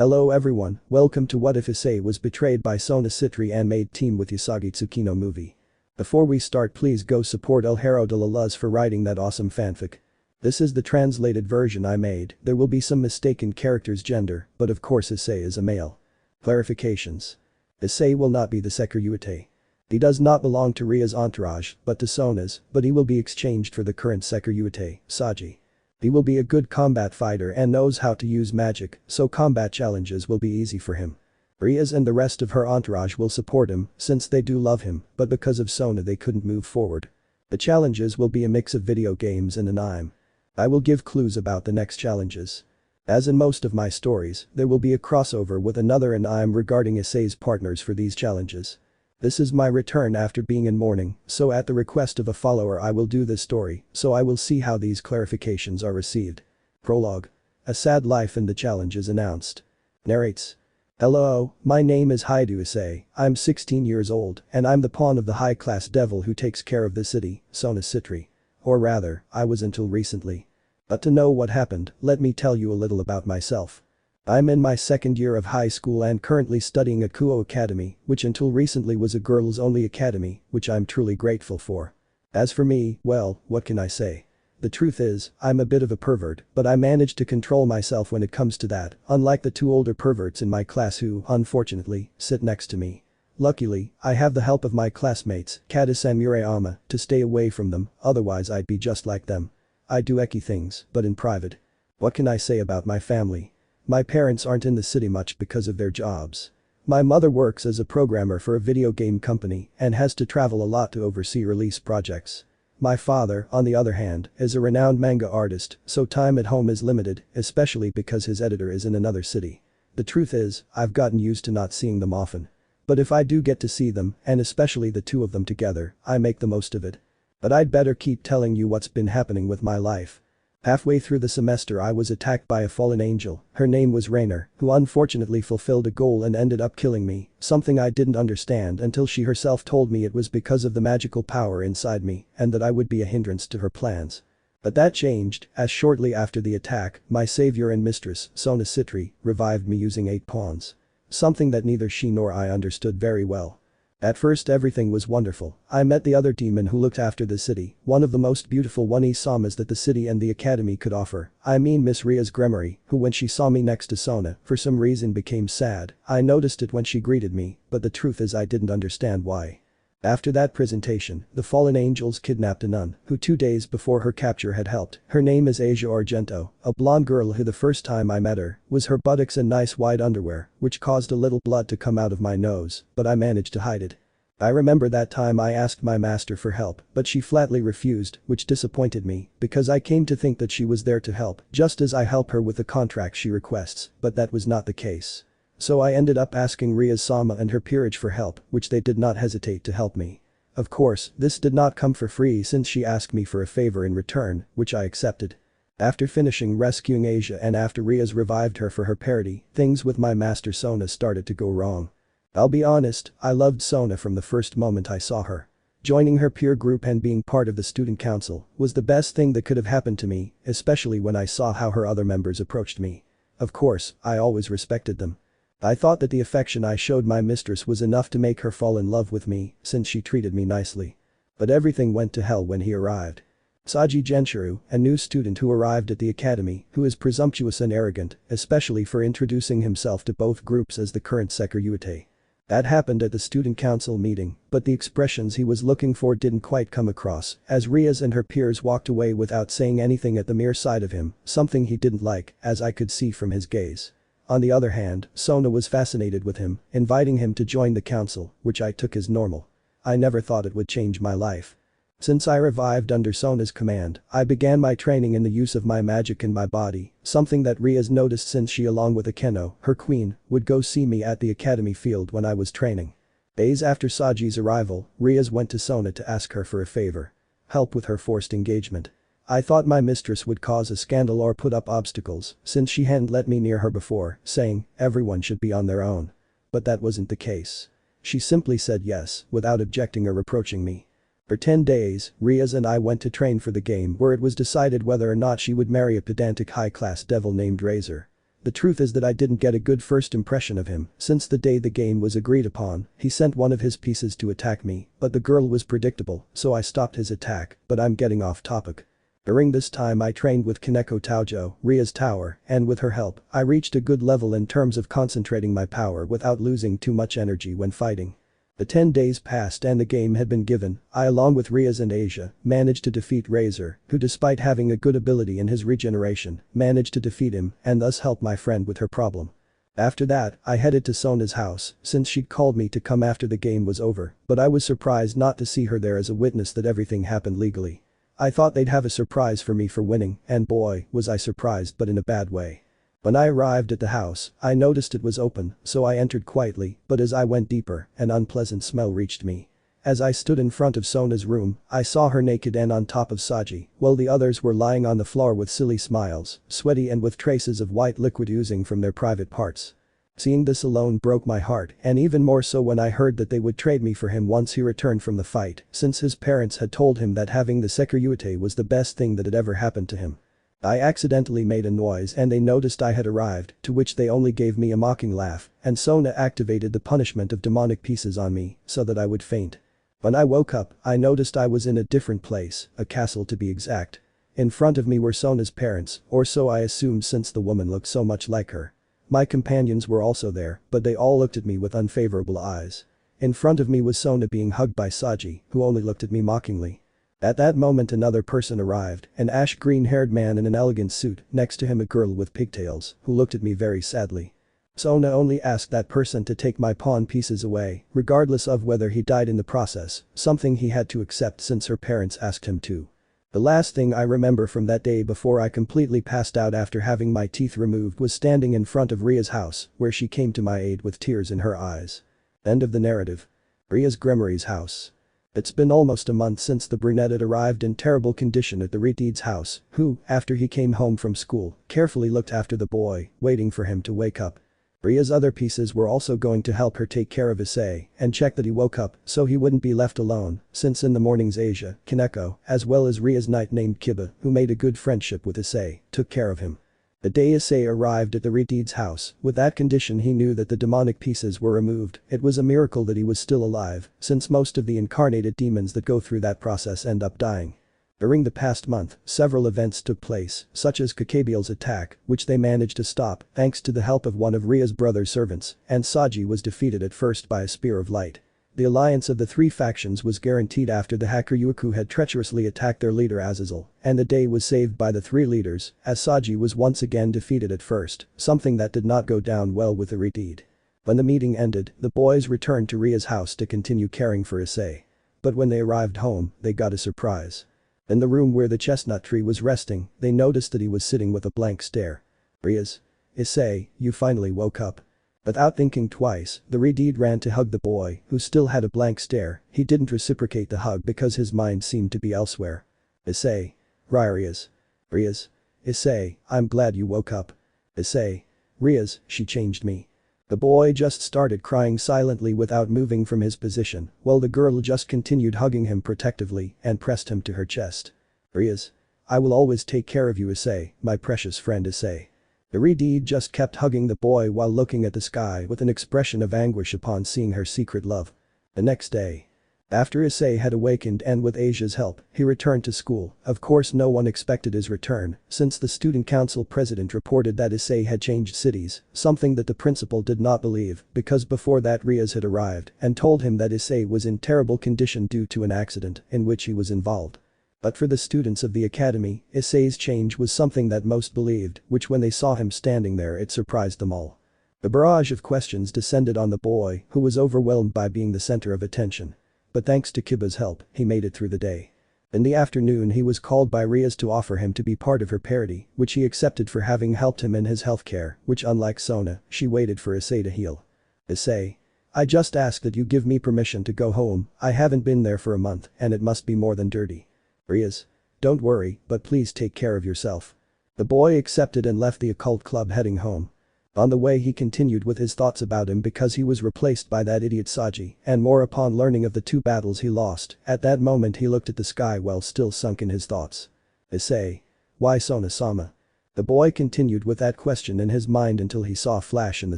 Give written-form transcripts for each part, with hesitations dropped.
Hello everyone, welcome to What If Issei was betrayed by Sona Sitri and made team with Usagi Tsukino movie. Before we start, please go support El Hero de la Luz for writing that awesome fanfic. This is the translated version I made, there will be some mistaken characters' gender, but of course Issei is a male. Clarifications. Issei will not be the Sekiryuutei. He does not belong to Ria's entourage, but to Sona's, but he will be exchanged for the current Sekiryuutei, Saji. He will be a good combat fighter and knows how to use magic, so combat challenges will be easy for him. Rias and the rest of her entourage will support him, since they do love him, but because of Sona they couldn't move forward. The challenges will be a mix of video games and anime. I will give clues about the next challenges. As in most of my stories, there will be a crossover with another anime regarding Issei's partners for these challenges. This is my return after being in mourning, so at the request of a follower I will do this story, so I will see how these clarifications are received. Prologue. A sad life in the challenges announced. Narrates. Hello, my name is Hyoudou Issei, I'm 16 years old, and I'm the pawn of the high-class devil who takes care of the city, Sona Sitri. Or rather, I was until recently. But to know what happened, let me tell you a little about myself. I'm in my second year of high school and currently studying at Kuoh Academy, which until recently was a girls-only academy, which I'm truly grateful for. As for me, well, what can I say? The truth is, I'm a bit of a pervert, but I manage to control myself when it comes to that, unlike the two older perverts in my class who, unfortunately, sit next to me. Luckily, I have the help of my classmates, Kadis and Murayama, to stay away from them, otherwise I'd be just like them. I do eki things, but in private. What can I say about my family? My parents aren't in the city much because of their jobs. My mother works as a programmer for a video game company and has to travel a lot to oversee release projects. My father, on the other hand, is a renowned manga artist, so time at home is limited, especially because his editor is in another city. The truth is, I've gotten used to not seeing them often. But if I do get to see them, and especially the two of them together, I make the most of it. But I'd better keep telling you what's been happening with my life. Halfway through the semester I was attacked by a fallen angel, her name was Rainer, who unfortunately fulfilled a goal and ended up killing me, something I didn't understand until she herself told me it was because of the magical power inside me and that I would be a hindrance to her plans. But that changed, as shortly after the attack, my savior and mistress, Sona Sitri, revived me using 8 pawns. Something that neither she nor I understood very well. At first everything was wonderful, I met the other demon who looked after the city, one of the most beautiful one-isamas that the city and the academy could offer, I mean Miss Ria's Gremory, who when she saw me next to Sona, for some reason became sad. I noticed it when she greeted me, but the truth is I didn't understand why. After that presentation, the fallen angels kidnapped a nun, who 2 days before her capture had helped. Her name is Asia Argento, a blonde girl who the first time I met her, was her buttocks and nice wide underwear, which caused a little blood to come out of my nose, but I managed to hide it. I remember that time I asked my master for help, but she flatly refused, which disappointed me, because I came to think that she was there to help, just as I help her with the contract she requests, but that was not the case. So I ended up asking Rias-sama and her peerage for help, which they did not hesitate to help me. Of course, this did not come for free since she asked me for a favor in return, which I accepted. After finishing rescuing Asia and after Rias revived her for her parody, things with my master Sona started to go wrong. I'll be honest, I loved Sona from the first moment I saw her. Joining her peer group and being part of the student council was the best thing that could have happened to me, especially when I saw how her other members approached me. Of course, I always respected them. I thought that the affection I showed my mistress was enough to make her fall in love with me since she treated me nicely. But everything went to hell when he arrived. Saji Genshiro, a new student who arrived at the academy, who is presumptuous and arrogant, especially for introducing himself to both groups as the current Sekiryuutei. That happened at the student council meeting, but the expressions he was looking for didn't quite come across, as Rias and her peers walked away without saying anything at the mere sight of him, something he didn't like, as I could see from his gaze. On the other hand, Sona was fascinated with him, inviting him to join the council, which I took as normal. I never thought it would change my life. Since I revived under Sona's command, I began my training in the use of my magic in my body, something that Rias noticed since she along with Akeno, her queen, would go see me at the academy field when I was training. Days after Saji's arrival, Rias went to Sona to ask her for a favor. Help with her forced engagement. I thought my mistress would cause a scandal or put up obstacles since she hadn't let me near her before, saying, everyone should be on their own. But that wasn't the case. She simply said yes, without objecting or reproaching me. For 10 days, Rias and I went to train for the game where it was decided whether or not she would marry a pedantic high-class devil named Razor. The truth is that I didn't get a good first impression of him since the day the game was agreed upon, he sent one of his pieces to attack me, but the girl was predictable, so I stopped his attack, but I'm getting off topic. During this time I trained with Kaneko Taojo, Ria's tower, and with her help, I reached a good level in terms of concentrating my power without losing too much energy when fighting. The 10 days passed and the game had been given, I along with Rias and Asia, managed to defeat Razor, who despite having a good ability in his regeneration, managed to defeat him and thus help my friend with her problem. After that, I headed to Sona's house, since she'd called me to come after the game was over, but I was surprised not to see her there as a witness that everything happened legally. I thought they'd have a surprise for me for winning, and boy, was I surprised but in a bad way. When I arrived at the house, I noticed it was open, so I entered quietly, but as I went deeper, an unpleasant smell reached me. As I stood in front of Sona's room, I saw her naked and on top of Saji, while the others were lying on the floor with silly smiles, sweaty and with traces of white liquid oozing from their private parts. Seeing this alone broke my heart, and even more so when I heard that they would trade me for him once he returned from the fight, since his parents had told him that having the Sekiryuutei was the best thing that had ever happened to him. I accidentally made a noise and they noticed I had arrived, to which they only gave me a mocking laugh, and Sona activated the punishment of demonic pieces on me, so that I would faint. When I woke up, I noticed I was in a different place, a castle to be exact. In front of me were Sona's parents, or so I assumed since the woman looked so much like her. My companions were also there, but they all looked at me with unfavorable eyes. In front of me was Sona being hugged by Saji, who only looked at me mockingly. At that moment another person arrived, an ash-green-haired man in an elegant suit, next to him a girl with pigtails, who looked at me very sadly. Sona only asked that person to take my pawn pieces away, regardless of whether he died in the process, something he had to accept since her parents asked him to. The last thing I remember from that day before I completely passed out after having my teeth removed was standing in front of Ria's house, where she came to my aid with tears in her eyes. End of the narrative. Ria's Gremory's house. It's been almost a month since the brunette had arrived in terrible condition at the Retide's house, who, after he came home from school, carefully looked after the boy, waiting for him to wake up. Ria's other pieces were also going to help her take care of Issei and check that he woke up so he wouldn't be left alone, since in the mornings Asia, Kaneko, as well as Ria's knight named Kiba, who made a good friendship with Issei, took care of him. The day Issei arrived at the Retide's house, with that condition he knew that the demonic pieces were removed. It was a miracle that he was still alive, since most of the incarnated demons that go through that process end up dying. During the past month, several events took place, such as Gabriel's attack, which they managed to stop thanks to the help of one of Ria's brother's servants, and Saji was defeated at first by a spear of light. The alliance of the three factions was guaranteed after the Sekiryuutei had treacherously attacked their leader Azazel, and the day was saved by the three leaders, as Saji was once again defeated at first, something that did not go down well with the Retide. When the meeting ended, the boys returned to Ria's house to continue caring for Issei. But when they arrived home, they got a surprise. In the room where the chestnut tree was resting, they noticed that he was sitting with a blank stare. Rias. Issei, you finally woke up. Without thinking twice, the Retide ran to hug the boy, who still had a blank stare. He didn't reciprocate the hug because his mind seemed to be elsewhere. Issei. Rias. Rias. Issei, I'm glad you woke up. Issei. Rias, she changed me. The boy just started crying silently without moving from his position, while the girl just continued hugging him protectively and pressed him to her chest. Rias. I will always take care of you Issei, my precious friend Issei. The Retide just kept hugging the boy while looking at the sky with an expression of anguish upon seeing her secret love. The next day. After Issei had awakened and with Asia's help, he returned to school. Of course no one expected his return, since the student council president reported that Issei had changed cities, something that the principal did not believe, because before that Rias had arrived and told him that Issei was in terrible condition due to an accident in which he was involved. But for the students of the academy, Issei's change was something that most believed, which when they saw him standing there it surprised them all. The barrage of questions descended on the boy, who was overwhelmed by being the center of attention. But thanks to Kiba's help, he made it through the day. In the afternoon he was called by Rias to offer him to be part of her party, which he accepted for having helped him in his healthcare, which unlike Sona, she waited for Issei to heal. Issei. I just ask that you give me permission to go home, I haven't been there for a month and it must be more than dirty. Rias. Don't worry, but please take care of yourself. The boy accepted and left the occult club heading home. On the way he continued with his thoughts about him because he was replaced by that idiot Saji, and more upon learning of the 2 battles he lost. At that moment he looked at the sky while still sunk in his thoughts. Issei. Why Sona-sama? The boy continued with that question in his mind until he saw a flash in the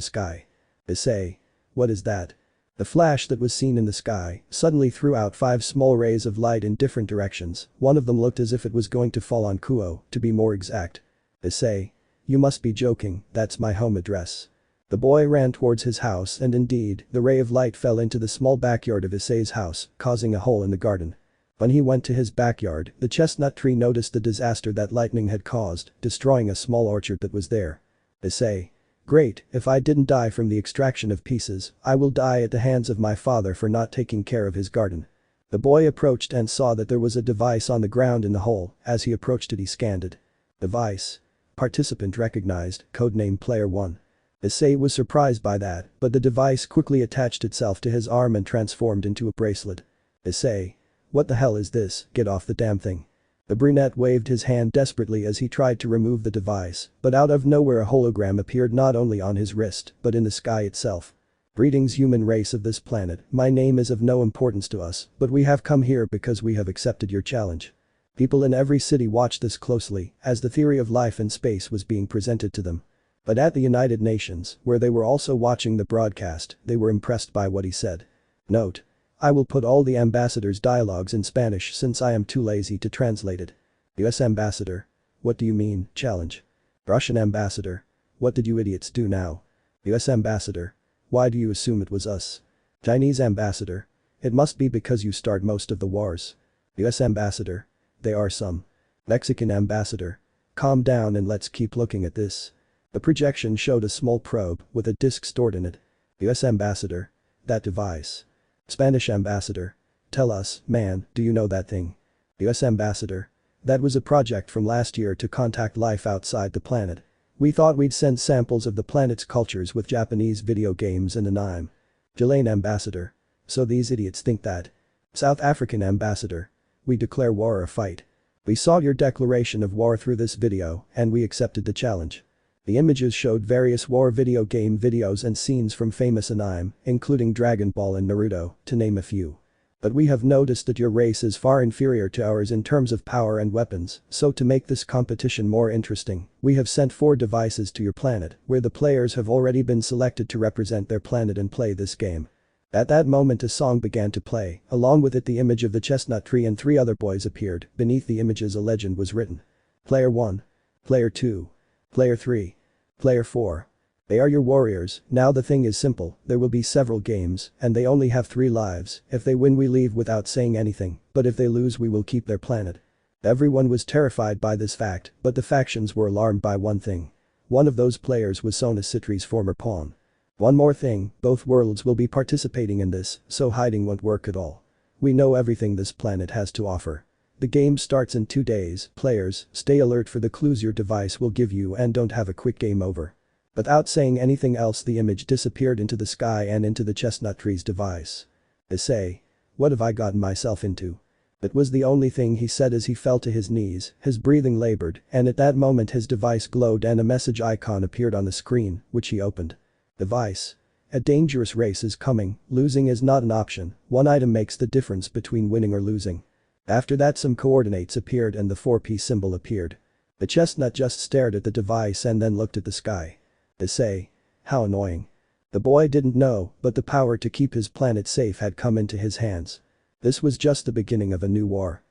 sky. Issei. What is that? The flash that was seen in the sky suddenly threw out 5 small rays of light in different directions, one of them looked as if it was going to fall on Kuoh, to be more exact. Issei. You must be joking, that's my home address. The boy ran towards his house and indeed, the ray of light fell into the small backyard of Issei's house, causing a hole in the garden. When he went to his backyard, the chestnut tree noticed the disaster that lightning had caused, destroying a small orchard that was there. Issei. Great, if I didn't die from the extraction of pieces, I will die at the hands of my father for not taking care of his garden. The boy approached and saw that there was a device on the ground in the hole. As he approached it he scanned it. Device. Participant recognized, codename Player 1. Issei was surprised by that, but the device quickly attached itself to his arm and transformed into a bracelet. Issei. What the hell is this, get off the damn thing. The brunette waved his hand desperately as he tried to remove the device, but out of nowhere a hologram appeared not only on his wrist, but in the sky itself. Greetings human race of this planet, my name is of no importance to us, but we have come here because we have accepted your challenge. People in every city watched this closely, as the theory of life in space was being presented to them. But at the United Nations, where they were also watching the broadcast, they were impressed by what he said. Note. I will put all the ambassadors' dialogues in Spanish since I am too lazy to translate it. US Ambassador. What do you mean, challenge? Russian Ambassador. What did you idiots do now? US Ambassador. Why do you assume it was us? Chinese Ambassador. It must be because you start most of the wars. US Ambassador. There are some. Mexican Ambassador. Calm down and let's keep looking at this. The projection showed a small probe with a disc stored in it. US Ambassador. That device. Spanish Ambassador. Tell us, man, do you know that thing? US Ambassador. That was a project from last year to contact life outside the planet. We thought we'd send samples of the planet's cultures with Japanese video games and anime. Chilean Ambassador. So these idiots think that. South African Ambassador. We declare war or fight. We saw your declaration of war through this video and we accepted the challenge. The images showed various war video game videos and scenes from famous anime, including Dragon Ball and Naruto, to name a few. But we have noticed that your race is far inferior to ours in terms of power and weapons, so to make this competition more interesting, we have sent 4 devices to your planet, where the players have already been selected to represent their planet and play this game. At that moment a song began to play, along with it the image of the chestnut tree and 3 other boys appeared, beneath the images a legend was written. Player 1. Player 2. Player 3. Player 4. They are your warriors, now the thing is simple, there will be several games, and they only have 3 lives, if they win we leave without saying anything, but if they lose we will keep their planet. Everyone was terrified by this fact, but the factions were alarmed by one thing. One of those players was Sona Sitri's former pawn. One more thing, both worlds will be participating in this, so hiding won't work at all. We know everything this planet has to offer. The game starts in 2 days, players, stay alert for the clues your device will give you and don't have a quick game over. Without saying anything else the image disappeared into the sky and into the chestnut tree's device. Issei. What have I gotten myself into? It was the only thing he said as he fell to his knees, his breathing labored, and at that moment his device glowed and a message icon appeared on the screen, which he opened. Device. A dangerous race is coming, losing is not an option, one item makes the difference between winning or losing. After that some coordinates appeared and the 4-piece symbol appeared. The chestnut just stared at the device and then looked at the sky. Issei. How annoying. The boy didn't know, but the power to keep his planet safe had come into his hands. This was just the beginning of a new war.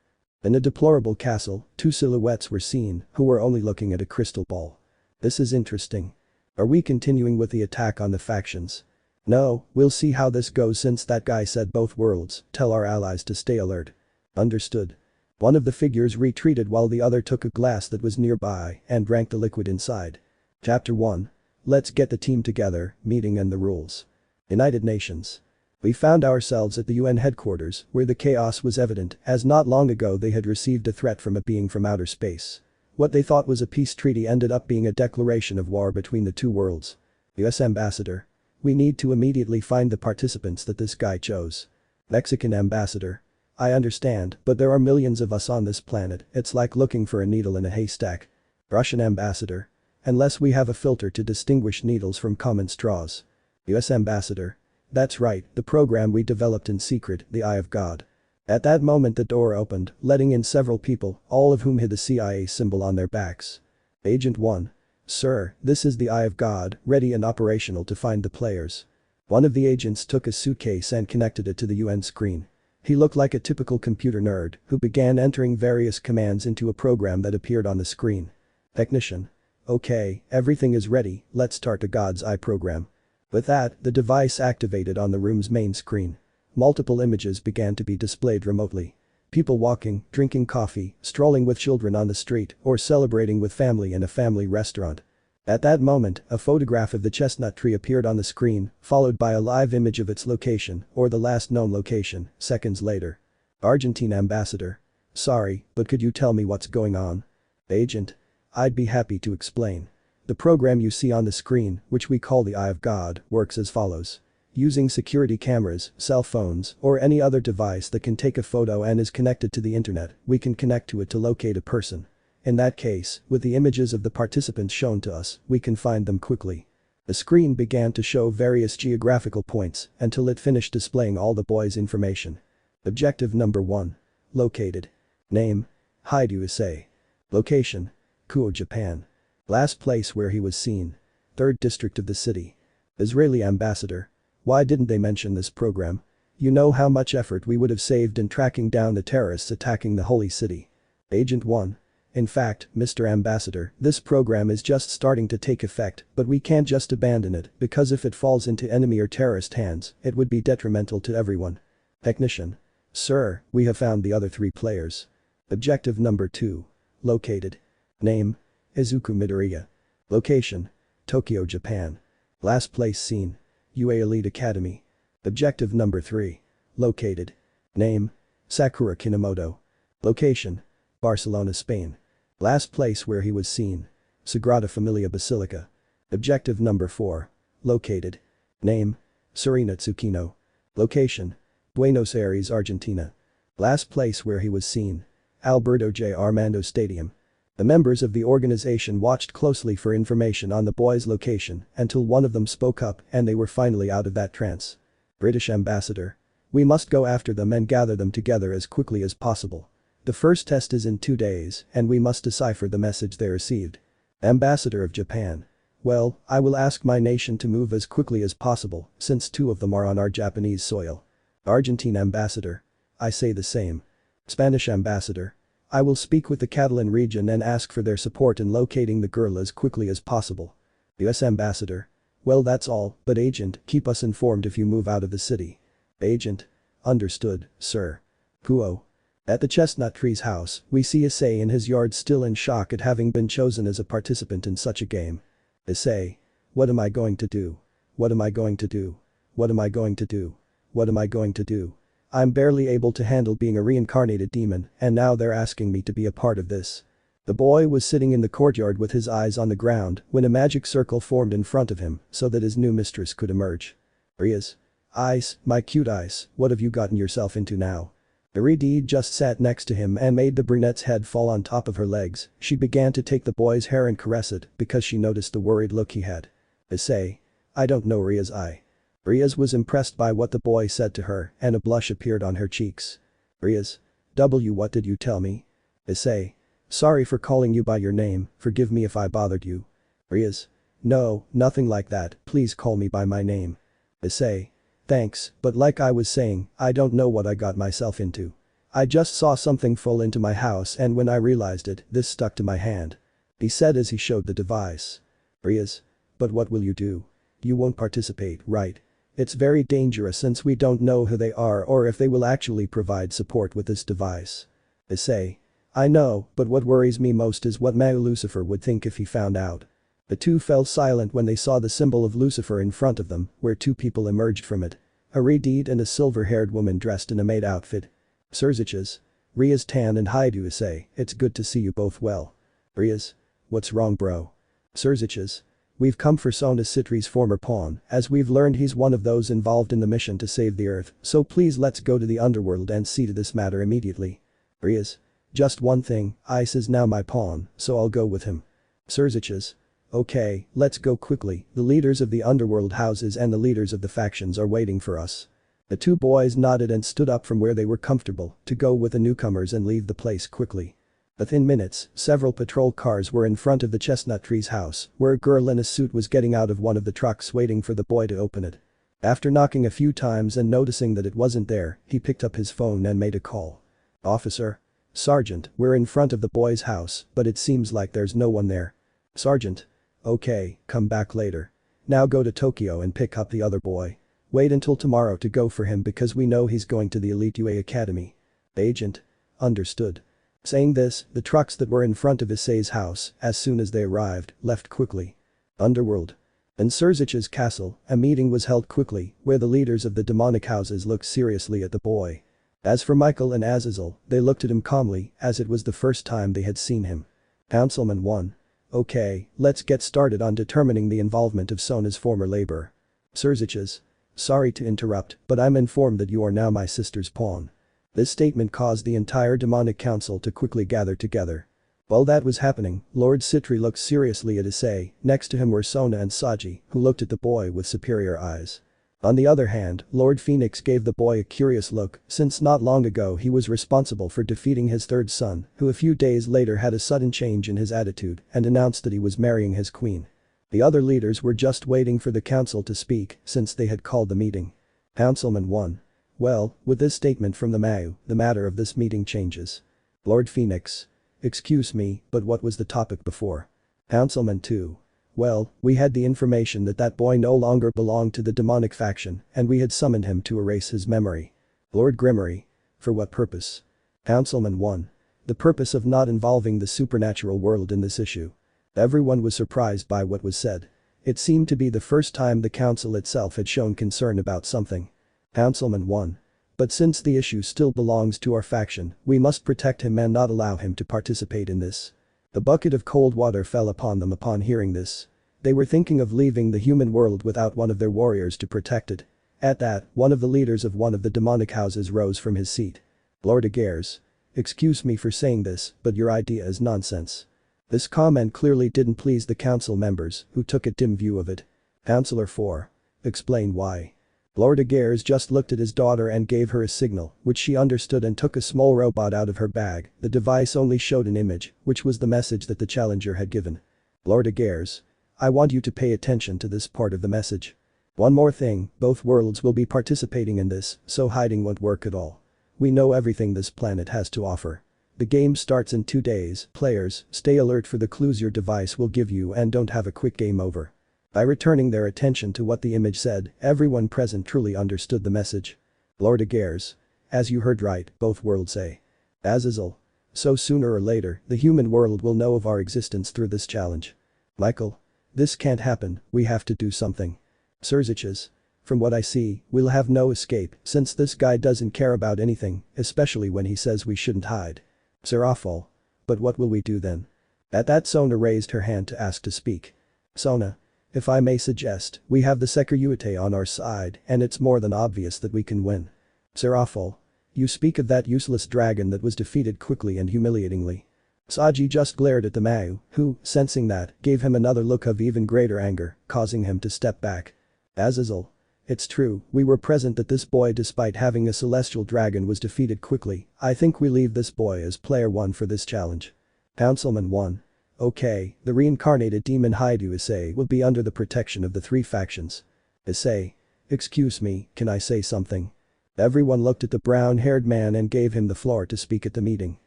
In a deplorable castle, 2 silhouettes were seen, who were only looking at a crystal ball. This is interesting. Are we continuing with the attack on the factions? No, we'll see how this goes since that guy said both worlds, tell our allies to stay alert. Understood. One of the figures retreated while the other took a glass that was nearby and drank the liquid inside. Chapter 1. Let's get the team together, meeting and the rules. United Nations. We found ourselves at the UN headquarters where the chaos was evident as not long ago they had received a threat from a being from outer space. What they thought was a peace treaty ended up being a declaration of war between the 2 worlds. US Ambassador. We need to immediately find the participants that this guy chose. Mexican Ambassador. I understand, but there are millions of us on this planet, it's like looking for a needle in a haystack. Russian Ambassador. Unless we have a filter to distinguish needles from common straws. US Ambassador. That's right, the program we developed in secret, the Eye of God. At that moment the door opened, letting in several people, all of whom had the CIA symbol on their backs. Agent 1. Sir, this is the Eye of God, ready and operational to find the players. One of the agents took a suitcase and connected it to the UN screen. He looked like a typical computer nerd who began entering various commands into a program that appeared on the screen. Technician. Okay, everything is ready, let's start the God's Eye program. With that, the device activated on the room's main screen. Multiple images began to be displayed remotely. People walking, drinking coffee, strolling with children on the street, or celebrating with family in a family restaurant. At that moment, a photograph of the chestnut tree appeared on the screen, followed by a live image of its location, or the last known location, seconds later. Argentine ambassador. Sorry, but could you tell me what's going on? Agent. I'd be happy to explain. The program you see on the screen, which we call the Eye of God, works as follows. Using security cameras, cell phones, or any other device that can take a photo and is connected to the internet, we can connect to it to locate a person. In that case, with the images of the participants shown to us, we can find them quickly. The screen began to show various geographical points until it finished displaying all the boys' information. Objective number 1. Located. Name. Hyoudou Issei. Location. Kuoh, Japan. Last place where he was seen. 3rd district of the city. Israeli ambassador. Why didn't they mention this program? You know how much effort we would have saved in tracking down the terrorists attacking the holy city. Agent 1. In fact, Mr. Ambassador, this program is just starting to take effect, but we can't just abandon it because if it falls into enemy or terrorist hands, it would be detrimental to everyone. Technician. Sir, we have found the other 3 players. Objective number 2. Located. Name. Izuku Midoriya. Location. Tokyo, Japan. Last place seen. UA Elite Academy. Objective number 3. Located. Name. Sakura Kinomoto. Location. Barcelona, Spain. Last place where he was seen. Sagrada Familia Basilica. Objective number 4. Located. Name. Serena Tsukino. Location. Buenos Aires, Argentina. Last place where he was seen. Alberto J. Armando Stadium. The members of the organization watched closely for information on the boy's location until one of them spoke up and they were finally out of that trance. British ambassador. We must go after them and gather them together as quickly as possible. The first test is in 2 days and we must decipher the message they received. Ambassador of Japan. Well, I will ask my nation to move as quickly as possible since 2 of them are on our Japanese soil. Argentine ambassador. I say the same. Spanish ambassador. I will speak with the Catalan region and ask for their support in locating the girl as quickly as possible. US ambassador. Well, that's all, but agent, keep us informed if you move out of the city. Agent. Understood, sir. Kuoh. At the chestnut tree's house, we see Issei in his yard still in shock at having been chosen as a participant in such a game. Issei. What am I going to do? What am I going to do? What am I going to do? What am I going to do? I'm barely able to handle being a reincarnated demon and now they're asking me to be a part of this. The boy was sitting in the courtyard with his eyes on the ground when a magic circle formed in front of him so that his new mistress could emerge. Rias. Ice, my cute ice, what have you gotten yourself into now? Iridide just sat next to him and made the brunette's head fall on top of her legs. She began to take the boy's hair and caress it because she noticed the worried look he had. Issei. I don't know Rias' eye. Rias was impressed by what the boy said to her and a blush appeared on her cheeks. Rias. What did you tell me? Issei. Sorry for calling you by your name, forgive me if I bothered you. Rias. No, nothing like that, please call me by my name. Issei. Thanks, but like I was saying, I don't know what I got myself into. I just saw something fall into my house and when I realized it, this stuck to my hand. He said as he showed the device. Rias. But what will you do? You won't participate, right? It's very dangerous since we don't know who they are or if they will actually provide support with this device. Issei. I know, but what worries me most is what Lucifer would think if he found out. The 2 fell silent when they saw the symbol of Lucifer in front of them, where 2 people emerged from it. Iridide and a silver-haired woman dressed in a maid outfit. Sirzechs. Rias Tan and Hyoudou Issei, it's good to see you both well. Rias. What's wrong, bro? Sirzechs. We've come for Sona Sitri's former pawn, as we've learned he's one of those involved in the mission to save the earth, so please let's go to the underworld and see to this matter immediately. Rias. Just one thing, Ice is now my pawn, so I'll go with him. Sirzechs. Okay, let's go quickly, the leaders of the underworld houses and the leaders of the factions are waiting for us. The 2 boys nodded and stood up from where they were comfortable to go with the newcomers and leave the place quickly. Within minutes, several patrol cars were in front of the chestnut tree's house, where a girl in a suit was getting out of one of the trucks waiting for the boy to open it. After knocking a few times and noticing that it wasn't there, he picked up his phone and made a call. "Officer. Sergeant, we're in front of the boy's house, but it seems like there's no one there." "Sergeant. Okay, come back later. Now go to Tokyo and pick up the other boy. Wait until tomorrow to go for him because we know he's going to the Elite UA Academy." "Agent. Understood." Saying this, the trucks that were in front of Issei's house, as soon as they arrived, left quickly. Underworld. In Sirzechs' castle, a meeting was held quickly, where the leaders of the demonic houses looked seriously at the boy. As for Michael and Azazel, they looked at him calmly, as it was the first time they had seen him. Councilman 1. Okay, let's get started on determining the involvement of Sona's former laborer. Sirzechs. Sorry to interrupt, but I'm informed that you are now my sister's pawn. This statement caused the entire demonic council to quickly gather together. While that was happening, Lord Sitri looked seriously at Issei, next to him were Sona and Saji, who looked at the boy with superior eyes. On the other hand, Lord Phoenix gave the boy a curious look, since not long ago he was responsible for defeating his third son, who a few days later had a sudden change in his attitude and announced that he was marrying his queen. The other leaders were just waiting for the council to speak, since they had called the meeting. Councilman 1. Well, with this statement from the Mau, the matter of this meeting changes. Lord Phoenix. Excuse me, but what was the topic before? Councilman 2. Well, we had the information that that boy no longer belonged to the demonic faction and we had summoned him to erase his memory. Lord Gremory. For what purpose? Councilman 1. The purpose of not involving the supernatural world in this issue. Everyone was surprised by what was said. It seemed to be the first time the council itself had shown concern about something. Councilman 1. But since the issue still belongs to our faction, we must protect him and not allow him to participate in this. A bucket of cold water fell upon them upon hearing this. They were thinking of leaving the human world without one of their warriors to protect it. At that, one of the leaders of one of the demonic houses rose from his seat. Lord Agares. Excuse me for saying this, but your idea is nonsense. This comment clearly didn't please the council members, who took a dim view of it. Councillor 4. Explain why. Lord Agares just looked at his daughter and gave her a signal, which she understood and took a small robot out of her bag. The device only showed an image, which was the message that the challenger had given. Lord Agares. I want you to pay attention to this part of the message. One more thing, both worlds will be participating in this, so hiding won't work at all. We know everything this planet has to offer. The game starts in 2 days, players, stay alert for the clues your device will give you and don't have a quick game over. By returning their attention to what the image said, everyone present truly understood the message. Lord Agares. As you heard right, both worlds say. Azazel. So sooner or later, the human world will know of our existence through this challenge. Michael. This can't happen, we have to do something. Sirzechs. From what I see, we'll have no escape since this guy doesn't care about anything, especially when he says we shouldn't hide. Serafal. But what will we do then? At that Sona raised her hand to ask to speak. Sona. If I may suggest, we have the Sekiryuutei on our side and it's more than obvious that we can win. Serafal. You speak of that useless dragon that was defeated quickly and humiliatingly. Saji just glared at the Mau, who, sensing that, gave him another look of even greater anger, causing him to step back. Azazel. It's true, we were present that this boy despite having a celestial dragon was defeated quickly. I think we leave this boy as player 1 for this challenge. Councilman 1. Okay, the reincarnated demon Hyoudou Issei will be under the protection of the 3 factions. Issei. Excuse me, can I say something? Everyone looked at the brown-haired man and gave him the floor to speak at the meeting.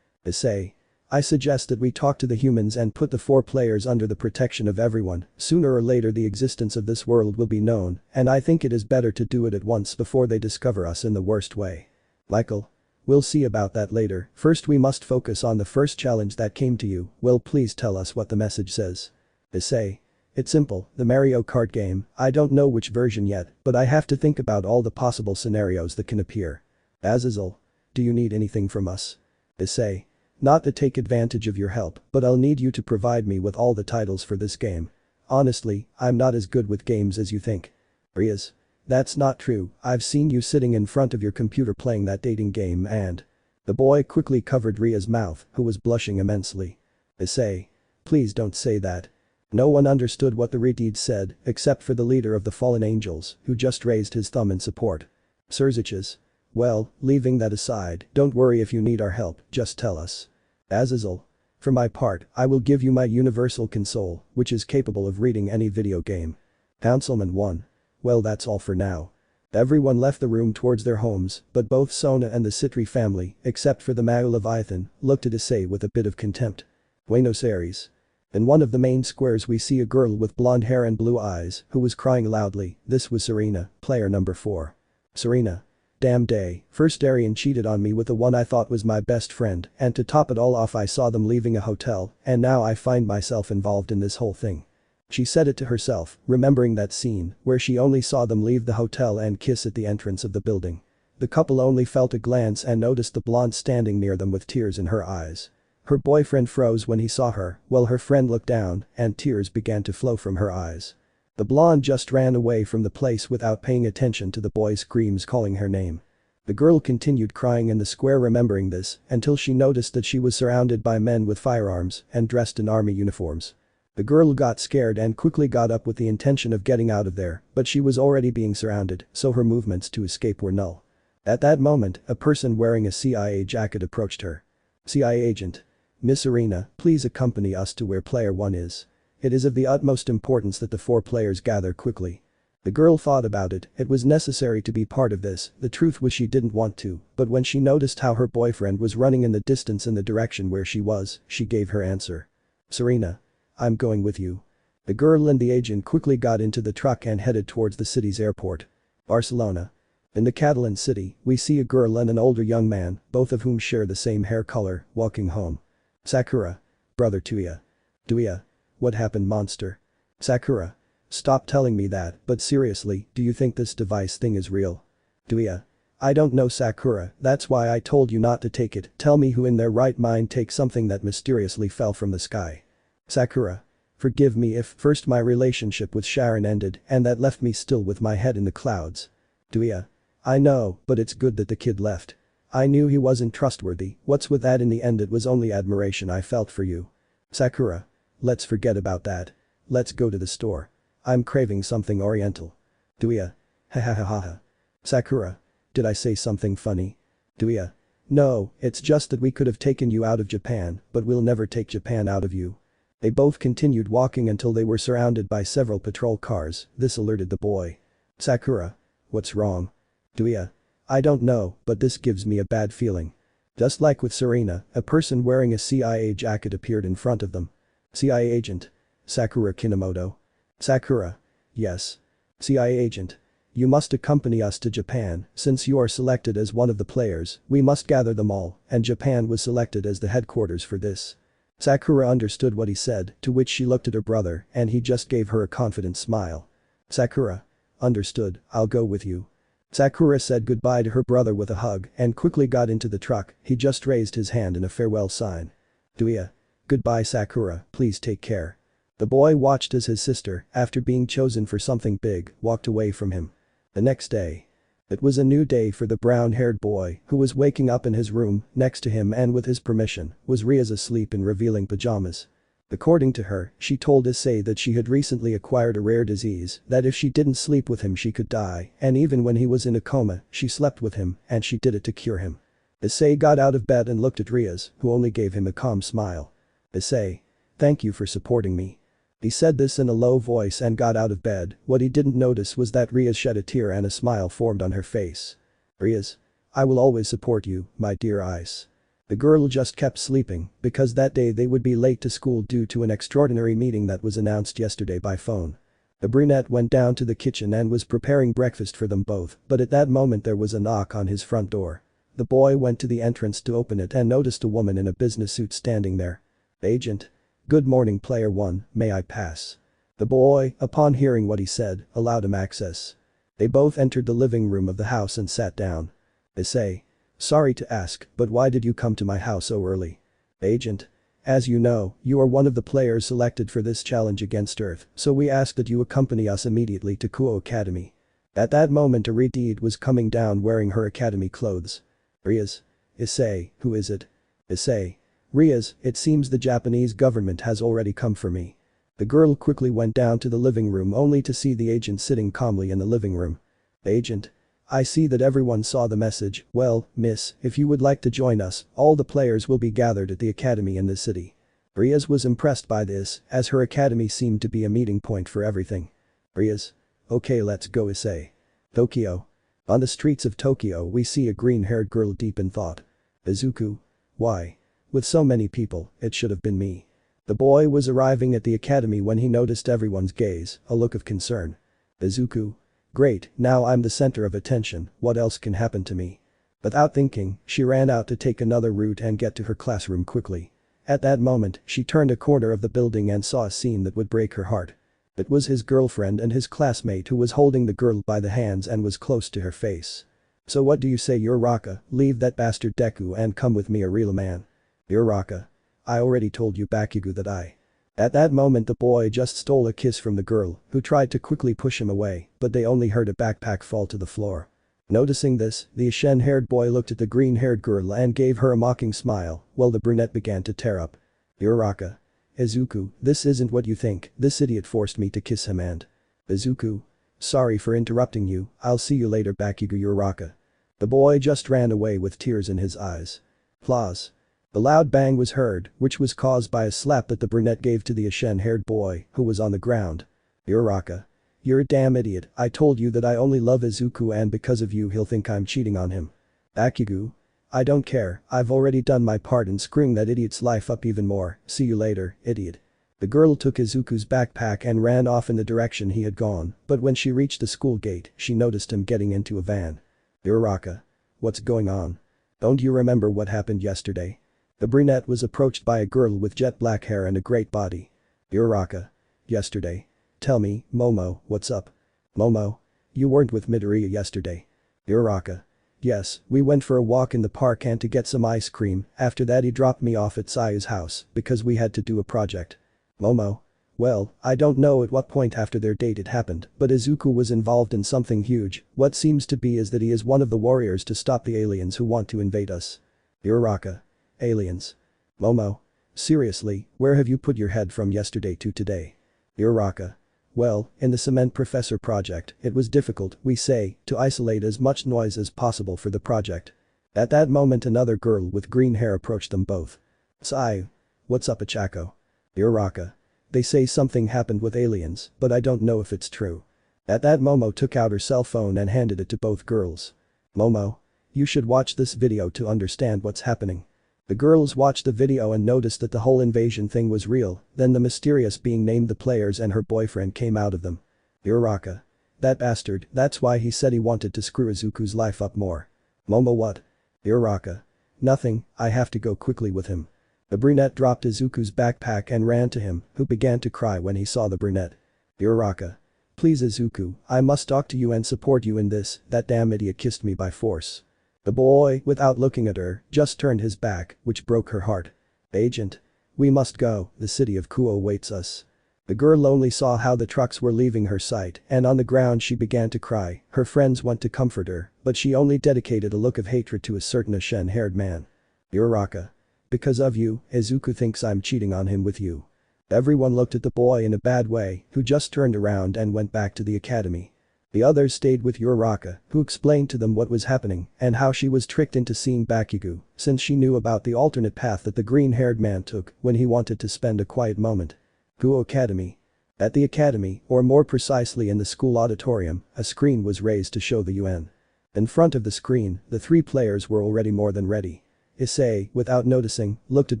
Issei. I suggest that we talk to the humans and put the 4 players under the protection of everyone. Sooner or later the existence of this world will be known, and I think it is better to do it at once before they discover us in the worst way. Michael. We'll see about that later, first we must focus on the first challenge that came to you. Will please tell us what the message says. Issei. It's simple, the Mario Kart game, I don't know which version yet, but I have to think about all the possible scenarios that can appear. Azazel. Do you need anything from us? Issei. Not to take advantage of your help, but I'll need you to provide me with all the titles for this game. Honestly, I'm not as good with games as you think. Rias. That's not true, I've seen you sitting in front of your computer playing that dating game and… The boy quickly covered Ria's mouth, who was blushing immensely. Issei. Please don't say that. No one understood what the Redeed said, except for the leader of the fallen angels, who just raised his thumb in support. Sirzechs. Well, leaving that aside, don't worry if you need our help, just tell us. Azazel. For my part, I will give you my universal console, which is capable of reading any video game. Councilman 1. Well, that's all for now. Everyone left the room towards their homes, but both Sona and the Sitri family, except for the Male Leviathan, looked at Issei with a bit of contempt. Buenos Aires. In one of the main squares we see a girl with blonde hair and blue eyes, who was crying loudly. This was Serena, player number 4. Serena. Damn day, first Darien cheated on me with the one I thought was my best friend, and to top it all off I saw them leaving a hotel, and now I find myself involved in this whole thing. She said it to herself, remembering that scene, where she only saw them leave the hotel and kiss at the entrance of the building. The couple only felt a glance and noticed the blonde standing near them with tears in her eyes. Her boyfriend froze when he saw her, while her friend looked down, and tears began to flow from her eyes. The blonde just ran away from the place without paying attention to the boy's screams calling her name. The girl continued crying in the square remembering this, until she noticed that she was surrounded by men with firearms and dressed in army uniforms. The girl got scared and quickly got up with the intention of getting out of there, but she was already being surrounded, so her movements to escape were null. At that moment, a person wearing a CIA jacket approached her. CIA agent. Miss Serena, please accompany us to where player 1 is. It is of the utmost importance that the 4 players gather quickly. The girl thought about it, it was necessary to be part of this, the truth was she didn't want to, but when she noticed how her boyfriend was running in the distance in the direction where she was, she gave her answer. Serena. I'm going with you. The girl and the agent quickly got into the truck and headed towards the city's airport. Barcelona. In the Catalan city, we see a girl and an older young man, both of whom share the same hair color, walking home. Sakura. Brother Tuya. Tuya. What happened, monster? Sakura. Stop telling me that, but seriously, do you think this device thing is real? Tuya. I don't know, Sakura, that's why I told you not to take it. Tell me who in their right mind takes something that mysteriously fell from the sky. Sakura. Forgive me if first my relationship with Sharon ended and that left me still with my head in the clouds. Tuya. I know, but it's good that the kid left. I knew he wasn't trustworthy, what's with that? In the end it was only admiration I felt for you. Sakura. Let's forget about that. Let's go to the store. I'm craving something oriental. Tuya. Ha ha ha ha ha. Sakura. Did I say something funny? Tuya. No, it's just that we could have taken you out of Japan, but we'll never take Japan out of you. They both continued walking until they were surrounded by several patrol cars, this alerted the boy. Sakura. What's wrong? Tuya. I don't know, but this gives me a bad feeling. Just like with Serena, a person wearing a CIA jacket appeared in front of them. CIA agent. Sakura Kinomoto. Sakura. Yes. CIA agent. You must accompany us to Japan, since you are selected as one of the players, we must gather them all, and Japan was selected as the headquarters for this. Sakura understood what he said, to which she looked at her brother and he just gave her a confident smile. Sakura. Understood, I'll go with you. Sakura said goodbye to her brother with a hug and quickly got into the truck, he just raised his hand in a farewell sign. Tuya. Goodbye Sakura, please take care. The boy watched as his sister, after being chosen for something big, walked away from him. The next day. It was a new day for the brown-haired boy who was waking up in his room, next to him and with his permission, was Rias asleep in revealing pajamas. According to her, she told Issei that she had recently acquired a rare disease, that if she didn't sleep with him she could die, and even when he was in a coma, she slept with him, and she did it to cure him. Issei got out of bed and looked at Rias, who only gave him a calm smile. Issei. Thank you for supporting me. He said this in a low voice and got out of bed, what he didn't notice was that Rias shed a tear and a smile formed on her face. Rias. I will always support you, my dear Ice. The girl just kept sleeping, because that day they would be late to school due to an extraordinary meeting that was announced yesterday by phone. The brunette went down to the kitchen and was preparing breakfast for them both, but at that moment there was a knock on his front door. The boy went to the entrance to open it and noticed a woman in a business suit standing there. Agent. Good morning player 1, may I pass? The boy, upon hearing what he said, allowed him access. They both entered the living room of the house and sat down. Issei. Sorry to ask, but why did you come to my house so early? Agent. As you know, you are one of the players selected for this challenge against Earth, so we ask that you accompany us immediately to Kuoh Academy. At that moment a Redeed was coming down wearing her academy clothes. Rias. Issei, who is it? Issei. Rias, it seems the Japanese government has already come for me. The girl quickly went down to the living room only to see the agent sitting calmly in the living room. Agent. I see that everyone saw the message, well, miss, if you would like to join us, all the players will be gathered at the academy in the city. Rias was impressed by this, as her academy seemed to be a meeting point for everything. Rias. Okay, let's go, Issei. Tokyo. On the streets of Tokyo we see a green-haired girl deep in thought. Izuku. Why? With so many people, it should have been me. The boy was arriving at the academy when he noticed everyone's gaze, a look of concern. Izuku. Great, now I'm the center of attention, what else can happen to me? Without thinking, she ran out to take another route and get to her classroom quickly. At that moment, she turned a corner of the building and saw a scene that would break her heart. It was his girlfriend and his classmate who was holding the girl by the hands and was close to her face. So what do you say, Uraraka? Leave that bastard Deku and come with me, a real man. Uraraka. I already told you, Bakugo, that I. At that moment the boy just stole a kiss from the girl, who tried to quickly push him away, but they only heard a backpack fall to the floor. Noticing this, the Ashen-haired boy looked at the green-haired girl and gave her a mocking smile, while the brunette began to tear up. Uraraka. Izuku, this isn't what you think, this idiot forced me to kiss him and… Izuku. Sorry for interrupting you, I'll see you later, Bakugo. Uraraka. The boy just ran away with tears in his eyes. Applause. A loud bang was heard, which was caused by a slap that the brunette gave to the Ashen-haired boy, who was on the ground. Uraraka. You're a damn idiot, I told you that I only love Izuku and because of you he'll think I'm cheating on him. Bakugo. I don't care, I've already done my part in screwing that idiot's life up even more, see you later, idiot. The girl took Izuku's backpack and ran off in the direction he had gone, but when she reached the school gate, she noticed him getting into a van. Uraraka. What's going on? Don't you remember what happened yesterday? The brunette was approached by a girl with jet black hair and a great body. Uraraka. Yesterday? Tell me, Momo, what's up? Momo? You weren't with Midoriya yesterday. Uraraka. Yes, we went for a walk in the park and to get some ice cream, after that he dropped me off at Sayu's house, because we had to do a project. Momo. Well, I don't know at what point after their date it happened, but Izuku was involved in something huge, what seems to be is that he is one of the warriors to stop the aliens who want to invade us. Uraraka. Aliens. Momo. Seriously, where have you put your head from yesterday to today? Uraraka. Well, in the Cement Professor project, it was difficult, we say, to isolate as much noise as possible for the project. At that moment another girl with green hair approached them both. Sayu. What's up, Achako? Uraraka. They say something happened with aliens, but I don't know if it's true. At that Momo took out her cell phone and handed it to both girls. Momo. You should watch this video to understand what's happening. The girls watched the video and noticed that the whole invasion thing was real, then the mysterious being named the players and her boyfriend came out of them. Uraraka. That bastard, that's why he said he wanted to screw Izuku's life up more. Momo. What? Uraraka. Nothing, I have to go quickly with him. The brunette dropped Izuku's backpack and ran to him, who began to cry when he saw the brunette. Uraraka. Please Izuku, I must talk to you and support you in this, that damn idiot kissed me by force. The boy, without looking at her, just turned his back, which broke her heart. Agent. We must go, the city of Kuoh awaits us. The girl only saw how the trucks were leaving her sight and on the ground she began to cry, her friends went to comfort her, but she only dedicated a look of hatred to a certain Ashen-haired man. Uraraka. Because of you, Izuku thinks I'm cheating on him with you. Everyone looked at the boy in a bad way, who just turned around and went back to the academy. The others stayed with Uraraka, who explained to them what was happening and how she was tricked into seeing Bakugo, since she knew about the alternate path that the green-haired man took when he wanted to spend a quiet moment. Kuoh Academy. At the academy, or more precisely in the school auditorium, a screen was raised to show the UN. In front of the screen, the three players were already more than ready. Issei, without noticing, looked at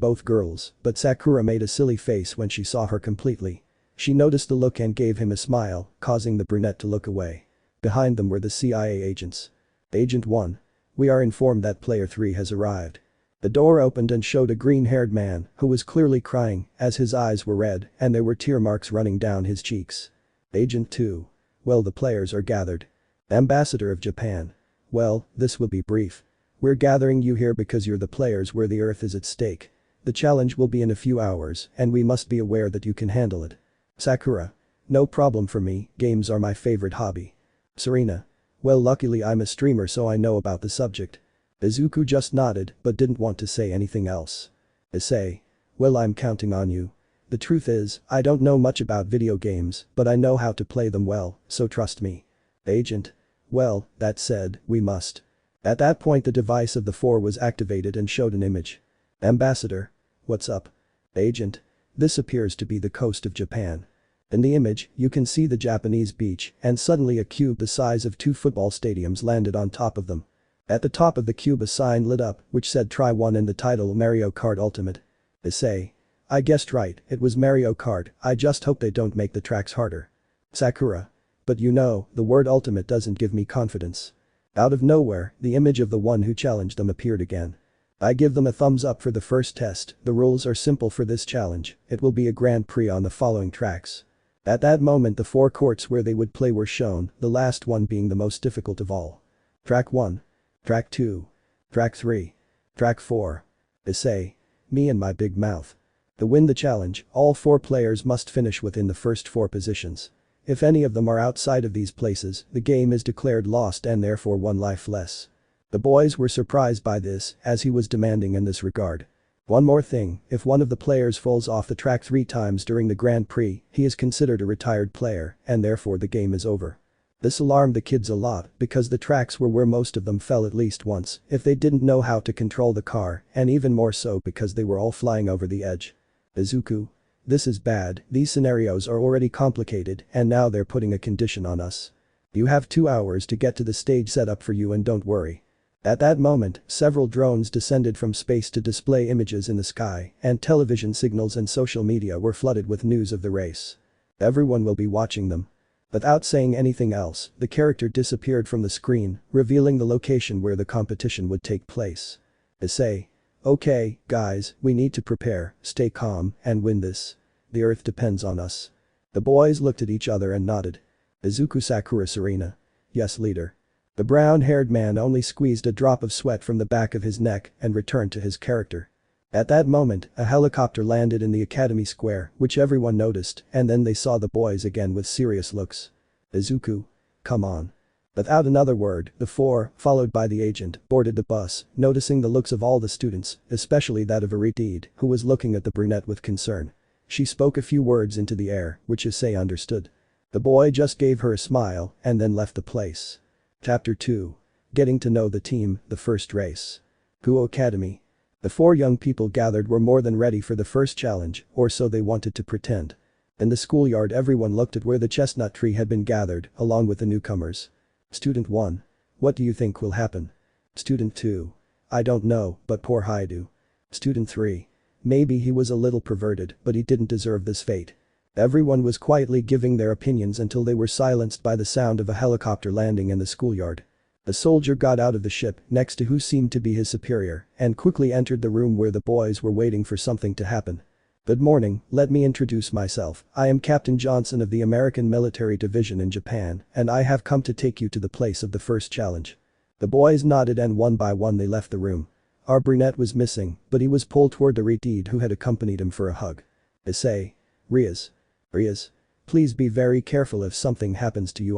both girls, but Sakura made a silly face when she saw her completely. She noticed the look and gave him a smile, causing the brunette to look away. Behind them were the CIA agents. Agent 1. We are informed that player 3 has arrived. The door opened and showed a green-haired man who was clearly crying as his eyes were red and there were tear marks running down his cheeks. Agent 2. Well, the players are gathered. Ambassador of Japan. Well, this will be brief. We're gathering you here because you're the players where the Earth is at stake. The challenge will be in a few hours and we must be aware that you can handle it. Sakura. No problem for me, games are my favorite hobby. Serena. Well, luckily I'm a streamer so I know about the subject. Izuku just nodded but didn't want to say anything else. Issei. Well, I'm counting on you. The truth is, I don't know much about video games, but I know how to play them well, so trust me. Agent. Well, that said, we must. At that point the device of the 4 was activated and showed an image. Ambassador. What's up? Agent. This appears to be the coast of Japan. In the image, you can see the Japanese beach, and suddenly a cube the size of 2 football stadiums landed on top of them. At the top of the cube a sign lit up, which said Try 1 and the title Mario Kart Ultimate. Issei. I guessed right, it was Mario Kart, I just hope they don't make the tracks harder. Sakura. But you know, the word ultimate doesn't give me confidence. Out of nowhere, the image of the one who challenged them appeared again. I give them a thumbs up for the first test, the rules are simple for this challenge, it will be a Grand Prix on the following tracks. At that moment the 4 courts where they would play were shown, the last one being the most difficult of all. Track 1. Track 2. Track 3. Track 4. Issei. Me and my big mouth. To win the challenge, all 4 players must finish within the first 4 positions. If any of them are outside of these places, the game is declared lost and therefore 1 life less. The boys were surprised by this, as he was demanding in this regard. One more thing, if one of the players falls off the track 3 times during the Grand Prix, he is considered a retired player, and therefore the game is over. This alarmed the kids a lot because the tracks were where most of them fell at least once if they didn't know how to control the car, and even more so because they were all flying over the edge. Izuku. This is bad, these scenarios are already complicated and now they're putting a condition on us. You have 2 hours to get to the stage set up for you and don't worry. At that moment, several drones descended from space to display images in the sky, and television signals and social media were flooded with news of the race. Everyone will be watching them. Without saying anything else, the character disappeared from the screen, revealing the location where the competition would take place. Issei. Okay, guys, we need to prepare, stay calm, and win this. The earth depends on us. The boys looked at each other and nodded. Izuku Sakura Serena. Yes, leader. The brown-haired man only squeezed a drop of sweat from the back of his neck and returned to his character. At that moment, a helicopter landed in the academy square, which everyone noticed, and then they saw the boys again with serious looks. Izuku. Come on. Without another word, the 4, followed by the agent, boarded the bus, noticing the looks of all the students, especially that of Aridid, who was looking at the brunette with concern. She spoke a few words into the air, which Issei understood. The boy just gave her a smile, and then left the place. Chapter 2. Getting to know the team, the first race. Kuoh Academy. The 4 young people gathered were more than ready for the first challenge, or so they wanted to pretend. In the schoolyard everyone looked at where the chestnut tree had been gathered, along with the newcomers. Student 1. What do you think will happen? Student 2. I don't know, but poor Hyoudou. Student 3. Maybe he was a little perverted, but he didn't deserve this fate. Everyone was quietly giving their opinions until they were silenced by the sound of a helicopter landing in the schoolyard. A soldier got out of the ship next to who seemed to be his superior and quickly entered the room where the boys were waiting for something to happen. Good morning, let me introduce myself, I am Captain Johnson of the American Military Division in Japan, and I have come to take you to the place of the first challenge. The boys nodded and one by one they left the room. Our brunette was missing, but he was pulled toward the Aridid who had accompanied him for a hug. Issei. Rias. Rias. Please be very careful if something happens to you.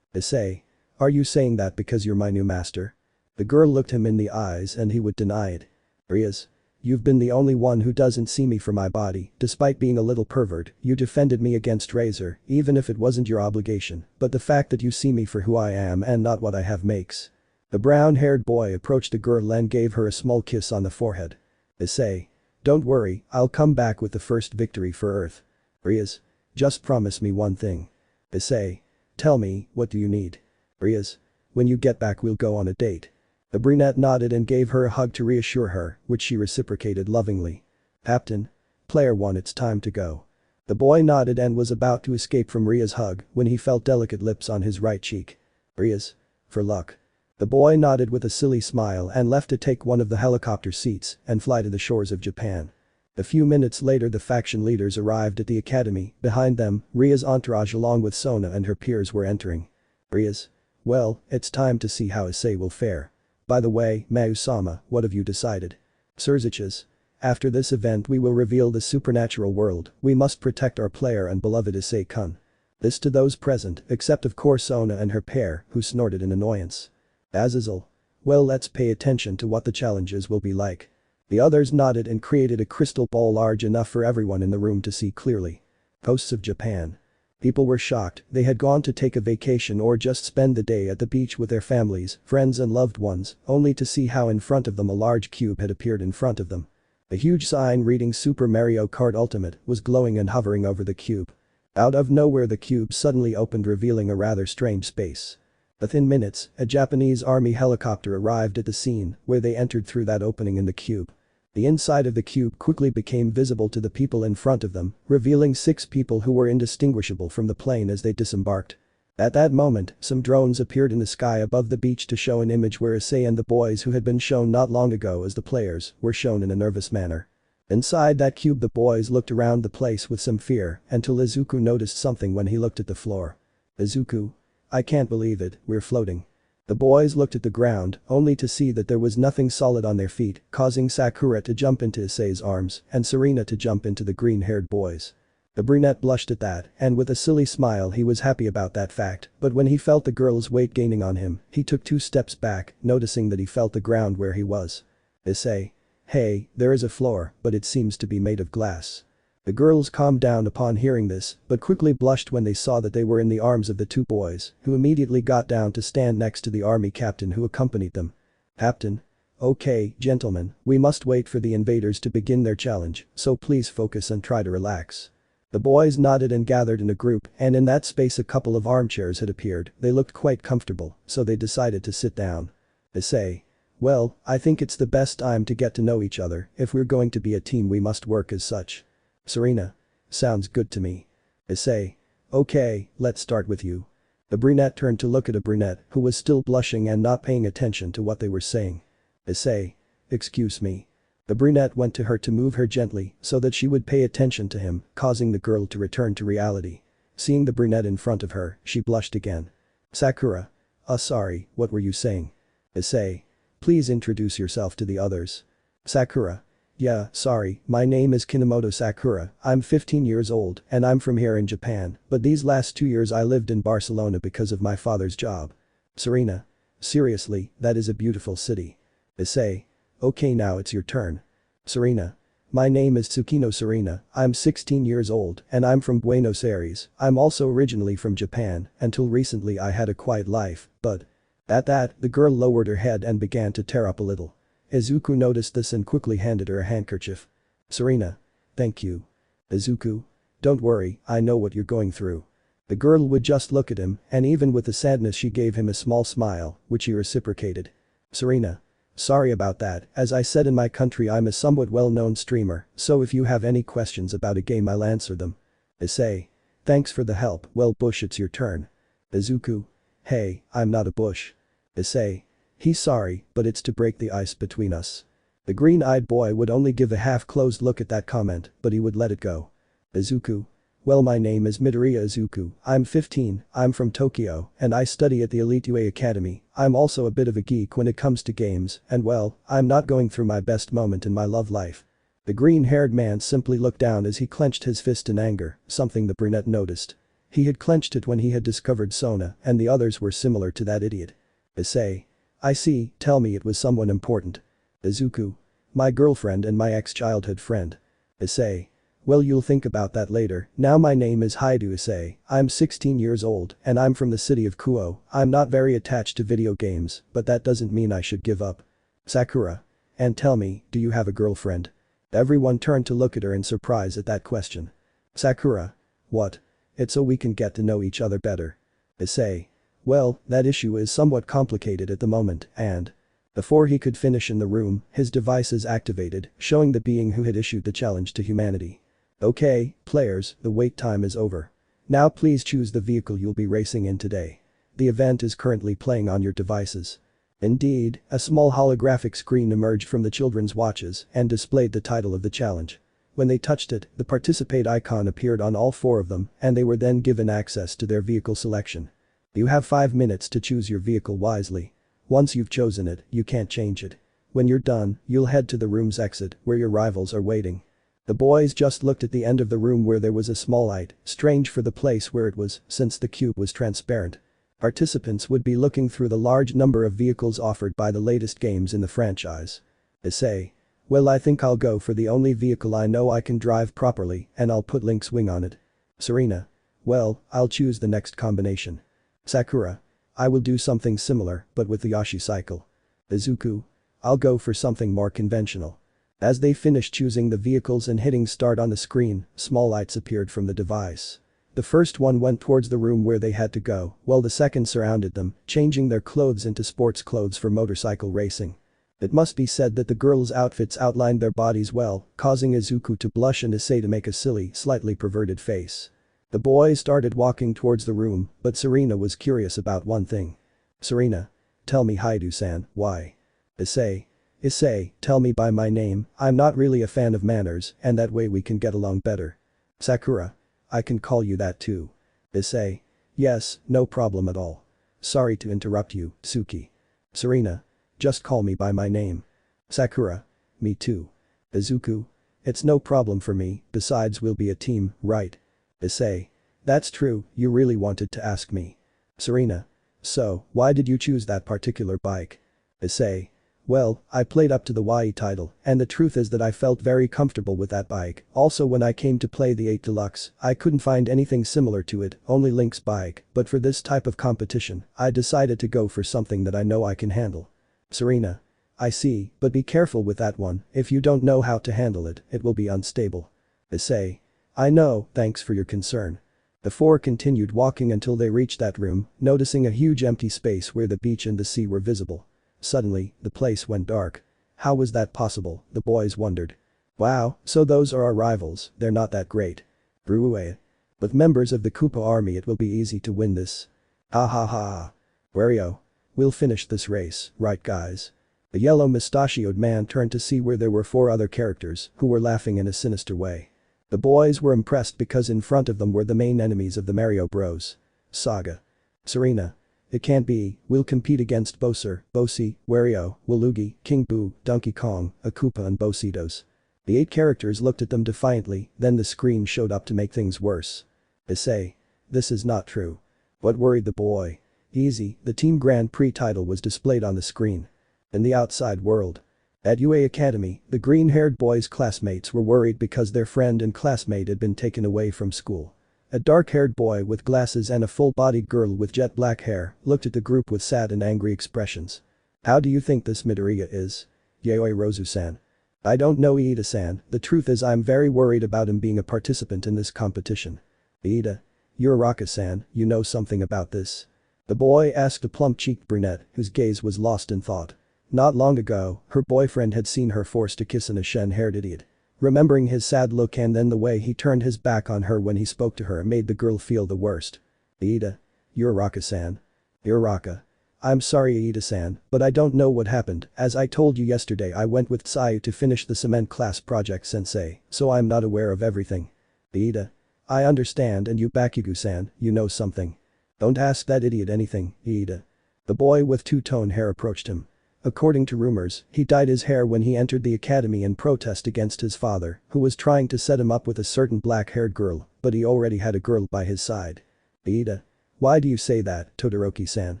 Issei. Are you saying that because you're my new master? The girl looked him in the eyes and he would deny it. Rias. You've been the only one who doesn't see me for my body, despite being a little pervert, you defended me against Razor, even if it wasn't your obligation, but the fact that you see me for who I am and not what I have makes. The brown-haired boy approached the girl and gave her a small kiss on the forehead. Issei. Don't worry, I'll come back with the first victory for Earth. Rias. Just promise me one thing. Issei. Tell me, what do you need? Rias. When you get back we'll go on a date. The brunette nodded and gave her a hug to reassure her, which she reciprocated lovingly. Captain. Player 1 it's time to go. The boy nodded and was about to escape from Ria's hug when he felt delicate lips on his right cheek. Rias. For luck. The boy nodded with a silly smile and left to take one of the helicopter seats and fly to the shores of Japan. A few minutes later the faction leaders arrived at the academy, behind them, Ria's entourage along with Sona and her peers were entering. Rias. Well, it's time to see how Issei will fare. By the way, Mayu-sama, what have you decided? Sirzechs. After this event we will reveal the supernatural world, we must protect our player and beloved Issei-kun. This to those present, except of course Sona and her pair, who snorted in annoyance. Azazel. Well, let's pay attention to what the challenges will be like. The others nodded and created a crystal ball large enough for everyone in the room to see clearly. Coasts of Japan. People were shocked, they had gone to take a vacation or just spend the day at the beach with their families, friends and loved ones, only to see how in front of them a large cube had appeared in front of them. A huge sign reading Super Mario Kart Ultimate was glowing and hovering over the cube. Out of nowhere the cube suddenly opened, revealing a rather strange space. Within minutes, a Japanese army helicopter arrived at the scene where they entered through that opening in the cube. The inside of the cube quickly became visible to the people in front of them, revealing 6 people who were indistinguishable from the plane as they disembarked. At that moment, some drones appeared in the sky above the beach to show an image where Issei and the boys who had been shown not long ago as the players were shown in a nervous manner. Inside that cube the boys looked around the place with some fear until Izuku noticed something when he looked at the floor. Izuku? I can't believe it, we're floating. The boys looked at the ground, only to see that there was nothing solid on their feet, causing Sakura to jump into Issei's arms and Serena to jump into the green-haired boys. The brunette blushed at that, and with a silly smile he was happy about that fact, but when he felt the girl's weight gaining on him, he took 2 steps back, noticing that he felt the ground where he was. Issei. Hey, there is a floor, but it seems to be made of glass. The girls calmed down upon hearing this, but quickly blushed when they saw that they were in the arms of the 2 boys, who immediately got down to stand next to the army captain who accompanied them. Captain? Okay, gentlemen, we must wait for the invaders to begin their challenge, so please focus and try to relax. The boys nodded and gathered in a group, and in that space a couple of armchairs had appeared. They looked quite comfortable, so they decided to sit down. Issei. Well, I think it's the best time to get to know each other. If we're going to be a team we must work as such. Serena. Sounds good to me. Issei. Okay, let's start with you. The brunette turned to look at a brunette who was still blushing and not paying attention to what they were saying. Issei. Excuse me. The brunette went to her to move her gently so that she would pay attention to him, causing the girl to return to reality. Seeing the brunette in front of her, she blushed again. Sakura. Sorry, what were you saying? Issei. Please introduce yourself to the others. Sakura. Yeah, sorry, my name is Kinomoto Sakura, I'm 15 years old and I'm from here in Japan, but these last 2 years I lived in Barcelona because of my father's job. Serena. Seriously, that is a beautiful city. Issei. Okay, now it's your turn. Serena. My name is Tsukino Serena, I'm 16 years old and I'm from Buenos Aires. I'm also originally from Japan, until recently I had a quiet life, but… At that, the girl lowered her head and began to tear up a little. Izuku noticed this and quickly handed her a handkerchief. Serena. Thank you. Izuku. Don't worry, I know what you're going through. The girl would just look at him, and even with the sadness she gave him a small smile, which he reciprocated. Serena. Sorry about that, as I said in my country I'm a somewhat well-known streamer, so if you have any questions about a game I'll answer them. Issei. Thanks for the help, well Bush it's your turn. Izuku. Hey, I'm not a Bush. Issei. He's sorry, but it's to break the ice between us. The green-eyed boy would only give a half-closed look at that comment, but he would let it go. Izuku. Well my name is Midoriya Izuku, I'm 15, I'm from Tokyo, and I study at the Elite UA Academy. I'm also a bit of a geek when it comes to games, and well, I'm not going through my best moment in my love life. The green-haired man simply looked down as he clenched his fist in anger, something the brunette noticed. He had clenched it when he had discovered Sona, and the others were similar to that idiot. Issei. I see, tell me it was someone important. Izuku. My girlfriend and my ex-childhood friend. Issei. Well you'll think about that later, now my name is Hyoudou Issei, I'm 16 years old and I'm from the city of Kuoh. I'm not very attached to video games, but that doesn't mean I should give up. Sakura. And tell me, do you have a girlfriend? Everyone turned to look at her in surprise at that question. Sakura. What? It's so we can get to know each other better. Issei. Well, that issue is somewhat complicated at the moment and… Before he could finish in the room, his devices activated, showing the being who had issued the challenge to humanity. Okay, players, the wait time is over. Now please choose the vehicle you'll be racing in today. The event is currently playing on your devices. Indeed, a small holographic screen emerged from the children's watches and displayed the title of the challenge. When they touched it, the participate icon appeared on all 4 of them and they were then given access to their vehicle selection. You have 5 minutes to choose your vehicle wisely. Once you've chosen it, you can't change it. When you're done, you'll head to the room's exit where your rivals are waiting. The boys just looked at the end of the room where there was a small light, strange for the place where it was since the cube was transparent. Participants would be looking through the large number of vehicles offered by the latest games in the franchise. Issei. Well I think I'll go for the only vehicle I know I can drive properly and I'll put Link's wing on it. Serena. Well, I'll choose the next combination. Sakura. I will do something similar but with the Yoshi cycle. Izuku. I'll go for something more conventional. As they finished choosing the vehicles and hitting start on the screen, small lights appeared from the device. The first one went towards the room where they had to go, while the second surrounded them, changing their clothes into sports clothes for motorcycle racing. It must be said that the girls' outfits outlined their bodies well, causing Izuku to blush and Issei to make a silly, slightly perverted face. The boys started walking towards the room, but Serena was curious about one thing. "Serena. Tell me Hyoudou-san, why?" Issei, tell me by my name, I'm not really a fan of manners, and that way we can get along better." "Sakura. I can call you that too." Issei. "Yes, no problem at all. Sorry to interrupt you, Suki." Serena. "Just call me by my name." Sakura. "Me too." Izuku. "It's no problem for me, besides we'll be a team, right?" Issei. "That's true, you really wanted to ask me." Serena. "So, why did you choose that particular bike?" Issei. "Well, I played up to the YE title, and the truth is that I felt very comfortable with that bike. Also when I came to play the 8 Deluxe, I couldn't find anything similar to it, only Link's bike, but for this type of competition, I decided to go for something that I know I can handle." Serena. "I see, but be careful with that one, if you don't know how to handle it, it will be unstable." Issei. "I know, thanks for your concern." The four continued walking until they reached that room, noticing a huge empty space where the beach and the sea were visible. Suddenly, the place went dark. How was that possible, the boys wondered. "Wow, so those are our rivals, they're not that great." Bruue. "With members of the Kuoh army it will be easy to win this." "Ha ha ha. Wario. We'll finish this race, right guys?" The yellow mustachioed man turned to see where there were 4 other characters who were laughing in a sinister way. The boys were impressed because in front of them were the main enemies of the Mario Bros. Saga. Serena. "It can't be, we'll compete against Bowser, Bosi, Wario, Waluigi, King Boo, Donkey Kong, a Koopa and Bositos." The 8 characters looked at them defiantly, then the screen showed up to make things worse. Issei. "This is not true." What worried the boy? Easy, the Team Grand Prix title was displayed on the screen. In the outside world. At UA Academy, the green-haired boys' classmates were worried because their friend and classmate had been taken away from school. A dark-haired boy with glasses and a full-bodied girl with jet black hair looked at the group with sad and angry expressions. "How do you think this Midoriya is?" Yaoi Rozu-san. "I don't know Iida-san, the truth is I'm very worried about him being a participant in this competition." Iida. "You're Raka-san, you know something about this?" The boy asked a plump-cheeked brunette whose gaze was lost in thought. Not long ago, her boyfriend had seen her forced to kiss an Ashen-haired idiot. Remembering his sad look and then the way he turned his back on her when he spoke to her made the girl feel the worst. Iida. "You're Raka-san." "You're Raka. I'm sorry Iida-san, but I don't know what happened, as I told you yesterday I went with Tsuyu to finish the cement class project sensei, so I'm not aware of everything." Iida. "I understand and you Bakugo-san, you know something." "Don't ask that idiot anything, Iida." The boy with two-tone hair approached him. According to rumors, he dyed his hair when he entered the academy in protest against his father, who was trying to set him up with a certain black-haired girl, but he already had a girl by his side. Iida. "Why do you say that, Todoroki-san?"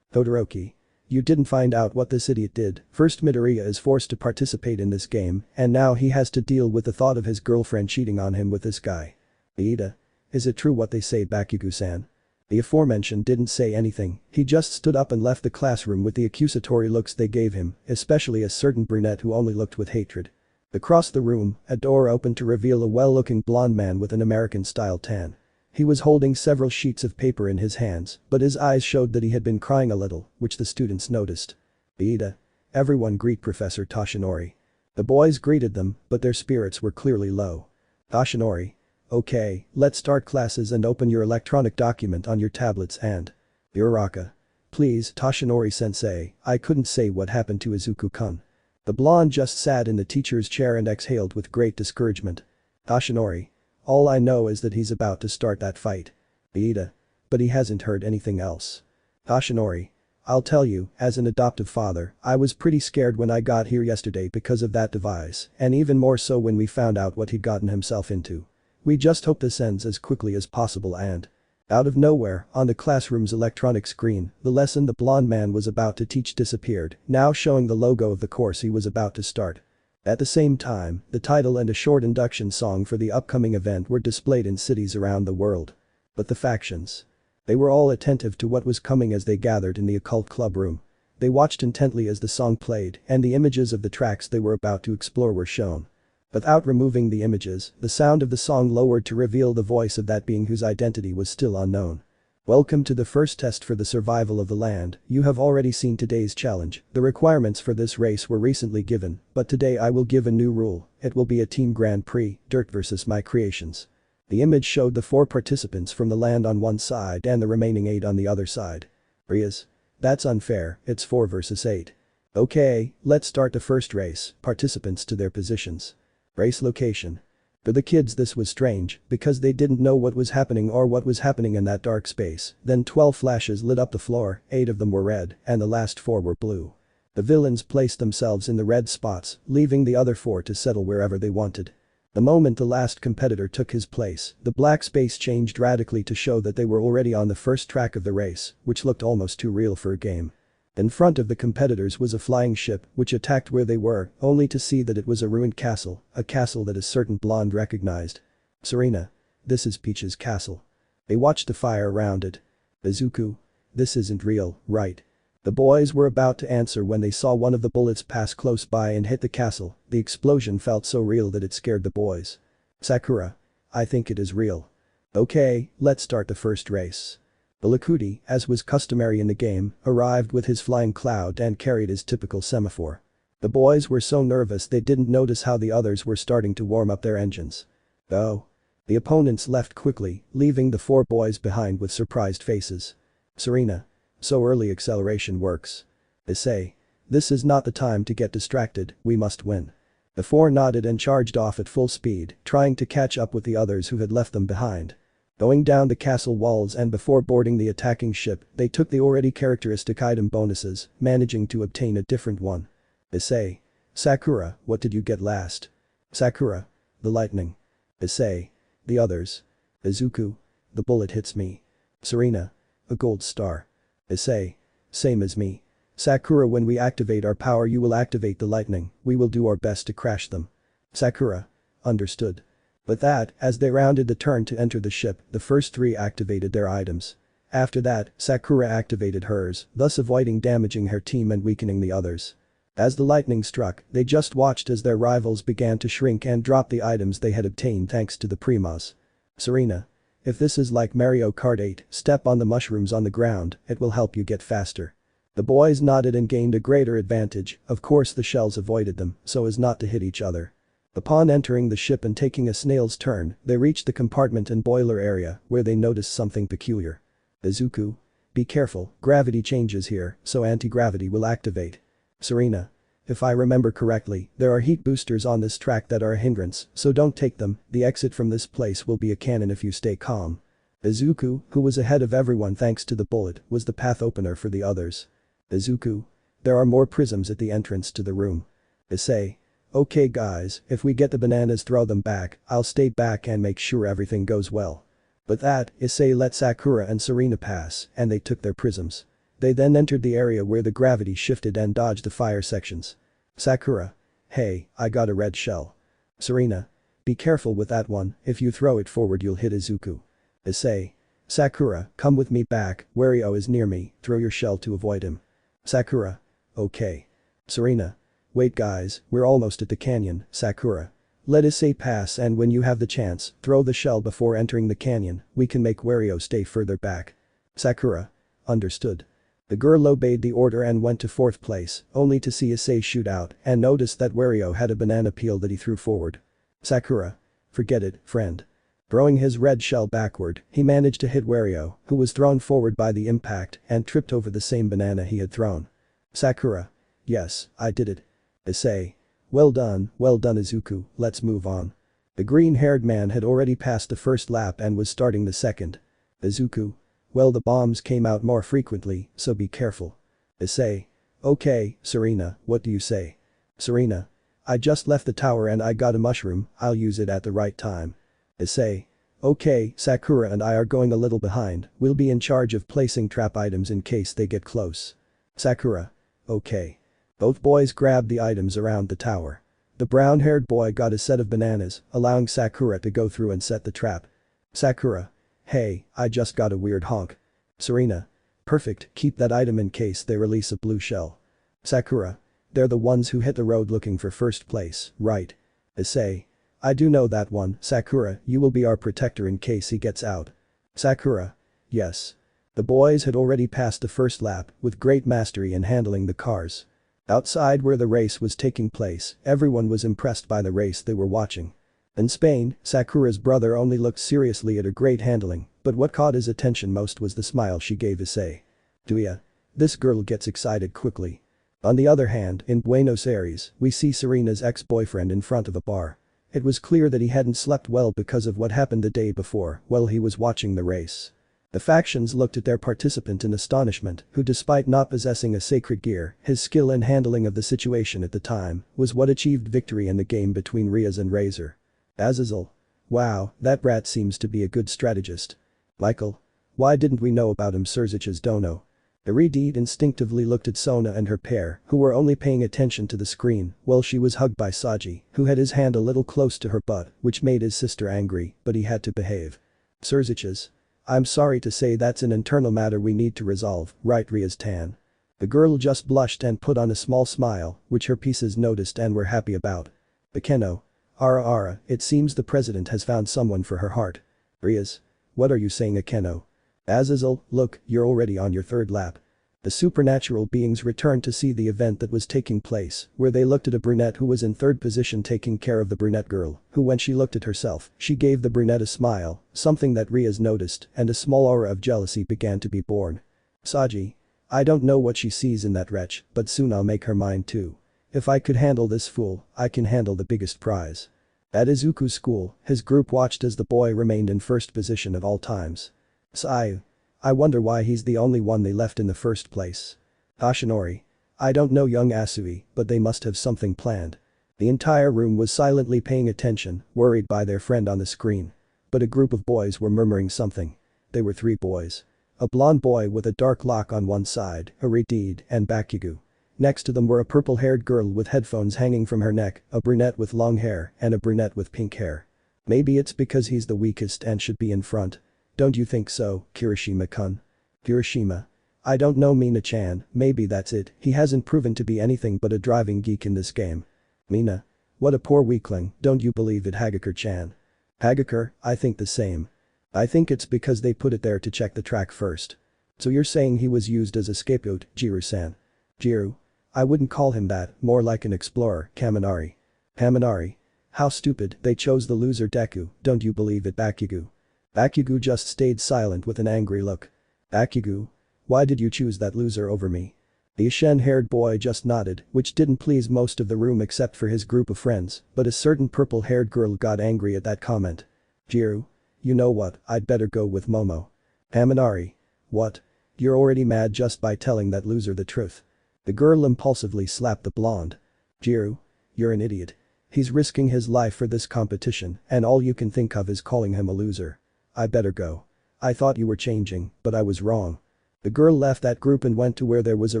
Todoroki. "You didn't find out what this idiot did. First Midoriya is forced to participate in this game, and now he has to deal with the thought of his girlfriend cheating on him with this guy." Iida. "Is it true what they say Bakugo-san?" The aforementioned didn't say anything, he just stood up and left the classroom with the accusatory looks they gave him, especially a certain brunette who only looked with hatred. Across the room, a door opened to reveal a well-looking blonde man with an American-style tan. He was holding several sheets of paper in his hands, but his eyes showed that he had been crying a little, which the students noticed. Iida. "Everyone greet Professor Toshinori." The boys greeted them, but their spirits were clearly low. Toshinori. "Okay, let's start classes and open your electronic document on your tablets and." Uraraka. "Please, Toshinori-sensei, I couldn't say what happened to Izuku-kun." The blonde just sat in the teacher's chair and exhaled with great discouragement. Toshinori. "All I know is that he's about to start that fight." Iida. "But he hasn't heard anything else." Toshinori. "I'll tell you, as an adoptive father, I was pretty scared when I got here yesterday because of that device, and even more so when we found out what he'd gotten himself into. We just hope this ends as quickly as possible and." Out of nowhere, on the classroom's electronic screen, the lesson the blonde man was about to teach disappeared, now showing the logo of the course he was about to start. At the same time, the title and a short induction song for the upcoming event were displayed in cities around the world. But the factions. They were all attentive to what was coming as they gathered in the occult club room. They watched intently as the song played and the images of the tracks they were about to explore were shown. Without removing the images, the sound of the song lowered to reveal the voice of that being whose identity was still unknown. Welcome to the first test for the survival of the land. You have already seen today's challenge. The requirements for this race were recently given, but today I will give a new rule. It will be a team Grand Prix, dirt versus my creations. The image showed the 4 participants from the land on one side and the remaining 8 on the other side. Rias. That's unfair, it's 4 versus 8. Okay, let's start the first race, participants to their positions. Race location. For the kids this was strange, because they didn't know what was happening or what was happening in that dark space. Then 12 flashes lit up the floor, 8 of them were red, and the last 4 were blue. The villains placed themselves in the red spots, leaving the other 4 to settle wherever they wanted. The moment the last competitor took his place, the black space changed radically to show that they were already on the first track of the race, which looked almost too real for a game. In front of the competitors was a flying ship which attacked where they were, only to see that it was a ruined castle, a castle that a certain blonde recognized. Serena. This is Peach's castle. They watched the fire around it. Izuku. This isn't real, right? The boys were about to answer when they saw one of the bullets pass close by and hit the castle. The explosion felt so real that it scared the boys. Sakura. I think it is real. Okay, let's start the first race. Bullied, as was customary in the game, arrived with his flying cloud and carried his typical semaphore. The boys were so nervous they didn't notice how the others were starting to warm up their engines. Oh. The opponents left quickly, leaving the 4 boys behind with surprised faces. Serena. So early acceleration works. Issei. This is not the time to get distracted, we must win. The 4 nodded and charged off at full speed, trying to catch up with the others who had left them behind. Going down the castle walls and before boarding the attacking ship, they took the already characteristic item bonuses, managing to obtain a different one. Issei. Sakura, what did you get last? Sakura. The lightning. Issei. The others. Izuku. The bullet hits me. Serena. A gold star. Issei. Same as me. Sakura, when we activate our power you will activate the lightning, we will do our best to crash them. Sakura. Understood. With that, as they rounded the turn to enter the ship, the first 3 activated their items. After that, Sakura activated hers, thus avoiding damaging her team and weakening the others. As the lightning struck, they just watched as their rivals began to shrink and drop the items they had obtained thanks to the Primas. Serena. If this is like Mario Kart 8, step on the mushrooms on the ground, it will help you get faster. The boys nodded and gained a greater advantage, of course the shells avoided them, so as not to hit each other. Upon entering the ship and taking a snail's turn, they reached the compartment and boiler area, where they noticed something peculiar. Izuku. Be careful, gravity changes here, so anti-gravity will activate. Serena. If I remember correctly, there are heat boosters on this track that are a hindrance, so don't take them, the exit from this place will be a cannon if you stay calm. Izuku, who was ahead of everyone thanks to the bullet, was the path opener for the others. Izuku. There are more prisms at the entrance to the room. Issei. Okay guys, if we get the bananas throw them back, I'll stay back and make sure everything goes well. With that, Issei let Sakura and Serena pass, and they took their prisms. They then entered the area where the gravity shifted and dodged the fire sections. Sakura. Hey, I got a red shell. Serena. Be careful with that one, if you throw it forward you'll hit Izuku. Issei. Sakura, come with me back, Wario is near me, throw your shell to avoid him. Sakura. Okay. Serena. Wait guys, we're almost at the canyon, Sakura. Let Issei pass and when you have the chance, throw the shell before entering the canyon, we can make Wario stay further back. Sakura. Understood. The girl obeyed the order and went to 4th place, only to see Issei shoot out and noticed that Wario had a banana peel that he threw forward. Sakura. Forget it, friend. Throwing his red shell backward, he managed to hit Wario, who was thrown forward by the impact and tripped over the same banana he had thrown. Sakura. Yes, I did it. Issei. Well done Izuku, let's move on. The green-haired man had already passed the first lap and was starting the second. Izuku. Well the bombs came out more frequently, so be careful. Issei. Okay, Serena, what do you say? Serena. I just left the tower and I got a mushroom, I'll use it at the right time. Issei. Okay, Sakura and I are going a little behind, we'll be in charge of placing trap items in case they get close. Sakura. Okay. Both boys grabbed the items around the tower. The brown-haired boy got a set of bananas, allowing Sakura to go through and set the trap. Sakura. Hey, I just got a weird honk. Serena. Perfect, keep that item in case they release a blue shell. Sakura. They're the ones who hit the road looking for first place, right? Issei. I do know that one, Sakura, you will be our protector in case he gets out. Sakura. Yes. The boys had already passed the first lap, with great mastery in handling the cars. Outside where the race was taking place, everyone was impressed by the race they were watching. In Spain, Sakura's brother only looked seriously at her great handling, but what caught his attention most was the smile she gave Issei. Do ya? This girl gets excited quickly. On the other hand, in Buenos Aires, we see Serena's ex-boyfriend in front of a bar. It was clear that he hadn't slept well because of what happened the day before while he was watching the race. The factions looked at their participant in astonishment, who despite not possessing a sacred gear, his skill in handling of the situation at the time was what achieved victory in the game between Rias and Razor. Azazel. Wow, that brat seems to be a good strategist. Michael. Why didn't we know about him? Sirzechs Dono. Iridide instinctively looked at Sona and her pair, who were only paying attention to the screen, while she was hugged by Saji, who had his hand a little close to her butt, which made his sister angry, but he had to behave. Sirzechs. I'm sorry to say that's an internal matter we need to resolve, right Rias Tan? The girl just blushed and put on a small smile, which her pieces noticed and were happy about. Bakeno. Ara, it seems the president has found someone for her heart. Rias. What are you saying, Akeno? Azazel, look, you're already on your third lap. The supernatural beings returned to see the event that was taking place, where they looked at a brunette who was in third position taking care of the brunette girl, who when she looked at herself, she gave the brunette a smile, something that Rias noticed, and a small aura of jealousy began to be born. Saji. I don't know what she sees in that wretch, but soon I'll make her mine too. If I could handle this fool, I can handle the biggest prize. At Izuku's school, his group watched as the boy remained in first position at all times. Sai. I wonder why he's the only one they left in the first place. Ashinori. I don't know young Asui, but they must have something planned. The entire room was silently paying attention, worried by their friend on the screen. But a group of boys were murmuring something. They were three boys. A blonde boy with a dark lock on one side, Iridide, and Bakugo. Next to them were a purple-haired girl with headphones hanging from her neck, a brunette with long hair, and a brunette with pink hair. Maybe it's because he's the weakest and should be in front. Don't you think so, Kirishima-kun? Kirishima. I don't know Mina-chan, maybe that's it, he hasn't proven to be anything but a driving geek in this game. Mina. What a poor weakling, don't you believe it, Hagakure-chan? Hagakure, I think the same. I think it's because they put it there to check the track first. So you're saying he was used as a scapegoat, Jiru-san? Jiru. I wouldn't call him that, more like an explorer, Kaminari. Kaminari. How stupid, they chose the loser Deku, don't you believe it, Bakugo? Bakugo just stayed silent with an angry look. Bakugo. Why did you choose that loser over me? The Ashen-haired boy just nodded, which didn't please most of the room except for his group of friends, but a certain purple-haired girl got angry at that comment. Jiru. You know what, I'd better go with Momo. Kaminari. What? You're already mad just by telling that loser the truth. The girl impulsively slapped the blonde. Jiru. You're an idiot. He's risking his life for this competition, and all you can think of is calling him a loser. I better go. I thought you were changing, but I was wrong. The girl left that group and went to where there was a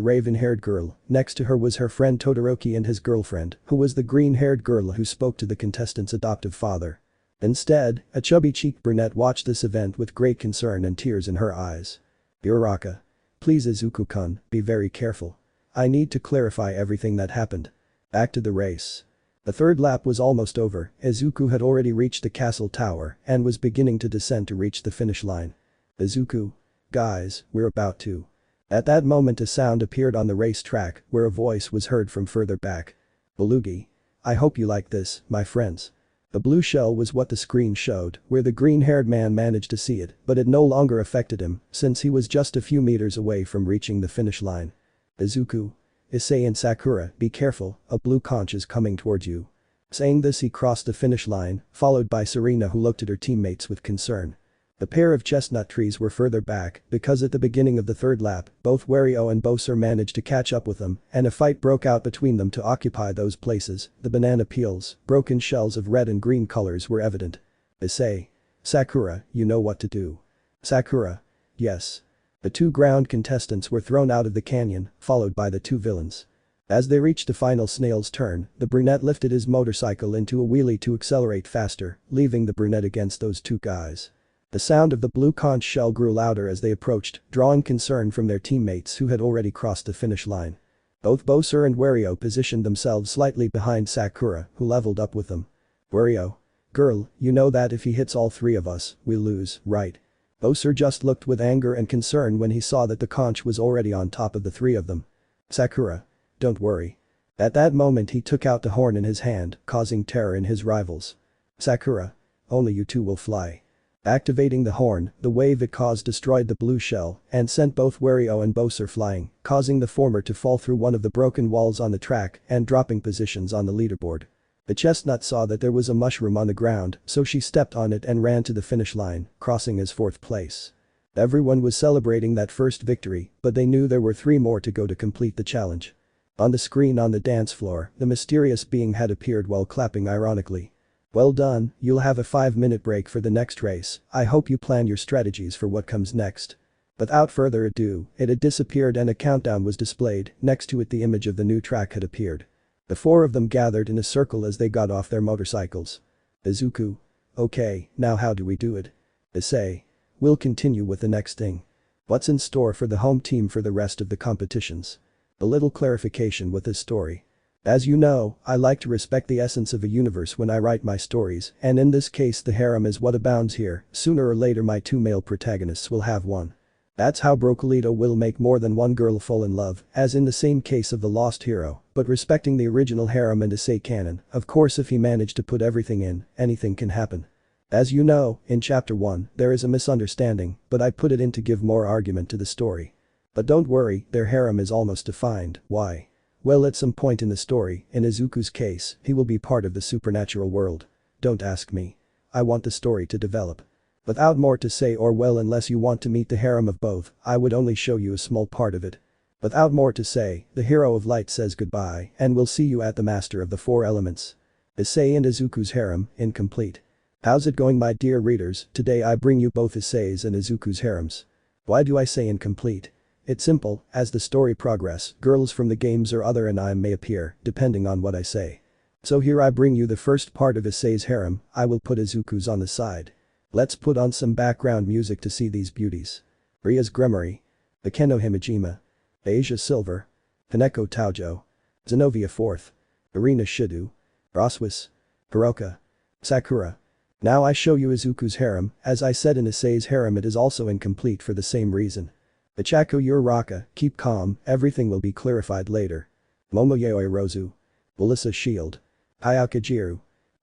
raven-haired girl, next to her was her friend Todoroki and his girlfriend, who was the green-haired girl who spoke to the contestant's adoptive father. Instead, a chubby-cheeked brunette watched this event with great concern and tears in her eyes. Uraraka. Please Izuku-kun, be very careful. I need to clarify everything that happened. Back to the race. The third lap was almost over, Izuku had already reached the castle tower and was beginning to descend to reach the finish line. Izuku. Guys, we're about to. At that moment a sound appeared on the racetrack where a voice was heard from further back. Belugi. I hope you like this, my friends. The blue shell was what the screen showed, where the green-haired man managed to see it, but it no longer affected him since he was just a few meters away from reaching the finish line. Izuku. Issei and Sakura, be careful, a blue conch is coming towards you. Saying this he crossed the finish line, followed by Serena who looked at her teammates with concern. The pair of chestnut trees were further back because at the beginning of the third lap, both Wario and Bowser managed to catch up with them and a fight broke out between them to occupy those places. The banana peels, broken shells of red and green colors were evident. Issei. Sakura, you know what to do. Sakura. Yes. The two ground contestants were thrown out of the canyon, followed by the two villains. As they reached the final snail's turn, the brunette lifted his motorcycle into a wheelie to accelerate faster, leaving the brunette against those two guys. The sound of the blue conch shell grew louder as they approached, drawing concern from their teammates who had already crossed the finish line. Both Bowser and Wario positioned themselves slightly behind Sakura, who leveled up with them. Wario. Girl, you know that if he hits all three of us, we lose, right? Bowser just looked with anger and concern when he saw that the conch was already on top of the three of them. Sakura. Don't worry. At that moment he took out the horn in his hand, causing terror in his rivals. Sakura. Only you two will fly. Activating the horn, the wave it caused destroyed the blue shell and sent both Wario and Bowser flying, causing the former to fall through one of the broken walls on the track and dropping positions on the leaderboard. The chestnut saw that there was a mushroom on the ground, so she stepped on it and ran to the finish line, crossing as fourth place. Everyone was celebrating that first victory, but they knew there were 3 more to go to complete the challenge. On the screen on the dance floor, the mysterious being had appeared while clapping ironically. Well done, you'll have a 5-minute break for the next race, I hope you plan your strategies for what comes next. Without further ado, it had disappeared and a countdown was displayed, next to it the image of the new track had appeared. The 4 of them gathered in a circle as they got off their motorcycles. Izuku. Okay, now how do we do it? Issei. We'll continue with the next thing. What's in store for the home team for the rest of the competitions? A little clarification with this story. As you know, I like to respect the essence of a universe when I write my stories, and in this case the harem is what abounds here, sooner or later my 2 male protagonists will have one. That's how Broccolito will make more than one girl fall in love, as in the same case of the Lost Hero, but respecting the original harem and Issei canon, of course if he managed to put everything in, anything can happen. As you know, in chapter 1, there is a misunderstanding, but I put it in to give more argument to the story. But don't worry, their harem is almost defined, why? Well, at some point in the story, in Izuku's case, he will be part of the supernatural world. Don't ask me. I want the story to develop. Without more to say, or well, unless you want to meet the harem of both, I would only show you a small part of it. Without more to say, the hero of light says goodbye and we'll see you at the master of the 4 elements. Issei and Izuku's harem, incomplete. How's it going, my dear readers? Today I bring you both Issei's and Izuku's harems. Why do I say incomplete? It's simple, as the story progress, girls from the games or other anime may appear, depending on what I say. So here I bring you the first part of Issei's harem, I will put Izuku's on the side. Let's put on some background music to see these beauties. Rias Gremory. Akeno Himejima. Asia Silver. Hineko Taojo. Zenobia 4th. Irina Shidu. Roswis. Hiroka. Sakura. Now I show you Izuku's harem, as I said in Issei's harem it is also incomplete for the same reason. Ichako Uraraka, keep calm, everything will be clarified later. Momoyoi Rozu. Ulisa Shield. Hayaka Jiru.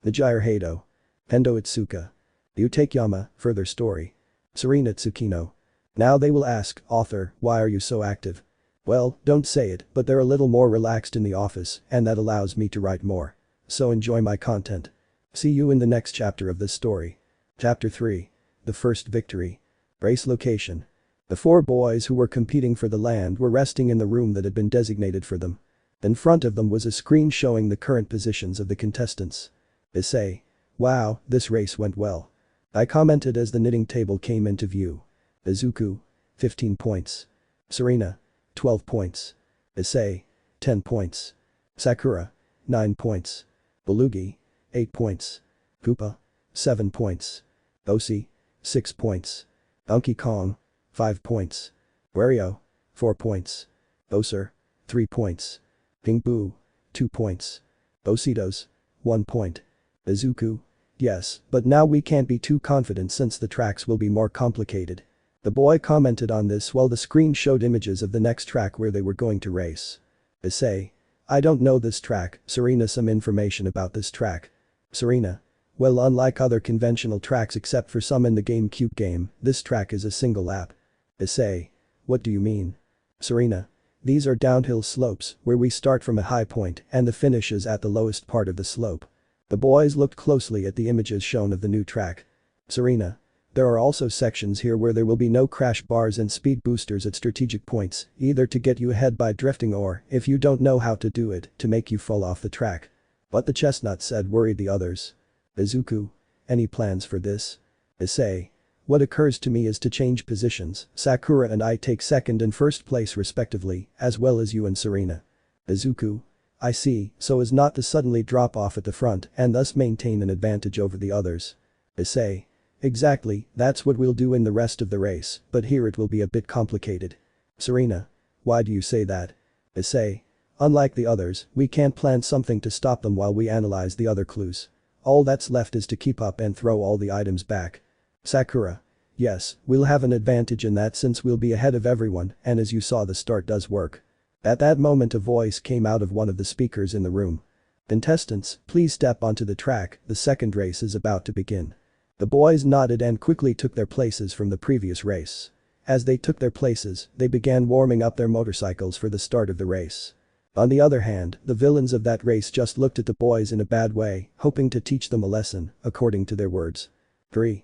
Nijire Hado. Hendo Itsuka. Utakeyama, further story. Serena Tsukino. Now they will ask, author, why are you so active? Well, don't say it, but they're a little more relaxed in the office, and that allows me to write more. So enjoy my content. See you in the next chapter of this story. Chapter 3. The First Victory. Race location. The 4 boys who were competing for the land were resting in the room that had been designated for them. In front of them was a screen showing the current positions of the contestants. Issei. Wow, this race went well. I commented as the knitting table came into view. Izuku. 15 points. Serena. 12 points. Issei. 10 points. Sakura. 9 points. Bullied. 8 points. Koopa. 7 points. Osi. 6 points. Donkey Kong. 5 points. Wario. 4 points. Bowser. 3 points. Ping Boo. 2 points. Ositos. 1 point. Izuku. Yes, but now we can't be too confident since the tracks will be more complicated. The boy commented on this while the screen showed images of the next track where they were going to race. Issei. I don't know this track, Serena, some information about this track. Serena. Well, unlike other conventional tracks except for some in the GameCube game, this track is a single lap. Issei. What do you mean? Serena. These are downhill slopes where we start from a high point and the finish is at the lowest part of the slope. The boys looked closely at the images shown of the new track. Serena. There are also sections here where there will be no crash bars and speed boosters at strategic points, either to get you ahead by drifting or, if you don't know how to do it, to make you fall off the track. What the chestnut said worried the others. Izuku. Any plans for this? Issei. What occurs to me is to change positions, Sakura and I take second and first place respectively, as well as you and Serena. Izuku. I see, so as not to suddenly drop off at the front and thus maintain an advantage over the others. Issei. Exactly, that's what we'll do in the rest of the race, but here it will be a bit complicated. Serena. Why do you say that? Issei. Unlike the others, we can't plan something to stop them while we analyze the other clues. All that's left is to keep up and throw all the items back. Sakura. Yes, we'll have an advantage in that since we'll be ahead of everyone, and as you saw the start does work. At that moment a voice came out of one of the speakers in the room. Contestants, please step onto the track, the second race is about to begin. The boys nodded and quickly took their places from the previous race. As they took their places, they began warming up their motorcycles for the start of the race. On the other hand, the villains of that race just looked at the boys in a bad way, hoping to teach them a lesson, according to their words. 3,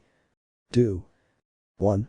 2, 1.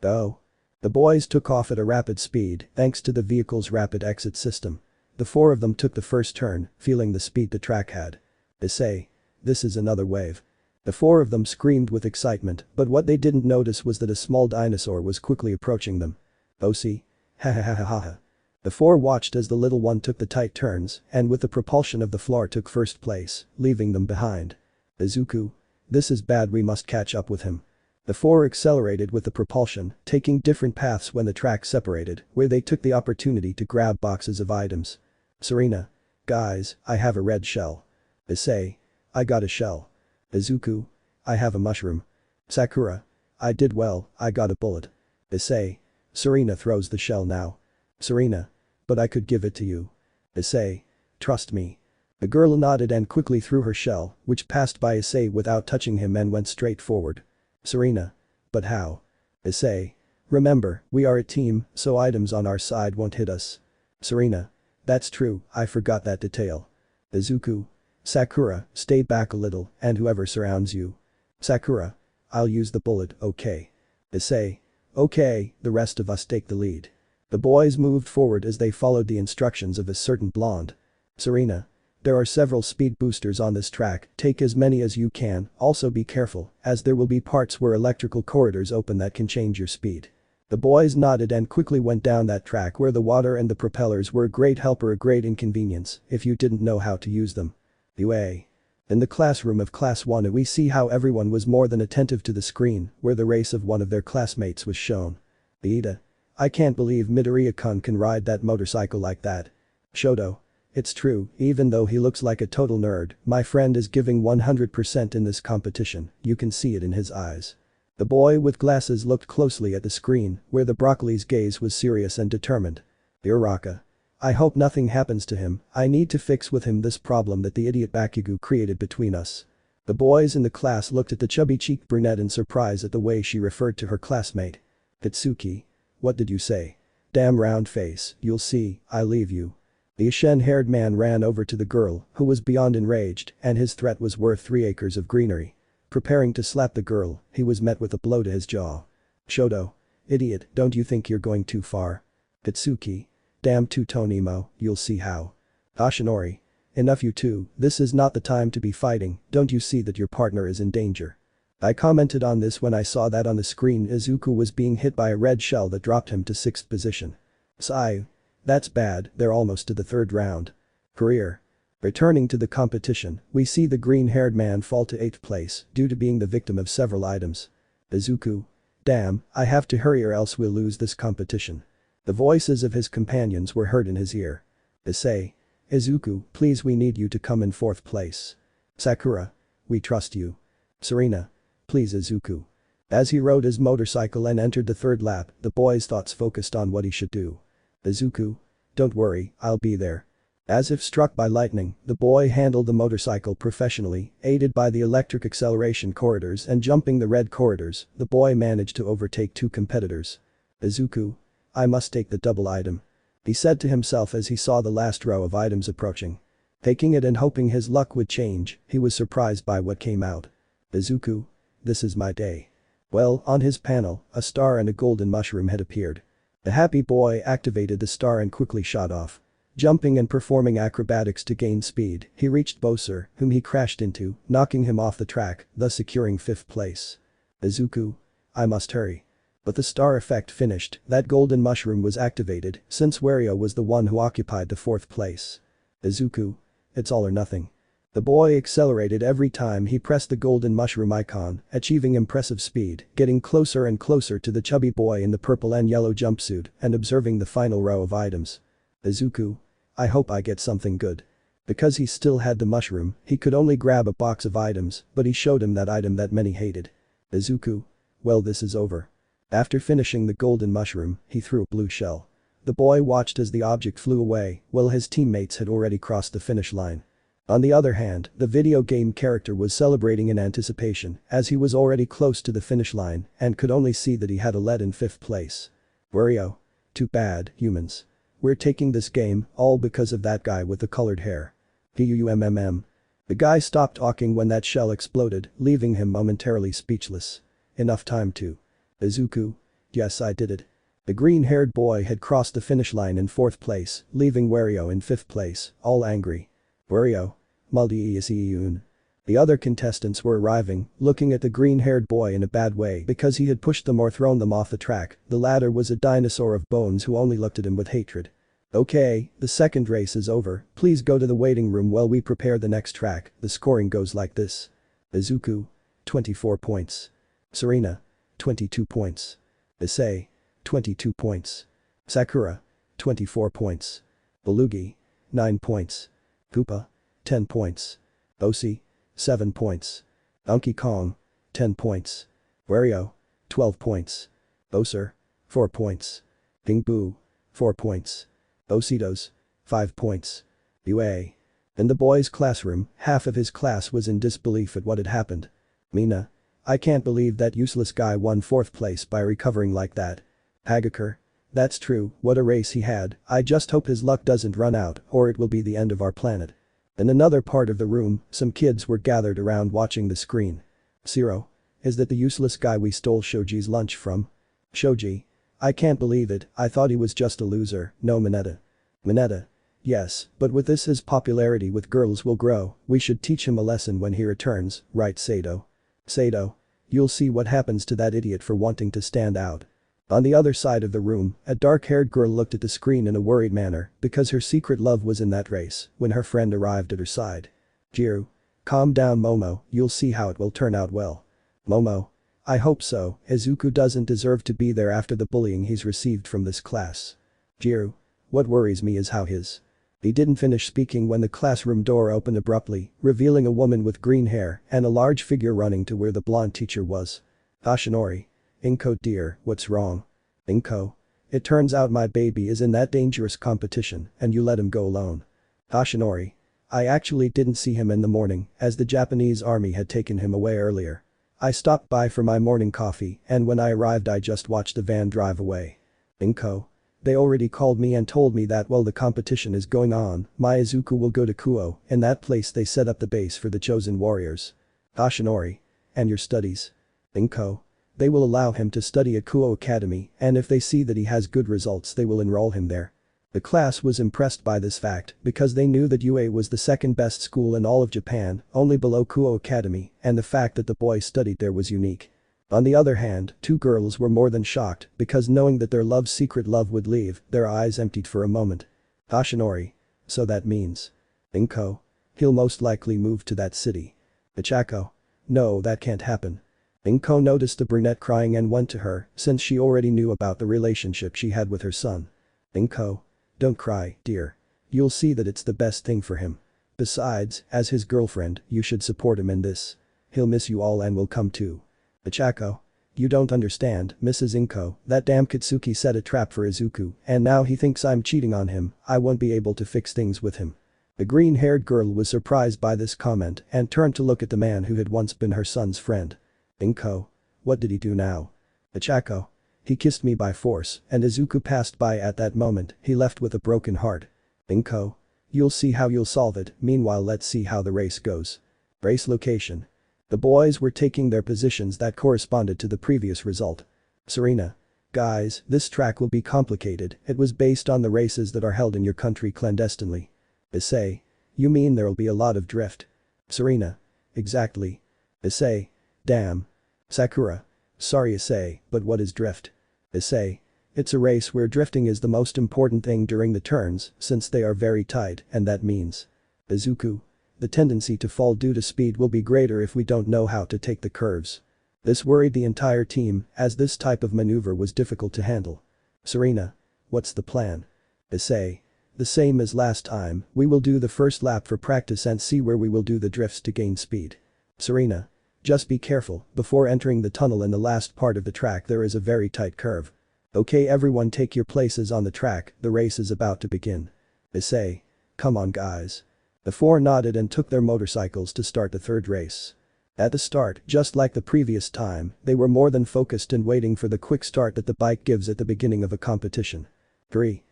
Go. The boys took off at a rapid speed, thanks to the vehicle's rapid exit system. The four of them took the first turn, feeling the speed the track had. Issei. This is another wave. The four of them screamed with excitement, but what they didn't notice was that a small dinosaur was quickly approaching them. Osi. Ha ha ha ha ha ha. The four watched as the little one took the tight turns and with the propulsion of the floor took first place, leaving them behind. Izuku. This is bad, we must catch up with him. The four accelerated with the propulsion, taking different paths when the track separated, where they took the opportunity to grab boxes of items. Serena. Guys, I have a red shell. Issei. I got a shell. Izuku. I have a mushroom. Sakura. I did well, I got a bullet. Issei. Serena throws the shell now. Serena. But I could give it to you. Issei. Trust me. The girl nodded and quickly threw her shell, which passed by Issei without touching him and went straight forward. Serena. But how? Issei. Remember, we are a team, so items on our side won't hit us. Serena. That's true, I forgot that detail. Izuku. Sakura, stay back a little, and whoever surrounds you. Sakura. I'll use the bullet, okay. Issei. Okay, the rest of us take the lead. The boys moved forward as they followed the instructions of a certain blonde. Serena. There are several speed boosters on this track, take as many as you can, also be careful, as there will be parts where electrical corridors open that can change your speed. The boys nodded and quickly went down that track where the water and the propellers were a great help or a great inconvenience if you didn't know how to use them. UA. In the classroom of Class 1 we see how everyone was more than attentive to the screen where the race of one of their classmates was shown. Ida. I can't believe Midoriya-kun can ride that motorcycle like that. Shoto. It's true, even though he looks like a total nerd, my friend is giving 100% in this competition, you can see it in his eyes. The boy with glasses looked closely at the screen, where the broccoli's gaze was serious and determined. Uraka. I hope nothing happens to him, I need to fix with him this problem that the idiot Bakugo created between us. The boys in the class looked at the chubby-cheeked brunette in surprise at the way she referred to her classmate. Katsuki. What did you say? Damn round face, you'll see, I'll leave you. The ashen-haired man ran over to the girl, who was beyond enraged, and his threat was worth 3 acres of greenery. Preparing to slap the girl, he was met with a blow to his jaw. Shoto. Idiot, don't you think you're going too far? Katsuki. Damn two-tone emo, you'll see how. Ashinori. Enough you two, this is not the time to be fighting, don't you see that your partner is in danger? I commented on this when I saw that on the screen Izuku was being hit by a red shell that dropped him to 6th position. Sigh. That's bad, they're almost to the 3rd round. Career. Returning to the competition, we see the green-haired man fall to 8th place due to being the victim of several items. Izuku. Damn, I have to hurry or else we'll lose this competition. The voices of his companions were heard in his ear. Issei. Izuku, please we need you to come in 4th place. Sakura. We trust you. Serena. Please Izuku. As he rode his motorcycle and entered the 3rd lap, the boy's thoughts focused on what he should do. Izuku. Don't worry, I'll be there. As if struck by lightning, the boy handled the motorcycle professionally, aided by the electric acceleration corridors and jumping the red corridors, the boy managed to overtake 2 competitors. Izuku. I must take the double item. He said to himself as he saw the last row of items approaching. Taking it and hoping his luck would change, he was surprised by what came out. Izuku. This is my day. Well, on his panel, a star and a golden mushroom had appeared. The happy boy activated the star and quickly shot off. Jumping and performing acrobatics to gain speed, he reached Bowser, whom he crashed into, knocking him off the track, thus securing 5th place. Izuku. I must hurry. But the star effect finished, that golden mushroom was activated, since Wario was the one who occupied the 4th place. Izuku. It's all or nothing. The boy accelerated every time he pressed the golden mushroom icon, achieving impressive speed, getting closer and closer to the chubby boy in the purple and yellow jumpsuit and observing the final row of items. Izuku. I hope I get something good. Because he still had the mushroom, he could only grab a box of items, but he showed him that item that many hated. Izuku. Well, this is over. After finishing the golden mushroom, he threw a blue shell. The boy watched as the object flew away, while his teammates had already crossed the finish line. On the other hand, the video game character was celebrating in anticipation as he was already close to the finish line and could only see that he had a lead in 5th place. Wario. Too bad, humans. We're taking this game, all because of that guy with the colored hair. The guy stopped talking when that shell exploded, leaving him momentarily speechless. Enough time to. Izuku. Yes, I did it. The green-haired boy had crossed the finish line in 4th place, leaving Wario in 5th place, all angry. Wario. Multi-Issei. The other contestants were arriving, looking at the green-haired boy in a bad way because he had pushed them or thrown them off the track. The latter was a dinosaur of bones who only looked at him with hatred. Okay, the second race is over, please go to the waiting room while we prepare the next track. The scoring goes like this. Izuku. 24 points. Serena. 22 points. Issei. 22 points. Sakura. 24 points. Bullied. 9 points. Koopa. 10 points. Osi. 7 points. Donkey Kong. 10 points. Wario. 12 points. Bowser. 4 points. King Boo. 4 points. Ositos. 5 points. UA. In the boys' classroom, half of his class was in disbelief at what had happened. Mina. I can't believe that useless guy won 4th place by recovering like that. Hagakure. That's true, what a race he had, I just hope his luck doesn't run out or it will be the end of our planet. In another part of the room, some kids were gathered around watching the screen. Zero. Is that the useless guy we stole Shoji's lunch from? Shoji. I can't believe it, I thought he was just a loser, no Mineta. Mineta. Yes, but with this his popularity with girls will grow, we should teach him a lesson when he returns, right Sato? Sato. You'll see what happens to that idiot for wanting to stand out. On the other side of the room, a dark-haired girl looked at the screen in a worried manner because her secret love was in that race when her friend arrived at her side. Jiru. Calm down Momo, you'll see how it will turn out well. Momo. I hope so, Izuku doesn't deserve to be there after the bullying he's received from this class. Jiru. What worries me is how his. He didn't finish speaking when the classroom door opened abruptly, revealing a woman with green hair and a large figure running to where the blonde teacher was. Ashinori. Inko dear, what's wrong? Inko. It turns out my baby is in that dangerous competition and you let him go alone. Ashinori. I actually didn't see him in the morning as the Japanese army had taken him away earlier. I stopped by for my morning coffee and when I arrived I just watched the van drive away. Inko. They already called me and told me that while the competition is going on, my Izuku will go to Kuoh, in that place they set up the base for the chosen warriors. Ashinori. And your studies? Inko. They will allow him to study at Kuoh Academy and if they see that he has good results they will enroll him there. The class was impressed by this fact because they knew that UA was the second best school in all of Japan, only below Kuoh Academy, and the fact that the boy studied there was unique. On the other hand, two girls were more than shocked because knowing that their love's secret love would leave, their eyes emptied for a moment. Ashinori. So that means. Inko. He'll most likely move to that city. Ichako. No, that can't happen. Inko noticed the brunette crying and went to her since she already knew about the relationship she had with her son. Inko. Don't cry, dear. You'll see that it's the best thing for him. Besides, as his girlfriend, you should support him in this. He'll miss you all and will come too. Ichako. You don't understand, Mrs. Inko, that damn Kitsuki set a trap for Izuku and now he thinks I'm cheating on him, I won't be able to fix things with him. The green-haired girl was surprised by this comment and turned to look at the man who had once been her son's friend. Inko. What did he do now? Ichako. He kissed me by force and Izuku passed by at that moment, he left with a broken heart. Inko. You'll see how you'll solve it, meanwhile let's see how the race goes. Race location. The boys were taking their positions that corresponded to the previous result. Serena. Guys, this track will be complicated, it was based on the races that are held in your country clandestinely. Issei. You mean there'll be a lot of drift? Serena. Exactly. Issei. Damn. Sakura. Sorry Issei, but what is drift? Issei. It's a race where drifting is the most important thing during the turns since they are very tight and that means. Izuku. The tendency to fall due to speed will be greater if we don't know how to take the curves. This worried the entire team, as this type of maneuver was difficult to handle. Serena. What's the plan? Issei. The same as last time, we will do the first lap for practice and see where we will do the drifts to gain speed. Serena. Just be careful, before entering the tunnel in the last part of the track there is a very tight curve. Okay, everyone take your places on the track, the race is about to begin. Issei. Come on guys. The four nodded and took their motorcycles to start the third race. At the start, just like the previous time, they were more than focused and waiting for the quick start that the bike gives at the beginning of a competition. 3.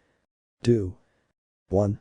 2. 1.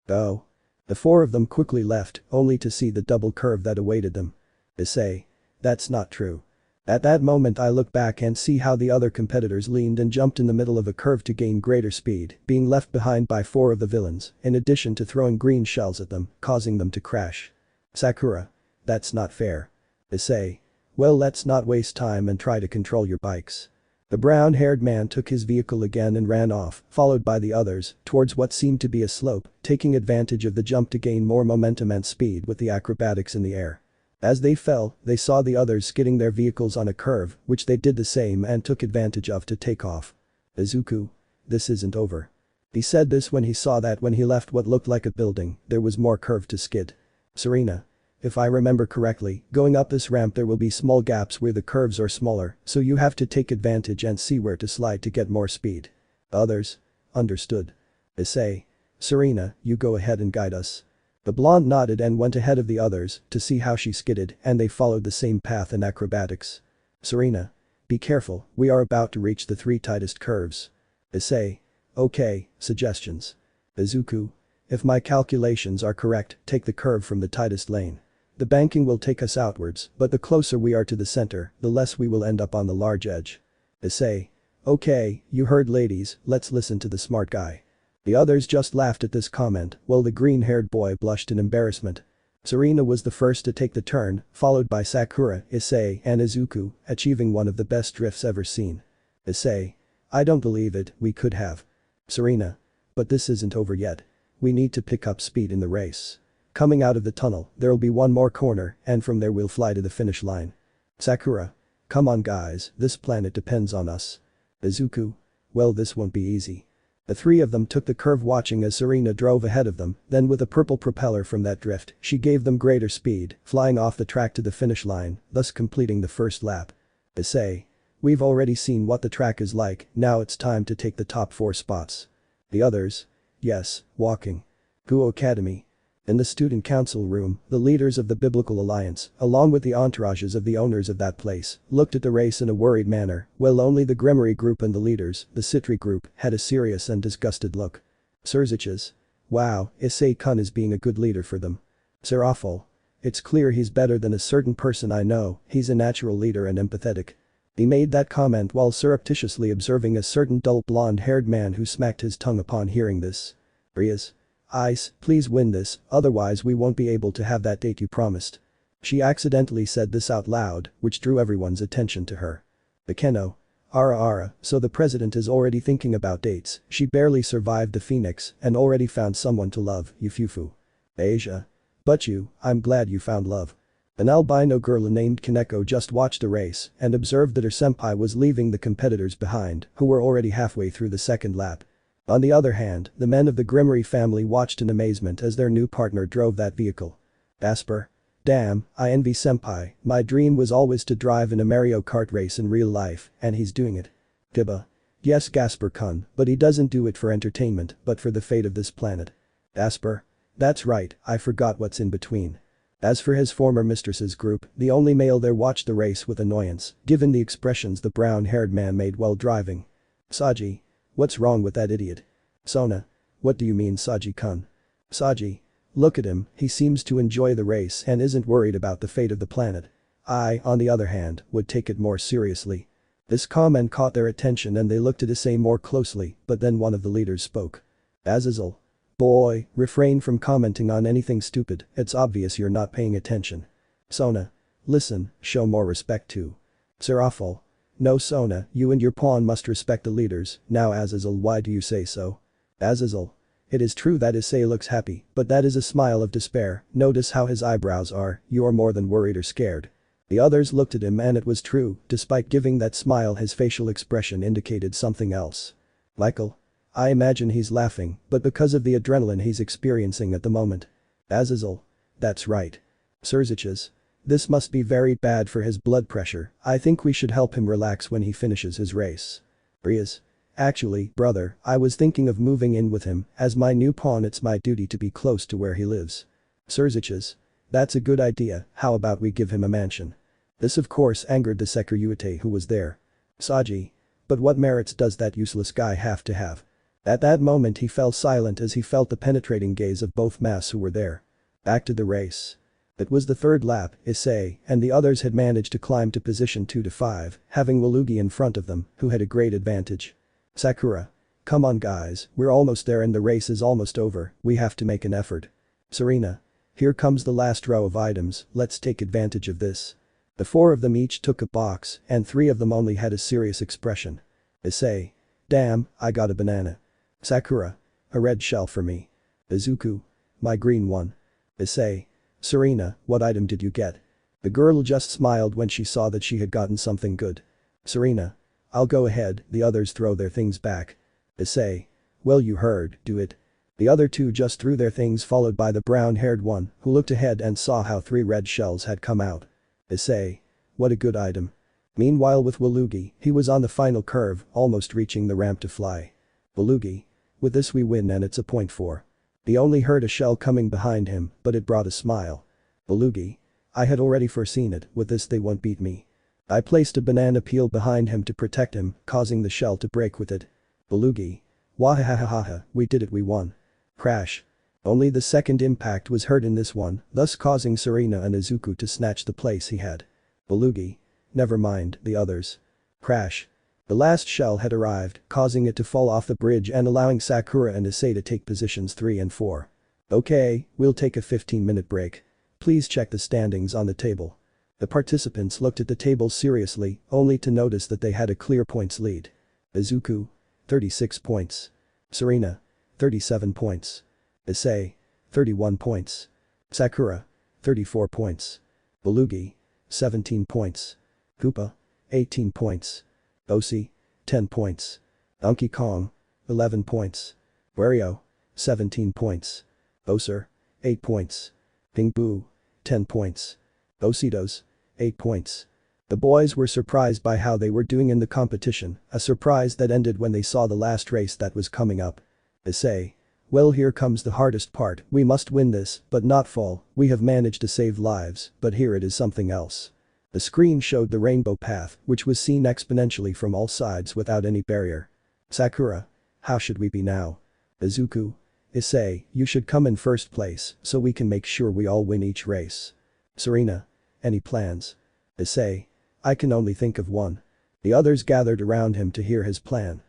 Go. The four of them quickly left, only to see the double curve that awaited them. Issei. That's not true. At that moment I look back and see how the other competitors leaned and jumped in the middle of a curve to gain greater speed, being left behind by four of the villains, in addition to throwing green shells at them, causing them to crash. Sakura. That's not fair. Issei. Well, let's not waste time and try to control your bikes. The brown-haired man took his vehicle again and ran off, followed by the others, towards what seemed to be a slope, taking advantage of the jump to gain more momentum and speed with the acrobatics in the air. As they fell, they saw the others skidding their vehicles on a curve, which they did the same and took advantage of to take off. Izuku. This isn't over. He said this when he saw that when he left what looked like a building, there was more curve to skid. Serena. If I remember correctly, going up this ramp there will be small gaps where the curves are smaller, so you have to take advantage and see where to slide to get more speed. Others. Understood. Issei. Serena, you go ahead and guide us. The blonde nodded and went ahead of the others to see how she skidded, and they followed the same path in acrobatics. Serena. Be careful, we are about to reach the three tightest curves. Issei. Okay, suggestions. Izuku. If my calculations are correct, take the curve from the tightest lane. The banking will take us outwards, but the closer we are to the center, the less we will end up on the large edge. Issei. Okay, you heard ladies, let's listen to the smart guy. The others just laughed at this comment, while the green-haired boy blushed in embarrassment. Serena was the first to take the turn, followed by Sakura, Issei and Izuku, achieving one of the best drifts ever seen. Issei. I don't believe it, we could have. Serena. But this isn't over yet. We need to pick up speed in the race. Coming out of the tunnel, there'll be one more corner, and from there we'll fly to the finish line. Sakura. Come on guys, this planet depends on us. Izuku. Well, this won't be easy. The three of them took the curve watching as Serena drove ahead of them, then with a purple propeller from that drift, she gave them greater speed, flying off the track to the finish line, thus completing the first lap. Issei. We've already seen what the track is like, now it's time to take the top 4 spots. The others. Yes, walking. Kuoh Academy. In the student council room, the leaders of the Biblical Alliance, along with the entourages of the owners of that place, looked at the race in a worried manner, while only the Gremory group and the leaders, the Sitri group, had a serious and disgusted look. Sirzechs. Wow, Issei-kun is being a good leader for them. Serafal. It's clear he's better than a certain person I know, he's a natural leader and empathetic. He made that comment while surreptitiously observing a certain dull blonde-haired man who smacked his tongue upon hearing this. Rias. Ice, please win this, otherwise we won't be able to have that date you promised. She accidentally said this out loud, which drew everyone's attention to her. Bekeno. Ara, so the president is already thinking about dates, she barely survived the Phoenix and already found someone to love, Yufufu. Asia. But I'm glad you found love. An albino girl named Kaneko just watched the race and observed that her senpai was leaving the competitors behind, who were already halfway through the second lap. On the other hand, the men of the Gremory family watched in amazement as their new partner drove that vehicle. Asper. Damn, I envy senpai, my dream was always to drive in a Mario Kart race in real life, and he's doing it. Tiba. Yes, Gasper-kun, but he doesn't do it for entertainment, but for the fate of this planet. Asper. That's right, I forgot what's in between. As for his former mistress's group, the only male there watched the race with annoyance, given the expressions the brown-haired man made while driving. Saji. What's wrong with that idiot? Sona. What do you mean, Saji-kun? Saji. Look at him, he seems to enjoy the race and isn't worried about the fate of the planet. I, on the other hand, would take it more seriously. This comment caught their attention and they looked at Issei more closely, but then one of the leaders spoke. Azazel. Boy, refrain from commenting on anything stupid, it's obvious you're not paying attention. Sona. Listen, show more respect too. Serafal. No Sona, you and your pawn must respect the leaders, now Azazel, why do you say so? Azazel. It is true that Issei looks happy, but that is a smile of despair, notice how his eyebrows are, you're more than worried or scared. The others looked at him and it was true, despite giving that smile his facial expression indicated something else. Michael? I imagine he's laughing, but because of the adrenaline he's experiencing at the moment. Azazel? That's right. Sirzechs? This must be very bad for his blood pressure, I think we should help him relax when he finishes his race. Rias? Actually, brother, I was thinking of moving in with him, as my new pawn it's my duty to be close to where he lives. Sirzechs? That's a good idea, how about we give him a mansion? This of course angered the Sekiryuutei who was there. Saji? But what merits does that useless guy have to have? At that moment he fell silent as he felt the penetrating gaze of both mass who were there. Back to the race. It was the third lap, Issei and the others had managed to climb to position 2 to 5, having Waluigi in front of them, who had a great advantage. Sakura. Come on guys, we're almost there and the race is almost over, we have to make an effort. Serena. Here comes the last row of items, let's take advantage of this. The 4 of them each took a box and 3 of them only had a serious expression. Issei. Damn, I got a banana. Sakura. A red shell for me. Izuku. My green one. Issei. Serena, what item did you get? The girl just smiled when she saw that she had gotten something good. Serena. I'll go ahead, the others throw their things back. Issei. Well you heard, do it. The other 2 just threw their things followed by the brown-haired one, who looked ahead and saw how 3 red shells had come out. Issei. What a good item. Meanwhile with Waluigi, he was on the final curve, almost reaching the ramp to fly. Waluigi. With this we win and it's a point 4. He only heard a shell coming behind him, but it brought a smile. Waluigi. I had already foreseen it, with this they won't beat me. I placed a banana peel behind him to protect him, causing the shell to break with it. Waluigi. Wahahahaha, we did it, we won. Crash. Only the second impact was heard in this one, thus causing Serena and Izuku to snatch the place he had. Waluigi. Never mind, the others. Crash. The last shell had arrived, causing it to fall off the bridge and allowing Sakura and Issei to take positions 3 and 4. Okay, we'll take a 15-minute break. Please check the standings on the table. The participants looked at the table seriously, only to notice that they had a clear points lead. Izuku. 36 points. Serena. 37 points. Issei. 31 points. Sakura. 34 points. Waluigi. 17 points. Koopa. 18 points. Osi. 10 points. Donkey Kong. 11 points. Wario. 17 points. Bowser. 8 points. Ping Boo. 10 points. Ositos. 8 points. The boys were surprised by how they were doing in the competition, a surprise that ended when they saw the last race that was coming up. Issei. Well here comes the hardest part, we must win this, but not fall, we have managed to save lives, but here it is something else. The screen showed the rainbow path, which was seen exponentially from all sides without any barrier. Sakura. How should we be now? Izuku. Issei, you should come in first place, so we can make sure we all win each race. Serena. Any plans? Issei. I can only think of one. The others gathered around him to hear his plan.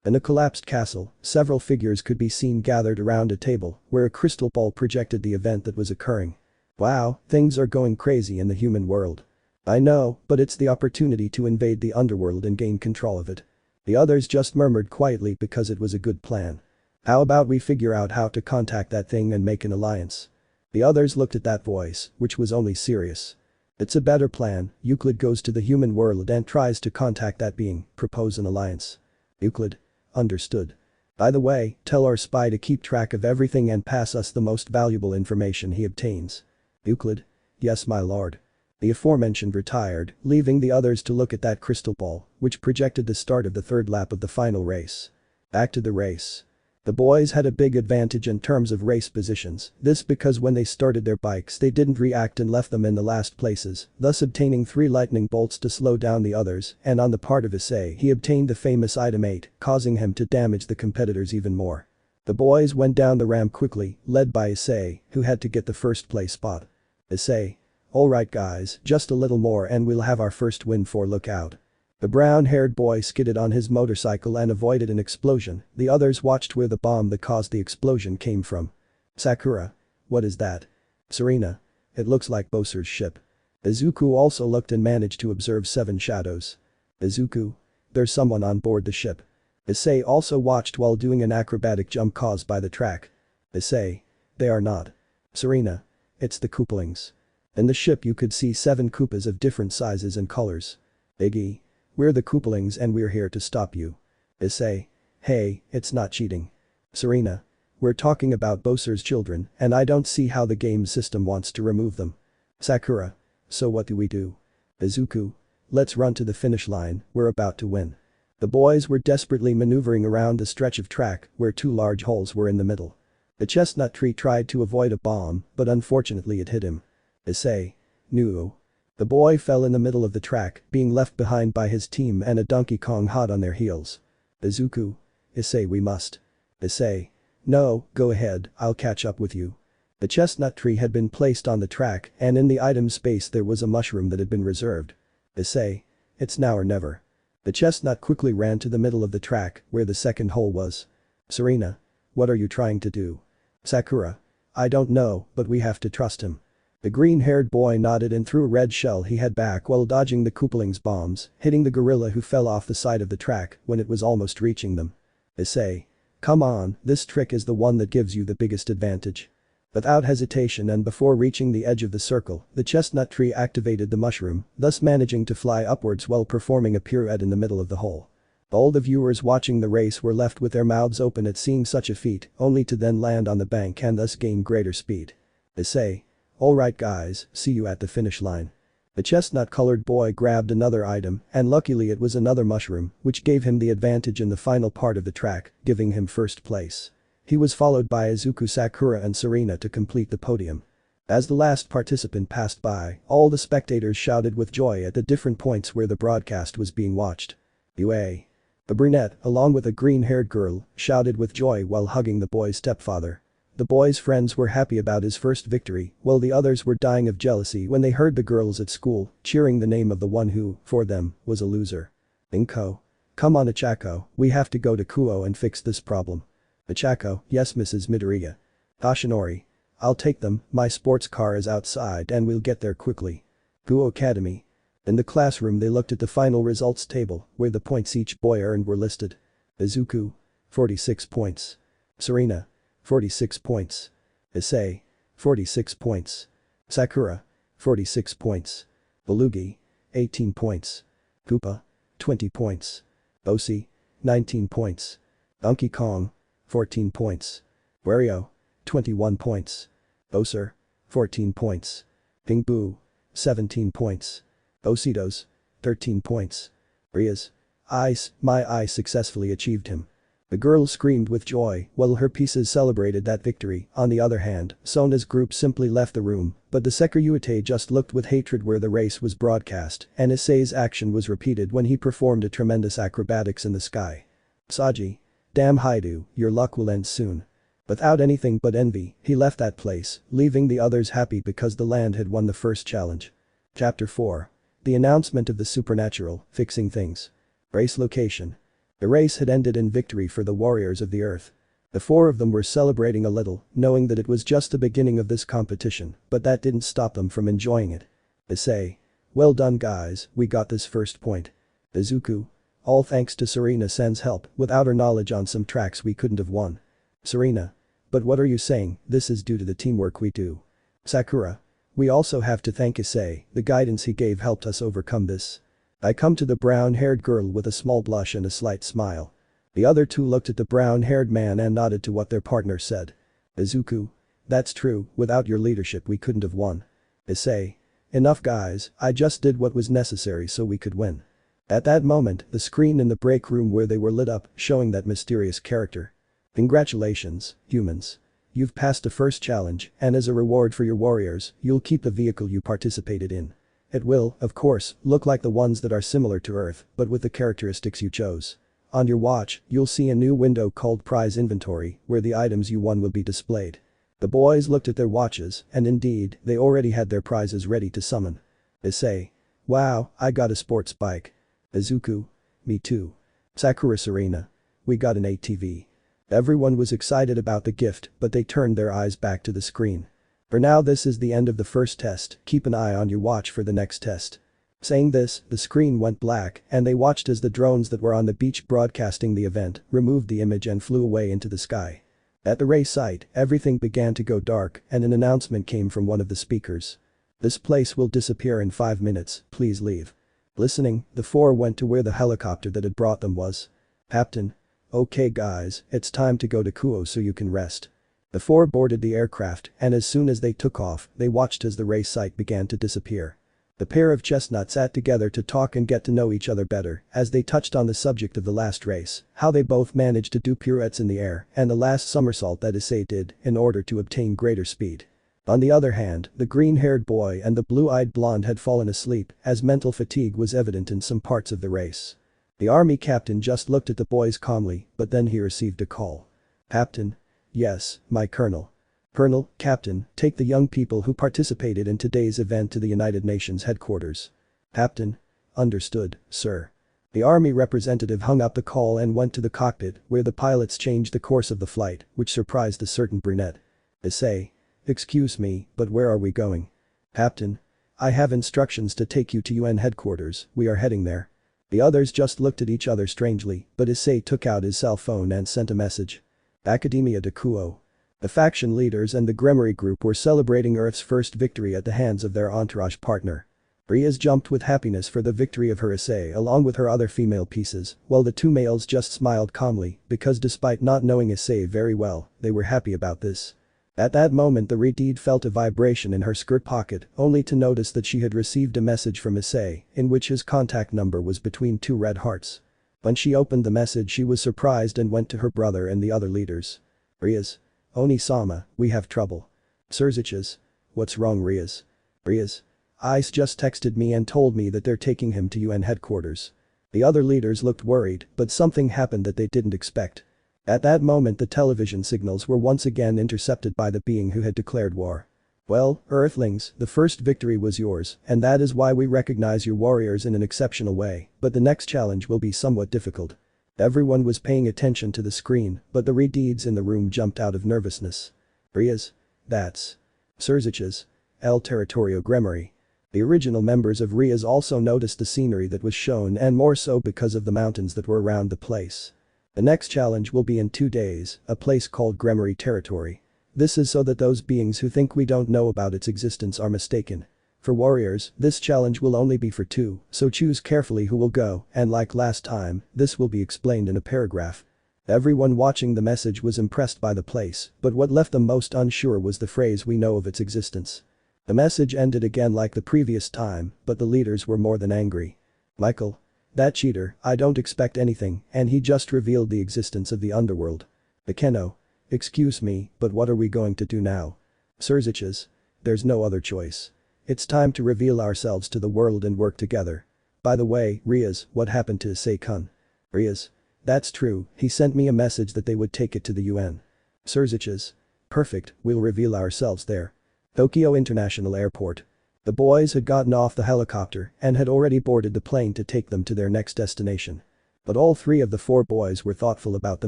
In a collapsed castle, several figures could be seen gathered around a table where a crystal ball projected the event that was occurring. Wow, things are going crazy in the human world. I know, but it's the opportunity to invade the underworld and gain control of it. The others just murmured quietly because it was a good plan. How about we figure out how to contact that thing and make an alliance? The others looked at that voice, which was only serious. It's a better plan, Euclid goes to the human world and tries to contact that being, propose an alliance. Euclid. Understood. By the way, tell our spy to keep track of everything and pass us the most valuable information he obtains. Euclid. Yes my lord. The aforementioned retired, leaving the others to look at that crystal ball, which projected the start of the third lap of the final race. Back to the race. The boys had a big advantage in terms of race positions, this because when they started their bikes they didn't react and left them in the last places, thus obtaining 3 lightning bolts to slow down the others, and on the part of Issei he obtained the famous item 8, causing him to damage the competitors even more. The boys went down the ramp quickly, led by Issei, who had to get the first place spot. Issei. Alright guys, just a little more and we'll have our first win for look out. The brown-haired boy skidded on his motorcycle and avoided an explosion, the others watched where the bomb that caused the explosion came from. Sakura. What is that? Serena. It looks like Bowser's ship. Izuku also looked and managed to observe 7 shadows. Izuku. There's someone on board the ship. Issei also watched while doing an acrobatic jump caused by the track. Issei. They are not. Serena. It's the Koopalings. In the ship you could see 7 Koopas of different sizes and colors. Iggy. We're the Koopalings and we're here to stop you. Issei. Hey, it's not cheating. Serena. We're talking about Bowser's children and I don't see how the game system wants to remove them. Sakura. So what do we do? Izuku. Let's run to the finish line, we're about to win. The boys were desperately maneuvering around the stretch of track where 2 large holes were in the middle. The chestnut tree tried to avoid a bomb, but unfortunately it hit him. Issei. No. The boy fell in the middle of the track, being left behind by his team and a Donkey Kong hot on their heels. Izuku. Issei, we must. Issei. No, go ahead, I'll catch up with you. The chestnut tree had been placed on the track and in the item space there was a mushroom that had been reserved. Issei. It's now or never. The chestnut quickly ran to the middle of the track where the second hole was. Serena. What are you trying to do? Sakura. I don't know, but we have to trust him. The green-haired boy nodded and threw a red shell he had back while dodging the Koopalings' bombs, hitting the gorilla who fell off the side of the track when it was almost reaching them. Issei. Come on, this trick is the one that gives you the biggest advantage. Without hesitation and before reaching the edge of the circle, the chestnut tree activated the mushroom, thus managing to fly upwards while performing a pirouette in the middle of the hole. All the viewers watching the race were left with their mouths open at seeing such a feat, only to then land on the bank and thus gain greater speed. Issei. Alright guys, see you at the finish line. The chestnut-colored boy grabbed another item and luckily it was another mushroom, which gave him the advantage in the final part of the track, giving him first place. He was followed by Izuku, Sakura and Serena to complete the podium. As the last participant passed by, all the spectators shouted with joy at the different points where the broadcast was being watched. UA. The brunette, along with a green-haired girl, shouted with joy while hugging the boy's stepfather. The boy's friends were happy about his first victory, while the others were dying of jealousy when they heard the girls at school cheering the name of the one who, for them, was a loser. Inko. Come on Ichako, we have to go to Kuoh and fix this problem. Ichako, yes Mrs. Midoriya. Toshinori. I'll take them, my sports car is outside and we'll get there quickly. Kuoh Academy. In the classroom they looked at the final results table, where the points each boy earned were listed. Izuku. 46 points. Serena. 46 points. Issei. 46 points. Sakura. 46 points. Belugi. 18 points. Koopa. 20 points. Bosi. 19 points. Donkey Kong. 14 points. Wario. 21 points. Bowser. 14 points. Ping Boo. 17 points. Ositos. 13 points. Rias. Ice, my eye successfully achieved him. The girl screamed with joy while her pieces celebrated that victory. On the other hand, Sona's group simply left the room, but the Sekiryuutei just looked with hatred where the race was broadcast and Issei's action was repeated when he performed a tremendous acrobatics in the sky. Saji. Damn Hyoudou, your luck will end soon. Without anything but envy, he left that place, leaving the others happy because the land had won the first challenge. Chapter 4. The announcement of the supernatural, fixing things. Race location. The race had ended in victory for the warriors of the earth. The 4 of them were celebrating a little, knowing that it was just the beginning of this competition, but that didn't stop them from enjoying it. Issei. Well done guys, we got this first point. Izuku. All thanks to Serena-sen's help, without her knowledge on some tracks we couldn't have won. Serena. But what are you saying, this is due to the teamwork we do. Sakura. We also have to thank Issei, the guidance he gave helped us overcome this. I come to the brown-haired girl with a small blush and a slight smile. The other 2 looked at the brown-haired man and nodded to what their partner said. Izuku. That's true, without your leadership we couldn't have won. Issei. Enough guys, I just did what was necessary so we could win. At that moment, the screen in the break room where they were lit up, showing that mysterious character. Congratulations, humans. You've passed the first challenge, and as a reward for your warriors, you'll keep the vehicle you participated in. It will, of course, look like the ones that are similar to Earth, but with the characteristics you chose. On your watch, you'll see a new window called Prize Inventory, where the items you won will be displayed. The boys looked at their watches, and indeed, they already had their prizes ready to summon. Issei. Wow, I got a sports bike. Izuku. Me too. Sakura. Serena. We got an ATV. Everyone was excited about the gift, but they turned their eyes back to the screen. For now this is the end of the first test, keep an eye on your watch for the next test. Saying this, the screen went black and they watched as the drones that were on the beach broadcasting the event removed the image and flew away into the sky. At the race site, everything began to go dark and an announcement came from one of the speakers. "This place will disappear in 5 minutes, please leave." Listening, the four went to where the helicopter that had brought them was. "Captain. Okay guys, it's time to go to Kuoh so you can rest." The four boarded the aircraft and as soon as they took off, they watched as the race site began to disappear. The pair of chestnuts sat together to talk and get to know each other better as they touched on the subject of the last race, how they both managed to do pirouettes in the air and the last somersault that Issei did in order to obtain greater speed. On the other hand, the green-haired boy and the blue-eyed blonde had fallen asleep as mental fatigue was evident in some parts of the race. The army captain just looked at the boys calmly, but then he received a call. "Captain." "Yes, my colonel." "Colonel, Captain, take the young people who participated in today's event to the United Nations headquarters." "Captain." "Understood, sir." The army representative hung up the call and went to the cockpit where the pilots changed the course of the flight, which surprised a certain brunette. "Issei." "Excuse me, but where are we going?" "Captain. I have instructions to take you to UN headquarters, we are heading there." The others just looked at each other strangely, but Issei took out his cell phone and sent a message. "Academia de Kuoh." The faction leaders and the Gremory group were celebrating Earth's first victory at the hands of their entourage partner. Rias jumped with happiness for the victory of her Issei along with her other female pieces, while the two males just smiled calmly because despite not knowing Issei very well, they were happy about this. At that moment the Redeed felt a vibration in her skirt pocket only to notice that she had received a message from Issei in which his contact number was between two red hearts. When she opened the message she was surprised and went to her brother and the other leaders. "Rias. Oni-sama, we have trouble." "Sirzechs. What's wrong Rias?" "Rias. Ice just texted me and told me that they're taking him to UN headquarters." The other leaders looked worried, but something happened that they didn't expect. At that moment the television signals were once again intercepted by the being who had declared war. "Well, Earthlings, the first victory was yours, and that is why we recognize your warriors in an exceptional way, but the next challenge will be somewhat difficult." Everyone was paying attention to the screen, but the Redeeds in the room jumped out of nervousness. "Rias. That's Sirzechs. El Territorio Gremory." The original members of Rias also noticed the scenery that was shown and more so because of the mountains that were around the place. "The next challenge will be in 2 days, a place called Gremory Territory. This is so that those beings who think we don't know about its existence are mistaken. For warriors, this challenge will only be for 2, so choose carefully who will go, and like last time, this will be explained in a paragraph." Everyone watching the message was impressed by the place, but what left them most unsure was the phrase "we know of its existence." The message ended again like the previous time, but the leaders were more than angry. "Michael. That cheater, I don't expect anything, and he just revealed the existence of the underworld." "Bekeno. Excuse me, but what are we going to do now?" "Sirzechs. There's no other choice. It's time to reveal ourselves to the world and work together. By the way, Rias, what happened to Issei-kun?" "Rias. That's true, he sent me a message that they would take it to the UN." "Sirzechs. Perfect, we'll reveal ourselves there." Tokyo International Airport. The boys had gotten off the helicopter and had already boarded the plane to take them to their next destination. But all 3 of the 4 boys were thoughtful about the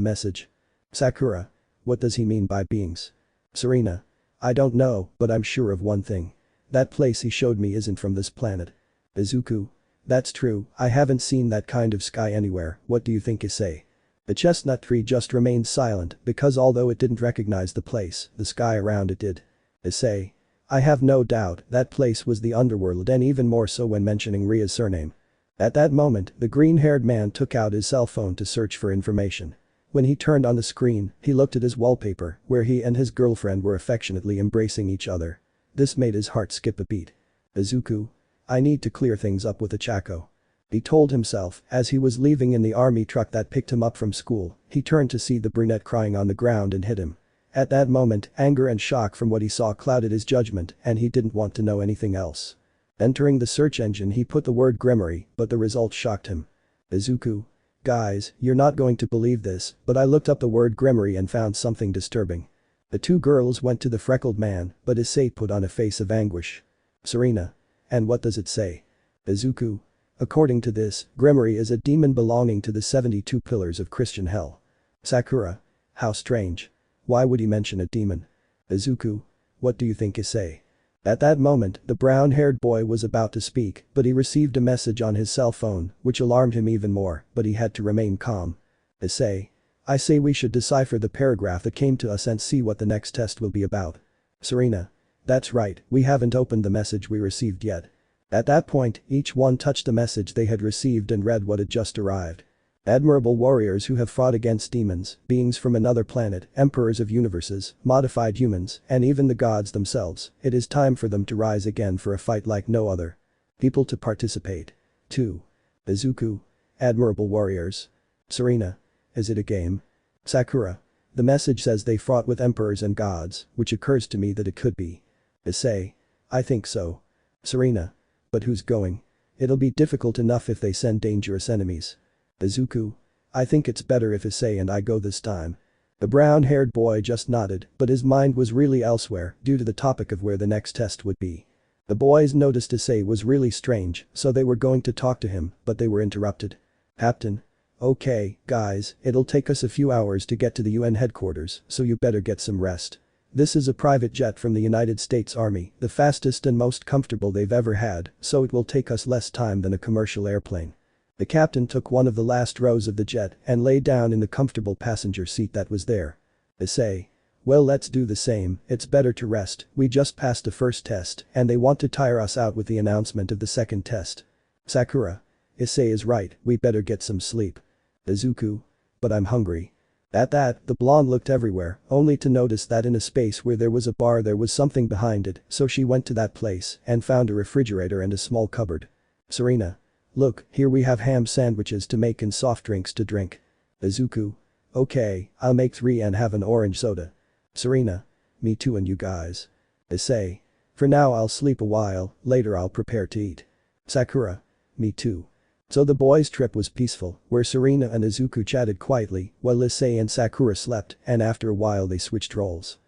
message. "Sakura. What does he mean by beings?" "Serena. I don't know, but I'm sure of one thing. That place he showed me isn't from this planet." "Izuku. That's true, I haven't seen that kind of sky anywhere, what do you think Issei?" The chestnut tree just remained silent because although it didn't recognize the place, the sky around it did. "Issei. I have no doubt that place was the underworld and even more so when mentioning Ria's surname." At that moment, the green-haired man took out his cell phone to search for information. When he turned on the screen, he looked at his wallpaper where he and his girlfriend were affectionately embracing each other. This made his heart skip a beat. "Izuku. I need to clear things up with Ochako," he told himself as he was leaving in the army truck that picked him up from school. He turned to see the brunette crying on the ground and hit him. At that moment, anger and shock from what he saw clouded his judgment and he didn't want to know anything else. Entering the search engine he put the word Gremory, but the results shocked him. "Izuku. Guys, you're not going to believe this, but I looked up the word Gremory and found something disturbing." The 2 girls went to the freckled man, but Issei put on a face of anguish. "Serena. And what does it say?" "Izuku. According to this, Gremory is a demon belonging to the 72 pillars of Christian hell." "Sakura. How strange. Why would he mention a demon?" "Izuku. What do you think Issei?" At that moment, the brown-haired boy was about to speak, but he received a message on his cell phone, which alarmed him even more, but he had to remain calm. Issei. I say we should decipher the paragraph that came to us and see what the next test will be about. Serena. That's right, we haven't opened the message we received yet. At that point, each one touched the message they had received and read what had just arrived. Admirable warriors who have fought against demons, beings from another planet, emperors of universes, modified humans, and even the gods themselves, it is time for them to rise again for a fight like no other. People to participate. 2. Izuku. Admirable warriors. Serena. Is it a game? Sakura. The message says they fought with emperors and gods, which occurs to me that it could be. Issei. I think so. Serena. But who's going? It'll be difficult enough if they send dangerous enemies. Izuku. I think it's better if Issei and I go this time. The brown-haired boy just nodded, but his mind was really elsewhere due to the topic of where the next test would be. The boys noticed Issei was really strange, so they were going to talk to him, but they were interrupted. Captain. Okay, guys, it'll take us a few hours to get to the UN headquarters, so you better get some rest. This is a private jet from the United States Army, the fastest and most comfortable they've ever had, so it will take us less time than a commercial airplane. The captain took one of the last rows of the jet and lay down in the comfortable passenger seat that was there. Issei. Well, let's do the same, it's better to rest, we just passed the first test and they want to tire us out with the announcement of the second test. Sakura. Issei is right, we better get some sleep. Izuku. But I'm hungry. At that, the blonde looked everywhere, only to notice that in a space where there was a bar there was something behind it, so she went to that place and found a refrigerator and a small cupboard. Serena. Look, here we have ham sandwiches to make and soft drinks to drink. Izuku. Okay, I'll make 3 and have an orange soda. Serena. Me too and you guys. Issei. For now I'll sleep a while, later I'll prepare to eat. Sakura. Me too. So the boys' trip was peaceful, where Serena and Izuku chatted quietly, while Issei and Sakura slept, and after a while they switched roles.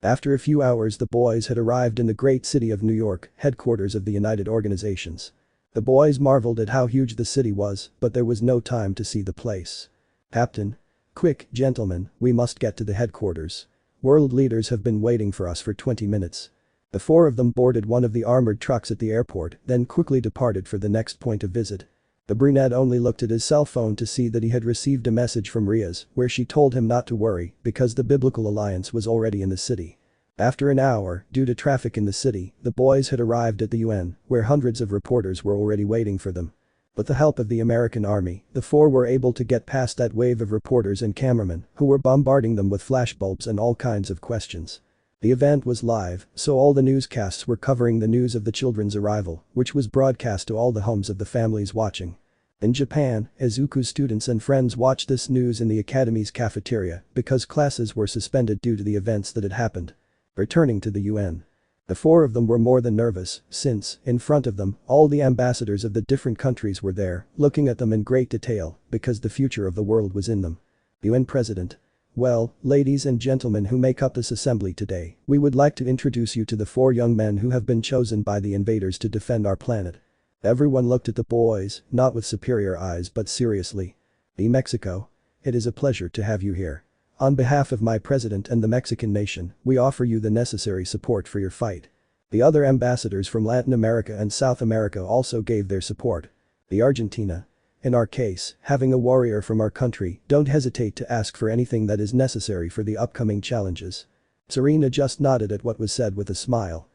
After a few hours the boys had arrived in the great city of New York, headquarters of the United Organizations. The boys marveled at how huge the city was, but there was no time to see the place. Captain. Quick, gentlemen, we must get to the headquarters. World leaders have been waiting for us for 20 minutes. The 4 of them boarded one of the armored trucks at the airport, then quickly departed for the next point of visit. The brunette only looked at his cell phone to see that he had received a message from Rias, where she told him not to worry, because the Biblical Alliance was already in the city. After an hour, due to traffic in the city, the boys had arrived at the UN, where hundreds of reporters were already waiting for them. With the help of the American army, the 4 were able to get past that wave of reporters and cameramen, who were bombarding them with flashbulbs and all kinds of questions. The event was live, so all the newscasts were covering the news of the children's arrival, which was broadcast to all the homes of the families watching. In Japan, Izuku's students and friends watched this news in the academy's cafeteria because classes were suspended due to the events that had happened. Returning to the UN. The 4 of them were more than nervous, since, in front of them, all the ambassadors of the different countries were there, looking at them in great detail, because the future of the world was in them. UN President. Well, ladies and gentlemen who make up this assembly today, we would like to introduce you to the 4 young men who have been chosen by the invaders to defend our planet. Everyone looked at the boys, not with superior eyes but seriously. Mexico. It is a pleasure to have you here. On behalf of my president and the Mexican nation, we offer you the necessary support for your fight. The other ambassadors from Latin America and South America also gave their support. The Argentina. In our case, having a warrior from our country, don't hesitate to ask for anything that is necessary for the upcoming challenges. Serena just nodded at what was said with a smile.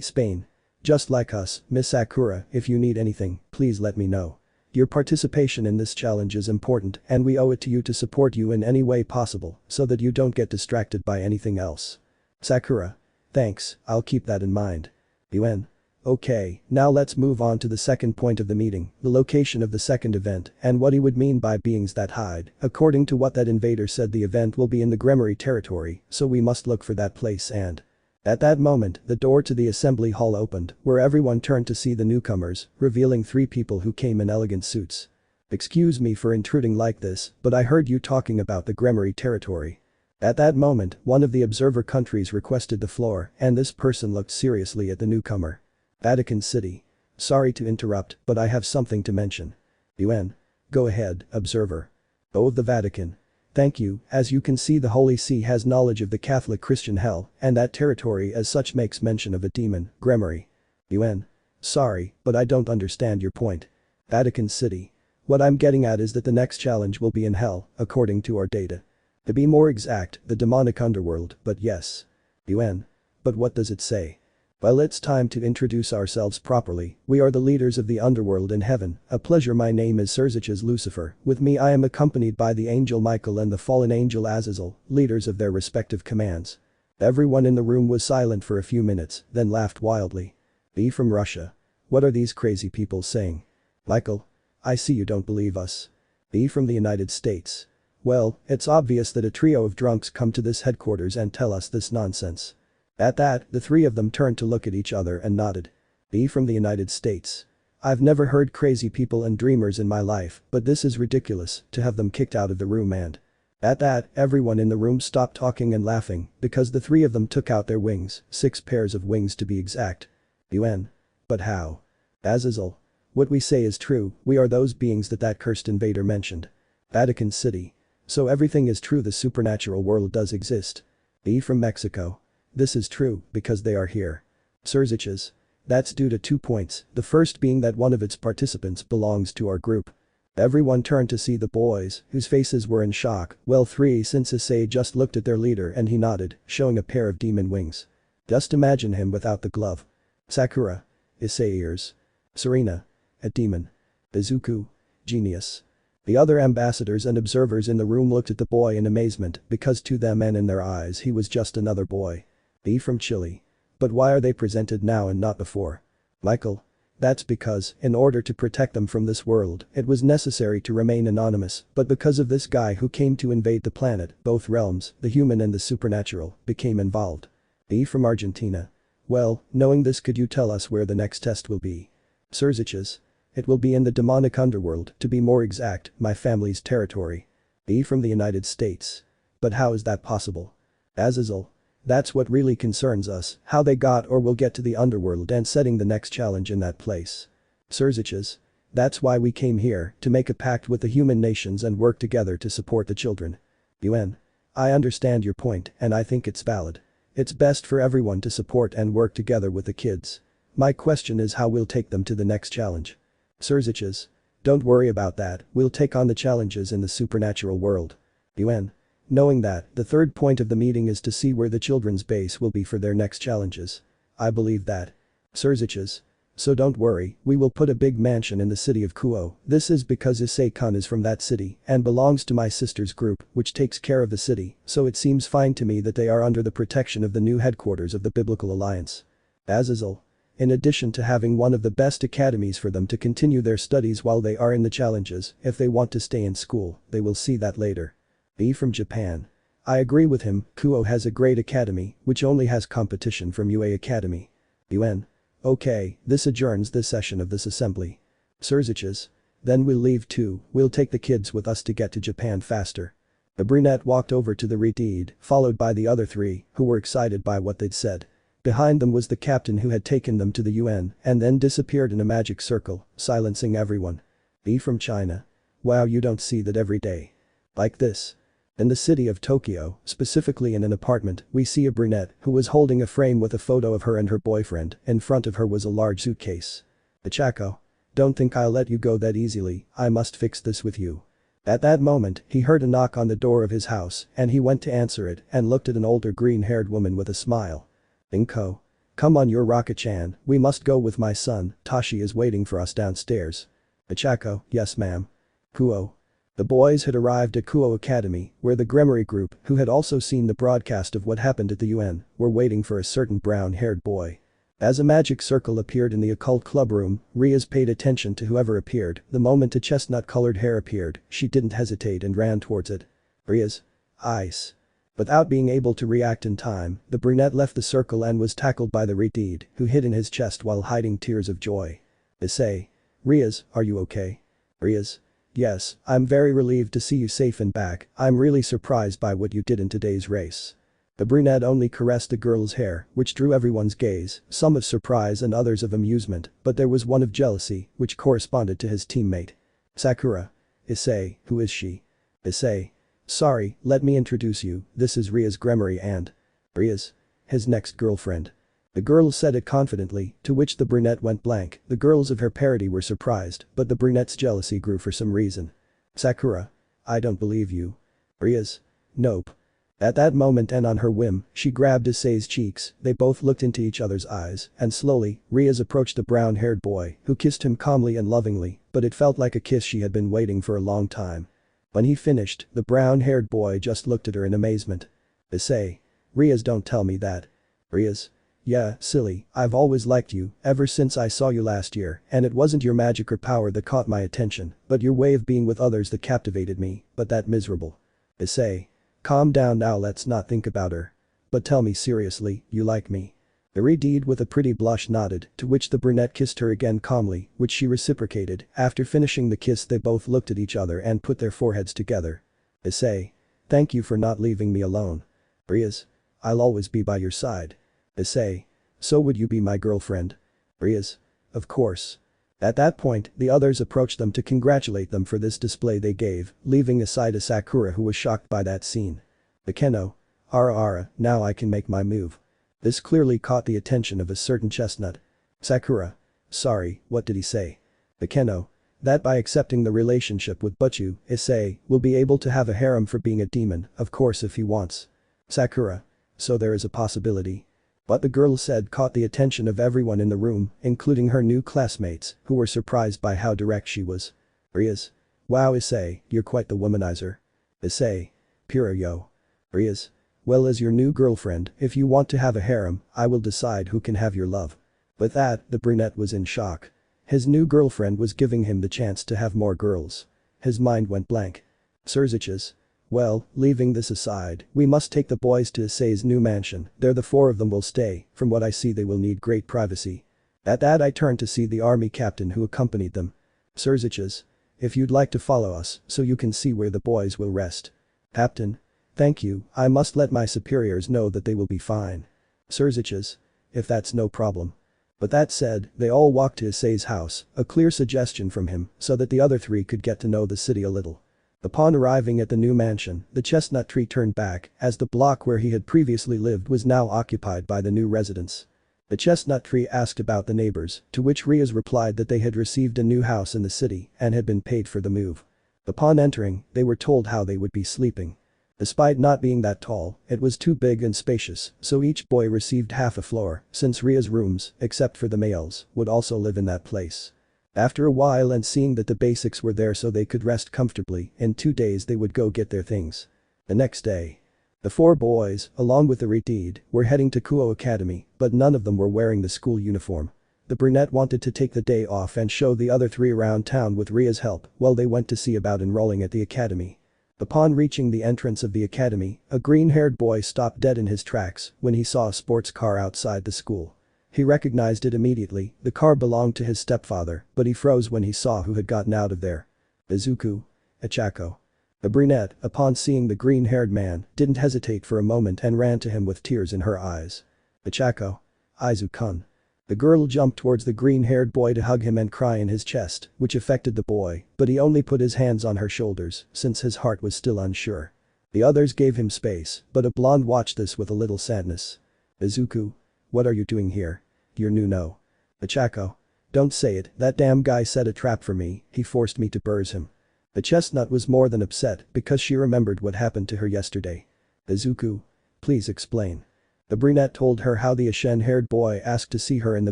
Spain. Just like us, Miss Sakura, if you need anything, please let me know. Your participation in this challenge is important and we owe it to you to support you in any way possible so that you don't get distracted by anything else. Sakura. Thanks, I'll keep that in mind. UN. Okay, now let's move on to the second point of the meeting, the location of the second event and what he would mean by beings that hide. According to what that invader said, the event will be in the Gremory territory, so we must look for that place and… At that moment, the door to the assembly hall opened, where everyone turned to see the newcomers, revealing 3 people who came in elegant suits. Excuse me for intruding like this, but I heard you talking about the Gremory territory. At that moment, one of the observer countries requested the floor, and this person looked seriously at the newcomer. Vatican City. Sorry to interrupt, but I have something to mention. UN. Go ahead, observer. Oh, the Vatican. Thank you, as you can see the Holy See has knowledge of the Catholic Christian hell, and that territory as such makes mention of a demon, Gremory. UN. Sorry, but I don't understand your point. Vatican City. What I'm getting at is that the next challenge will be in hell, according to our data. To be more exact, the demonic underworld, but yes. UN. But what does it say? Well, it's time to introduce ourselves properly. We are the leaders of the underworld in heaven. A pleasure. My name is Sirzechs Lucifer. With me I am accompanied by the angel Michael and the fallen angel Azazel, leaders of their respective commands. Everyone in the room was silent for a few minutes, then laughed wildly. Be from Russia. What are these crazy people saying? Michael. I see you don't believe us. Be from the United States. Well, it's obvious that a trio of drunks come to this headquarters and tell us this nonsense. At that, the three of them turned to look at each other and nodded. Be from the United States. I've never heard crazy people and dreamers in my life, but this is ridiculous to have them kicked out of the room and. At that, everyone in the room stopped talking and laughing because the three of them took out their wings, 6 pairs of wings to be exact. UN. But how? Azazel. What we say is true, we are those beings that cursed invader mentioned. Vatican City. So everything is true, the supernatural world does exist. Be from Mexico. This is true, because they are here. Sirzechs. That's due to 2 points, the first being that one of its participants belongs to our group. Everyone turned to see the boys, whose faces were in shock, well 3 since Issei just looked at their leader and he nodded, showing a pair of demon wings. Just imagine him without the glove. Sakura. Issei ears. Serena. A demon. Izuku. Genius. The other ambassadors and observers in the room looked at the boy in amazement because to them and in their eyes he was just another boy. Be from Chile. But why are they presented now and not before? Michael. That's because, in order to protect them from this world, it was necessary to remain anonymous, but because of this guy who came to invade the planet, both realms, the human and the supernatural, became involved. Be from Argentina. Well, knowing this, could you tell us where the next test will be? Sirzechs. It will be in the demonic underworld, to be more exact, my family's territory. Be from the United States. But how is that possible? Azazel. That's what really concerns us, how they got or will get to the underworld and setting the next challenge in that place. Sirzechs. That's why we came here, to make a pact with the human nations and work together to support the children. UN. I understand your point and I think it's valid. It's best for everyone to support and work together with the kids. My question is how we'll take them to the next challenge. Sirzechs. Don't worry about that, we'll take on the challenges in the supernatural world. UN. Knowing that, the third point of the meeting is to see where the children's base will be for their next challenges. I believe that. Sirzechs. So don't worry, we will put a big mansion in the city of Kuoh. This is because Issei-kun is from that city and belongs to my sister's group, which takes care of the city, so it seems fine to me that they are under the protection of the new headquarters of the Biblical Alliance. Azazel. In addition to having one of the best academies for them to continue their studies while they are in the challenges, if they want to stay in school, they will see that later. Be from Japan. I agree with him, Kuoh has a great academy, which only has competition from UA Academy. UN. Okay, this adjourns this session of this assembly. Sirzechs. Then we'll leave too, we'll take the kids with us to get to Japan faster. The brunette walked over to the brigade, followed by the other 3, who were excited by what they'd said. Behind them was the captain who had taken them to the UN and then disappeared in a magic circle, silencing everyone. Be from China. Wow, you don't see that every day. Like this. In the city of Tokyo, specifically in an apartment, we see a brunette who was holding a frame with a photo of her and her boyfriend, in front of her was a large suitcase. Ichako. Don't think I'll let you go that easily, I must fix this with you. At that moment, he heard a knock on the door of his house and he went to answer it and looked at an older green-haired woman with a smile. Inko. Come on, you're Rocket-chan, we must go with my son, Tashi is waiting for us downstairs. Ichako. Yes ma'am. Kuoh. The boys had arrived at Kuoh Academy, where the Gremory group, who had also seen the broadcast of what happened at the UN, were waiting for a certain brown-haired boy. As a magic circle appeared in the occult club room, Rias paid attention to whoever appeared. The moment a chestnut-colored hair appeared, she didn't hesitate and ran towards it. Rias. Ice. Without being able to react in time, the brunette left the circle and was tackled by the brigade, who hid in his chest while hiding tears of joy. Issei. Rias, are you okay? Rias. Yes, I'm very relieved to see you safe and back, I'm really surprised by what you did in today's race. The brunette only caressed the girl's hair, which drew everyone's gaze, some of surprise and others of amusement, but there was one of jealousy, which corresponded to his teammate. Sakura. Issei, who is she? Issei. Sorry, let me introduce you, this is Rias Gremory and… Rias? His next girlfriend. The girl said it confidently, to which the brunette went blank. The girls of her parody were surprised, but the brunette's jealousy grew for some reason. Sakura? I don't believe you. Rias? Nope. At that moment and on her whim, she grabbed Issei's cheeks, they both looked into each other's eyes, and slowly, Rias approached the brown-haired boy, who kissed him calmly and lovingly, but it felt like a kiss she had been waiting for a long time. When he finished, the brown-haired boy just looked at her in amazement. Issei. Rias, don't tell me that. Rias? Yeah, silly, I've always liked you, ever since I saw you last year, and it wasn't your magic or power that caught my attention, but your way of being with others that captivated me, but that miserable. Issei. Calm down now, let's not think about her. But tell me seriously, you like me? The brigade with a pretty blush nodded, to which the brunette kissed her again calmly, which she reciprocated. After finishing the kiss they both looked at each other and put their foreheads together. Issei. Thank you for not leaving me alone. Rias. I'll always be by your side. Issei. So would you be my girlfriend? Rias. Of course. At that point, the others approached them to congratulate them for this display they gave, leaving aside a Sakura who was shocked by that scene. Akeno. Ara, now I can make my move. This clearly caught the attention of a certain chestnut. Sakura. Sorry, what did he say? Akeno. That by accepting the relationship with Butchu, Issei, will be able to have a harem for being a demon, of course if he wants. Sakura. So there is a possibility. What the girl said caught the attention of everyone in the room, including her new classmates, who were surprised by how direct she was. Rias. Wow, Issei, you're quite the womanizer. Issei. Pure yo. Rias. Well, as your new girlfriend, if you want to have a harem, I will decide who can have your love. With that, the brunette was in shock. His new girlfriend was giving him the chance to have more girls. His mind went blank. Sirzechs. Well, leaving this aside, we must take the boys to Issei's new mansion, there the four of them will stay, from what I see they will need great privacy. At that I turned to see the army captain who accompanied them. Sirzechs. If you'd like to follow us, so you can see where the boys will rest. Captain. Thank you, I must let my superiors know that they will be fine. Sirzechs. If that's no problem. But that said, they all walked to Issei's house, a clear suggestion from him, so that the other three could get to know the city a little. Upon arriving at the new mansion, the chestnut tree turned back, as the block where he had previously lived was now occupied by the new residents. The chestnut tree asked about the neighbors, to which Rias replied that they had received a new house in the city and had been paid for the move. Upon entering, they were told how they would be sleeping. Despite not being that tall, it was too big and spacious, so each boy received half a floor, since Rias' rooms, except for the males, would also live in that place. After a while and seeing that the basics were there so they could rest comfortably, in 2 days they would go get their things. The next day. The 4 boys, along with the brigade, were heading to Kuoh Academy, but none of them were wearing the school uniform. The brunette wanted to take the day off and show the other 3 around town with Ria's help while they went to see about enrolling at the academy. Upon reaching the entrance of the academy, a green-haired boy stopped dead in his tracks when he saw a sports car outside the school. He recognized it immediately, the car belonged to his stepfather, but he froze when he saw who had gotten out of there. Izuku. Ichako. The brunette, upon seeing the green-haired man, didn't hesitate for a moment and ran to him with tears in her eyes. Ichako. Izu-kun. The girl jumped towards the green-haired boy to hug him and cry in his chest, which affected the boy, but he only put his hands on her shoulders, since his heart was still unsure. The others gave him space, but a blonde watched this with a little sadness. Izuku. What are you doing here? You're new, no. Ichako. Don't say it, that damn guy set a trap for me, he forced me to burst him. The chestnut was more than upset because she remembered what happened to her yesterday. Izuku. Please explain. The brunette told her how the ashen-haired boy asked to see her in the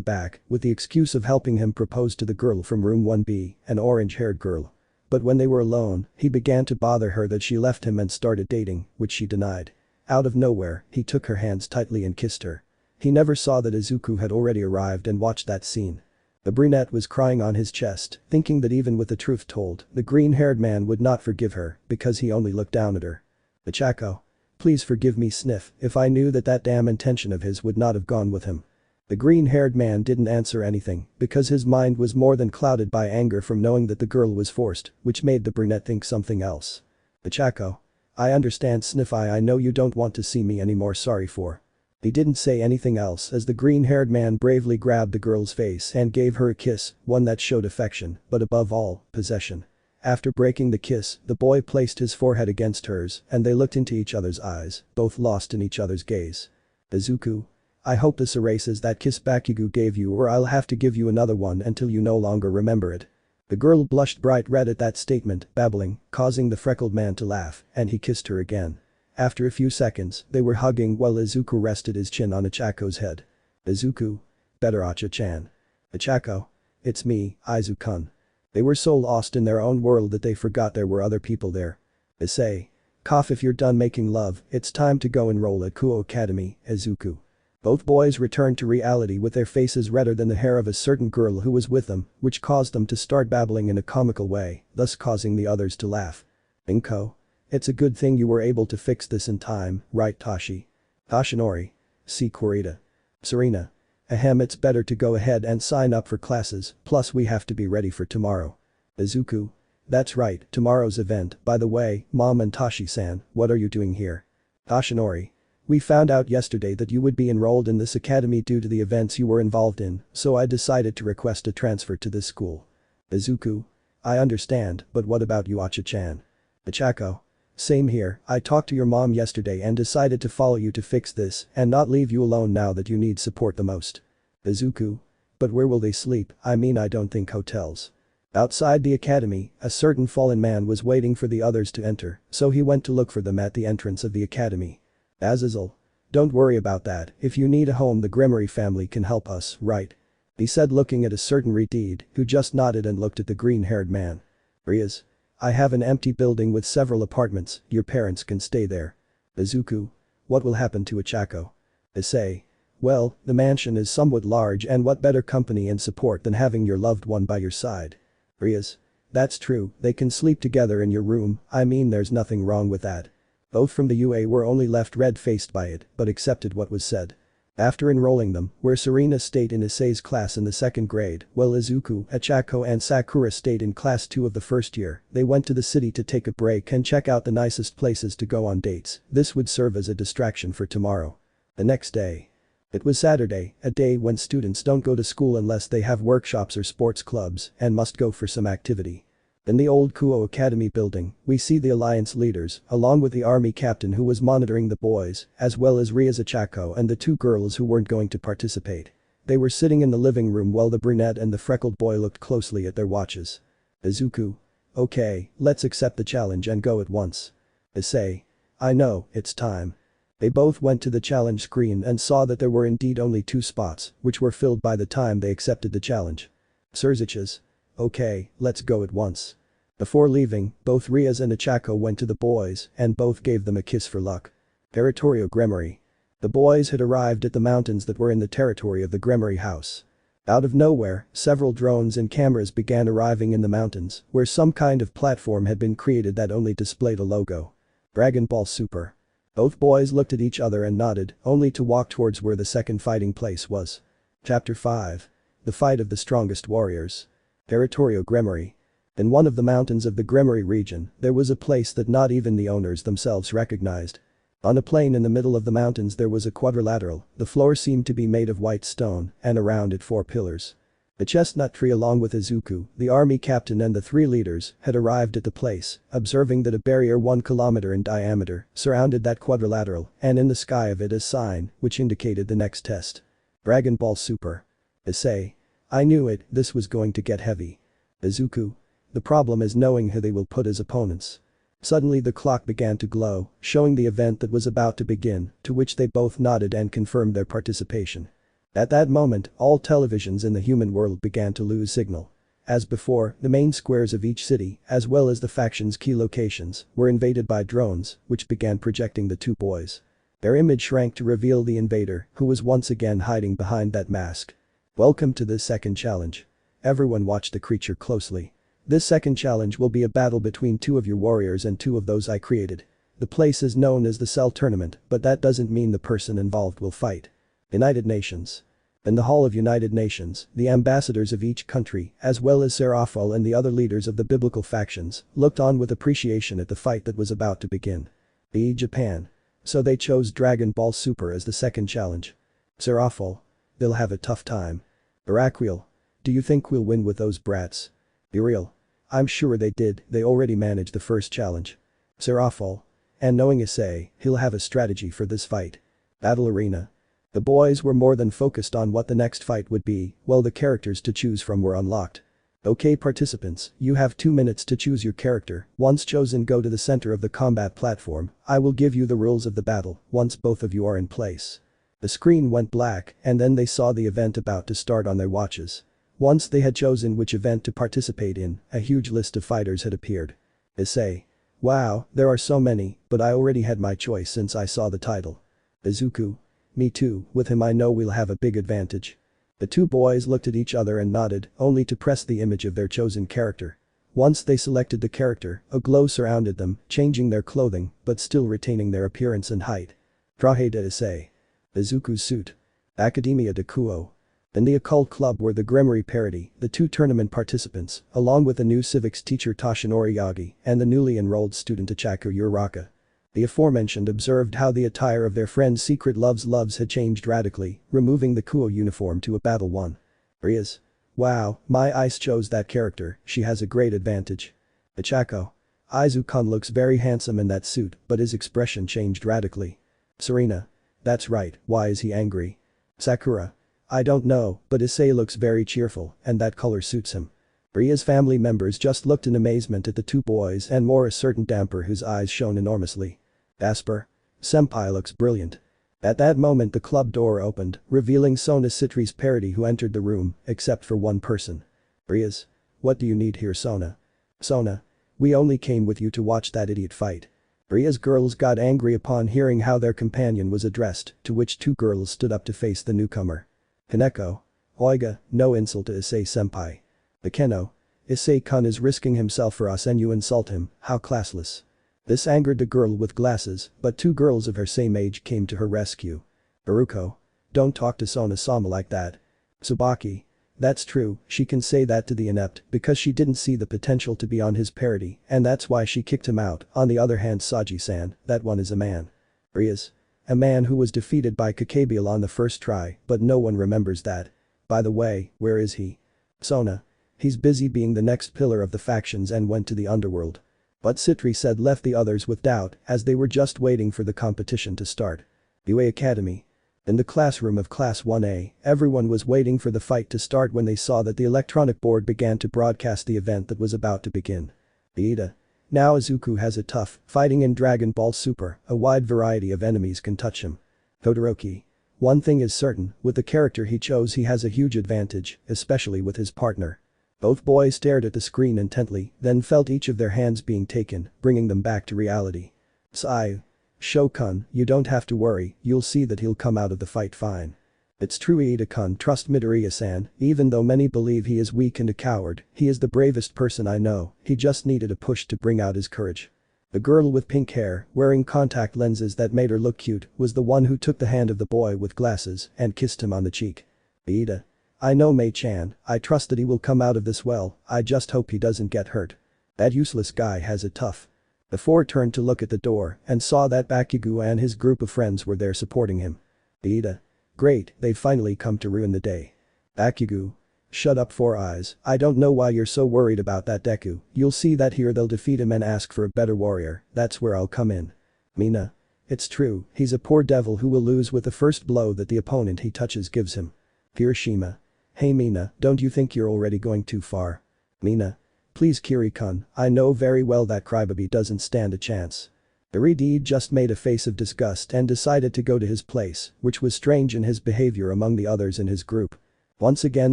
back with the excuse of helping him propose to the girl from room 1B, an orange-haired girl. But when they were alone, he began to bother her that she left him and started dating, which she denied. Out of nowhere, he took her hands tightly and kissed her. He never saw that Izuku had already arrived and watched that scene. The brunette was crying on his chest, thinking that even with the truth told, the green-haired man would not forgive her because he only looked down at her. Ichako. Please forgive me, Sniff, if I knew that that damn intention of his would not have gone with him. The green-haired man didn't answer anything because his mind was more than clouded by anger from knowing that the girl was forced, which made the brunette think something else. Ichako. I understand, Sniff, I know you don't want to see me anymore, sorry for. He didn't say anything else as the green-haired man bravely grabbed the girl's face and gave her a kiss, one that showed affection, but above all, possession. After breaking the kiss, the boy placed his forehead against hers and they looked into each other's eyes, both lost in each other's gaze. Izuku. I hope this erases that kiss Bakugo gave you or I'll have to give you another one until you no longer remember it. The girl blushed bright red at that statement, babbling, causing the freckled man to laugh, and he kissed her again. After a few seconds, they were hugging while Izuku rested his chin on Ichako's head. Izuku. Better Acha-chan. Ichako. It's me, Izu-kun. They were so lost in their own world that they forgot there were other people there. Issei. Cough if you're done making love, it's time to go enroll at Kuoh Academy, Izuku. Both boys returned to reality with their faces redder than the hair of a certain girl who was with them, which caused them to start babbling in a comical way, thus causing the others to laugh. Inko. It's a good thing you were able to fix this in time, right Tashi? Tashinori. Seekvaira. Serena. Ahem, it's better to go ahead and sign up for classes, plus we have to be ready for tomorrow. Izuku. That's right, tomorrow's event. By the way, Mom and Tashi-san, what are you doing here? Tashinori. We found out yesterday that you would be enrolled in this academy due to the events you were involved in, so I decided to request a transfer to this school. Izuku. I understand, but what about you Acha-chan? Ichako. Same here, I talked to your mom yesterday and decided to follow you to fix this and not leave you alone now that you need support the most. Izuku. But where will they sleep? I mean I don't think hotels. Outside the academy, a certain fallen man was waiting for the others to enter, so he went to look for them at the entrance of the academy. Azazel. Don't worry about that, if you need a home the Gremory family can help us, right? He said looking at a certain Redeed, who just nodded and looked at the green-haired man. Rias. I have an empty building with several apartments, your parents can stay there. Izuku. What will happen to Ichako? Issei. Well, the mansion is somewhat large and what better company and support than having your loved one by your side. Rias. That's true, they can sleep together in your room, I mean there's nothing wrong with that. Both from the UA were only left red-faced by it, but accepted what was said. After enrolling them, where Serena stayed in Issei's class in the second grade, while Izuku, Ichako and Sakura stayed in class 2 of the first year, they went to the city to take a break and check out the nicest places to go on dates. This would serve as a distraction for tomorrow. The next day. It was Saturday, a day when students don't go to school unless they have workshops or sports clubs and must go for some activity. In the old Kuoh Academy building, we see the alliance leaders, along with the army captain who was monitoring the boys, as well as Rias Ichako and the 2 girls who weren't going to participate. They were sitting in the living room while the brunette and the freckled boy looked closely at their watches. Izuku. Okay, let's accept the challenge and go at once. Issei. I know, it's time. They both went to the challenge screen and saw that there were indeed only 2 spots, which were filled by the time they accepted the challenge. Sirzechs. Okay, let's go at once. Before leaving, both Rias and Ichako went to the boys and both gave them a kiss for luck. Territorio Gremory. The boys had arrived at the mountains that were in the territory of the Gremory house. Out of nowhere, several drones and cameras began arriving in the mountains, where some kind of platform had been created that only displayed a logo. Dragon Ball Super. Both boys looked at each other and nodded, only to walk towards where the second fighting place was. Chapter 5. The Fight of the Strongest Warriors. Territorio Gremory. In one of the mountains of the Gremory region, there was a place that not even the owners themselves recognized. On a plain in the middle of the mountains there was a quadrilateral, the floor seemed to be made of white stone, and around it 4 pillars. The chestnut tree along with Izuku, the army captain and the 3 leaders, had arrived at the place, observing that a barrier 1 kilometer in diameter surrounded that quadrilateral, and in the sky of it a sign, which indicated the next test. Dragon Ball Super. Issei. I knew it, this was going to get heavy. Izuku. The problem is knowing who they will put as opponents. Suddenly the clock began to glow, showing the event that was about to begin, to which they both nodded and confirmed their participation. At that moment, all televisions in the human world began to lose signal. As before, the main squares of each city, as well as the factions' key locations, were invaded by drones, which began projecting the 2 boys. Their image shrank to reveal the invader, who was once again hiding behind that mask. Welcome to this second challenge. Everyone watch the creature closely. This second challenge will be a battle between 2 of your warriors and 2 of those I created. The place is known as the Cell Tournament, but that doesn't mean the person involved will fight. United Nations. In the Hall of United Nations, the ambassadors of each country, as well as Seraphol and the other leaders of the biblical factions, looked on with appreciation at the fight that was about to begin. Japan. So they chose Dragon Ball Super as the second challenge. Seraphol. They'll have a tough time. Baraquiel. Do you think we'll win with those brats? Be real. I'm sure they did, they already managed the first challenge. Serafal. And knowing Issei, he'll have a strategy for this fight. Battle arena. The boys were more than focused on what the next fight would be, while the characters to choose from were unlocked. Okay participants, you have 2 minutes to choose your character. Once chosen, go to the center of the combat platform. I will give you the rules of the battle once both of you are in place. The screen went black and then they saw the event about to start on their watches. Once they had chosen which event to participate in, a huge list of fighters had appeared. Issei. Wow, there are so many, but I already had my choice since I saw the title. Izuku. Me too, with him I know we'll have a big advantage. The two boys looked at each other and nodded, only to press the image of their chosen character. Once they selected the character, a glow surrounded them, changing their clothing, but still retaining their appearance and height. Traheda Issei. Izuku's suit. Academia de Kuoh. In the occult club were the Gremory parody, the two tournament participants, along with the new civics teacher Toshinori Yagi and the newly enrolled student Ichaku Uraka. The aforementioned observed how the attire of their friend's secret loves had changed radically, removing the Kuoh uniform to a battle one. Rias. Wow, my Ice chose that character, she has a great advantage. Ichaku. Izu-kun looks very handsome in that suit, but his expression changed radically. Serena. That's right, why is he angry? Sakura. I don't know, but Issei looks very cheerful, and that color suits him. Ria's family members just looked in amazement at the two boys and more a certain Damper whose eyes shone enormously. Asper. Senpai looks brilliant. At that moment the club door opened, revealing Sona Sitri's parody who entered the room, except for one person. Rias. What do you need here, Sona? Sona. We only came with you to watch that idiot fight. Ria's girls got angry upon hearing how their companion was addressed, to which two girls stood up to face the newcomer. Kaneko. Oiga, no insult to Issei senpai. Akeno. Issei-kun is risking himself for us and you insult him, how classless. This angered the girl with glasses, but two girls of her same age came to her rescue. Baruko. Don't talk to Sona-sama like that. Tsubaki. That's true, she can say that to the inept because she didn't see the potential to be on his parody and that's why she kicked him out. On the other hand, Saji-san, that one is a man. Rias. A man who was defeated by Gabriel on the first try, but no one remembers that. By the way, where is he? Sona. He's busy being the next pillar of the factions and went to the underworld. But Sitri said left the others with doubt as they were just waiting for the competition to start. UA Academy. In the classroom of Class 1A, everyone was waiting for the fight to start when they saw that the electronic board began to broadcast the event that was about to begin. Iida. Now Izuku has it tough, fighting in Dragon Ball Super, a wide variety of enemies can touch him. Todoroki. One thing is certain, with the character he chose he has a huge advantage, especially with his partner. Both boys stared at the screen intently, then felt each of their hands being taken, bringing them back to reality. Sai. Shokun, you don't have to worry, you'll see that he'll come out of the fight fine. It's true Iida-kun, trust Midoriya-san, even though many believe he is weak and a coward, he is the bravest person I know, he just needed a push to bring out his courage. The girl with pink hair, wearing contact lenses that made her look cute, was the one who took the hand of the boy with glasses and kissed him on the cheek. Iida. I know Mei-chan, I trust that he will come out of this well, I just hope he doesn't get hurt. That useless guy has it tough. The four turned to look at the door and saw that Bakugo and his group of friends were there supporting him. Iida. Great, they've finally come to ruin the day. Bakugo. Shut up Four Eyes, I don't know why you're so worried about that Deku, you'll see that here they'll defeat him and ask for a better warrior, that's where I'll come in. Mina. It's true, he's a poor devil who will lose with the first blow that the opponent he touches gives him. Hiroshima. Hey Mina, don't you think you're already going too far? Mina. Please Kiri-kun, I know very well that Crybaby doesn't stand a chance. Iridi just made a face of disgust and decided to go to his place, which was strange in his behavior among the others in his group. Once again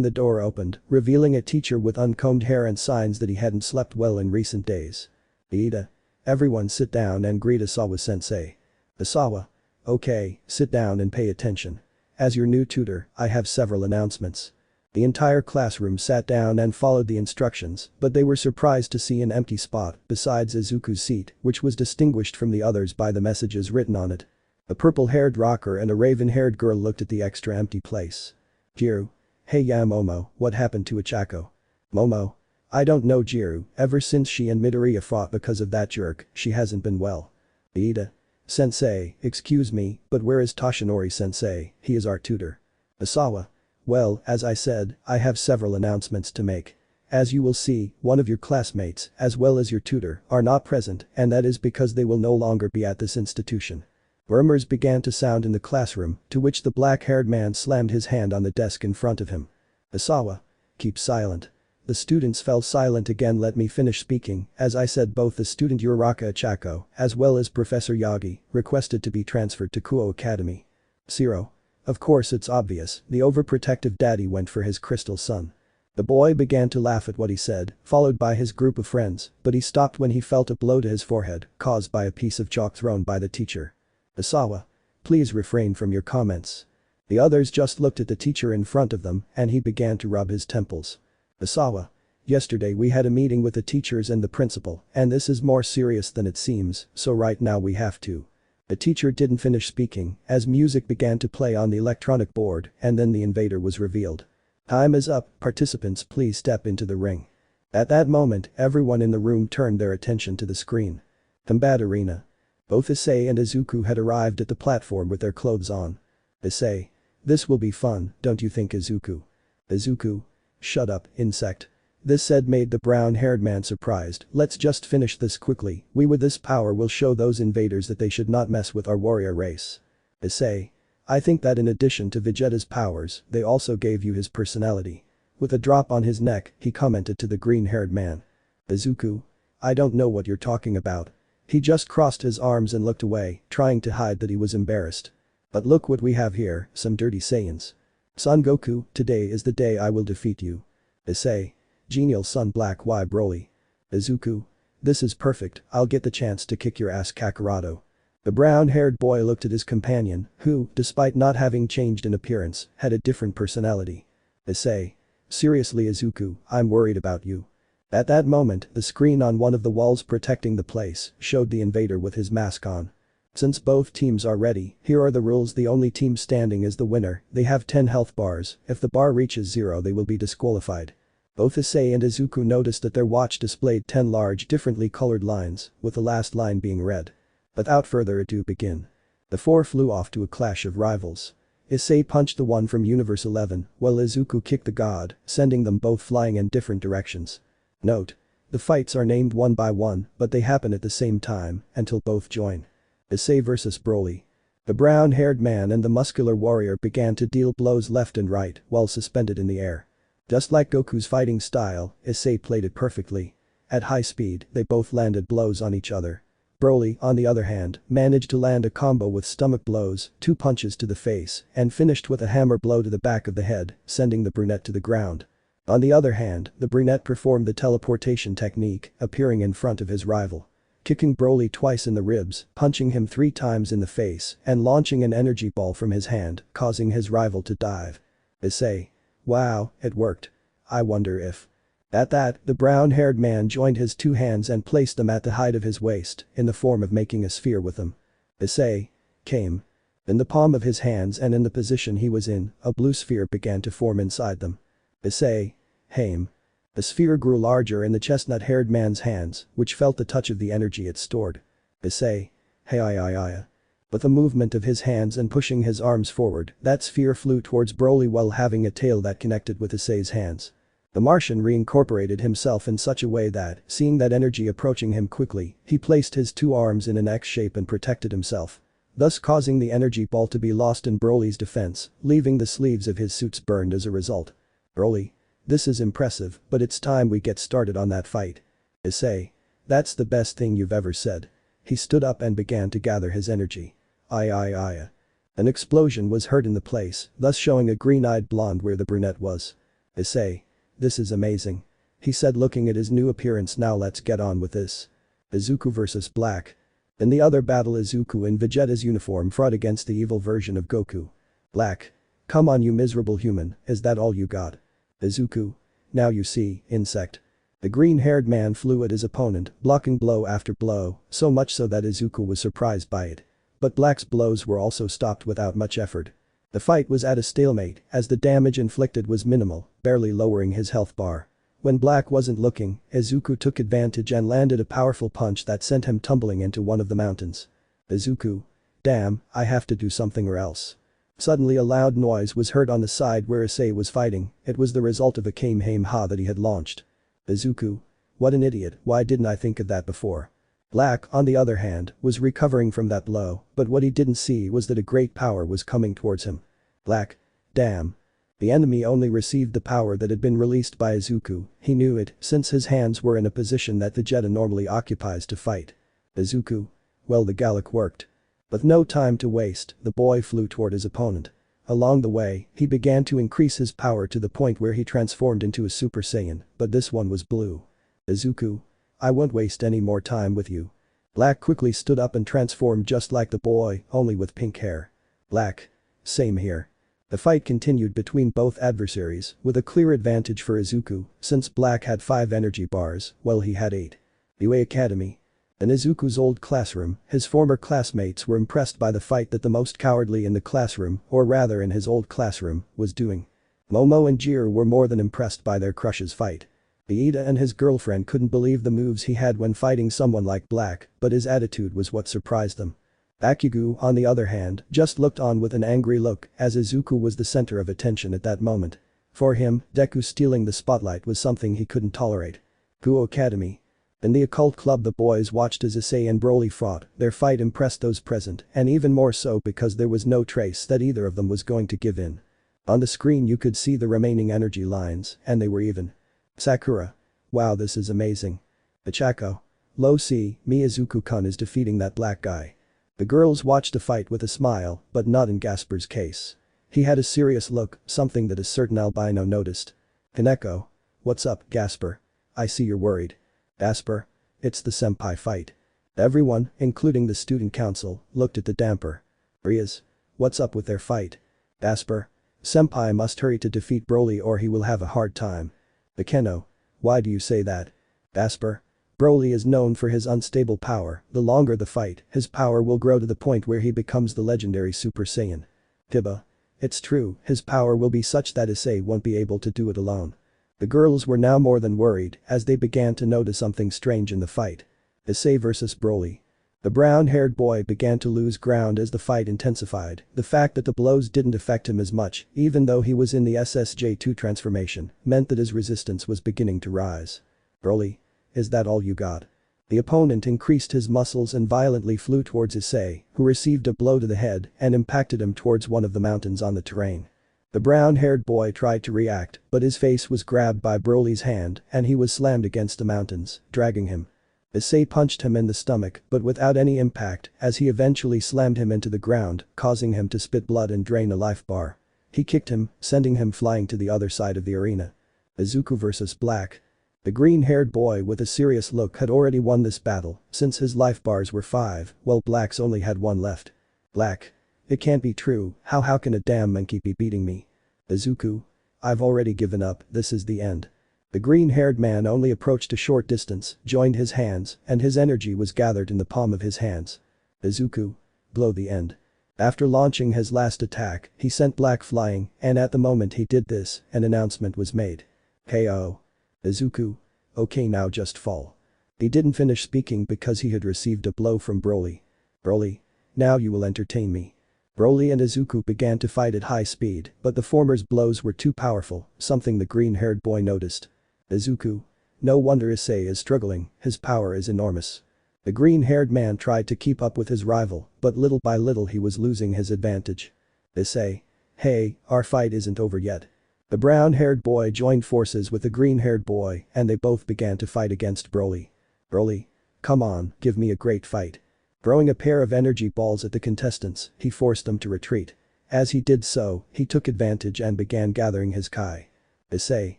the door opened, revealing a teacher with uncombed hair and signs that he hadn't slept well in recent days. Iida. Everyone sit down and greet Isawa-sensei. Isawa. Okay, sit down and pay attention. As your new tutor, I have several announcements. The entire classroom sat down and followed the instructions, but they were surprised to see an empty spot besides Izuku's seat, which was distinguished from the others by the messages written on it. A purple-haired rocker and a raven-haired girl looked at the extra empty place. Jiru. Hey yeah Momo, what happened to Ichaku? Momo. I don't know Jiru, ever since she and Midoriya fought because of that jerk, she hasn't been well. Iida. Sensei, excuse me, but where is Toshinori-sensei, he is our tutor. Isawa. Well, as I said, I have several announcements to make. As you will see, one of your classmates, as well as your tutor, are not present, and that is because they will no longer be at this institution. Murmurs began to sound in the classroom, to which the black-haired man slammed his hand on the desk in front of him. Asawa. Keep silent. The students fell silent again. Let me finish speaking. As I said, both the student Uraraka Achako, as well as Professor Yagi, requested to be transferred to Kuoh Academy. Zero. Of course it's obvious, the overprotective daddy went for his crystal son. The boy began to laugh at what he said, followed by his group of friends, but he stopped when he felt a blow to his forehead, caused by a piece of chalk thrown by the teacher. Asawa. Please refrain from your comments. The others just looked at the teacher in front of them, and he began to rub his temples. Asawa. Yesterday we had a meeting with the teachers and the principal, and this is more serious than it seems, so right now we have to. The teacher didn't finish speaking, as music began to play on the electronic board, and then the invader was revealed. Time is up, participants please step into the ring. At that moment, everyone in the room turned their attention to the screen. Combat arena. Both Issei and Izuku had arrived at the platform with their clothes on. Issei. This will be fun, don't you think, Izuku? Izuku. Shut up, insect. This said made the brown-haired man surprised. Let's just finish this quickly, we with this power will show those invaders that they should not mess with our warrior race. Issei. I think that in addition to Vegeta's powers, they also gave you his personality. With a drop on his neck, he commented to the green-haired man. Izuku. I don't know what you're talking about. He just crossed his arms and looked away, trying to hide that he was embarrassed. But look what we have here, some dirty Saiyans. Son Goku, today is the day I will defeat you. Issei. Genial son Black Y Broly. Izuku. This is perfect, I'll get the chance to kick your ass Kakaroto. The brown-haired boy looked at his companion, who, despite not having changed in appearance, had a different personality. Issei. Seriously Izuku, I'm worried about you. At that moment, the screen on one of the walls protecting the place showed the invader with his mask on. Since both teams are ready, here are the rules. The only team standing is the winner, they have 10 health bars, if the bar reaches 0 they will be disqualified. Both Issei and Izuku noticed that their watch displayed 10 large differently colored lines, with the last line being red. Without further ado begin. The four flew off to a clash of rivals. Issei punched the one from Universe 11, while Izuku kicked the god, sending them both flying in different directions. Note. The fights are named one by one, but they happen at the same time, until both join. Issei vs Broly. The brown-haired man and the muscular warrior began to deal blows left and right while suspended in the air. Just like Goku's fighting style, Issei played it perfectly. At high speed, they both landed blows on each other. Broly, on the other hand, managed to land a combo with stomach blows, 2 punches to the face, and finished with a hammer blow to the back of the head, sending the brunette to the ground. On the other hand, the brunette performed the teleportation technique, appearing in front of his rival. Kicking Broly twice in the ribs, punching him 3 times in the face, and launching an energy ball from his hand, causing his rival to dive. Issei. Wow, it worked. I wonder if. At that, the brown-haired man joined his 2 hands and placed them at the height of his waist, in the form of making a sphere with them. Issei. Came. In the palm of his hands and in the position he was in, a blue sphere began to form inside them. Issei. Haim. The sphere grew larger in the chestnut-haired man's hands, which felt the touch of the energy it stored. Issei. Hey. With a movement of his hands and pushing his arms forward, that sphere flew towards Broly while having a tail that connected with Issei's hands. The Martian reincorporated himself in such a way that, seeing that energy approaching him quickly, he placed his 2 arms in an X shape and protected himself. Thus causing the energy ball to be lost in Broly's defense, leaving the sleeves of his suits burned as a result. Broly. This is impressive, but it's time we get started on that fight. Issei. That's the best thing you've ever said. He stood up and began to gather his energy. An explosion was heard in the place, thus showing a green-eyed blonde where the brunette was. Issei. This is amazing. He said looking at his new appearance. Now let's get on with this. Izuku vs Black. In the other battle Izuku in Vegeta's uniform fought against the evil version of Goku. Black. Come on you miserable human, is that all you got? Izuku. Now you see, insect. The green-haired man flew at his opponent, blocking blow after blow, so much so that Izuku was surprised by it. But Black's blows were also stopped without much effort. The fight was at a stalemate, as the damage inflicted was minimal, barely lowering his health bar. When Black wasn't looking, Izuku took advantage and landed a powerful punch that sent him tumbling into one of the mountains. Izuku. Damn, I have to do something or else. Suddenly a loud noise was heard on the side where Issei was fighting. It was the result of a Kamehameha that he had launched. Izuku. What an idiot, why didn't I think of that before? Black, on the other hand, was recovering from that blow, but what he didn't see was that a great power was coming towards him. Black. Damn. The enemy only received the power that had been released by Izuku, he knew it since his hands were in a position that Vegeta normally occupies to fight. Izuku. Well, the Gallic worked. With no time to waste, the boy flew toward his opponent. Along the way, he began to increase his power to the point where he transformed into a Super Saiyan, but this one was blue. Izuku. I won't waste any more time with you. Black quickly stood up and transformed just like the boy, only with pink hair. Black. Same here. The fight continued between both adversaries, with a clear advantage for Izuku, since Black had 5 energy bars, while he had 8. UA Academy. In Izuku's old classroom, his former classmates were impressed by the fight that the most cowardly in the classroom, or rather in his old classroom, was doing. Momo and Jir were more than impressed by their crush's fight. Iida and his girlfriend couldn't believe the moves he had when fighting someone like Black, but his attitude was what surprised them. Bakugo, on the other hand, just looked on with an angry look as Izuku was the center of attention at that moment. For him, Deku stealing the spotlight was something he couldn't tolerate. Kuoh Academy. In the occult club the boys watched as Issei and Broly fought, their fight impressed those present and even more so because there was no trace that either of them was going to give in. On the screen you could see the remaining energy lines and they were even. Sakura. Wow, this is amazing. Ichako. Low C, Miyazuku-kun is defeating that black guy. The girls watched the fight with a smile, but not in Gasper's case. He had a serious look, something that a certain albino noticed. Kaneko. What's up, Gasper? I see you're worried. Gasper. It's the senpai fight. Everyone, including the student council, looked at the damper. Rias. What's up with their fight? Gasper. Senpai must hurry to defeat Broly or he will have a hard time. Akeno. Why do you say that? Gasper. Broly is known for his unstable power, the longer the fight, his power will grow to the point where he becomes the legendary Super Saiyan. Tiba. It's true, his power will be such that Issei won't be able to do it alone. The girls were now more than worried as they began to notice something strange in the fight. Issei versus Broly. The brown-haired boy began to lose ground as the fight intensified, the fact that the blows didn't affect him as much, even though he was in the SSJ2 transformation, meant that his resistance was beginning to rise. Broly. Is that all you got? The opponent increased his muscles and violently flew towards Issei, who received a blow to the head and impacted him towards one of the mountains on the terrain. The brown-haired boy tried to react, but his face was grabbed by Broly's hand and he was slammed against the mountains, dragging him. Issei punched him in the stomach but without any impact as he eventually slammed him into the ground, causing him to spit blood and drain a life bar. He kicked him, sending him flying to the other side of the arena. Izuku versus Black. The green-haired boy with a serious look had already won this battle since his life bars were 5, while Black's only had 1 left. Black. It can't be true, how can a damn monkey be beating me? Izuku. I've already given up, this is the end. The green-haired man only approached a short distance, joined his hands, and his energy was gathered in the palm of his hands. Izuku. Blow the end. After launching his last attack, he sent Black flying, and at the moment he did this, an announcement was made. KO. Izuku. Okay, now just fall. He didn't finish speaking because he had received a blow from Broly. Broly. Now you will entertain me. Broly and Izuku began to fight at high speed, but the former's blows were too powerful, something the green-haired boy noticed. Izuku. No wonder Issei is struggling, his power is enormous. The green-haired man tried to keep up with his rival, but little by little he was losing his advantage. Issei. Hey, our fight isn't over yet. The brown-haired boy joined forces with the green-haired boy and they both began to fight against Broly. Broly. Come on, give me a great fight. Throwing a pair of energy balls at the contestants, he forced them to retreat. As he did so, he took advantage and began gathering his Kai. Issei.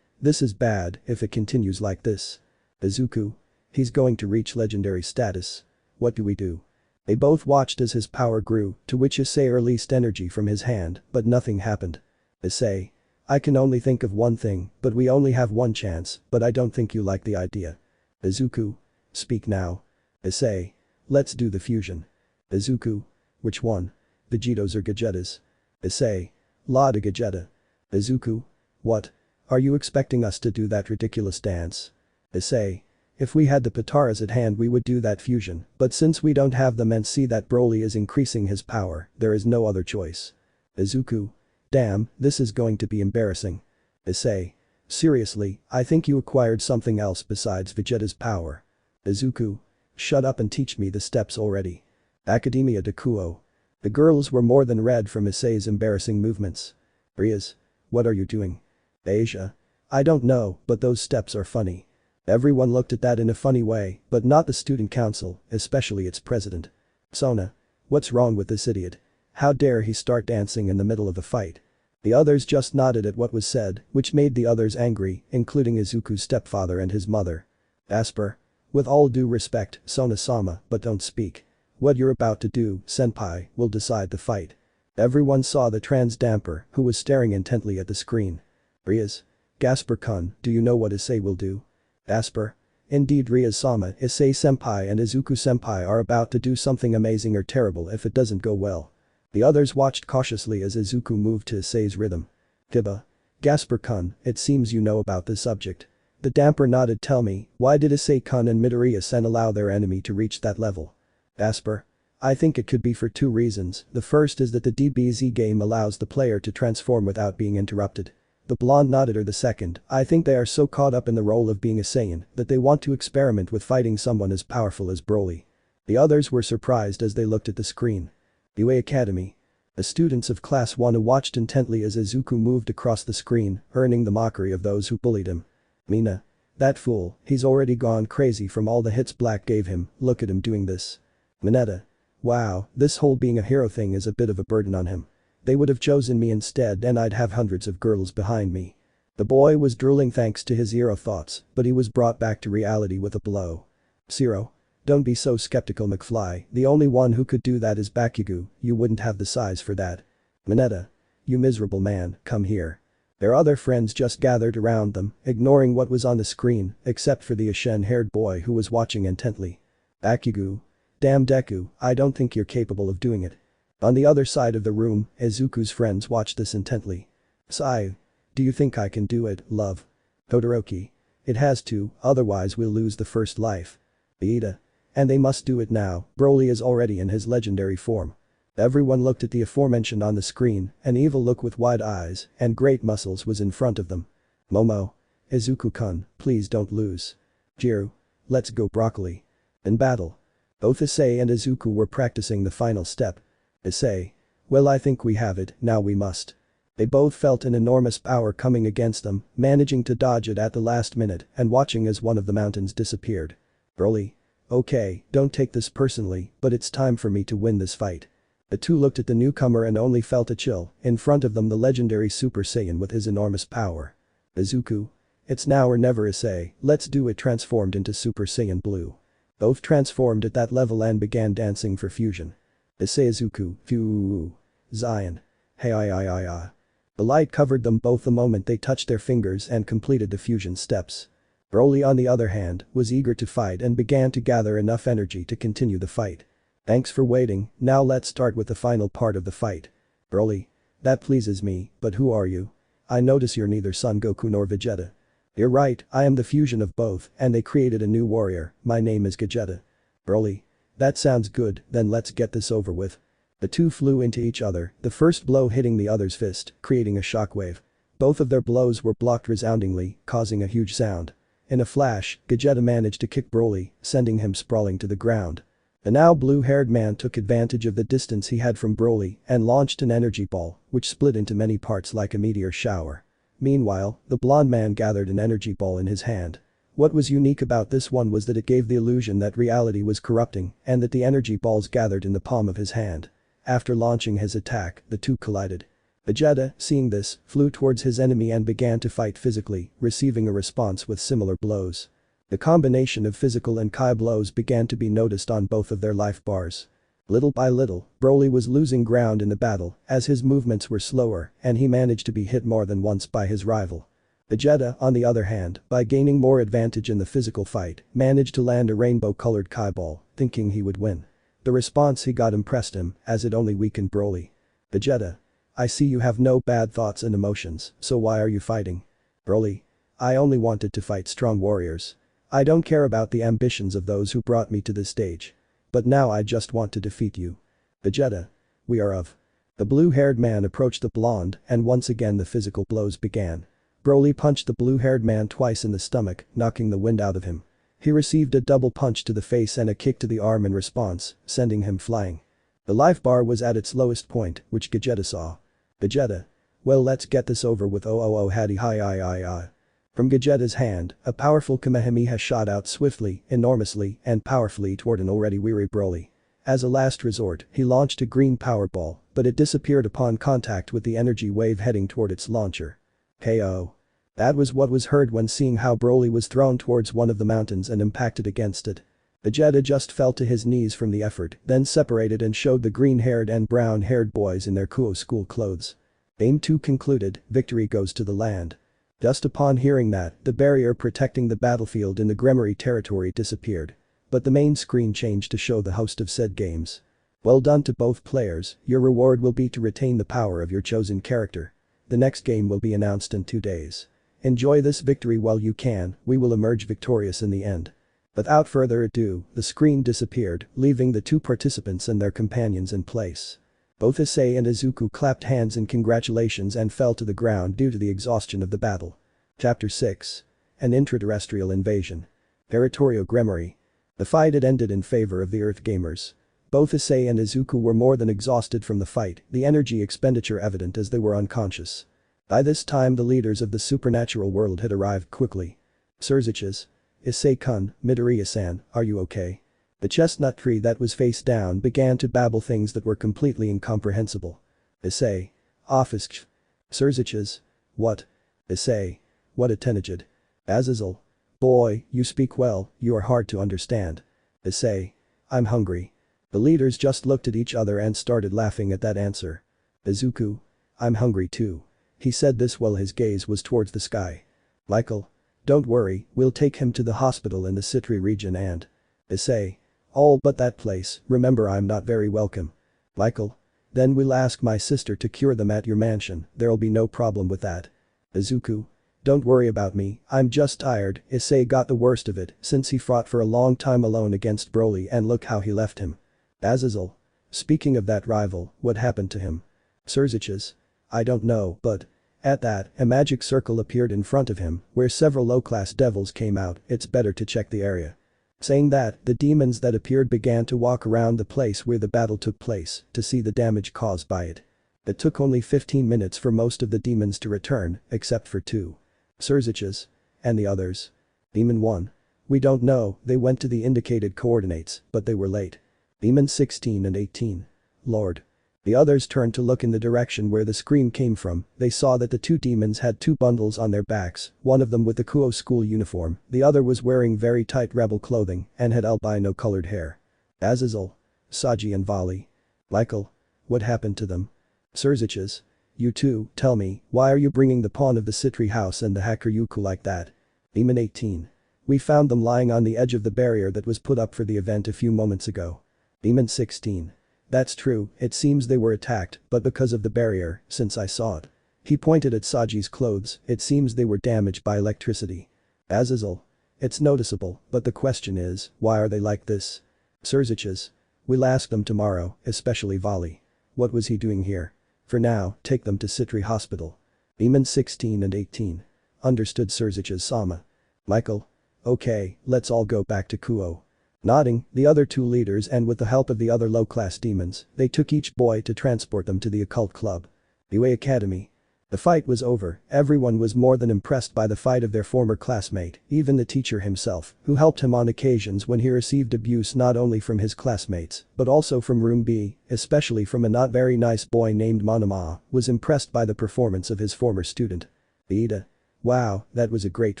This is bad if it continues like this. Izuku. He's going to reach legendary status. What do we do? They both watched as his power grew, to which Issei released energy from his hand, but nothing happened. Issei. I can only think of one thing, but we only have one chance, but I don't think you like the idea. Izuku. Speak now. Issei. Let's do the fusion. Izuku. Which one? Vegetos or Gagettas? Issei. La de Gagetta. Izuku. What? Are you expecting us to do that ridiculous dance? Issei. If we had the Pataras at hand we would do that fusion, but since we don't have them and see that Broly is increasing his power, there is no other choice. Izuku. Damn, this is going to be embarrassing. Issei. Seriously, I think you acquired something else besides Vegeta's power. Izuku. Shut up and teach me the steps already. Academia de Kuoh. The girls were more than red from Issei's embarrassing movements. Rias. What are you doing? Asia. I don't know, but those steps are funny. Everyone looked at that in a funny way, but not the student council, especially its president. Sona. What's wrong with this idiot? How dare he start dancing in the middle of a fight? The others just nodded at what was said, which made the others angry, including Izuku's stepfather and his mother. Asper. With all due respect, Sona-sama, but don't speak. What you're about to do, senpai, will decide the fight. Everyone saw the trans damper, who was staring intently at the screen. Rias. Gasper-kun, do you know what Issei will do? Asper. Indeed, Rias-sama, Issei-senpai and Izuku-senpai are about to do something amazing or terrible if it doesn't go well. The others watched cautiously as Izuku moved to Issei's rhythm. Tiba. Gasper-kun, it seems you know about this subject. The damper nodded. Tell me, why did Issei-kun and Midoriya-sen allow their enemy to reach that level? Asper. I think it could be for two reasons. The first is that the DBZ game allows the player to transform without being interrupted. The blonde nodded. Or the second, I think they are so caught up in the role of being a Saiyan that they want to experiment with fighting someone as powerful as Broly. The others were surprised as they looked at the screen. UA Academy. The students of Class 1 watched intently as Izuku moved across the screen, earning the mockery of those who bullied him. Mina. That fool, he's already gone crazy from all the hits Black gave him, look at him doing this. Mineta. Wow, this whole being a hero thing is a bit of a burden on him. They would have chosen me instead and I'd have hundreds of girls behind me. The boy was drooling thanks to his hero thoughts, but he was brought back to reality with a blow. Zero. Don't be so skeptical, McFly, the only one who could do that is Bakugo, you wouldn't have the size for that. Mineta. You miserable man, come here. Their other friends just gathered around them, ignoring what was on the screen, except for the Ashen-haired boy who was watching intently. Bakugo. Damn Deku, I don't think you're capable of doing it. On the other side of the room, Izuku's friends watched this intently. Sai. Do you think I can do it, love? Todoroki. It has to, otherwise we'll lose the first life. Iida. And they must do it now, Broly is already in his legendary form. Everyone looked at the aforementioned on the screen, an evil look with wide eyes and great muscles was in front of them. Momo. Izuku-kun, please don't lose. Jiru. Let's go broccoli. In battle. Both Issei and Izuku were practicing the final step. Issei. Well, I think we have it, now we must. They both felt an enormous power coming against them, managing to dodge it at the last minute and watching as one of the mountains disappeared. Broly. Okay, don't take this personally, but it's time for me to win this fight. The two looked at the newcomer and only felt a chill, in front of them the legendary Super Saiyan with his enormous power. Izuku. It's now or never Issei, let's do it. Transformed into Super Saiyan Blue. Both transformed at that level and began dancing for fusion. Issei Izuku, Phew. Zion. Hey I. The light covered them both the moment they touched their fingers and completed the fusion steps. Broly on the other hand, was eager to fight and began to gather enough energy to continue the fight. Thanks for waiting, now let's start with the final part of the fight. Broly. That pleases me, but who are you? I notice you're neither Son Goku nor Vegeta. You're right, I am the fusion of both and they created a new warrior, my name is Gogeta. Broly. That sounds good, then let's get this over with. The two flew into each other, the first blow hitting the other's fist, creating a shockwave. Both of their blows were blocked resoundingly, causing a huge sound. In a flash, Gogeta managed to kick Broly, sending him sprawling to the ground. The now blue-haired man took advantage of the distance he had from Broly and launched an energy ball, which split into many parts like a meteor shower. Meanwhile, the blonde man gathered an energy ball in his hand. What was unique about this one was that it gave the illusion that reality was corrupting and that the energy balls gathered in the palm of his hand. After launching his attack, the two collided. Vegeta, seeing this, flew towards his enemy and began to fight physically, receiving a response with similar blows. The combination of physical and Kai blows began to be noticed on both of their life bars. Little by little, Broly was losing ground in the battle as his movements were slower and he managed to be hit more than once by his rival. Vegeta, on the other hand, by gaining more advantage in the physical fight, managed to land a rainbow-colored Kai ball, thinking he would win. The response he got impressed him, as it only weakened Broly. Vegeta. I see you have no bad thoughts and emotions, so why are you fighting? Broly. I only wanted to fight strong warriors. I don't care about the ambitions of those who brought me to this stage. But now I just want to defeat you. Vegeta. We are of. The blue-haired man approached the blonde and once again the physical blows began. Broly punched the blue-haired man twice in the stomach, knocking the wind out of him. He received a double punch to the face and a kick to the arm in response, sending him flying. The life bar was at its lowest point, which Vegeta saw. Vegeta. Well, let's get this over with. Oh hattie hi. From Vegeta's hand, a powerful Kamehameha shot out swiftly, enormously, and powerfully toward an already weary Broly. As a last resort, he launched a green power ball, but it disappeared upon contact with the energy wave heading toward its launcher. KO. That was what was heard when seeing how Broly was thrown towards one of the mountains and impacted against it. Vegeta just fell to his knees from the effort, then separated and showed the green-haired and brown-haired boys in their Kuoh school clothes. Game 2 concluded, victory goes to the land. Just upon hearing that, the barrier protecting the battlefield in the Gremory territory disappeared. But the main screen changed to show the host of said games. Well done to both players, your reward will be to retain the power of your chosen character. The next game will be announced in 2 days. Enjoy this victory while you can, we will emerge victorious in the end. Without further ado, the screen disappeared, leaving the 2 participants and their companions in place. Both Issei and Izuku clapped hands in congratulations and fell to the ground due to the exhaustion of the battle. Chapter 6. An intraterrestrial invasion. Territorio Gremory. The fight had ended in favor of the Earth gamers. Both Issei and Izuku were more than exhausted from the fight, the energy expenditure evident as they were unconscious. By this time the leaders of the supernatural world had arrived quickly. Sirzechs. Issei-kun, Midoriya-san, are you okay? The chestnut tree that was face down began to babble things that were completely incomprehensible. Issei. Office. Sirzechs. What? Issei. What a tenagid. Azazel. Boy, you speak well, you are hard to understand. Issei. I'm hungry. The leaders just looked at each other and started laughing at that answer. Izuku. I'm hungry too. He said this while his gaze was towards the sky. Michael. Don't worry, we'll take him to the hospital in the Sitri region and… Issei. All but that place, remember I'm not very welcome. Michael. Then we'll ask my sister to cure them at your mansion, there'll be no problem with that. Izuku. Don't worry about me, I'm just tired. Issei got the worst of it since he fought for a long time alone against Broly and look how he left him. Azazel. Speaking of that rival, what happened to him? Sirzechs. I don't know, but… At that, a magic circle appeared in front of him, where several low-class devils came out, it's better to check the area. Saying that, the demons that appeared began to walk around the place where the battle took place, to see the damage caused by it. It took only 15 minutes for most of the demons to return, except for 2. Sirzechs. And the others? Demon 1. We don't know, they went to the indicated coordinates, but they were late. Demon 16 and 18. Lord. The others turned to look in the direction where the scream came from, they saw that the 2 demons had 2 bundles on their backs, one of them with the Kuoh school uniform, the other was wearing very tight rebel clothing and had albino-colored hair. Azazel. Saji and Vali. Michael. What happened to them? Sirzechs. You two, tell me, why are you bringing the pawn of the Sitri house and the Hakuryuku like that? Demon 18. We found them lying on the edge of the barrier that was put up for the event a few moments ago. Demon 16. That's true, it seems they were attacked, but because of the barrier, since I saw it. He pointed at Saji's clothes, it seems they were damaged by electricity. Azazel. It's noticeable, but the question is, why are they like this? Sirzechs. We'll ask them tomorrow, especially Vali. What was he doing here? For now, take them to Sitri Hospital. Demon 16 and 18. Understood Sirzechs-sama. Michael. Okay, let's all go back to Kuoh. Nodding, the other 2 leaders and with the help of the other low-class demons, they took each boy to transport them to the occult club. Buei Academy. The fight was over, everyone was more than impressed by the fight of their former classmate, even the teacher himself, who helped him on occasions when he received abuse not only from his classmates, but also from Room B, especially from a not very nice boy named Monoma, was impressed by the performance of his former student. Ida. Wow, that was a great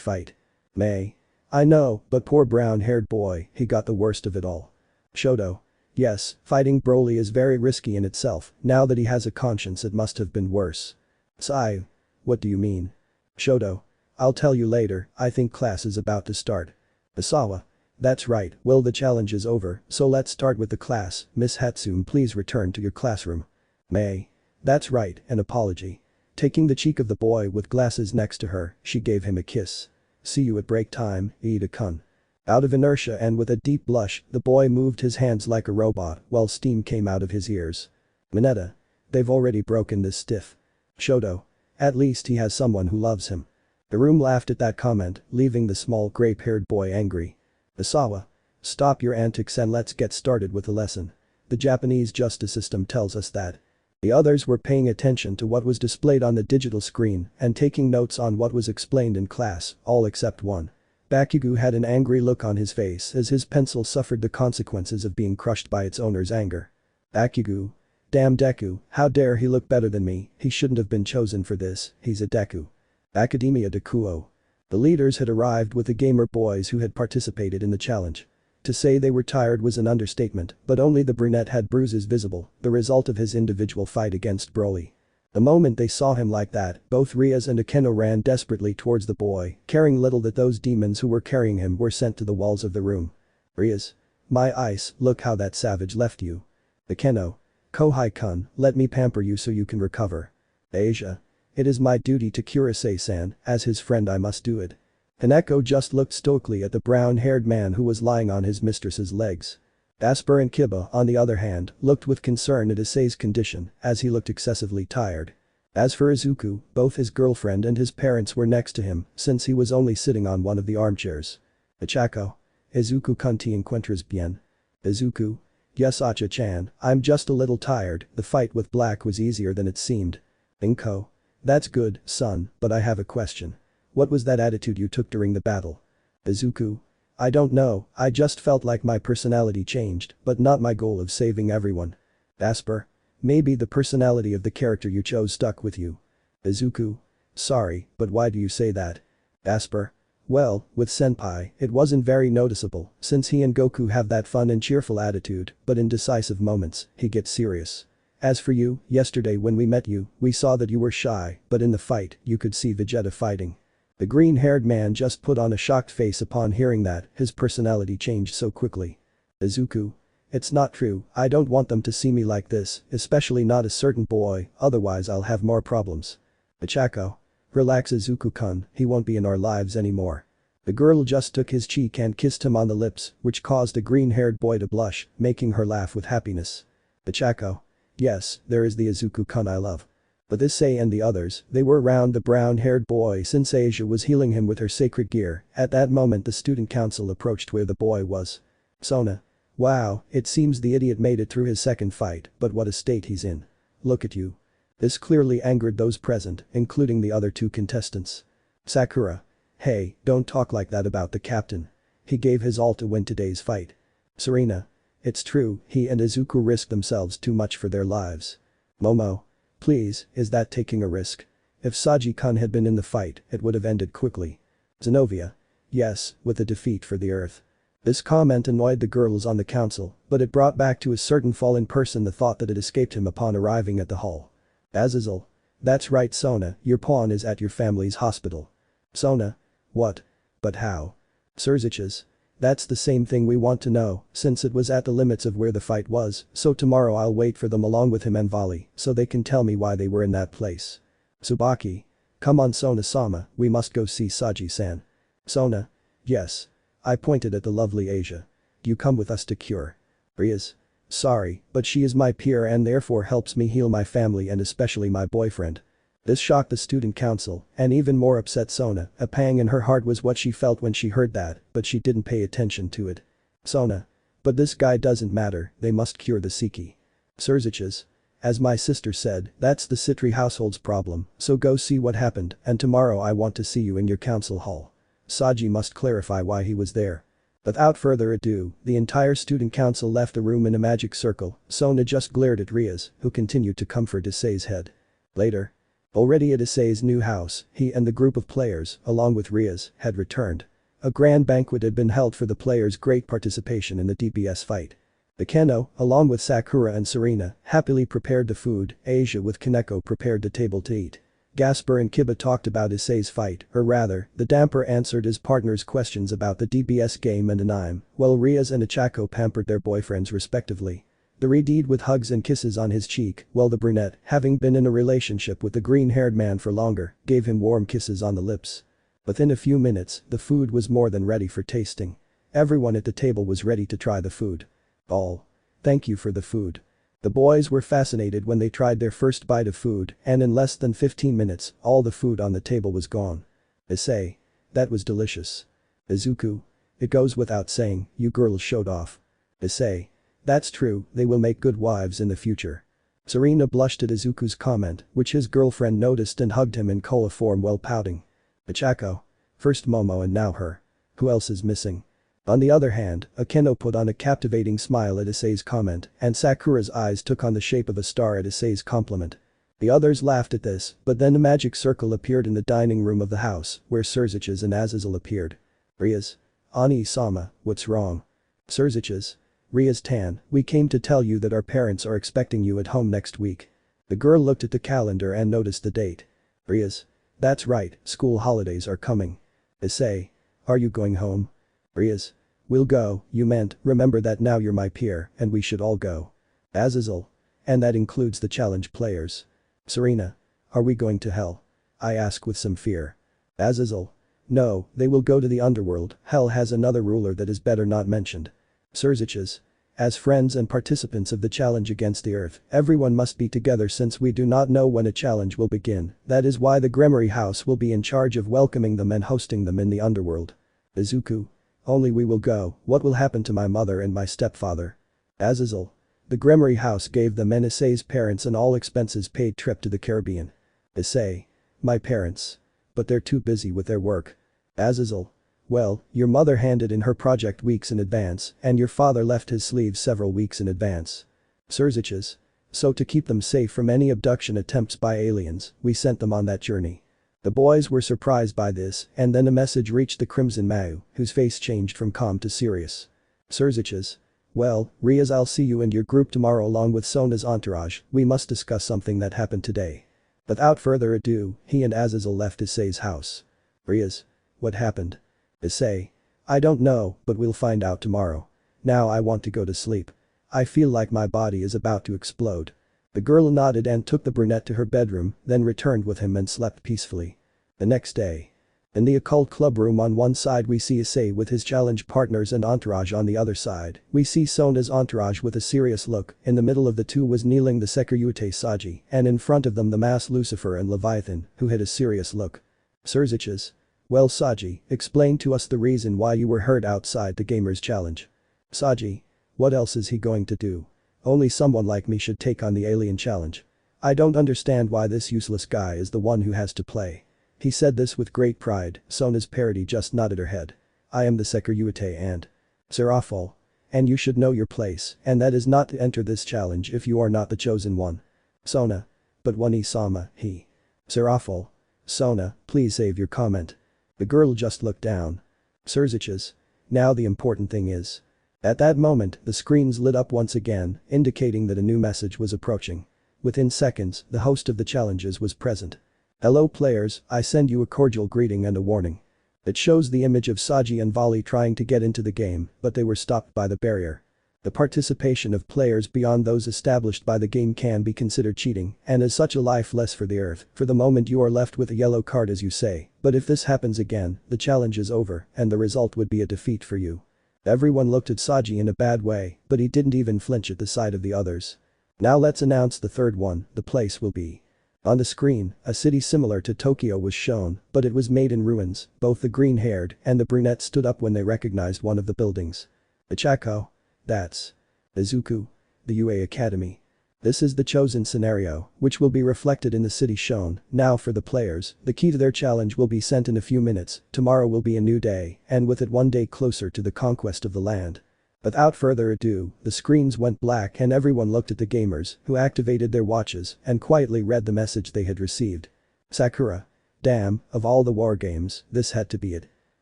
fight. May. I know, but poor brown-haired boy, he got the worst of it all. Hyoudou. Yes, fighting Broly is very risky in itself, now that he has a conscience it must have been worse. Sai. What do you mean? Hyoudou. I'll tell you later, I think class is about to start. Isawa. That's right, well the challenge is over, so let's start with the class, Miss Hatsune please return to your classroom. May. That's right, an apology. Taking the cheek of the boy with glasses next to her, she gave him a kiss. See you at break time, Ida-kun. Out of inertia and with a deep blush, the boy moved his hands like a robot while steam came out of his ears. Mineta. They've already broken this stiff. Hyoudou. At least he has someone who loves him. The room laughed at that comment, leaving the small grape-haired boy angry. Isawa. Stop your antics and let's get started with the lesson. The Japanese justice system tells us that. The others were paying attention to what was displayed on the digital screen and taking notes on what was explained in class, all except one. Bakugo had an angry look on his face as his pencil suffered the consequences of being crushed by its owner's anger. Bakugo. Damn Deku, how dare he look better than me, he shouldn't have been chosen for this, he's a Deku. Academia de Kuoh. The leaders had arrived with the gamer boys who had participated in the challenge. To say they were tired was an understatement, but only the brunette had bruises visible, the result of his individual fight against Broly. The moment they saw him like that, both Rias and Akeno ran desperately towards the boy, caring little that those demons who were carrying him were sent to the walls of the room. Rias. My ice, look how that savage left you. Akeno. Kohai-kun, let me pamper you so you can recover. Asia. It is my duty to cure Issei-san, as his friend I must do it. Kaneko just looked stoically at the brown-haired man who was lying on his mistress's legs. Asper and Kiba, on the other hand, looked with concern at Issei's condition, as he looked excessively tired. As for Izuku, both his girlfriend and his parents were next to him, since he was only sitting on one of the armchairs. Achako. Izuku-kun te encuentras bien? Izuku. Yes Acha-chan, I'm just a little tired, the fight with Black was easier than it seemed. Inko. That's good, son, but I have a question. What was that attitude you took during the battle? Izuku. I don't know, I just felt like my personality changed, but not my goal of saving everyone. Asper. Maybe the personality of the character you chose stuck with you. Izuku. Sorry, but why do you say that? Asper. Well, with Senpai, it wasn't very noticeable, since he and Goku have that fun and cheerful attitude, but in decisive moments, he gets serious. As for you, yesterday when we met you, we saw that you were shy, but in the fight, you could see Vegeta fighting. The green-haired man just put on a shocked face upon hearing that his personality changed so quickly. Izuku. It's not true, I don't want them to see me like this, especially not a certain boy, otherwise I'll have more problems. Ichako. Relax Izuku-kun, he won't be in our lives anymore. The girl just took his cheek and kissed him on the lips, which caused the green-haired boy to blush, making her laugh with happiness. Ichako. Yes, there is the Izuku-kun I love. But Issei and the others, they were around the brown-haired boy since Asia was healing him with her sacred gear. At that moment the student council approached where the boy was. Sona. Wow, it seems the idiot made it through his second fight, but what a state he's in. Look at you. This clearly angered those present, including the other two contestants. Sakura. Hey, don't talk like that about the captain. He gave his all to win today's fight. Serena. It's true, he and Izuku risked themselves too much for their lives. Momo. Please, is that taking a risk? If Saji-kun had been in the fight, it would have ended quickly. Zenobia. Yes, with a defeat for the Earth. This comment annoyed the girls on the council, but it brought back to a certain fallen person the thought that had escaped him upon arriving at the hall. Azazel. That's right Sona, your pawn is at your family's hospital. Sona. What? But how? Sirzechs. That's the same thing we want to know, since it was at the limits of where the fight was, so tomorrow I'll wait for them along with him and Vali, so they can tell me why they were in that place. Tsubaki. Come on Sona-sama, we must go see Saji-san. Sona. Yes. I pointed at the lovely Asia. You come with us to cure. Rias. Sorry, but she is my peer and therefore helps me heal my family and especially my boyfriend. This shocked the student council, and even more upset Sona. A pang in her heart was what she felt when she heard that, but she didn't pay attention to it. Sona. But this guy doesn't matter, they must cure the Siki. Sirzechs. As my sister said, that's the Sitri household's problem, so go see what happened, and tomorrow I want to see you in your council hall. Saji must clarify why he was there. Without further ado, the entire student council left the room in a magic circle. Sona just glared at Rias, who continued to comfort Issei's head. Later. Already at Issei's new house, he and the group of players, along with Rias, had returned. A grand banquet had been held for the players' great participation in the DPS fight. Akeno, along with Sakura and Serena, happily prepared the food. Asia with Kaneko prepared the table to eat. Gasper and Kiba talked about Issei's fight, or rather, the damper answered his partner's questions about the DPS game and anime, while Rias and Ichako pampered their boyfriends respectively. The Redeed with hugs and kisses on his cheek, while the brunette, having been in a relationship with the green-haired man for longer, gave him warm kisses on the lips. Within a few minutes, the food was more than ready for tasting. Everyone at the table was ready to try the food. All. Thank you for the food. The boys were fascinated when they tried their first bite of food, and in less than 15 minutes, all the food on the table was gone. Issei. That was delicious. Izuku. It goes without saying, you girls showed off. Issei. That's true, they will make good wives in the future. Serena blushed at Izuku's comment, which his girlfriend noticed and hugged him in Kuoh form while pouting. Ichako. First Momo and now her. Who else is missing? On the other hand, Akeno put on a captivating smile at Issei's comment, and Sakura's eyes took on the shape of a star at Issei's compliment. The others laughed at this, but then a magic circle appeared in the dining room of the house, where Sirzechs and Azazel appeared. Rias. Ani-sama, what's wrong? Sirzechs. Rias Tan, we came to tell you that our parents are expecting you at home next week. The girl looked at the calendar and noticed the date. Rias. That's right, school holidays are coming. Issei. Are you going home? Rias. We'll go, you meant, remember that now you're my peer, and we should all go. Azazel. And that includes the challenge players. Serena. Are we going to hell? I ask with some fear. Azazel. No, they will go to the underworld, hell has another ruler that is better not mentioned. Sirzechs. As friends and participants of the challenge against the earth, everyone must be together since we do not know when a challenge will begin, that is why the Gremory house will be in charge of welcoming them and hosting them in the underworld. Izuku. Only we will go, what will happen to my mother and my stepfather? Azazel. The Gremory house gave them and Issei's parents an all-expenses-paid trip to the Caribbean. Issei. My parents. But they're too busy with their work. Azazel. Well, your mother handed in her project weeks in advance, and your father left his sleeves several weeks in advance. Sirzechs. So to keep them safe from any abduction attempts by aliens, we sent them on that journey. The boys were surprised by this, and then a message reached the Crimson Mau, whose face changed from calm to serious. Sirzechs. Well, Rias, I'll see you and your group tomorrow along with Sona's entourage, we must discuss something that happened today. Without further ado, he and Azazel left Issei's house. Rias. What happened? Issei. I don't know, but we'll find out tomorrow. Now I want to go to sleep. I feel like my body is about to explode. The girl nodded and took the brunette to her bedroom, then returned with him and slept peacefully. The next day. In the occult club room on one side we see Issei with his challenge partners and entourage on the other side. We see Sona's entourage with a serious look, in the middle of the two was kneeling the Sekiryuutei Saji, and in front of them the mass Lucifer and Leviathan, who had a serious look. Sirzechs. Well Saji, explain to us the reason why you were hurt outside the Gamers Challenge. Saji. What else is he going to do? Only someone like me should take on the alien challenge. I don't understand why this useless guy is the one who has to play. He said this with great pride, Sona's parody just nodded her head. I am the Sekiryuutei and Serafal. And you should know your place, and that is not to enter this challenge if you are not the chosen one. Sona. But Wani-sama, he. Serafal. Sona, please save your comment. The girl just looked down. Sirzechs. Now the important thing is. At that moment, the screens lit up once again, indicating that a new message was approaching. Within seconds, the host of the challenges was present. Hello players, I send you a cordial greeting and a warning. It shows the image of Saji and Vali trying to get into the game, but they were stopped by the barrier. The participation of players beyond those established by the game can be considered cheating, and as such a life less for the earth. For the moment you are left with a yellow card as you say, but if this happens again, the challenge is over, and the result would be a defeat for you. Everyone looked at Saji in a bad way, but he didn't even flinch at the sight of the others. Now let's announce the third one, the place will be. On the screen, a city similar to Tokyo was shown, but it was made in ruins. Both the green-haired and the brunette stood up when they recognized one of the buildings. Ichako. That's Izuku. The UA Academy. This is the chosen scenario, which will be reflected in the city shown. Now for the players, the key to their challenge will be sent in a few minutes, tomorrow will be a new day, and with it one day closer to the conquest of the land. Without further ado, the screens went black and everyone looked at the gamers, who activated their watches and quietly read the message they had received. Sakura. Damn, of all the war games, this had to be it.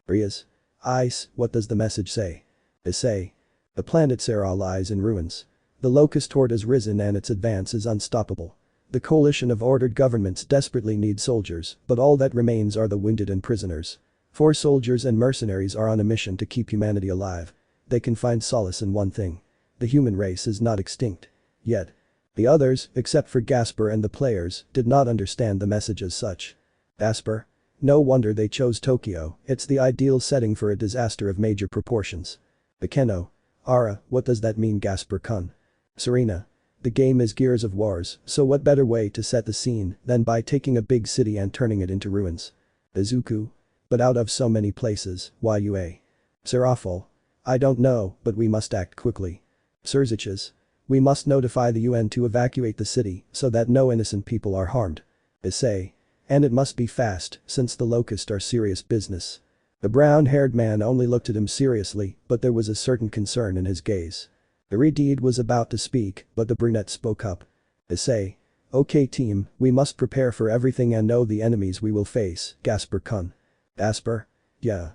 Rias. Ice, what does the message say? Issei. The planet Serra lies in ruins. The locust horde has risen and its advance is unstoppable. The coalition of ordered governments desperately need soldiers, but all that remains are the wounded and prisoners. 4 soldiers and mercenaries are on a mission to keep humanity alive. They can find solace in one thing. The human race is not extinct. Yet. The others, except for Gasper and the players, did not understand the message as such. Gasper? No wonder they chose Tokyo, it's the ideal setting for a disaster of major proportions. Akeno. Ara, what does that mean Gasper-kun? Serena. The game is Gears of Wars, so what better way to set the scene than by taking a big city and turning it into ruins? Izuku. But out of so many places, why UA? Serafal. I don't know, but we must act quickly. Sirzechs. We must notify the UN to evacuate the city so that no innocent people are harmed. Issei. And it must be fast, since the Locusts are serious business. The brown-haired man only looked at him seriously, but there was a certain concern in his gaze. The Redeed was about to speak, but the brunette spoke up. Issei. Okay team, we must prepare for everything and know the enemies we will face, Gasper Kun. Asper? Yeah.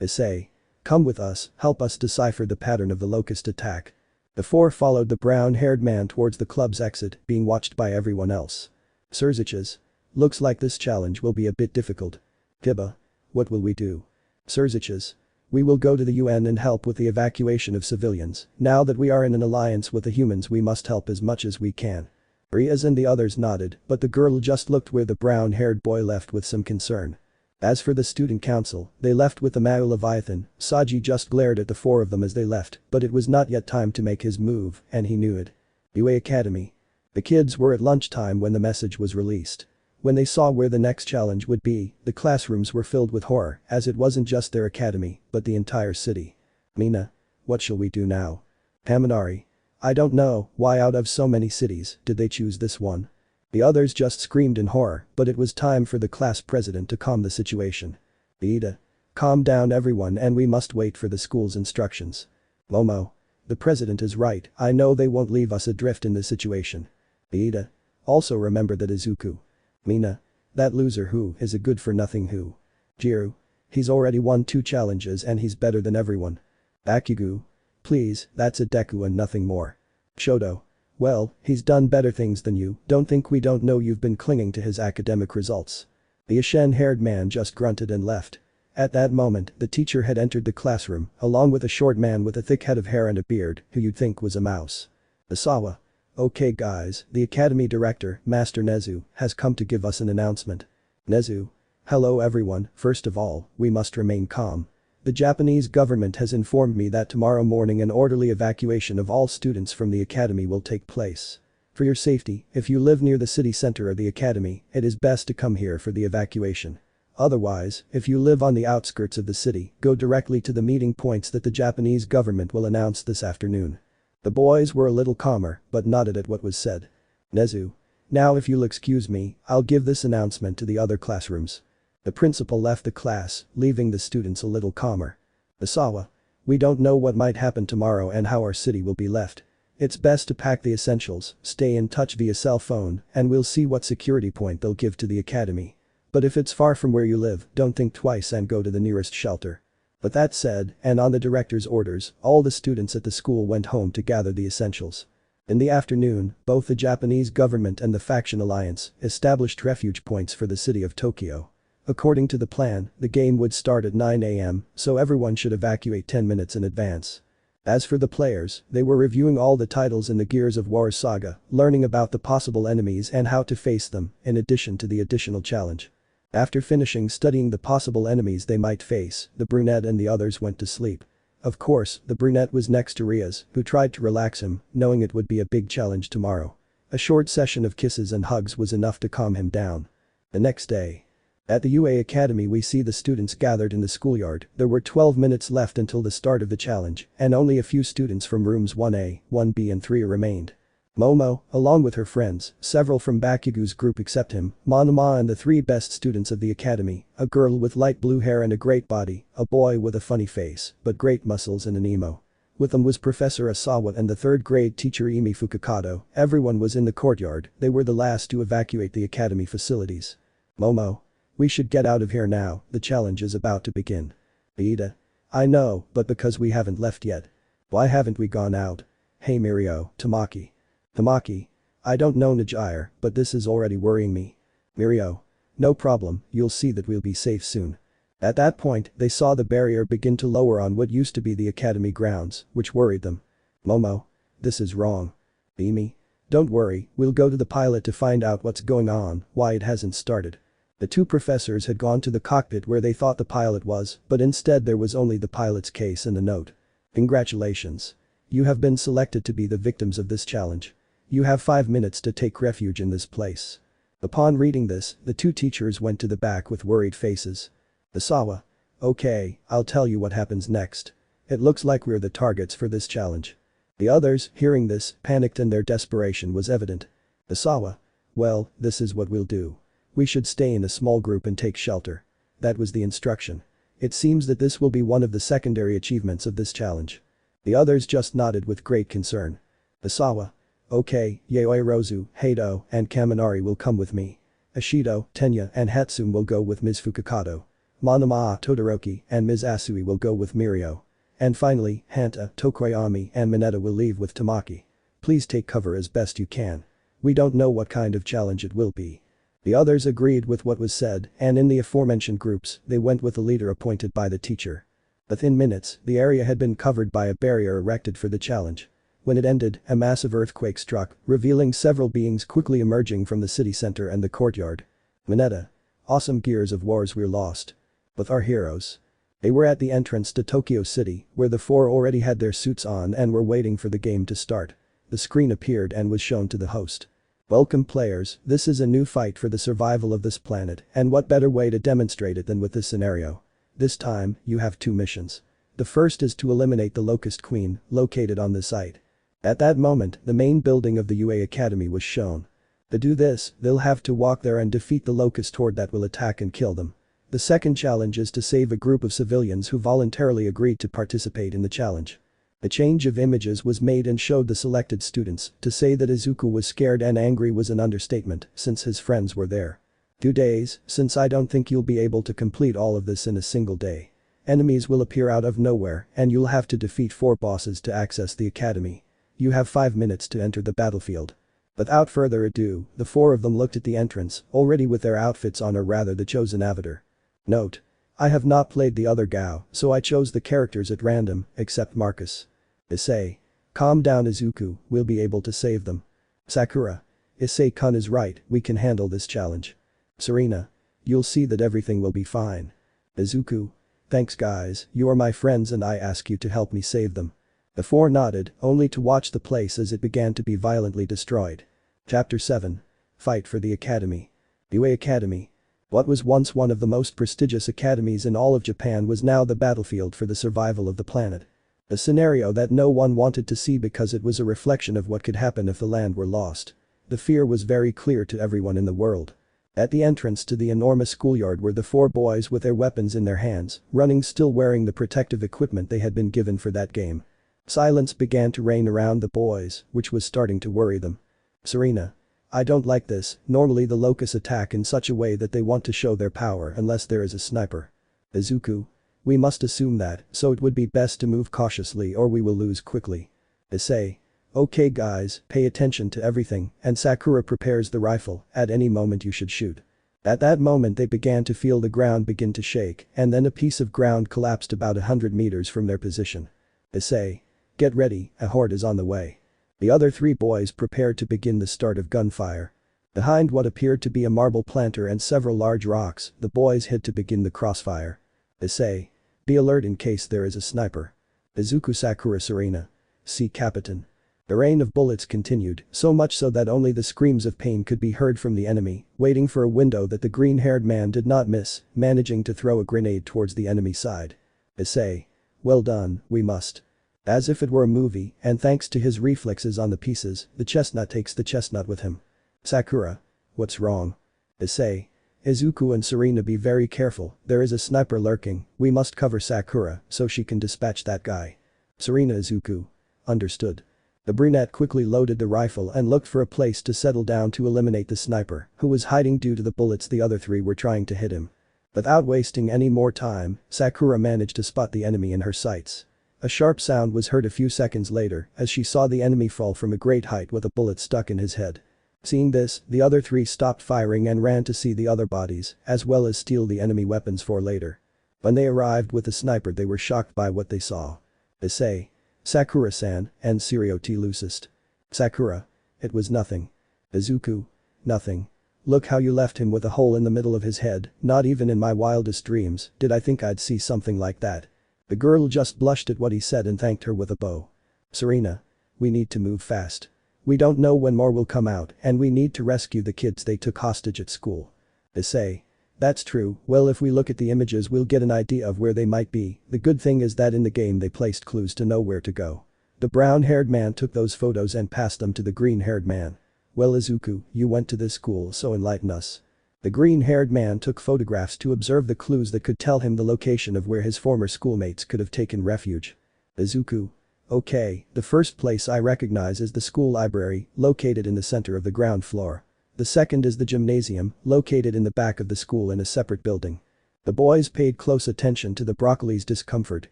Issei. Come with us, help us decipher the pattern of the Locust attack. The four followed the brown-haired man towards the club's exit, being watched by everyone else. Sirzechs. Looks like this challenge will be a bit difficult. Kiba. What will we do? Sirzechs. We will go to the UN and help with the evacuation of civilians. Now that we are in an alliance with the humans, we must help as much as we can. Rias and the others nodded, but the girl just looked where the brown-haired boy left with some concern. As for the student council, they left with the Mao Leviathan. Saji just glared at the four of them as they left, but it was not yet time to make his move, and he knew it. UA Academy. The kids were at lunchtime when the message was released. When they saw where the next challenge would be, the classrooms were filled with horror, as it wasn't just their academy, but the entire city. Mina. What shall we do now? Haminari. I don't know, why out of so many cities, did they choose this one? The others just screamed in horror, but it was time for the class president to calm the situation. Ida. Calm down everyone and we must wait for the school's instructions. Momo. The president is right, I know they won't leave us adrift in this situation. Ida. Also remember that Izuku. Mina. That loser who is a good-for-nothing who. Jiru. He's already won 2 challenges and he's better than everyone. Bakugo. Please, that's a Deku and nothing more. Shoto. Well, he's done better things than you, don't think we don't know you've been clinging to his academic results. The ashen-haired man just grunted and left. At that moment, the teacher had entered the classroom, along with a short man with a thick head of hair and a beard, who you'd think was a mouse. Asawa. Okay guys, the academy director, Master Nezu, has come to give us an announcement. Nezu. Hello everyone, first of all, we must remain calm. The Japanese government has informed me that tomorrow morning an orderly evacuation of all students from the academy will take place. For your safety, if you live near the city center of the academy, it is best to come here for the evacuation. Otherwise, if you live on the outskirts of the city, go directly to the meeting points that the Japanese government will announce this afternoon. The boys were a little calmer, but nodded at what was said. Nezu. Now if you'll excuse me, I'll give this announcement to the other classrooms. The principal left the class, leaving the students a little calmer. Asawa. We don't know what might happen tomorrow and how our city will be left. It's best to pack the essentials, stay in touch via cell phone, and we'll see what security point they'll give to the academy. But if it's far from where you live, don't think twice and go to the nearest shelter. But that said, and on the director's orders, all the students at the school went home to gather the essentials. In the afternoon, both the Japanese government and the faction alliance established refuge points for the city of Tokyo. According to the plan, the game would start at 9 AM, so everyone should evacuate 10 minutes in advance. As for the players, they were reviewing all the titles in the Gears of War saga, learning about the possible enemies and how to face them, in addition to the additional challenge. After finishing studying the possible enemies they might face, the brunette and the others went to sleep. Of course, the brunette was next to Rias, who tried to relax him, knowing it would be a big challenge tomorrow. A short session of kisses and hugs was enough to calm him down. The next day. At the UA Academy we see the students gathered in the schoolyard. There were 12 minutes left until the start of the challenge, and only a few students from rooms 1A, 1B and 3 remained. Momo, along with her friends, several from Bakugo's group except him, Monoma and the 3 best students of the academy, a girl with light blue hair and a great body, a boy with a funny face, but great muscles and an emo. With them was Professor Asawa and the 3rd grade teacher Imi Fukukado. Everyone was in the courtyard, they were the last to evacuate the academy facilities. Momo. We should get out of here now, the challenge is about to begin. Ida. I know, but because we haven't left yet. Why haven't we gone out? Hey Mirio, Tamaki. Tamaki. I don't know Najire, but this is already worrying me. Mirio. No problem, you'll see that we'll be safe soon. At that point, they saw the barrier begin to lower on what used to be the academy grounds, which worried them. Momo. This is wrong. Imi. Don't worry, we'll go to the pilot to find out what's going on, why it hasn't started. The 2 professors had gone to the cockpit where they thought the pilot was, but instead there was only the pilot's case and a note. Congratulations. You have been selected to be the victims of this challenge. You have 5 minutes to take refuge in this place. Upon reading this, the 2 teachers went to the back with worried faces. Isawa. Okay, I'll tell you what happens next. It looks like we're the targets for this challenge. The others, hearing this, panicked and their desperation was evident. Isawa. Well, this is what we'll do. We should stay in a small group and take shelter. That was the instruction. It seems that this will be one of the secondary achievements of this challenge. The others just nodded with great concern. Isawa. Okay, Yaoi Rozu, Hado, and Kaminari will come with me. Ashido, Tenya, and Hatsum will go with Ms. Fukakato. Monoma, Todoroki, and Ms. Asui will go with Mirio. And finally, Hanta, Tokoyami, and Mineta will leave with Tamaki. Please take cover as best you can. We don't know what kind of challenge it will be. The others agreed with what was said, and in the aforementioned groups, they went with the leader appointed by the teacher. Within minutes, the area had been covered by a barrier erected for the challenge. When it ended, a massive earthquake struck, revealing several beings quickly emerging from the city center and the courtyard. Mineta. Awesome Gears of Wars, we're lost. With our heroes. They were at the entrance to Tokyo City, where the four already had their suits on and were waiting for the game to start. The screen appeared and was shown to the host. Welcome players, this is a new fight for the survival of this planet, and what better way to demonstrate it than with this scenario. This time, you have two missions. The first is to eliminate the Locust Queen, located on the site. At that moment, the main building of the UA Academy was shown. To do this, they'll have to walk there and defeat the Locust Horde that will attack and kill them. The second challenge is to save a group of civilians who voluntarily agreed to participate in the challenge. A change of images was made and showed the selected students. To say that Izuku was scared and angry was an understatement, since his friends were there. 2 days, since I don't think you'll be able to complete all of this in a single day. Enemies will appear out of nowhere, and you'll have to defeat 4 bosses to access the academy. You have 5 minutes to enter the battlefield. Without further ado, the 4 of them looked at the entrance, already with their outfits on, or rather the chosen avatar. Note. I have not played the other Gao, so I chose the characters at random, except Marcus. Issei. Calm down Izuku, we'll be able to save them. Sakura. Issei-kun is right, we can handle this challenge. Serena. You'll see that everything will be fine. Izuku. Thanks guys, you are my friends and I ask you to help me save them. The 4 nodded, only to watch the place as it began to be violently destroyed. Chapter 7. Fight for the Academy. UA Academy. What was once one of the most prestigious academies in all of Japan was now the battlefield for the survival of the planet. A scenario that no one wanted to see because it was a reflection of what could happen if the land were lost. The fear was very clear to everyone in the world. At the entrance to the enormous schoolyard were the 4 boys with their weapons in their hands, running, still wearing the protective equipment they had been given for that game. Silence began to reign around the boys, which was starting to worry them. Serena. I don't like this, normally the locusts attack in such a way that they want to show their power unless there is a sniper. Izuku. We must assume that, so it would be best to move cautiously or we will lose quickly. Issei. Okay guys, pay attention to everything, and Sakura prepares the rifle, at any moment you should shoot. At that moment they began to feel the ground begin to shake, and then a piece of ground collapsed about 100 meters from their position. Issei. Get ready, a horde is on the way. The other 3 boys prepared to begin the start of gunfire. Behind what appeared to be a marble planter and several large rocks, the boys hid to begin the crossfire. Issei. Be alert in case there is a sniper. Izuku. Sakura. Serena. See Captain. The rain of bullets continued, so much so that only the screams of pain could be heard from the enemy, waiting for a window that the green-haired man did not miss, managing to throw a grenade towards the enemy side. Issei. Well done, we must. As if it were a movie, and thanks to his reflexes on the pieces, the chestnut takes the chestnut with him. Sakura. What's wrong? Issei. Izuku and Serena, be very careful, there is a sniper lurking, we must cover Sakura so she can dispatch that guy. Serena. Izuku. Understood. The brunette quickly loaded the rifle and looked for a place to settle down to eliminate the sniper, who was hiding due to the bullets the other 3 were trying to hit him. Without wasting any more time, Sakura managed to spot the enemy in her sights. A sharp sound was heard a few seconds later as she saw the enemy fall from a great height with a bullet stuck in his head. Seeing this, the other 3 stopped firing and ran to see the other bodies, as well as steal the enemy weapons for later. When they arrived with the sniper they were shocked by what they saw. Issei. Sakura-san, and Sekiryuutei Lucist. Sakura. It was nothing. Izuku. Nothing. Look how you left him with a hole in the middle of his head, not even in my wildest dreams did I think I'd see something like that. The girl just blushed at what he said and thanked her with a bow. Serena. We need to move fast. We don't know when more will come out and we need to rescue the kids they took hostage at school. Issei. That's true, well if we look at the images we'll get an idea of where they might be, the good thing is that in the game they placed clues to know where to go. The brown-haired man took those photos and passed them to the green-haired man. Well Izuku, you went to this school so enlighten us. The green-haired man took photographs to observe the clues that could tell him the location of where his former schoolmates could have taken refuge. Izuku. Okay, the first place I recognize is the school library, located in the center of the ground floor. The second is the gymnasium, located in the back of the school in a separate building. The boys paid close attention to the broccoli's discomfort,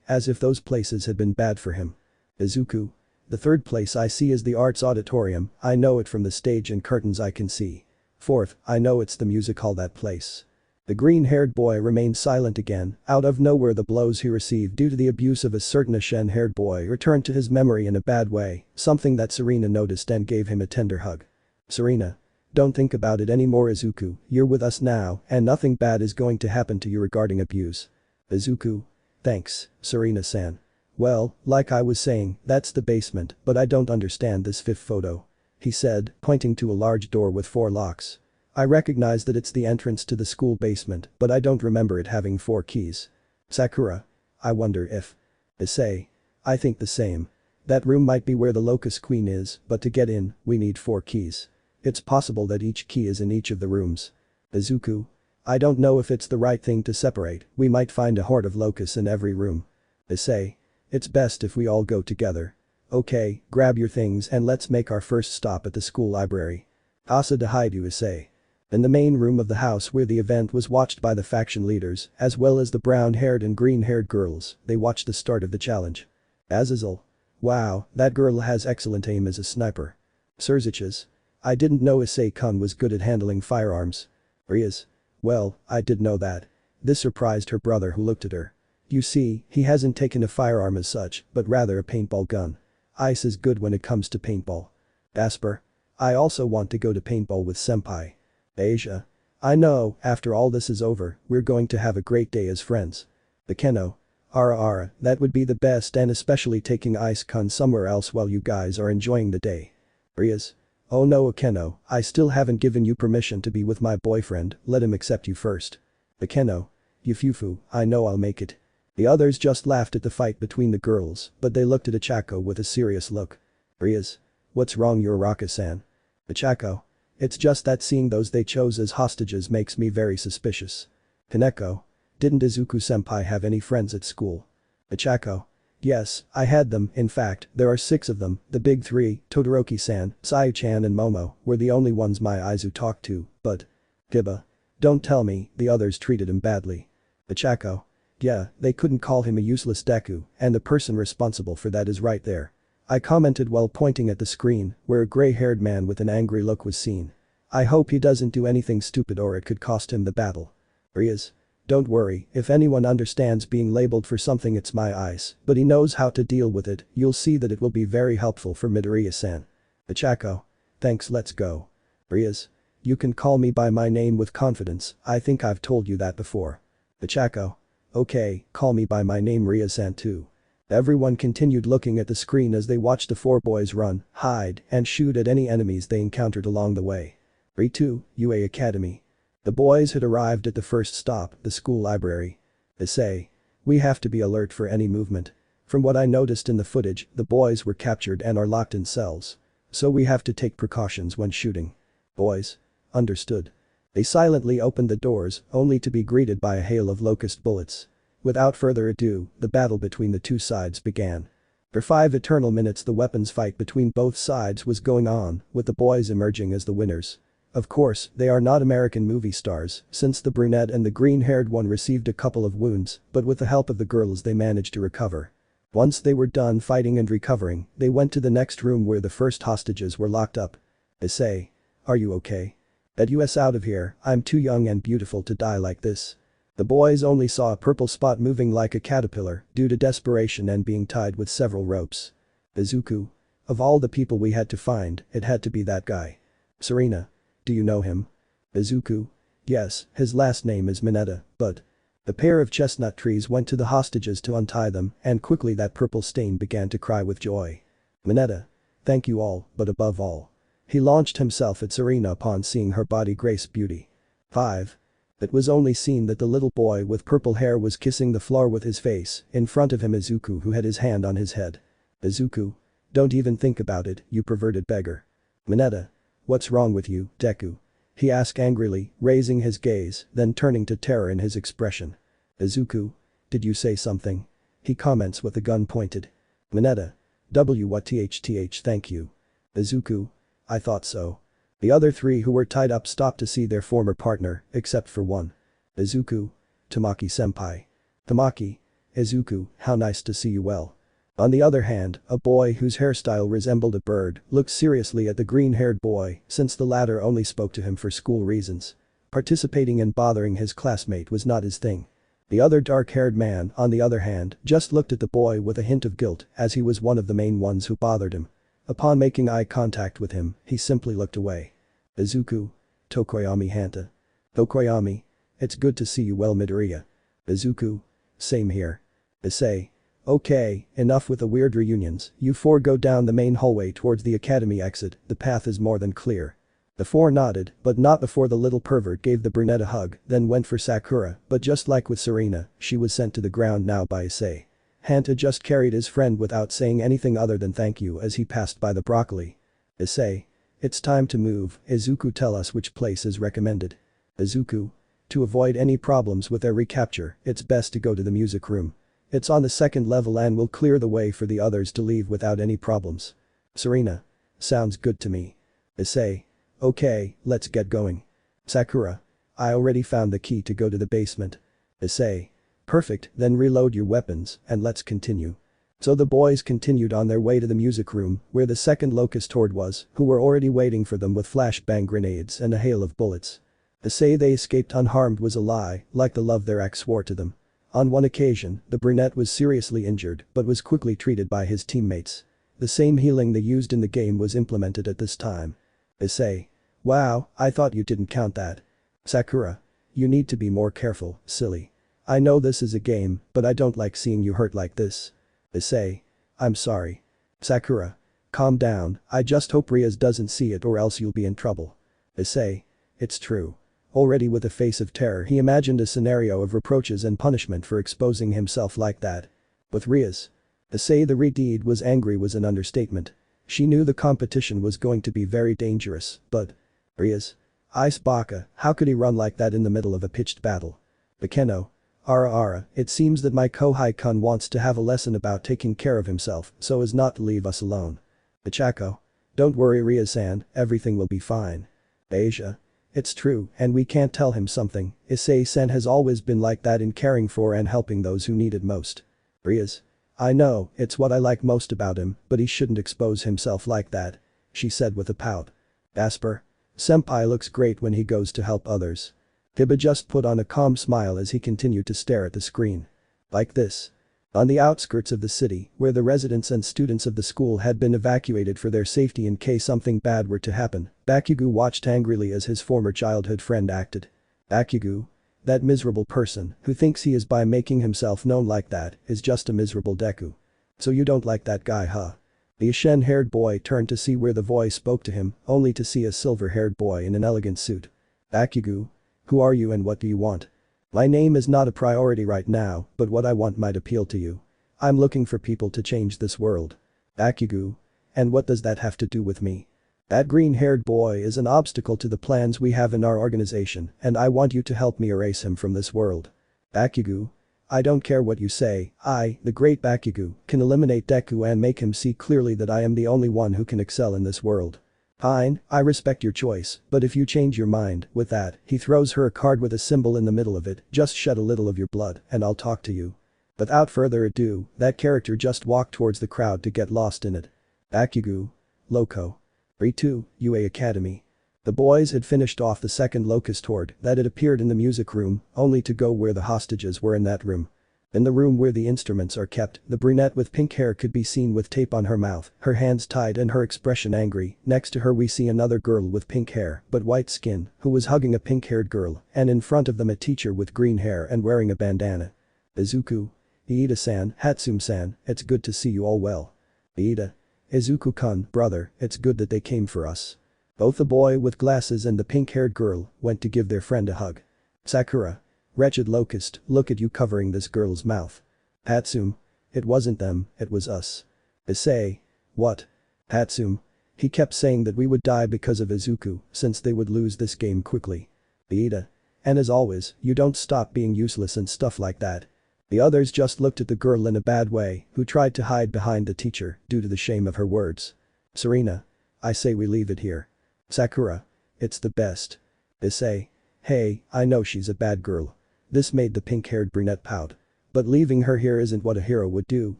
as if those places had been bad for him. Izuku. The third place I see is the arts auditorium, I know it from the stage and curtains I can see. Fourth, I know it's the music hall that place. The green-haired boy remained silent again, out of nowhere the blows he received due to the abuse of a certain Ashen-haired boy returned to his memory in a bad way, something that Serena noticed and gave him a tender hug. Serena. Don't think about it anymore Izuku, you're with us now and nothing bad is going to happen to you regarding abuse. Izuku. Thanks, Serena-san. Well, like I was saying, that's the basement, but I don't understand this fifth photo. He said, pointing to a large door with 4 locks. I recognize that it's the entrance to the school basement, but I don't remember it having 4 keys. Sakura. I wonder if. Issei. I think the same. That room might be where the Locust Queen is, but to get in, we need 4 keys. It's possible that each key is in each of the rooms. Izuku. I don't know if it's the right thing to separate, we might find a horde of locusts in every room. Issei. It's best if we all go together. Okay, grab your things and let's make our first stop at the school library. Asa de Hyoudou Issei. In the main room of the house where the event was watched by the faction leaders, as well as the brown-haired and green-haired girls, they watched the start of the challenge. Azazel. Wow, that girl has excellent aim as a sniper. Sirzechs. I didn't know Issei-kun was good at handling firearms. Rias. Well, I did know that. This surprised her brother who looked at her. You see, he hasn't taken a firearm as such, but rather a paintball gun. Ice is good when it comes to paintball. Asper. I also want to go to paintball with senpai. Asia. I know, after all this is over, we're going to have a great day as friends. The Keno. Ara, that would be the best and especially taking Ice-kun somewhere else while you guys are enjoying the day. Rias. Oh no Akeno, I still haven't given you permission to be with my boyfriend, let him accept you first. Akeno. Yufufu, I know I'll make it. The others just laughed at the fight between the girls, but they looked at Ichako with a serious look. Rias. What's wrong Uraraka-san? Ichako. It's just that seeing those they chose as hostages makes me very suspicious. Kaneko. Didn't Izuku-senpai have any friends at school? Ichako. Yes, I had them, in fact, there are 6 of them, the big 3, Todoroki-san, Sayu-chan and Momo, were the only ones my Aizu talked to, but. Giba. Don't tell me, the others treated him badly. Ichako. Yeah, they couldn't call him a useless Deku, and the person responsible for that is right there. I commented while pointing at the screen, where a gray-haired man with an angry look was seen. I hope he doesn't do anything stupid or it could cost him the battle. Rias. Don't worry, if anyone understands being labeled for something it's my eyes, but he knows how to deal with it, you'll see that it will be very helpful for Midoriya-san. Ichako. Thanks let's go. Rias. You can call me by my name with confidence, I think I've told you that before. Ichako. Okay, call me by my name Rias-san too. Everyone continued looking at the screen as they watched the 4 boys run, hide, and shoot at any enemies they encountered along the way. Ritu, UA Academy. The boys had arrived at the first stop, the school library. Issei. We have to be alert for any movement. From what I noticed in the footage, the boys were captured and are locked in cells. So we have to take precautions when shooting. Boys. Understood. They silently opened the doors, only to be greeted by a hail of locust bullets. Without further ado, the battle between the 2 sides began. For 5 eternal minutes the weapons fight between both sides was going on, with the boys emerging as the winners. Of course, they are not American movie stars, since the brunette and the green-haired one received a couple of wounds, but with the help of the girls they managed to recover. Once they were done fighting and recovering, they went to the next room where the first hostages were locked up. Issei. Are you okay? Get us out of here, I'm too young and beautiful to die like this. The boys only saw a purple spot moving like a caterpillar due to desperation and being tied with several ropes. Izuku. Of all the people we had to find, it had to be that guy. Serena. Do you know him? Izuku. Yes, his last name is Mineta, but. The pair of chestnut trees went to the hostages to untie them and quickly that purple stain began to cry with joy. Mineta. Thank you all, but above all. He launched himself at Serena upon seeing her body grace beauty. 5. It was only seen that the little boy with purple hair was kissing the floor with his face, in front of him Izuku who had his hand on his head. Izuku. Don't even think about it, you perverted beggar. Mineta. What's wrong with you, Deku? He asked angrily, raising his gaze, then turning to terror in his expression. Izuku. Did you say something? He comments with the gun pointed. Mineta. What thank you. Izuku. I thought so. The other three who were tied up stopped to see their former partner, except for one. Izuku. Tamaki-senpai. Tamaki. Izuku, how nice to see you well. On the other hand, a boy whose hairstyle resembled a bird looked seriously at the green-haired boy since the latter only spoke to him for school reasons. Participating in bothering his classmate was not his thing. The other dark-haired man, on the other hand, just looked at the boy with a hint of guilt as he was one of the main ones who bothered him. Upon making eye contact with him, he simply looked away. Izuku. Tokoyami Hanta. Tokoyami. It's good to see you well Midoriya. Izuku. Same here. Issei. Okay, enough with the weird reunions, you four go down the main hallway towards the academy exit, the path is more than clear. The four nodded, but not before the little pervert gave the brunette a hug, then went for Sakura, but just like with Serena, she was sent to the ground now by Issei. Hanta just carried his friend without saying anything other than thank you as he passed by the broccoli. Issei. It's time to move, Izuku tell us which place is recommended. Izuku. To avoid any problems with their recapture, it's best to go to the music room. It's on the second level and will clear the way for the others to leave without any problems. Serena. Sounds good to me. Issei. Okay, let's get going. Sakura. I already found the key to go to the basement. Issei. Perfect, then reload your weapons and let's continue. So the boys continued on their way to the music room where the second locust horde was, who were already waiting for them with flashbang grenades and a hail of bullets. To say they escaped unharmed was a lie, like the love their ex swore to them. On one occasion, the brunette was seriously injured but was quickly treated by his teammates. The same healing they used in the game was implemented at this time. Issei. Wow, I thought you didn't count that. Sakura. You need to be more careful, silly. I know this is a game, but I don't like seeing you hurt like this. Issei. I'm sorry. Sakura. Calm down, I just hope Rias doesn't see it or else you'll be in trouble. Issei. It's true. Already with a face of terror he imagined a scenario of reproaches and punishment for exposing himself like that. With Rias. To say the Redeed was angry was an understatement. She knew the competition was going to be very dangerous, but… Rias. Ice Baka, how could he run like that in the middle of a pitched battle? Bakeno. Ara, it seems that my Kohai-kun wants to have a lesson about taking care of himself so as not to leave us alone. Ichako. Don't worry Rias-san, everything will be fine. Asia. It's true, and we can't tell him something, Issei-sen has always been like that in caring for and helping those who need it most. Rias. I know, it's what I like most about him, but he shouldn't expose himself like that. She said with a pout. Asper. Senpai looks great when he goes to help others. Hiba just put on a calm smile as he continued to stare at the screen. Like this. On the outskirts of the city, where the residents and students of the school had been evacuated for their safety in case something bad were to happen, Bakugo watched angrily as his former childhood friend acted. Bakugo. That miserable person who thinks he is by making himself known like that is just a miserable Deku. So you don't like that guy huh? The Ashen-haired boy turned to see where the voice spoke to him, only to see a silver-haired boy in an elegant suit. Bakugo. Who are you and what do you want? My name is not a priority right now, but what I want might appeal to you. I'm looking for people to change this world. Bakugo. And what does that have to do with me? That green-haired boy is an obstacle to the plans we have in our organization and I want you to help me erase him from this world. Bakugo. I don't care what you say, I, the great Bakugo, can eliminate Deku and make him see clearly that I am the only one who can excel in this world. Fine, I respect your choice, but if you change your mind, with that, he throws her a card with a symbol in the middle of it, just shed a little of your blood and I'll talk to you. Without further ado, that character just walked towards the crowd to get lost in it. Bakugo. Loco. Re2, UA Academy. The boys had finished off the second locust horde that had appeared in the music room, only to go where the hostages were in that room. In the room where the instruments are kept, the brunette with pink hair could be seen with tape on her mouth, her hands tied and her expression angry. Next to her we see another girl with pink hair but white skin, who was hugging a pink-haired girl, and in front of them a teacher with green hair and wearing a bandana. Izuku. Iida-san, Hatsum-san, it's good to see you all well. Iida. Izuku-kun, brother, it's good that they came for us. Both the boy with glasses and the pink-haired girl went to give their friend a hug. Sakura. Wretched locust, look at you covering this girl's mouth. Hatsum. It wasn't them, it was us. Issei. What? Hatsum. He kept saying that we would die because of Izuku, since they would lose this game quickly. Iida. And as always, you don't stop being useless and stuff like that. The others just looked at the girl in a bad way, who tried to hide behind the teacher due to the shame of her words. Serena. I say we leave it here. Sakura. It's the best. Issei. Hey, I know she's a bad girl. This made the pink-haired brunette pout. But leaving her here isn't what a hero would do,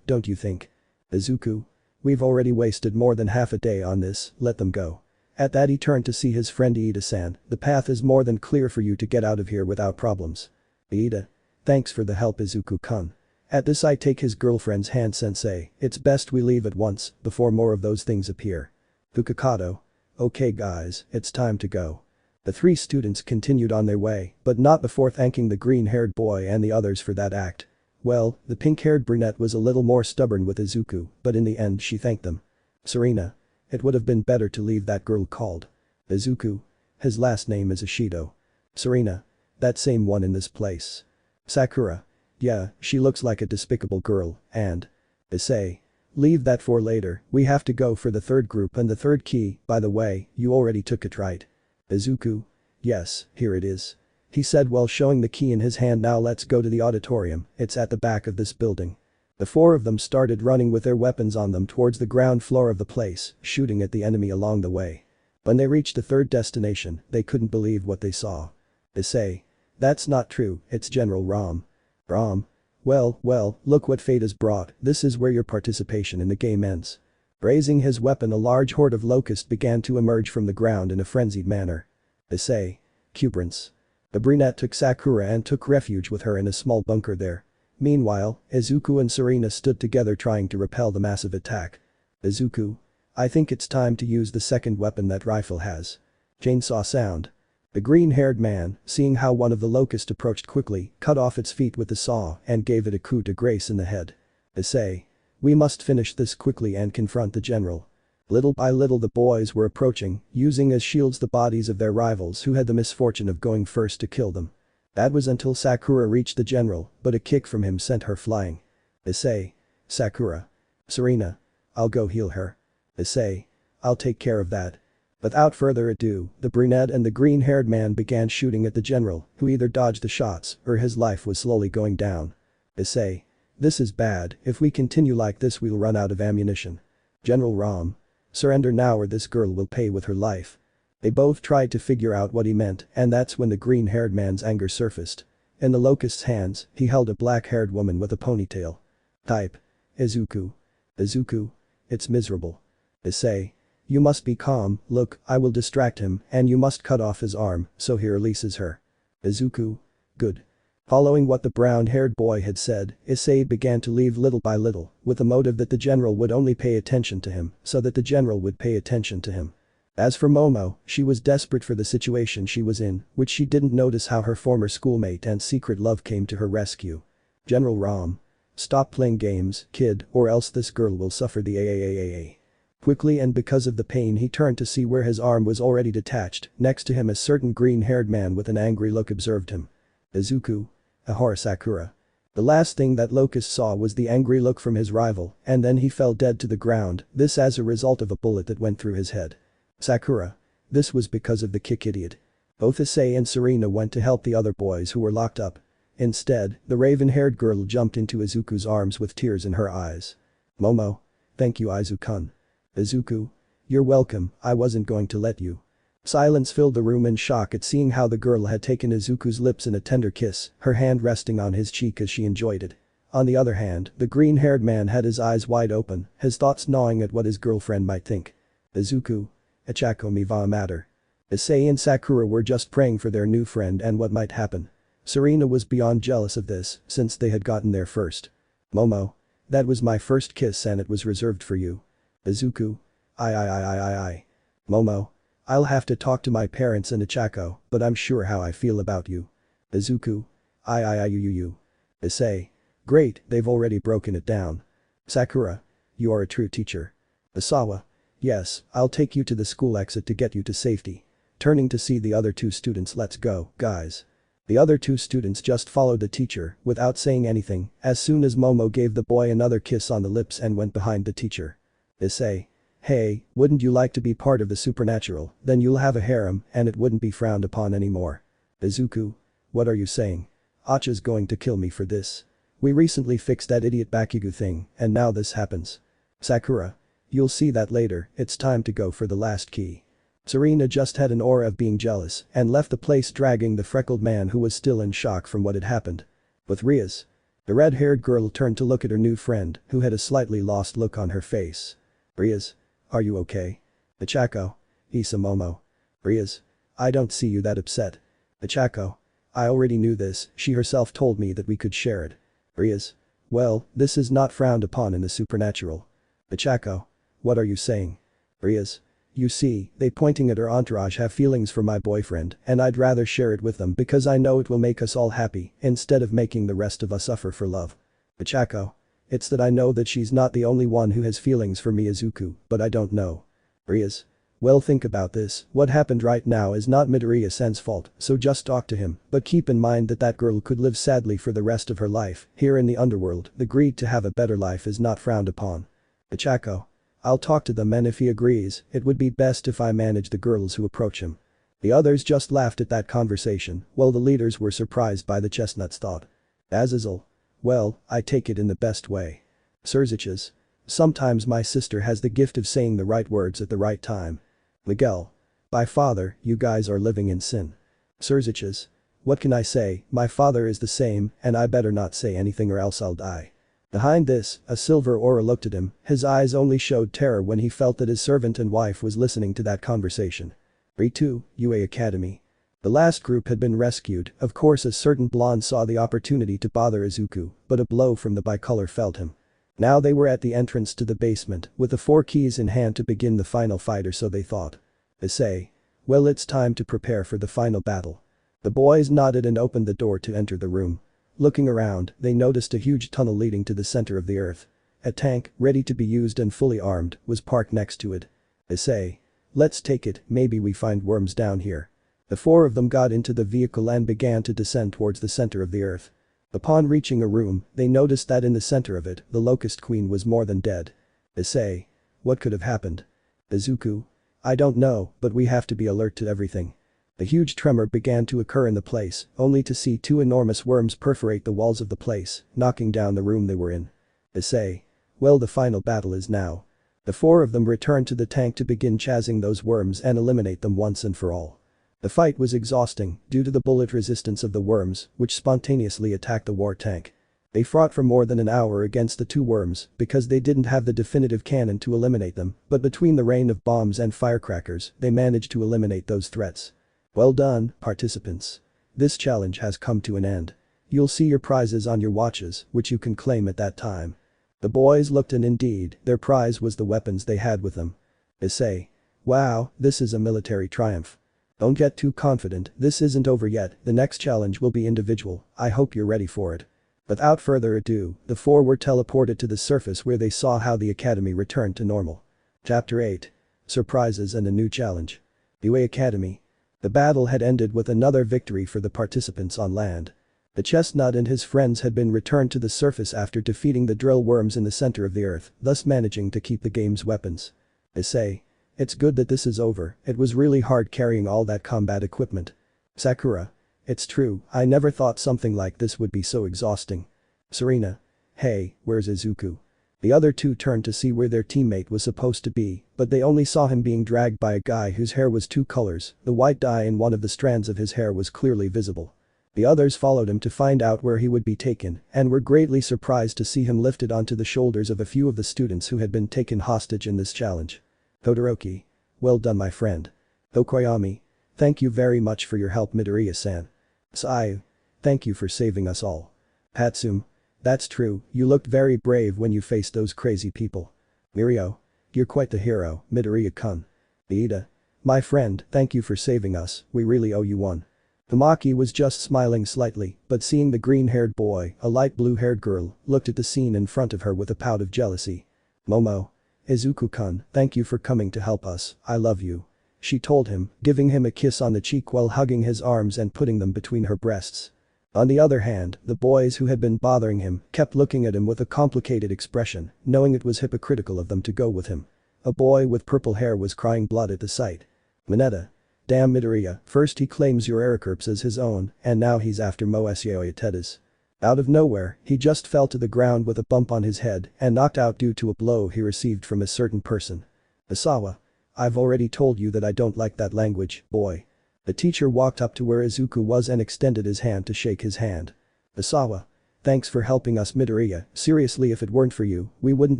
don't you think? Izuku. We've already wasted more than half a day on this, let them go. At that he turned to see his friend Iida-san, the path is more than clear for you to get out of here without problems. Iida. Thanks for the help Izuku-kun. At this I take his girlfriend's hand sensei, it's best we leave at once, before more of those things appear. Fukakato. Okay guys, it's time to go. The three students continued on their way, but not before thanking the green-haired boy and the others for that act. Well, the pink-haired brunette was a little more stubborn with Izuku, but in the end she thanked them. Serena. It would have been better to leave that girl called Izuku. His last name is Ishido. Serena. That same one in this place. Sakura. Yeah, she looks like a despicable girl, and Issei. Leave that for later, we have to go for the third group and the third key, by the way, you already took it right. Izuku. Yes, here it is. He said while showing the key in his hand. Now let's go to the auditorium, it's at the back of this building. The four of them started running with their weapons on them towards the ground floor of the place, shooting at the enemy along the way. When they reached the third destination, they couldn't believe what they saw. Issei. That's not true, it's General Rom. Rom. Well, look what fate has brought, this is where your participation in the game ends. Raising his weapon, a large horde of locusts began to emerge from the ground in a frenzied manner. Issei. Cubrance. The brunette took Sakura and took refuge with her in a small bunker there. Meanwhile, Izuku and Serena stood together trying to repel the massive attack. Izuku. I think it's time to use the second weapon that rifle has. Chainsaw sound. The green-haired man, seeing how one of the locusts approached quickly, cut off its feet with the saw and gave it a coup de grace in the head. Issei. We must finish this quickly and confront the general. Little by little the boys were approaching, using as shields the bodies of their rivals who had the misfortune of going first to kill them. That was until Sakura reached the general, but a kick from him sent her flying. Issei. Sakura. Serena. I'll go heal her. Issei. I'll take care of that. Without further ado, the brunette and the green-haired man began shooting at the general, who either dodged the shots or his life was slowly going down. Issei. This is bad, if we continue like this we'll run out of ammunition. General Rom. Surrender now or this girl will pay with her life. They both tried to figure out what he meant, and that's when the green-haired man's anger surfaced. In the locust's hands, he held a black-haired woman with a ponytail. Type. Izuku. Izuku. It's miserable. Issei. You must be calm, look, I will distract him, and you must cut off his arm, so he releases her. Izuku. Good. Following what the brown-haired boy had said, Issei began to leave little by little, with the motive that the general would only pay attention to him, so that the general would pay attention to him. As for Momo, she was desperate for the situation she was in, which she didn't notice how her former schoolmate and secret love came to her rescue. General Rom. Stop playing games, kid, or else this girl will suffer the AAAAA. Quickly and because of the pain he turned to see where his arm was already detached, next to him a certain green-haired man with an angry look observed him. Izuku. Ahora Sakura. The last thing that Locust saw was the angry look from his rival, and then he fell dead to the ground, this as a result of a bullet that went through his head. Sakura. This was because of the kick idiot. Both Issei and Serena went to help the other boys who were locked up. Instead, the raven-haired girl jumped into Izuku's arms with tears in her eyes. Momo. Thank you Izuku-kun. Izuku. You're welcome, I wasn't going to let you. Silence filled the room in shock at seeing how the girl had taken Izuku's lips in a tender kiss, her hand resting on his cheek as she enjoyed it. On the other hand, the green-haired man had his eyes wide open, his thoughts gnawing at what his girlfriend might think. Izuku. Echako mi va matter. Issei and Sakura were just praying for their new friend and what might happen. Serena was beyond jealous of this, since they had gotten there first. Momo. That was my first kiss and it was reserved for you. Izuku. I. Momo. I'll have to talk to my parents and Echako, but I'm sure how I feel about you. Izuku. You. Issei. Great, they've already broken it down. Sakura. You are a true teacher. Isawa. Yes, I'll take you to the school exit to get you to safety. Turning to see the other two students. Let's go, guys. The other two students just followed the teacher without saying anything as soon as Momo gave the boy another kiss on the lips and went behind the teacher. Issei. Hey, wouldn't you like to be part of the supernatural, then you'll have a harem and it wouldn't be frowned upon anymore. Izuku. What are you saying? Acha's going to kill me for this. We recently fixed that idiot Bakugo thing and now this happens. Sakura. You'll see that later, it's time to go for the last key. Serena just had an aura of being jealous and left the place dragging the freckled man who was still in shock from what had happened. With Rias. The red-haired girl turned to look at her new friend who had a slightly lost look on her face. Rias. Are you okay? Ichako. Isamomo. Rias. I don't see you that upset. Ichako. I already knew this, she herself told me that we could share it. Rias. Well, this is not frowned upon in the supernatural. Ichako. What are you saying? Rias. You see, they pointing at her entourage have feelings for my boyfriend and I'd rather share it with them because I know it will make us all happy instead of making the rest of us suffer for love. Ichako. It's that I know that she's not the only one who has feelings for me Izuku, but I don't know. Rias. Well, think about this, what happened right now is not Midoriya-san's fault, so just talk to him, but keep in mind that that girl could live sadly for the rest of her life. Here in the underworld, the greed to have a better life is not frowned upon. Ichako. I'll talk to them and if he agrees, it would be best if I manage the girls who approach him. The others just laughed at that conversation, while the leaders were surprised by the chestnut's thought. Azazel. Well, I take it in the best way. Sirzechs. Sometimes my sister has the gift of saying the right words at the right time. Miguel. By father, you guys are living in sin. Sirzechs. What can I say, my father is the same and I better not say anything or else I'll die. Behind this, a silver aura looked at him, his eyes only showed terror when he felt that his servant and wife was listening to that conversation. Ritu, UA Academy. The last group had been rescued, of course a certain blonde saw the opportunity to bother Izuku, but a blow from the bicolor felled him. Now they were at the entrance to the basement, with the 4 keys in hand to begin the final fight or so they thought. Issei. Well, it's time to prepare for the final battle. The boys nodded and opened the door to enter the room. Looking around, they noticed a huge tunnel leading to the center of the earth. A tank, ready to be used and fully armed, was parked next to it. Issei. Let's take it, maybe we find worms down here. The 4 of them got into the vehicle and began to descend towards the center of the earth. Upon reaching a room, they noticed that in the center of it, the Locust Queen was more than dead. Issei. What could have happened? Izuku. I don't know, but we have to be alert to everything. A huge tremor began to occur in the place, only to see 2 enormous worms perforate the walls of the place, knocking down the room they were in. Issei. Well, the final battle is now. The 4 of them returned to the tank to begin chasing those worms and eliminate them once and for all. The fight was exhausting due to the bullet resistance of the worms, which spontaneously attacked the war tank. They fought for more than an hour against the 2 worms because they didn't have the definitive cannon to eliminate them, but between the rain of bombs and firecrackers, they managed to eliminate those threats. Well done, participants. This challenge has come to an end. You'll see your prizes on your watches, which you can claim at that time. The boys looked and indeed, their prize was the weapons they had with them. Issei. Wow, this is a military triumph. Don't get too confident, this isn't over yet, the next challenge will be individual, I hope you're ready for it. Without further ado, the 4 were teleported to the surface where they saw how the academy returned to normal. Chapter 8. Surprises and a new challenge. UA Academy. The battle had ended with another victory for the participants on land. The chestnut and his friends had been returned to the surface after defeating the drill worms in the center of the earth, thus managing to keep the game's weapons. Issei. It's good that this is over, it was really hard carrying all that combat equipment. Sakura. It's true, I never thought something like this would be so exhausting. Serena. Hey, where's Izuku? The other 2 turned to see where their teammate was supposed to be, but they only saw him being dragged by a guy whose hair was 2 colors, the white dye in one of the strands of his hair was clearly visible. The others followed him to find out where he would be taken and were greatly surprised to see him lifted onto the shoulders of a few of the students who had been taken hostage in this challenge. Todoroki. Well done, my friend. Tokoyami. Thank you very much for your help, Midoriya-san. Sai. Thank you for saving us all. Hatsum. That's true, you looked very brave when you faced those crazy people. Mirio. You're quite the hero, Midoriya-kun. Iida. My friend, thank you for saving us, we really owe you one. Tamaki was just smiling slightly, but seeing the green-haired boy, a light blue-haired girl, looked at the scene in front of her with a pout of jealousy. Momo. Izuku-kun, thank you for coming to help us, I love you. she told him, giving him a kiss on the cheek while hugging his arms and putting them between her breasts. On the other hand, the boys who had been bothering him kept looking at him with a complicated expression, knowing it was hypocritical of them to go with him. A boy with purple hair was crying blood at the sight. Mineta. Damn Midoriya, first he claims your Ericorps as his own, and now he's after Moesioitedes. Out of nowhere, he just fell to the ground with a bump on his head and knocked out due to a blow he received from a certain person. Isawa. I've already told you that I don't like that language, boy. The teacher walked up to where Izuku was and extended his hand to shake his hand. Isawa. Thanks for helping us, Midoriya, seriously, if it weren't for you, we wouldn't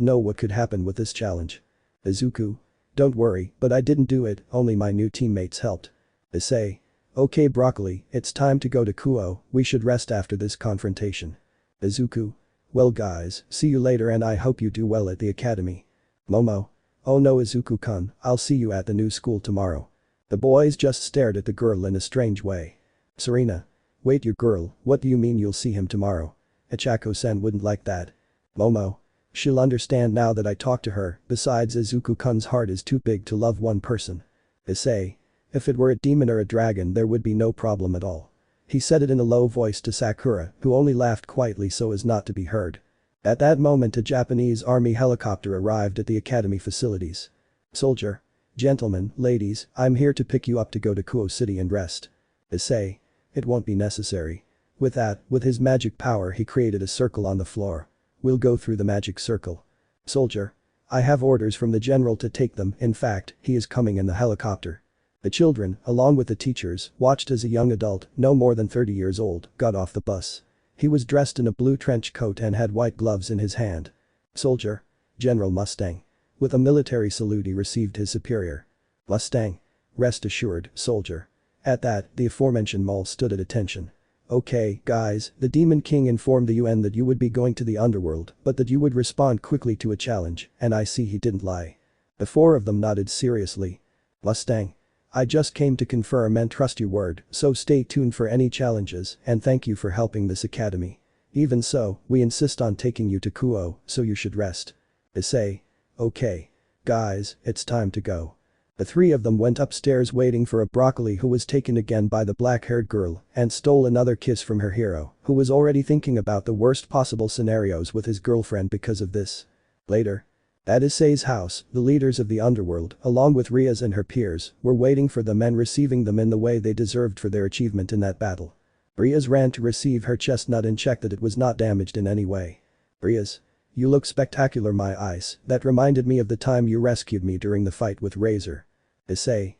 know what could happen with this challenge. Izuku. Don't worry, but I didn't do it, only my new teammates helped. Issei. Okay Broccoli, it's time to go to Kuoh, we should rest after this confrontation. Izuku. Well guys, see you later and I hope you do well at the academy. Momo. Oh no Izuku-kun, I'll see you at the new school tomorrow. The boys just stared at the girl in a strange way. Serena. Wait, your girl, what do you mean you'll see him tomorrow? Ichako-sen wouldn't like that. Momo. She'll understand now that I talked to her, besides Izuku-kun's heart is too big to love one person. Issei. If it were a demon or a dragon there would be no problem at all. He said it in a low voice to Sakura, who only laughed quietly so as not to be heard. At that moment a Japanese army helicopter arrived at the academy facilities. Soldier. Gentlemen, ladies, I'm here to pick you up to go to Kuoh City and rest. Issei. It won't be necessary. With that, with his magic power he created a circle on the floor. We'll go through the magic circle. Soldier. I have orders from the general to take them, in fact, he is coming in the helicopter. The children, along with the teachers, watched as a young adult, no more than 30 years old, got off the bus. He was dressed in a blue trench coat and had white gloves in his hand. Soldier. General Mustang. With a military salute he received his superior. Mustang. Rest assured, soldier. At that, the aforementioned mall stood at attention. Okay, guys, the Demon King informed the UN that you would be going to the underworld, but that you would respond quickly to a challenge, and I see he didn't lie. The four of them nodded seriously. Mustang. I just came to confirm and trust your word, so stay tuned for any challenges, and thank you for helping this academy. Even so, we insist on taking you to Kuoh, so you should rest. Issei. Okay. Guys, it's time to go. The three of them went upstairs waiting for a Broccoli who was taken again by the black-haired girl and stole another kiss from her hero, who was already thinking about the worst possible scenarios with his girlfriend because of this. Later. At Issei's house, the leaders of the underworld, along with Rias and her peers, were waiting for them and receiving them in the way they deserved for their achievement in that battle. Rias ran to receive her chestnut and check that it was not damaged in any way. Rias. You look spectacular, my eyes, that reminded me of the time you rescued me during the fight with Razor. Issei.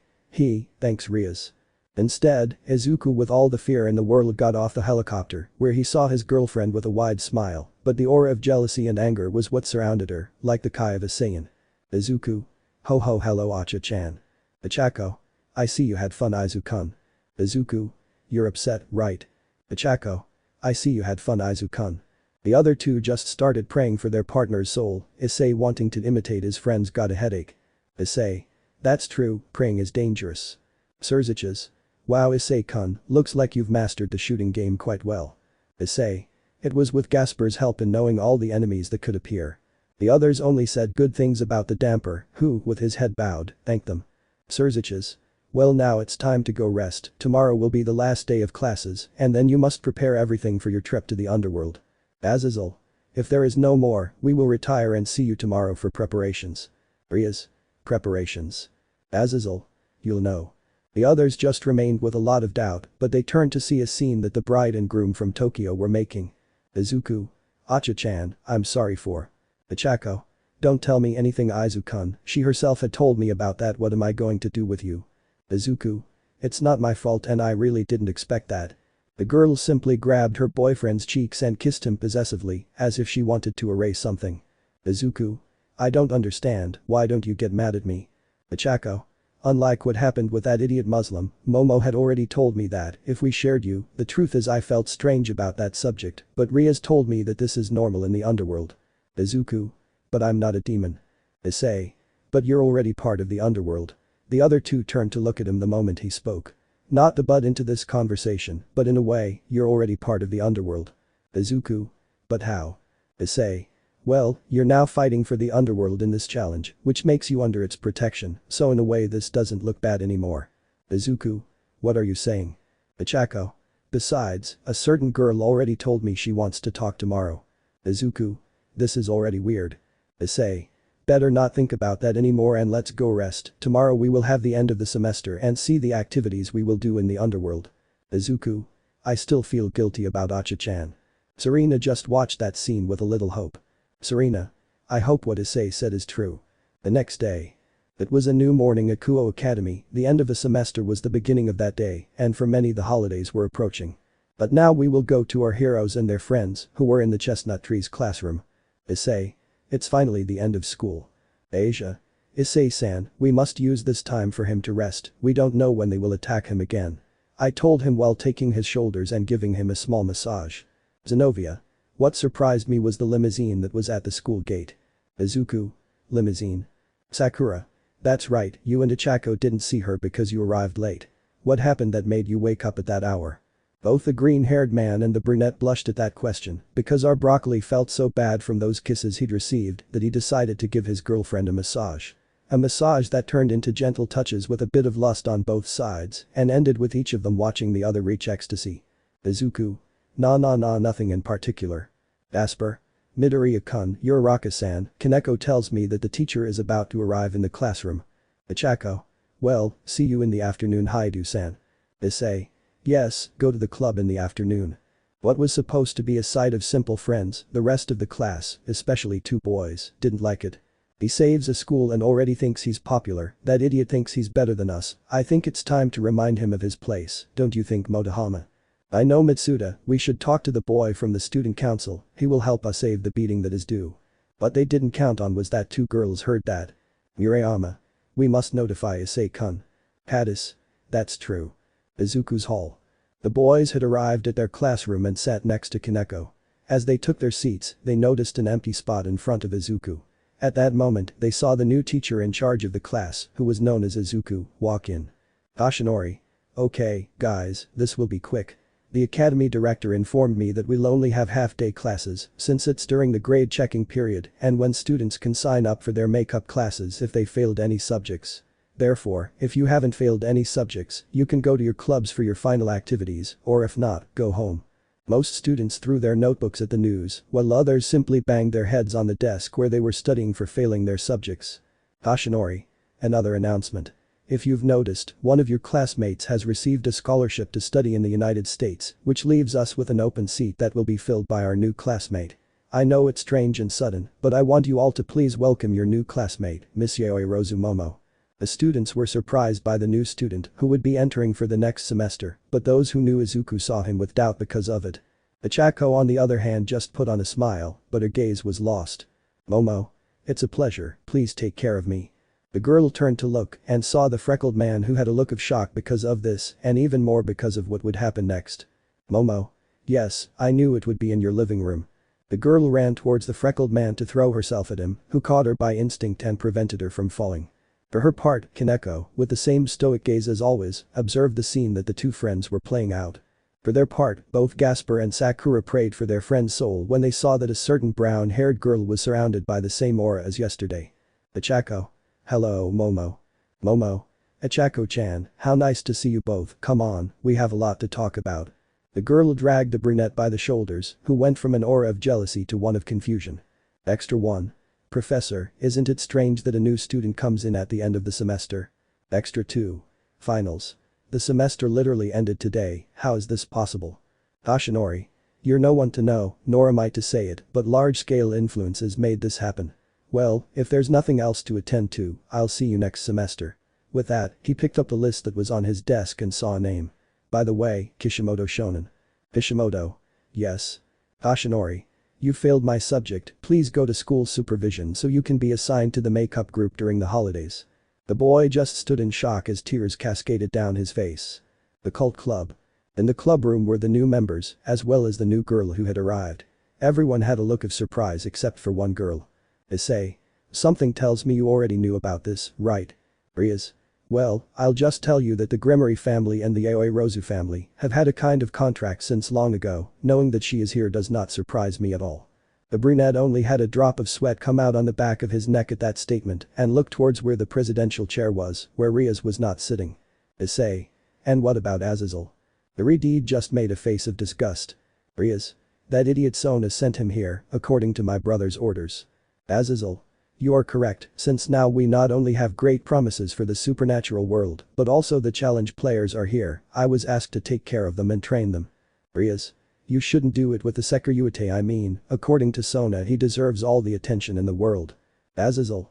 Thanks Rias. Instead, Izuku with all the fear in the world got off the helicopter, where he saw his girlfriend with a wide smile, but the aura of jealousy and anger was what surrounded her, like the Kai of a Saiyan. Izuku. Ho ho hello Acha-chan. Ichako. I see you had fun Izu-kun. Izuku. You're upset, right? Ichako. I see you had fun Izu-kun. The other two just started praying for their partner's soul, Issei wanting to imitate his friends got a headache. Issei. That's true, praying is dangerous. Sirzechs. Wow Issei-kun, looks like you've mastered the shooting game quite well. Issei. It was with Gasper's help in knowing all the enemies that could appear. The others only said good things about the damper, who, with his head bowed, thanked them. Sirzechs. Well now it's time to go rest, tomorrow will be the last day of classes, and then you must prepare everything for your trip to the underworld. Azazel. If there is no more, we will retire and see you tomorrow for preparations. Rias. Preparations. Azazel. You'll know. The others just remained with a lot of doubt, but they turned to see a scene that the bride and groom from Tokyo were making. Izuku. Acha-chan, I'm sorry for. Ichako. Don't tell me anything Izu-kun, she herself had told me about that, what am I going to do with you? Izuku. It's not my fault and I really didn't expect that. The girl simply grabbed her boyfriend's cheeks and kissed him possessively, as if she wanted to erase something. Izuku. I don't understand, why don't you get mad at me? Ichako. Unlike what happened with that idiot Muslim, Momo had already told me that if we shared you, the truth is I felt strange about that subject, but Rias told me that this is normal in the underworld. Izuku. But I'm not a demon. Issei. But you're already part of the underworld. The other two turned to look at him the moment he spoke. Not to butt into this conversation, but in a way, you're already part of the underworld. Izuku. But how? Issei. Well, you're now fighting for the underworld in this challenge, which makes you under its protection, so in a way this doesn't look bad anymore. Izuku? What are you saying? Ichako? Besides, a certain girl already told me she wants to talk tomorrow. Izuku? This is already weird. Issei? Better not think about that anymore and let's go rest, tomorrow we will have the end of the semester and see the activities we will do in the underworld. Izuku? I still feel guilty about Acha-chan. Serena just watched that scene with a little hope. Serena? I hope what Issei said is true. The next day. It was a new morning at Kuoh Academy, the end of the semester was the beginning of that day, and for many the holidays were approaching. But now we will go to our heroes and their friends, who were in the chestnut tree's classroom. Issei? It's finally the end of school. Asia? Issei-san, we must use this time for him to rest, we don't know when they will attack him again. I told him while taking his shoulders and giving him a small massage. Zenobia? What surprised me was the limousine that was at the school gate. Izuku? Limousine? Sakura? That's right, you and Ichako didn't see her because you arrived late. What happened that made you wake up at that hour? Both the green-haired man and the brunette blushed at that question because our broccoli felt so bad from those kisses he'd received that he decided to give his girlfriend a massage. A massage that turned into gentle touches with a bit of lust on both sides and ended with each of them watching the other reach ecstasy. Izuku? Nah, nothing in particular. Asper? Midoriya-kun, you're Raka-san, Kaneko tells me that the teacher is about to arrive in the classroom. Ichako? Well, see you in the afternoon Hyoudou-san. Issei? Yes, go to the club in the afternoon. What was supposed to be a sight of simple friends, the rest of the class, especially two boys, didn't like it. He saves a school and already thinks he's popular, that idiot thinks he's better than us, I think it's time to remind him of his place, don't you think Motohama? I know Mitsuda, we should talk to the boy from the student council, he will help us save the beating that is due. What they didn't count on was that two girls heard that. Murayama. We must notify Issei-kun. Hadis. That's true. Izuku's hall. The boys had arrived at their classroom and sat next to Kaneko. As they took their seats, they noticed an empty spot in front of Izuku. At that moment, they saw the new teacher in charge of the class, who was known as Izuku, walk in. Yoshinori. Okay, guys, this will be quick. The academy director informed me that we'll only have half-day classes since it's during the grade checking period and when students can sign up for their makeup classes if they failed any subjects. Therefore, if you haven't failed any subjects, you can go to your clubs for your final activities, or if not, go home. Most students threw their notebooks at the news, while others simply banged their heads on the desk where they were studying for failing their subjects. Yoshinori. Another announcement. If you've noticed, one of your classmates has received a scholarship to study in the United States, which leaves us with an open seat that will be filled by our new classmate. I know it's strange and sudden, but I want you all to please welcome your new classmate, Miss Yaoi Rozumomo. The students were surprised by the new student who would be entering for the next semester, but those who knew Izuku saw him with doubt because of it. Ichako on the other hand just put on a smile, but her gaze was lost. Momo. It's a pleasure, please take care of me. The girl turned to look and saw the freckled man who had a look of shock because of this and even more because of what would happen next. Momo. Yes, I knew it would be in your living room. The girl ran towards the freckled man to throw herself at him, who caught her by instinct and prevented her from falling. For her part, Kaneko, with the same stoic gaze as always, observed the scene that the two friends were playing out. For their part, both Gasper and Sakura prayed for their friend's soul when they saw that a certain brown-haired girl was surrounded by the same aura as yesterday. Ichako. Hello, Momo. Momo. Ichako-chan, how nice to see you both, come on, we have a lot to talk about. The girl dragged the brunette by the shoulders, who went from an aura of jealousy to one of confusion. Extra 1. Professor, isn't it strange that a new student comes in at the end of the semester? Extra 2. Finals. The semester literally ended today, how is this possible? Yoshinori. You're no one to know, nor am I to say it, but large-scale influences made this happen. Well, if there's nothing else to attend to, I'll see you next semester. With that, he picked up the list that was on his desk and saw a name. By the way, Kishimoto Shonen. Kishimoto. Yes. Yoshinori. You failed my subject, please go to school supervision so you can be assigned to the makeup group during the holidays. The boy just stood in shock as tears cascaded down his face. The cult club. In the club room were the new members, as well as the new girl who had arrived. Everyone had a look of surprise except for one girl. Issei. Something tells me you already knew about this, right? Rias. Well, I'll just tell you that the Gremory family and the Yaoi Rozu family have had a kind of contract since long ago, knowing that she is here does not surprise me at all. The brunette only had a drop of sweat come out on the back of his neck at that statement and looked towards where the presidential chair was, where Rias was not sitting. Issei. And what about Azazel? The Redeed just made a face of disgust. Rias. That idiot Sona sent him here, according to my brother's orders. Azazel. You are correct, since now we not only have great promises for the supernatural world, but also the challenge players are here. I was asked to take care of them and train them. Rias. You shouldn't do it with the Sekiryuutei. I mean, according to Sona, he deserves all the attention in the world. Azazel.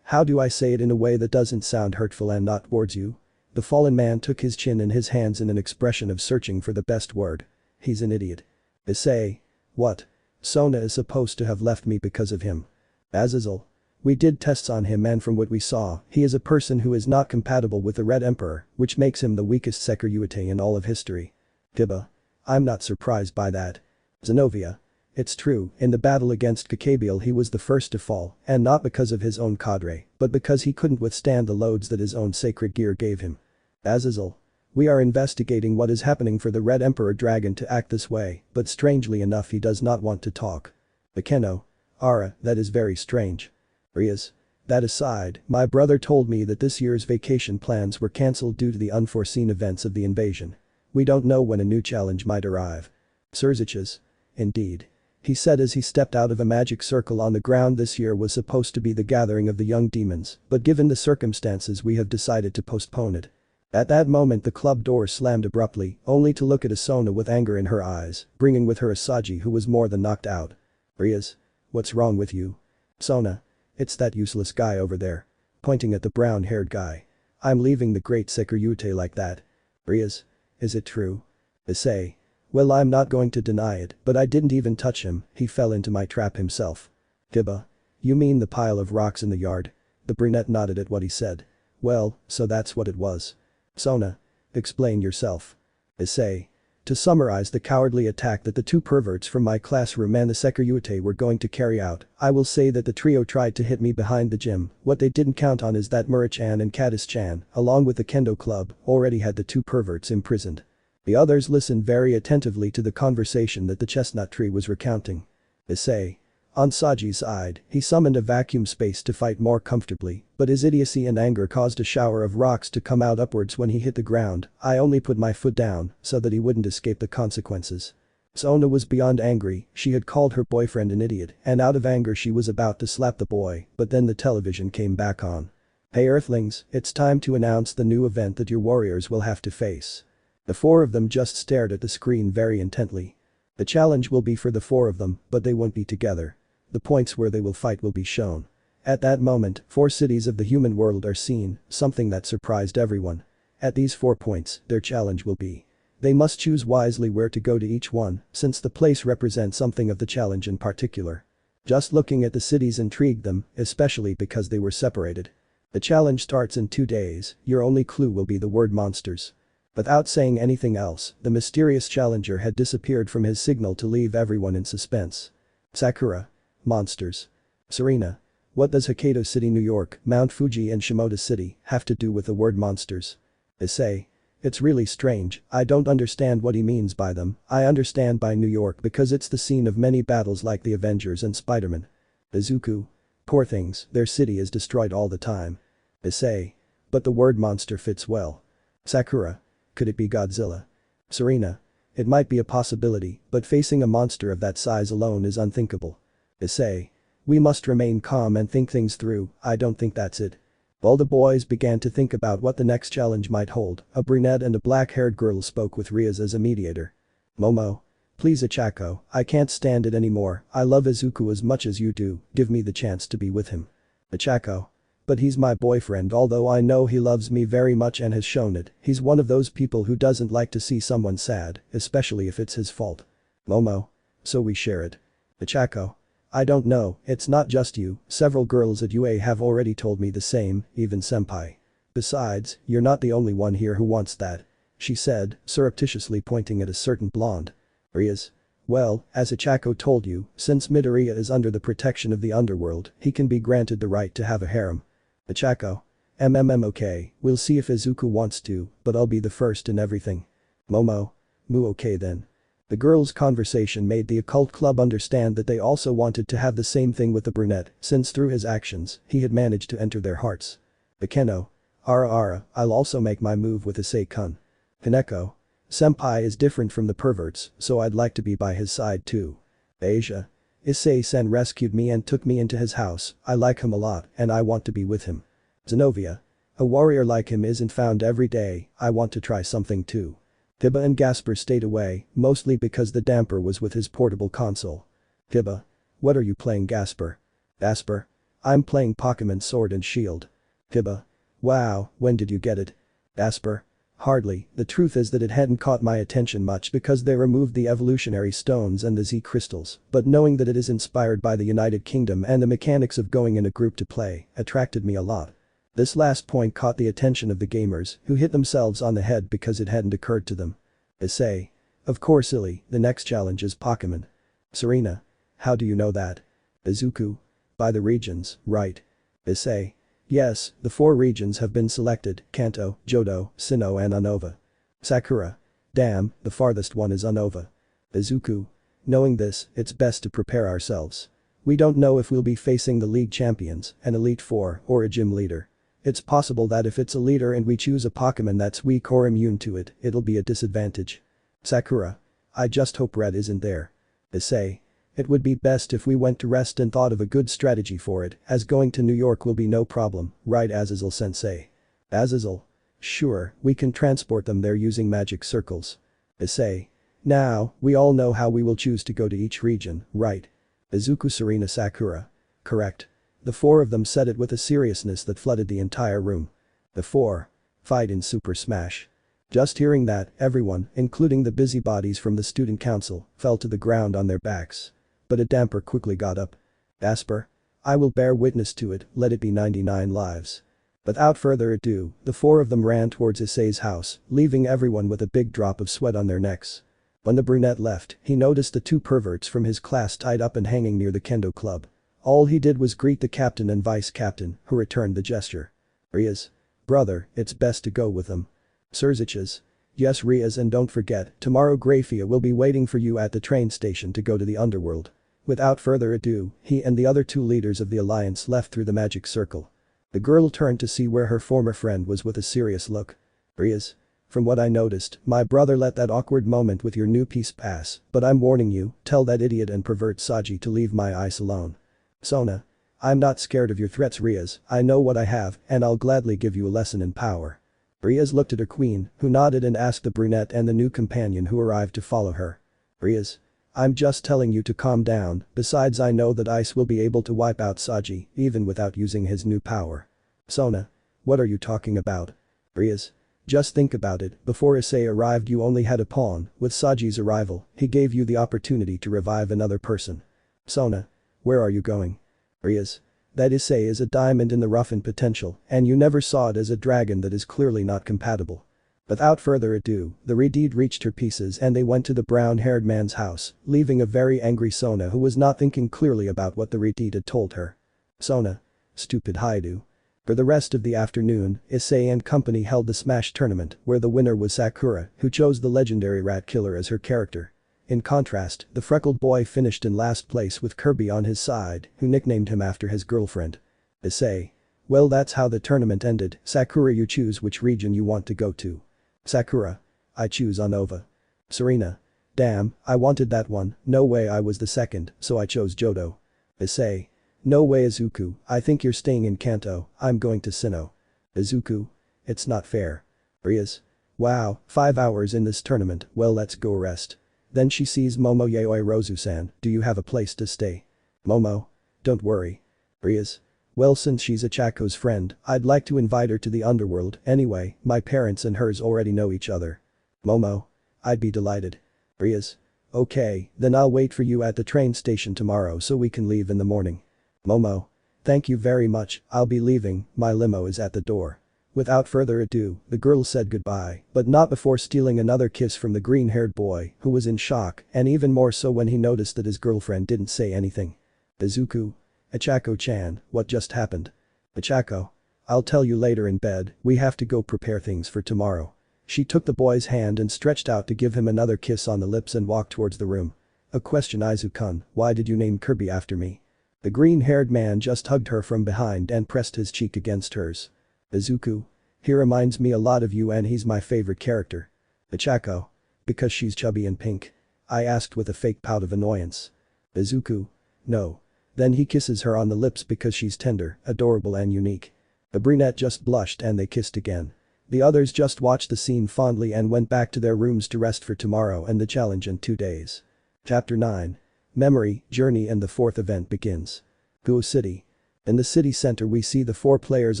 How do I say it in a way that doesn't sound hurtful and not towards you? The fallen man took his chin in his hands in an expression of searching for the best word. He's an idiot. Issei. What? Sona is supposed to have left me because of him. Azazel. We did tests on him and from what we saw, he is a person who is not compatible with the Red Emperor, which makes him the weakest Sekiryuutei in all of history. Tiba. I'm not surprised by that. Zenobia. It's true, in the battle against Gabriel he was the first to fall, and not because of his own cadre, but because he couldn't withstand the loads that his own sacred gear gave him. Azazel. We are investigating what is happening for the Red Emperor Dragon to act this way, but strangely enough he does not want to talk. Bakeno. Ara, that is very strange. Rias. That aside, my brother told me that this year's vacation plans were cancelled due to the unforeseen events of the invasion. We don't know when a new challenge might arrive. Sirzechs. Indeed. He said as he stepped out of a magic circle on the ground. This year was supposed to be the gathering of the young demons, but given the circumstances we have decided to postpone it. At that moment the club door slammed abruptly, only to look at Sona with anger in her eyes, bringing with her a Saji who was more than knocked out. Rias. What's wrong with you? Sona. It's that useless guy over there. Pointing at the brown-haired guy. I'm leaving the great Sekiryuutei like that. Rias. Is it true? Issei. Well, I'm not going to deny it, but I didn't even touch him, he fell into my trap himself. Tiba. You mean the pile of rocks in the yard? The brunette nodded at what he said. Well, so that's what it was. Sona. Explain yourself. Issei. To summarize the cowardly attack that the two perverts from my classroom and the Sekiryuutei were going to carry out, I will say that the trio tried to hit me behind the gym. What they didn't count on is that Mura-chan and Katis-chan, along with the Kendo club, already had the two perverts imprisoned. The others listened very attentively to the conversation that the chestnut tree was recounting. Issei. On Saji's side, he summoned a vacuum space to fight more comfortably, but his idiocy and anger caused a shower of rocks to come out upwards when he hit the ground. I only put my foot down so that he wouldn't escape the consequences. Sona was beyond angry. She had called her boyfriend an idiot, and out of anger she was about to slap the boy, but then the television came back on. Hey Earthlings, it's time to announce the new event that your warriors will have to face. The four of them just stared at the screen very intently. The challenge will be for the four of them, but they won't be together. The points where they will fight will be shown. At that moment, 4 cities of the human world are seen, something that surprised everyone. At these 4 points, their challenge will be. They must choose wisely where to go to each one, since the place represents something of the challenge in particular. Just looking at the cities intrigued them, especially because they were separated. The challenge starts in 2 days, your only clue will be the word monsters. Without saying anything else, the mysterious challenger had disappeared from his signal to leave everyone in suspense. Sakura. Monsters. Serena. What does Hokkaido City, New York, Mount Fuji and Shimoda City have to do with the word monsters? Issei. It's really strange, I don't understand what he means by them. I understand by New York because it's the scene of many battles like the Avengers and Spider-Man. Izuku. Poor things, their city is destroyed all the time. Issei. But the word monster fits well. Sakura. Could it be Godzilla? Serena. It might be a possibility, but facing a monster of that size alone is unthinkable. Issei. We must remain calm and think things through. I don't think that's it. All the boys began to think about what the next challenge might hold. A brunette and a black-haired girl spoke with Rias as a mediator. Momo. Please Achako, I can't stand it anymore. I love Izuku as much as you do, give me the chance to be with him. Achako. But he's my boyfriend, although I know he loves me very much and has shown it. He's one of those people who doesn't like to see someone sad, especially if it's his fault. Momo. So we share it. Achako. I don't know, it's not just you, several girls at UA have already told me the same, even senpai. Besides, you're not the only one here who wants that. She said, surreptitiously pointing at a certain blonde. Rias. Well, as Achako told you, since Midoriya is under the protection of the underworld, he can be granted the right to have a harem. Achako. Okay, we'll see if Izuku wants to, but I'll be the first in everything. Momo. Mu okay then. The girls' conversation made the occult club understand that they also wanted to have the same thing with the brunette, since through his actions, he had managed to enter their hearts. Bakeno. Ara, I'll also make my move with Issei-kun. Hineko. Senpai is different from the perverts, so I'd like to be by his side too. Asia. Issei-sen rescued me and took me into his house, I like him a lot and I want to be with him. Zenobia. A warrior like him isn't found every day, I want to try something too. Tiba and Gasper stayed away, mostly because the damper was with his portable console. Tiba. What are you playing, Gasper? Gasper. I'm playing Pokémon Sword and Shield. Tiba. Wow, when did you get it? Gasper. Hardly, the truth is that it hadn't caught my attention much because they removed the evolutionary stones and the Z crystals, but knowing that it is inspired by the United Kingdom and the mechanics of going in a group to play, attracted me a lot. This last point caught the attention of the gamers, who hit themselves on the head because it hadn't occurred to them. Issei. Of course silly, the next challenge is Pokémon. Serena. How do you know that? Izuku. By the regions, right. Issei. Yes, the 4 regions have been selected, Kanto, Johto, Sinnoh and Unova. Sakura. Damn, the farthest one is Unova. Izuku. Knowing this, it's best to prepare ourselves. We don't know if we'll be facing the league champions, an Elite Four, or a gym leader. It's possible that if it's a leader and we choose a Pokémon that's weak or immune to it, it'll be a disadvantage. Sakura. I just hope Red isn't there. Issei. It would be best if we went to rest and thought of a good strategy for it, as going to New York will be no problem, right Azazel-sensei? Azazel. Sure, we can transport them there using magic circles. Issei. Now, we all know how we will choose to go to each region, right? Izuku Serena Sakura. Correct. The 4 of them said it with a seriousness that flooded the entire room. The 4. Fight in Super Smash. Just hearing that, everyone, including the busybodies from the student council, fell to the ground on their backs. But a damper quickly got up. Asper. I will bear witness to it, let it be 99 lives. Without further ado, the 4 of them ran towards Issei's house, leaving everyone with a big drop of sweat on their necks. When the brunette left, he noticed the 2 perverts from his class tied up and hanging near the kendo club. All he did was greet the captain and vice captain, who returned the gesture. Rias. Brother, it's best to go with them. Sirzechs. Yes Rias, and don't forget, tomorrow Grayfia will be waiting for you at the train station to go to the underworld. Without further ado, he and the other 2 leaders of the alliance left through the magic circle. The girl turned to see where her former friend was with a serious look. Rias. From what I noticed, my brother let that awkward moment with your new piece pass, but I'm warning you, tell that idiot and pervert Saji to leave my ice alone. Sona. I'm not scared of your threats Rias, I know what I have and I'll gladly give you a lesson in power. Rias looked at her queen, who nodded and asked the brunette and the new companion who arrived to follow her. Rias. I'm just telling you to calm down, besides I know that Ice will be able to wipe out Saji, even without using his new power. Sona. What are you talking about? Rias. Just think about it, before Issei arrived you only had a pawn, with Saji's arrival, he gave you the opportunity to revive another person. Sona. Where are you going? Rias. That Issei is a diamond in the rough in potential, and you never saw it as a dragon that is clearly not compatible. Without further ado, the Redede reached her pieces and they went to the brown-haired man's house, leaving a very angry Sona who was not thinking clearly about what the Redede had told her. Sona. Stupid Hyoudou. For the rest of the afternoon, Issei and company held the Smash tournament where the winner was Sakura, who chose the legendary rat killer as her character. In contrast, the freckled boy finished in last place with Kirby on his side, who nicknamed him after his girlfriend. Issei. Well, that's how the tournament ended. Sakura, you choose which region you want to go to. Sakura. I choose Unova. Serena. Damn, I wanted that one, no way I was the second, so I chose Johto. Issei. No way Izuku, I think you're staying in Kanto, I'm going to Sinnoh. Izuku. It's not fair. Rias. Wow, 5 hours in this tournament, well let's go rest. Then she sees Momo Yaoi Rozu-san, do you have a place to stay? Momo. Don't worry. Rias. Well, since she's a Chaco's friend, I'd like to invite her to the underworld, anyway, my parents and hers already know each other. Momo. I'd be delighted. Rias. Okay, then I'll wait for you at the train station tomorrow so we can leave in the morning. Momo. Thank you very much, I'll be leaving, my limo is at the door. Without further ado, the girl said goodbye, but not before stealing another kiss from the green-haired boy, who was in shock, and even more so when he noticed that his girlfriend didn't say anything. Izuku. Achako-chan, what just happened? Achako. I'll tell you later in bed, we have to go prepare things for tomorrow. She took the boy's hand and stretched out to give him another kiss on the lips and walked towards the room. A question, Izu-kun, why did you name Kirby after me? The green-haired man just hugged her from behind and pressed his cheek against hers. Izuku. He reminds me a lot of you and he's my favorite character. Ichako. Because she's chubby and pink? I asked with a fake pout of annoyance. Izuku. No. Then he kisses her on the lips because she's tender, adorable and unique. The brunette just blushed and they kissed again. The others just watched the scene fondly and went back to their rooms to rest for tomorrow and the challenge in 2 days. Chapter 9. Memory, Journey and the 4th event begins. Kuoh City. In the city center we see the 4 players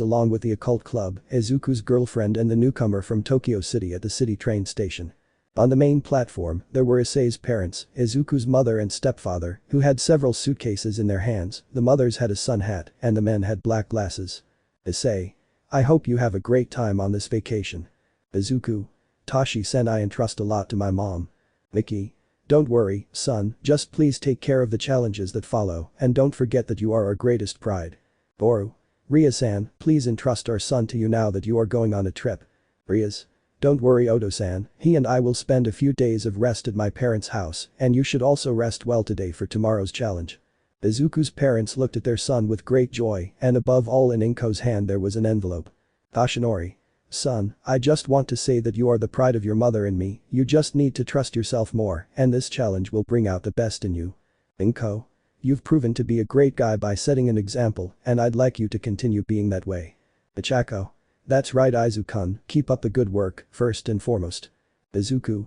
along with the occult club, Izuku's girlfriend and the newcomer from Tokyo City at the city train station. On the main platform, there were Issei's parents, Izuku's mother and stepfather, who had several suitcases in their hands. The mothers had a sun hat and the men had black glasses. Issei. I hope you have a great time on this vacation. Izuku. Tashi-sen, I entrust a lot to my mom. Miki. Don't worry, son, just please take care of the challenges that follow and don't forget that you are our greatest pride. Boru. Rias-san, please entrust our son to you now that you are going on a trip. Rias. Don't worry, Odo-san, he and I will spend a few days of rest at my parents' house and you should also rest well today for tomorrow's challenge. Izuku's parents looked at their son with great joy and above all in Inko's hand there was an envelope. Tashinori. Son, I just want to say that you are the pride of your mother and me, you just need to trust yourself more and this challenge will bring out the best in you. Inko. You've proven to be a great guy by setting an example and I'd like you to continue being that way. Ichako. That's right, Izu-kun, keep up the good work, first and foremost. Izuku.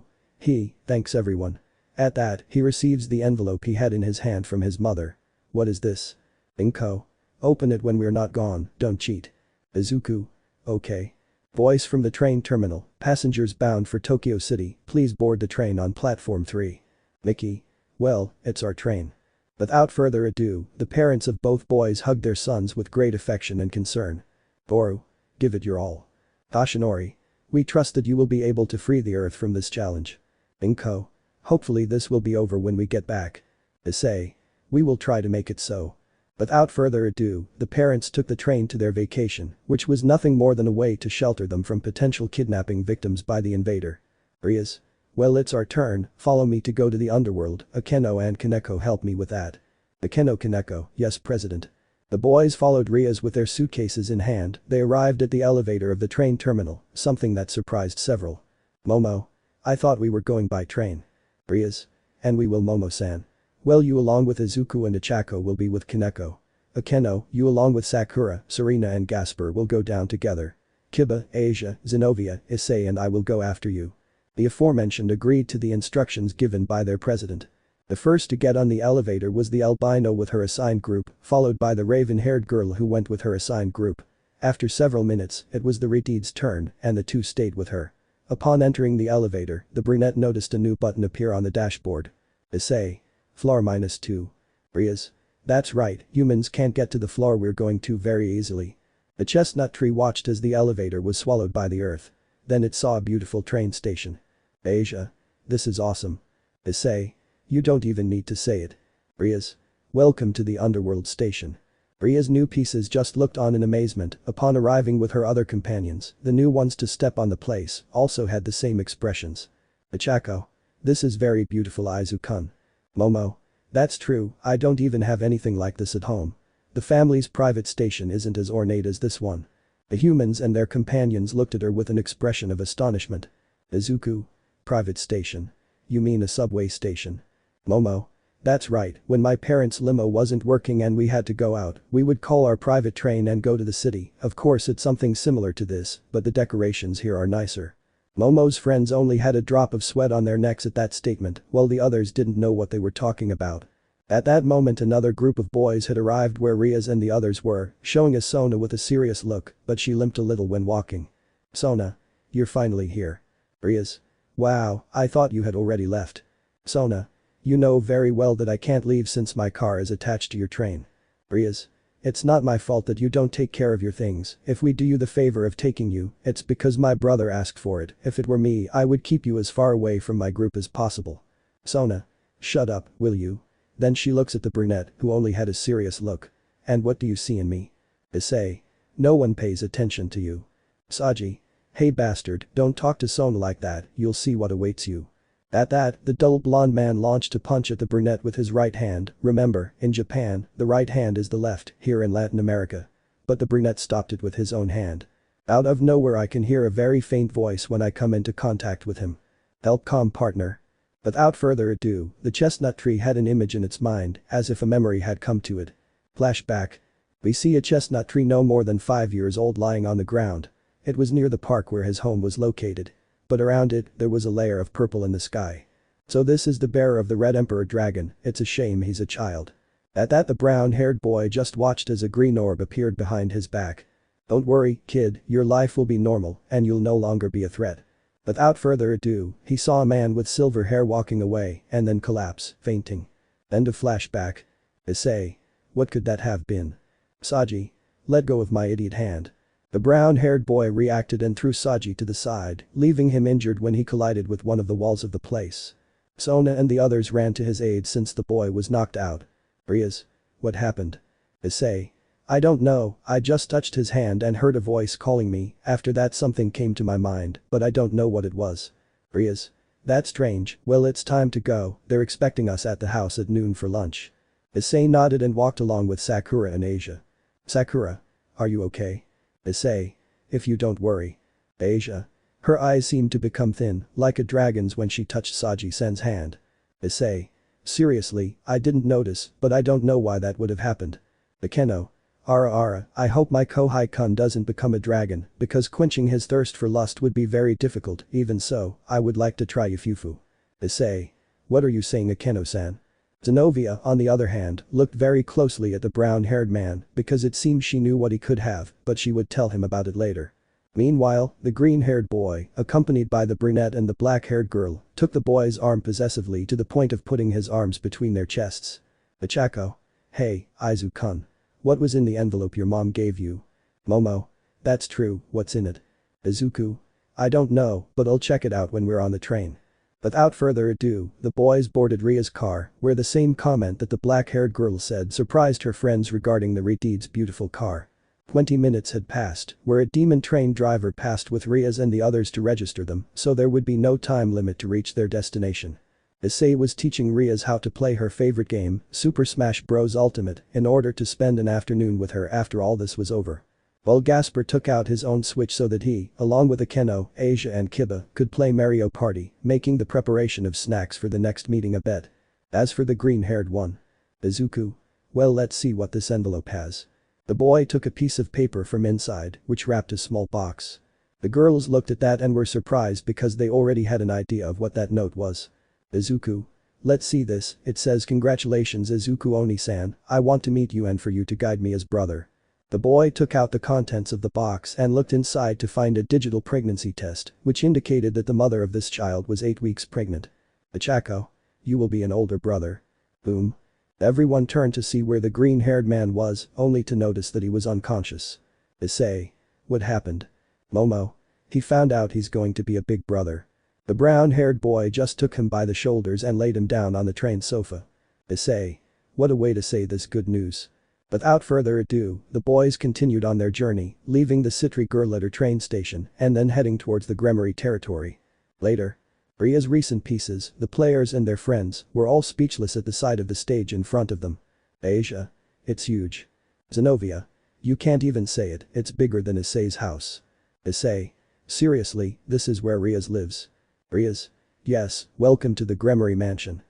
Thanks everyone. At that, he receives the envelope he had in his hand from his mother. What is this? Inko. Open it when we're not gone, don't cheat. Izuku. Okay. Voice from the train terminal, passengers bound for Tokyo City, please board the train on platform 3. Miki. Well, it's our train. Without further ado, the parents of both boys hugged their sons with great affection and concern. Boru. Give it your all. Tashinori. We trust that you will be able to free the earth from this challenge. Inko. Hopefully this will be over when we get back. Issei. We will try to make it so. Without further ado, the parents took the train to their vacation, which was nothing more than a way to shelter them from potential kidnapping victims by the invader. Rias. Well, it's our turn, follow me to go to the underworld, Akeno and Kaneko help me with that. Kaneko, yes President. The boys followed Rias with their suitcases in hand, they arrived at the elevator of the train terminal, something that surprised several. Momo. I thought we were going by train. Rias. And we will, Momo-san. Well, you along with Izuku and Ichako will be with Kaneko. Akeno, you along with Sakura, Serena and Gasper will go down together. Kiba, Asia, Zenobia, Issei and I will go after you. The aforementioned agreed to the instructions given by their president. The first to get on the elevator was the albino with her assigned group, followed by the raven-haired girl who went with her assigned group. After several minutes, it was the Retide's turn and the 2 stayed with her. Upon entering the elevator, the brunette noticed a new button appear on the dashboard. Issei. Floor -2. Rias. That's right, humans can't get to the floor we're going to very easily. The chestnut tree watched as the elevator was swallowed by the earth. Then it saw a beautiful train station. Asia. This is awesome. Issei. You don't even need to say it. Rias. Welcome to the underworld station. Ria's new pieces just looked on in amazement upon arriving with her other companions, the new ones to step on the place also had the same expressions. Ichako. This is very beautiful, Izu-kun. Momo. That's true, I don't even have anything like this at home. The family's private station isn't as ornate as this one. The humans and their companions looked at her with an expression of astonishment. Izuku. Private station. You mean a subway station? Momo. That's right, when my parents' limo wasn't working and we had to go out, we would call our private train and go to the city, of course it's something similar to this, but the decorations here are nicer. Momo's friends only had a drop of sweat on their necks at that statement, while the others didn't know what they were talking about. At that moment another group of boys had arrived where Rias and the others were, showing us Sona with a serious look, but she limped a little when walking. Sona. You're finally here. Rias. Wow, I thought you had already left. Sona. You know very well that I can't leave since my car is attached to your train. Rias. It's not my fault that you don't take care of your things, if we do you the favor of taking you, it's because my brother asked for it, if it were me I would keep you as far away from my group as possible. Sona. Shut up, will you? Then she looks at the brunette who only had a serious look. And what do you see in me? Issei. No one pays attention to you. Saji. Hey bastard, don't talk to Sona like that, you'll see what awaits you. At that, the dull blonde man launched a punch at the brunette with his right hand. Remember, in Japan, the right hand is the left, here in Latin America. But the brunette stopped it with his own hand. Out of nowhere I can hear a very faint voice when I come into contact with him. Help calm partner. Without further ado, the chestnut tree had an image in its mind, as if a memory had come to it. Flashback. We see a chestnut tree no more than 5 years old lying on the ground. It was near the park where his home was located. But around it, there was a layer of purple in the sky. So this is the bearer of the Red Emperor Dragon, it's a shame he's a child. At that the brown-haired boy just watched as a green orb appeared behind his back. Don't worry, kid, your life will be normal, and you'll no longer be a threat. Without further ado, he saw a man with silver hair walking away, and then collapse, fainting. End of flashback. Issei. What could that have been? Saji. Let go of my idiot hand. The brown-haired boy reacted and threw Saji to the side, leaving him injured when he collided with one of the walls of the place. Sona and the others ran to his aid since the boy was knocked out. Rias. What happened? Issei. I don't know, I just touched his hand and heard a voice calling me, after that something came to my mind, but I don't know what it was. Rias. That's strange, well it's time to go, they're expecting us at the house at noon for lunch. Issei nodded and walked along with Sakura and Asia. Sakura. Are you okay? Issei. If you don't worry. Asia. Her eyes seemed to become thin, like a dragon's when she touched Saji-sen's hand. Issei. Seriously, I didn't notice, but I don't know why that would have happened. Akeno. Ara, I hope my Kohai-kun doesn't become a dragon, because quenching his thirst for lust would be very difficult, even so, I would like to try Yufufu. Issei. What are you saying Akeno-san? Zenobia, on the other hand, looked very closely at the brown-haired man because it seemed she knew what he could have, but she would tell him about it later. Meanwhile, the green-haired boy, accompanied by the brunette and the black-haired girl, took the boy's arm possessively to the point of putting his arms between their chests. Ichako. Hey, Aizu-kun. What was in the envelope your mom gave you? Momo. That's true, what's in it? Izuku. I don't know, but I'll check it out when we're on the train. Without further ado, the boys boarded Ria's car, where the same comment that the black-haired girl said surprised her friends regarding the Retide's beautiful car. 20 minutes had passed, where a demon train driver passed with Rias and the others to register them, so there would be no time limit to reach their destination. Issei was teaching Rias how to play her favorite game, Super Smash Bros. Ultimate, in order to spend an afternoon with her after all this was over. While Gasper took out his own Switch so that he, along with Akeno, Asia and Kiba, could play Mario Party, making the preparation of snacks for the next meeting a bet. As for the green-haired one. Izuku. Well, let's see what this envelope has. The boy took a piece of paper from inside, which wrapped a small box. The girls looked at that and were surprised because they already had an idea of what that note was. Izuku. Let's see this, it says congratulations Izuku Oni-san, I want to meet you and for you to guide me as brother. The boy took out the contents of the box and looked inside to find a digital pregnancy test, which indicated that the mother of this child was 8 weeks pregnant. Ichako. You will be an older brother. Boom. Everyone turned to see where the green-haired man was, only to notice that he was unconscious. Issei. What happened? Momo. He found out he's going to be a big brother. The brown-haired boy just took him by the shoulders and laid him down on the train sofa. Issei. What a way to say this good news. Without further ado, the boys continued on their journey, leaving the Sitri girl at her train station and then heading towards the Gremory territory. Later. Ria's recent pieces, the players and their friends, were all speechless at the sight of the stage in front of them. Asia. It's huge. Zenobia. You can't even say it, it's bigger than Issei's house. Issei. Seriously, this is where Rias lives. Rias. Yes, welcome to the Gremory mansion.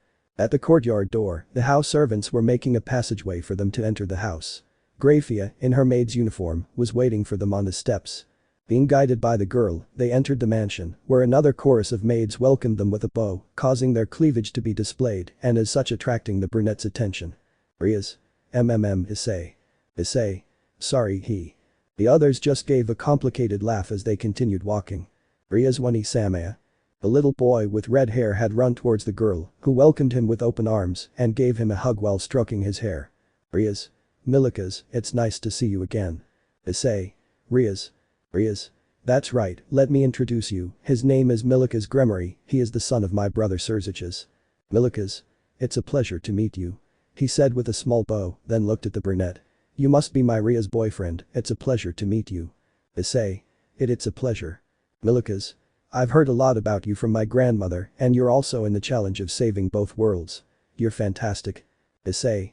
At the courtyard door, the house servants were making a passageway for them to enter the house. Grayfia, in her maid's uniform, was waiting for them on the steps. Being guided by the girl, they entered the mansion, where another chorus of maids welcomed them with a bow, causing their cleavage to be displayed and as such attracting the brunette's attention. Rias. Issei. Issei. Sorry he. The others just gave a complicated laugh as they continued walking. Rias Wani-samaya. The little boy with red hair had run towards the girl, who welcomed him with open arms and gave him a hug while stroking his hair. Rias. Milikas, it's nice to see you again. Issei. Rias. Rias. That's right, let me introduce you, his name is Milikas Gremory, he is the son of my brother Sirzechs. Milikas. It's a pleasure to meet you. He said with a small bow, then looked at the brunette. You must be my Ria's boyfriend, it's a pleasure to meet you. Issei. It's a pleasure. Milikas. I've heard a lot about you from my grandmother and you're also in the challenge of saving both worlds. You're fantastic. Issei.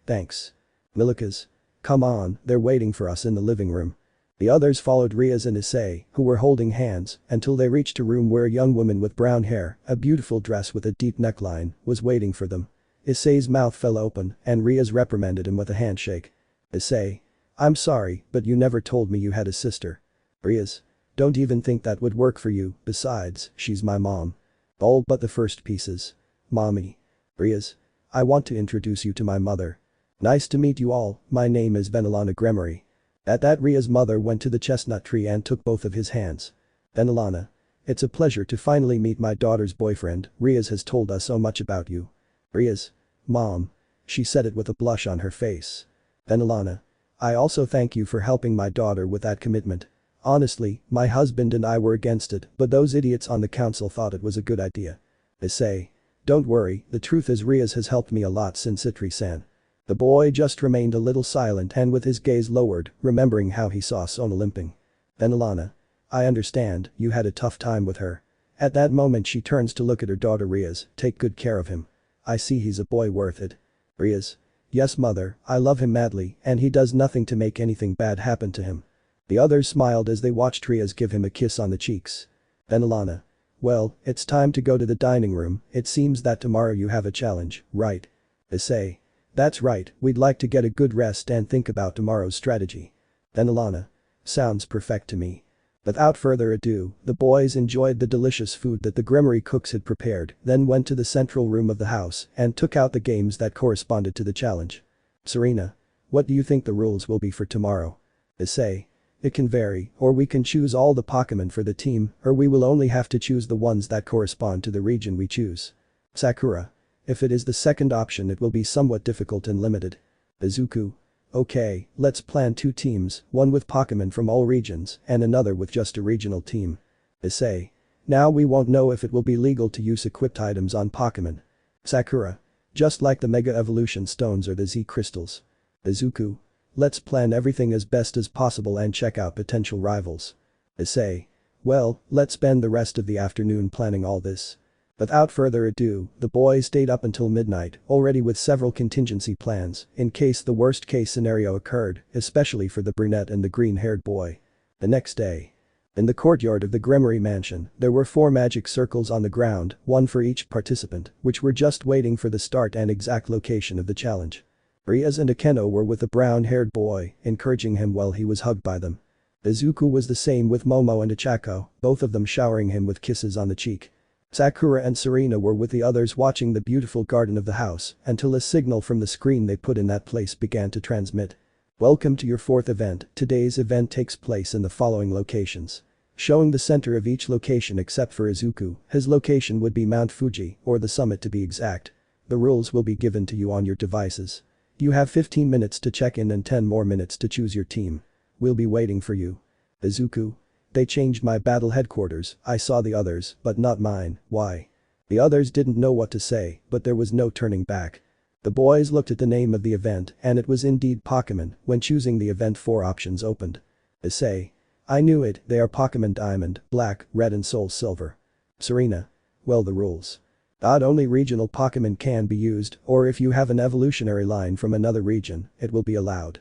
Thanks. Milikas. Come on, they're waiting for us in the living room. The others followed Rias and Issei, who were holding hands, until they reached a room where a young woman with brown hair, a beautiful dress with a deep neckline, was waiting for them. Issei's mouth fell open and Rias reprimanded him with a handshake. Issei. I'm sorry, but you never told me you had a sister. Rias. Don't even think that would work for you, besides, she's my mom. All but the first pieces. Mommy. Rias. I want to introduce you to my mother. Nice to meet you all, my name is Venelana Gremory. At that Ria's mother went to the chestnut tree and took both of his hands. Venelana. It's a pleasure to finally meet my daughter's boyfriend, Rias has told us so much about you. Rias. Mom. She said it with a blush on her face. Venelana. I also thank you for helping my daughter with that commitment. Honestly, my husband and I were against it, but those idiots on the council thought it was a good idea. Issei. Don't worry, the truth is Rias has helped me a lot since Sitri-san. The boy just remained a little silent and with his gaze lowered, remembering how he saw Sona limping. Venelana. I understand, you had a tough time with her. At that moment she turns to look at her daughter Rias, take good care of him. I see he's a boy worth it. Rias. Yes mother, I love him madly and he does nothing to make anything bad happen to him. The others smiled as they watched Rias give him a kiss on the cheeks. Venelana. Well, it's time to go to the dining room, it seems that tomorrow you have a challenge, right? Issei. That's right, we'd like to get a good rest and think about tomorrow's strategy. Venelana. Sounds perfect to me. Without further ado, the boys enjoyed the delicious food that the Gremory cooks had prepared, then went to the central room of the house and took out the games that corresponded to the challenge. Serena. What do you think the rules will be for tomorrow? Issei. It can vary, or we can choose all the Pokémon for the team, or we will only have to choose the ones that correspond to the region we choose. Sakura. If it is the second option it will be somewhat difficult and limited. Izuku. Okay, let's plan 2 teams, one with Pokémon from all regions and another with just a regional team. Issei. Now we won't know if it will be legal to use equipped items on Pokémon. Sakura. Just like the Mega Evolution Stones or the Z Crystals. Izuku. Let's plan everything as best as possible and check out potential rivals. Issei. Well, let's spend the rest of the afternoon planning all this. Without further ado, the boys stayed up until midnight, already with several contingency plans, in case the worst case scenario occurred, especially for the brunette and the green-haired boy. The next day. In the courtyard of the Gremory mansion, there were 4 magic circles on the ground, one for each participant, which were just waiting for the start and exact location of the challenge. Rias and Akeno were with the brown-haired boy, encouraging him while he was hugged by them. Izuku was the same with Momo and Ichako, both of them showering him with kisses on the cheek. Sakura and Serena were with the others watching the beautiful garden of the house until a signal from the screen they put in that place began to transmit. Welcome to your 4th event, today's event takes place in the following locations. Showing the center of each location except for Izuku, his location would be Mount Fuji, or the summit to be exact. The rules will be given to you on your devices. You have 15 minutes to check in and 10 more minutes to choose your team. We'll be waiting for you. Izuku. They changed my battle headquarters, I saw the others, but not mine, why? The others didn't know what to say, but there was no turning back. The boys looked at the name of the event and it was indeed Pokémon, when choosing the event 4 options opened. Issei. I knew it, they are Pokémon Diamond, Black, Red and Soul Silver. Serena. Well the rules. Only regional Pokémon can be used, or if you have an evolutionary line from another region, it will be allowed.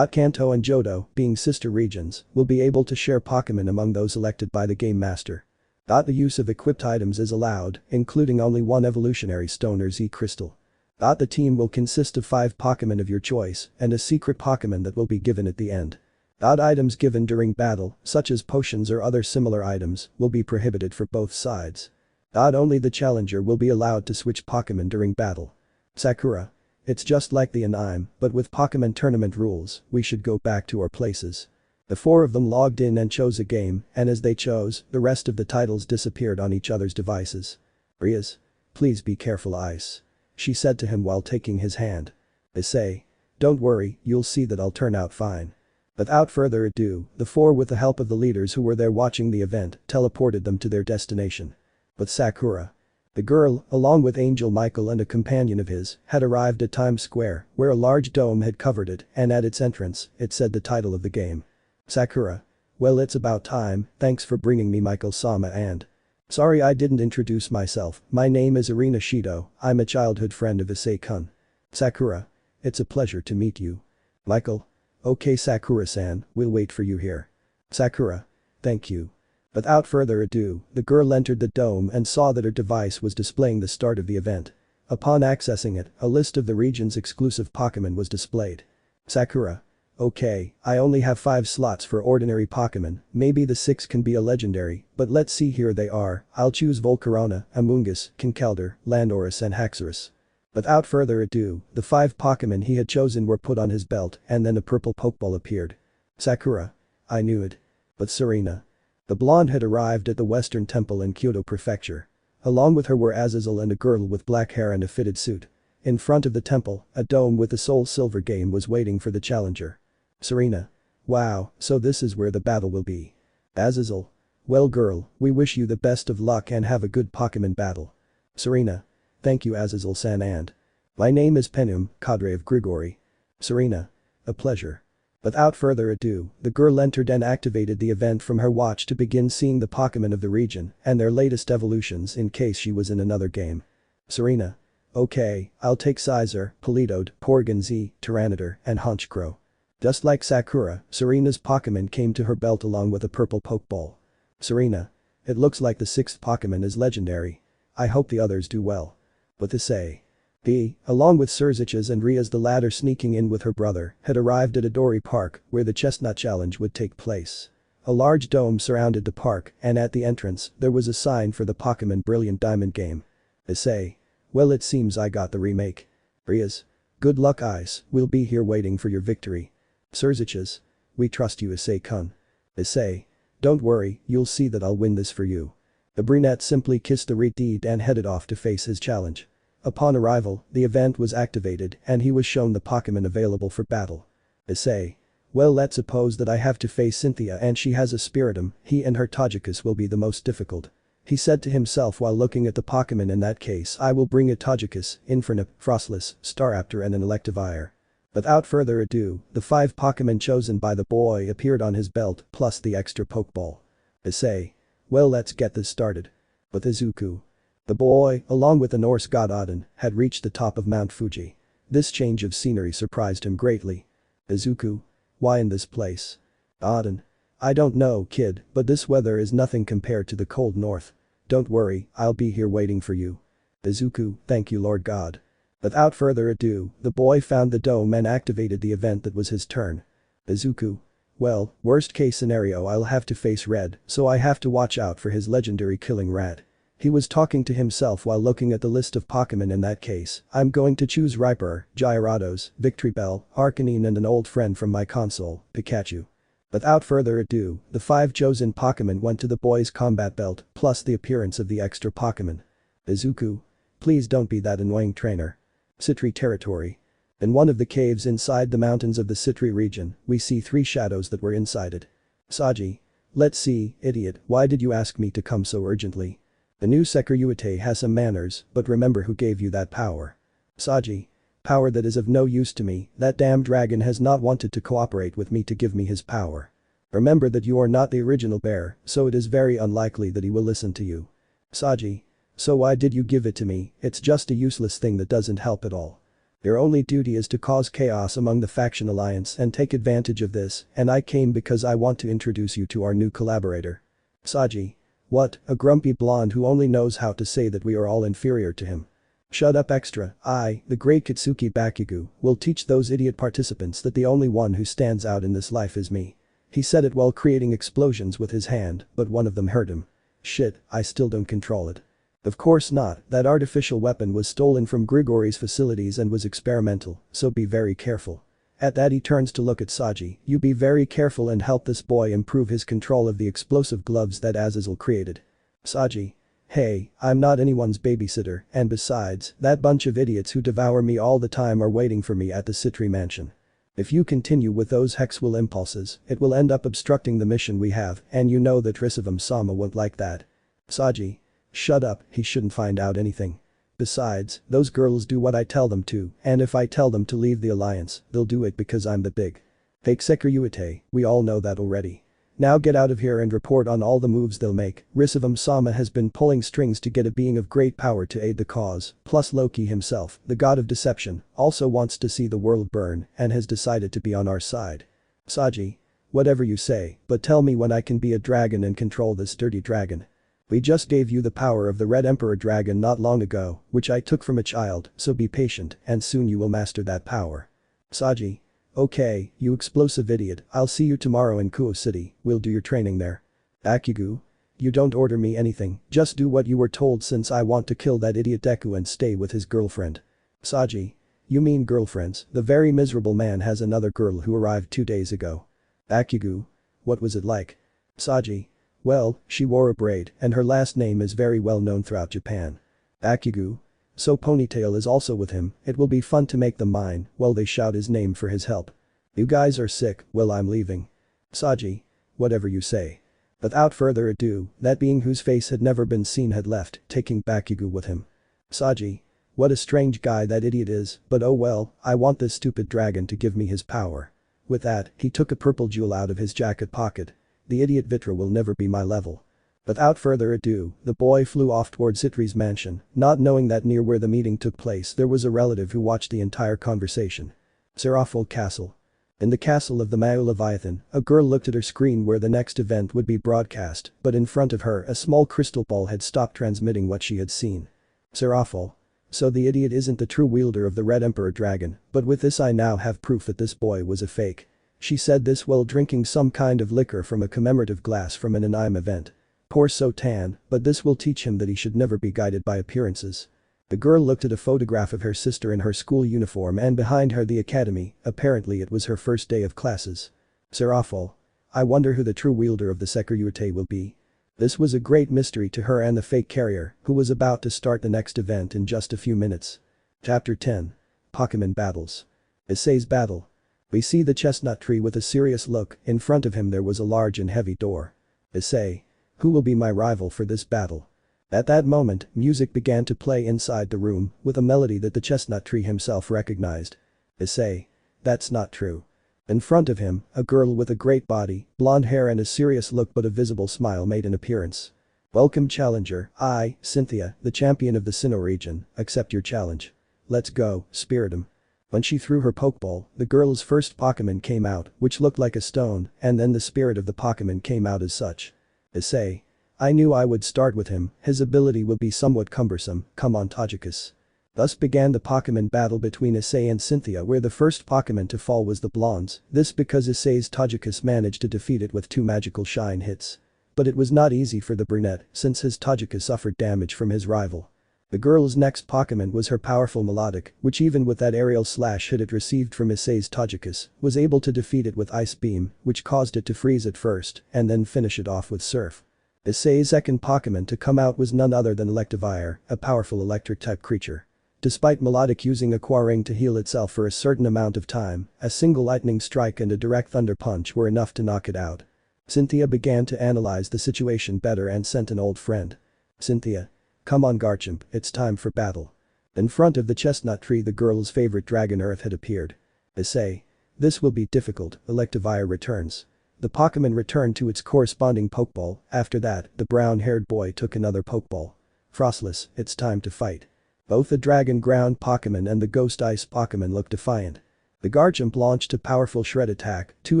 Kanto and Johto, being sister regions, will be able to share Pokémon among those elected by the Game Master. The use of equipped items is allowed, including only 1 evolutionary stone or Z crystal. The team will consist of 5 Pokémon of your choice and a secret Pokémon that will be given at the end. Items given during battle, such as potions or other similar items, will be prohibited for both sides. Only the challenger will be allowed to switch Pokémon during battle. Sakura. It's just like the anime, but with Pokémon tournament rules, we should go back to our places. The 4 of them logged in and chose a game, and as they chose, the rest of the titles disappeared on each other's devices. Rias. Please be careful Ice. She said to him while taking his hand. Issei. Don't worry, you'll see that I'll turn out fine. Without further ado, the 4 with the help of the leaders who were there watching the event, teleported them to their destination. But Sakura. The girl, along with Angel Michael and a companion of his, had arrived at Times Square, where a large dome had covered it, and at its entrance, it said the title of the game. Sakura. Well, it's about time, thanks for bringing me Michael-sama and… Sorry I didn't introduce myself, my name is Arina Shido, I'm a childhood friend of Issei-kun. Sakura. It's a pleasure to meet you. Michael. Okay Sakura-san, we'll wait for you here. Sakura. Thank you. Without further ado, the girl entered the dome and saw that her device was displaying the start of the event. Upon accessing it, a list of the region's exclusive Pokémon was displayed. Sakura. Okay, I only have 5 slots for ordinary Pokémon, maybe the 6 can be a legendary, but let's see, here they are, I'll choose Volcarona, Amoonguss, Kinkeldor, Landorus and Haxorus. Without further ado, the 5 Pokémon he had chosen were put on his belt and then a purple Pokeball appeared. Sakura. I knew it. But Serena. The blonde had arrived at the Western Temple in Kyoto Prefecture. Along with her were Azazel and a girl with black hair and a fitted suit. In front of the temple, a dome with the Soul Silver game was waiting for the challenger. Serena. Wow, so this is where the battle will be. Azazel. Well girl, we wish you the best of luck and have a good Pokémon battle. Serena. Thank you Azazel-san and… My name is Penum, cadre of Gregory. Serena. A pleasure. Without further ado, the girl entered and activated the event from her watch to begin seeing the Pokémon of the region and their latest evolutions in case she was in another game. Serena. Okay, I'll take Scizor, Politoed, Porygon-Z, Tyranitar, and Honchkrow. Just like Sakura, Serena's Pokémon came to her belt along with a purple Pokeball. Serena. It looks like the 6th Pokémon is legendary. I hope the others do well. But Issei. He, along with Sirzechs and Rias, the latter sneaking in with her brother, had arrived at Adori Park where the Chestnut Challenge would take place. A large dome surrounded the park and at the entrance there was a sign for the Pokémon Brilliant Diamond game. Issei. Well, it seems I got the remake. Rias. Good luck Ice, we'll be here waiting for your victory. Sirzechs. We trust you Issei-kun. Issei. Don't worry, you'll see that I'll win this for you. The brunette simply kissed the reed and headed off to face his challenge. Upon arrival, the event was activated and he was shown the Pokémon available for battle. Issei. Well, let's suppose that I have to face Cynthia and she has a Spiritomb, he and her Togekiss will be the most difficult. He said to himself while looking at the Pokémon. In that case I will bring a Togekiss, Infernape, Frostless, Staraptor and an Electivire. Without further ado, the 5 Pokémon chosen by the boy appeared on his belt plus the extra Pokeball. Issei. Well, let's get this started. With Izuku. The boy, along with the Norse god Odin, had reached the top of Mount Fuji. This change of scenery surprised him greatly. Izuku. Why in this place? Odin. I don't know kid, but this weather is nothing compared to the cold north. Don't worry, I'll be here waiting for you. Izuku. Thank you Lord God. Without further ado, the boy found the dome and activated the event that was his turn. Izuku. Well, worst case scenario I'll have to face Red, so I have to watch out for his legendary killing rat. He was talking to himself while looking at the list of Pokémon. In that case, I'm going to choose Rhyperior, Gyarados, Victreebel, Arcanine and an old friend from my console, Pikachu. Without further ado, the 5 chosen Pokémon went to the boy's combat belt plus the appearance of the extra Pokémon. Izuku. Please don't be that annoying trainer. Sitri territory. In one of the caves inside the mountains of the Sitri region, we see 3 shadows that were inside it. Saji. Let's see, idiot, why did you ask me to come so urgently? The new Sekiryuutei has some manners, but remember who gave you that power. Saji. Power that is of no use to me, that damn dragon has not wanted to cooperate with me to give me his power. Remember that you are not the original bear, so it is very unlikely that he will listen to you. Saji. So why did you give it to me? It's just a useless thing that doesn't help at all. Your only duty is to cause chaos among the faction alliance and take advantage of this, and I came because I want to introduce you to our new collaborator. Saji. What, a grumpy blonde who only knows how to say that we are all inferior to him. Shut up extra, I, the great Kitsuki Bakugo, will teach those idiot participants that the only one who stands out in this life is me. He said it while creating explosions with his hand, but one of them hurt him. Shit, I still don't control it. Of course not, that artificial weapon was stolen from Grigory's facilities and was experimental, so be very careful. At that he turns to look at Saji, you be very careful and help this boy improve his control of the explosive gloves that Azazel created. Saji. Hey, I'm not anyone's babysitter, and besides, that bunch of idiots who devour me all the time are waiting for me at the Sitri mansion. If you continue with those hex will impulses, it will end up obstructing the mission we have, and you know that Risevim-sama won't like that. Saji. Shut up, he shouldn't find out anything. Besides, those girls do what I tell them to, and if I tell them to leave the alliance, they'll do it because I'm the big fake Sekiryuutei, we all know that already. Now get out of here and report on all the moves they'll make. Risevim Sama has been pulling strings to get a being of great power to aid the cause, plus Loki himself, the god of deception, also wants to see the world burn and has decided to be on our side. Saji. Whatever you say, but tell me when I can be a dragon and control this dirty dragon. We just gave you the power of the Red Emperor dragon not long ago, which I took from a child, so be patient and soon you will master that power. Saji. Okay, you explosive idiot, I'll see you tomorrow in Kuoh City, we'll do your training there. Akugu. You don't order me anything, just do what you were told since I want to kill that idiot Deku and stay with his girlfriend. Saji. You mean girlfriends, the very miserable man has another girl who arrived 2 days ago. Akugu. What was it like? Saji. Well, she wore a braid and her last name is very well known throughout Japan. Akugu. So Ponytail is also with him, it will be fun to make them mine while they shout his name for his help. You guys are sick, well I'm leaving. Saji. Whatever you say. Without further ado, that being whose face had never been seen had left, taking Bakugu with him. Saji. What a strange guy that idiot is, but oh well, I want this stupid dragon to give me his power. With that, he took a purple jewel out of his jacket pocket. The idiot Vitra will never be my level. Without further ado, the boy flew off toward Sitri's mansion, not knowing that near where the meeting took place there was a relative who watched the entire conversation. Seraphol Castle. In the castle of the Mao Leviathan, a girl looked at her screen where the next event would be broadcast, but in front of her a small crystal ball had stopped transmitting what she had seen. Seraphol. So the idiot isn't the true wielder of the Red Emperor dragon, but with this I now have proof that this boy was a fake. She said this while drinking some kind of liquor from a commemorative glass from an anime event. Poor Sotan, but this will teach him that he should never be guided by appearances. The girl looked at a photograph of her sister in her school uniform and behind her the academy, apparently it was her first day of classes. Seraphol. I wonder who the true wielder of the Sekiryuutei will be. This was a great mystery to her and the fake carrier, who was about to start the next event in just a few minutes. Chapter 10. Pokemon Battles. Issei's Battle. We see the chestnut tree with a serious look, in front of him there was a large and heavy door. Issei. Who will be my rival for this battle? At that moment, music began to play inside the room, with a melody that the chestnut tree himself recognized. Issei. That's not true. In front of him, a girl with a great body, blonde hair and a serious look but a visible smile made an appearance. Welcome challenger, I, Cynthia, the champion of the Sinnoh region, accept your challenge. Let's go, Spiritomb. When she threw her Pokeball, the girl's first Pokemon came out, which looked like a stone, and then the spirit of the Pokemon came out as such. Issei. I knew I would start with him, his ability will be somewhat cumbersome, come on Togekiss. Thus began the Pokemon battle between Issei and Cynthia where the first Pokemon to fall was the blondes, this because Issei's Togekiss managed to defeat it with 2 magical shine hits. But it was not easy for the brunette since his Togekiss suffered damage from his rival. The girl's next Pokemon was her powerful Melodic, which even with that aerial slash hit it received from Issei's Togekiss, was able to defeat it with Ice Beam, which caused it to freeze at first and then finish it off with Surf. Issei's second Pokemon to come out was none other than Electivire, a powerful electric-type creature. Despite Melodic using a Kuoh ring to heal itself for a certain amount of time, a single lightning strike and a direct thunder punch were enough to knock it out. Cynthia began to analyze the situation better and sent an old friend. Cynthia. Come on Garchomp, it's time for battle. In front of the chestnut tree the girl's favorite Dragon Earth had appeared. Issei. This will be difficult, Electivire returns. The Pokemon returned to its corresponding Pokeball, after that, the brown-haired boy took another Pokeball. Frostless, it's time to fight. Both the Dragon Ground Pokemon and the Ghost Ice Pokemon looked defiant. The Garchomp launched a powerful Shred attack, too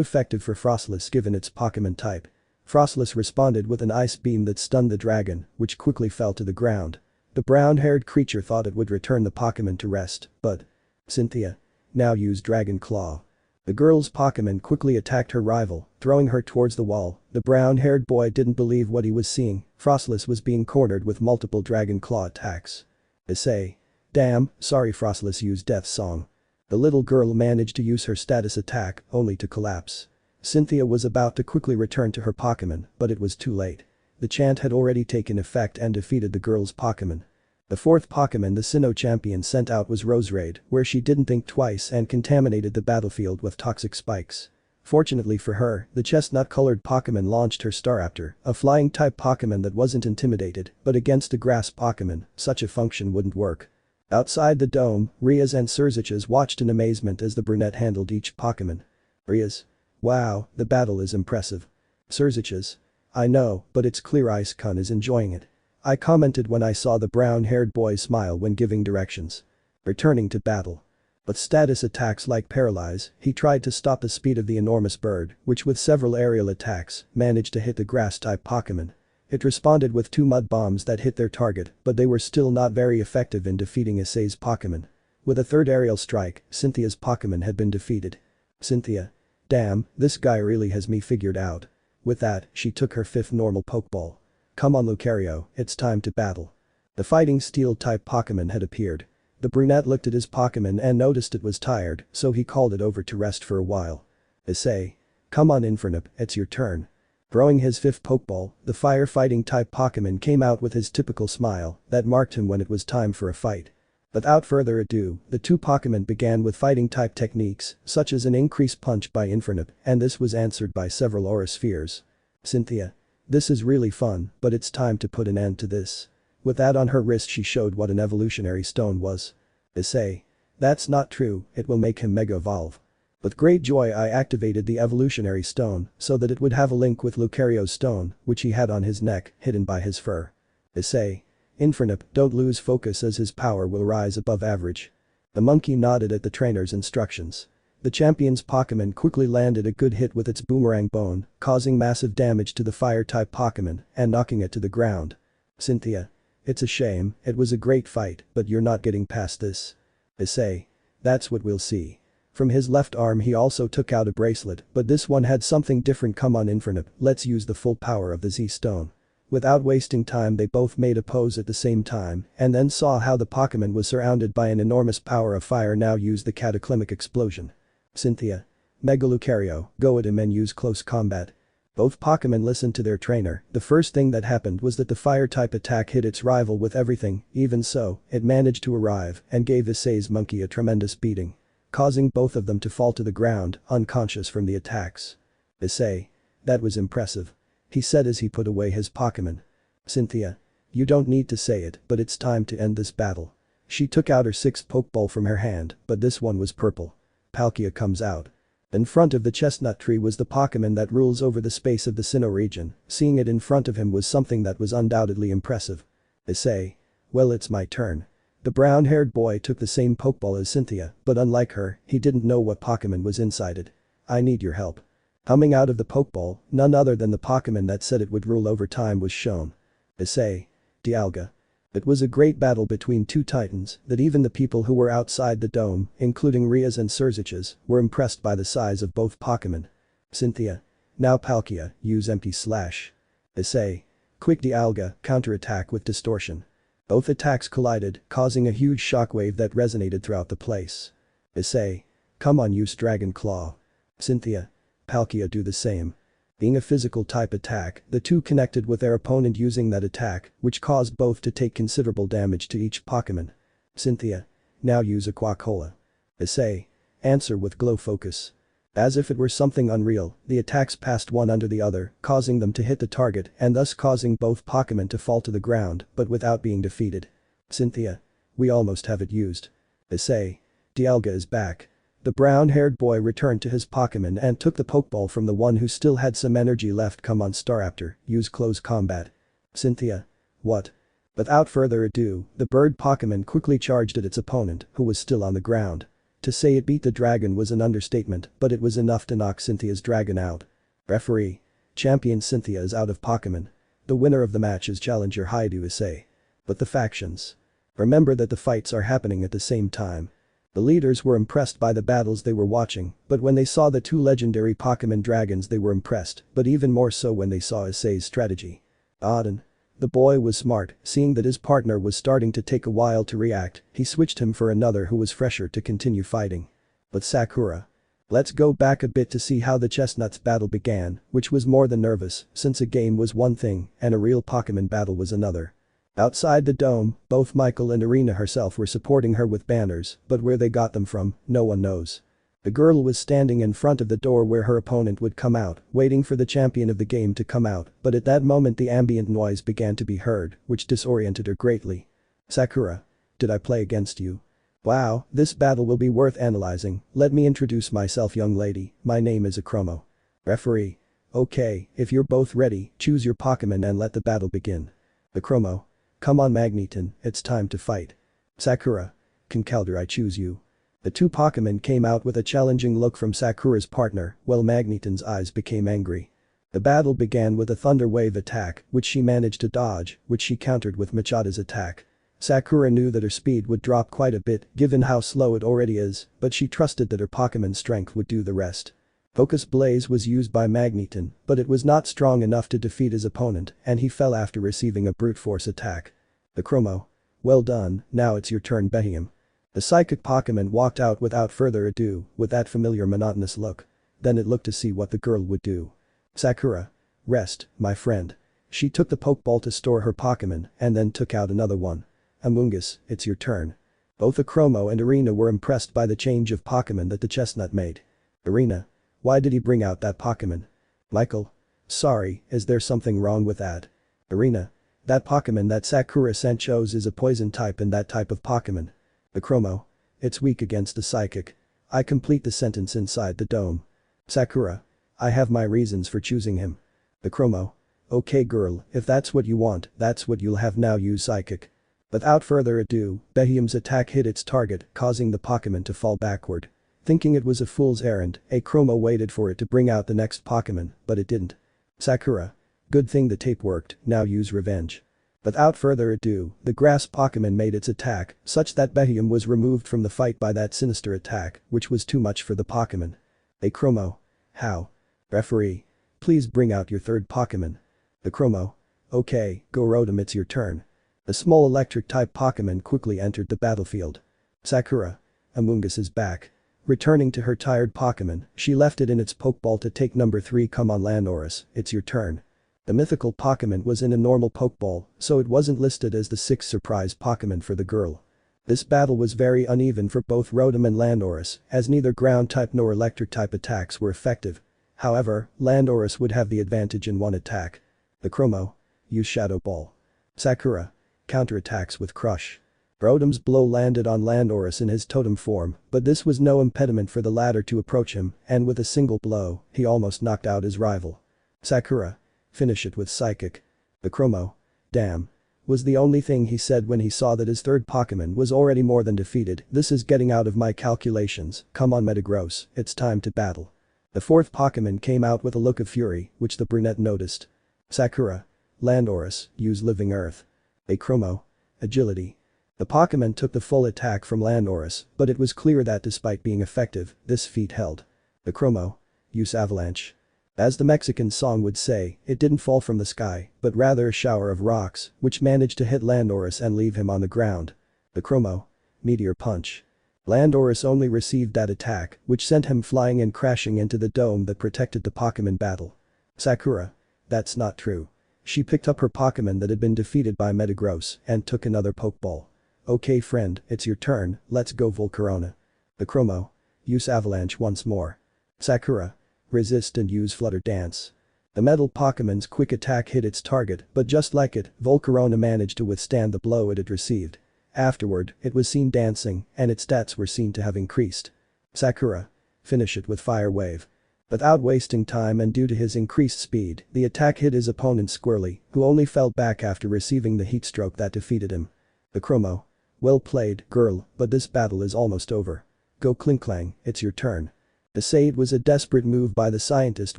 effective for Frostless given its Pokemon type. Frostless responded with an Ice Beam that stunned the dragon, which quickly fell to the ground. The brown-haired creature thought it would return the Pokemon to rest, but… Cynthia. Now use Dragon Claw. The girl's Pokemon quickly attacked her rival, throwing her towards the wall. The brown-haired boy didn't believe what he was seeing, Frostless was being cornered with multiple Dragon Claw attacks. Issei. Damn, sorry Frostless used Death Song. The little girl managed to use her status attack, only to collapse. Cynthia was about to quickly return to her Pokemon, but it was too late. The chant had already taken effect and defeated the girl's Pokemon. The fourth Pokemon the Sinnoh champion sent out was Roserade, where she didn't think twice and contaminated the battlefield with toxic spikes. Fortunately for her, the chestnut-colored Pokemon launched her Staraptor, a flying-type Pokemon that wasn't intimidated, but against a grass Pokemon, such a function wouldn't work. Outside the dome, Rias and Sirzechs watched in amazement as the brunette handled each Pokemon. Rias. Wow, the battle is impressive. Sirzechs. I know, but it's clear Ice-kun is enjoying it. I commented when I saw the brown-haired boy smile when giving directions. Returning to battle. But status attacks like Paralyze, he tried to stop the speed of the enormous bird, which with several aerial attacks, managed to hit the grass-type Pokémon. It responded with 2 mud bombs that hit their target, but they were still not very effective in defeating Issei's Pokémon. With a third aerial strike, Cynthia's Pokémon had been defeated. Cynthia. Damn, this guy really has me figured out. With that, she took her 5th normal Pokeball. Come on Lucario, it's time to battle. The fighting Steel-type Pokémon had appeared. The brunette looked at his Pokémon and noticed it was tired, so he called it over to rest for a while. Issei. Come on Infernup, it's your turn. Throwing his 5th Pokeball, the fire-fighting type Pokémon came out with his typical smile that marked him when it was time for a fight. Without further ado, the 2 Pokémon began with fighting-type techniques, such as an increased punch by Infernup, and this was answered by several Aura Spheres. Cynthia. This is really fun, but it's time to put an end to this. With that on her wrist she showed what an evolutionary stone was. Issei. That's not true, it will make him Mega Evolve. With great joy I activated the evolutionary stone so that it would have a link with Lucario's stone, which he had on his neck, hidden by his fur. Issei. Infernup, don't lose focus as his power will rise above average. The monkey nodded at the trainer's instructions. The champion's Pokémon quickly landed a good hit with its boomerang bone, causing massive damage to the fire-type Pokémon and knocking it to the ground. Cynthia. It's a shame, it was a great fight, but you're not getting past this. Issei. That's what we'll see. From his left arm he also took out a bracelet, but this one had something different. Come on Infernup, let's use the full power of the Z-Stone. Without wasting time they both made a pose at the same time and then saw how the Pokémon was surrounded by an enormous power of fire. Now use the cataclysmic explosion. Cynthia. Mega Lucario, go at him and use close combat. Both Pokémon listened to their trainer. The first thing that happened was that the fire-type attack hit its rival with everything, even so, it managed to arrive and gave Issei's monkey a tremendous beating. Causing both of them to fall to the ground, unconscious from the attacks. Issei. That was impressive. He said as he put away his Pokémon. Cynthia. You don't need to say it, but it's time to end this battle. She took out her 6th Pokeball from her hand, but this one was purple. Palkia comes out. In front of the chestnut tree was the Pokémon that rules over the space of the Sinnoh region. Seeing it in front of him was something that was undoubtedly impressive. Issei. Well, it's my turn. The brown-haired boy took the same Pokeball as Cynthia, but unlike her, he didn't know what Pokémon was inside it. I need your help. Coming out of the Pokeball, none other than the Pokémon that said it would rule over time was shown. Issei. Dialga. It was a great battle between 2 titans that even the people who were outside the dome, including Rias and Sirzechs, were impressed by the size of both Pokémon. Cynthia. Now Palkia, use Empty Slash. Issei. Quick Dialga, counterattack with Distortion. Both attacks collided, causing a huge shockwave that resonated throughout the place. Issei. Come on, use Dragon Claw. Cynthia. Palkia, do the same. Being a physical type attack, the 2 connected with their opponent using that attack, which caused both to take considerable damage to each Pokémon. Cynthia. Now use Aqua Cola. Issei. Answer with Glow Focus. As if it were something unreal, the attacks passed one under the other, causing them to hit the target and thus causing both Pokémon to fall to the ground, but without being defeated. Cynthia. We almost have it used. Issei. Dialga is back. The brown-haired boy returned to his Pokémon and took the Pokeball from the one who still had some energy left. Come on Staraptor, use Close Combat. Cynthia. What? Without further ado, the bird Pokémon quickly charged at its opponent, who was still on the ground. To say it beat the dragon was an understatement, but it was enough to knock Cynthia's dragon out. Referee. Champion Cynthia is out of Pokémon. The winner of the match is challenger Hyoudou Issei. But the factions. Remember that the fights are happening at the same time. The leaders were impressed by the battles they were watching, but when they saw the 2 legendary Pokémon dragons they were impressed, but even more so when they saw Issei's strategy. Auden. The boy was smart, seeing that his partner was starting to take a while to react, he switched him for another who was fresher to continue fighting. But Sakura. Let's go back a bit to see how the chestnuts battle began, which was more than nervous, since a game was one thing and a real Pokémon battle was another. Outside the dome, both Michael and Irina herself were supporting her with banners, but where they got them from, no one knows. The girl was standing in front of the door where her opponent would come out, waiting for the champion of the game to come out, but at that moment the ambient noise began to be heard, which disoriented her greatly. Sakura. Did I play against you? Wow, this battle will be worth analyzing. Let me introduce myself, young lady, my name is Akromo. Referee. Okay, if you're both ready, choose your Pokemon and let the battle begin. The Chromo. Come on Magneton, it's time to fight. Sakura. Conkeldurr, I choose you. The two Pokemon came out with a challenging look from Sakura's partner, while Magneton's eyes became angry. The battle began with a Thunder Wave attack, which she managed to dodge, which she countered with Machada's attack. Sakura knew that her speed would drop quite a bit given how slow it already is, but she trusted that her Pokemon's strength would do the rest. Focus Blaze was used by Magneton, but it was not strong enough to defeat his opponent and he fell after receiving a brute force attack. The Chromo. Well done, now it's your turn Behium. The psychic Pokemon walked out without further ado, with that familiar monotonous look. Then it looked to see what the girl would do. Sakura. Rest, my friend. She took the Pokeball to store her Pokemon and then took out another one. Amoonguss, it's your turn. Both the Chromo and Arena were impressed by the change of Pokemon that the chestnut made. Arena. Why did he bring out that Pokemon? Michael. Sorry, is there something wrong with that? Arena. That Pokemon that Sakura sent shows is a poison type and that type of Pokemon. The Chromo. It's weak against the psychic. I complete the sentence inside the dome. Sakura. I have my reasons for choosing him. The Chromo. Okay girl, if that's what you want, that's what you'll have now use psychic. Without further ado, Behium's attack hit its target, causing the Pokemon to fall backward. Thinking it was a fool's errand, a Chromo waited for it to bring out the next Pokemon, but it didn't. Sakura. Good thing the tape worked, now use revenge. Without further ado, the grass Pokemon made its attack, such that Behium was removed from the fight by that sinister attack, which was too much for the Pokemon. A Chromo. How? Referee. Please bring out your third Pokemon. The Chromo. Okay, go Rotom, it's your turn. The small electric-type Pokemon quickly entered the battlefield. Sakura. Amoonguss is back. Returning to her tired Pokemon, she left it in its Pokeball to take number 3. Come on Landorus, it's your turn. The mythical Pokemon was in a normal Pokeball, so it wasn't listed as the 6th surprise Pokemon for the girl. This battle was very uneven for both Rotom and Landorus, as neither ground-type nor electric-type attacks were effective. However, Landorus would have the advantage in one attack. The Chromo. Use Shadow Ball. Sakura. Counterattacks with Crush. Rotom's blow landed on Landorus in his totem form, but this was no impediment for the latter to approach him, and with a single blow, he almost knocked out his rival. Sakura. Finish it with Psychic. The Chromo. Damn. Was the only thing he said when he saw that his third Pokemon was already more than defeated. This is getting out of my calculations, come on Metagross, it's time to battle. The fourth Pokemon came out with a look of fury, which the brunette noticed. Sakura. Landorus, use Living Earth. A Chromo. Agility. The Pokemon took the full attack from Landorus, but it was clear that despite being effective, this feat held. The Chromo. Use Avalanche. As the Mexican song would say, it didn't fall from the sky, but rather a shower of rocks, which managed to hit Landorus and leave him on the ground. The Chromo. Meteor Punch. Landorus only received that attack, which sent him flying and crashing into the dome that protected the Pokemon battle. Sakura. That's not true. She picked up her Pokemon that had been defeated by Metagross and took another Pokeball. Okay friend, it's your turn, let's go Volcarona. The Chromo. Use Avalanche once more. Sakura. Resist and use Flutter Dance. The metal Pokemon's quick attack hit its target, but just like it, Volcarona managed to withstand the blow it had received. Afterward, it was seen dancing, and its stats were seen to have increased. Sakura. Finish it with Fire Wave. Without wasting time and due to his increased speed, the attack hit his opponent squarely, who only fell back after receiving the heat stroke that defeated him. The Chromo. Well played, girl, but this battle is almost over. Go Klinklang, it's your turn. To say it was a desperate move by the scientist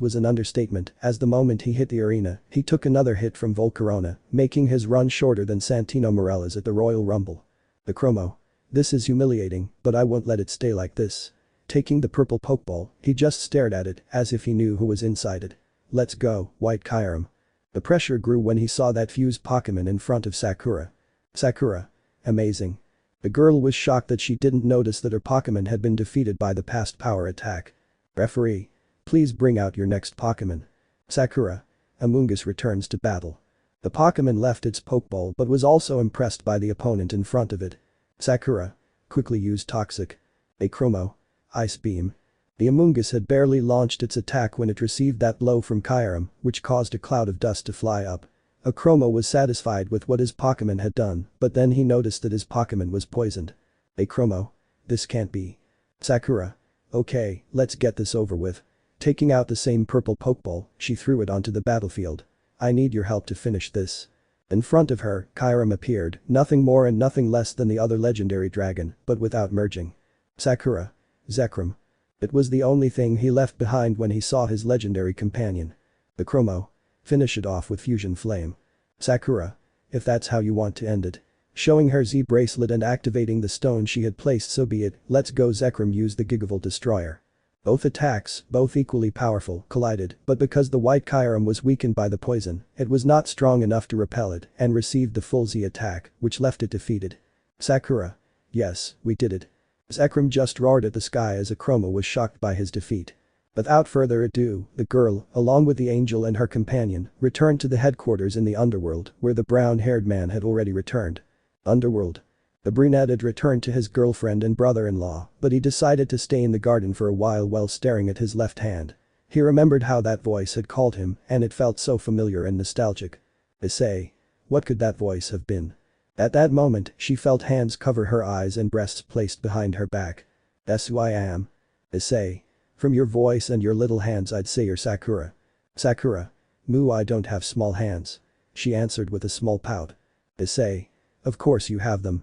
was an understatement, as the moment he hit the arena, he took another hit from Volcarona, making his run shorter than Santino Morella's at the Royal Rumble. The Chromo. This is humiliating, but I won't let it stay like this. Taking the purple Pokeball, he just stared at it, as if he knew who was inside it. Let's go, White Kyurem. The pressure grew when he saw that fused Pokemon in front of Sakura. Sakura. Amazing. The girl was shocked that she didn't notice that her Pokemon had been defeated by the past power attack. Referee. Please bring out your next Pokemon. Sakura. Amoonguss returns to battle. The Pokemon left its Pokeball but was also impressed by the opponent in front of it. Sakura. Quickly use Toxic. A Chromo. Ice Beam. The Amoonguss had barely launched its attack when it received that blow from Kyurem, which caused a cloud of dust to fly up. A Chromo was satisfied with what his Pokemon had done, but then he noticed that his Pokemon was poisoned. A Chromo. This can't be. Sakura. Okay, let's get this over with. Taking out the same purple pokeball, she threw it onto the battlefield. I need your help to finish this. In front of her, Kyurem appeared, nothing more and nothing less than the other legendary dragon, but without merging. Sakura. Zekrom. It was the only thing he left behind when he saw his legendary companion. The Chromo. Finish it off with Fusion Flame. Sakura. If that's how you want to end it. Showing her Z bracelet and activating the stone she had placed, so be it, let's go. Zekrom used the Gigavolt Destroyer. Both attacks, both equally powerful, collided, but because the white Kyurem was weakened by the poison, it was not strong enough to repel it and received the full Z attack, which left it defeated. Sakura. Yes, we did it. Zekrom just roared at the sky as Akroma was shocked by his defeat. Without further ado, the girl, along with the angel and her companion, returned to the headquarters in the underworld where the brown-haired man had already returned. Underworld. The brunette had returned to his girlfriend and brother-in-law, but he decided to stay in the garden for a while staring at his left hand. He remembered how that voice had called him, and it felt so familiar and nostalgic. Issei. What could that voice have been? At that moment, she felt hands cover her eyes and breasts placed behind her back. That's who I am. Issei. From your voice and your little hands I'd say you're Sakura. Sakura. Moo, I don't have small hands. She answered with a small pout. Issei. Of course you have them,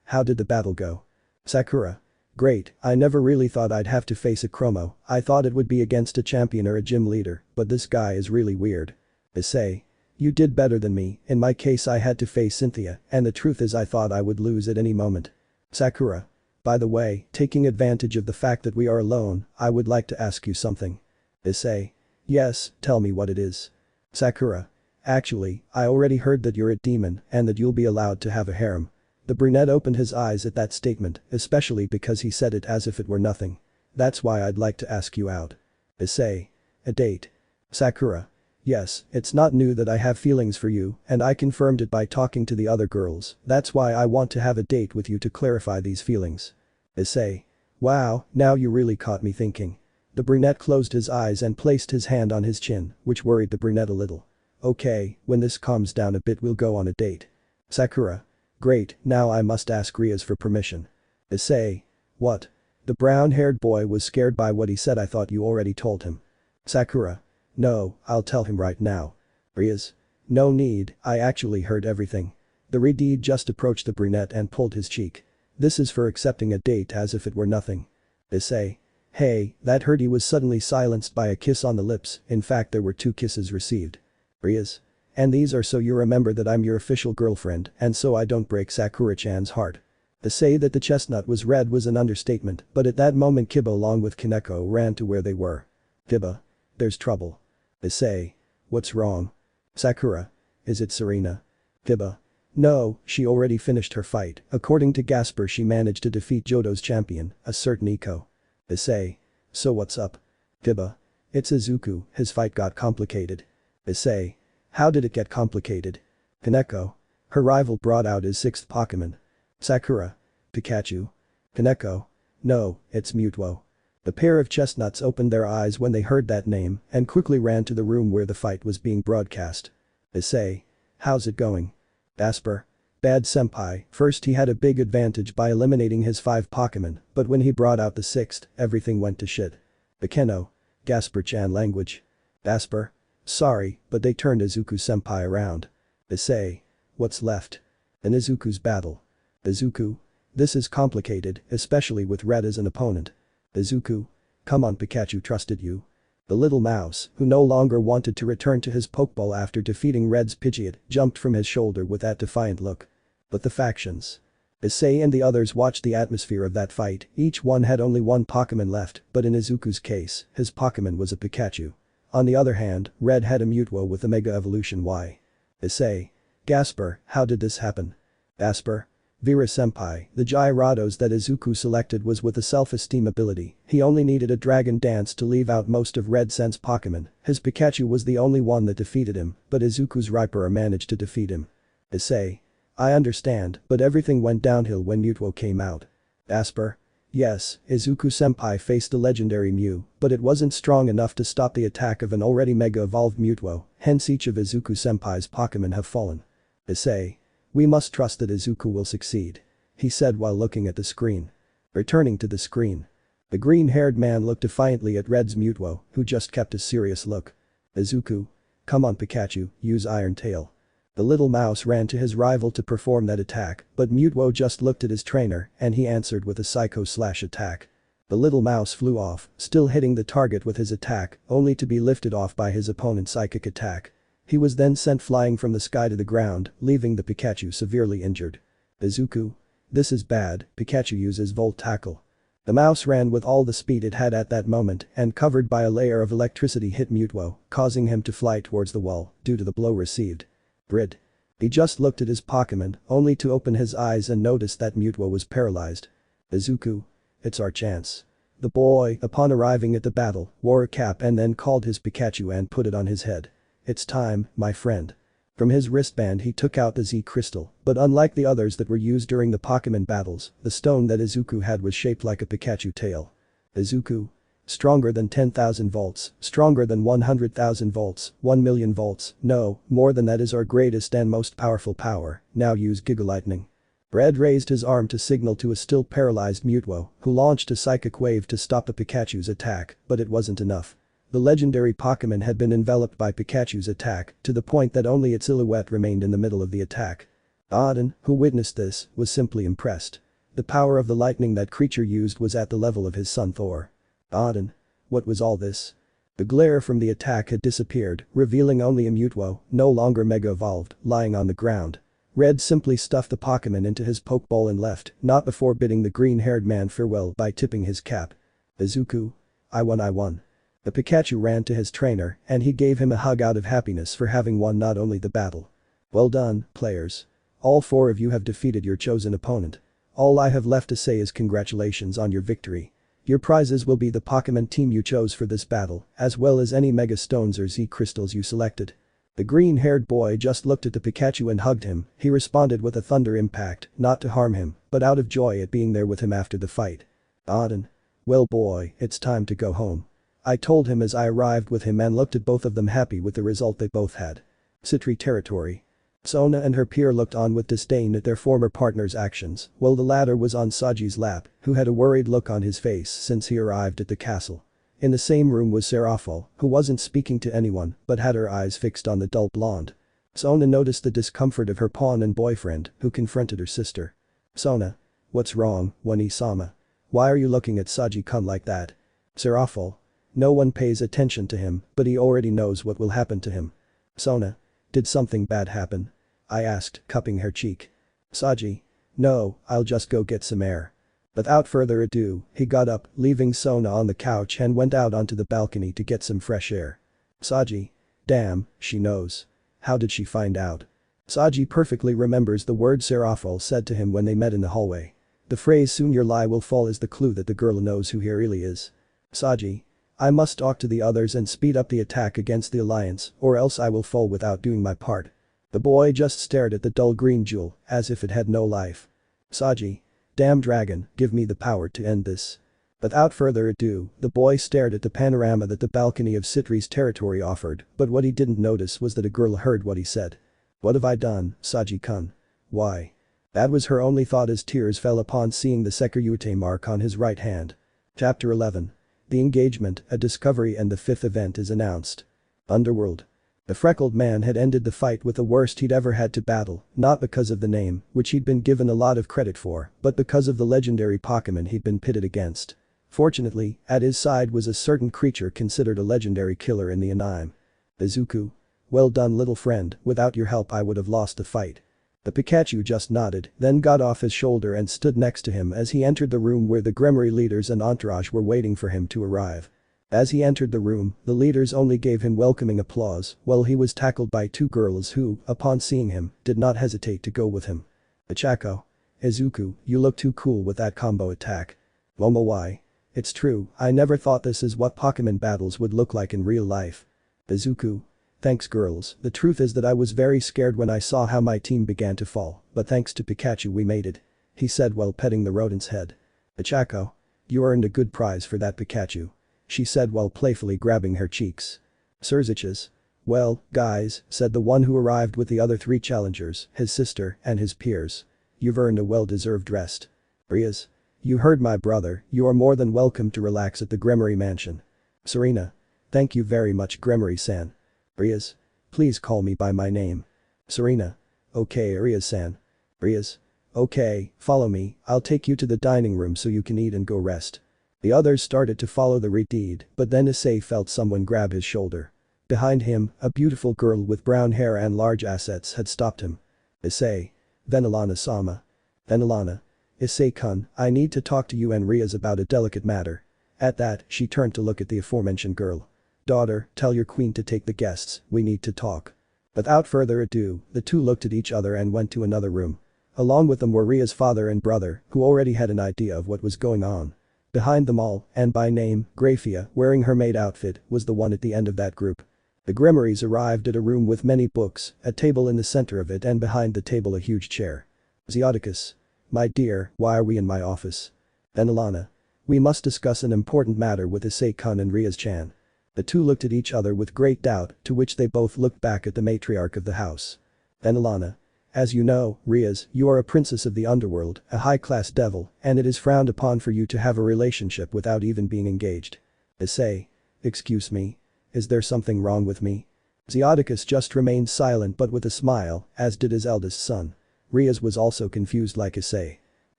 How did the battle go? Sakura. Great, I never really thought I'd have to face a Chromo, I thought it would be against a champion or a gym leader, but this guy is really weird. Issei. You did better than me, in my case I had to face Cynthia, and the truth is I thought I would lose at any moment. Sakura. By the way, taking advantage of the fact that we are alone, I would like to ask you something. Issei. Yes, tell me what it is. Sakura. Actually, I already heard that you're a demon and that you'll be allowed to have a harem. The brunette opened his eyes at that statement, especially because he said it as if it were nothing. That's why I'd like to ask you out. Issei. A date. Sakura. Yes, it's not new that I have feelings for you, and I confirmed it by talking to the other girls, that's why I want to have a date with you to clarify these feelings. Issei. Wow, now you really caught me thinking. The brunette closed his eyes and placed his hand on his chin, which worried the brunette a little. Okay, when this calms down a bit we'll go on a date. Sakura. Great, now I must ask Rias for permission. Issei. What? The brown-haired boy was scared by what he said. I thought you already told him. Sakura. No, I'll tell him right now. Rias. No need, I actually heard everything. The redhead just approached the brunette and pulled his cheek. This is for accepting a date as if it were nothing. Issei. Hey, that hurt. He was suddenly silenced by a kiss on the lips, in fact there were 2 kisses received. Rias. And these are so you remember that I'm your official girlfriend and so I don't break Sakura-chan's heart. To say that the chestnut was red was an understatement, but at that moment Kiba along with Kaneko ran to where they were. Kiba. There's trouble. Issei. What's wrong? Sakura. Is it Serena? Kiba. No, she already finished her fight. According to Gasper she managed to defeat Johto's champion, a certain Iko. Issei. So what's up? Kiba. It's Izuku, his fight got complicated. Issei. How did it get complicated? Kaneko. Her rival brought out his 6th Pokemon. Sakura. Pikachu. Kaneko. No, it's Mewtwo. The pair of chestnuts opened their eyes when they heard that name and quickly ran to the room where the fight was being broadcast. Issei. How's it going? Asper. Bad senpai. First he had a big advantage by eliminating his 5 Pokemon, but when he brought out the 6th, everything went to shit. Bakeno. Gasper-chan language. Asper. Sorry, but they turned Izuku-senpai around. Issei. What's left? In Izuku's battle. Izuku. This is complicated, especially with Red as an opponent. Izuku. Come on, Pikachu trusted you. The little mouse, who no longer wanted to return to his Pokeball after defeating Red's Pidgeot, jumped from his shoulder with that defiant look. But the factions. Issei and the others watched the atmosphere of that fight. Each one had only 1 Pokemon left, but in Izuku's case, his Pokemon was a Pikachu. On the other hand, Red had a Mewtwo with a Mega Evolution Y. Issei. Gasper, how did this happen? Asper. Vera-senpai, the Gyarados that Izuku selected was with a self-esteem ability, he only needed a Dragon Dance to leave out most of Red Sen's Pokemon, his Pikachu was the only one that defeated him, but Izuku's Raiper managed to defeat him. Issei. I understand, but everything went downhill when Mewtwo came out. Asper. Yes, Izuku-senpai faced a legendary Mew, but it wasn't strong enough to stop the attack of an already mega-evolved Mewtwo, hence each of Izuku-senpai's Pokemon have fallen. Issei. We must trust that Izuku will succeed. He said while looking at the screen. Returning to the screen. The green-haired man looked defiantly at Red's Mutuo, who just kept a serious look. Izuku. Come on Pikachu, use Iron Tail. The little mouse ran to his rival to perform that attack, but Mutuo just looked at his trainer and he answered with a psycho-slash-attack. The little mouse flew off, still hitting the target with his attack, only to be lifted off by his opponent's psychic attack. He was then sent flying from the sky to the ground, leaving the Pikachu severely injured. Izuku. This is bad, Pikachu uses Volt Tackle. The mouse ran with all the speed it had at that moment and covered by a layer of electricity hit Mutuo, causing him to fly towards the wall due to the blow received. Brid. He just looked at his Pokémon, only to open his eyes and notice that Mutuo was paralyzed. Izuku. It's our chance. The boy, upon arriving at the battle, wore a cap and then called his Pikachu and put it on his head. It's time, my friend. From his wristband he took out the Z crystal, but unlike the others that were used during the Pokémon battles, the stone that Izuku had was shaped like a Pikachu tail. Izuku. Stronger than 10,000 volts, stronger than 100,000 volts, 1 million volts, no, more than that is our greatest and most powerful power, now use Giga Lightning. Red raised his arm to signal to a still paralyzed Mutuo, who launched a psychic wave to stop the Pikachu's attack, but it wasn't enough. The legendary Pokémon had been enveloped by Pikachu's attack to the point that only its silhouette remained in the middle of the attack. Odin, who witnessed this, was simply impressed. The power of the lightning that creature used was at the level of his son Thor. Odin. What was all this? The glare from the attack had disappeared, revealing only a Mutuo, no longer Mega Evolved, lying on the ground. Red simply stuffed the Pokémon into his Pokeball and left, not before bidding the green-haired man farewell by tipping his cap. Izuku. I won. The Pikachu ran to his trainer and he gave him a hug out of happiness for having won not only the battle. Well done, players. All 4 of you have defeated your chosen opponent. All I have left to say is congratulations on your victory. Your prizes will be the Pokémon team you chose for this battle, as well as any Mega Stones or Z Crystals you selected. The green-haired boy just looked at the Pikachu and hugged him. He responded with a thunder impact, not to harm him, but out of joy at being there with him after the fight. Odin. Well boy, it's time to go home. I told him as I arrived with him and looked at both of them happy with the result they both had. Sitri territory. Sona and her peer looked on with disdain at their former partner's actions, while the latter was on Saji's lap, who had a worried look on his face since he arrived at the castle. In the same room was Serafal, who wasn't speaking to anyone but had her eyes fixed on the dull blonde. Sona noticed the discomfort of her pawn and boyfriend, who confronted her sister. Sona. What's wrong, Wani-sama? Why are you looking at Saji-kun like that? Serafal. No one pays attention to him, but he already knows what will happen to him. Sona. Did something bad happen? I asked, cupping her cheek. Saji. No, I'll just go get some air. Without further ado, he got up, leaving Sona on the couch and went out onto the balcony to get some fresh air. Saji. Damn, she knows. How did she find out? Saji perfectly remembers the word Serafal said to him when they met in the hallway. The phrase soon your lie will fall is the clue that the girl knows who he really is. Saji. I must talk to the others and speed up the attack against the Alliance, or else I will fall without doing my part. The boy just stared at the dull green jewel, as if it had no life. Saji. Damn dragon, give me the power to end this. Without further ado, the boy stared at the panorama that the balcony of Sitri's territory offered, but what he didn't notice was that a girl heard what he said. What have I done, Saji-kun? Why? That was her only thought as tears fell upon seeing the Sekiryuutei mark on his right hand. Chapter 11. The engagement, a discovery and the 5th event is announced. Underworld. The freckled man had ended the fight with the worst he'd ever had to battle, not because of the name, which he'd been given a lot of credit for, but because of the legendary Pokémon he'd been pitted against. Fortunately, at his side was a certain creature considered a legendary killer in the anime. Izuku. Well done little friend, without your help I would have lost the fight. The Pikachu just nodded, then got off his shoulder and stood next to him as he entered the room where the Gremory leaders and entourage were waiting for him to arrive. As he entered the room, the leaders only gave him welcoming applause, while he was tackled by 2 girls who, upon seeing him, did not hesitate to go with him. Ichako. Izuku, you look too cool with that combo attack. Momo why? It's true, I never thought this is what Pokémon battles would look like in real life. Izuku. Thanks girls, the truth is that I was very scared when I saw how my team began to fall, but thanks to Pikachu we made it. He said while petting the rodent's head. Ichako. You earned a good prize for that Pikachu. She said while playfully grabbing her cheeks. Sirzechs. Well, guys, said the one who arrived with the other 3 challengers, his sister and his peers. You've earned a well-deserved rest. Rias. You heard my brother, you are more than welcome to relax at the Gremory mansion. Serena. Thank you very much Gremory-san. Rias. Please call me by my name. Serena. Okay Rias-san. Rias. Okay, follow me, I'll take you to the dining room so you can eat and go rest. The others started to follow the Redeed, but then Issei felt someone grab his shoulder. Behind him, a beautiful girl with brown hair and large assets had stopped him. Issei. Venelana-sama. Venelana. Issei-kun, I need to talk to you and Rias about a delicate matter. At that, she turned to look at the aforementioned girl. Daughter, tell your queen to take the guests, we need to talk. Without further ado, the two looked at each other and went to another room. Along with them were Ria's father and brother, who already had an idea of what was going on. Behind them all, and by name, Grayfia, wearing her maid outfit, was the one at the end of that group. The Gremorys arrived at a room with many books, a table in the center of it and behind the table a huge chair. Zeoticus. My dear, why are we in my office? Venelana. We must discuss an important matter with Issei-kun and Rias-chan. The two looked at each other with great doubt, to which they both looked back at the matriarch of the house. Venelana. As you know, Rias, you are a princess of the underworld, a high-class devil, and it is frowned upon for you to have a relationship without even being engaged. Issei. Excuse me. Is there something wrong with me? Zeoticus just remained silent but with a smile, as did his eldest son. Rias was also confused like Issei.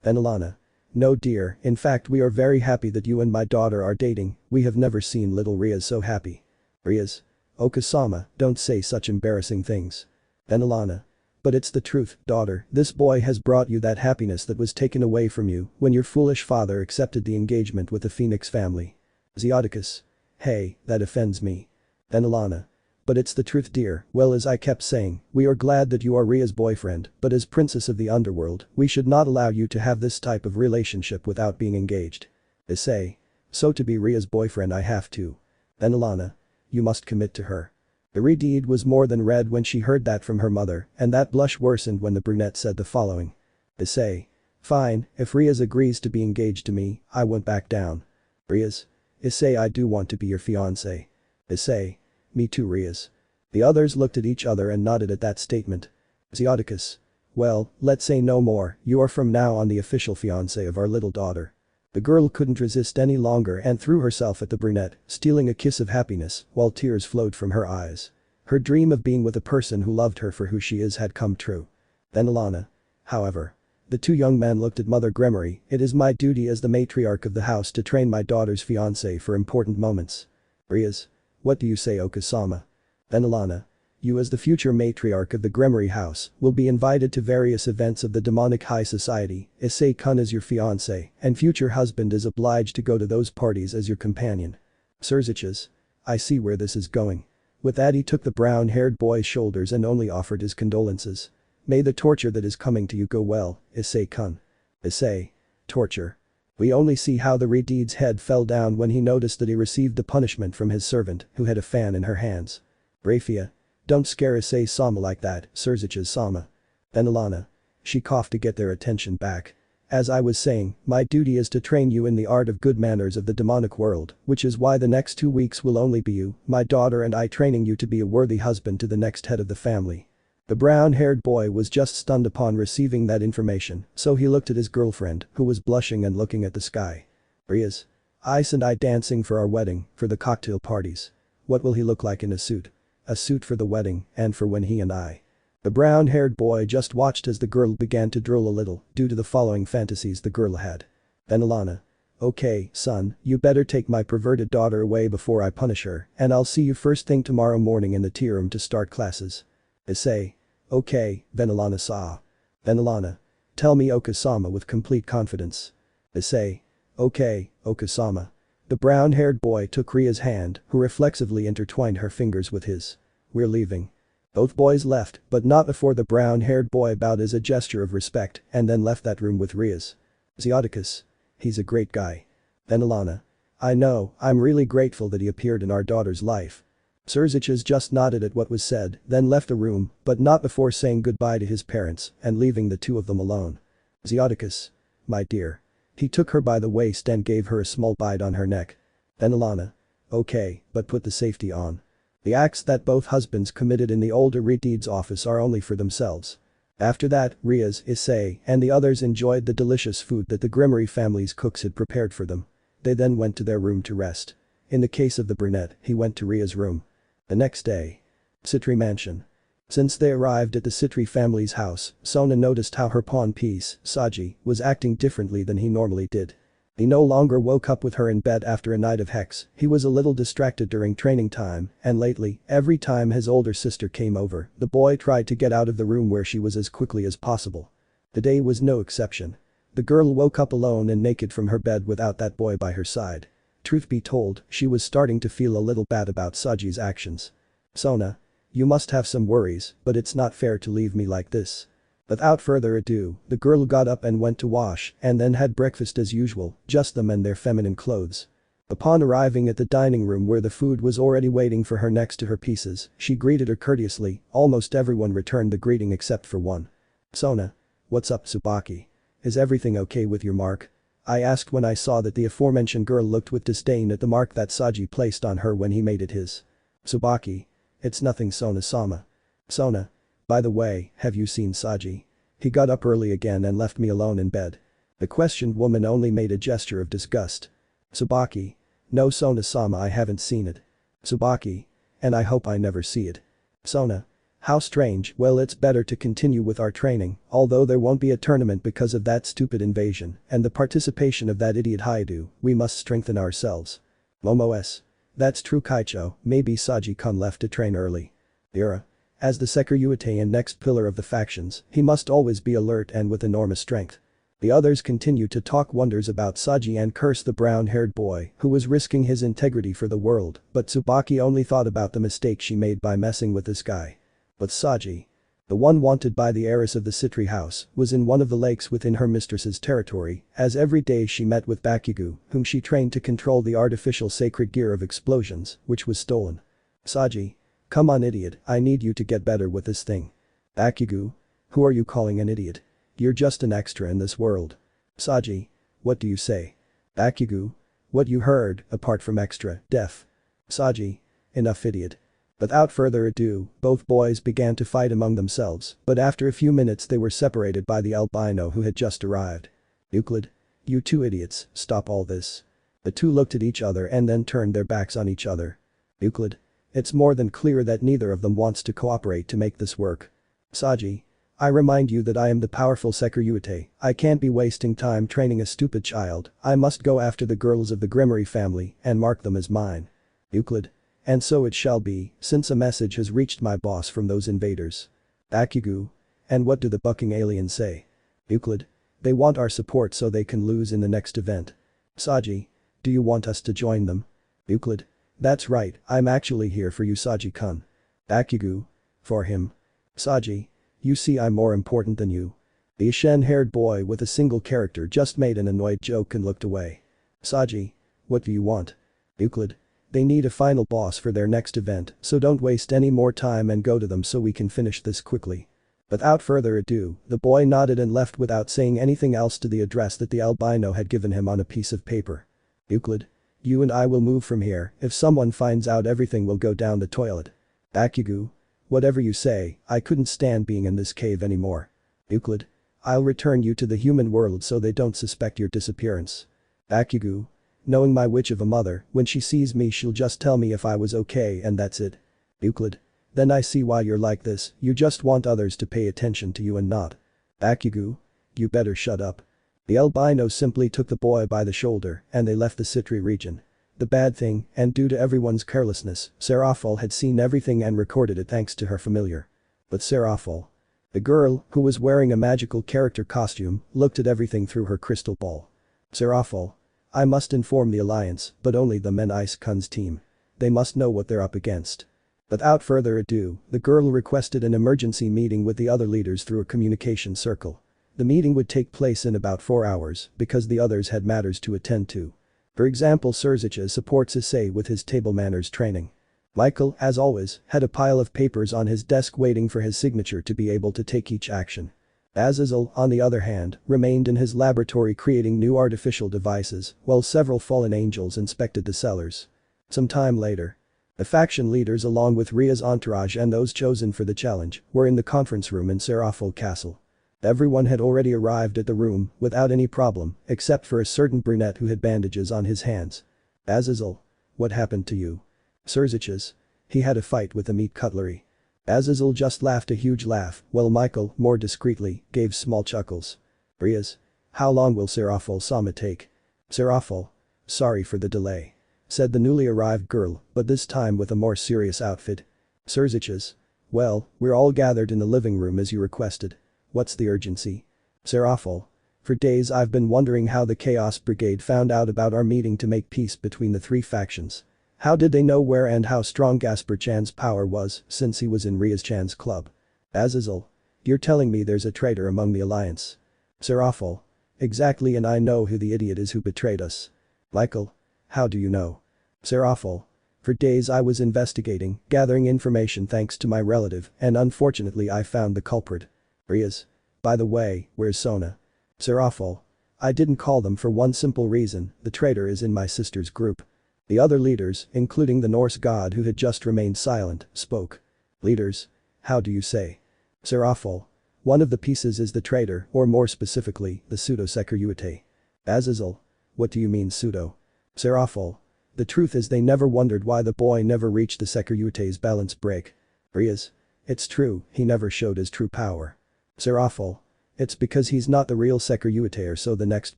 Venelana. No dear, in fact we are very happy that you and my daughter are dating, we have never seen little Rias so happy. Rias. Okasama, don't say such embarrassing things. Venelana. But it's the truth, daughter, this boy has brought you that happiness that was taken away from you when your foolish father accepted the engagement with the Phoenix family. Zeoticus. Hey, that offends me. Venelana. But it's the truth dear, well as I kept saying, we are glad that you are Ria's boyfriend, but as princess of the underworld, we should not allow you to have this type of relationship without being engaged. Issei. So to be Ria's boyfriend I have to. Venelana. You must commit to her. The Redeed was more than red when she heard that from her mother, and that blush worsened when the brunette said the following. Issei. Fine, if Rias agrees to be engaged to me, I won't back down. Rias. Issei I do want to be your fiancé. Issei. Me too Rias. The others looked at each other and nodded at that statement. Zeoticus. Well, let's say no more, you are from now on the official fiancé of our little daughter. The girl couldn't resist any longer and threw herself at the brunette, stealing a kiss of happiness while tears flowed from her eyes. Her dream of being with a person who loved her for who she is had come true. Venelana. However. The two young men looked at Mother Gremory, it is my duty as the matriarch of the house to train my daughter's fiancé for important moments. Rias. What do you say Okasama? Venelana. You as the future matriarch of the Gremory house will be invited to various events of the demonic high society, Issei-kun is your fiancé, and future husband is obliged to go to those parties as your companion. Sirzechs. I see where this is going. With that he took the brown-haired boy's shoulders and only offered his condolences. May the torture that is coming to you go well, Issei-kun. Issei. Torture. We only see how the Redeed's head fell down when he noticed that he received the punishment from his servant, who had a fan in her hands. Grayfia. Don't scare Issei-sama like that, Sirzechs-sama. Venelana. She coughed to get their attention back. As I was saying, my duty is to train you in the art of good manners of the demonic world, which is why the next 2 weeks will only be you, my daughter and I training you to be a worthy husband to the next head of the family. The brown-haired boy was just stunned upon receiving that information, so he looked at his girlfriend, who was blushing and looking at the sky. Rias. Ice and I dancing for our wedding, for the cocktail parties. What will he look like in a suit? A suit for the wedding, and for when he and I. The brown-haired boy just watched as the girl began to drool a little, due to the following fantasies the girl had. Venelana. Okay, son, you better take my perverted daughter away before I punish her, and I'll see you first thing tomorrow morning in the tea room to start classes. Issei. Okay, Venelana-sa. Venelana. Tell me Okasama with complete confidence. Issei. Okay, Okasama. The brown-haired boy took Ria's hand, who reflexively intertwined her fingers with his. We're leaving. Both boys left, but not before the brown-haired boy bowed as a gesture of respect and then left that room with Rias. Zeoticus. He's a great guy. Venelana. I know, I'm really grateful that he appeared in our daughter's life. Sirzechs just nodded at what was said, then left the room, but not before saying goodbye to his parents and leaving the two of them alone. Zeoticus. My dear. He took her by the waist and gave her a small bite on her neck. Venelana. Okay, but put the safety on. The acts that both husbands committed in the older Redeed's office are only for themselves. After that, Rias, Issei, and the others enjoyed the delicious food that the Gremory family's cooks had prepared for them. They then went to their room to rest. In the case of the brunette, he went to Ria's room. The next day. Sitri Mansion. Since they arrived at the Sitri family's house, Sona noticed how her pawn piece, Saji, was acting differently than he normally did. He no longer woke up with her in bed after a night of hex, he was a little distracted during training time, and lately, every time his older sister came over, the boy tried to get out of the room where she was as quickly as possible. The day was no exception. The girl woke up alone and naked from her bed without that boy by her side. Truth be told, she was starting to feel a little bad about Saji's actions. Sona. You must have some worries, but it's not fair to leave me like this. Without further ado, the girl got up and went to wash and then had breakfast as usual, just them and their feminine clothes. Upon arriving at the dining room where the food was already waiting for her next to her pieces, she greeted her courteously, almost everyone returned the greeting except for one. Sona. What's up, Tsubaki? Is everything okay with your mark? I asked when I saw that the aforementioned girl looked with disdain at the mark that Saji placed on her when he made it his. Tsubaki. It's nothing, Sona-sama. Sona. By the way, have you seen Saji? He got up early again and left me alone in bed. The questioned woman only made a gesture of disgust. Tsubaki. No, Sona-sama, I haven't seen it. Tsubaki. And I hope I never see it. Sona. How strange. Well, it's better to continue with our training, although there won't be a tournament because of that stupid invasion and the participation of that idiot Hyoudou, we must strengthen ourselves. Momo-s. That's true, Kaicho, maybe Saji-kun left to train early. Ira. As the Sekiryuutei and next pillar of the factions, he must always be alert and with enormous strength. The others continued to talk wonders about Saji and curse the brown-haired boy who was risking his integrity for the world, but Tsubaki only thought about the mistake she made by messing with this guy. But Saji, the one wanted by the heiress of the Sitri house, was in one of the lakes within her mistress's territory, as every day she met with Bakugo, whom she trained to control the artificial sacred gear of explosions, which was stolen. Saji. Come on, idiot, I need you to get better with this thing. Bakugo. Who are you calling an idiot? You're just an extra in this world. Saji. What do you say? Bakugo. What you heard, apart from extra, deaf. Saji. Enough, idiot. Without further ado, both boys began to fight among themselves, but after a few minutes they were separated by the albino who had just arrived. Euclid. You two idiots, stop all this. The two looked at each other and then turned their backs on each other. Euclid. It's more than clear that neither of them wants to cooperate to make this work. Saji. I remind you that I am the powerful Sekiryuutei, I can't be wasting time training a stupid child, I must go after the girls of the Gremory family and mark them as mine. Euclid. And so it shall be, since a message has reached my boss from those invaders. Bakugo. And what do the bucking aliens say? Euclid. They want our support so they can lose in the next event. Saji. Do you want us to join them? Euclid. That's right, I'm actually here for you, Saji-kun. Bakugo. For him. Saji. You see, I'm more important than you. The Ashen-haired boy with a single character just made an annoyed joke and looked away. Saji. What do you want? Euclid. They need a final boss for their next event, so don't waste any more time and go to them so we can finish this quickly. Without further ado, the boy nodded and left without saying anything else to the address that the albino had given him on a piece of paper. Euclid. You and I will move from here, if someone finds out everything will go down the toilet. Bakugo. Whatever you say, I couldn't stand being in this cave anymore. Euclid. I'll return you to the human world so they don't suspect your disappearance. Bakugo. Knowing my witch of a mother, when she sees me she'll just tell me if I was okay and that's it. Euclid. Then I see why you're like this, you just want others to pay attention to you and not. Bakugo. You better shut up. The albino simply took the boy by the shoulder and they left the Sitri region. The bad thing, and due to everyone's carelessness, Seraphol had seen everything and recorded it thanks to her familiar. But Seraphol. The girl, who was wearing a magical character costume, looked at everything through her crystal ball. Seraphol. I must inform the Alliance, but only the Men Ice-kun's team. They must know what they're up against. Without further ado, the girl requested an emergency meeting with the other leaders through a communication circle. The meeting would take place in about 4 hours because the others had matters to attend to. For example, Sirzechs supports Issei with his table manners training. Michael, as always, had a pile of papers on his desk waiting for his signature to be able to take each action. Azazel, on the other hand, remained in his laboratory creating new artificial devices while several fallen angels inspected the cellars. Some time later. The faction leaders along with Ria's entourage and those chosen for the challenge were in the conference room in Serafol Castle. Everyone had already arrived at the room without any problem except for a certain brunette who had bandages on his hands. Azazel. What happened to you? Sirzechs. He had a fight with the meat cutlery. Azazel just laughed a huge laugh while Michael, more discreetly, gave small chuckles. Rias. How long will Serafol Sama take? Serafol. Sorry for the delay. Said the newly arrived girl, but this time with a more serious outfit. Sirzechs. Well, we're all gathered in the living room as you requested. What's the urgency? Serafol. For days I've been wondering how the Chaos Brigade found out about our meeting to make peace between the three factions. How did they know where and how strong Gasper Chan's power was since he was in Rias Chan's club? Azazel. You're telling me there's a traitor among the alliance? Serafol. Exactly, and I know who the idiot is who betrayed us. Michael. How do you know? Serafol. For days I was investigating, gathering information thanks to my relative, and unfortunately I found the culprit. Rias. By the way, where's Sona? Serafol. I didn't call them for one simple reason, the traitor is in my sister's group. The other leaders, including the Norse god who had just remained silent, spoke. Leaders? How do you say? Serafol. One of the pieces is the traitor, or more specifically, the pseudo-Sekiryuutei. Azazel. What do you mean pseudo? Serafol. The truth is they never wondered why the boy never reached the Sekiryuutei's balance break. Rias. It's true, he never showed his true power. Serafol. It's because he's not the real Sekiryuutei, or so the next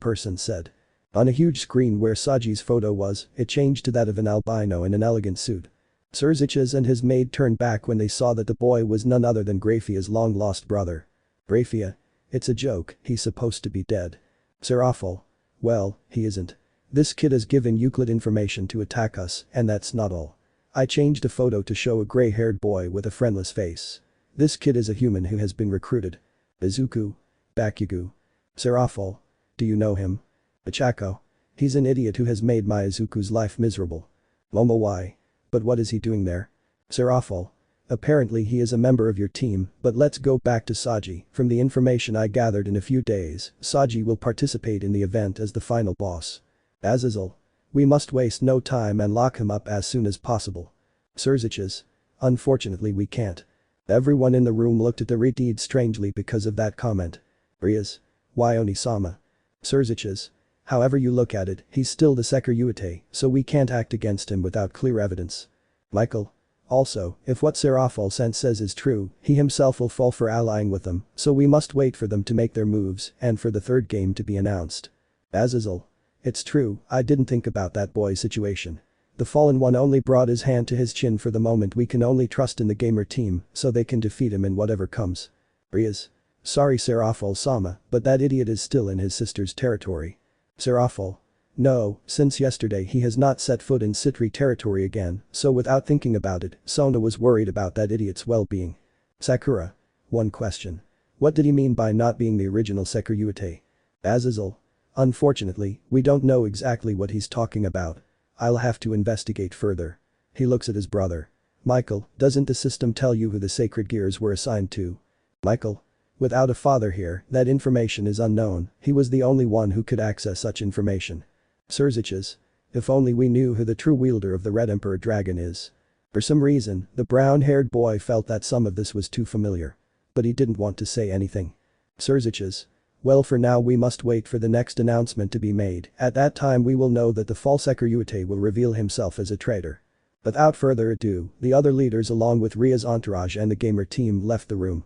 person said. On a huge screen where Saji's photo was, it changed to that of an albino in an elegant suit. Sirzechs and his maid turned back when they saw that the boy was none other than Grayfia's long-lost brother. Grayfia. It's a joke, he's supposed to be dead. Serafol. Well, he isn't. This kid has given Euclid information to attack us, and that's not all. I changed a photo to show a gray-haired boy with a friendless face. This kid is a human who has been recruited. Izuku. Bakugo. Serafol. Do you know him? Ichako. He's an idiot who has made my Izuku's life miserable. Momo. Why? But what is he doing there? Serafol. Apparently he is a member of your team, but let's go back to Saji. From the information I gathered, in a few days, Saji will participate in the event as the final boss. Azazel. We must waste no time and lock him up as soon as possible. Sirzechs. Unfortunately we can't. Everyone in the room looked at the Redeed strangely because of that comment. Rias. Why Oni-sama? Sirzechs. However you look at it, he's still the Sekiryuutei, so we can't act against him without clear evidence. Michael. Also, if what Serafol says is true, he himself will fall for allying with them, so we must wait for them to make their moves and for the third game to be announced. Azazel. It's true, I didn't think about that boy's situation. The fallen one only brought his hand to his chin for the moment. We can only trust in the gamer team so they can defeat him in whatever comes. Rias. Sorry Serafol-sama, but that idiot is still in his sister's territory. Serafol. No, since yesterday he has not set foot in Sitri territory again, so without thinking about it, Sona was worried about that idiot's well-being. Sakura. One question. What did he mean by not being the original Sekiryuutei? Azazel. Unfortunately, we don't know exactly what he's talking about. I'll have to investigate further. He looks at his brother. Michael, doesn't the system tell you who the sacred gears were assigned to? Michael. Without a father here, that information is unknown. He was the only one who could access such information. Sirzechs. If only we knew who the true wielder of the Red Emperor Dragon is. For some reason, the brown-haired boy felt that some of this was too familiar. But he didn't want to say anything. Sirzechs. Well, for now we must wait for the next announcement to be made. At that time we will know that the false Sekiryuutei will reveal himself as a traitor. Without further ado, the other leaders along with Ria's entourage and the gamer team left the room.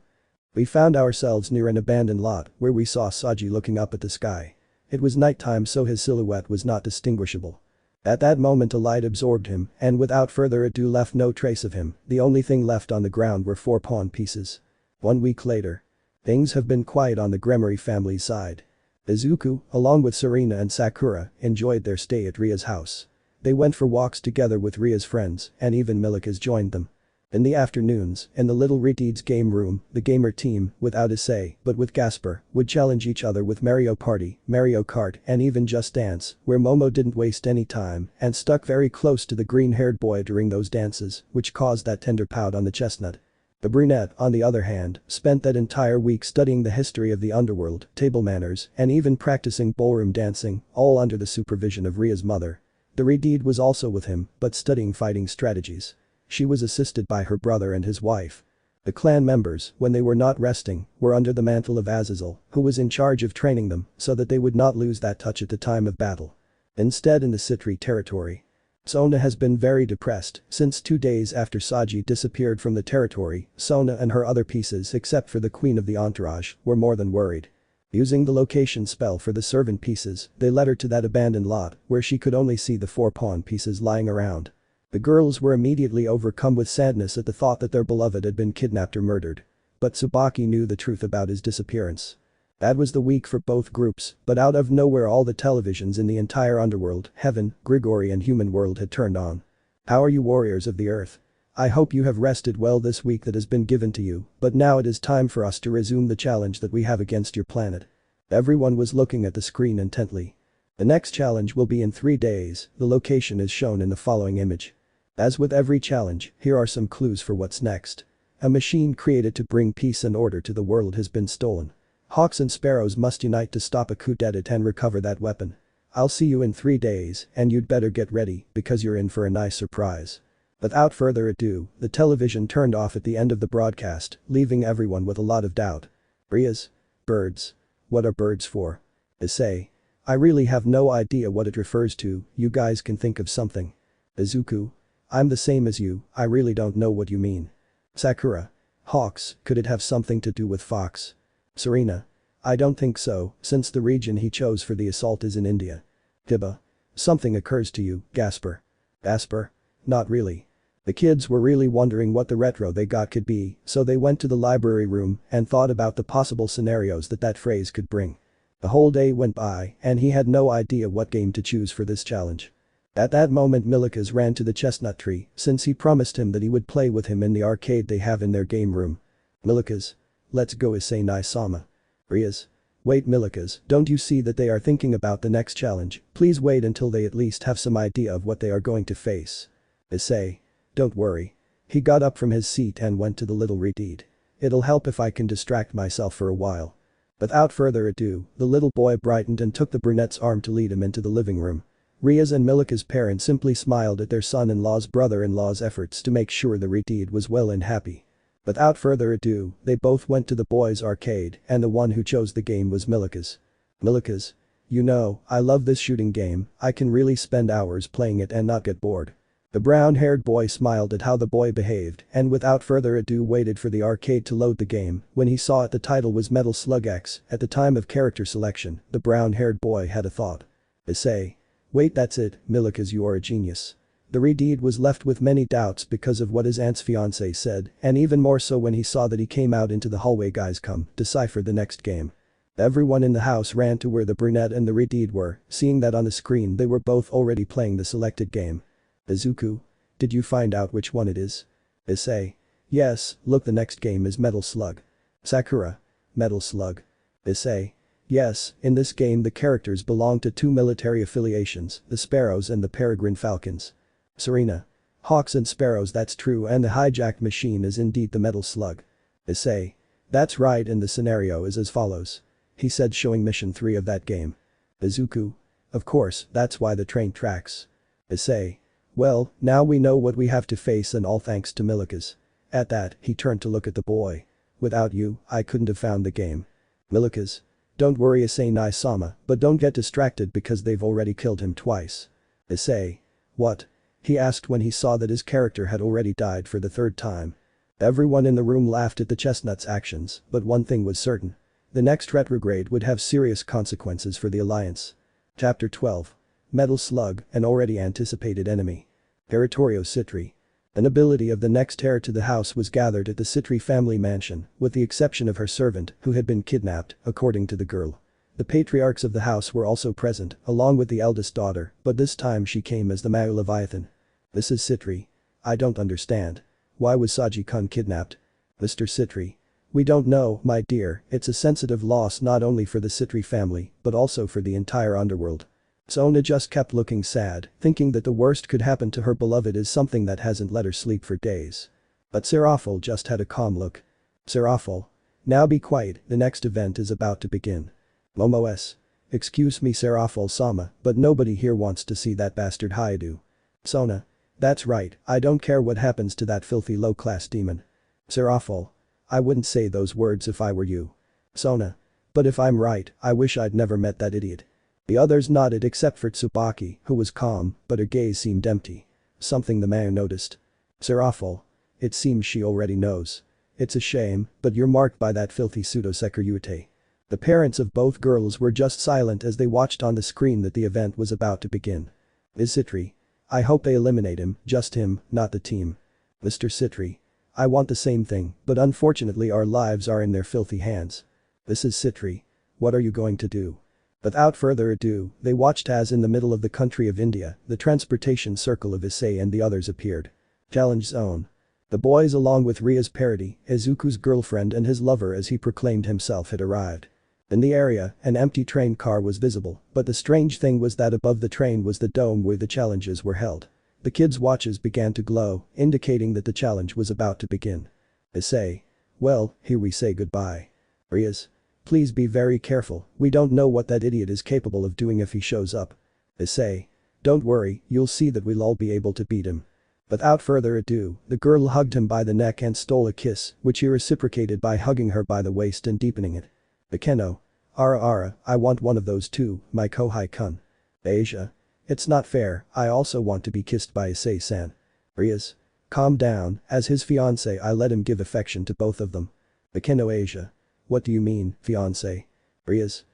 We found ourselves near an abandoned lot where we saw Saji looking up at the sky. It was nighttime, so his silhouette was not distinguishable. At that moment a light absorbed him and without further ado left no trace of him. The only thing left on the ground were 4 pawn pieces. 1 week later. Things have been quiet on the Gremory family's side. Izuku, along with Serena and Sakura, enjoyed their stay at Ria's house. They went for walks together with Ria's friends, and even Milikas joined them. In the afternoons, in the little Redeed's game room, the gamer team, without Issei, but with Gasper, would challenge each other with Mario Party, Mario Kart, and even Just Dance, where Momo didn't waste any time and stuck very close to the green-haired boy during those dances, which caused that tender pout on the chestnut. The brunette, on the other hand, spent that entire week studying the history of the underworld, table manners, and even practicing ballroom dancing, all under the supervision of Ria's mother. The Redeed was also with him, but studying fighting strategies. She was assisted by her brother and his wife. The clan members, when they were not resting, were under the mantle of Azazel, who was in charge of training them so that they would not lose that touch at the time of battle. Instead, in the Sitri territory, Sona has been very depressed since 2 days after Saji disappeared from the territory. Sona and her other pieces, except for the queen of the entourage, were more than worried. Using the location spell for the servant pieces, they led her to that abandoned lot where she could only see the 4 pawn pieces lying around. The girls were immediately overcome with sadness at the thought that their beloved had been kidnapped or murdered. But Tsubaki knew the truth about his disappearance. That was the week for both groups, but out of nowhere all the televisions in the entire underworld, heaven, Gregory and human world had turned on. How are you, warriors of the earth? I hope you have rested well this week that has been given to you, but now it is time for us to resume the challenge that we have against your planet. Everyone was looking at the screen intently. The next challenge will be in 3 days, the location is shown in the following image. As with every challenge, here are some clues for what's next. A machine created to bring peace and order to the world has been stolen. Hawks and sparrows must unite to stop a coup d'etat and recover that weapon. I'll see you in 3 days, and you'd better get ready, because you're in for a nice surprise. Without further ado, the television turned off at the end of the broadcast, leaving everyone with a lot of doubt. Rias? Birds. What are birds for? Issei. I really have no idea what it refers to, you guys can think of something. Izuku? I'm the same as you, I really don't know what you mean. Sakura. Hawks, could it have something to do with fox? Serena. I don't think so, since the region he chose for the assault is in India. Tiba. Something occurs to you, Gasper. Gasper? Not really. The kids were really wondering what the retro they got could be, so they went to the library room and thought about the possible scenarios that phrase could bring. The whole day went by and he had no idea what game to choose for this challenge. At that moment Milikas ran to the chestnut tree since he promised him that he would play with him in the arcade they have in their game room. Milikas. Let's go, Issei Nai-sama. Rias. Wait, Milikas, don't you see that they are thinking about the next challenge? Please wait until they at least have some idea of what they are going to face. Issei. Don't worry. He got up from his seat and went to the little reed. It'll help if I can distract myself for a while. Without further ado, the little boy brightened and took the brunette's arm to lead him into the living room. Rias and Milika's parents simply smiled at their son-in-law's brother-in-law's efforts to make sure the reed was well and happy. Without further ado, they both went to the boys' arcade and the one who chose the game was Milika's. Milika's. You know, I love this shooting game, I can really spend hours playing it and not get bored. The brown-haired boy smiled at how the boy behaved and without further ado waited for the arcade to load the game. When he saw it, the title was Metal Slug X. At the time of character selection, the brown-haired boy had a thought. Issei. Wait, that's it, Milikas, you are a genius. The reed was left with many doubts because of what his aunt's fiancé said, and even more so when he saw that he came out into the hallway. Guys, come, decipher the next game. Everyone in the house ran to where the brunette and the reed were, seeing that on the screen they were both already playing the selected game. Izuku. Did you find out which one it is? Issei. Yes, look, the next game is Metal Slug. Sakura. Metal Slug. Issei. Yes, in this game the characters belong to 2 military affiliations, the Sparrows and the Peregrine Falcons. Serena. Hawks and sparrows, that's true, and the hijacked machine is indeed the Metal Slug. Issei. That's right, and the scenario is as follows. He said, showing mission 3 of that game. Izuku. Of course, that's why the train tracks. Issei. Well, now we know what we have to face, and all thanks to Milikas. At that, he turned to look at the boy. Without you, I couldn't have found the game. Milikas. Don't worry, Issei Nai-sama, but don't get distracted because they've already killed him twice. Issei. What? He asked when he saw that his character had already died for the 3rd time. Everyone in the room laughed at the chestnut's actions, but one thing was certain. The next retrograde would have serious consequences for the Alliance. Chapter 12. Metal Slug, an already anticipated enemy. Territorio Sitri. The nobility of the next heir to the house was gathered at the Sitri family mansion, with the exception of her servant, who had been kidnapped, according to the girl. The patriarchs of the house were also present, along with the eldest daughter, but this time she came as the Mao Leviathan. This is Sitri. I don't understand. Why was Saji-kun kidnapped? Mr. Sitri. We don't know, my dear, it's a sensitive loss not only for the Sitri family, but also for the entire underworld. Sona just kept looking sad, thinking that the worst could happen to her beloved is something that hasn't let her sleep for days. But Seraphil just had a calm look. Seraphil. Now be quiet, the next event is about to begin. Momo-s. Excuse me, Seraphil-sama, but nobody here wants to see that bastard Hyoudou. Sona. That's right, I don't care what happens to that filthy low-class demon. Serafal. I wouldn't say those words if I were you. Sona. But if I'm right, I wish I'd never met that idiot. The others nodded except for Tsubaki, who was calm, but her gaze seemed empty. Something the man noticed. Serafal. It seems she already knows. It's a shame, but you're marked by that filthy pseudo-Sekiryuutei. The parents of both girls were just silent as they watched on the screen that the event was about to begin. Ms. Sitri. I hope they eliminate him, just him, not the team. Mr. Sitri. I want the same thing, but unfortunately our lives are in their filthy hands. This is Sitri. What are you going to do? Without further ado, they watched as in the middle of the country of India, the transportation circle of Issei and the others appeared. Challenge zone. The boys along with Ria's parody, Izuku's girlfriend and his lover as he proclaimed himself had arrived. In the area, an empty train car was visible, but the strange thing was that above the train was the dome where the challenges were held. The kids' watches began to glow, indicating that the challenge was about to begin. Issei. Well, here we say goodbye. Rias. Please be very careful, we don't know what that idiot is capable of doing if he shows up. Issei. Don't worry, you'll see that we'll all be able to beat him. Without further ado, the girl hugged him by the neck and stole a kiss, which he reciprocated by hugging her by the waist and deepening it. Bakeno. Ara, I want one of those too, my kohai-kun. Asia. It's not fair, I also want to be kissed by Issei-san. Rias. Calm down, as his fiancé I let him give affection to both of them. Bakeno. Asia. What do you mean, fiancé? Rias.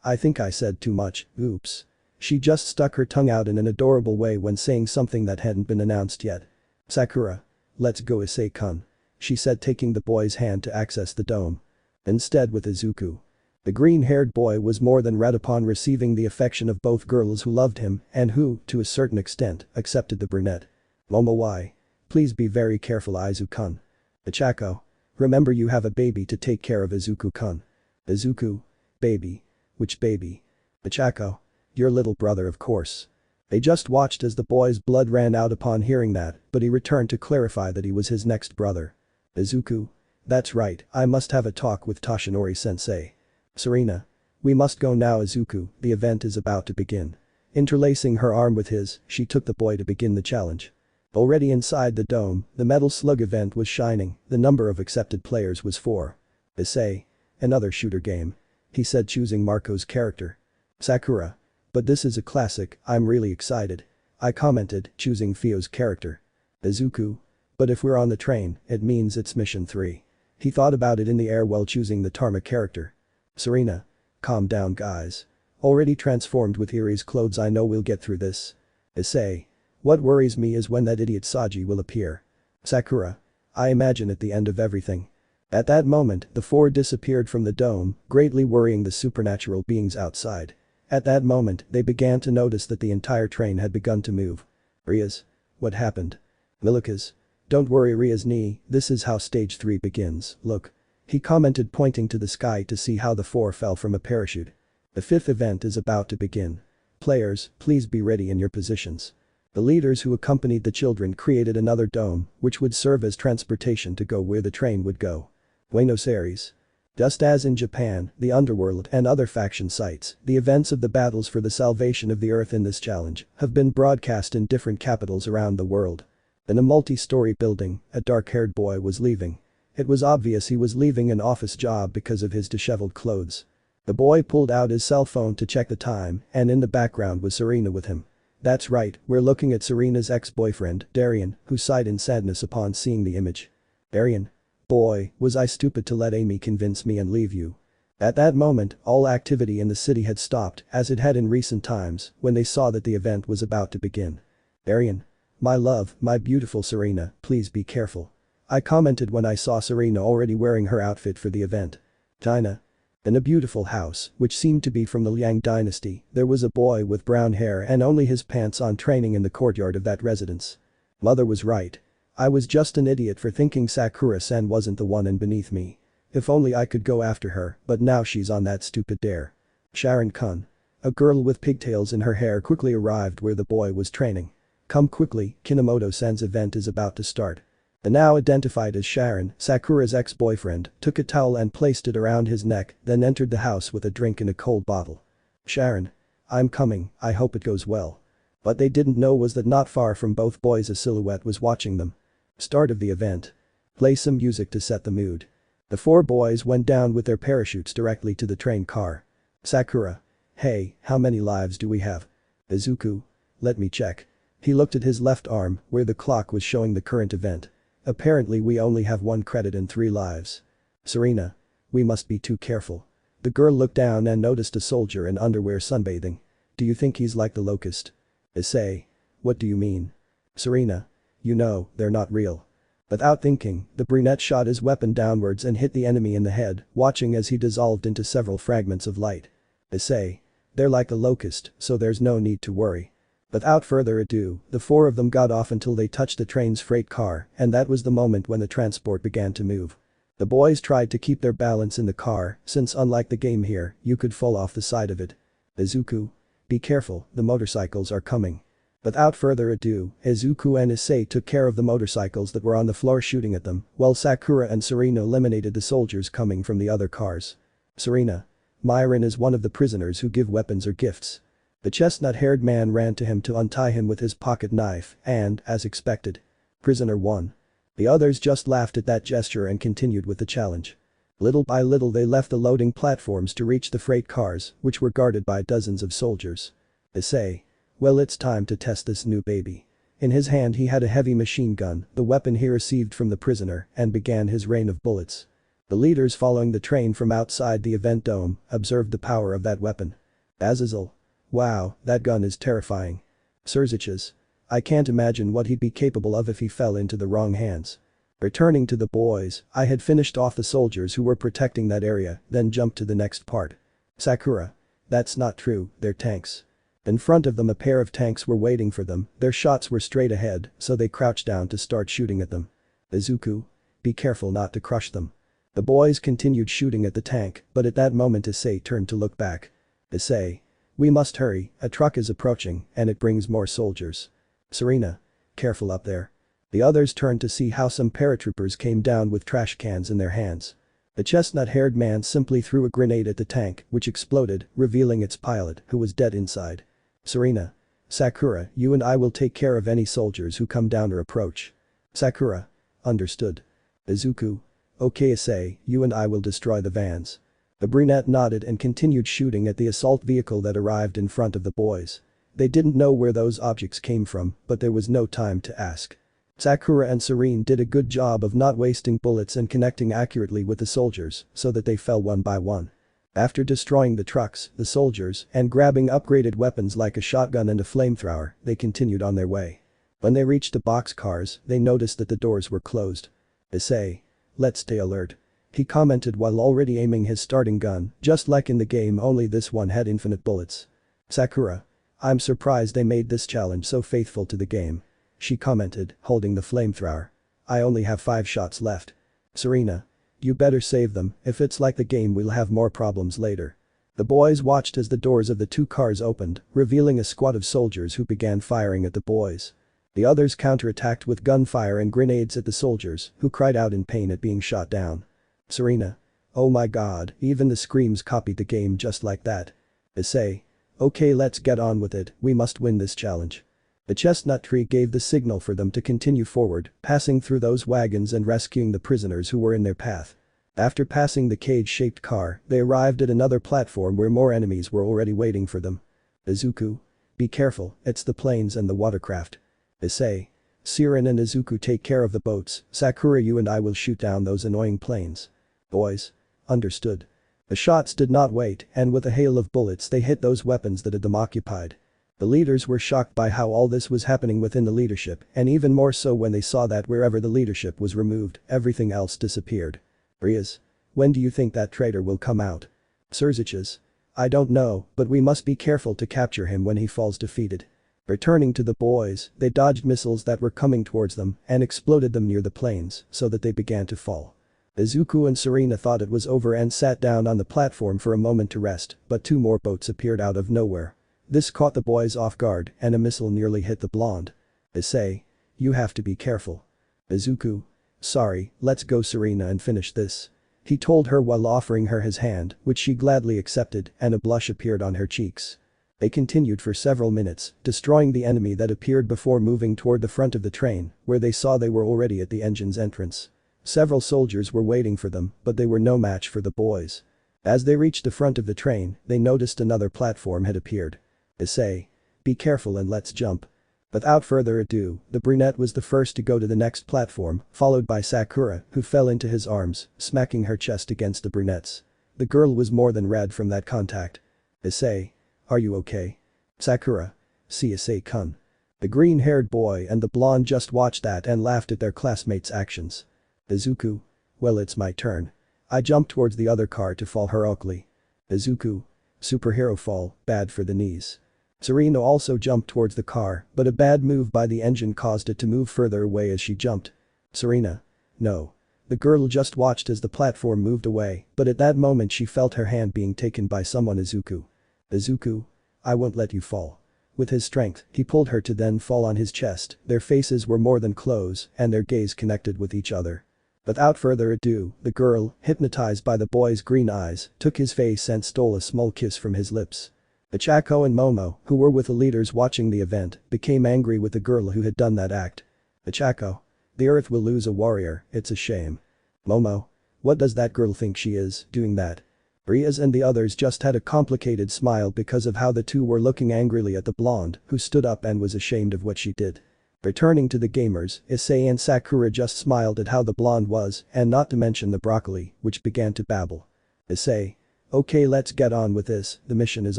I think I said too much, oops. She just stuck her tongue out in an adorable way when saying something that hadn't been announced yet. Sakura. Let's go Issei-kun. She said taking the boy's hand to access the dome. Instead with Izuku. The green-haired boy was more than red upon receiving the affection of both girls who loved him and who, to a certain extent, accepted the brunette. Momo. Why? Please be very careful Izu-kun. Ichako. Remember you have a baby to take care of Izuku-kun. Izuku. Baby. Which baby? Ichako. Your little brother of course. They just watched as the boy's blood ran out upon hearing that, but he returned to clarify that he was his next brother. Izuku. That's right, I must have a talk with Toshinori-sensei. Serena. We must go now Izuku, the event is about to begin. Interlacing her arm with his, she took the boy to begin the challenge. Already inside the dome, the Metal Slug event was shining, the number of accepted players was 4. Issei. Another shooter game. He said choosing Marco's character. Sakura. But this is a classic, I'm really excited. I commented, choosing Fio's character. Izuku. But if we're on the train, it means it's mission 3. He thought about it in the air while choosing the Tarma character. Serena. Calm down guys. Already transformed with Erie's clothes I know we'll get through this. Issei. What worries me is when that idiot Saji will appear. Sakura. I imagine at the end of everything. At that moment, the 4 disappeared from the dome, greatly worrying the supernatural beings outside. At that moment, they began to notice that the entire train had begun to move. Rias. What happened? Milikas. Don't worry Rias knee, this is how stage 3 begins, look. He commented pointing to the sky to see how the 4 fell from a parachute. The 5th event is about to begin. Players, please be ready in your positions. The leaders who accompanied the children created another dome, which would serve as transportation to go where the train would go. Buenos Aires. Just as in Japan, the underworld and other faction sites, the events of the battles for the salvation of the earth in this challenge have been broadcast in different capitals around the world. In a multi-story building, a dark-haired boy was leaving. It was obvious he was leaving an office job because of his disheveled clothes. The boy pulled out his cell phone to check the time, and in the background was Serena with him. That's right, we're looking at Serena's ex-boyfriend, Darian, who sighed in sadness upon seeing the image. Darian. Boy, was I stupid to let Amy convince me and leave you. At that moment, all activity in the city had stopped, as it had in recent times, when they saw that the event was about to begin. Darian. My love, my beautiful Serena, please be careful. I commented when I saw Serena already wearing her outfit for the event. China. In a beautiful house, which seemed to be from the Liang dynasty, there was a boy with brown hair and only his pants on training in the courtyard of that residence. Mother was right. I was just an idiot for thinking Sakura-san wasn't the one and beneath me. If only I could go after her, but now she's on that stupid dare. Sharon-kun. A girl with pigtails in her hair quickly arrived where the boy was training. Come quickly, Kinomoto-san's event is about to start. The now identified as Sharon, Sakura's ex-boyfriend, took a towel and placed it around his neck, then entered the house with a drink in a cold bottle. Sharon. I'm coming, I hope it goes well. What they didn't know was that not far from both boys a silhouette was watching them. Start of the event. Play some music to set the mood. The four boys went down with their parachutes directly to the train car. Sakura. Hey, how many lives do we have? Izuku. Let me check. He looked at his left arm, where the clock was showing the current event. Apparently we only have 1 credit and 3 lives. Serena. We must be too careful. The girl looked down and noticed a soldier in underwear sunbathing. Do you think he's like the Locust? Issei. What do you mean? Serena. You know, they're not real. Without thinking, the brunette shot his weapon downwards and hit the enemy in the head, watching as he dissolved into several fragments of light. Issei. They're like the Locust, so there's no need to worry. Without further ado, the four of them got off until they touched the train's freight car, and that was the moment when the transport began to move. The boys tried to keep their balance in the car, since unlike the game here, you could fall off the side of it. Izuku. Be careful, the motorcycles are coming. Without further ado, Izuku and Issei took care of the motorcycles that were on the floor shooting at them, while Sakura and Serena eliminated the soldiers coming from the other cars. Serena. Myron is one of the prisoners who give weapons or gifts. The chestnut-haired man ran to him to untie him with his pocket knife and, as expected, prisoner won. The others just laughed at that gesture and continued with the challenge. Little by little they left the loading platforms to reach the freight cars, which were guarded by dozens of soldiers. Issei. Well, it's time to test this new baby. In his hand he had a heavy machine gun, the weapon he received from the prisoner, and began his rain of bullets. The leaders following the train from outside the event dome observed the power of that weapon. Azazel. Wow, that gun is terrifying. Sirzechs. I can't imagine what he'd be capable of if he fell into the wrong hands. Returning to the boys, I had finished off the soldiers who were protecting that area, then jumped to the next part. Sakura. That's not true, they're tanks. In front of them a pair of tanks were waiting for them, their shots were straight ahead, so they crouched down to start shooting at them. Izuku. Be careful not to crush them. The boys continued shooting at the tank, but at that moment Issei turned to look back. Issei. We must hurry, a truck is approaching, and it brings more soldiers. Serena. Careful up there. The others turned to see how some paratroopers came down with trash cans in their hands. The chestnut-haired man simply threw a grenade at the tank, which exploded, revealing its pilot, who was dead inside. Serena. Sakura, you and I will take care of any soldiers who come down or approach. Sakura. Understood. Izuku. Okay Issei, you and I will destroy the vans. The brunette nodded and continued shooting at the assault vehicle that arrived in front of the boys. They didn't know where those objects came from, but there was no time to ask. Sakura and Serene did a good job of not wasting bullets and connecting accurately with the soldiers, so that they fell one by one. After destroying the trucks, the soldiers, and grabbing upgraded weapons like a shotgun and a flamethrower, they continued on their way. When they reached the boxcars, they noticed that the doors were closed. Issei. Let's stay alert. He commented while already aiming his starting gun, just like in the game, only this one had infinite bullets. Sakura. I'm surprised they made this challenge so faithful to the game. She commented, holding the flamethrower. I only have 5 shots left. Serena. You better save them, if it's like the game we'll have more problems later. The boys watched as the doors of the 2 cars opened, revealing a squad of soldiers who began firing at the boys. The others counterattacked with gunfire and grenades at the soldiers, who cried out in pain at being shot down. Serena. Oh my god, even the screams copied the game just like that. Issei. Okay, let's get on with it, we must win this challenge. The chestnut tree gave the signal for them to continue forward, passing through those wagons and rescuing the prisoners who were in their path. After passing the cage-shaped car, they arrived at another platform where more enemies were already waiting for them. Izuku. Be careful, it's the planes and the watercraft. Issei. Siren and Izuku take care of the boats, Sakura you and I will shoot down those annoying planes. Boys. Understood. The shots did not wait, and with a hail of bullets they hit those weapons that had them occupied. The leaders were shocked by how all this was happening within the leadership, and even more so when they saw that wherever the leadership was removed, everything else disappeared. Rias. When do you think that traitor will come out? Sirzechs. I don't know, but we must be careful to capture him when he falls defeated. Returning to the boys, they dodged missiles that were coming towards them and exploded them near the planes so that they began to fall. Izuku and Serena thought it was over and sat down on the platform for a moment to rest, but 2 more boats appeared out of nowhere. This caught the boys off guard and a missile nearly hit the blonde. Issei. You have to be careful. Izuku. Sorry, let's go Serena and finish this. He told her while offering her his hand, which she gladly accepted, and a blush appeared on her cheeks. They continued for several minutes, destroying the enemy that appeared before moving toward the front of the train, where they saw they were already at the engine's entrance. Several soldiers were waiting for them, but they were no match for the boys. As they reached the front of the train, they noticed another platform had appeared. Issei. Be careful and let's jump. Without further ado, the brunette was the first to go to the next platform, followed by Sakura, who fell into his arms, smacking her chest against the brunette's. The girl was more than red from that contact. Issei. Are you okay? Sakura. See Issei-kun. The green-haired boy and the blonde just watched that and laughed at their classmates' actions. Izuku. Well, it's my turn. I jumped towards the other car to fall heroically. Izuku. Superhero fall, bad for the knees. Serena also jumped towards the car, but a bad move by the engine caused it to move further away as she jumped. Serena. No. The girl just watched as the platform moved away, but at that moment she felt her hand being taken by someone. Izuku. Izuku. I won't let you fall. With his strength, he pulled her to then fall on his chest. Their faces were more than close, and their gaze connected with each other. Without further ado, the girl, hypnotized by the boy's green eyes, took his face and stole a small kiss from his lips. Ichako and Momo, who were with the leaders watching the event, became angry with the girl who had done that act. Ichako. The earth will lose a warrior, it's a shame. Momo. What does that girl think she is, doing that? Rias and the others just had a complicated smile because of how the two were looking angrily at the blonde, who stood up and was ashamed of what she did. Returning to the gamers, Issei and Sakura just smiled at how the blonde was, and not to mention the broccoli, which began to babble. Issei. Okay, let's get on with this, the mission is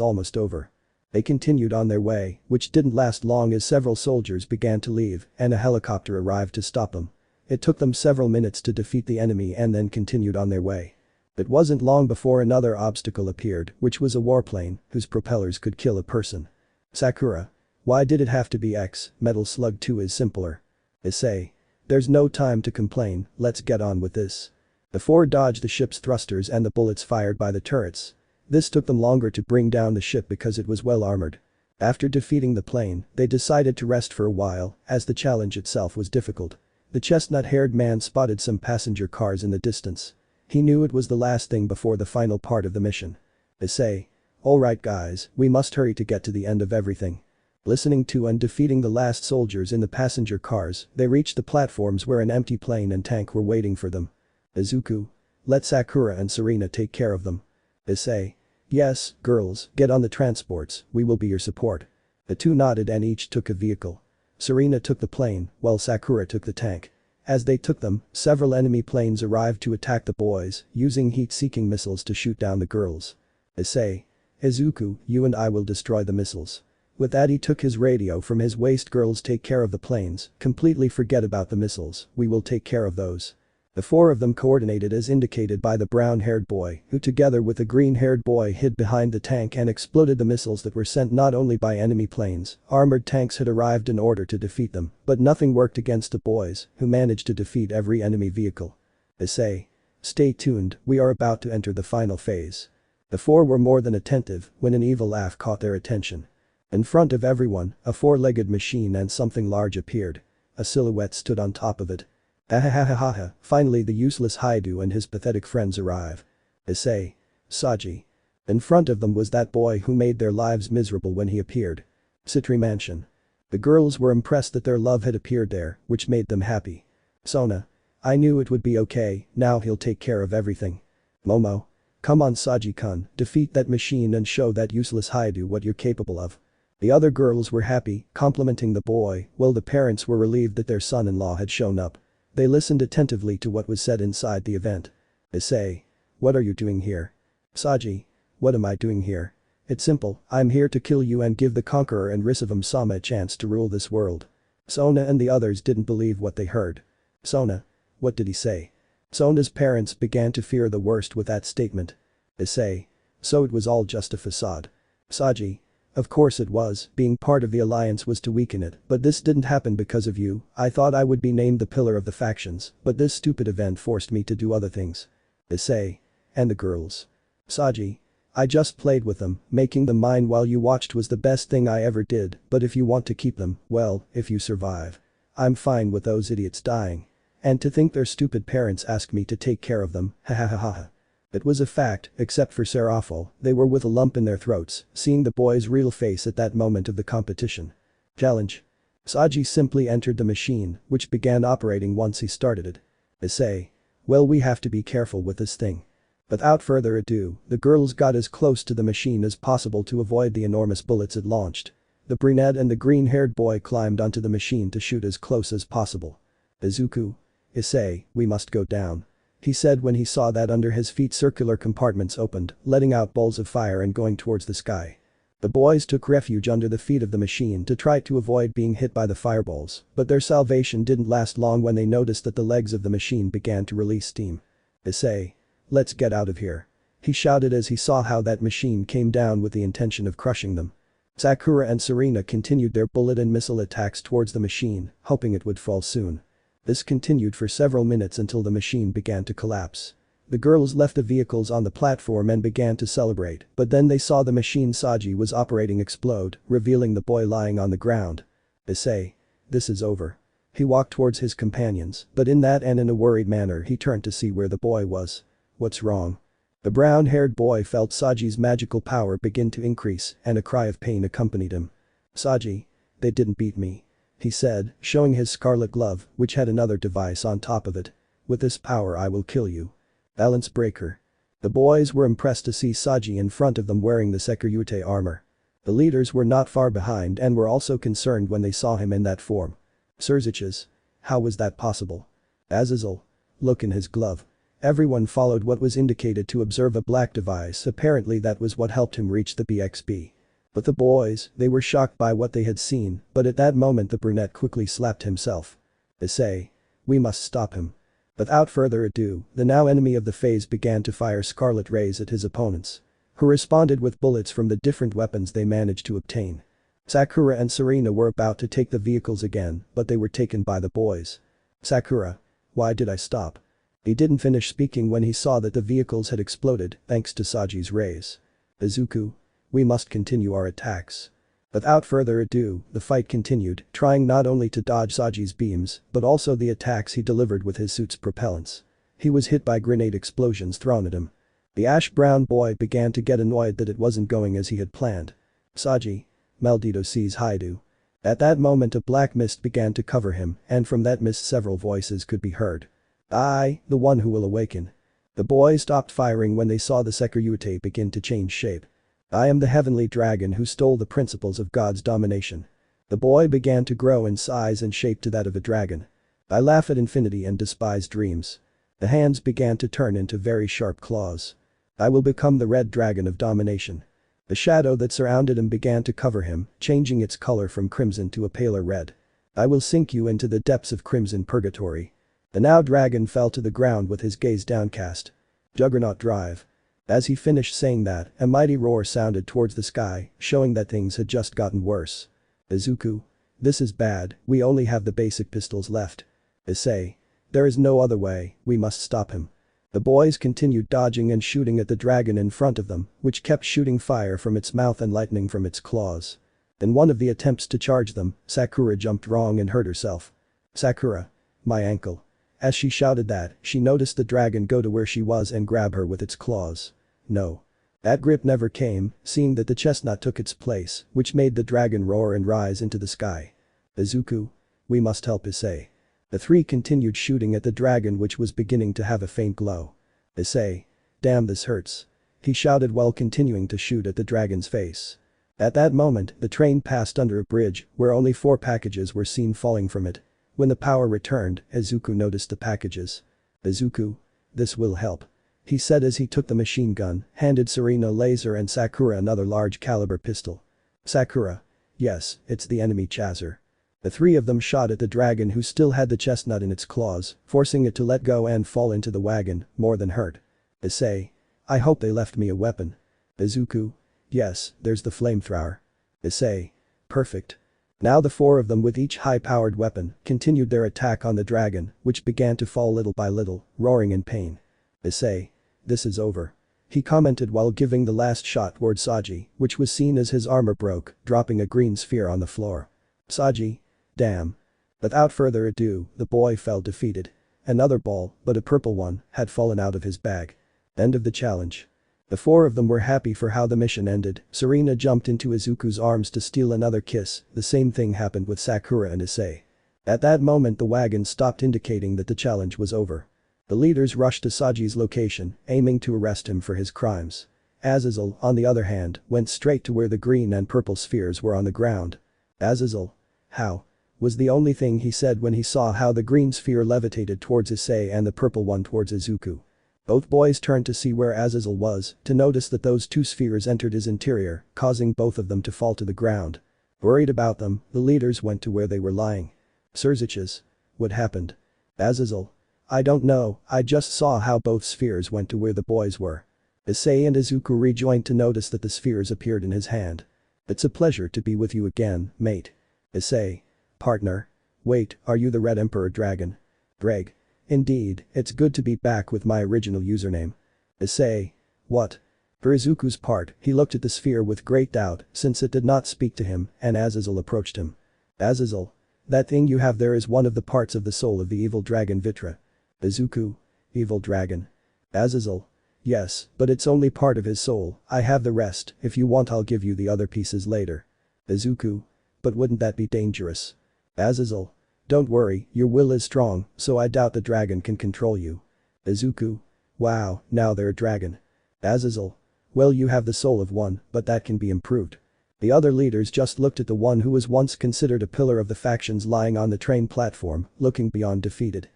almost over. They continued on their way, which didn't last long as several soldiers began to leave, and a helicopter arrived to stop them. It took them several minutes to defeat the enemy and then continued on their way. It wasn't long before another obstacle appeared, which was a warplane, whose propellers could kill a person. Sakura. Why did it have to be X, Metal Slug 2 is simpler. Issei. There's no time to complain, let's get on with this. The four dodged the ship's thrusters and the bullets fired by the turrets. This took them longer to bring down the ship because it was well armored. After defeating the plane, they decided to rest for a while, as the challenge itself was difficult. The chestnut-haired man spotted some passenger cars in the distance. He knew it was the last thing before the final part of the mission. Issei. Alright guys, we must hurry to get to the end of everything. Listening to and defeating the last soldiers in the passenger cars, they reached the platforms where an empty plane and tank were waiting for them. Izuku. Let Sakura and Serena take care of them. Issei. Yes, girls, get on the transports, we will be your support. The two nodded and each took a vehicle. Serena took the plane, while Sakura took the tank. As they took them, several enemy planes arrived to attack the boys, using heat-seeking missiles to shoot down the girls. Issei. Izuku, you and I will destroy the missiles. With that he took his radio from his waist. Girls, take care of the planes, completely forget about the missiles, we will take care of those. The four of them coordinated as indicated by the brown-haired boy, who together with the green-haired boy hid behind the tank and exploded the missiles that were sent not only by enemy planes. Armored tanks had arrived in order to defeat them, but nothing worked against the boys, who managed to defeat every enemy vehicle. Issei. Stay tuned, we are about to enter the final phase. The four were more than attentive when an evil laugh caught their attention. In front of everyone, a four-legged machine and something large appeared. A silhouette stood on top of it. Ahahahaha, finally the useless Hyoudou and his pathetic friends arrive. Issei. Saji. In front of them was that boy who made their lives miserable when he appeared. Sitri Mansion. The girls were impressed that their love had appeared there, which made them happy. Sona. I knew it would be okay, now he'll take care of everything. Momo. Come on Saji-kun, defeat that machine and show that useless Hyoudou what you're capable of. The other girls were happy, complimenting the boy, while the parents were relieved that their son-in-law had shown up. They listened attentively to what was said inside the event. Issei. What are you doing here? Saji. What am I doing here? It's simple, I'm here to kill you and give the Conqueror and Risevim-sama a chance to rule this world. Sona and the others didn't believe what they heard. Sona. What did he say? Sona's parents began to fear the worst with that statement. Issei. So it was all just a facade. Saji. Of course it was, being part of the alliance was to weaken it, but this didn't happen because of you. I thought I would be named the pillar of the factions, but this stupid event forced me to do other things. Issei. And the girls. Saji. I just played with them, making them mine while you watched was the best thing I ever did, but if you want to keep them, well, if you survive. I'm fine with those idiots dying. And to think their stupid parents asked me to take care of them, hahaha. It was a fact, except for Serafel, they were with a lump in their throats, seeing the boy's real face at that moment of the competition. Challenge. Saji simply entered the machine, which began operating once he started it. Issei. Well, we have to be careful with this thing. Without further ado, the girls got as close to the machine as possible to avoid the enormous bullets it launched. The brunette and the green-haired boy climbed onto the machine to shoot as close as possible. Izuku. Issei, we must go down. He said when he saw that under his feet circular compartments opened, letting out balls of fire and going towards the sky. The boys took refuge under the feet of the machine to try to avoid being hit by the fireballs, but their salvation didn't last long when they noticed that the legs of the machine began to release steam. Issei. Let's get out of here. He shouted as he saw how that machine came down with the intention of crushing them. Sakura and Serena continued their bullet and missile attacks towards the machine, hoping it would fall soon. This continued for several minutes until the machine began to collapse. The girls left the vehicles on the platform and began to celebrate, but then they saw the machine Saji was operating explode, revealing the boy lying on the ground. Issei. This is over. He walked towards his companions, but in that and in a worried manner he turned to see where the boy was. What's wrong? The brown-haired boy felt Saji's magical power begin to increase and a cry of pain accompanied him. Saji. They didn't beat me. He said, showing his scarlet glove, which had another device on top of it. With this power I will kill you. Balance breaker. The boys were impressed to see Saji in front of them wearing the Sekiryuutei armor. The leaders were not far behind and were also concerned when they saw him in that form. Sirzechs. How was that possible? Azazel. Look in his glove. Everyone followed what was indicated to observe a black device, apparently that was what helped him reach the BXB. But the boys, they were shocked by what they had seen, but at that moment the brunette quickly slapped himself. Issei. We must stop him. Without further ado, the now enemy of the phase began to fire scarlet rays at his opponents, who responded with bullets from the different weapons they managed to obtain. Sakura and Serena were about to take the vehicles again, but they were taken by the boys. Sakura. Why did I stop? He didn't finish speaking when he saw that the vehicles had exploded thanks to Saji's rays. Izuku. We must continue our attacks. Without further ado, the fight continued, trying not only to dodge Saji's beams, but also the attacks he delivered with his suit's propellants. He was hit by grenade explosions thrown at him. The ash-brown boy began to get annoyed that it wasn't going as he had planned. Saji. Maldito sees Hyoudou. At that moment a black mist began to cover him, and from that mist several voices could be heard. I, the one who will awaken. The boy stopped firing when they saw the Sekiryuutei begin to change shape. I am the heavenly dragon who stole the principles of God's domination. The boy began to grow in size and shape to that of a dragon. I laugh at infinity and despise dreams. The hands began to turn into very sharp claws. I will become the red dragon of domination. The shadow that surrounded him began to cover him, changing its color from crimson to a paler red. I will sink you into the depths of crimson purgatory. The now dragon fell to the ground with his gaze downcast. Juggernaut drive. As he finished saying that, a mighty roar sounded towards the sky, showing that things had just gotten worse. Izuku. This is bad, we only have the basic pistols left. Issei. There is no other way, we must stop him. The boys continued dodging and shooting at the dragon in front of them, which kept shooting fire from its mouth and lightning from its claws. In one of the attempts to charge them, Sakura jumped wrong and hurt herself. Sakura. My ankle. As she shouted that, she noticed the dragon go to where she was and grab her with its claws. No. That grip never came, seeing that the chestnut took its place, which made the dragon roar and rise into the sky. Izuku. We must help Issei. The three continued shooting at the dragon, which was beginning to have a faint glow. Issei. Damn, this hurts. He shouted while continuing to shoot at the dragon's face. At that moment, the train passed under a bridge, where only 4 packages were seen falling from it. When the power returned, Izuku noticed the packages. Izuku. This will help. He said as he took the machine gun, handed Serena a laser and Sakura another large caliber pistol. Sakura. Yes, it's the enemy chaser. The 3 of them shot at the dragon, who still had the chestnut in its claws, forcing it to let go and fall into the wagon, more than hurt. Issei. I hope they left me a weapon. Izuku. Yes, there's the flamethrower. Issei. Perfect. Now the 4 of them, with each high-powered weapon, continued their attack on the dragon, which began to fall little by little, roaring in pain. Issei. This is over. He commented while giving the last shot towards Saji, which was seen as his armor broke, dropping a green sphere on the floor. Saji. Damn. Without further ado, the boy fell defeated. Another ball, but a purple one, had fallen out of his bag. End of the challenge. The four of them were happy for how the mission ended. Serena jumped into Izuku's arms to steal another kiss, the same thing happened with Sakura and Issei. At that moment the wagon stopped, indicating that the challenge was over. The leaders rushed to Saji's location, aiming to arrest him for his crimes. Azazel, on the other hand, went straight to where the green and purple spheres were on the ground. Azazel? How? Was the only thing he said when he saw how the green sphere levitated towards Issei and the purple one towards Izuku. Both boys turned to see where Azazel was, to notice that those two spheres entered his interior, causing both of them to fall to the ground. Worried about them, the leaders went to where they were lying. Sirzechs. What happened? Azazel. I don't know, I just saw how both spheres went to where the boys were. Issei and Izuku rejoined to notice that the spheres appeared in his hand. It's a pleasure to be with you again, mate. Issei. Partner. Wait, are you the Red Emperor Dragon? Greg. Indeed, it's good to be back with my original username. Issei. What? For Izuku's part, he looked at the sphere with great doubt since it did not speak to him, and Azazel approached him. Azazel. That thing you have there is one of the parts of the soul of the evil dragon Vitra. Izuku. Evil dragon. Azazel. Yes, but it's only part of his soul, I have the rest, if you want I'll give you the other pieces later. Izuku. But wouldn't that be dangerous? Azazel. Don't worry, your will is strong, so I doubt the dragon can control you. Izuku. Wow, now they're a dragon. Azazel. Well, you have the soul of one, but that can be improved. The other leaders just looked at the one who was once considered a pillar of the factions lying on the train platform, looking beyond defeated.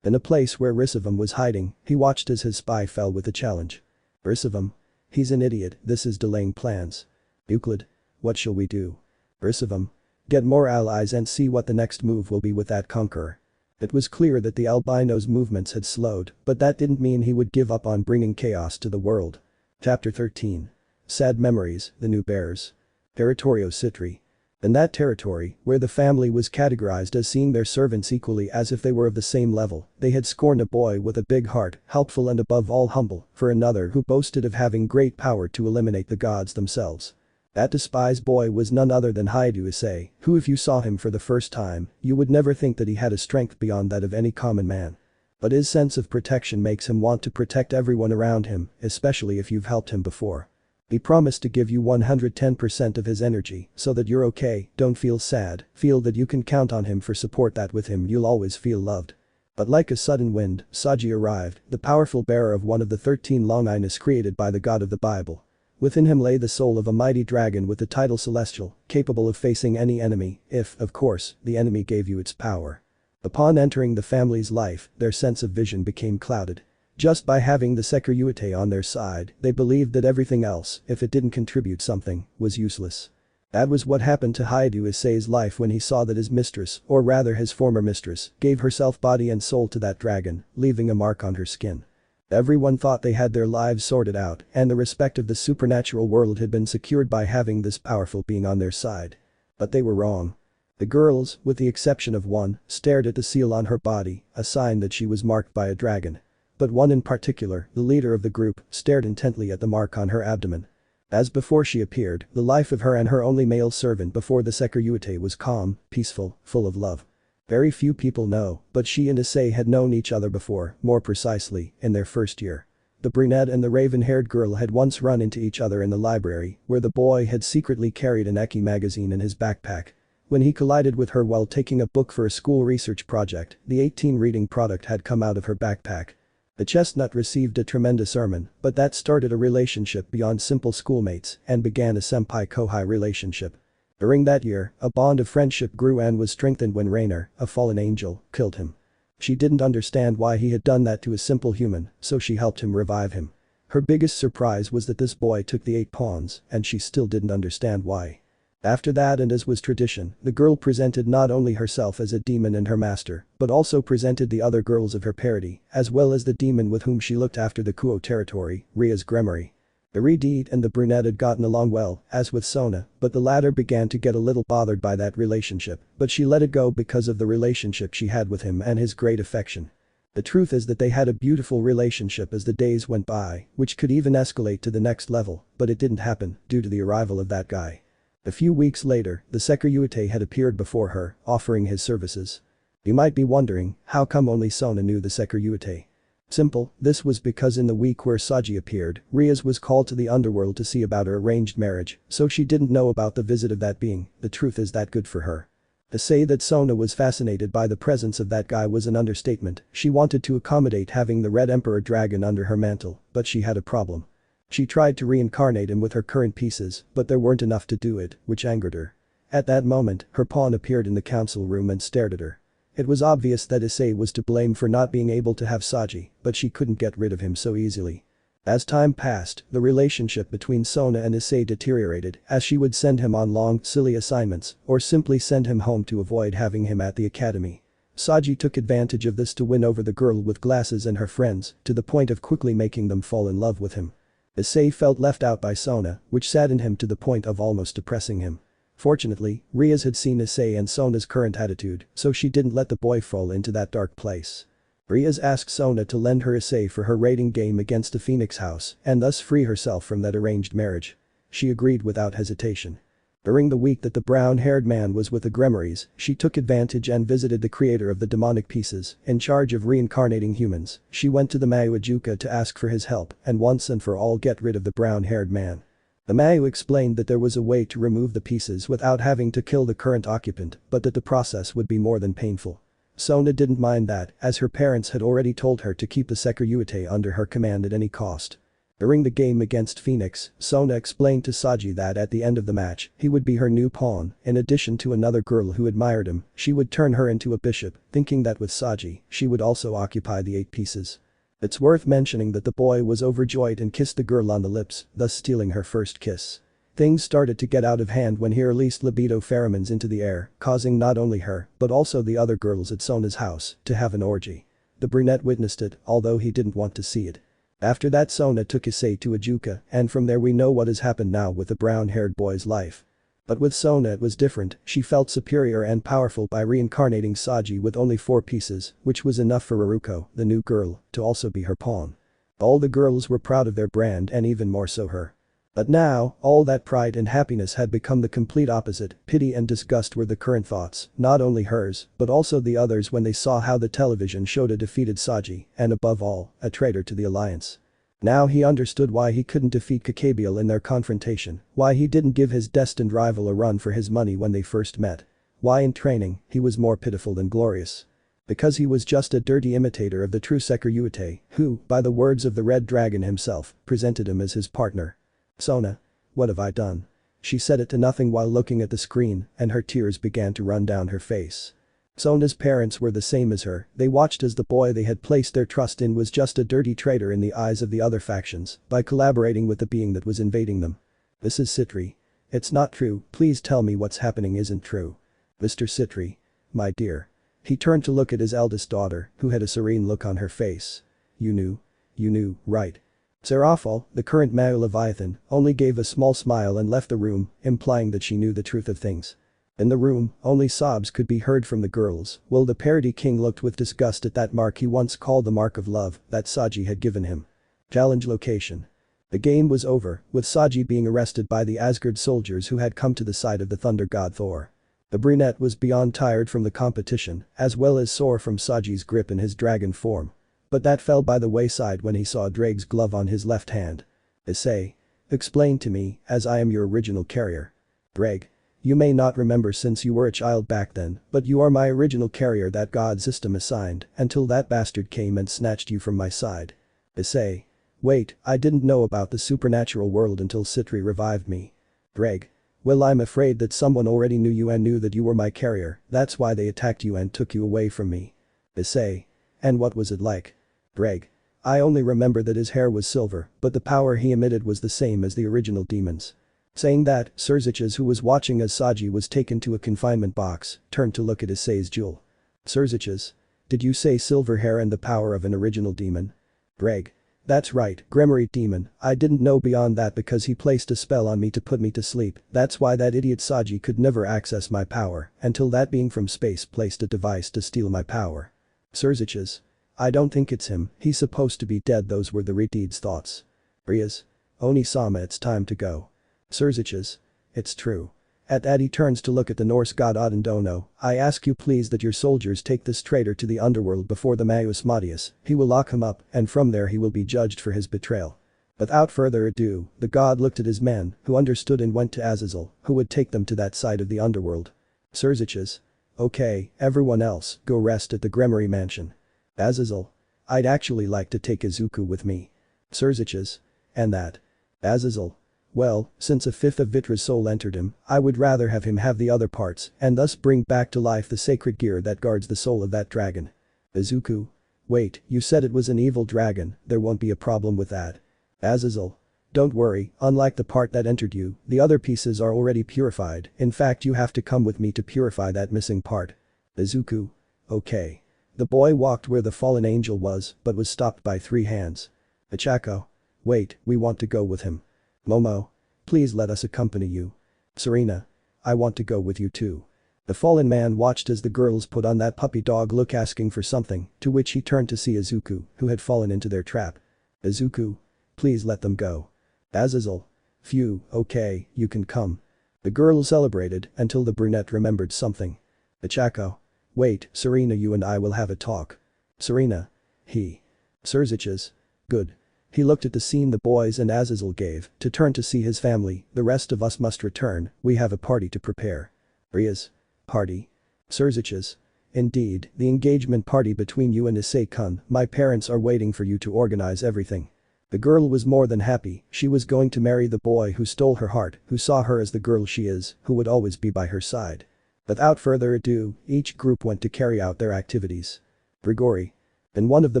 In a place where Risevim was hiding, he watched as his spy fell with the challenge. Risevim. He's an idiot, this is delaying plans. Euclid. What shall we do? Risevim. Get more allies and see what the next move will be with that conqueror. It was clear that the albino's movements had slowed, but that didn't mean he would give up on bringing chaos to the world. Chapter 13. Sad Memories, the New Bears. Territorio Sitri. In that territory, where the family was categorized as seeing their servants equally as if they were of the same level, they had scorned a boy with a big heart, helpful and above all humble, for another who boasted of having great power to eliminate the gods themselves. That despised boy was none other than Hyoudou Issei, who if you saw him for the first time, you would never think that he had a strength beyond that of any common man. But his sense of protection makes him want to protect everyone around him, especially if you've helped him before. He promised to give you 110% of his energy, so that you're okay, don't feel sad, feel that you can count on him for support, that with him you'll always feel loved. But like a sudden wind, Saji arrived, the powerful bearer of one of the 13 Longinus created by the god of the Bible. Within him lay the soul of a mighty dragon with the title Celestial, capable of facing any enemy, if, of course, the enemy gave you its power. Upon entering the family's life, their sense of vision became clouded. Just by having the Sekiryuutei on their side, they believed that everything else, if it didn't contribute something, was useless. That was what happened to Hyoudou Issei's life when he saw that his mistress, or rather his former mistress, gave herself body and soul to that dragon, leaving a mark on her skin. Everyone thought they had their lives sorted out, and the respect of the supernatural world had been secured by having this powerful being on their side. But they were wrong. The girls, with the exception of one, stared at the seal on her body, a sign that she was marked by a dragon. But one in particular, the leader of the group, stared intently at the mark on her abdomen. As before she appeared, the life of her and her only male servant before the Sekiryuutei was calm, peaceful, full of love. Very few people know, but she and Issei had known each other before, more precisely, in their first year. The brunette and the raven-haired girl had once run into each other in the library, where the boy had secretly carried an Eki magazine in his backpack. When he collided with her while taking a book for a school research project, the 18 reading product had come out of her backpack. The chestnut received a tremendous sermon, but that started a relationship beyond simple schoolmates and began a senpai-kohai relationship. During that year, a bond of friendship grew and was strengthened when Rainer, a fallen angel, killed him. She didn't understand why he had done that to a simple human, so she helped him revive him. Her biggest surprise was that this boy took the 8 pawns, and she still didn't understand why. After that, and as was tradition, the girl presented not only herself as a demon and her master, but also presented the other girls of her party, as well as the demon with whom she looked after the Kuoh territory, Rias Gremory. The redhead and the brunette had gotten along well, as with Sona, but the latter began to get a little bothered by that relationship, but she let it go because of the relationship she had with him and his great affection. The truth is that they had a beautiful relationship as the days went by, which could even escalate to the next level, but it didn't happen, due to the arrival of that guy. A few weeks later, the Sekiryuutei had appeared before her, offering his services. You might be wondering, how come only Sona knew the Sekiryuutei? Simple, this was because in the week where Saji appeared, Rias was called to the underworld to see about her arranged marriage, so she didn't know about the visit of that being. The truth is that good for her. To say that Sona was fascinated by the presence of that guy was an understatement. She wanted to accommodate having the Red Emperor dragon under her mantle, but she had a problem. She tried to reincarnate him with her current pieces, but there weren't enough to do it, which angered her. At that moment, her pawn appeared in the council room and stared at her. It was obvious that Issei was to blame for not being able to have Saji, but she couldn't get rid of him so easily. As time passed, the relationship between Sona and Issei deteriorated as she would send him on long, silly assignments or simply send him home to avoid having him at the academy. Saji took advantage of this to win over the girl with glasses and her friends to the point of quickly making them fall in love with him. Issei felt left out by Sona, which saddened him to the point of almost depressing him. Fortunately, Rias had seen Issei and Sona's current attitude, so she didn't let the boy fall into that dark place. Rias asked Sona to lend her Issei for her raiding game against the Phoenix House and thus free herself from that arranged marriage. She agreed without hesitation. During the week that the brown-haired man was with the Gremorys, she took advantage and visited the creator of the demonic pieces, in charge of reincarnating humans. She went to the Mayu to ask for his help and once and for all get rid of the brown-haired man. The Mayu explained that there was a way to remove the pieces without having to kill the current occupant, but that the process would be more than painful. Sona didn't mind that, as her parents had already told her to keep the Sekiryuutei under her command at any cost. During the game against Phoenix, Sona explained to Saji that at the end of the match, he would be her new pawn. In addition to another girl who admired him, she would turn her into a bishop, thinking that with Saji, she would also occupy the 8 pieces. It's worth mentioning that the boy was overjoyed and kissed the girl on the lips, thus stealing her first kiss. Things started to get out of hand when he released libido pheromones into the air, causing not only her, but also the other girls at Sona's house, to have an orgy. The brunette witnessed it, although he didn't want to see it. After that Sona took Issei to Ajuka, and from there we know what has happened now with the brown-haired boy's life. But with Sona it was different. She felt superior and powerful by reincarnating Saji with only 4 pieces, which was enough for Haruko, the new girl, to also be her pawn. All the girls were proud of their brand and even more so her. But now, all that pride and happiness had become the complete opposite. Pity and disgust were the current thoughts, not only hers, but also the others when they saw how the television showed a defeated Saji, and above all, a traitor to the alliance. Now he understood why he couldn't defeat Gabriel in their confrontation, why he didn't give his destined rival a run for his money when they first met. Why in training, he was more pitiful than glorious. Because he was just a dirty imitator of the true Sekiryuutei, who, by the words of the Red Dragon himself, presented him as his partner. Sona. What have I done? She said it to nothing while looking at the screen, and her tears began to run down her face. Sona's parents were the same as her. They watched as the boy they had placed their trust in was just a dirty traitor in the eyes of the other factions by collaborating with the being that was invading them. This is Sitri. It's not true, please tell me what's happening isn't true. Mr. Sitri. My dear. He turned to look at his eldest daughter, who had a serene look on her face. You knew, right? Seraphal, the current male Leviathan, only gave a small smile and left the room, implying that she knew the truth of things. In the room, only sobs could be heard from the girls, while the Parody King looked with disgust at that mark he once called the mark of love that Saji had given him. Challenge location. The game was over, with Saji being arrested by the Asgard soldiers who had come to the side of the thunder god Thor. The brunette was beyond tired from the competition, as well as sore from Saji's grip in his dragon form. But that fell by the wayside when he saw Drake's glove on his left hand. Issei. Explain to me, as I am your original carrier. Drake. You may not remember since you were a child back then, but you are my original carrier that God system assigned until that bastard came and snatched you from my side. Issei. Wait, I didn't know about the supernatural world until Sitri revived me. Drake. Well, I'm afraid that someone already knew you and knew that you were my carrier, that's why they attacked you and took you away from me. Issei. And what was it like? Drake. I only remember that his hair was silver, but the power he emitted was the same as the original demons. Saying that, Sirzechs, who was watching as Saji was taken to a confinement box, turned to look at Issei's jewel. Sirzechs. Did you say silver hair and the power of an original demon? Drake. That's right, Gremory demon. I didn't know beyond that because he placed a spell on me to put me to sleep. That's why that idiot Saji could never access my power until that being from space placed a device to steal my power. Sirzechs. I don't think it's him, he's supposed to be dead. Those were the Redeed's thoughts. Rias. Oni-sama, it's time to go. Sirzechs. It's true. At that he turns to look at the Norse god Odin Dono. I ask you please that your soldiers take this traitor to the underworld before the Magus Matius, he will lock him up and from there he will be judged for his betrayal. Without further ado, the god looked at his men, who understood and went to Azazel, who would take them to that side of the underworld. Sirzechs. Okay, everyone else, go rest at the Gremory mansion. Azazel. I'd actually like to take Izuku with me. Sirzechs. And that. Azazel. Well, since a fifth of Vitra's soul entered him, I would rather have him have the other parts and thus bring back to life the sacred gear that guards the soul of that dragon. Izuku. Wait, you said it was an evil dragon, there won't be a problem with that. Azazel. Don't worry, unlike the part that entered you, the other pieces are already purified, in fact you have to come with me to purify that missing part. Izuku. Okay. The boy walked where the fallen angel was, but was stopped by 3 hands. Ichako. Wait, we want to go with him. Momo. Please let us accompany you. Serena. I want to go with you too. The fallen man watched as the girls put on that puppy dog look asking for something, to which he turned to see Izuku, who had fallen into their trap. Izuku. Please let them go. Azazel. Phew, okay, you can come. The girls celebrated until the brunette remembered something. Ichako. Wait, Serena, you and I will have a talk. Serena. He. Sirzechs. Good. He looked at the scene the boys and Azazel gave to turn to see his family. The rest of us must return, we have a party to prepare. Rias. Party. Sirzechs. Indeed, the engagement party between you and Issei-kun, my parents are waiting for you to organize everything. The girl was more than happy, she was going to marry the boy who stole her heart, who saw her as the girl she is, who would always be by her side. Without further ado, each group went to carry out their activities. Grigori. In one of the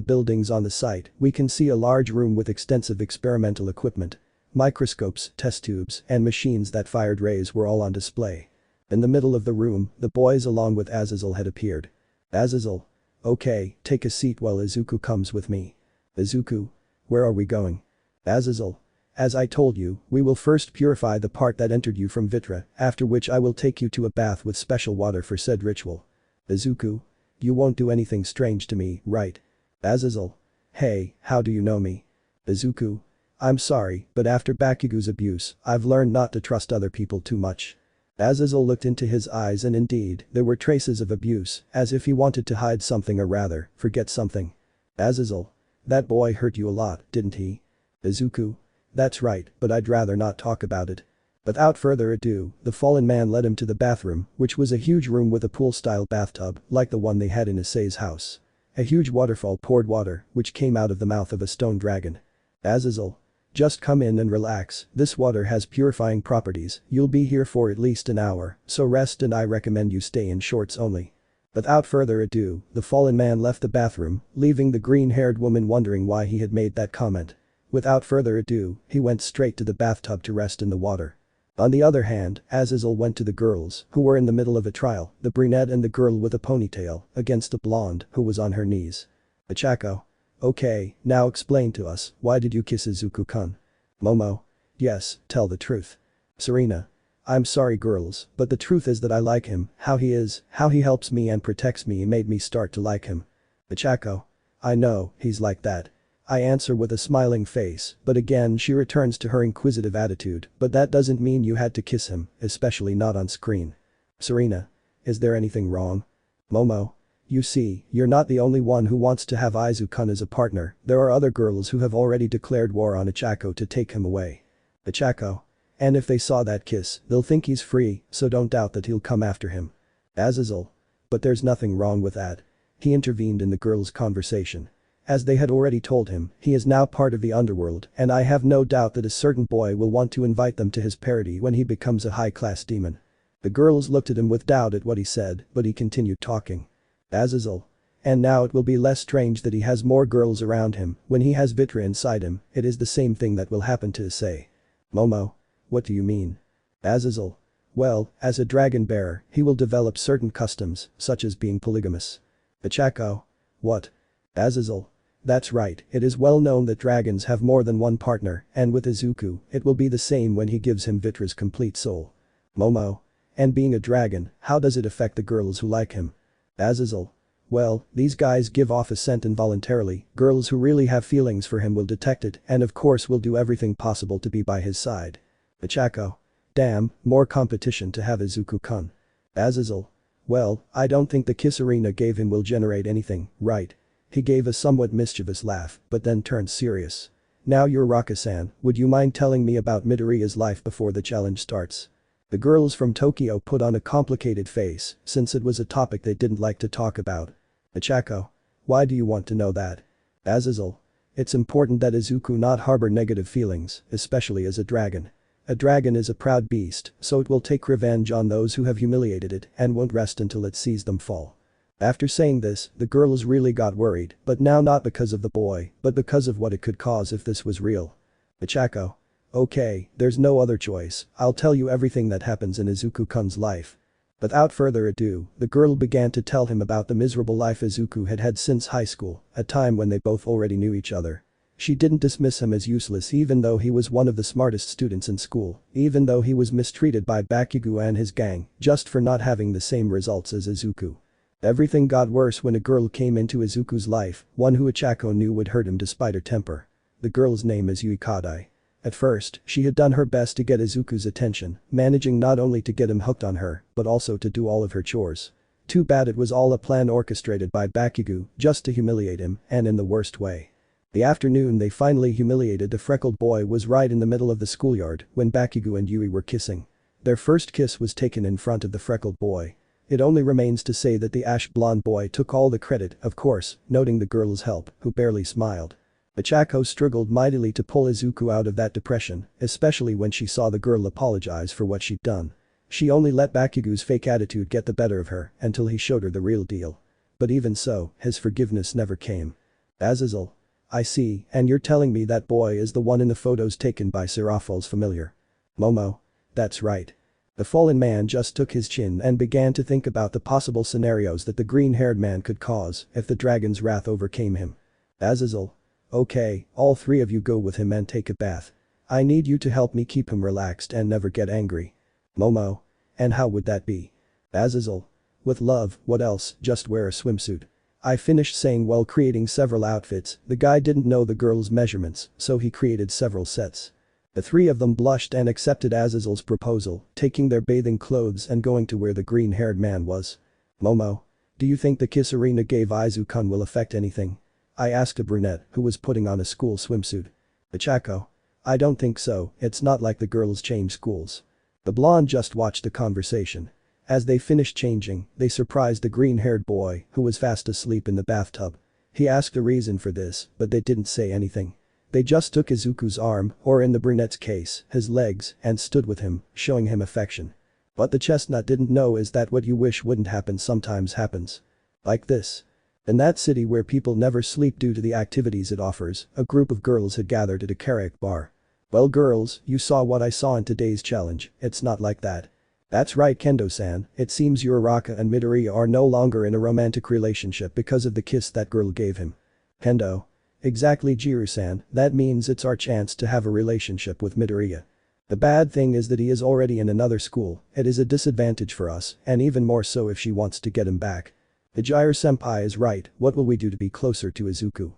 buildings on the site, we can see a large room with extensive experimental equipment. Microscopes, test tubes, and machines that fired rays were all on display. In the middle of the room, the boys along with Azazel had appeared. Azazel. Okay, take a seat while Izuku comes with me. Izuku. Where are we going? Azazel. As I told you, we will first purify the part that entered you from Vitra, after which I will take you to a bath with special water for said ritual. Izuku. You won't do anything strange to me, right? Azazel. Hey, how do you know me? Izuku. I'm sorry, but after Bakugo's abuse, I've learned not to trust other people too much. Azazel looked into his eyes and indeed, there were traces of abuse, as if he wanted to hide something or rather, forget something. Azazel. That boy hurt you a lot, didn't he? Izuku. That's right, but I'd rather not talk about it. Without further ado, the fallen man led him to the bathroom, which was a huge room with a pool-style bathtub, like the one they had in Issei's house. A huge waterfall poured water, which came out of the mouth of a stone dragon. Azazel. Just come in and relax, this water has purifying properties, you'll be here for at least an hour, so rest and I recommend you stay in shorts only. Without further ado, the fallen man left the bathroom, leaving the green-haired woman wondering why he had made that comment. Without further ado, he went straight to the bathtub to rest in the water. On the other hand, Azazel went to the girls, who were in the middle of a trial, the brunette and the girl with a ponytail, against a blonde, who was on her knees. Ichako. Okay, now explain to us, why did you kiss Izuku-kun? Momo. Yes, tell the truth. Serena. I'm sorry girls, but the truth is that I like him, how he is, how he helps me and protects me made me start to like him. Ichako. I know, he's like that. I answer with a smiling face, but again she returns to her inquisitive attitude, but that doesn't mean you had to kiss him, especially not on screen. Serena. Is there anything wrong? Momo. You see, you're not the only one who wants to have Izuku-kun as a partner, there are other girls who have already declared war on Ichako to take him away. Ichako. And if they saw that kiss, they'll think he's free, so don't doubt that he'll come after him. Azazel. But there's nothing wrong with that. He intervened in the girls' conversation. As they had already told him, he is now part of the underworld and I have no doubt that a certain boy will want to invite them to his party when he becomes a high-class demon. The girls looked at him with doubt at what he said, but he continued talking. Azazel. And now it will be less strange that he has more girls around him, when he has Vitra inside him, it is the same thing that will happen to Issei. Momo. What do you mean? Azazel. Well, as a dragon bearer, he will develop certain customs, such as being polygamous. Ichako. What? Azazel. That's right, it is well known that dragons have more than one partner, and with Izuku, it will be the same when he gives him Vitra's complete soul. Momo. And being a dragon, how does it affect the girls who like him? Azazel. Well, these guys give off a scent involuntarily, girls who really have feelings for him will detect it and of course will do everything possible to be by his side. Ichako. Damn, more competition to have Izuku-kun. Azazel. Well, I don't think the kiss Arena gave him will generate anything, right? He gave a somewhat mischievous laugh, but then turned serious. Now you're Raka-san, would you mind telling me about Midoriya's life before the challenge starts? The girls from Tokyo put on a complicated face, since it was a topic they didn't like to talk about. Ichako. Why do you want to know that? Azazel. It's important that Izuku not harbor negative feelings, especially as a dragon. A dragon is a proud beast, so it will take revenge on those who have humiliated it and won't rest until it sees them fall. After saying this, the girls really got worried, but now not because of the boy, but because of what it could cause if this was real. Ichako. Okay, there's no other choice, I'll tell you everything that happens in Izuku-kun's life. Without further ado, the girl began to tell him about the miserable life Izuku had had since high school, a time when they both already knew each other. She didn't dismiss him as useless even though he was one of the smartest students in school, even though he was mistreated by Bakugo and his gang, just for not having the same results as Izuku. Everything got worse when a girl came into Izuku's life, one who Ichako knew would hurt him despite her temper. The girl's name is Yuikadai. At first, she had done her best to get Izuku's attention, managing not only to get him hooked on her, but also to do all of her chores. Too bad it was all a plan orchestrated by Bakugo just to humiliate him, and in the worst way. The afternoon they finally humiliated the freckled boy was right in the middle of the schoolyard when Bakugo and Yui were kissing. Their first kiss was taken in front of the freckled boy. It only remains to say that the ash-blonde boy took all the credit, of course, noting the girl's help, who barely smiled. Ichako struggled mightily to pull Izuku out of that depression, especially when she saw the girl apologize for what she'd done. She only let Bakugo's fake attitude get the better of her until he showed her the real deal. But even so, his forgiveness never came. Azazel. I see, and you're telling me that boy is the one in the photos taken by Seraphil's familiar. Momo. That's right. The fallen man just took his chin and began to think about the possible scenarios that the green-haired man could cause if the dragon's wrath overcame him. Azazel. Okay, all three of you go with him and take a bath. I need you to help me keep him relaxed and never get angry. Momo. And how would that be? Azazel. With love, what else, just wear a swimsuit. I finished saying while creating several outfits, the guy didn't know the girl's measurements, so he created several sets. The three of them blushed and accepted Azazel's proposal, taking their bathing clothes and going to where the green-haired man was. Momo. Do you think the kiss Arena gave Izuku-kun will affect anything? I asked a brunette who was putting on a school swimsuit. Ichako. I don't think so, it's not like the girls change schools. The blonde just watched the conversation. As they finished changing, they surprised the green-haired boy who was fast asleep in the bathtub. He asked a reason for this, but they didn't say anything. They just took Izuku's arm, or in the brunette's case, his legs, and stood with him, showing him affection. What the chestnut didn't know is that what you wish wouldn't happen sometimes happens. Like this. In that city where people never sleep due to the activities it offers, a group of girls had gathered at a karaoke bar. Well girls, you saw what I saw in today's challenge, it's not like that. That's right Kendo-san, it seems Uraraka and Midoriya are no longer in a romantic relationship because of the kiss that girl gave him. Kendo. Exactly Jiru-san, that means it's our chance to have a relationship with Midoriya. The bad thing is that he is already in another school, it is a disadvantage for us, and even more so if she wants to get him back. Hijiro-senpai is right, what will we do to be closer to Izuku?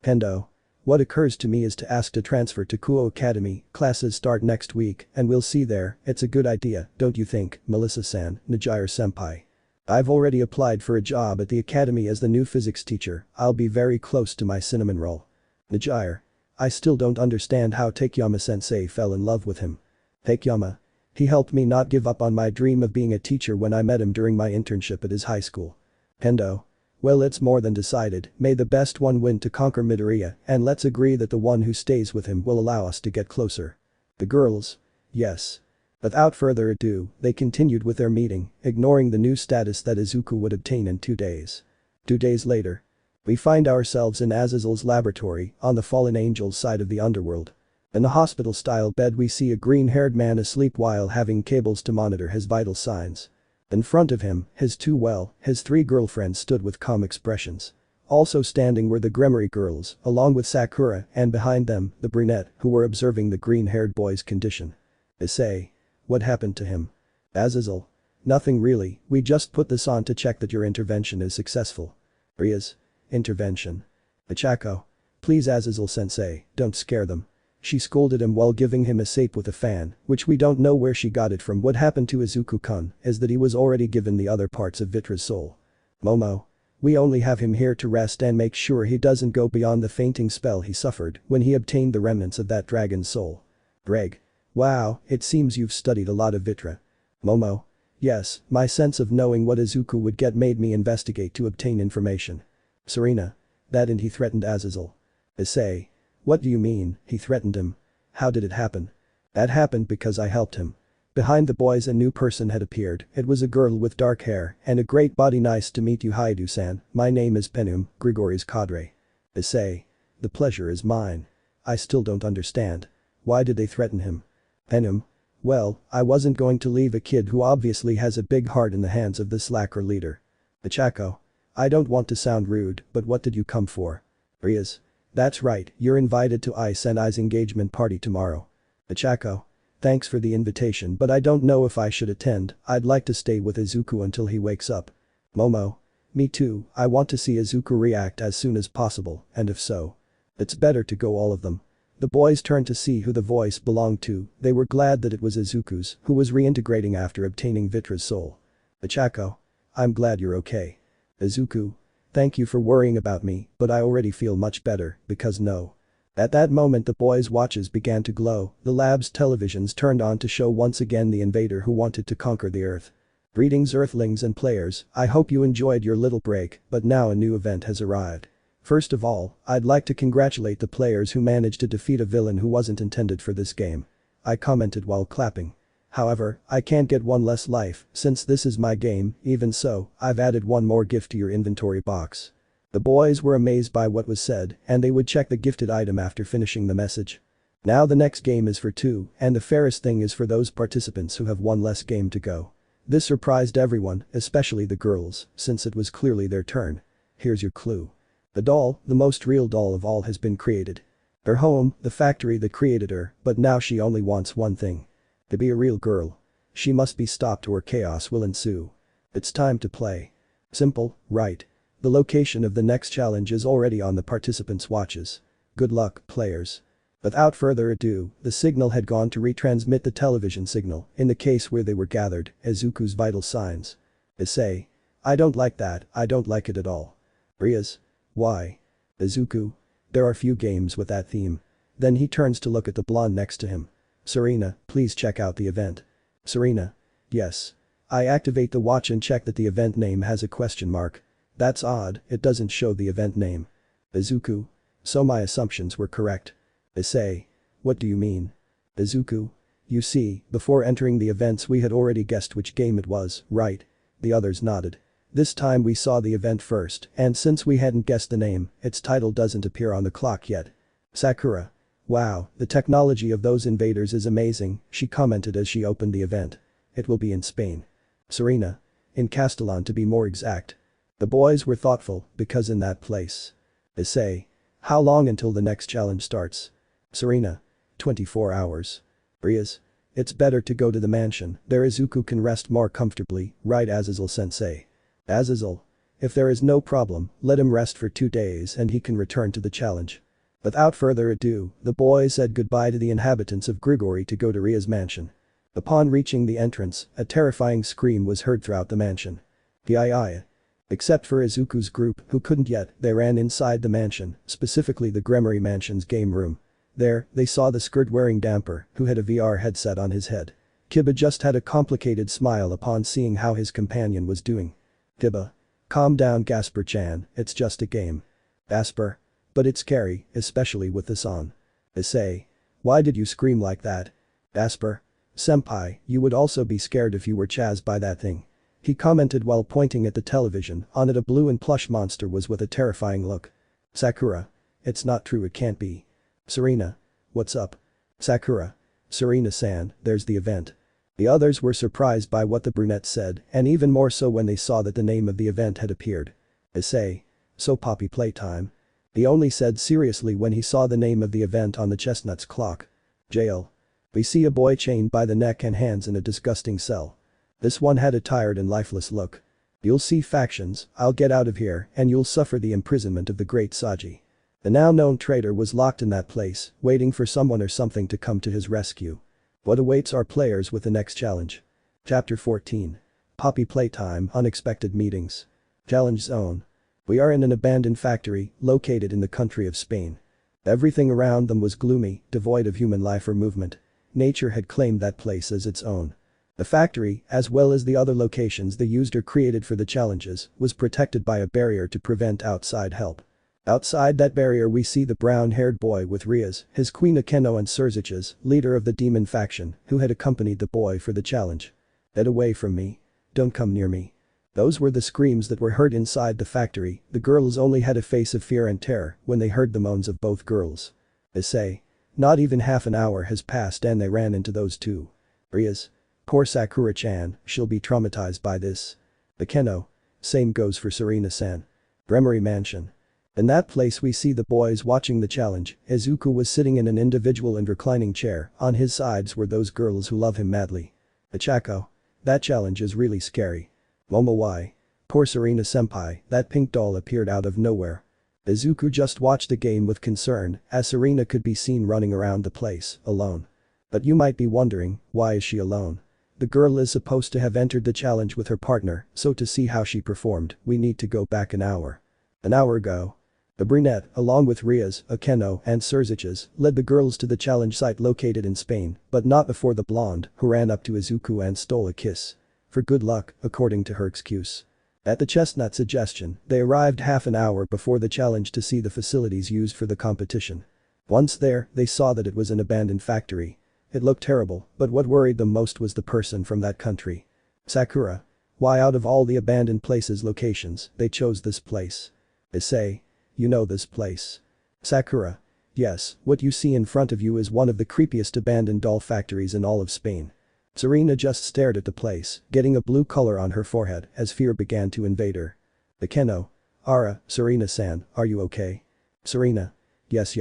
Kendo. What occurs to me is to ask to transfer to Kuoh Academy, classes start next week and we'll see there, it's a good idea, don't you think, Melissa-san, Nijiro-senpai. I've already applied for a job at the academy as the new physics teacher, I'll be very close to my cinnamon roll. Nijiro. I still don't understand how Takeyama-sensei fell in love with him. Takeyama. He helped me not give up on my dream of being a teacher when I met him during my internship at his high school. Kendo. Well it's more than decided, may the best one win to conquer Midoriya and let's agree that the one who stays with him will allow us to get closer. The girls. Yes. Without further ado, they continued with their meeting, ignoring the new status that Izuku would obtain in 2 days. 2 days later. We find ourselves in Azazel's laboratory on the fallen angel's side of the underworld. In the hospital-style bed we see a green-haired man asleep while having cables to monitor his vital signs. In front of him, his 3 girlfriends stood with calm expressions. Also standing were the Gremory girls, along with Sakura, and behind them, the brunette, who were observing the green-haired boy's condition. Issei. What happened to him? Azazel. Nothing really, we just put this on to check that your intervention is successful. Rias. Intervention. Ichako. Please Azazel-sensei, don't scare them. She scolded him while giving him a sape with a fan, which we don't know where she got it from. What happened to Izuku-kun is that he was already given the other parts of Vitra's soul. Momo. We only have him here to rest and make sure he doesn't go beyond the fainting spell he suffered when he obtained the remnants of that dragon's soul. Greg. Wow, it seems you've studied a lot of Vitra. Momo. Yes, my sense of knowing what Izuku would get made me investigate to obtain information. Serena. That and he threatened Azazel. Issei. What do you mean, he threatened him? How did it happen? That happened because I helped him. Behind the boys a new person had appeared. It was a girl with dark hair and a great body. Nice to meet you, Hyoudou-san. My name is Penum, Grigori's cadre. Issei. The pleasure is mine. I still don't understand. Why did they threaten him? Penum. Well, I wasn't going to leave a kid who obviously has a big heart in the hands of this slacker leader. Ichako. I don't want to sound rude, but what did you come for? Rias. That's right, you're invited to Ice and I's engagement party tomorrow. Ichako. Thanks for the invitation, but I don't know if I should attend. I'd like to stay with Izuku until he wakes up. Momo. Me too, I want to see Izuku react as soon as possible, and if so. It's better to go all of them. The boys turned to see who the voice belonged to. They were glad that it was Izuku's, who was reintegrating after obtaining Vitra's soul. Ichako. I'm glad you're okay. Izuku. Thank you for worrying about me, but I already feel much better, because no. At that moment the boys' watches began to glow, the lab's televisions turned on to show once again the invader who wanted to conquer the Earth. Greetings Earthlings and players, I hope you enjoyed your little break, but now a new event has arrived. First of all, I'd like to congratulate the players who managed to defeat a villain who wasn't intended for this game. I commented while clapping. However, I can't get one less life, since this is my game. Even so, I've added one more gift to your inventory box. The boys were amazed by what was said, and they would check the gifted item after finishing the message. Now the next game is for two, and the fairest thing is for those participants who have one less game to go. This surprised everyone, especially the girls, since it was clearly their turn. Here's your clue. The doll, the most real doll of all, has been created. Her home, the factory that created her, but now she only wants one thing. To be a real girl. She must be stopped or chaos will ensue. It's time to play. Simple, right? The location of the next challenge is already on the participants' watches. Good luck, players. Without further ado, the signal had gone to retransmit the television signal, in the case where they were gathered, Izuku's vital signs. Issei. I don't like that, I don't like it at all. Rias. Why? Izuku. There are few games with that theme. Then he turns to look at the blonde next to him. Serena, please check out the event. Serena. Yes. I activate the watch and check that the event name has a question mark. That's odd, it doesn't show the event name. Izuku. So my assumptions were correct. Issei. What do you mean? Izuku. You see, before entering the events we had already guessed which game it was, right? The others nodded. This time we saw the event first, and since we hadn't guessed the name, its title doesn't appear on the clock yet. Sakura. Wow, the technology of those invaders is amazing, she commented as she opened the event. It will be in Spain. Serena. In Castellon to be more exact. The boys were thoughtful, because in that place. Issei. How long until the next challenge starts? Serena. 24 hours. Rias. It's better to go to the mansion, there Izuku can rest more comfortably, right Azazel-sensei? Azazel. If there is no problem, let him rest for 2 days and he can return to the challenge. Without further ado, the boys said goodbye to the inhabitants of Grigori to go to Ria's mansion. Upon reaching the entrance, a terrifying scream was heard throughout the mansion. Giaiia. Except for Izuku's group, who couldn't yet, they ran inside the mansion, specifically the Gremory mansion's game room. There, they saw the skirt-wearing Damper, who had a VR headset on his head. Kiba just had a complicated smile upon seeing how his companion was doing. Kiba. Calm down Gasper-chan, it's just a game. Asper. But it's scary, especially with this on. Issei. Why did you scream like that? Asper. Senpai, you would also be scared if you were chased by that thing. He commented while pointing at the television. On it a blue and plush monster was with a terrifying look. Sakura. It's not true, it can't be. Serena. What's up? Sakura. Serena-san, there's the event. The others were surprised by what the brunette said, and even more so when they saw that the name of the event had appeared. Issei. So Poppy playtime. He only said seriously when he saw the name of the event on the chestnut's clock. Jail. We see a boy chained by the neck and hands in a disgusting cell. This one had a tired and lifeless look. You'll see factions, I'll get out of here and you'll suffer the imprisonment of the great Saji. The now known traitor was locked in that place, waiting for someone or something to come to his rescue. What awaits our players with the next challenge? Chapter 14. Poppy Playtime, Unexpected Meetings. Challenge Zone. We are in an abandoned factory, located in the country of Spain. Everything around them was gloomy, devoid of human life or movement. Nature had claimed that place as its own. The factory, as well as the other locations they used or created for the challenges, was protected by a barrier to prevent outside help. Outside that barrier we see the brown-haired boy with Rias, his queen Akeno and Sirzechs, leader of the demon faction, who had accompanied the boy for the challenge. "Get away from me. Don't come near me." Those were the screams that were heard inside the factory. The girls only had a face of fear and terror when they heard the moans of both girls. Issei. Not even half an hour has passed and they ran into those two. Rias. Poor Sakura-chan, she'll be traumatized by this. Akeno. Same goes for Serena-san. Gremory Mansion. In that place we see the boys watching the challenge. Izuku was sitting in an individual and reclining chair. On his sides were those girls who love him madly. Ichako. That challenge is really scary. Momo, why? Poor Serena-senpai, that pink doll appeared out of nowhere. Izuku just watched the game with concern, as Serena could be seen running around the place, alone. But you might be wondering, why is she alone? The girl is supposed to have entered the challenge with her partner, so to see how she performed, we need to go back an hour. An hour ago. The brunette, along with Rias, Akeno, and Sirzechs, led the girls to the challenge site located in Spain, but not before the blonde, who ran up to Izuku and stole a kiss. For good luck, according to her excuse. At the chestnut suggestion, they arrived half an hour before the challenge to see the facilities used for the competition. Once there, they saw that it was an abandoned factory. It looked terrible, but what worried them most was the person from that country. Sakura. Why out of all the abandoned places locations, they chose this place. Issei. You know this place. Sakura. Yes, what you see in front of you is one of the creepiest abandoned doll factories in all of Spain. Serena just stared at the place, getting a blue color on her forehead as fear began to invade her. Akeno. Ara, Serena-san, are you okay? Serena. Yes.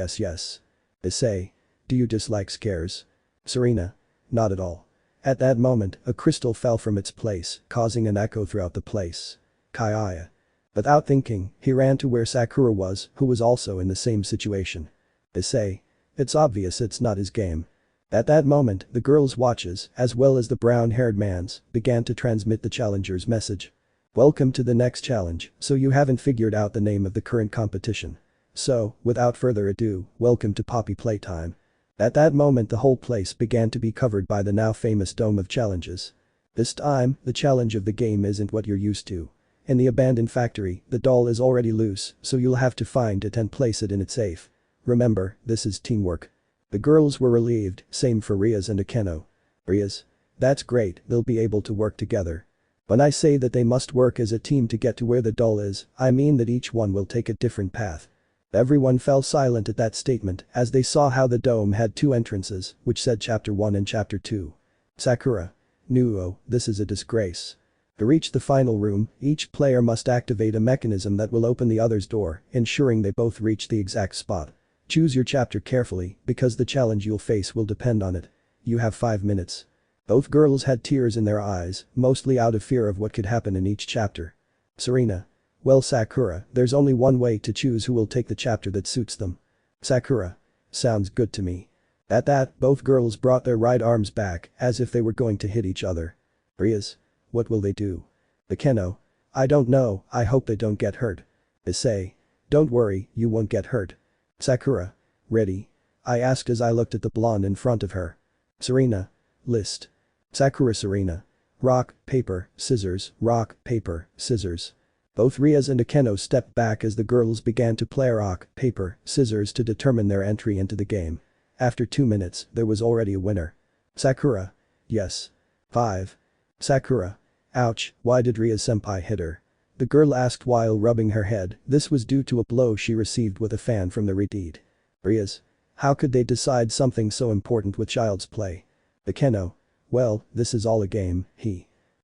Issei. Do you dislike scares? Serena. Not at all. At that moment, a crystal fell from its place, causing an echo throughout the place. Kaiaya. Without thinking, he ran to where Sakura was, who was also in the same situation. Issei. It's obvious it's not his game. At that moment, the girls' watches, as well as the brown-haired man's, began to transmit the challenger's message. Welcome to the next challenge, so you haven't figured out the name of the current competition. So, without further ado, welcome to Poppy Playtime. At that moment the whole place began to be covered by the now famous dome of challenges. This time, the challenge of the game isn't what you're used to. In the abandoned factory, the doll is already loose, so you'll have to find it and place it in its safe. Remember, this is teamwork. The girls were relieved, same for Rias and Akeno. Rias. That's great, they'll be able to work together. When I say that they must work as a team to get to where the doll is, I mean that each one will take a different path. Everyone fell silent at that statement as they saw how the dome had two entrances, which said Chapter 1 and Chapter 2. Sakura. Nuo, this is a disgrace. To reach the final room, each player must activate a mechanism that will open the other's door, ensuring they both reach the exact spot. Choose your chapter carefully, because the challenge you'll face will depend on it. You have 5 minutes. Both girls had tears in their eyes, mostly out of fear of what could happen in each chapter. Serena. Well Sakura, there's only one way to choose who will take the chapter that suits them. Sakura. Sounds good to me. At that, both girls brought their right arms back, as if they were going to hit each other. Rias. What will they do? Akeno. I don't know, I hope they don't get hurt. Issei. Don't worry, you won't get hurt. Sakura. Ready? I asked as I looked at the blonde in front of her. Serena. List. Sakura. Serena. Rock, paper, scissors, rock, paper, scissors. Both Rias and Akeno stepped back as the girls began to play rock, paper, scissors to determine their entry into the game. After 2 minutes, there was already a winner. Sakura. Yes. 5. Sakura. Ouch, why did Rias-senpai hit her? The girl asked while rubbing her head. This was due to a blow she received with a fan from the brigade. Rias. How could they decide something so important with child's play? Akeno. Well, this is all a game,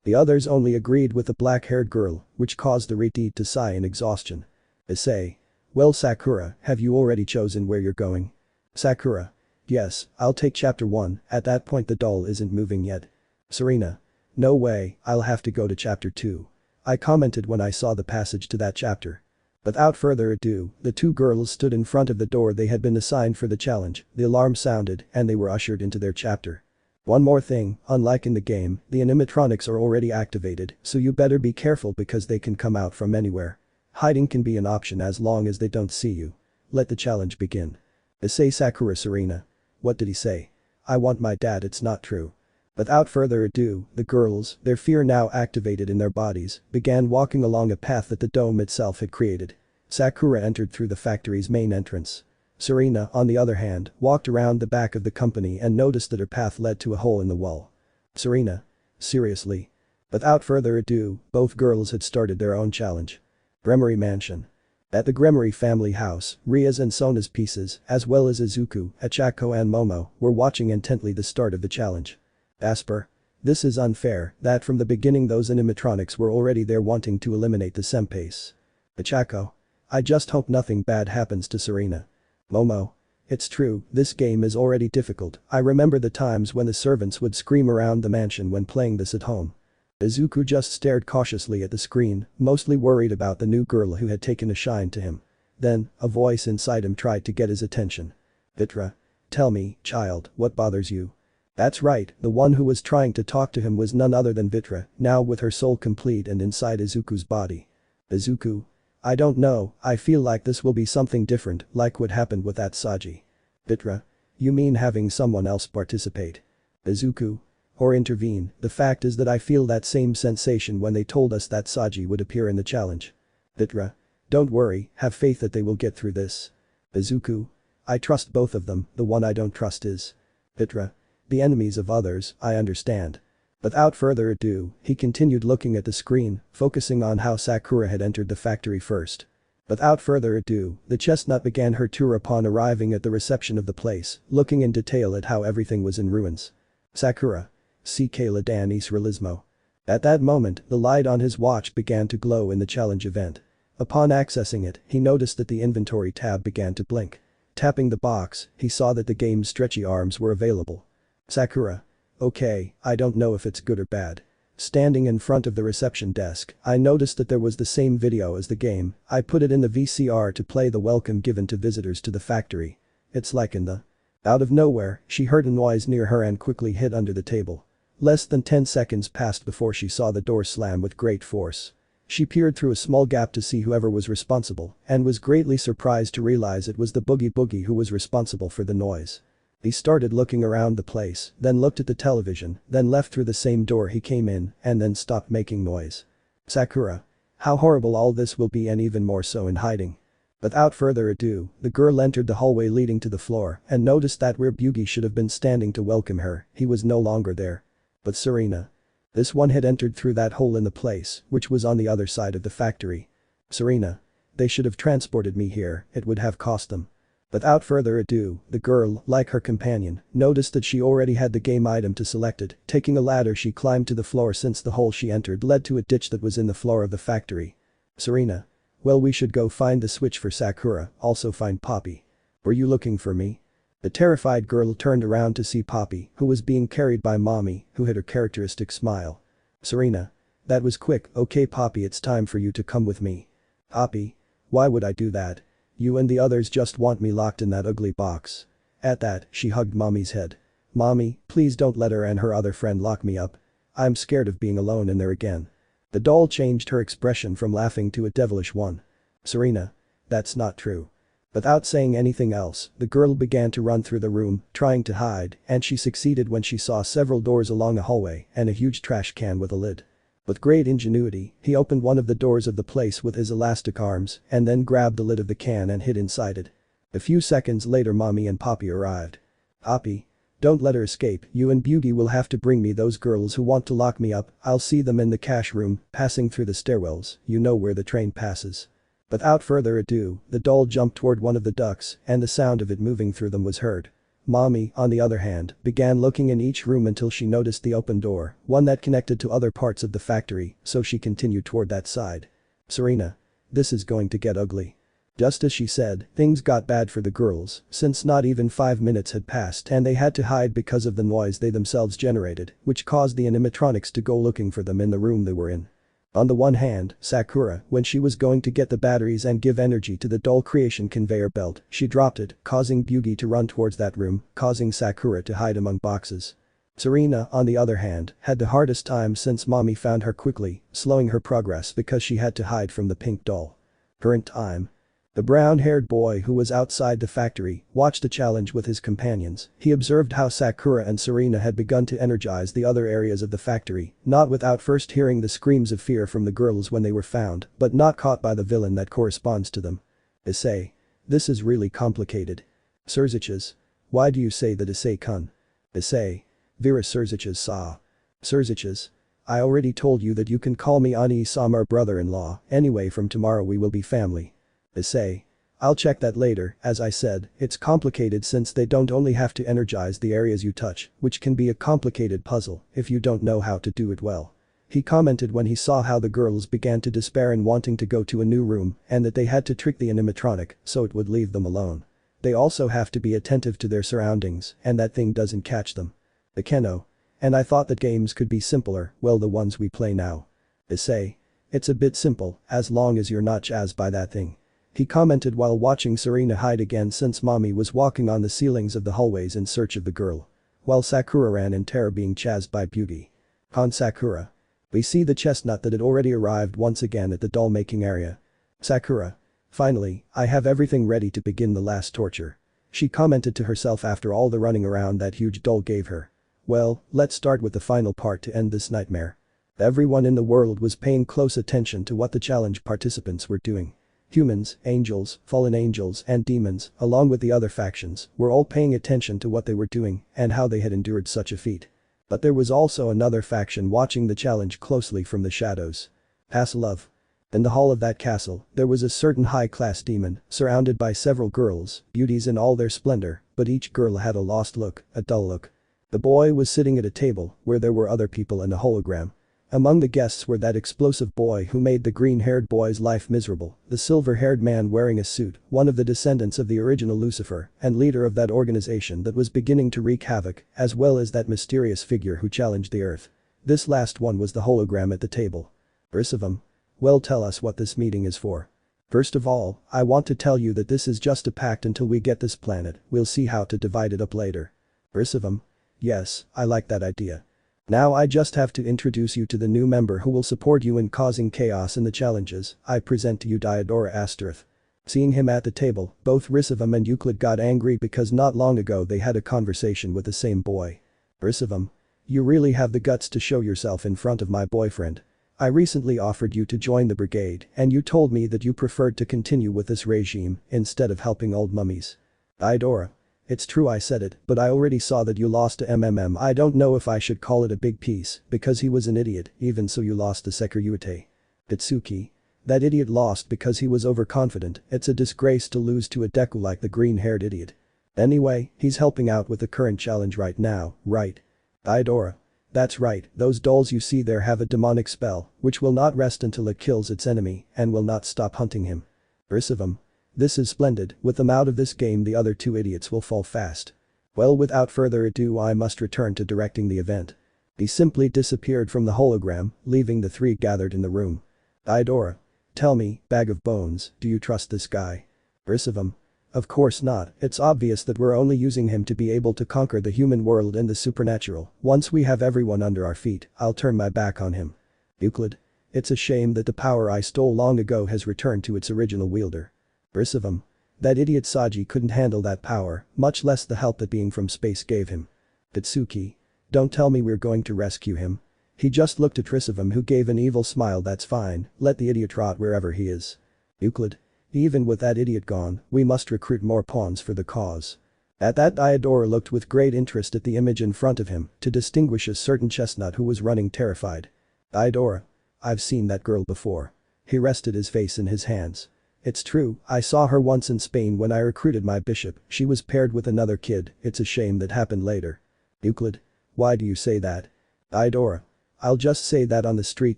The others only agreed with the black-haired girl, which caused the brigade to sigh in exhaustion. Issei. Well Sakura, have you already chosen where you're going? Sakura. Yes, I'll take chapter 1, at that point the doll isn't moving yet. Serena. No way, I'll have to go to chapter 2. I commented when I saw the passage to that chapter. Without further ado, the two girls stood in front of the door they had been assigned for the challenge, the alarm sounded, and they were ushered into their chapter. One more thing, unlike in the game, the animatronics are already activated, so you better be careful because they can come out from anywhere. Hiding can be an option as long as they don't see you. Let the challenge begin. Issei Sakura Serena. What did he say? I want my dad, it's not true. Without further ado, the girls, their fear now activated in their bodies, began walking along a path that the dome itself had created. Sakura entered through the factory's main entrance. Serena, on the other hand, walked around the back of the company and noticed that her path led to a hole in the wall. Serena. Seriously. Without further ado, both girls had started their own challenge. Gremory Mansion. At the Gremory family house, Rias and Sona's pieces, as well as Izuku, Achako and Momo, were watching intently the start of the challenge. Asper. This is unfair, that from the beginning those animatronics were already there wanting to eliminate the senpais. Achako. I just hope nothing bad happens to Serena. Momo. It's true, this game is already difficult, I remember the times when the servants would scream around the mansion when playing this at home. Izuku just stared cautiously at the screen, mostly worried about the new girl who had taken a shine to him. Then, a voice inside him tried to get his attention. Vitra. Tell me, child, what bothers you? That's right, the one who was trying to talk to him was none other than Vitra, now with her soul complete and inside Izuku's body. Izuku. I don't know, I feel like this will be something different, like what happened with that Saji. Vitra. You mean having someone else participate? Izuku. Or intervene, the fact is that I feel that same sensation when they told us that Saji would appear in the challenge. Vitra. Don't worry, have faith that they will get through this. Izuku. I trust both of them, the one I don't trust is. Vitra. The enemies of others, I understand. Without further ado, he continued looking at the screen, focusing on how Sakura had entered the factory first. Without further ado, the chestnut began her tour upon arriving at the reception of the place, looking in detail at how everything was in ruins. Sakura. CK Dan Is Realismo. At that moment, the light on his watch began to glow in the challenge event. Upon accessing it, he noticed that the inventory tab began to blink. Tapping the box, he saw that the game's stretchy arms were available. Sakura. Okay, I don't know if it's good or bad. Standing in front of the reception desk, I noticed that there was the same video as the game, I put it in the VCR to play the welcome given to visitors to the factory. It's like in the… Out of nowhere, she heard a noise near her and quickly hid under the table. Less than 10 seconds passed before she saw the door slam with great force. She peered through a small gap to see whoever was responsible and was greatly surprised to realize it was the Boogie who was responsible for the noise. He started looking around the place, then looked at the television, then left through the same door he came in, and then stopped making noise. Sakura. How horrible all this will be, and even more so in hiding. Without further ado, the girl entered the hallway leading to the floor and noticed that where Boogie should have been standing to welcome her, he was no longer there. But Serena. This one had entered through that hole in the place, which was on the other side of the factory. Serena. They should have transported me here, it would have cost them. Without further ado, the girl, like her companion, noticed that she already had the game item to select it. Taking a ladder she climbed to the floor since the hole she entered led to a ditch that was in the floor of the factory. Serena. Well, we should go find the switch for Sakura, also find Poppy. Were you looking for me? The terrified girl turned around to see Poppy, who was being carried by Mommy, who had her characteristic smile. Serena. That was quick, okay Poppy, it's time for you to come with me. Poppy. Why would I do that? You and the others just want me locked in that ugly box. At that, she hugged Mommy's head. Mommy, please don't let her and her other friend lock me up. I'm scared of being alone in there again. The doll changed her expression from laughing to a devilish one. Serena. That's not true. Without saying anything else, the girl began to run through the room, trying to hide, and she succeeded when she saw several doors along a hallway and a huge trash can with a lid. With great ingenuity, he opened one of the doors of the place with his elastic arms and then grabbed the lid of the can and hid inside it. A few seconds later Mommy and Poppy arrived. Poppy. Don't let her escape, you and Boogie will have to bring me those girls who want to lock me up, I'll see them in the cash room, passing through the stairwells, you know where the train passes. Without further ado, the doll jumped toward one of the ducts and the sound of it moving through them was heard. Mommy, on the other hand, began looking in each room until she noticed the open door, one that connected to other parts of the factory, so she continued toward that side. Serena. This is going to get ugly. Just as she said, things got bad for the girls, since not even 5 minutes had passed and they had to hide because of the noise they themselves generated, which caused the animatronics to go looking for them in the room they were in. On the one hand, Sakura, when she was going to get the batteries and give energy to the doll creation conveyor belt, she dropped it, causing Buggy to run towards that room, causing Sakura to hide among boxes. Serena, on the other hand, had the hardest time since mommy found her quickly, slowing her progress because she had to hide from the pink doll. Current time. The brown-haired boy who was outside the factory watched the challenge with his companions. He observed how Sakura and Serena had begun to energize the other areas of the factory, not without first hearing the screams of fear from the girls when they were found, but not caught by the villain that corresponds to them. Issei. This is really complicated. Sirzechs. Why do you say that Issei-kun? Issei. Vera Sirzechs saw. Sirzechs. I already told you that you can call me Ani-sama brother-in-law, anyway from tomorrow we will be family. Issei. I'll check that later, as I said, it's complicated since they don't only have to energize the areas you touch, which can be a complicated puzzle if you don't know how to do it well. He commented when he saw how the girls began to despair in wanting to go to a new room and that they had to trick the animatronic so it would leave them alone. They also have to be attentive to their surroundings and that thing doesn't catch them. The Keno. And I thought that games could be simpler, well the ones we play now. Issei. It's a bit simple, as long as you're not jazzed by that thing. He commented while watching Serena hide again since mommy was walking on the ceilings of the hallways in search of the girl. While Sakura ran in terror being chased by Beauty. On Sakura. We see the chestnut that had already arrived once again at the doll making area. Sakura. Finally, I have everything ready to begin the last torture. She commented to herself after all the running around that huge doll gave her. Well, let's start with the final part to end this nightmare. Everyone in the world was paying close attention to what the challenge participants were doing. Humans, angels, fallen angels and demons, along with the other factions, were all paying attention to what they were doing and how they had endured such a feat. But there was also another faction watching the challenge closely from the shadows. Paslov. In the hall of that castle, there was a certain high-class demon, surrounded by several girls, beauties in all their splendor, but each girl had a lost look, a dull look. The boy was sitting at a table where there were other people in a hologram. Among the guests were that explosive boy who made the green-haired boy's life miserable, the silver-haired man wearing a suit, one of the descendants of the original Lucifer, and leader of that organization that was beginning to wreak havoc, as well as that mysterious figure who challenged the earth. This last one was the hologram at the table. Risevim. Well, tell us what this meeting is for. First of all, I want to tell you that this is just a pact until we get this planet, we'll see how to divide it up later. Risevim. Yes, I like that idea. Now I just have to introduce you to the new member who will support you in causing chaos in the challenges. I present to you Diodora Astareth. Seeing him at the table, both Risevim and Euclid got angry because not long ago they had a conversation with the same boy. Risevim. You really have the guts to show yourself in front of my boyfriend. I recently offered you to join the brigade and you told me that you preferred to continue with this regime instead of helping old mummies. Diodora. It's true I said it, but I already saw that you lost to MMM. I don't know if I should call it a big piece, because he was an idiot, even so you lost to Sekiryuutei. Itsuki. That idiot lost because he was overconfident, it's a disgrace to lose to a Deku like the green-haired idiot. Anyway, he's helping out with the current challenge right now, right? Diodora. That's right, those dolls you see there have a demonic spell, which will not rest until it kills its enemy, and will not stop hunting him. Risevim. This is splendid, with them out of this game the other two idiots will fall fast. Well, without further ado I must return to directing the event. He simply disappeared from the hologram, leaving the three gathered in the room. Diodora. Tell me, bag of bones, do you trust this guy? Risevim. Of course not, it's obvious that we're only using him to be able to conquer the human world and the supernatural. Once we have everyone under our feet, I'll turn my back on him. Euclid. It's a shame that the power I stole long ago has returned to its original wielder. Risevim. That idiot Saji couldn't handle that power, much less the help that being from space gave him. Itsuki. Don't tell me we're going to rescue him. He just looked at Risevim who gave an evil smile. That's fine, let the idiot rot wherever he is. Euclid. Even with that idiot gone, we must recruit more pawns for the cause. At that Diodora looked with great interest at the image in front of him to distinguish a certain chestnut who was running terrified. Diodora. I've seen that girl before. He rested his face in his hands. It's true, I saw her once in Spain when I recruited my bishop, she was paired with another kid, it's a shame that happened later. Euclid. Why do you say that? Diodora. I'll just say that on the street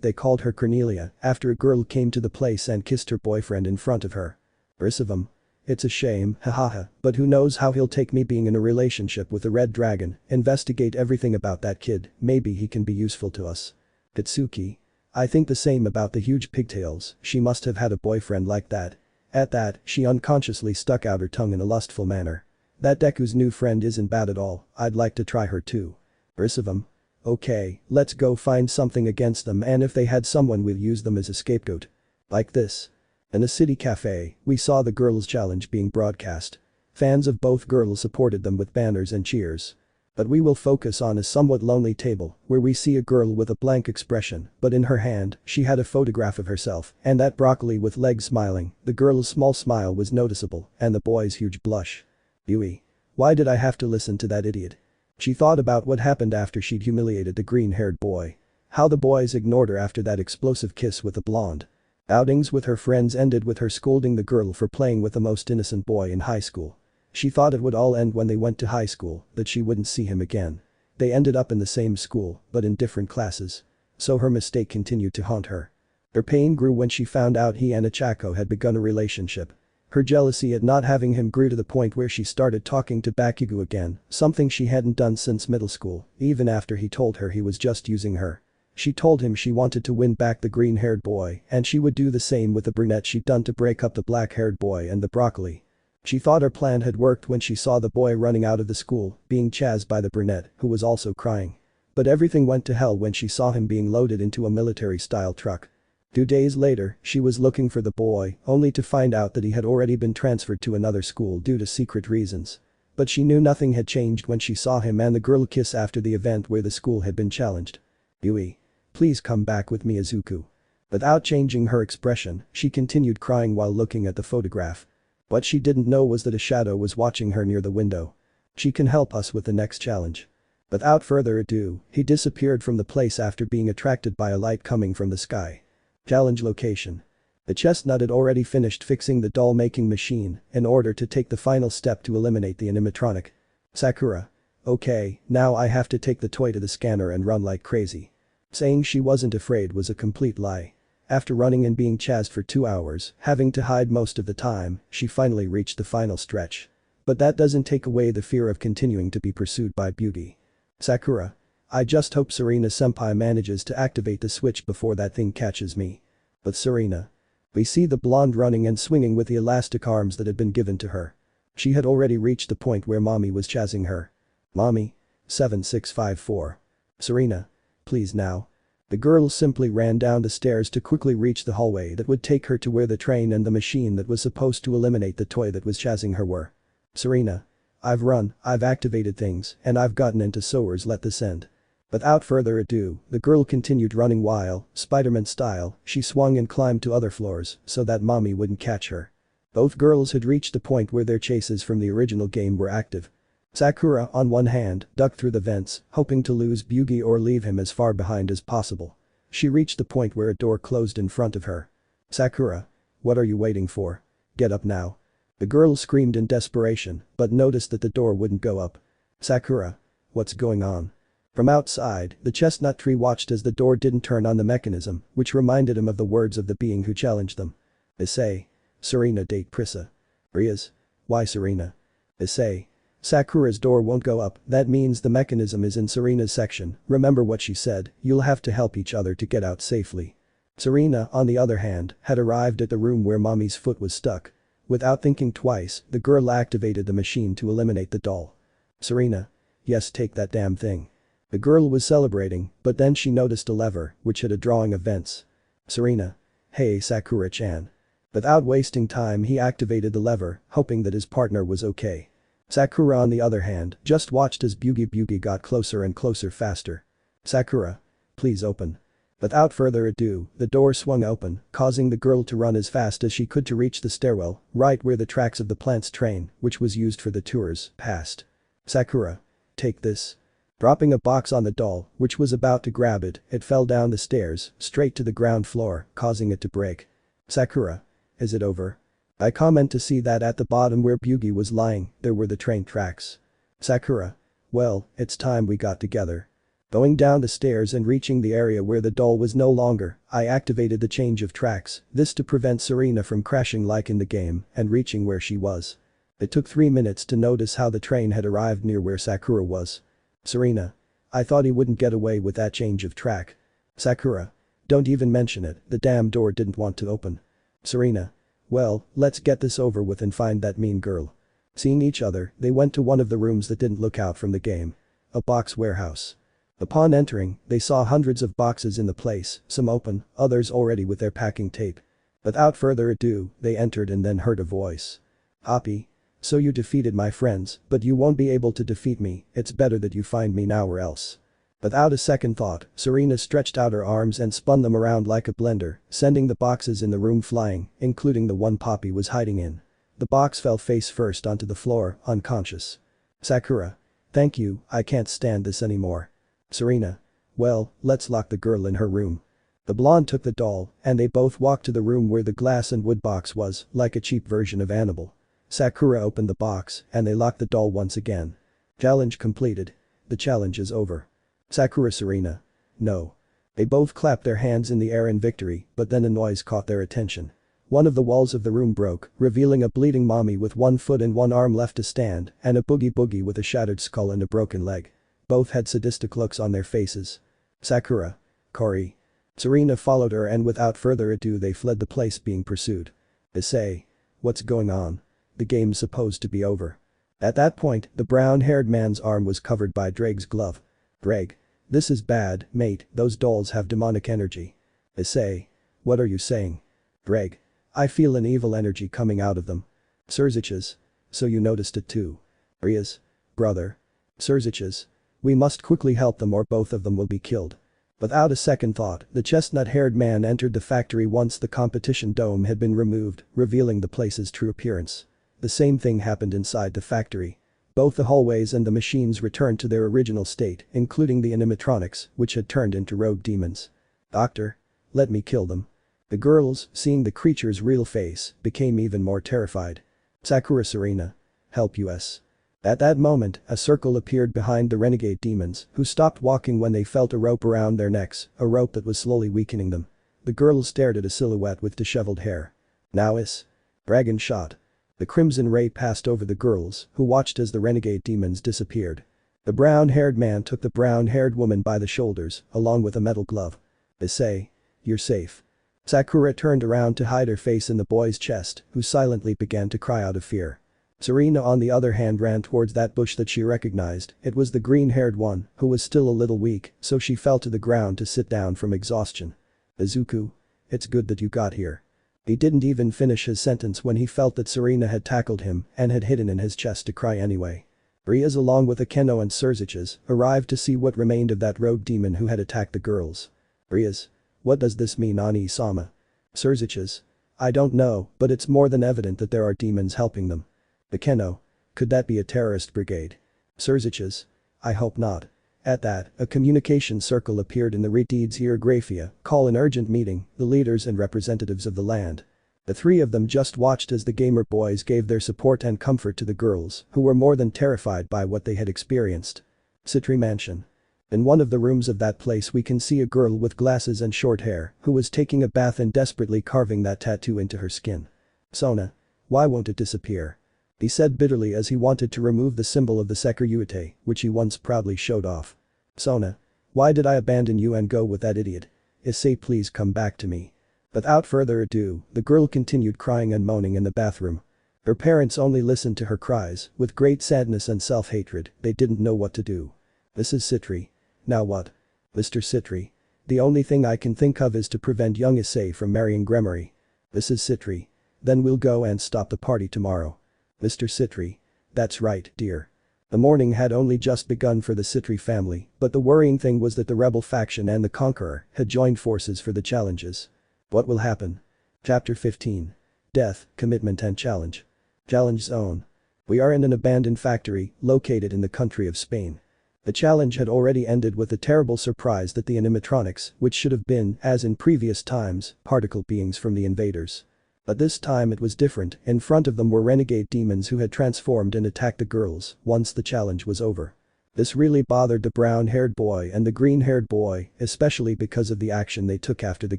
they called her Cornelia after a girl came to the place and kissed her boyfriend in front of her. Risevim. It's a shame, hahaha, but who knows how he'll take me being in a relationship with a red dragon, investigate everything about that kid, maybe he can be useful to us. Itsuki. I think the same about the huge pigtails, she must have had a boyfriend like that. At that, she unconsciously stuck out her tongue in a lustful manner. That Deku's new friend isn't bad at all, I'd like to try her too. Risevim. Okay, let's go find something against them, and if they had someone we'll use them as a scapegoat. Like this. In a city cafe, we saw the girls' challenge being broadcast. Fans of both girls supported them with banners and cheers. But we will focus on a somewhat lonely table where we see a girl with a blank expression, but in her hand, she had a photograph of herself and that broccoli with legs smiling. The girl's small smile was noticeable and the boy's huge blush. Yui. Why did I have to listen to that idiot? She thought about what happened after she'd humiliated the green-haired boy. How the boys ignored her after that explosive kiss with the blonde. Outings with her friends ended with her scolding the girl for playing with the most innocent boy in high school. She thought it would all end when they went to high school, that she wouldn't see him again. They ended up in the same school, but in different classes. So her mistake continued to haunt her. Her pain grew when she found out he and Achako had begun a relationship. Her jealousy at not having him grew to the point where she started talking to Bakugo again, something she hadn't done since middle school, even after he told her he was just using her. She told him she wanted to win back the green-haired boy and she would do the same with the brunette she'd done to break up the black-haired boy and the broccoli. She thought her plan had worked when she saw the boy running out of the school, being chased by the brunette, who was also crying. But everything went to hell when she saw him being loaded into a military-style truck. 2 days later, she was looking for the boy, only to find out that he had already been transferred to another school due to secret reasons. But she knew nothing had changed when she saw him and the girl kiss after the event where the school had been challenged. Yui. Please come back with me, Izuku. Without changing her expression, she continued crying while looking at the photograph. What she didn't know was that a shadow was watching her near the window. She can help us with the next challenge. Without further ado, he disappeared from the place after being attracted by a light coming from the sky. Challenge location. The chestnut had already finished fixing the doll-making machine in order to take the final step to eliminate the animatronic. Sakura. Okay, now I have to take the toy to the scanner and run like crazy. Saying she wasn't afraid was a complete lie. After running and being chased for 2 hours, having to hide most of the time, she finally reached the final stretch. But that doesn't take away the fear of continuing to be pursued by beauty. Sakura. I just hope Serena-senpai manages to activate the switch before that thing catches me. But Serena. We see the blonde running and swinging with the elastic arms that had been given to her. She had already reached the point where mommy was chasing her. Mommy. 7654. Serena. Please now. The girl simply ran down the stairs to quickly reach the hallway that would take her to where the train and the machine that was supposed to eliminate the toy that was chasing her were. Serena. I've run, I've activated things, and I've gotten into sewers, let this end. Without further ado, the girl continued running while, Spider-Man style, she swung and climbed to other floors so that mommy wouldn't catch her. Both girls had reached the point where their chases from the original game were active. Sakura, on one hand, ducked through the vents, hoping to lose Byugi or leave him as far behind as possible. She reached the point where a door closed in front of her. Sakura. What are you waiting for? Get up now. The girl screamed in desperation, but noticed that the door wouldn't go up. Sakura. What's going on? From outside, the chestnut tree watched as the door didn't turn on the mechanism, which reminded him of the words of the being who challenged them. Issei. Serena date Prissa. Rias. Why Serena? Issei. Sakura's door won't go up, that means the mechanism is in Serena's section, remember what she said, you'll have to help each other to get out safely. Serena, on the other hand, had arrived at the room where mommy's foot was stuck. Without thinking twice, the girl activated the machine to eliminate the doll. Serena. Yes, take that damn thing. The girl was celebrating, but then she noticed a lever, which had a drawing of vents. Serena. Hey Sakura-chan. Without wasting time, he activated the lever, hoping that his partner was okay. Sakura, on the other hand, just watched as Byugi got closer and closer faster. Sakura. Please open. Without further ado, the door swung open, causing the girl to run as fast as she could to reach the stairwell, right where the tracks of the plant's train, which was used for the tours, passed. Sakura. Take this. Dropping a box on the doll, which was about to grab it, it fell down the stairs, straight to the ground floor, causing it to break. Sakura. Is it over? I comment to see that at the bottom where Byugi was lying, there were the train tracks. Sakura. Well, it's time we got together. Going down the stairs and reaching the area where the doll was no longer, I activated the change of tracks, this to prevent Serena from crashing like in the game and reaching where she was. It took 3 minutes to notice how the train had arrived near where Sakura was. Serena. I thought he wouldn't get away with that change of track. Sakura. Don't even mention it, the damn door didn't want to open. Serena. Well, let's get this over with and find that mean girl. Seeing each other, they went to one of the rooms that didn't look out from the game. A box warehouse. Upon entering, they saw hundreds of boxes in the place, some open, others already with their packing tape. Without further ado, they entered and then heard a voice. Hoppy. So you defeated my friends, but you won't be able to defeat me, it's better that you find me now or else. Without a second thought, Serena stretched out her arms and spun them around like a blender, sending the boxes in the room flying, including the one Poppy was hiding in. The box fell face first onto the floor, unconscious. Sakura. Thank you, I can't stand this anymore. Serena. Well, let's lock the girl in her room. The blonde took the doll, and they both walked to the room where the glass and wood box was, like a cheap version of Annabelle. Sakura opened the box, and they locked the doll once again. Challenge completed. The challenge is over. Sakura. Serena. No. They both clapped their hands in the air in victory, but then a noise caught their attention. One of the walls of the room broke, revealing a bleeding mommy with one foot and one arm left to stand, and a boogie with a shattered skull and a broken leg. Both had sadistic looks on their faces. Sakura. Cory. Serena followed her and without further ado they fled the place being pursued. Issei. What's going on? The game's supposed to be over. At that point, the brown-haired man's arm was covered by Drake's glove. Drake. This is bad, mate, those dolls have demonic energy. Issei. What are you saying? Drake. I feel an evil energy coming out of them. Sirzechs. So you noticed it too. Rias. Brother. Sirzechs. We must quickly help them or both of them will be killed. Without a second thought, the chestnut-haired man entered the factory once the competition dome had been removed, revealing the place's true appearance. The same thing happened inside the factory. Both the hallways and the machines returned to their original state, including the animatronics, which had turned into rogue demons. Doctor. Let me kill them. The girls, seeing the creature's real face, became even more terrified. Sakura. Serena. Help us. At that moment, a circle appeared behind the renegade demons, who stopped walking when they felt a rope around their necks, a rope that was slowly weakening them. The girls stared at a silhouette with disheveled hair. Now is. Dragon shot. The crimson ray passed over the girls, who watched as the renegade demons disappeared. The brown-haired man took the brown-haired woman by the shoulders, along with a metal glove. Issei. You're safe. Sakura turned around to hide her face in the boy's chest, who silently began to cry out of fear. Serena on the other hand ran towards that bush that she recognized, it was the green-haired one, who was still a little weak, so she fell to the ground to sit down from exhaustion. Izuku. It's good that you got here. He didn't even finish his sentence when he felt that Serena had tackled him and had hidden in his chest to cry anyway. Rias along with Akeno and Sirzechs arrived to see what remained of that rogue demon who had attacked the girls. Rias. What does this mean, Ani-sama? Sirzechs. I don't know, but it's more than evident that there are demons helping them. Akeno. Could that be a terrorist brigade? Sirzechs. I hope not. At that, a communication circle appeared in the Redeed's ear. Grayfia, call an urgent meeting, the leaders and representatives of the land. The three of them just watched as the gamer boys gave their support and comfort to the girls, who were more than terrified by what they had experienced. Sitri Mansion. In one of the rooms of that place we can see a girl with glasses and short hair, who was taking a bath and desperately carving that tattoo into her skin. Sona. Why won't it disappear? He said bitterly as he wanted to remove the symbol of the Sekiryuutei, which he once proudly showed off. Sona. Why did I abandon you and go with that idiot? Issei, please come back to me. Without further ado, the girl continued crying and moaning in the bathroom. Her parents only listened to her cries, with great sadness and self-hatred, they didn't know what to do. Mrs. Sitri. Now what? Mr. Sitri. The only thing I can think of is to prevent young Issei from marrying Gremory. Mrs. Sitri. Then we'll go and stop the party tomorrow. Mr. Sitri. That's right, dear. The morning had only just begun for the Sitri family, but the worrying thing was that the rebel faction and the Conqueror had joined forces for the challenges. What will happen? Chapter 15. Death, Commitment and Challenge. Challenge Zone. We are in an abandoned factory, located in the country of Spain. The challenge had already ended with the terrible surprise that the animatronics, which should have been, as in previous times, particle beings from the invaders. But this time it was different, in front of them were renegade demons who had transformed and attacked the girls once the challenge was over. This really bothered the brown-haired boy and the green-haired boy, especially because of the action they took after the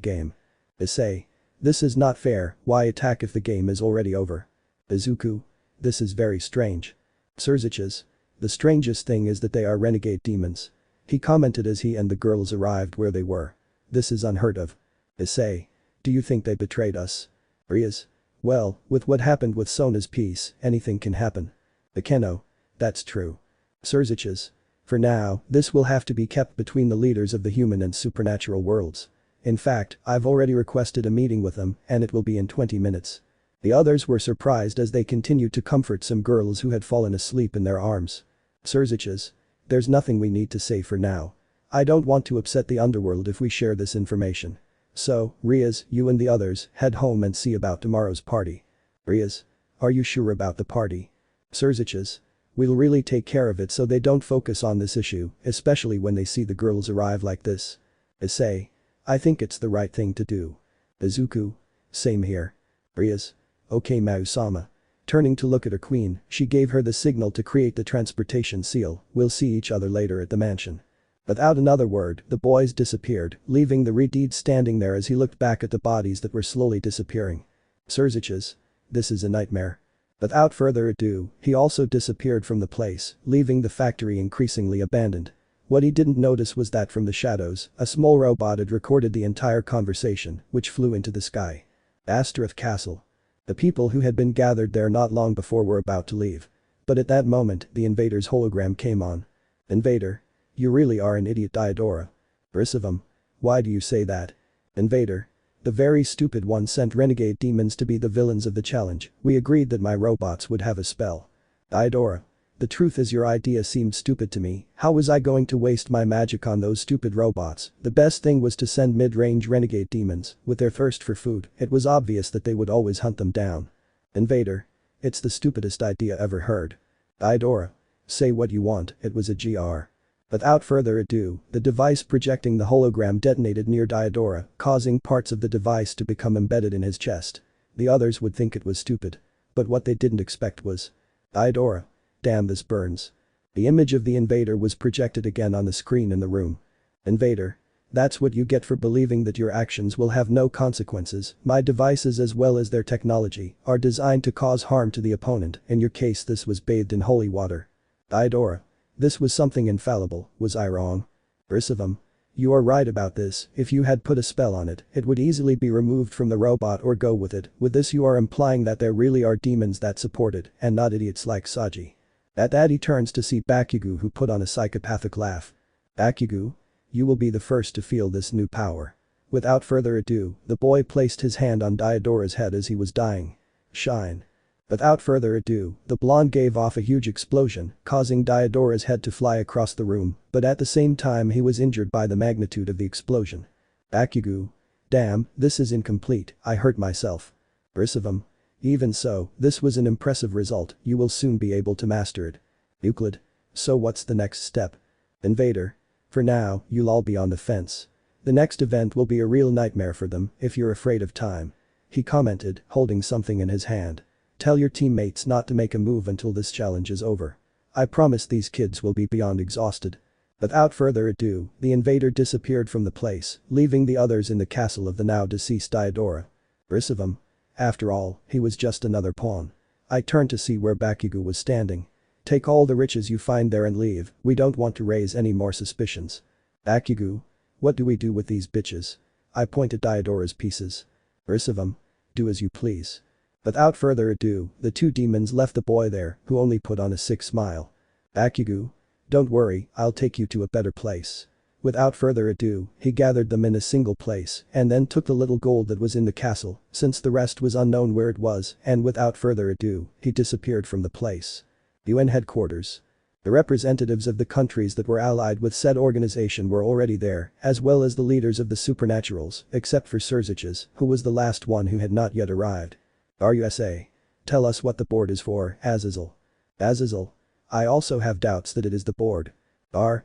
game. Issei. This is not fair, why attack if the game is already over? Izuku. This is very strange. Sirzechs. The strangest thing is that they are renegade demons. He commented as he and the girls arrived where they were. This is unheard of. Issei. Do you think they betrayed us? Rias. Well, with what happened with Sona's piece, anything can happen. Akeno. That's true. Sirzechs. For now, this will have to be kept between the leaders of the human and supernatural worlds. In fact, I've already requested a meeting with them and it will be in 20 minutes. The others were surprised as they continued to comfort some girls who had fallen asleep in their arms. Sirzechs. There's nothing we need to say for now. I don't want to upset the underworld if we share this information. So, Rias, you and the others, head home and see about tomorrow's party. Rias. Are you sure about the party? Sirzechs. We'll really take care of it so they don't focus on this issue, especially when they see the girls arrive like this. Issei. I think it's the right thing to do. Izuku. Same here. Rias. Okay Mausama. Turning to look at her queen, she gave her the signal to create the transportation seal. We'll see each other later at the mansion. Without another word, the boys disappeared, leaving the Redeed standing there as he looked back at the bodies that were slowly disappearing. Sirzechs. This is a nightmare. Without further ado, he also disappeared from the place, leaving the factory increasingly abandoned. What he didn't notice was that from the shadows, a small robot had recorded the entire conversation, which flew into the sky. Astaroth Castle. The people who had been gathered there not long before were about to leave. But at that moment, the invader's hologram came on. Invader. You really are an idiot Diodora. Risevim. Why do you say that? Invader. The very stupid one sent renegade demons to be the villains of the challenge. We agreed that my robots would have a spell. Diodora. The truth is your idea seemed stupid to me. How was I going to waste my magic on those stupid robots? The best thing was to send mid-range renegade demons. With their thirst for food, it was obvious that they would always hunt them down. Invader. It's the stupidest idea ever heard. Diodora. Say what you want, it was a GR. Without further ado, the device projecting the hologram detonated near Diodora, causing parts of the device to become embedded in his chest. The others would think it was stupid. But what they didn't expect was. Diodora. Damn, this burns. The image of the invader was projected again on the screen in the room. Invader. That's what you get for believing that your actions will have no consequences. My devices as well as their technology are designed to cause harm to the opponent. In your case this was bathed in holy water. Diodora. This was something infallible, was I wrong? Risevim. You are right about this, if you had put a spell on it, it would easily be removed from the robot or go with it. With this you are implying that there really are demons that support it, and not idiots like Saji. At that he turns to see Bakugo, who put on a psychopathic laugh. Bakugo? You will be the first to feel this new power. Without further ado, the boy placed his hand on Diodora's head as he was dying. Shine. Without further ado, the blonde gave off a huge explosion, causing Diodora's head to fly across the room, but at the same time he was injured by the magnitude of the explosion. Bakugo. Damn, this is incomplete, I hurt myself. Risevim. Even so, this was an impressive result, you will soon be able to master it. Euclid. So what's the next step? Invader. For now, you'll all be on the fence. The next event will be a real nightmare for them if you're afraid of time. He commented, holding something in his hand. Tell your teammates not to make a move until this challenge is over. I promise these kids will be beyond exhausted. Without further ado, the invader disappeared from the place, leaving the others in the castle of the now deceased Diodora. Risevim. After all, he was just another pawn. I turned to see where Bakugo was standing. Take all the riches you find there and leave, we don't want to raise any more suspicions. Bakugo. What do we do with these bitches? I pointed Diodora's pieces. Risevim. Do as you please. Without further ado, the two demons left the boy there, who only put on a sick smile. Bakugo. Don't worry, I'll take you to a better place. Without further ado, he gathered them in a single place and then took the little gold that was in the castle, since the rest was unknown where it was, and without further ado, he disappeared from the place. UN headquarters. The representatives of the countries that were allied with said organization were already there, as well as the leaders of the supernaturals, except for Sirzechs, who was the last one who had not yet arrived. RUSA. Tell us what the board is for, Azazel. Azazel. I also have doubts that it is the board.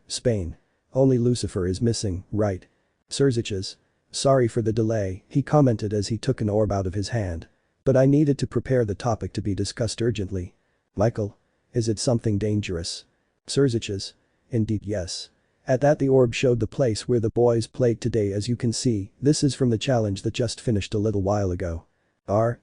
Spain. Only Lucifer is missing, right? Sirzechs. Sorry for the delay, he commented as he took an orb out of his hand. But I needed to prepare the topic to be discussed urgently. Michael. Is it something dangerous? Sirzechs. Indeed yes. At that the orb showed the place where the boys played today. As you can see, this is from the challenge that just finished a little while ago.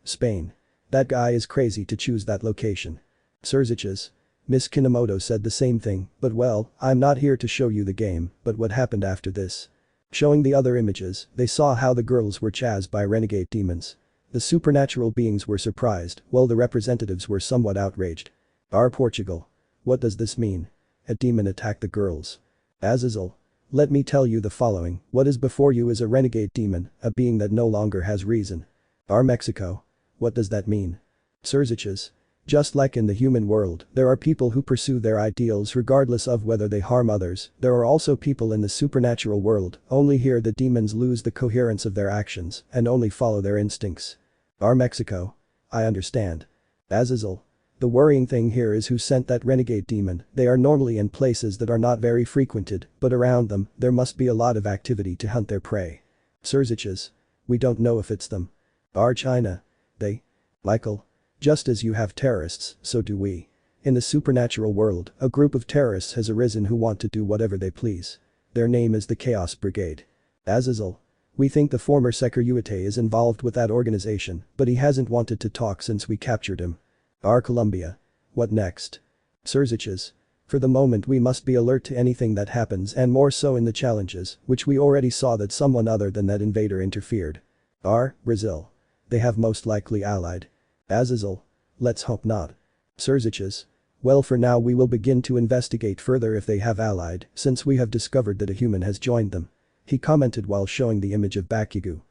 Spain. That guy is crazy to choose that location. Sirzechs. Miss Kinomoto said the same thing, but well, I'm not here to show you the game, but what happened after this. Showing the other images, they saw how the girls were chased by renegade demons. The supernatural beings were surprised, while the representatives were somewhat outraged. Portugal. What does this mean? A demon attacked the girls. Azazel. Let me tell you the following, what is before you is a renegade demon, a being that no longer has reason. Mexico. What does that mean? Sirzechs. Just like in the human world, there are people who pursue their ideals regardless of whether they harm others, there are also people in the supernatural world, only here the demons lose the coherence of their actions and only follow their instincts. Mexico. I understand. Azazel. The worrying thing here is who sent that renegade demon. They are normally in places that are not very frequented, but around them, there must be a lot of activity to hunt their prey. Sirzechs. We don't know if it's them. China. They. Michael. Just as you have terrorists, so do we. In the supernatural world, a group of terrorists has arisen who want to do whatever they please. Their name is the Chaos Brigade. Azazel. We think the former Sekiryuutei is involved with that organization, but he hasn't wanted to talk since we captured him. Columbia. What next? Sirzechs. For the moment we must be alert to anything that happens and more so in the challenges, which we already saw that someone other than that invader interfered. Brazil. They have most likely allied. Azazel. Let's hope not. Sirzechs. Well, for now we will begin to investigate further if they have allied, since we have discovered that a human has joined them. He commented while showing the image of Bakugo.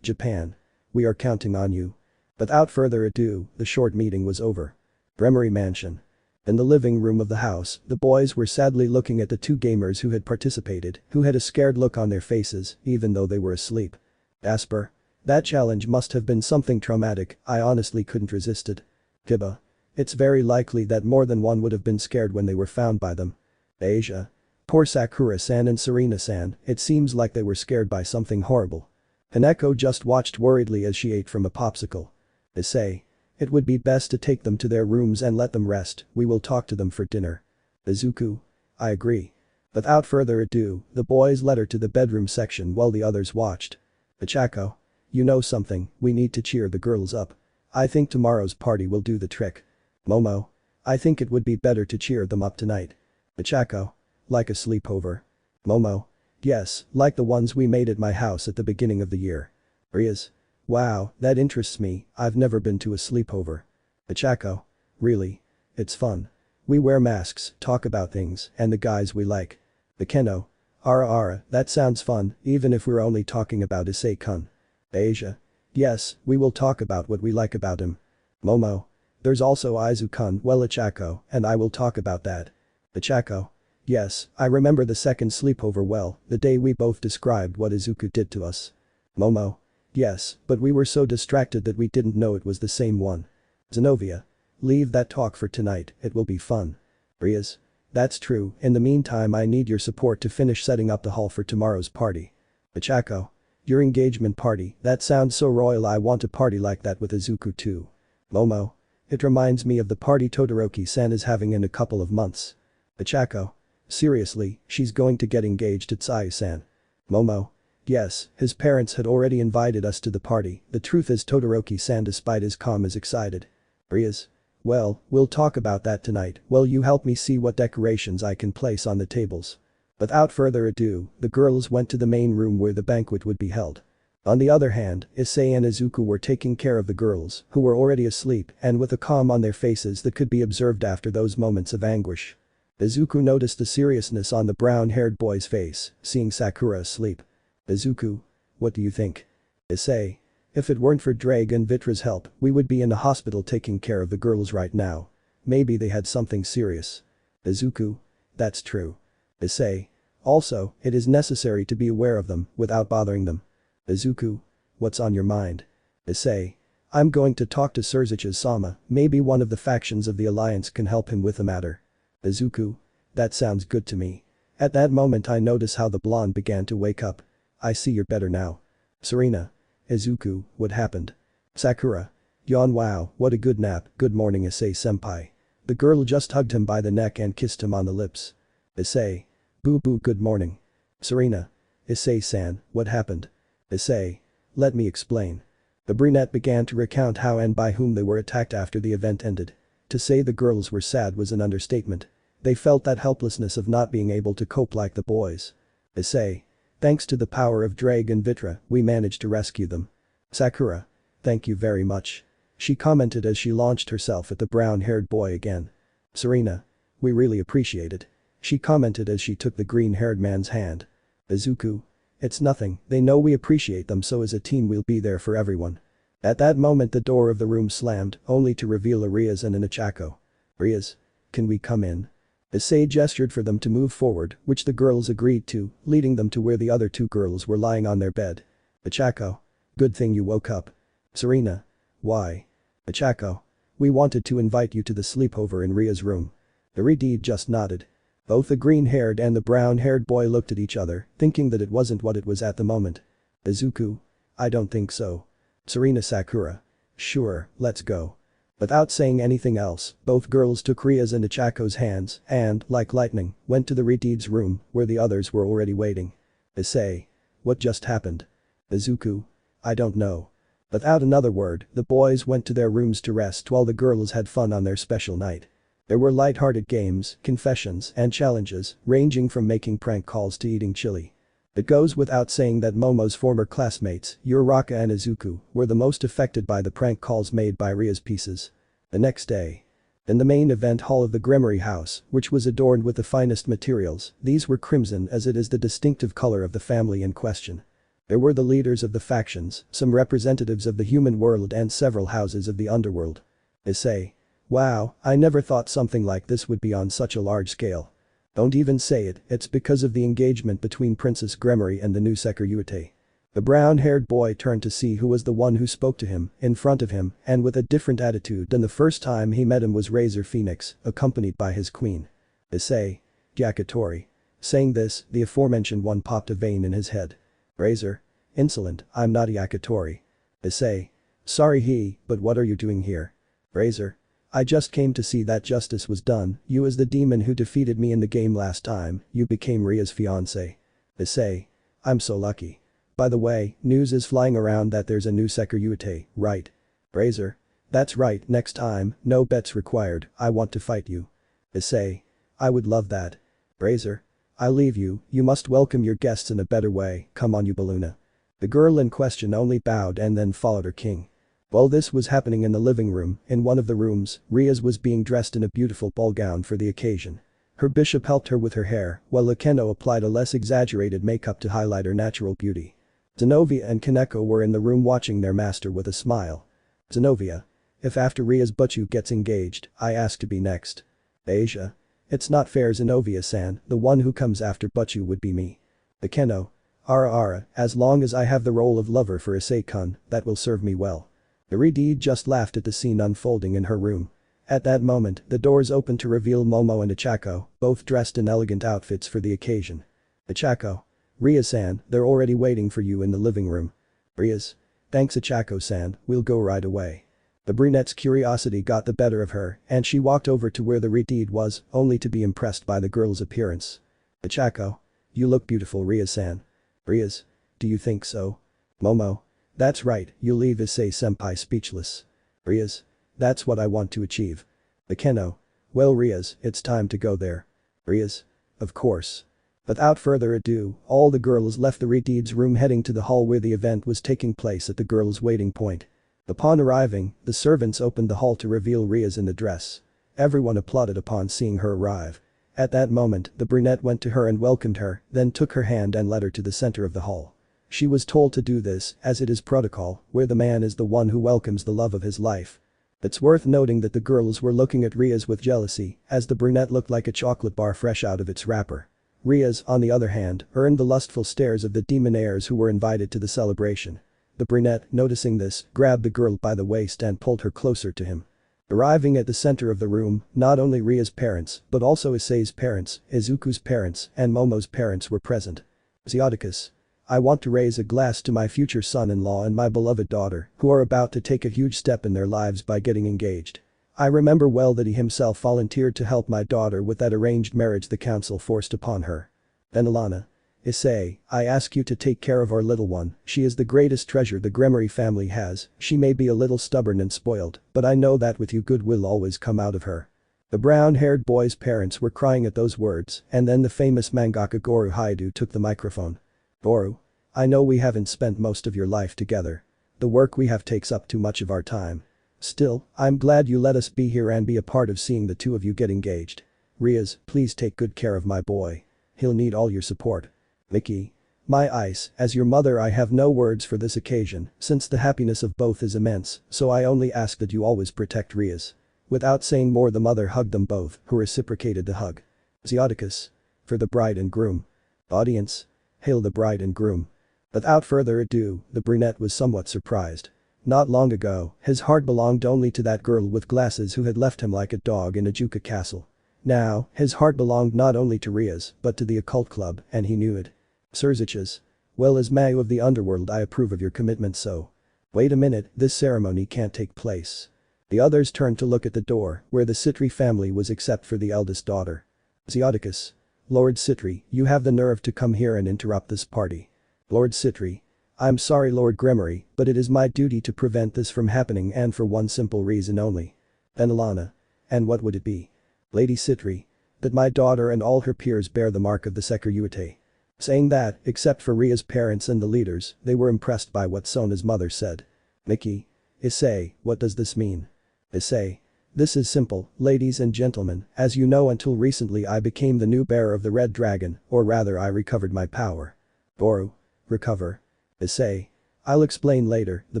Japan. We are counting on you. Without further ado, the short meeting was over. Gremory Mansion. In the living room of the house, the boys were sadly looking at the two gamers who had participated, who had a scared look on their faces, even though they were asleep. Asper. That challenge must have been something traumatic, I honestly couldn't resist it. Kiba. It's very likely that more than one would have been scared when they were found by them. Asia. Poor Sakura-san and Serena-san, it seems like they were scared by something horrible. Haneko just watched worriedly as she ate from a popsicle. Issei. It would be best to take them to their rooms and let them rest, we will talk to them for dinner. Izuku. I agree. Without further ado, the boys led her to the bedroom section while the others watched. Ichako. You know something, we need to cheer the girls up. I think tomorrow's party will do the trick. Momo. I think it would be better to cheer them up tonight. Ichako. Like a sleepover. Momo. Yes, like the ones we made at my house at the beginning of the year. Rias. Wow, that interests me, I've never been to a sleepover. Ichako. Really? It's fun. We wear masks, talk about things, and the guys we like. Ikeno. Ara, that sounds fun, even if we're only talking about Issei-kun. Asia. Yes, we will talk about what we like about him. Momo. There's also Izu-kun, well Ichako, and I will talk about that. Ichako. Yes, I remember the second sleepover well, the day we both described what Izuku did to us. Momo. Yes, but we were so distracted that we didn't know it was the same one. Zenobia. Leave that talk for tonight, it will be fun. Rias. That's true, in the meantime I need your support to finish setting up the hall for tomorrow's party. Ichako. Your engagement party, that sounds so royal, I want a party like that with Izuku too. Momo. It reminds me of the party Todoroki-san is having in a couple of months. Ichako. Seriously, she's going to get engaged at Sayu-san. Momo. Yes, his parents had already invited us to the party, the truth is Todoroki-san despite his calm is excited. Rias. Well, we'll talk about that tonight, will you help me see what decorations I can place on the tables? Without further ado, the girls went to the main room where the banquet would be held. On the other hand, Issei and Izuku were taking care of the girls, who were already asleep and with a calm on their faces that could be observed after those moments of anguish. Izuku noticed the seriousness on the brown-haired boy's face, seeing Sakura asleep. Izuku. What do you think? Issei. If it weren't for Drake and Vitra's help, we would be in the hospital taking care of the girls right now. Maybe they had something serious. Izuku. That's true. Issei. Also, it is necessary to be aware of them without bothering them. Izuku. What's on your mind? Issei. I'm going to talk to Sirzechs-sama, maybe one of the factions of the alliance can help him with the matter. Izuku. That sounds good to me. At that moment I notice how the blonde began to wake up. I see you're better now. Serena. Izuku, what happened? Sakura. Yawn. Wow, what a good nap, good morning Issei-senpai. The girl just hugged him by the neck and kissed him on the lips. Issei. Boo boo, good morning. Serena. Issei-san, what happened? Issei. Let me explain. The brunette began to recount how and by whom they were attacked after the event ended. To say the girls were sad was an understatement. They felt that helplessness of not being able to cope like the boys. Issei. Thanks to the power of Drag and Vitra, we managed to rescue them. Sakura. Thank you very much. She commented as she launched herself at the brown-haired boy again. Serena. We really appreciate it. She commented as she took the green-haired man's hand. Izuku. It's nothing, they know we appreciate them, so as a team we'll be there for everyone. At that moment the door of the room slammed, only to reveal a Rias and an Ichako. Rias. Can we come in? Issei gestured for them to move forward, which the girls agreed to, leading them to where the other two girls were lying on their bed. Ichako. Good thing you woke up. Serena. Why? Ichako. We wanted to invite you to the sleepover in Ria's room. Iridide just nodded. Both the green-haired and the brown-haired boy looked at each other, thinking that it wasn't what it was at the moment. Izuku. I don't think so. Serena. Sakura. Sure, let's go. Without saying anything else, both girls took Ria's and Ichako's hands and, like lightning, went to the Iridide's room, where the others were already waiting. Issei. What just happened? Izuku. I don't know. Without another word, the boys went to their rooms to rest while the girls had fun on their special night. There were light-hearted games, confessions, and challenges, ranging from making prank calls to eating chili. It goes without saying that Momo's former classmates, Uraraka and Izuku, were the most affected by the prank calls made by Ria's pieces. The next day. In the main event hall of the Gremory house, which was adorned with the finest materials, these were crimson as it is the distinctive color of the family in question. There were the leaders of the factions, some representatives of the human world and several houses of the underworld. Issei. Wow, I never thought something like this would be on such a large scale. Don't even say it, it's because of the engagement between Princess Gremory and the new Sekiryuutei. The brown-haired boy turned to see who was the one who spoke to him, in front of him, and with a different attitude than the first time he met him was Razor Phoenix, accompanied by his queen. Issei. Yakitori. Saying this, the aforementioned one popped a vein in his head. Razor. Insolent, I'm not Yakitori. Issei. Sorry but what are you doing here? Razor. I just came to see that justice was done, you as the demon who defeated me in the game last time, you became Ria's fiancé. Issei. I'm so lucky. By the way, news is flying around that there's a new Sekiryuutei, right? Razor. That's right, next time, no bets required, I want to fight you. Issei. I would love that. Razor. I'll leave you, you must welcome your guests in a better way, come on you Baluna. The girl in question only bowed and then followed her king. While this was happening in the living room, in one of the rooms, Rias was being dressed in a beautiful ball gown for the occasion. Her bishop helped her with her hair, while Akeno applied a less exaggerated makeup to highlight her natural beauty. Zenobia and Kaneko were in the room watching their master with a smile. Zenobia. If after Rias Butchu gets engaged, I ask to be next. Asia. It's not fair Zenobia-san, the one who comes after Butchu would be me. Akeno. Ara, as long as I have the role of lover for Issei-kun, that will serve me well. Iridide just laughed at the scene unfolding in her room. At that moment, the doors opened to reveal Momo and Ichako, both dressed in elegant outfits for the occasion. Ichako. Rias-san, they're already waiting for you in the living room. Rias. Thanks Ichako-san, we'll go right away. The brunette's curiosity got the better of her, and she walked over to where the Iridide was, only to be impressed by the girl's appearance. Ichako. You look beautiful Rias-san. Rias. Do you think so? Momo. That's right, you leave Issei-senpai speechless. Rias. That's what I want to achieve. Akeno. Well Rias, it's time to go there. Rias. Of course. Without further ado, all the girls left the Iridide's room heading to the hall where the event was taking place at the girls' waiting point. Upon arriving, the servants opened the hall to reveal Rias in the dress. Everyone applauded upon seeing her arrive. At that moment, the brunette went to her and welcomed her, then took her hand and led her to the center of the hall. She was told to do this, as it is protocol, where the man is the one who welcomes the love of his life. It's worth noting that the girls were looking at Rias with jealousy, as the brunette looked like a chocolate bar fresh out of its wrapper. Rias, on the other hand, earned the lustful stares of the demonaires who were invited to the celebration. The brunette, noticing this, grabbed the girl by the waist and pulled her closer to him. Arriving at the center of the room, not only Ria's parents, but also Issei's parents, Izuku's parents, and Momo's parents were present. Zeoticus. I want to raise a glass to my future son-in-law and my beloved daughter, who are about to take a huge step in their lives by getting engaged. I remember well that he himself volunteered to help my daughter with that arranged marriage the council forced upon her. Venelana. Issei, I ask you to take care of our little one, she is the greatest treasure the Gremory family has, she may be a little stubborn and spoiled, but I know that with you good will always come out of her. The brown-haired boy's parents were crying at those words, and then the famous mangaka Goro Hyoudou took the microphone. Boru. I know we haven't spent most of your life together. The work we have takes up too much of our time. Still, I'm glad you let us be here and be a part of seeing the two of you get engaged. Rias, please take good care of my boy. He'll need all your support. Mickey. My ice, as your mother I have no words for this occasion since the happiness of both is immense, so I only ask that you always protect Rias. Without saying more the mother hugged them both, who reciprocated the hug. Zeoticus. For the bride and groom. Audience. Hail the bride and groom. Without further ado, the brunette was somewhat surprised. Not long ago, his heart belonged only to that girl with glasses who had left him like a dog in a Juka castle. Now, his heart belonged not only to Rias, but to the occult club, and he knew it. Sirzechs. Well, as Mayu of the underworld I approve of your commitment, so. Wait a minute, this ceremony can't take place. The others turned to look at the door, where the Sitri family was except for the eldest daughter. Zeoticus. Lord Sitri, you have the nerve to come here and interrupt this party. Lord Sitri. I'm sorry Lord Gremory, but it is my duty to prevent this from happening and for one simple reason only. Venelana. And what would it be? Lady Sitri. That my daughter and all her peers bear the mark of the Sekiryuutei. Saying that, except for Ria's parents and the leaders, they were impressed by what Sona's mother said. Mickey. Issei, what does this mean? Issei. This is simple, ladies and gentlemen, as you know until recently I became the new bearer of the Red Dragon, or rather I recovered my power. Boru. Recover. Issei. I'll explain later, the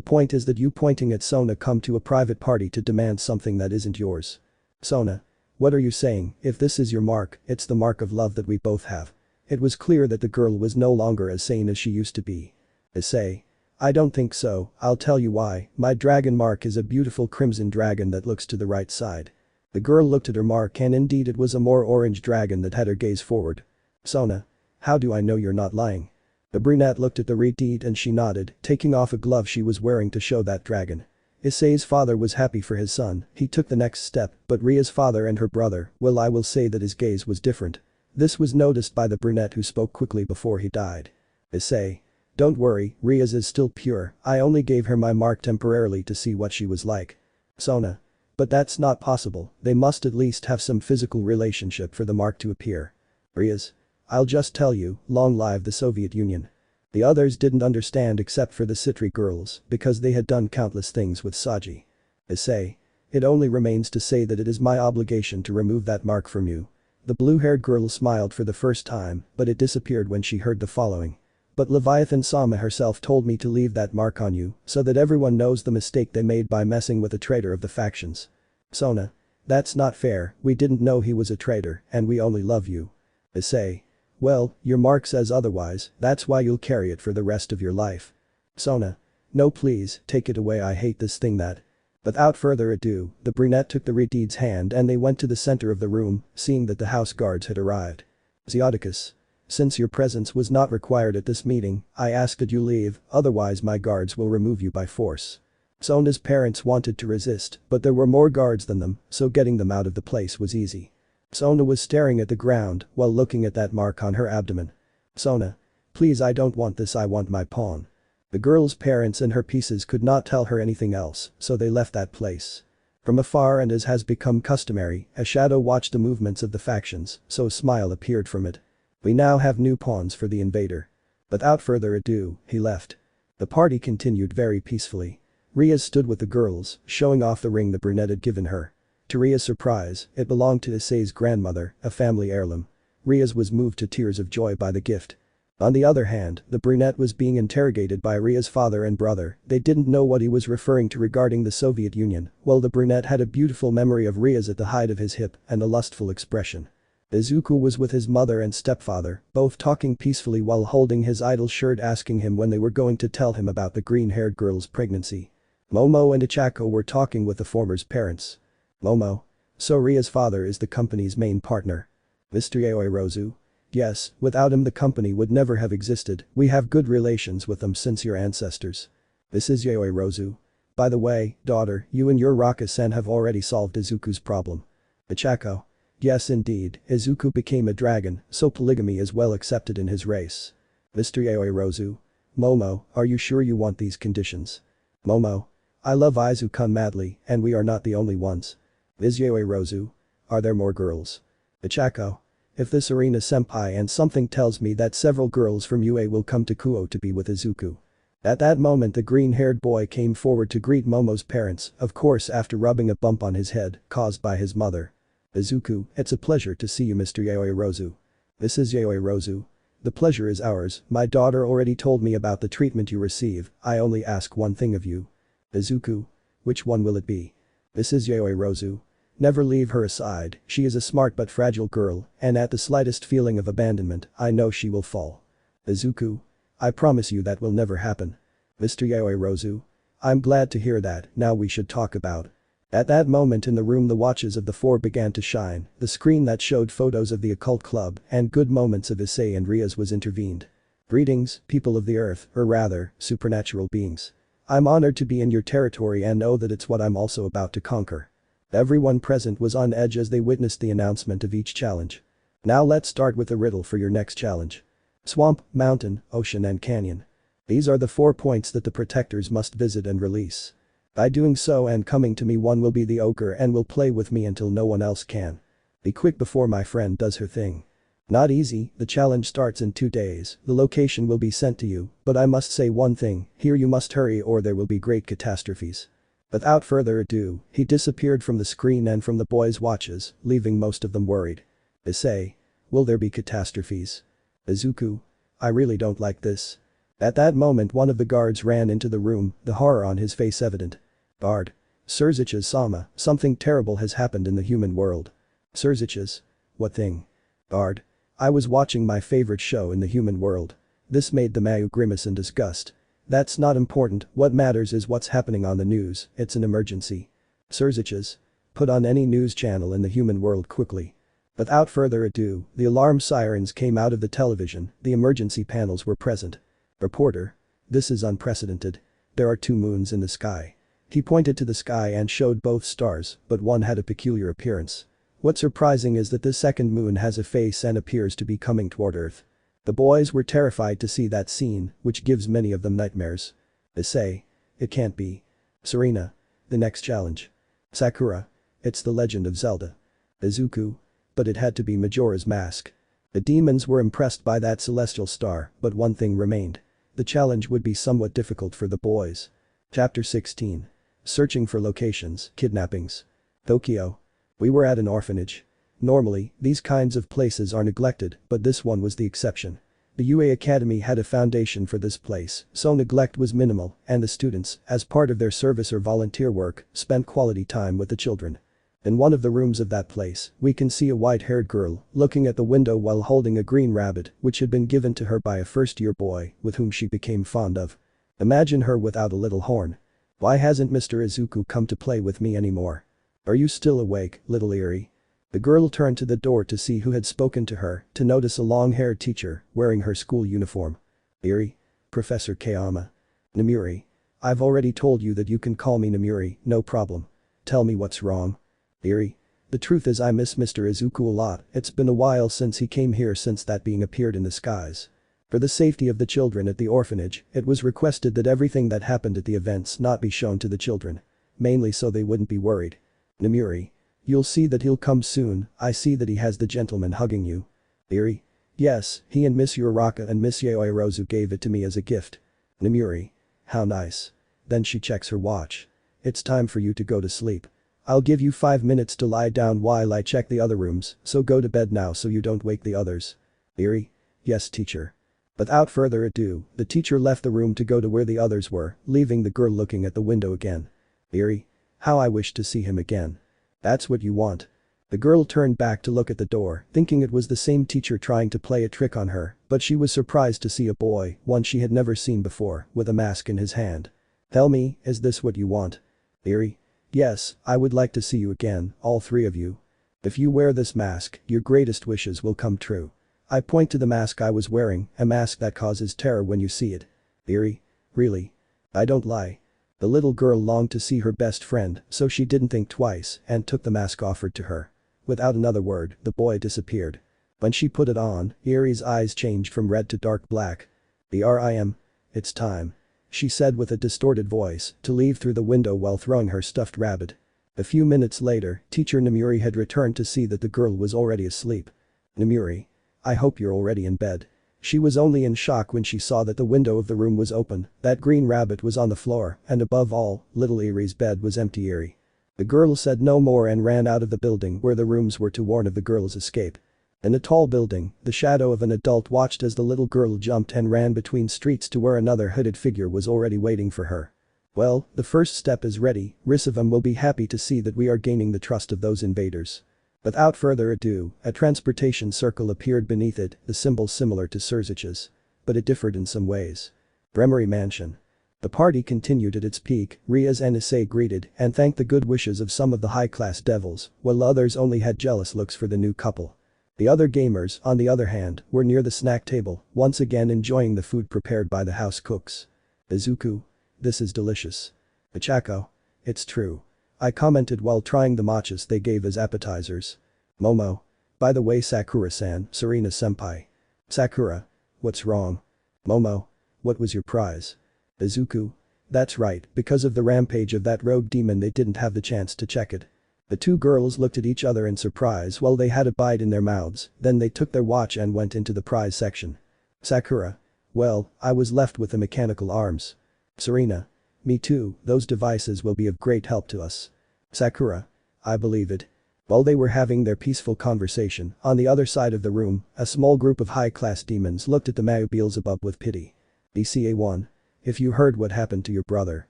point is that you pointing at Sona come to a private party to demand something that isn't yours. Sona. What are you saying? If this is your mark, it's the mark of love that we both have. It was clear that the girl was no longer as sane as she used to be. Issei. I don't think so, I'll tell you why, my dragon mark is a beautiful crimson dragon that looks to the right side. The girl looked at her mark and indeed it was a more orange dragon that had her gaze forward. Sona. How do I know you're not lying? The brunette looked at the redeed and she nodded, taking off a glove she was wearing to show that dragon. Issei's father was happy for his son, he took the next step, but Ria's father and her brother, well I will say that his gaze was different. This was noticed by the brunette who spoke quickly before he died. Issei. Don't worry, Rias is still pure, I only gave her my mark temporarily to see what she was like. Sona. But that's not possible, they must at least have some physical relationship for the mark to appear. Rias. I'll just tell you, long live the Soviet Union. The others didn't understand except for the Sitri girls, because they had done countless things with Saji. Issei. It only remains to say that it is my obligation to remove that mark from you. The blue-haired girl smiled for the first time, but it disappeared when she heard the following. But Leviathan Sama herself told me to leave that mark on you, so that everyone knows the mistake they made by messing with a traitor of the factions. Sona. That's not fair, we didn't know he was a traitor, and we only love you. Issei. Well, your mark says otherwise, that's why you'll carry it for the rest of your life. Sona. No please, take it away I hate this thing that. Without further ado, the brunette took the redeed's hand and they went to the center of the room, seeing that the house guards had arrived. Zeoticus. Since your presence was not required at this meeting, I ask that you leave, otherwise my guards will remove you by force. Sona's parents wanted to resist, but there were more guards than them, so getting them out of the place was easy. Sona was staring at the ground while looking at that mark on her abdomen. Sona. Please I don't want this I want my pawn. The girl's parents and her pieces could not tell her anything else, so they left that place. From afar and as has become customary, a shadow watched the movements of the factions, so a smile appeared from it. We now have new pawns for the invader. Without further ado, he left. The party continued very peacefully. Rias stood with the girls, showing off the ring the brunette had given her. To Ria's surprise, it belonged to Issei's grandmother, a family heirloom. Rias was moved to tears of joy by the gift. On the other hand, the brunette was being interrogated by Ria's father and brother, they didn't know what he was referring to regarding the Soviet Union, while the brunette had a beautiful memory of Rias at the height of his hip and a lustful expression. Izuku was with his mother and stepfather, both talking peacefully while holding his idol's shirt asking him when they were going to tell him about the green-haired girl's pregnancy. Momo and Ichako were talking with the former's parents. Momo. So Ria's father is the company's main partner. Mr. Yaoi Rozu. Yes, without him the company would never have existed, we have good relations with them since your ancestors. This is Yaoi Rozu. By the way, daughter, you and your Raka-san have already solved Izuku's problem. Ichako. Yes indeed, Izuku became a dragon, so polygamy is well accepted in his race. Mr. Yaoi Rozu. Momo, are you sure you want these conditions? Momo. I love Izuku madly, and we are not the only ones. Ms. Yaoi Rozu. Are there more girls? Ichako. If this arena senpai and something tells me that several girls from UA will come to Kuoh to be with Izuku. At that moment the green-haired boy came forward to greet Momo's parents, of course after rubbing a bump on his head caused by his mother. Izuku, it's a pleasure to see you Mr. Yaoi Rozu. This is Yaoi Rozu. The pleasure is ours, my daughter already told me about the treatment you receive, I only ask one thing of you. Izuku. Which one will it be? This is Yaoi Rozu. Never leave her aside, she is a smart but fragile girl, and at the slightest feeling of abandonment, I know she will fall. Izuku. I promise you that will never happen. Mr. Yaoi Rozu. I'm glad to hear that, now we should talk about. At that moment in the room the watches of the four began to shine, the screen that showed photos of the occult club and good moments of Issei and Rias was intervened. Greetings, people of the earth, or rather, supernatural beings. I'm honored to be in your territory and know that it's what I'm also about to conquer. Everyone present was on edge as they witnessed the announcement of each challenge. Now let's start with the riddle for your next challenge. Swamp, mountain, ocean and canyon. These are the 4 points that the protectors must visit and release. By doing so and coming to me one will be the ogre and will play with me until no one else can. Be quick before my friend does her thing. Not easy, the challenge starts in 2 days, the location will be sent to you, but I must say one thing, here you must hurry or there will be great catastrophes. Without further ado, he disappeared from the screen and from the boys' watches, leaving most of them worried. Issei. Will there be catastrophes? Izuku. I really don't like this. At that moment one of the guards ran into the room, the horror on his face evident. Guard. Sirzechs-sama, something terrible has happened in the human world. Sirzechs. What thing? Guard. I was watching my favorite show in the human world. This made the Mayu grimace in disgust. That's not important, what matters is what's happening on the news, it's an emergency. Sirzechs. Put on any news channel in the human world quickly. Without further ado, the alarm sirens came out of the television, the emergency panels were present. Reporter. This is unprecedented. There are 2 moons in the sky. He pointed to the sky and showed both stars, but one had a peculiar appearance. What's surprising is that the second moon has a face and appears to be coming toward Earth. The boys were terrified to see that scene, which gives many of them nightmares. Issei. It can't be. Serena. The next challenge. Sakura. It's the Legend of Zelda. Izuku. But it had to be Majora's Mask. The demons were impressed by that celestial star, but one thing remained. The challenge would be somewhat difficult for the boys. Chapter 16. Searching for locations, kidnappings. Tokyo. We were at an orphanage. Normally, these kinds of places are neglected, but this one was the exception. The UA Academy had a foundation for this place, so neglect was minimal, and the students, as part of their service or volunteer work, spent quality time with the children. In one of the rooms of that place, we can see a white-haired girl looking at the window while holding a green rabbit which had been given to her by a first-year boy with whom she became fond of. Imagine her without a little horn. Why hasn't Mr. Izuku come to play with me anymore? Are you still awake, little Eerie? The girl turned to the door to see who had spoken to her, to notice a long-haired teacher wearing her school uniform. Eerie? Professor Kayama. Namuri. I've already told you that you can call me Namuri, no problem. Tell me what's wrong. Eerie. The truth is I miss Mr. Izuku a lot, it's been a while since he came here since that being appeared in the skies. For the safety of the children at the orphanage, it was requested that everything that happened at the events not be shown to the children. Mainly so they wouldn't be worried. Namuri. You'll see that he'll come soon, I see that he has the gentleman hugging you. Eerie. Yes, he and Miss Uraraka and Miss Yaoi Rozu gave it to me as a gift. Namuri. How nice. Then she checks her watch. It's time for you to go to sleep. I'll give you 5 minutes to lie down while I check the other rooms, so go to bed now so you don't wake the others. Eerie. Yes teacher. Without further ado, the teacher left the room to go to where the others were, leaving the girl looking at the window again. Eerie. How I wish to see him again. That's what you want. The girl turned back to look at the door, thinking it was the same teacher trying to play a trick on her, but she was surprised to see a boy, one she had never seen before, with a mask in his hand. Tell me, is this what you want? Eerie. Yes, I would like to see you again, all 3 of you. If you wear this mask, your greatest wishes will come true. I point to the mask I was wearing, a mask that causes terror when you see it. Eerie. Really? I don't lie. The little girl longed to see her best friend, so she didn't think twice and took the mask offered to her. Without another word, the boy disappeared. When she put it on, Eerie's eyes changed from red to dark black. It's time. She said with a distorted voice, to leave through the window while throwing her stuffed rabbit. A few minutes later, teacher Namuri had returned to see that the girl was already asleep. Nemuri. I hope you're already in bed. She was only in shock when she saw that the window of the room was open, that green rabbit was on the floor, and above all, little Erie's bed was empty. Erie. The girl said no more and ran out of the building where the rooms were to warn of the girl's escape. In a tall building, the shadow of an adult watched as the little girl jumped and ran between streets to where another hooded figure was already waiting for her. Well, the first step is ready, Risevim will be happy to see that we are gaining the trust of those invaders. Without further ado, a transportation circle appeared beneath it, the symbol similar to Sirzechs. But it differed in some ways. Gremory Mansion. The party continued at its peak, Rias and Issei greeted and thanked the good wishes of some of the high-class devils, while others only had jealous looks for the new couple. The other gamers, on the other hand, were near the snack table, once again enjoying the food prepared by the house cooks. Izuku. This is delicious. Ichako. It's true. I commented while trying the matchas they gave as appetizers. Momo. By the way, Sakura-san, Serena-senpai. Sakura. What's wrong? Momo. What was your prize? Izuku. That's right, because of the rampage of that rogue demon they didn't have the chance to check it. The two girls looked at each other in surprise while they had a bite in their mouths, then they took their watch and went into the prize section. Sakura. Well, I was left with the mechanical arms. Serena. Me too, those devices will be of great help to us. Sakura. I believe it. While they were having their peaceful conversation, on the other side of the room, a small group of high-class demons looked at the Beelzebub with pity. BCA1. If you heard what happened to your brother.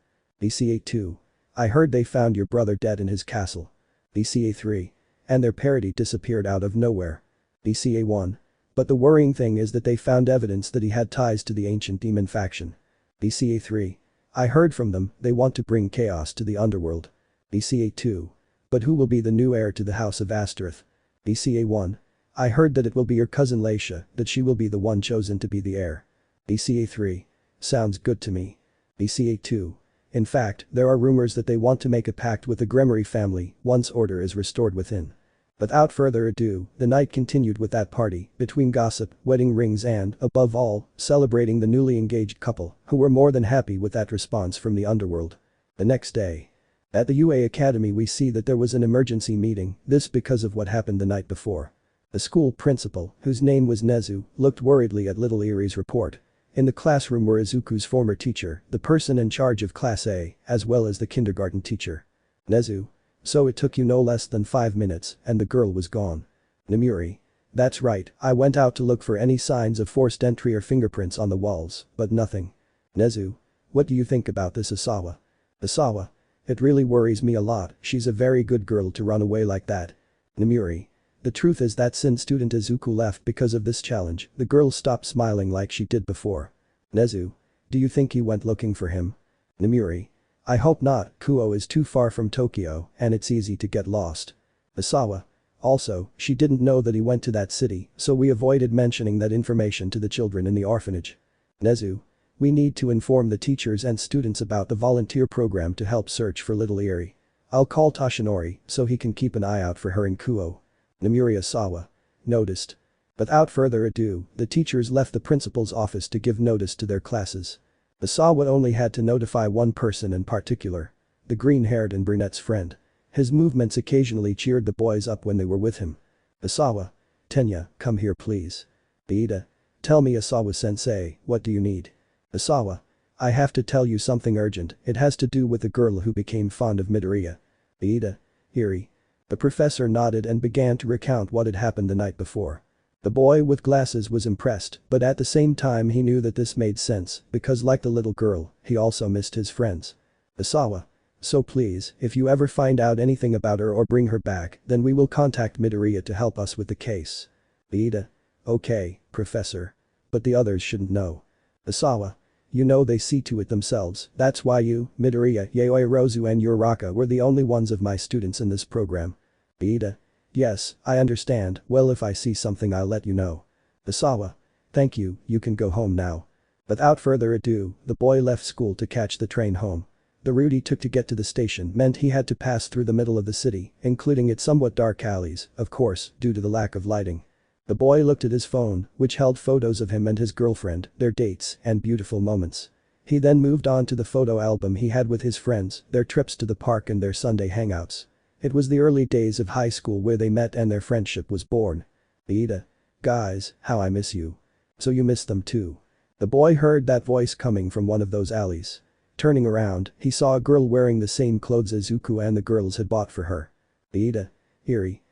BCA2. I heard they found your brother dead in his castle. BCA3. And their parody disappeared out of nowhere. BCA1. But the worrying thing is that they found evidence that he had ties to the ancient demon faction. BCA3. I heard from them, they want to bring chaos to the underworld. BCA2. But who will be the new heir to the House of Astaroth? BCA1. I heard that it will be your cousin Laisha, that she will be the one chosen to be the heir. BCA3. Sounds good to me. BCA2. In fact, there are rumors that they want to make a pact with the Gremory family once order is restored within. Without further ado, the night continued with that party, between gossip, wedding rings and, above all, celebrating the newly engaged couple, who were more than happy with that response from the underworld. The next day. At the UA Academy we see that there was an emergency meeting, this because of what happened the night before. The school principal, whose name was Nezu, looked worriedly at little Erie's report. In the classroom were Izuku's former teacher, the person in charge of Class A, as well as the kindergarten teacher. Nezu. So it took you no less than 5 minutes, and the girl was gone. Nemuri. That's right, I went out to look for any signs of forced entry or fingerprints on the walls, but nothing. Nezu. What do you think about this Asawa? Asawa. It really worries me a lot, she's a very good girl to run away like that. Nemuri. The truth is that since student Izuku left because of this challenge, the girl stopped smiling like she did before. Nezu. Do you think he went looking for him? Nemuri. I hope not, Kuoh is too far from Tokyo and it's easy to get lost. Asawa. Also, she didn't know that he went to that city, so we avoided mentioning that information to the children in the orphanage. Nezu. We need to inform the teachers and students about the volunteer program to help search for little Erie. I'll call Toshinori so he can keep an eye out for her in Kuoh. Nemuri Asawa. Noticed. Without further ado, the teachers left the principal's office to give notice to their classes. Asawa only had to notify one person in particular. The green-haired and brunette's friend. His movements occasionally cheered the boys up when they were with him. Asawa. Tenya, come here please. Iida. Tell me Asawa-sensei, what do you need? Asawa. I have to tell you something urgent, it has to do with the girl who became fond of Midoriya. Iida. Eri. The professor nodded and began to recount what had happened the night before. The boy with glasses was impressed, but at the same time he knew that this made sense, because like the little girl, he also missed his friends. Asawa. So please, if you ever find out anything about her or bring her back, then we will contact Midoriya to help us with the case. Iida. Okay, professor. But the others shouldn't know. Asawa. You know they see to it themselves, that's why you, Midoriya, Yaoi Rozu and Uraraka were the only ones of my students in this program. Iida. Yes, I understand, well if I see something I'll let you know. Asawa. Thank you, you can go home now. Without further ado, the boy left school to catch the train home. The route he took to get to the station meant he had to pass through the middle of the city, including its somewhat dark alleys, of course, due to the lack of lighting. The boy looked at his phone, which held photos of him and his girlfriend, their dates, and beautiful moments. He then moved on to the photo album he had with his friends, their trips to the park and their Sunday hangouts. It was the early days of high school where they met and their friendship was born. Iida. Guys, how I miss you. So you miss them too. The boy heard that voice coming from one of those alleys. Turning around, he saw a girl wearing the same clothes as Zuko and the girls had bought for her. Ida. Eri.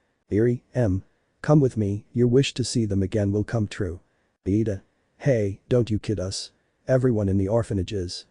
Come with me, your wish to see them again will come true. Ida. Hey, don't you kid us. Everyone in the orphanage is.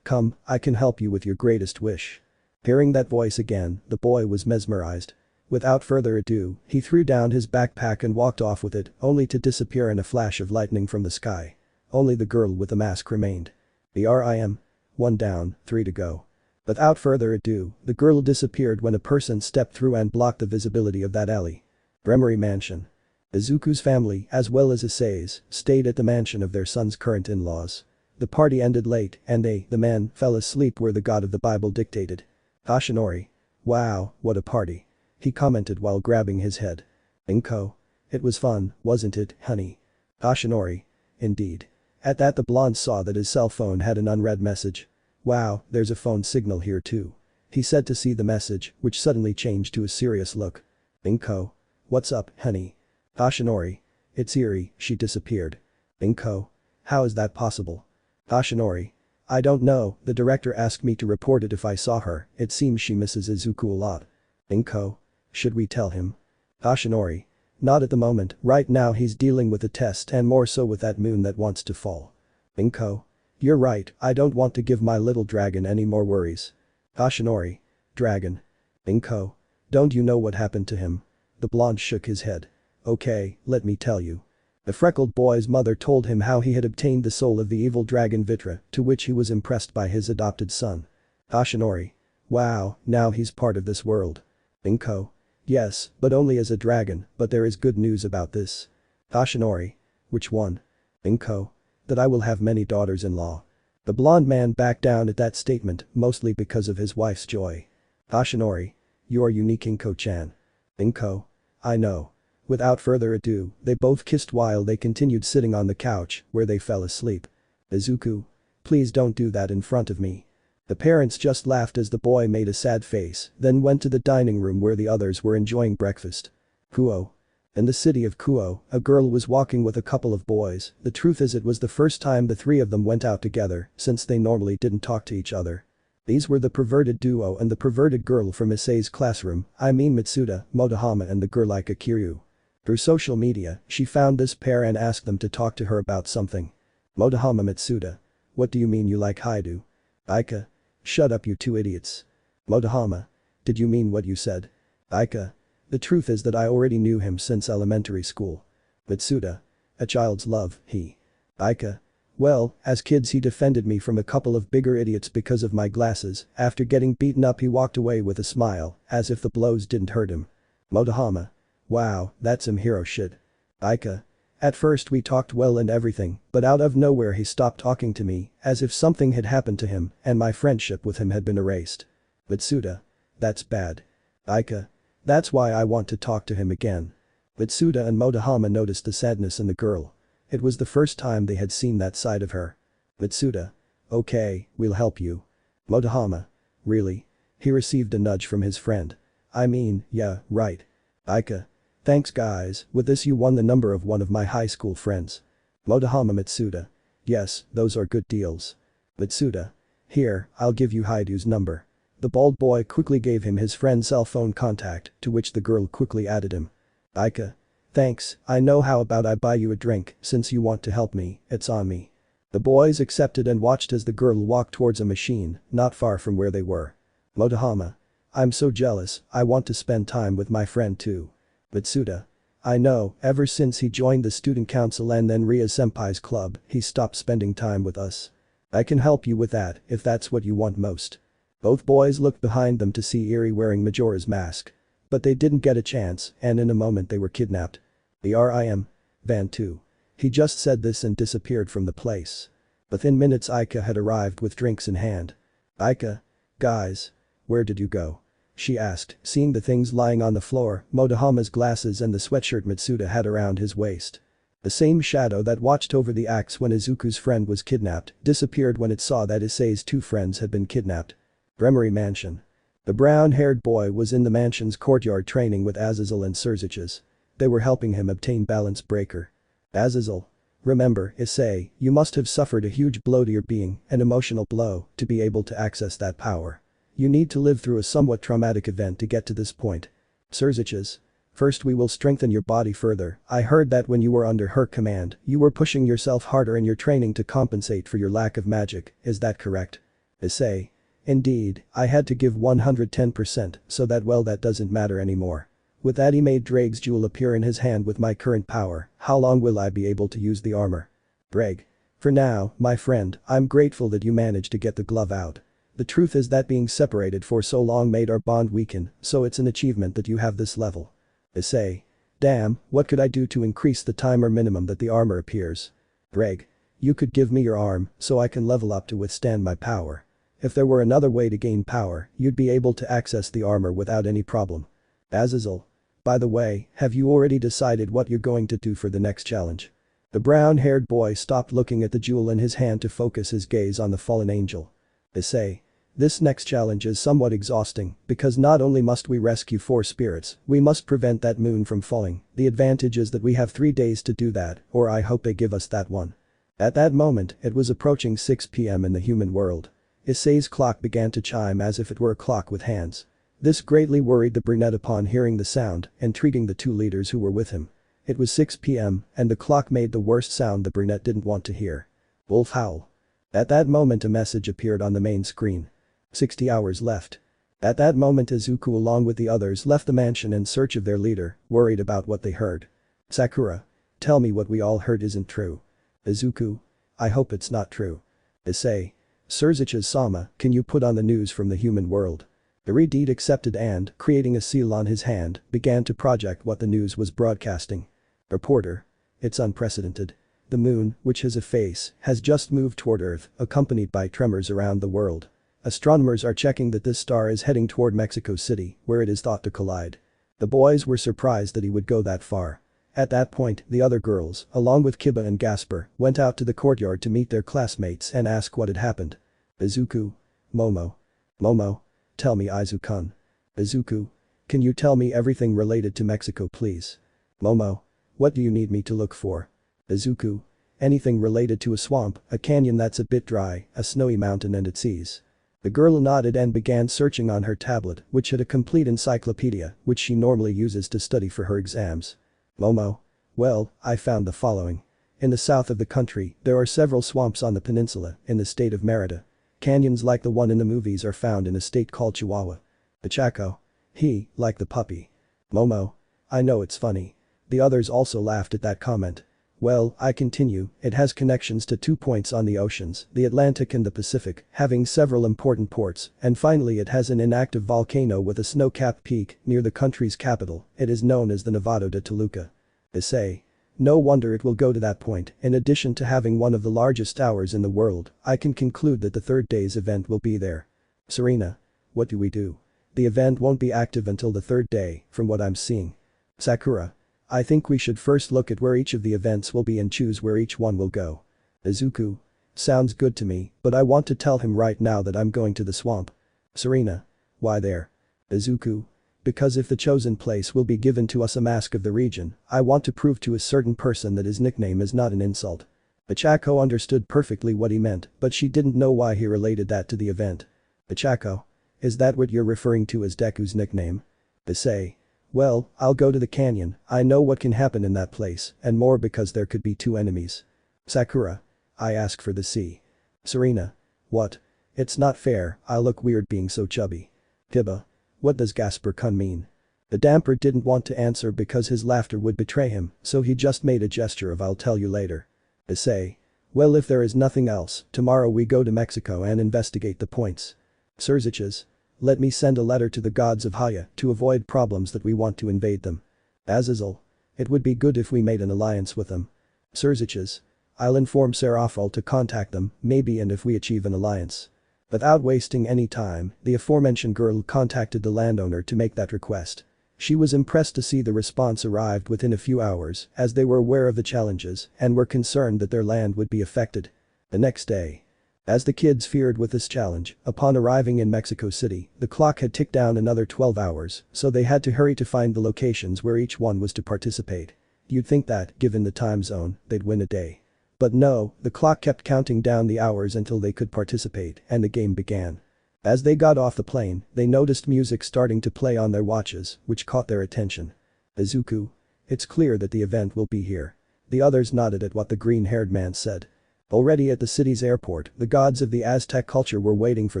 Come, I can help you with your greatest wish. Hearing that voice again, the boy was mesmerized. Without further ado, he threw down his backpack and walked off with it, only to disappear in a flash of lightning from the sky. Only the girl with the mask remained. One down, 3 to go. Without further ado, the girl disappeared when a person stepped through and blocked the visibility of that alley. Gremory Mansion. Izuku's family, as well as Issei's, stayed at the mansion of their son's current in-laws. The party ended late, and they, the men, fell asleep where the god of the Bible dictated. Yoshinori. Wow, what a party. He commented while grabbing his head. Inko. It was fun, wasn't it, honey? Yoshinori. Indeed. At that the blonde saw that his cell phone had an unread message. Wow, there's a phone signal here too. He said to see the message, which suddenly changed to a serious look. Inko. What's up, honey? Yoshinori. It's Eri, she disappeared. Inko. How is that possible? Yoshinori. I don't know, the director asked me to report it if I saw her, it seems she misses Izuku a lot. Inko. Should we tell him? Yoshinori. Not at the moment, right now he's dealing with a test and more so with that moon that wants to fall. Inko. You're right, I don't want to give my little dragon any more worries. Yoshinori. Dragon. Inko. Don't you know what happened to him? The blonde shook his head. Okay, let me tell you. The freckled boy's mother told him how he had obtained the soul of the evil dragon Vitra, to which he was impressed by his adopted son. Yoshinori. Wow, now he's part of this world. Inko. Yes, but only as a dragon, but there is good news about this. Yoshinori. Which one? Inko. That I will have many daughters-in-law. The blonde man backed down at that statement, mostly because of his wife's joy. Yoshinori. You are unique, Inko-chan. Inko. I know. Without further ado, they both kissed while they continued sitting on the couch, where they fell asleep. Izuku. Please don't do that in front of me. The parents just laughed as the boy made a sad face, then went to the dining room where the others were enjoying breakfast. Kuoh. In the city of Kuoh, a girl was walking with a couple of boys, the truth is it was the first time the three of them went out together, since they normally didn't talk to each other. These were the perverted duo and the perverted girl from Issei's classroom, I mean Mitsuda, Motohama and the girl like Kiryu. Through social media, she found this pair and asked them to talk to her about something. Motohama. Mitsuda. What do you mean you like Hyoudou? Aika. Shut up, you two idiots. Motohama. Did you mean what you said? Aika. The truth is that I already knew him since elementary school. Mitsuda. A child's love, he. Aika. Well, as kids he defended me from a couple of bigger idiots because of my glasses, after getting beaten up he walked away with a smile, as if the blows didn't hurt him. Motohama. Wow, that's some hero shit. Aika. At first we talked well and everything, but out of nowhere he stopped talking to me, as if something had happened to him, and my friendship with him had been erased. Mitsuda. That's bad. Aika. That's why I want to talk to him again. Mitsuda and Motohama noticed the sadness in the girl. It was the first time they had seen that side of her. Mitsuda. Okay, we'll help you. Motohama. Really? He received a nudge from his friend. I mean, yeah, right. Aika. Thanks guys, with this you won the number of one of my high school friends. Motohama. Mitsuda. Yes, those are good deals. Mitsuda. Here, I'll give you Hyoudu's number. The bald boy quickly gave him his friend's cell phone contact, to which the girl quickly added him. Aika. Thanks, I know how about I buy you a drink, since you want to help me, it's on me. The boys accepted and watched as the girl walked towards a machine, not far from where they were. Motohama. I'm so jealous, I want to spend time with my friend too. Mitsuda. I know, ever since he joined the student council and then Rias senpai's club, he stopped spending time with us. I can help you with that, if that's what you want most. Both boys looked behind them to see Eri wearing Majora's mask. But they didn't get a chance, and in a moment they were kidnapped. Van 2. He just said this and disappeared from the place. Within minutes Aika had arrived with drinks in hand. Aika. Guys. Where did you go? She asked, seeing the things lying on the floor, Motohama's glasses and the sweatshirt Mitsuda had around his waist. The same shadow that watched over the axe when Izuku's friend was kidnapped disappeared when it saw that Issei's two friends had been kidnapped. Gremory Mansion. The brown-haired boy was in the mansion's courtyard training with Azazel and Sirzechs. They were helping him obtain Balance Breaker. Azazel. Remember, Issei, you must have suffered a huge blow to your being, an emotional blow, to be able to access that power. You need to live through a somewhat traumatic event to get to this point. Sirzechs. First we will strengthen your body further. I heard that when you were under her command, you were pushing yourself harder in your training to compensate for your lack of magic, is that correct? Issei. Indeed, I had to give 110%, so that doesn't matter anymore. With that he made Drake's jewel appear in his hand. With my current power, how long will I be able to use the armor? Drake. For now, my friend, I'm grateful that you managed to get the glove out. The truth is that being separated for so long made our bond weaken, so it's an achievement that you have this level. Issei. Damn, what could I do to increase the timer minimum that the armor appears? Drake. You could give me your arm, so I can level up to withstand my power. If there were another way to gain power, you'd be able to access the armor without any problem. Azazel. By the way, have you already decided what you're going to do for the next challenge? The brown-haired boy stopped looking at the jewel in his hand to focus his gaze on the fallen angel. Issei. This next challenge is somewhat exhausting, because not only must we rescue 4 spirits, we must prevent that moon from falling. The advantage is that we have 3 days to do that, or I hope they give us that one. At that moment, it was approaching 6 p.m. in the human world. Issei's clock began to chime as if it were a clock with hands. This greatly worried the brunette upon hearing the sound, intriguing the 2 leaders who were with him. It was 6 p.m., and the clock made the worst sound the brunette didn't want to hear. Wolf howl. At that moment a message appeared on the main screen. 60 hours left. At that moment Izuku along with the others left the mansion in search of their leader, worried about what they heard. Sakura. Tell me what we all heard isn't true. Izuku. I hope it's not true. Issei. Sirzechs-sama, can you put on the news from the human world? Iridid accepted and, creating a seal on his hand, began to project what the news was broadcasting. Reporter. It's unprecedented. The moon, which has a face, has just moved toward Earth, accompanied by tremors around the world. Astronomers are checking that this star is heading toward Mexico City, where it is thought to collide. The boys were surprised that he would go that far. At that point, the other girls, along with Kiba and Gasper, went out to the courtyard to meet their classmates and ask what had happened. Izuku. Momo. Momo. Tell me Izuku-kun. Izuku. Can you tell me everything related to Mexico please? Momo. What do you need me to look for? Izuku. Anything related to a swamp, a canyon that's a bit dry, a snowy mountain and its seas. The girl nodded and began searching on her tablet, which had a complete encyclopedia, which she normally uses to study for her exams. Momo. Well, I found the following. In the south of the country, there are several swamps on the peninsula, in the state of Merida. Canyons like the one in the movies are found in a state called Chihuahua. Pachaco. He, like the puppy. Momo. I know it's funny. The others also laughed at that comment. Well, I continue, it has connections to 2 points on the oceans, the Atlantic and the Pacific, having several important ports, and finally it has an inactive volcano with a snow-capped peak near the country's capital. It is known as the Nevado de Toluca. Issei. No wonder it will go to that point. In addition to having one of the largest towers in the world, I can conclude that the 3rd day's event will be there. Serena. What do we do? The event won't be active until the 3rd day, from what I'm seeing. Sakura. I think we should first look at where each of the events will be and choose where each one will go. Izuku. Sounds good to me, but I want to tell him right now that I'm going to the swamp. Serena. Why there? Izuku. Because if the chosen place will be given to us a mask of the region, I want to prove to a certain person that his nickname is not an insult. Pachaco understood perfectly what he meant, but she didn't know why he related that to the event. Pachaco. Is that what you're referring to as Deku's nickname? Issei. Well, I'll go to the canyon, I know what can happen in that place, and more because there could be 2 enemies. Sakura. I ask for the sea. Serena. What? It's not fair, I look weird being so chubby. Kiba. What does Gasper-kun mean? The damper didn't want to answer because his laughter would betray him, so he just made a gesture of I'll tell you later. Issei. Well if there is nothing else, tomorrow we go to Mexico and investigate the points. Sirzechs. Let me send a letter to the gods of Haya to avoid problems that we want to invade them. Azazel. It would be good if we made an alliance with them. Sirzechs. I'll inform Seraphil to contact them, maybe and if we achieve an alliance. Without wasting any time, the aforementioned girl contacted the landowner to make that request. She was impressed to see the response arrived within a few hours, as they were aware of the challenges and were concerned that their land would be affected. The next day. As the kids feared with this challenge, upon arriving in Mexico City, the clock had ticked down another 12 hours, so they had to hurry to find the locations where each one was to participate. You'd think that, given the time zone, they'd win a day. But no, the clock kept counting down the hours until they could participate, and the game began. As they got off the plane, they noticed music starting to play on their watches, which caught their attention. Izuku. It's clear that the event will be here. The others nodded at what the green-haired man said. Already at the city's airport, the gods of the Aztec culture were waiting for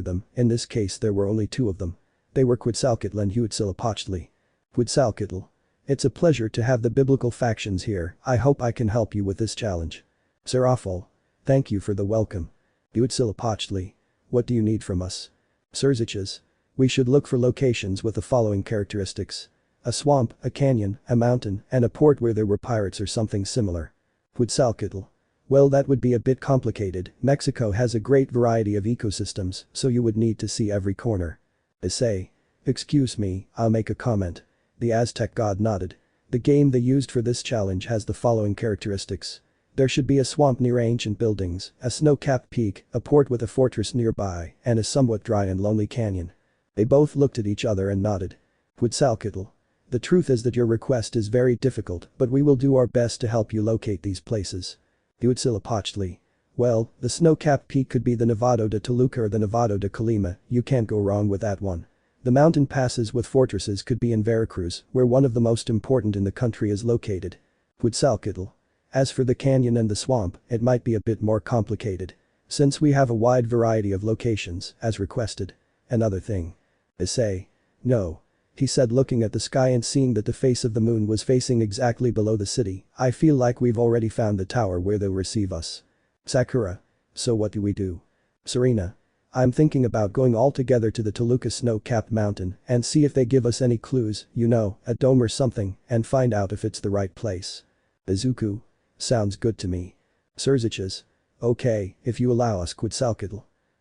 them, in this case there were only two of them. They were Quetzalcoatl and Huitzilopochtli. Quetzalcoatl. It's a pleasure to have the biblical factions here, I hope I can help you with this challenge. Seraphol. Thank you for the welcome. Huitzilopochtli. What do you need from us? Sirzechs. We should look for locations with the following characteristics. A swamp, a canyon, a mountain, and a port where there were pirates or something similar. Quetzalcoatl. Well, that would be a bit complicated. Mexico has a great variety of ecosystems, so you would need to see every corner. Issei. Excuse me, I'll make a comment. The Aztec god nodded. The game they used for this challenge has the following characteristics. There should be a swamp near ancient buildings, a snow-capped peak, a port with a fortress nearby, and a somewhat dry and lonely canyon. They both looked at each other and nodded. Quetzalcoatl. The truth is that your request is very difficult, but we will do our best to help you locate these places. Huitzilopochtli. Well, the snow-capped peak could be the Nevado de Toluca or the Nevado de Colima, you can't go wrong with that one. The mountain passes with fortresses could be in Veracruz, where one of the most important in the country is located. Quetzalcoatl. As for the canyon and the swamp, it might be a bit more complicated. Since we have a wide variety of locations, as requested. Another thing. Issei. No. He said, looking at the sky and seeing that the face of the moon was facing exactly below the city. I feel like we've already found the tower where they'll receive us. Sakura. So what do we do? Serena. I'm thinking about going all together to the Toluca snow-capped mountain and see if they give us any clues, you know, a dome or something, and find out if it's the right place. Izuku. Sounds good to me. Sirzechs. Okay, if you allow us. Quetzalcoatl.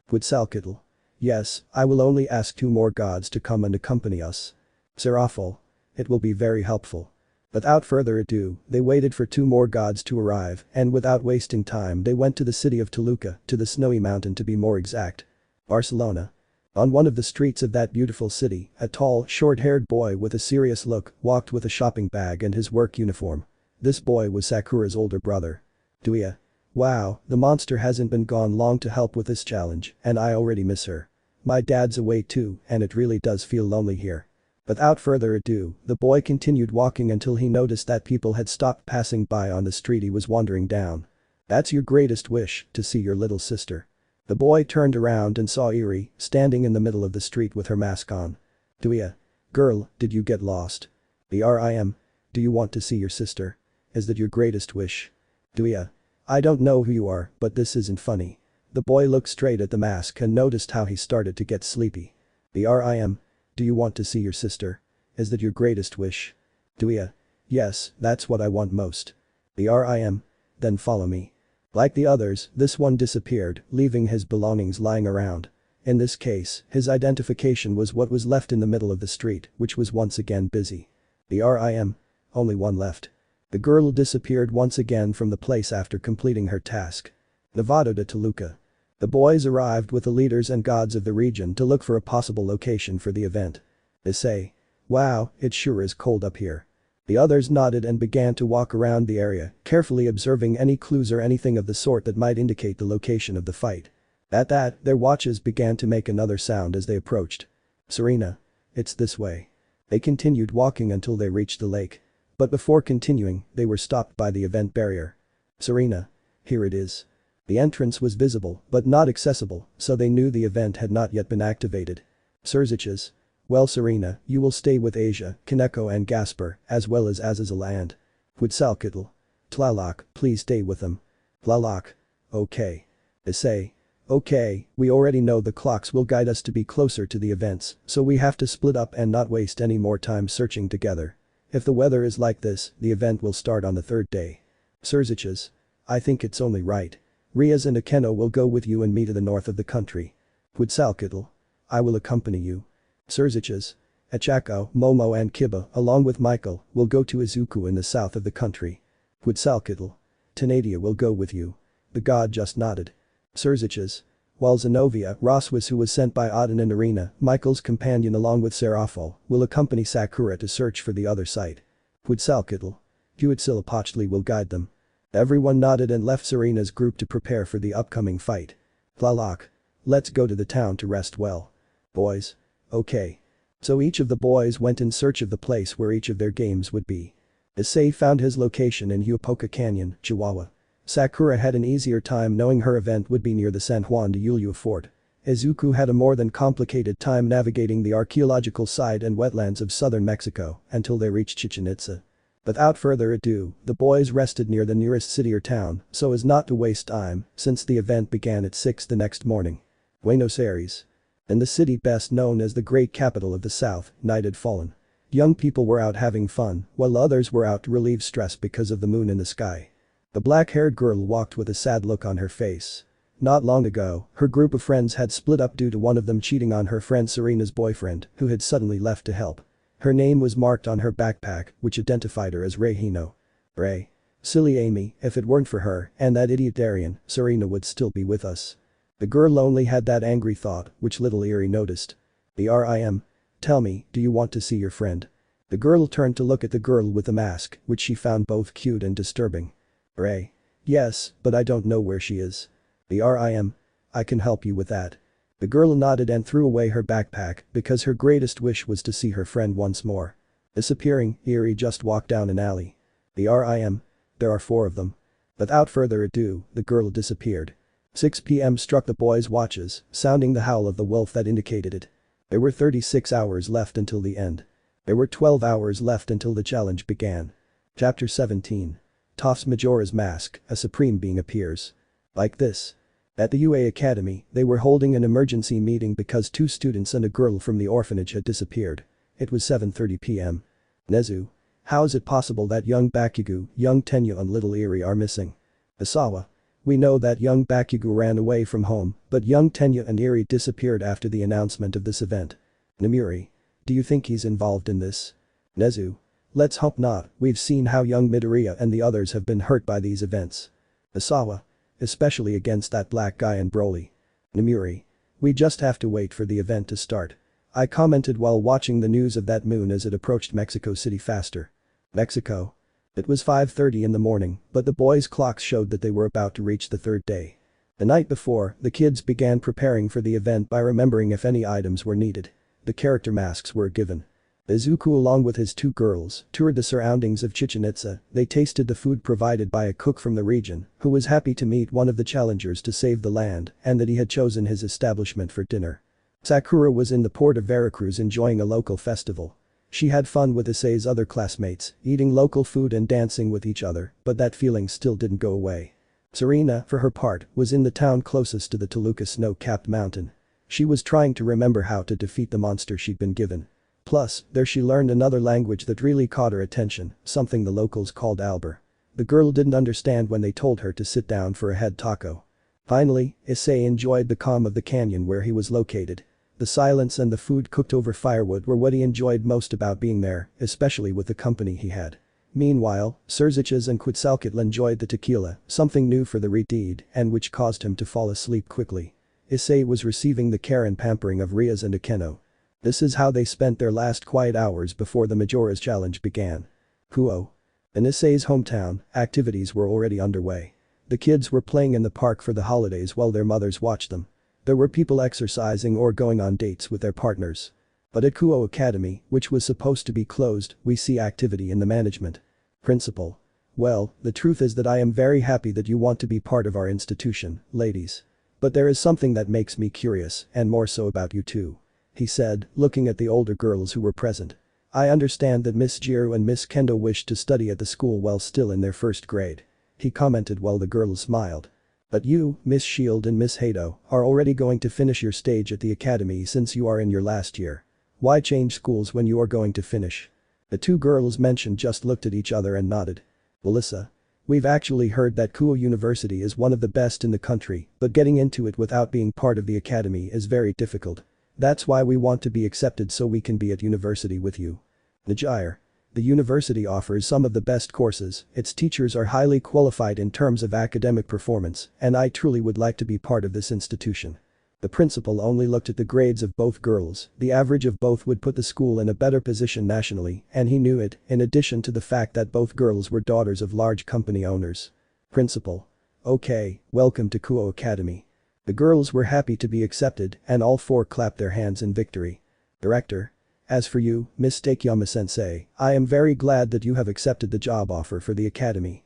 Quetzalcoatl. Yes, I will only ask 2 more gods to come and accompany us. Seraphol. It will be very helpful. Without further ado, they waited for 2 more gods to arrive, and without wasting time they went to the city of Toluca, to the snowy mountain to be more exact. Barcelona. On one of the streets of that beautiful city, a tall, short-haired boy with a serious look walked with a shopping bag and his work uniform. This boy was Sakura's older brother. Duya. Wow, the monster hasn't been gone long to help with this challenge, and I already miss her. My dad's away too, and it really does feel lonely here. Without further ado, the boy continued walking until he noticed that people had stopped passing by on the street he was wandering down. That's your greatest wish, to see your little sister. The boy turned around and saw Eri, standing in the middle of the street with her mask on. Duya. Girl, did you get lost? Rim. Do you want to see your sister? Is that your greatest wish? Duya. I don't know who you are, but this isn't funny. The boy looked straight at the mask and noticed how he started to get sleepy. Rim. Do you want to see your sister? Is that your greatest wish? Duya. Yes, that's what I want most. Rim. Then follow me. Like the others, this one disappeared, leaving his belongings lying around. In this case, his identification was what was left in the middle of the street, which was once again busy. Rim. Only one left. The girl disappeared once again from the place after completing her task. Nevado de Toluca. The boys arrived with the leaders and gods of the region to look for a possible location for the event. Issei. Wow, it sure is cold up here. The others nodded and began to walk around the area, carefully observing any clues or anything of the sort that might indicate the location of the fight. At that, their watches began to make another sound as they approached. Serena. It's this way. They continued walking until they reached the lake. But before continuing, they were stopped by the event barrier. Serena. Here it is. The entrance was visible, but not accessible, so they knew the event had not yet been activated. Sirzechs. Well, Serena, you will stay with Asia, Kaneko and Gasper, as well as Azazel and Quetzalcoatl. Tlaloc, please stay with them. Tlaloc. Okay. Issei. Okay, we already know the clocks will guide us to be closer to the events, so we have to split up and not waste any more time searching together. If the weather is like this, the event will start on the 3rd day. Sirzechs. I think it's only right. Rias and Akeno will go with you and me to the north of the country. Quetzalcoatl. I will accompany you. Sirzechs. Achako, Momo and Kiba, along with Michael, will go to Izuku in the south of the country. Quetzalcoatl. Tanadia will go with you. The god just nodded. Sirzechs. While Zenobia, Roswis who was sent by Auden and Irina, Michael's companion along with Serafal, will accompany Sakura to search for the other site. Quetzalcoatl. Huitzilopochtli will guide them. Everyone nodded and left Serena's group to prepare for the upcoming fight. Tlaloc. Let's go to the town to rest well. Boys. Okay. So each of the boys went in search of the place where each of their games would be. Issei found his location in Huapoca Canyon, Chihuahua. Sakura had an easier time knowing her event would be near the San Juan de Ulua fort. Izuku had a more than complicated time navigating the archaeological site and wetlands of southern Mexico until they reached Chichen Itza. Without further ado, the boys rested near the nearest city or town so as not to waste time since the event began at 6 the next morning. Buenos Aires. In the city best known as the great capital of the South, night had fallen. Young people were out having fun while others were out to relieve stress because of the moon in the sky. The black-haired girl walked with a sad look on her face. Not long ago, her group of friends had split up due to one of them cheating on her friend Serena's boyfriend, who had suddenly left to help. Her name was marked on her backpack, which identified her as Rei Hino. Ray. Silly Amy, if it weren't for her and that idiot Darien, Serena would still be with us. The girl only had that angry thought, which little Eerie noticed. Rim. Tell me, do you want to see your friend? The girl turned to look at the girl with the mask, which she found both cute and disturbing. Ray. Yes, but I don't know where she is. Rim. I can help you with that. The girl nodded and threw away her backpack because her greatest wish was to see her friend once more. Disappearing, Eerie just walked down an alley. Rim. There are 4 of them. Without further ado, the girl disappeared. 6 p.m. struck the boys' watches, sounding the howl of the wolf that indicated it. There were 36 hours left until the end. There were 12 hours left until the challenge began. Chapter 17. Toph's Majora's Mask, a supreme being appears. Like this. At the UA Academy, they were holding an emergency meeting because 2 students and a girl from the orphanage had disappeared. It was 7:30 p.m. Nezu. How is it possible that young Bakugo, young Tenyu and little Eerie are missing? Asawa. We know that young Bakugo ran away from home, but young Tenyu and Eerie disappeared after the announcement of this event. Namuri. Do you think he's involved in this? Nezu. Let's hope not, we've seen how young Midoriya and the others have been hurt by these events. Asawa. Especially against that black guy in Broly. Namuri. We just have to wait for the event to start. I commented while watching the news of that moon as it approached Mexico City faster. Mexico. It was 5:30 in the morning, but the boys' clocks showed that they were about to reach the 3rd day. The night before, the kids began preparing for the event by remembering if any items were needed. The character masks were given. Izuku along with his 2 girls toured the surroundings of Chichen Itza. They tasted the food provided by a cook from the region who was happy to meet one of the challengers to save the land and that he had chosen his establishment for dinner. Sakura was in the port of Veracruz enjoying a local festival. She had fun with Issei's other classmates, eating local food and dancing with each other, but that feeling still didn't go away. Serena, for her part, was in the town closest to the Toluca snow-capped mountain. She was trying to remember how to defeat the monster she'd been given. Plus, there she learned another language that really caught her attention, something the locals called Alber. The girl didn't understand when they told her to sit down for a head taco. Finally, Issei enjoyed the calm of the canyon where he was located. The silence and the food cooked over firewood were what he enjoyed most about being there, especially with the company he had. Meanwhile, Sirzechs and Quetzalcoatl enjoyed the tequila, something new for the redeed and which caused him to fall asleep quickly. Issei was receiving the care and pampering of Rias and Akeno. This is how they spent their last quiet hours before the Majora's Challenge began. Kuoh. In Issei's hometown, activities were already underway. The kids were playing in the park for the holidays while their mothers watched them. There were people exercising or going on dates with their partners. But at Kuoh Academy, which was supposed to be closed, we see activity in the management. Principal. Well, the truth is that I am very happy that you want to be part of our institution, ladies. But there is something that makes me curious, and more so about you too. He said, looking at the older girls who were present. I understand that Miss Jiro and Miss Kendo wished to study at the school while still in their 1st grade. He commented while the girls smiled. But you, Miss Shield and Miss Hado, are already going to finish your stage at the academy since you are in your last year. Why change schools when you are going to finish? The 2 girls mentioned just looked at each other and nodded. Melissa. We've actually heard that Kuoh University is one of the best in the country, but getting into it without being part of the academy is very difficult. That's why we want to be accepted so we can be at university with you. Najir. The university offers some of the best courses, its teachers are highly qualified in terms of academic performance, and I truly would like to be part of this institution. The principal only looked at the grades of both girls, the average of both would put the school in a better position nationally, and he knew it, in addition to the fact that both girls were daughters of large company owners. Principal. Okay, welcome to Kuoh Academy. The girls were happy to be accepted and all four clapped their hands in victory. Director. As for you, Miss Takeyama-sensei, I am very glad that you have accepted the job offer for the academy.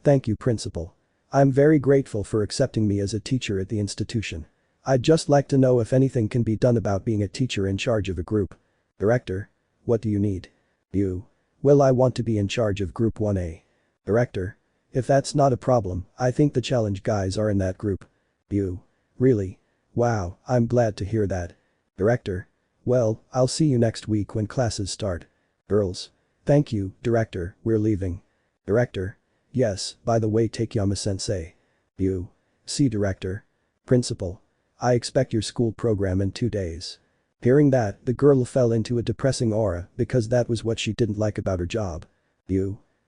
Thank you principal. I'm very grateful for accepting me as a teacher at the institution. I'd just like to know if anything can be done about being a teacher in charge of a group. Director. What do you need? Well, I want to be in charge of Group 1A. Director. If that's not a problem, I think the challenge guys are in that group. Really? Wow, I'm glad to hear that. Director. Well, I'll see you next week when classes start. Girls. Thank you, Director, we're leaving. Director. Yes, by the way Takeyama-sensei. See Director. Principal. I expect your school program in 2 days. Hearing that, the girl fell into a depressing aura because that was what she didn't like about her job.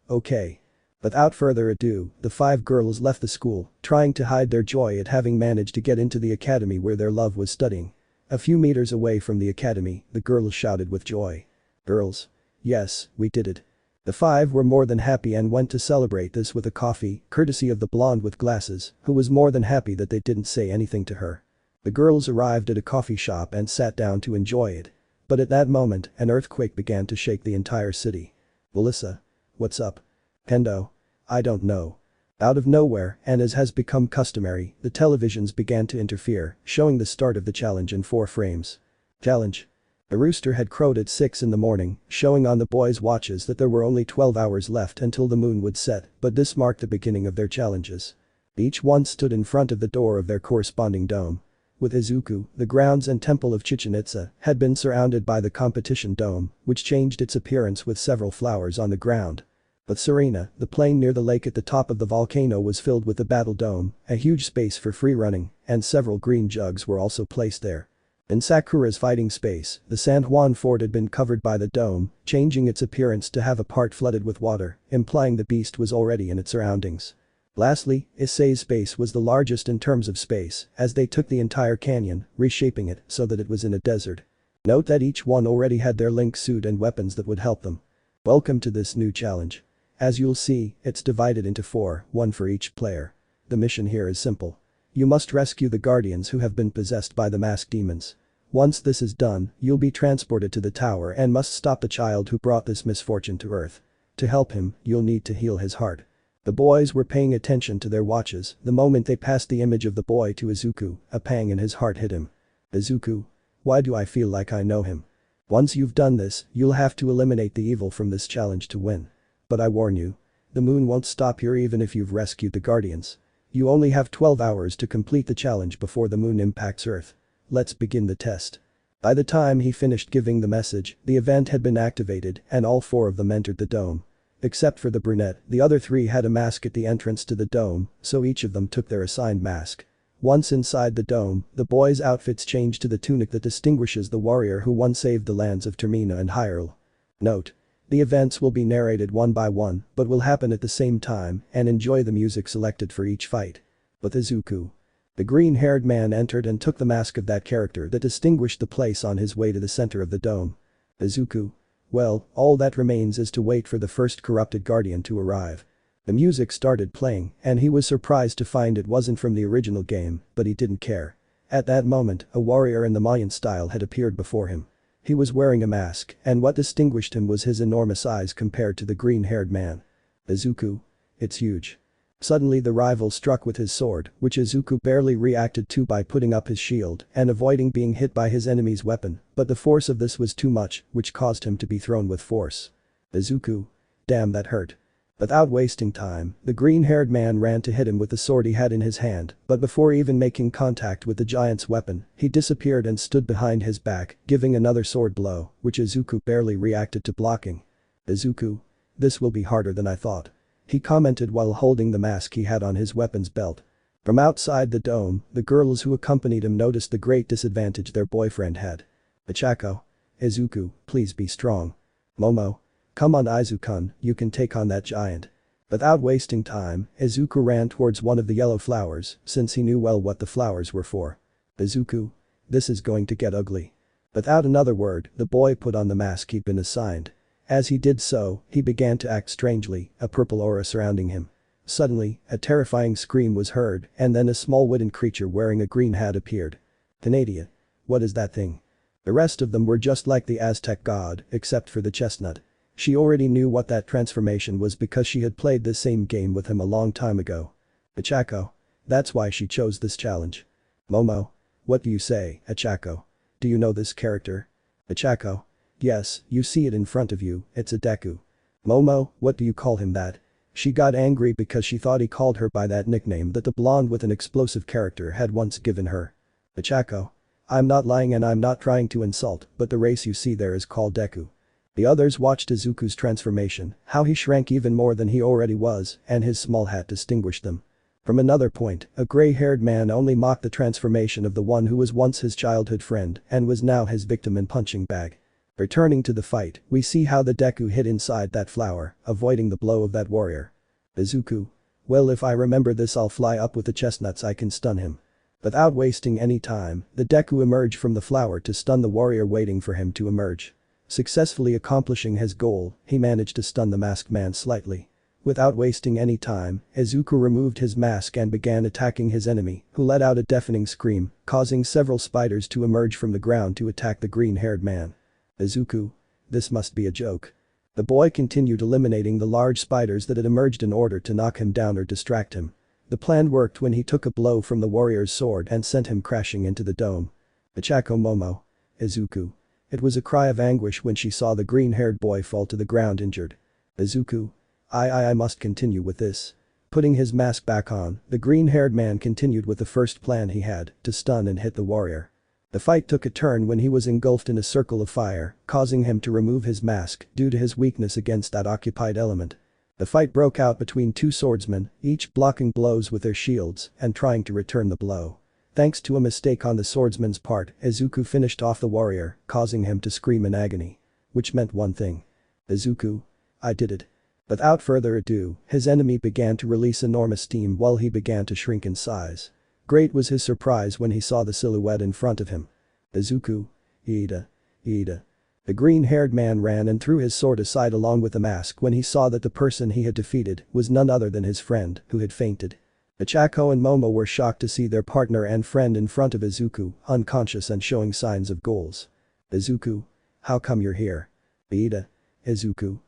Okay. Without further ado, the 5 girls left the school, trying to hide their joy at having managed to get into the academy where their love was studying. A few meters away from the academy, the girls shouted with joy. Girls. Yes, we did it. The 5 were more than happy and went to celebrate this with a coffee, courtesy of the blonde with glasses, who was more than happy that they didn't say anything to her. The girls arrived at a coffee shop and sat down to enjoy it. But at that moment, an earthquake began to shake the entire city. Melissa. What's up? Kendo. I don't know. Out of nowhere, and as has become customary, the televisions began to interfere, showing the start of the challenge in 4 frames. Challenge. The rooster had crowed at 6 in the morning, showing on the boys' watches that there were only 12 hours left until the moon would set, but this marked the beginning of their challenges. Each one stood in front of the door of their corresponding dome. With Izuku, the grounds and temple of Chichen Itza had been surrounded by the competition dome, which changed its appearance with several flowers on the ground. With Serena, the plain near the lake at the top of the volcano was filled with the battle dome, a huge space for free running, and several green jugs were also placed there. In Sakura's fighting space, the San Juan fort had been covered by the dome, changing its appearance to have a part flooded with water, implying the beast was already in its surroundings. Lastly, Issei's space was the largest in terms of space, as they took the entire canyon, reshaping it so that it was in a desert. Note that each one already had their link suit and weapons that would help them. Welcome to this new challenge. As you'll see, it's divided into 4, 1 for each player. The mission here is simple. You must rescue the guardians who have been possessed by the masked demons. Once this is done, you'll be transported to the tower and must stop the child who brought this misfortune to Earth. To help him, you'll need to heal his heart. The boys were paying attention to their watches the moment they passed the image of the boy to Izuku, a pang in his heart hit him. Izuku. Why do I feel like I know him? Once you've done this, you'll have to eliminate the evil from this challenge to win. But I warn you. The moon won't stop here even if you've rescued the guardians. You only have 12 hours to complete the challenge before the moon impacts Earth. Let's begin the test. By the time he finished giving the message, the event had been activated and all 4 of them entered the dome. Except for the brunette, the other 3 had a mask at the entrance to the dome, so each of them took their assigned mask. Once inside the dome, the boys' outfits changed to the tunic that distinguishes the warrior who once saved the lands of Termina and Hyrule. Note. The events will be narrated one by one, but will happen at the same time, and enjoy the music selected for each fight. With Izuku. The green-haired man entered and took the mask of that character that distinguished the place on his way to the center of the dome. Izuku. Well, all that remains is to wait for the first corrupted guardian to arrive. The music started playing, and he was surprised to find it wasn't from the original game, but he didn't care. At that moment, a warrior in the Mayan style had appeared before him. He was wearing a mask, and what distinguished him was his enormous eyes compared to the green-haired man. Izuku. It's huge. Suddenly the rival struck with his sword, which Izuku barely reacted to by putting up his shield and avoiding being hit by his enemy's weapon, but the force of this was too much, which caused him to be thrown with force. Izuku. Damn, that hurt. Without wasting time, the green-haired man ran to hit him with the sword he had in his hand, but before even making contact with the giant's weapon, he disappeared and stood behind his back, giving another sword blow, which Izuku barely reacted to blocking. Izuku. This will be harder than I thought. He commented while holding the mask he had on his weapon's belt. From outside the dome, the girls who accompanied him noticed the great disadvantage their boyfriend had. Ichako. Izuku, please be strong. Momo. Come on Izuku, you can take on that giant. Without wasting time, Izuku ran towards one of the yellow flowers, since he knew well what the flowers were for. Izuku. This is going to get ugly. Without another word, the boy put on the mask he'd been assigned. As he did so, he began to act strangely, a purple aura surrounding him. Suddenly, a terrifying scream was heard, and then a small wooden creature wearing a green hat appeared. Canadia. What is that thing? The rest of them were just like the Aztec god, except for the chestnut. She already knew what that transformation was because she had played this same game with him a long time ago. Achako. That's why she chose this challenge. Momo. What do you say, Achako? Do you know this character? Achako. Yes, you see it in front of you, it's a Deku. Momo, what do you call him that? She got angry because she thought he called her by that nickname that the blonde with an explosive character had once given her. Achako. I'm not lying and I'm not trying to insult, but the race you see there is called Deku. The others watched Izuku's transformation, how he shrank even more than he already was, and his small hat distinguished them. From another point, a gray-haired man only mocked the transformation of the one who was once his childhood friend and was now his victim and punching bag. Returning to the fight, we see how the Deku hid inside that flower, avoiding the blow of that warrior. Izuku. Well, if I remember this, I'll fly up with the chestnuts, I can stun him. Without wasting any time, the Deku emerged from the flower to stun the warrior waiting for him to emerge. Successfully accomplishing his goal, he managed to stun the masked man slightly. Without wasting any time, Izuku removed his mask and began attacking his enemy, who let out a deafening scream, causing several spiders to emerge from the ground to attack the green-haired man. Izuku. This must be a joke. The boy continued eliminating the large spiders that had emerged in order to knock him down or distract him. The plan worked when he took a blow from the warrior's sword and sent him crashing into the dome. Achako Momo. Izuku. It was a cry of anguish when she saw the green-haired boy fall to the ground injured. Izuku. I must continue with this. Putting his mask back on, the green-haired man continued with the first plan he had, to stun and hit the warrior. The fight took a turn when he was engulfed in a circle of fire, causing him to remove his mask due to his weakness against that occupied element. The fight broke out between two swordsmen, each blocking blows with their shields and trying to return the blow. Thanks to a mistake on the swordsman's part, Izuku finished off the warrior, causing him to scream in agony. Which meant one thing. Izuku. I did it. Without further ado, his enemy began to release enormous steam while he began to shrink in size. Great was his surprise when he saw the silhouette in front of him. Izuku. Ida. The green-haired man ran and threw his sword aside along with the mask when he saw that the person he had defeated was none other than his friend, who had fainted. Achako and Momo were shocked to see their partner and friend in front of Izuku, unconscious and showing signs of goals. Izuku. How come you're here? Ida. Izuku.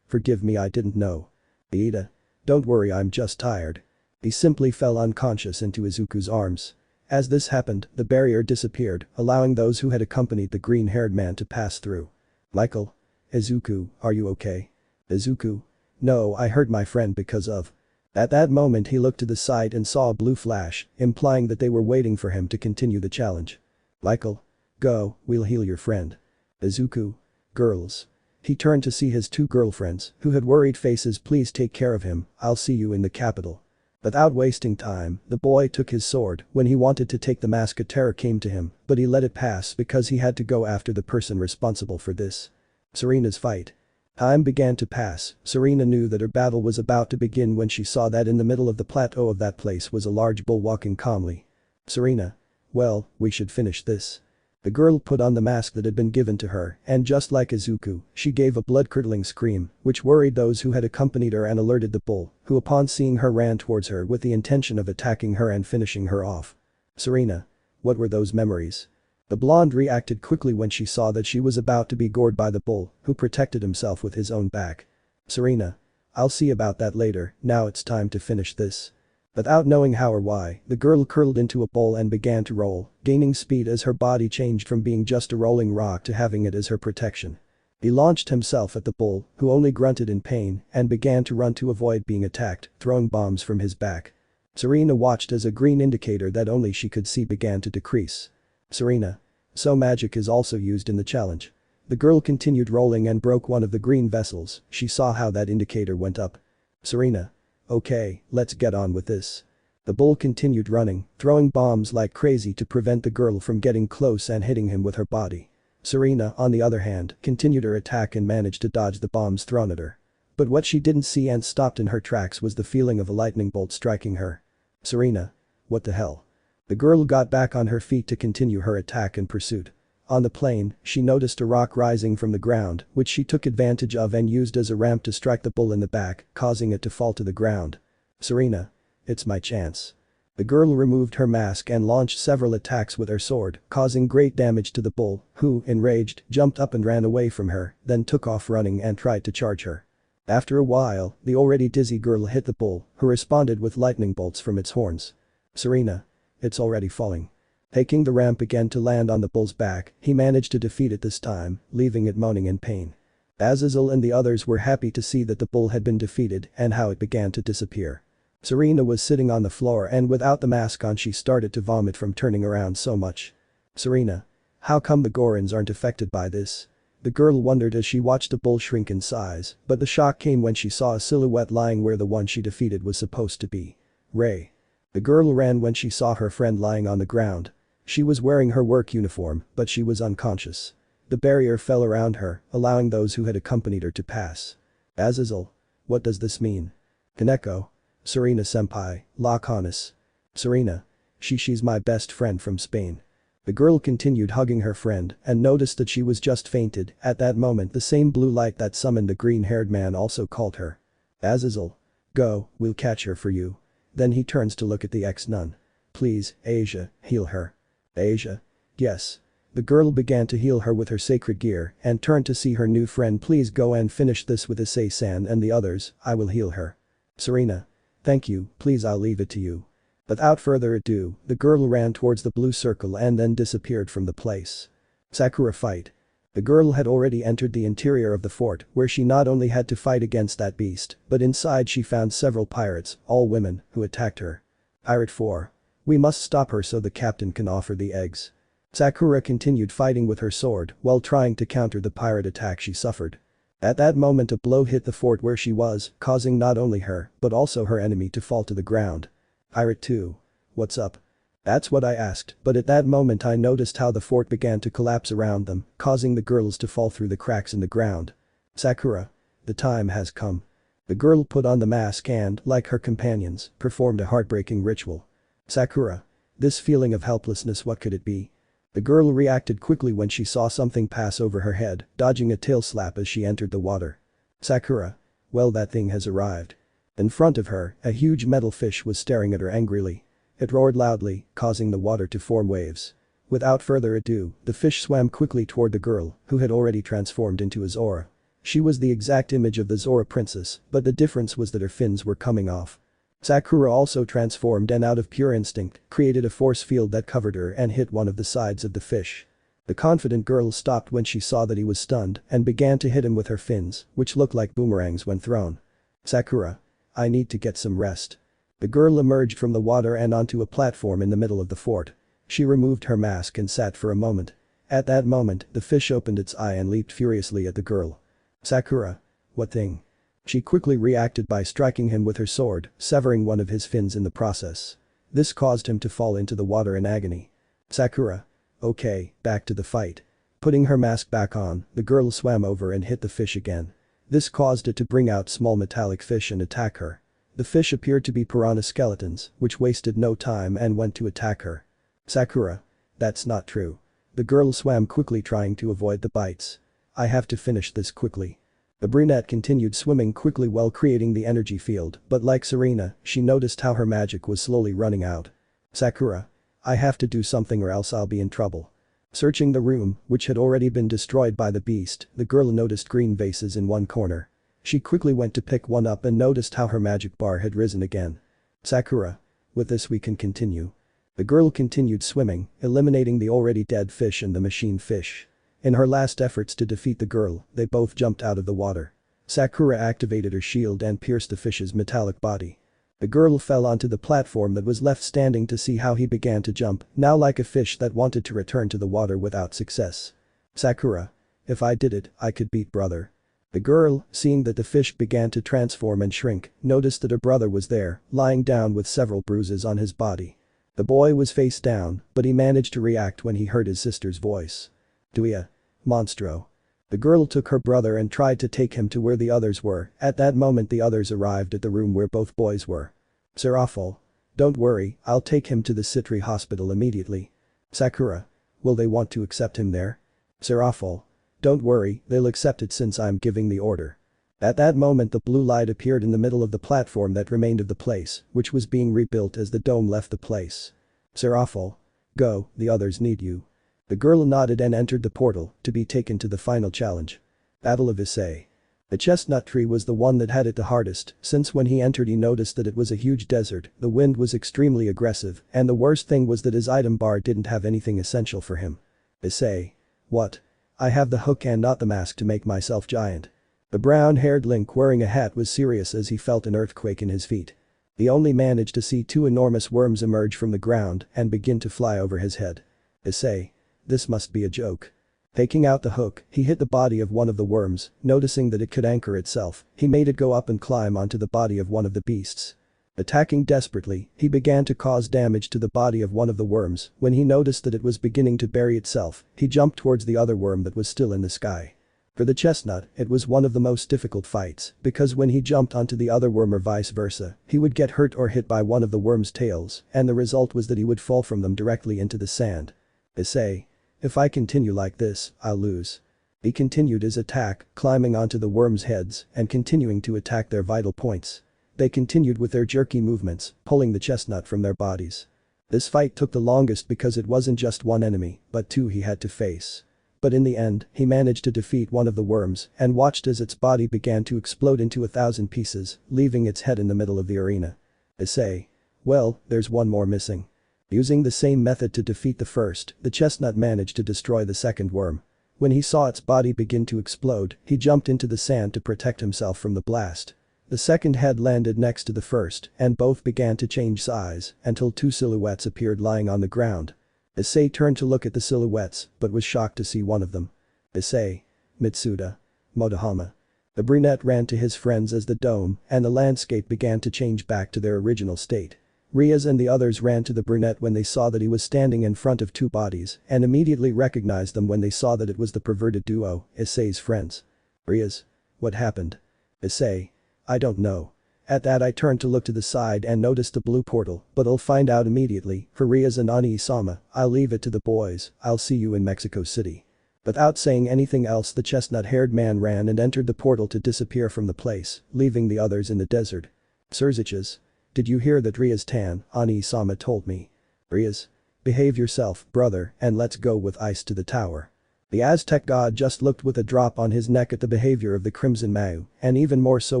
Forgive me, I didn't know. Ida. Don't worry, I'm just tired. He simply fell unconscious into Izuku's arms. As this happened, the barrier disappeared, allowing those who had accompanied the green-haired man to pass through. Michael. Izuku, are you okay? Izuku. No, I hurt my friend because of. At that moment he looked to the side and saw a blue flash, implying that they were waiting for him to continue the challenge. Michael. Go, we'll heal your friend. Izuku. Girls. He turned to see his two girlfriends, who had worried faces. Please take care of him, I'll see you in the capital. Without wasting time, the boy took his sword. When he wanted to take the mask, a terror came to him, but he let it pass because he had to go after the person responsible for this. Serena's fight. Time began to pass. Serena knew that her battle was about to begin when she saw that in the middle of the plateau of that place was a large bull walking calmly. Serena. Well, we should finish this. The girl put on the mask that had been given to her, and just like Izuku, she gave a blood-curdling scream, which worried those who had accompanied her and alerted the bull, who upon seeing her ran towards her with the intention of attacking her and finishing her off. Serena. What were those memories? The blonde reacted quickly when she saw that she was about to be gored by the bull, who protected himself with his own back. Serena. I'll see about that later, now it's time to finish this. Without knowing how or why, the girl curled into a bowl and began to roll, gaining speed as her body changed from being just a rolling rock to having it as her protection. He launched himself at the bull, who only grunted in pain, and began to run to avoid being attacked, throwing bombs from his back. Serena watched as a green indicator that only she could see began to decrease. Serena. So magic is also used in the challenge. The girl continued rolling and broke one of the green vessels. She saw how that indicator went up. Serena. Okay, let's get on with this. The bull continued running, throwing bombs like crazy to prevent the girl from getting close and hitting him with her body. Serena, on the other hand, continued her attack and managed to dodge the bombs thrown at her. But what she didn't see and stopped in her tracks was the feeling of a lightning bolt striking her. Serena. What the hell? The girl got back on her feet to continue her attack and pursuit. On the plane, she noticed a rock rising from the ground, which she took advantage of and used as a ramp to strike the bull in the back, causing it to fall to the ground. Serena. It's my chance. The girl removed her mask and launched several attacks with her sword, causing great damage to the bull, who, enraged, jumped up and ran away from her, then took off running and tried to charge her. After a while, the already dizzy girl hit the bull, who responded with lightning bolts from its horns. Serena. It's already falling. Taking the ramp again to land on the bull's back, he managed to defeat it this time, leaving it moaning in pain. Azazel and the others were happy to see that the bull had been defeated and how it began to disappear. Serena was sitting on the floor and without the mask on she started to vomit from turning around so much. Serena. How come the Gorons aren't affected by this? The girl wondered as she watched the bull shrink in size, but the shock came when she saw a silhouette lying where the one she defeated was supposed to be. Ray. The girl ran when she saw her friend lying on the ground. She was wearing her work uniform, but she was unconscious. The barrier fell around her, allowing those who had accompanied her to pass. Azazel. What does this mean? Kaneko. Serena senpai, Longinus. Serena. She's my best friend from Spain. The girl continued hugging her friend and noticed that she was just fainted. At that moment the same blue light that summoned the green-haired man also called her. Azazel. Go, we'll catch her for you. Then he turns to look at the ex-nun. Please, Asia, heal her. Asia. Yes. The girl began to heal her with her sacred gear and turned to see her new friend. Please go and finish this with Issei-san and the others, I will heal her. Serena. Thank you, please I'll leave it to you. Without further ado, the girl ran towards the blue circle and then disappeared from the place. Sakura fight. The girl had already entered the interior of the fort where she not only had to fight against that beast, but inside she found several pirates, all women, who attacked her. Pirate 4. We must stop her so the captain can offer the eggs. Sakura continued fighting with her sword while trying to counter the pirate attack she suffered. At that moment a blow hit the fort where she was, causing not only her, but also her enemy to fall to the ground. Pirate 2. What's up? That's what I asked, but at that moment I noticed how the fort began to collapse around them, causing the girls to fall through the cracks in the ground. Sakura. The time has come. The girl put on the mask and, like her companions, performed a heartbreaking ritual. Sakura. This feeling of helplessness, what could it be? The girl reacted quickly when she saw something pass over her head, dodging a tail slap as she entered the water. Sakura. Well, that thing has arrived. In front of her, a huge metal fish was staring at her angrily. It roared loudly, causing the water to form waves. Without further ado, the fish swam quickly toward the girl, who had already transformed into a Zora. She was the exact image of the Zora princess, but the difference was that her fins were coming off. Sakura also transformed and out of pure instinct, created a force field that covered her and hit one of the sides of the fish. The confident girl stopped when she saw that he was stunned and began to hit him with her fins, which looked like boomerangs when thrown. Sakura. I need to get some rest. The girl emerged from the water and onto a platform in the middle of the fort. She removed her mask and sat for a moment. At that moment, the fish opened its eye and leaped furiously at the girl. Sakura. What thing? She quickly reacted by striking him with her sword, severing one of his fins in the process. This caused him to fall into the water in agony. Sakura. Okay, back to the fight. Putting her mask back on, the girl swam over and hit the fish again. This caused it to bring out small metallic fish and attack her. The fish appeared to be piranha skeletons, which wasted no time and went to attack her. Sakura. That's not true. The girl swam quickly trying to avoid the bites. I have to finish this quickly. The brunette continued swimming quickly while creating the energy field, but like Serena, she noticed how her magic was slowly running out. Sakura. I have to do something or else I'll be in trouble. Searching the room, which had already been destroyed by the beast, the girl noticed green vases in one corner. She quickly went to pick one up and noticed how her magic bar had risen again. Sakura. With this we can continue. The girl continued swimming, eliminating the already dead fish and the machine fish. In her last efforts to defeat the girl, they both jumped out of the water. Sakura activated her shield and pierced the fish's metallic body. The girl fell onto the platform that was left standing to see how he began to jump, now like a fish that wanted to return to the water without success. Sakura. If I did it, I could beat brother. The girl, seeing that the fish began to transform and shrink, noticed that her brother was there, lying down with several bruises on his body. The boy was face down, but he managed to react when he heard his sister's voice. Duia. Monstro. The girl took her brother and tried to take him to where the others were. At that moment the others arrived at the room where both boys were. Serafal. Don't worry, I'll take him to the Sitri hospital immediately. Sakura. Will they want to accept him there? Serafal. Don't worry, they'll accept it since I'm giving the order. At that moment the blue light appeared in the middle of the platform that remained of the place, which was being rebuilt as the dome left the place. Serafal. Go, the others need you. The girl nodded and entered the portal, to be taken to the final challenge. Battle of Issei. The chestnut tree was the one that had it the hardest, since when he entered he noticed that it was a huge desert, the wind was extremely aggressive, and the worst thing was that his item bar didn't have anything essential for him. Issei. What? I have the hook and not the mask to make myself giant. The brown-haired Link wearing a hat was serious as he felt an earthquake in his feet. He only managed to see two enormous worms emerge from the ground and begin to fly over his head. Issei. This must be a joke. Taking out the hook, he hit the body of one of the worms, noticing that it could anchor itself, he made it go up and climb onto the body of one of the beasts. Attacking desperately, he began to cause damage to the body of one of the worms, when he noticed that it was beginning to bury itself, he jumped towards the other worm that was still in the sky. For the chestnut, it was one of the most difficult fights, because when he jumped onto the other worm or vice versa, he would get hurt or hit by one of the worm's tails, and the result was that he would fall from them directly into the sand. Issei. If I continue like this, I'll lose. He continued his attack, climbing onto the worms' heads and continuing to attack their vital points. They continued with their jerky movements, pulling the chestnut from their bodies. This fight took the longest because it wasn't just one enemy, but two he had to face. But in the end, he managed to defeat one of the worms and watched as its body began to explode into 1,000 pieces, leaving its head in the middle of the arena. Issei. Well, there's one more missing. Using the same method to defeat the first, the chestnut managed to destroy the second worm. When he saw its body begin to explode, he jumped into the sand to protect himself from the blast. The second head landed next to the first, and both began to change size until two silhouettes appeared lying on the ground. Issei turned to look at the silhouettes, but was shocked to see one of them. Issei. Mitsuda. Motohama. The brunette ran to his friends as the dome and the landscape began to change back to their original state. Rias and the others ran to the brunette when they saw that he was standing in front of two bodies and immediately recognized them when they saw that it was the perverted duo, Issei's friends. Rias. What happened? Issei. I don't know. At that I turned to look to the side and noticed a blue portal, but I'll find out immediately, for Rias and Ani-sama, I'll leave it to the boys, I'll see you in Mexico City. Without saying anything else the chestnut-haired man ran and entered the portal to disappear from the place, leaving the others in the desert. Sirzechs. Did you hear that Rias-tan, Ani-sama told me? Rias. Behave yourself, brother, and let's go with ice to the tower. The Aztec god just looked with a drop on his neck at the behavior of the Crimson Mau, and even more so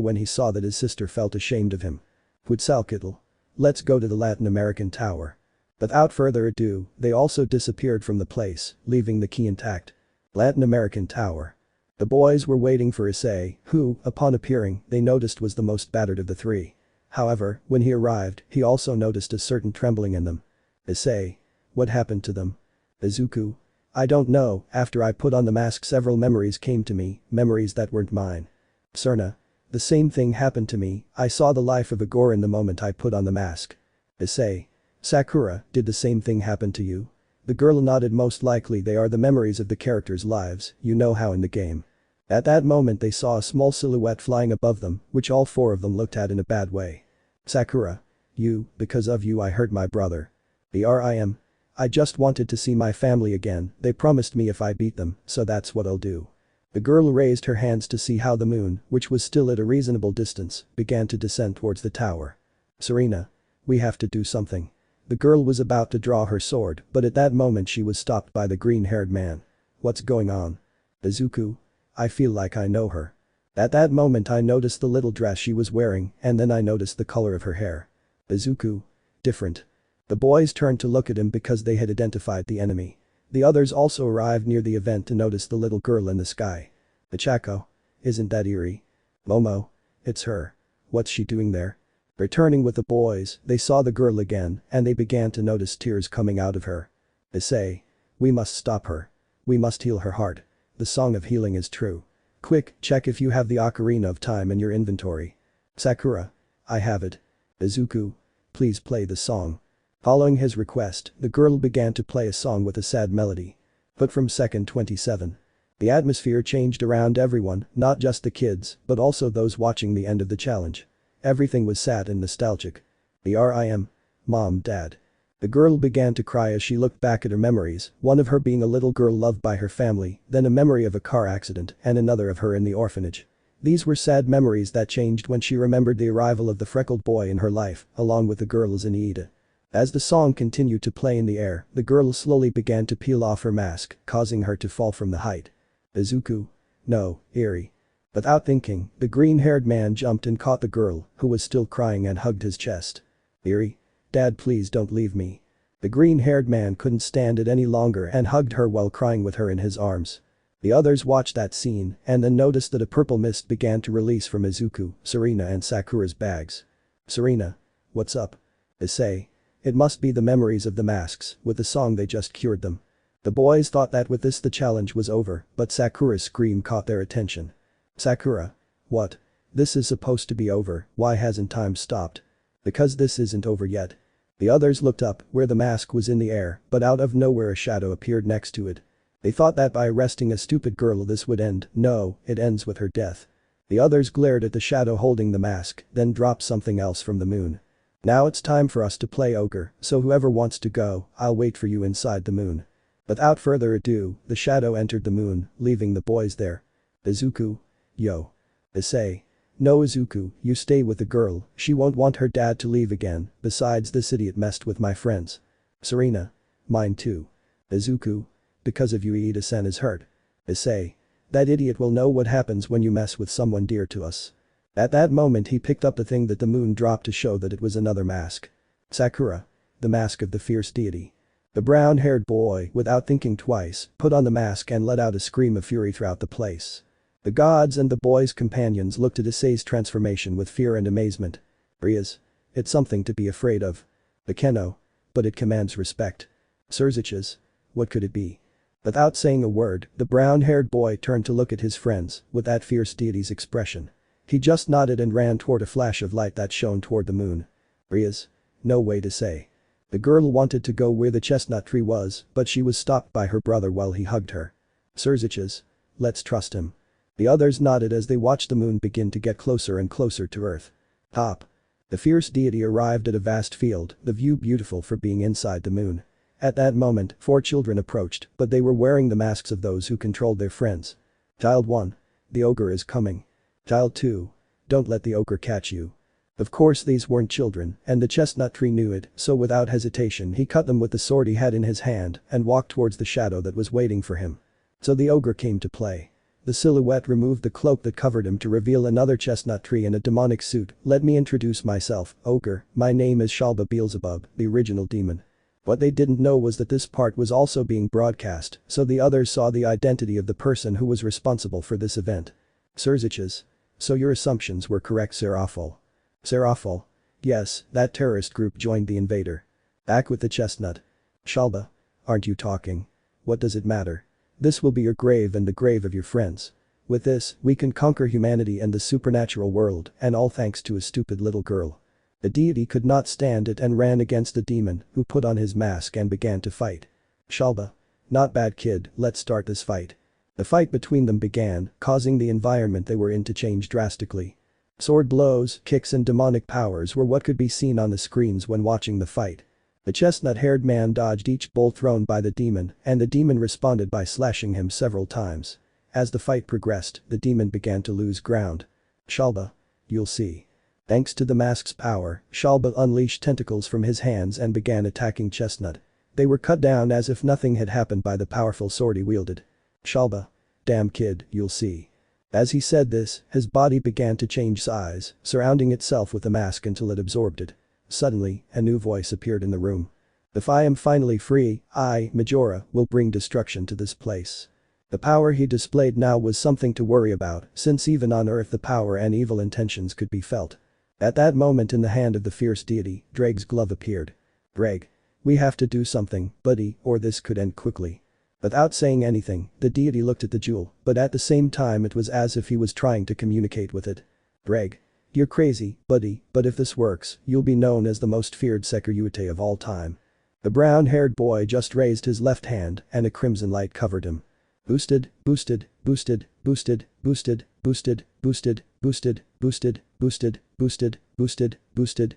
when he saw that his sister felt ashamed of him. Quetzalcoatl. Let's go to the Latin American tower. Without further ado, they also disappeared from the place, leaving the key intact. Latin American tower. The boys were waiting for Issei, who, upon appearing, they noticed was the most battered of the three. However, when he arrived, he also noticed a certain trembling in them. Issei. What happened to them? Izuku. I don't know, after I put on the mask several memories came to me, memories that weren't mine. Serna. The same thing happened to me, I saw the life of Agor in the moment I put on the mask. Issei. Sakura, did the same thing happen to you? The girl nodded. Most likely they are the memories of the characters' lives, you know how in the game. At that moment they saw a small silhouette flying above them, which all four of them looked at in a bad way. Sakura. You, because of you I hurt my brother. Brim. I just wanted to see my family again, they promised me if I beat them, so that's what I'll do. The girl raised her hands to see how the moon, which was still at a reasonable distance, began to descend towards the tower. Serena. We have to do something. The girl was about to draw her sword, but at that moment she was stopped by the green-haired man. What's going on? Izuku. I feel like I know her. At that moment I noticed the little dress she was wearing, and then I noticed the color of her hair. Izuku. Different. The boys turned to look at him because they had identified the enemy. The others also arrived near the event to notice the little girl in the sky. Ichako. Isn't that eerie? Momo. It's her. What's she doing there? Returning with the boys, they saw the girl again, and they began to notice tears coming out of her. Issei. We must stop her. We must heal her heart. The song of healing is true. Quick, check if you have the Ocarina of Time in your inventory. Sakura. I have it. Izuku. Please play the song. Following his request, the girl began to play a song with a sad melody. But from second 27. The atmosphere changed around everyone, not just the kids, but also those watching the end of the challenge. Everything was sad and nostalgic. Brim. Mom, Dad. The girl began to cry as she looked back at her memories, one of her being a little girl loved by her family, then a memory of a car accident, and another of her in the orphanage. These were sad memories that changed when she remembered the arrival of the freckled boy in her life, along with the girls in Iida. As the song continued to play in the air, the girl slowly began to peel off her mask, causing her to fall from the height. Izuku. No, Eri. Without thinking, the green-haired man jumped and caught the girl, who was still crying, and hugged his chest. Eri. Dad, please don't leave me. The green-haired man couldn't stand it any longer and hugged her while crying with her in his arms. The others watched that scene and then noticed that a purple mist began to release from Izuku, Serena and Sakura's bags. Serena. What's up? Issei. It must be the memories of the masks, with the song they just cured them. The boys thought that with this the challenge was over, but Sakura's scream caught their attention. Sakura. What? This is supposed to be over, why hasn't time stopped? Because this isn't over yet. The others looked up, where the mask was in the air, but out of nowhere a shadow appeared next to it. They thought that by arresting a stupid girl this would end. No, it ends with her death. The others glared at the shadow holding the mask, then dropped something else from the moon. Now it's time for us to play ogre, so whoever wants to go, I'll wait for you inside the moon. Without further ado, the shadow entered the moon, leaving the boys there. Izuku. Yo. Issei. No, Izuku, you stay with the girl, she won't want her dad to leave again, besides this idiot messed with my friends. Serena. Mine too. Izuku. Because of you Iida-san is hurt. Issei. That idiot will know what happens when you mess with someone dear to us. At that moment he picked up the thing that the moon dropped to show that it was another mask. Sakura. The mask of the fierce deity. The brown-haired boy, without thinking twice, put on the mask and let out a scream of fury throughout the place. The gods and the boy's companions looked at Issei's transformation with fear and amazement. Rias. It's something to be afraid of. The Keno. But it commands respect. Sirzechs. What could it be? Without saying a word, the brown-haired boy turned to look at his friends with that fierce deity's expression. He just nodded and ran toward a flash of light that shone toward the moon. Rias. No way to say. The girl wanted to go where the chestnut tree was, but she was stopped by her brother while he hugged her. Sirzechs. Let's trust him. The others nodded as they watched the moon begin to get closer and closer to Earth. Top. The fierce deity arrived at a vast field, the view beautiful for being inside the moon. At that moment, 4 children approached, but they were wearing the masks of those who controlled their friends. Child 1. The ogre is coming. Child 2. Don't let the ogre catch you. Of course these weren't children, and the chestnut tree knew it, so without hesitation he cut them with the sword he had in his hand and walked towards the shadow that was waiting for him. So the ogre came to play. The silhouette removed the cloak that covered him to reveal another chestnut tree in a demonic suit. Let me introduce myself, ogre, my name is Shalba Beelzebub, the original demon. What they didn't know was that this part was also being broadcast, so the others saw the identity of the person who was responsible for this event. Sirzechs. So your assumptions were correct, Seraphol. Seraphol. Yes, that terrorist group joined the invader. Back with the chestnut. Shalba. Aren't you talking? What does it matter? This will be your grave and the grave of your friends. With this, we can conquer humanity and the supernatural world, and all thanks to a stupid little girl. The deity could not stand it and ran against the demon, who put on his mask and began to fight. Shalba. Not bad kid, let's start this fight. The fight between them began, causing the environment they were in to change drastically. Sword blows, kicks and demonic powers were what could be seen on the screens when watching the fight. The chestnut-haired man dodged each bolt thrown by the demon, and the demon responded by slashing him several times. As the fight progressed, the demon began to lose ground. Shalba. You'll see. Thanks to the mask's power, Shalba unleashed tentacles from his hands and began attacking Chestnut. They were cut down as if nothing had happened by the powerful sword he wielded. Shalba. Damn kid, you'll see. As he said this, his body began to change size, surrounding itself with the mask until it absorbed it. Suddenly, a new voice appeared in the room. If I am finally free, I, Majora, will bring destruction to this place. The power he displayed now was something to worry about, since even on Earth the power and evil intentions could be felt. At that moment in the hand of the fierce deity, Drake's glove appeared. Drake. We have to do something, buddy, or this could end quickly. Without saying anything, the deity looked at the jewel, but at the same time it was as if he was trying to communicate with it. Drake. You're crazy, buddy, but if this works, you'll be known as the most feared Sekiryuutei of all time. The brown-haired boy just raised his left hand and a crimson light covered him. Boosted, boosted, boosted, boosted, boosted, boosted, boosted, boosted, boosted, boosted, boosted, boosted, boosted,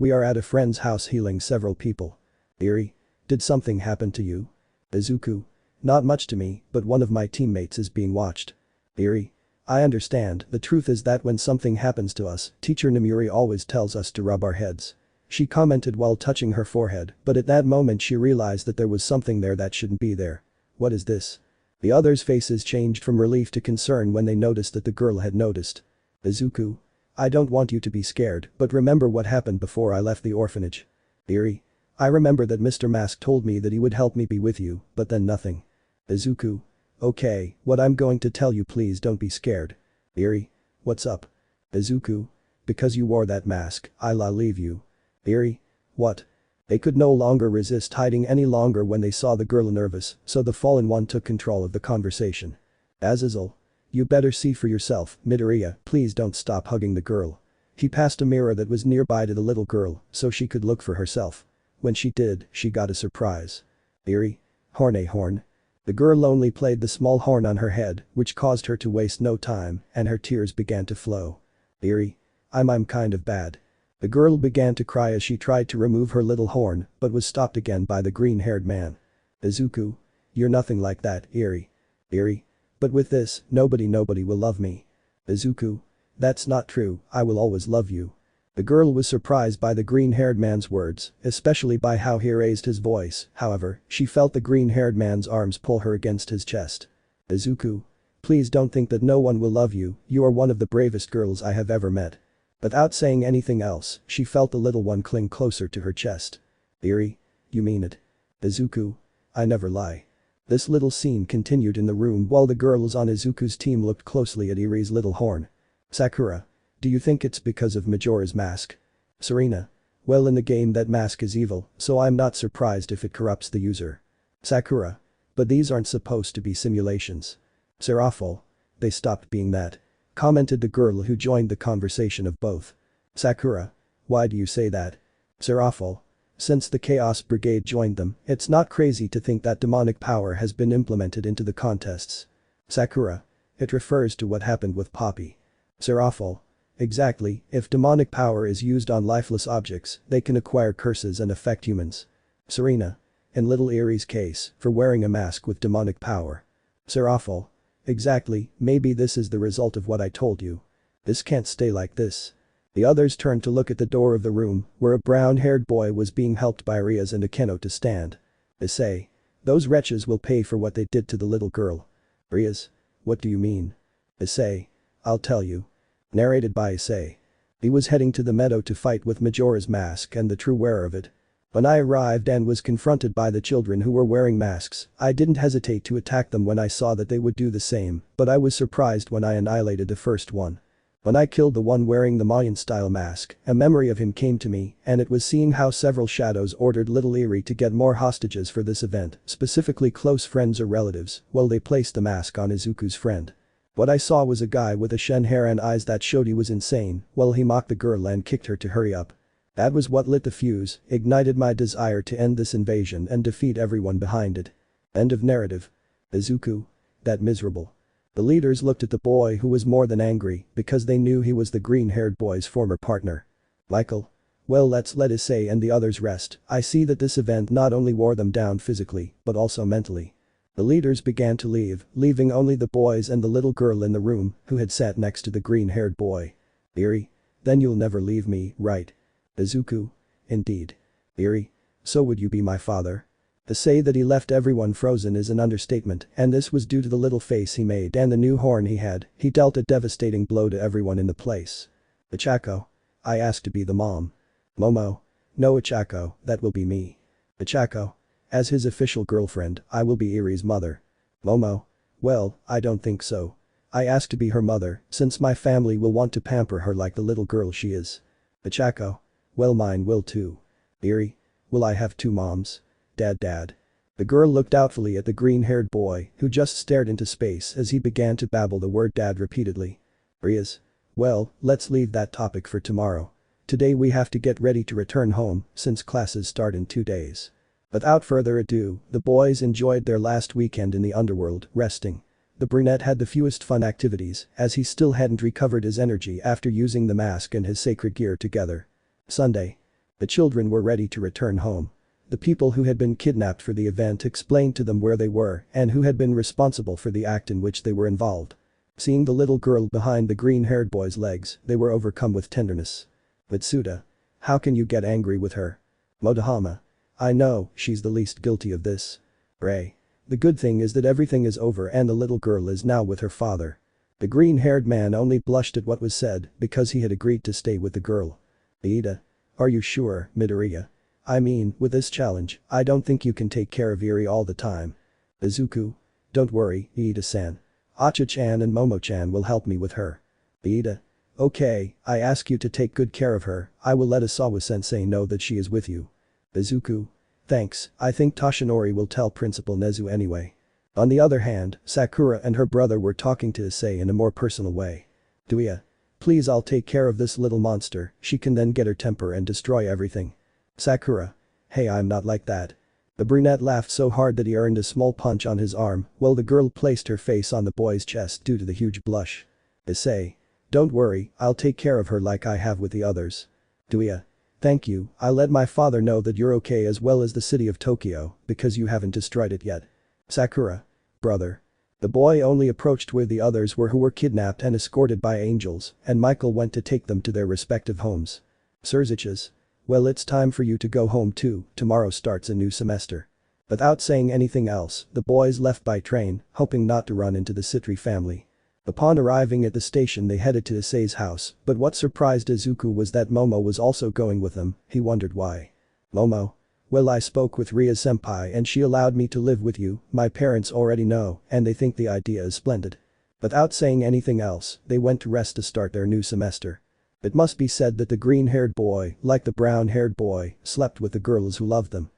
We are at a friend's house healing several people. Eri. Did something happen to you? Izuku. Not much to me, but one of my teammates is being watched. Eri. I understand, the truth is that when something happens to us, Teacher Namuri always tells us to rub our heads. She commented while touching her forehead, but at that moment she realized that there was something there that shouldn't be there. What is this? The others' faces changed from relief to concern when they noticed that the girl had noticed. Izuku. I don't want you to be scared, but remember what happened before I left the orphanage. Eri. I remember that Mr. Mask told me that he would help me be with you, but then nothing. Izuku. Okay, what I'm going to tell you, please don't be scared. Eri. What's up? Izuku. Because you wore that mask, I'll leave you. Eri. What? They could no longer resist hiding any longer when they saw the girl nervous, so the fallen one took control of the conversation. Azazel. You better see for yourself, Midoriya, please don't stop hugging the girl. He passed a mirror that was nearby to the little girl, so she could look for herself. When she did, she got a surprise. Eri. Horn. The girl only played the small horn on her head, which caused her to waste no time, and her tears began to flow. Eri. I'm kind of bad. The girl began to cry as she tried to remove her little horn, but was stopped again by the green-haired man. Izuku. You're nothing like that, Eri. Eri. But with this, nobody will love me. Izuku. That's not true, I will always love you. The girl was surprised by the green-haired man's words, especially by how he raised his voice, however, she felt the green-haired man's arms pull her against his chest. Izuku. Please don't think that no one will love you, you are one of the bravest girls I have ever met. Without saying anything else, she felt the little one cling closer to her chest. Eri. You mean it? Izuku. I never lie. This little scene continued in the room while the girls on Izuku's team looked closely at Eri's little horn. Sakura. Do you think it's because of Majora's mask? Serena. Well, in the game that mask is evil, so I'm not surprised if it corrupts the user. Sakura. But these aren't supposed to be simulations. Seraphil. They stopped being that. Commented the girl who joined the conversation of both. Sakura. Why do you say that? Seraphil. Since the Chaos Brigade joined them, it's not crazy to think that demonic power has been implemented into the contests. Sakura. It refers to what happened with Poppy. Seraphil. Exactly, if demonic power is used on lifeless objects, they can acquire curses and affect humans. Serena. In little Eri's case, for wearing a mask with demonic power. Seraphil. Exactly, maybe this is the result of what I told you. This can't stay like this. The others turned to look at the door of the room, where a brown-haired boy was being helped by Rias and Akeno to stand. Issei. Those wretches will pay for what they did to the little girl. Rias. What do you mean? Issei. I'll tell you. Narrated by Issei. He was heading to the meadow to fight with Majora's mask and the true wearer of it. When I arrived and was confronted by the children who were wearing masks, I didn't hesitate to attack them when I saw that they would do the same, but I was surprised when I annihilated the first one. When I killed the one wearing the Mayan-style mask, a memory of him came to me, and it was seeing how several shadows ordered little Eri to get more hostages for this event, specifically close friends or relatives, while they placed the mask on Izuku's friend. What I saw was a guy with a shen hair and eyes that showed he was insane, while he mocked the girl and kicked her to hurry up. That was what lit the fuse, ignited my desire to end this invasion and defeat everyone behind it. End of narrative. Izuku. That miserable. The leaders looked at the boy who was more than angry because they knew he was the green-haired boy's former partner. Michael. Well, let's let Issei and the others rest, I see that this event not only wore them down physically, but also mentally. The leaders began to leave, leaving only the boys and the little girl in the room who had sat next to the green-haired boy. Eri. Then you'll never leave me, right? Izuku. Indeed. Eri. So would you be my father? To say that he left everyone frozen is an understatement, and this was due to the little face he made and the new horn he had. He dealt a devastating blow to everyone in the place. Ichako. I asked to be the mom. Momo. No, Ichako, that will be me. Ichako. As his official girlfriend, I will be Eri's mother. Momo. Well, I don't think so. I asked to be her mother, since my family will want to pamper her like the little girl she is. Ichako. Well, mine will too. Eri. Will I have two moms? Dad. The girl looked doubtfully at the green-haired boy who just stared into space as he began to babble the word dad repeatedly. Rias. Well, let's leave that topic for tomorrow. Today we have to get ready to return home since classes start in 2 days. Without further ado, the boys enjoyed their last weekend in the underworld, resting. The brunette had the fewest fun activities as he still hadn't recovered his energy after using the mask and his sacred gear together. Sunday. The children were ready to return home. The people who had been kidnapped for the event explained to them where they were and who had been responsible for the act in which they were involved. Seeing the little girl behind the green-haired boy's legs, they were overcome with tenderness. "Mitsuda. How can you get angry with her? Motohama. I know, she's the least guilty of this. Ray. The good thing is that everything is over and the little girl is now with her father." The green-haired man only blushed at what was said because he had agreed to stay with the girl. "Iida. Are you sure, Midoriya? I mean, with this challenge, I don't think you can take care of Eri all the time." "Izuku. Don't worry, Iida-san. Acha-chan and Momo-chan will help me with her." "Iida. Okay, I ask you to take good care of her, I will let Asawa-sensei know that she is with you." "Izuku. Thanks, I think Toshinori will tell Principal Nezu anyway." On the other hand, Sakura and her brother were talking to Issei in a more personal way. "Duya. Please, I'll take care of this little monster, she can then get her temper and destroy everything." Sakura. "Hey, I'm not like that." The brunette laughed so hard that he earned a small punch on his arm while the girl placed her face on the boy's chest due to the huge blush. Issei. "Don't worry, I'll take care of her like I have with the others." Duya. "Thank you, I'll let my father know that you're okay as well as the city of Tokyo because you haven't destroyed it yet." Sakura. "Brother." The boy only approached where the others were who were kidnapped and escorted by angels, and Michael went to take them to their respective homes. Sirzechs. "Well, it's time for you to go home too, tomorrow starts a new semester." Without saying anything else, the boys left by train, hoping not to run into the Sitri family. Upon arriving at the station they headed to Issei's house, but what surprised Izuku was that Momo was also going with them, he wondered why. "Momo? Well, I spoke with Rias senpai and she allowed me to live with you, my parents already know and they think the idea is splendid." Without saying anything else, they went to rest to start their new semester. It must be said that the green-haired boy, like the brown-haired boy, slept with the girls who loved them.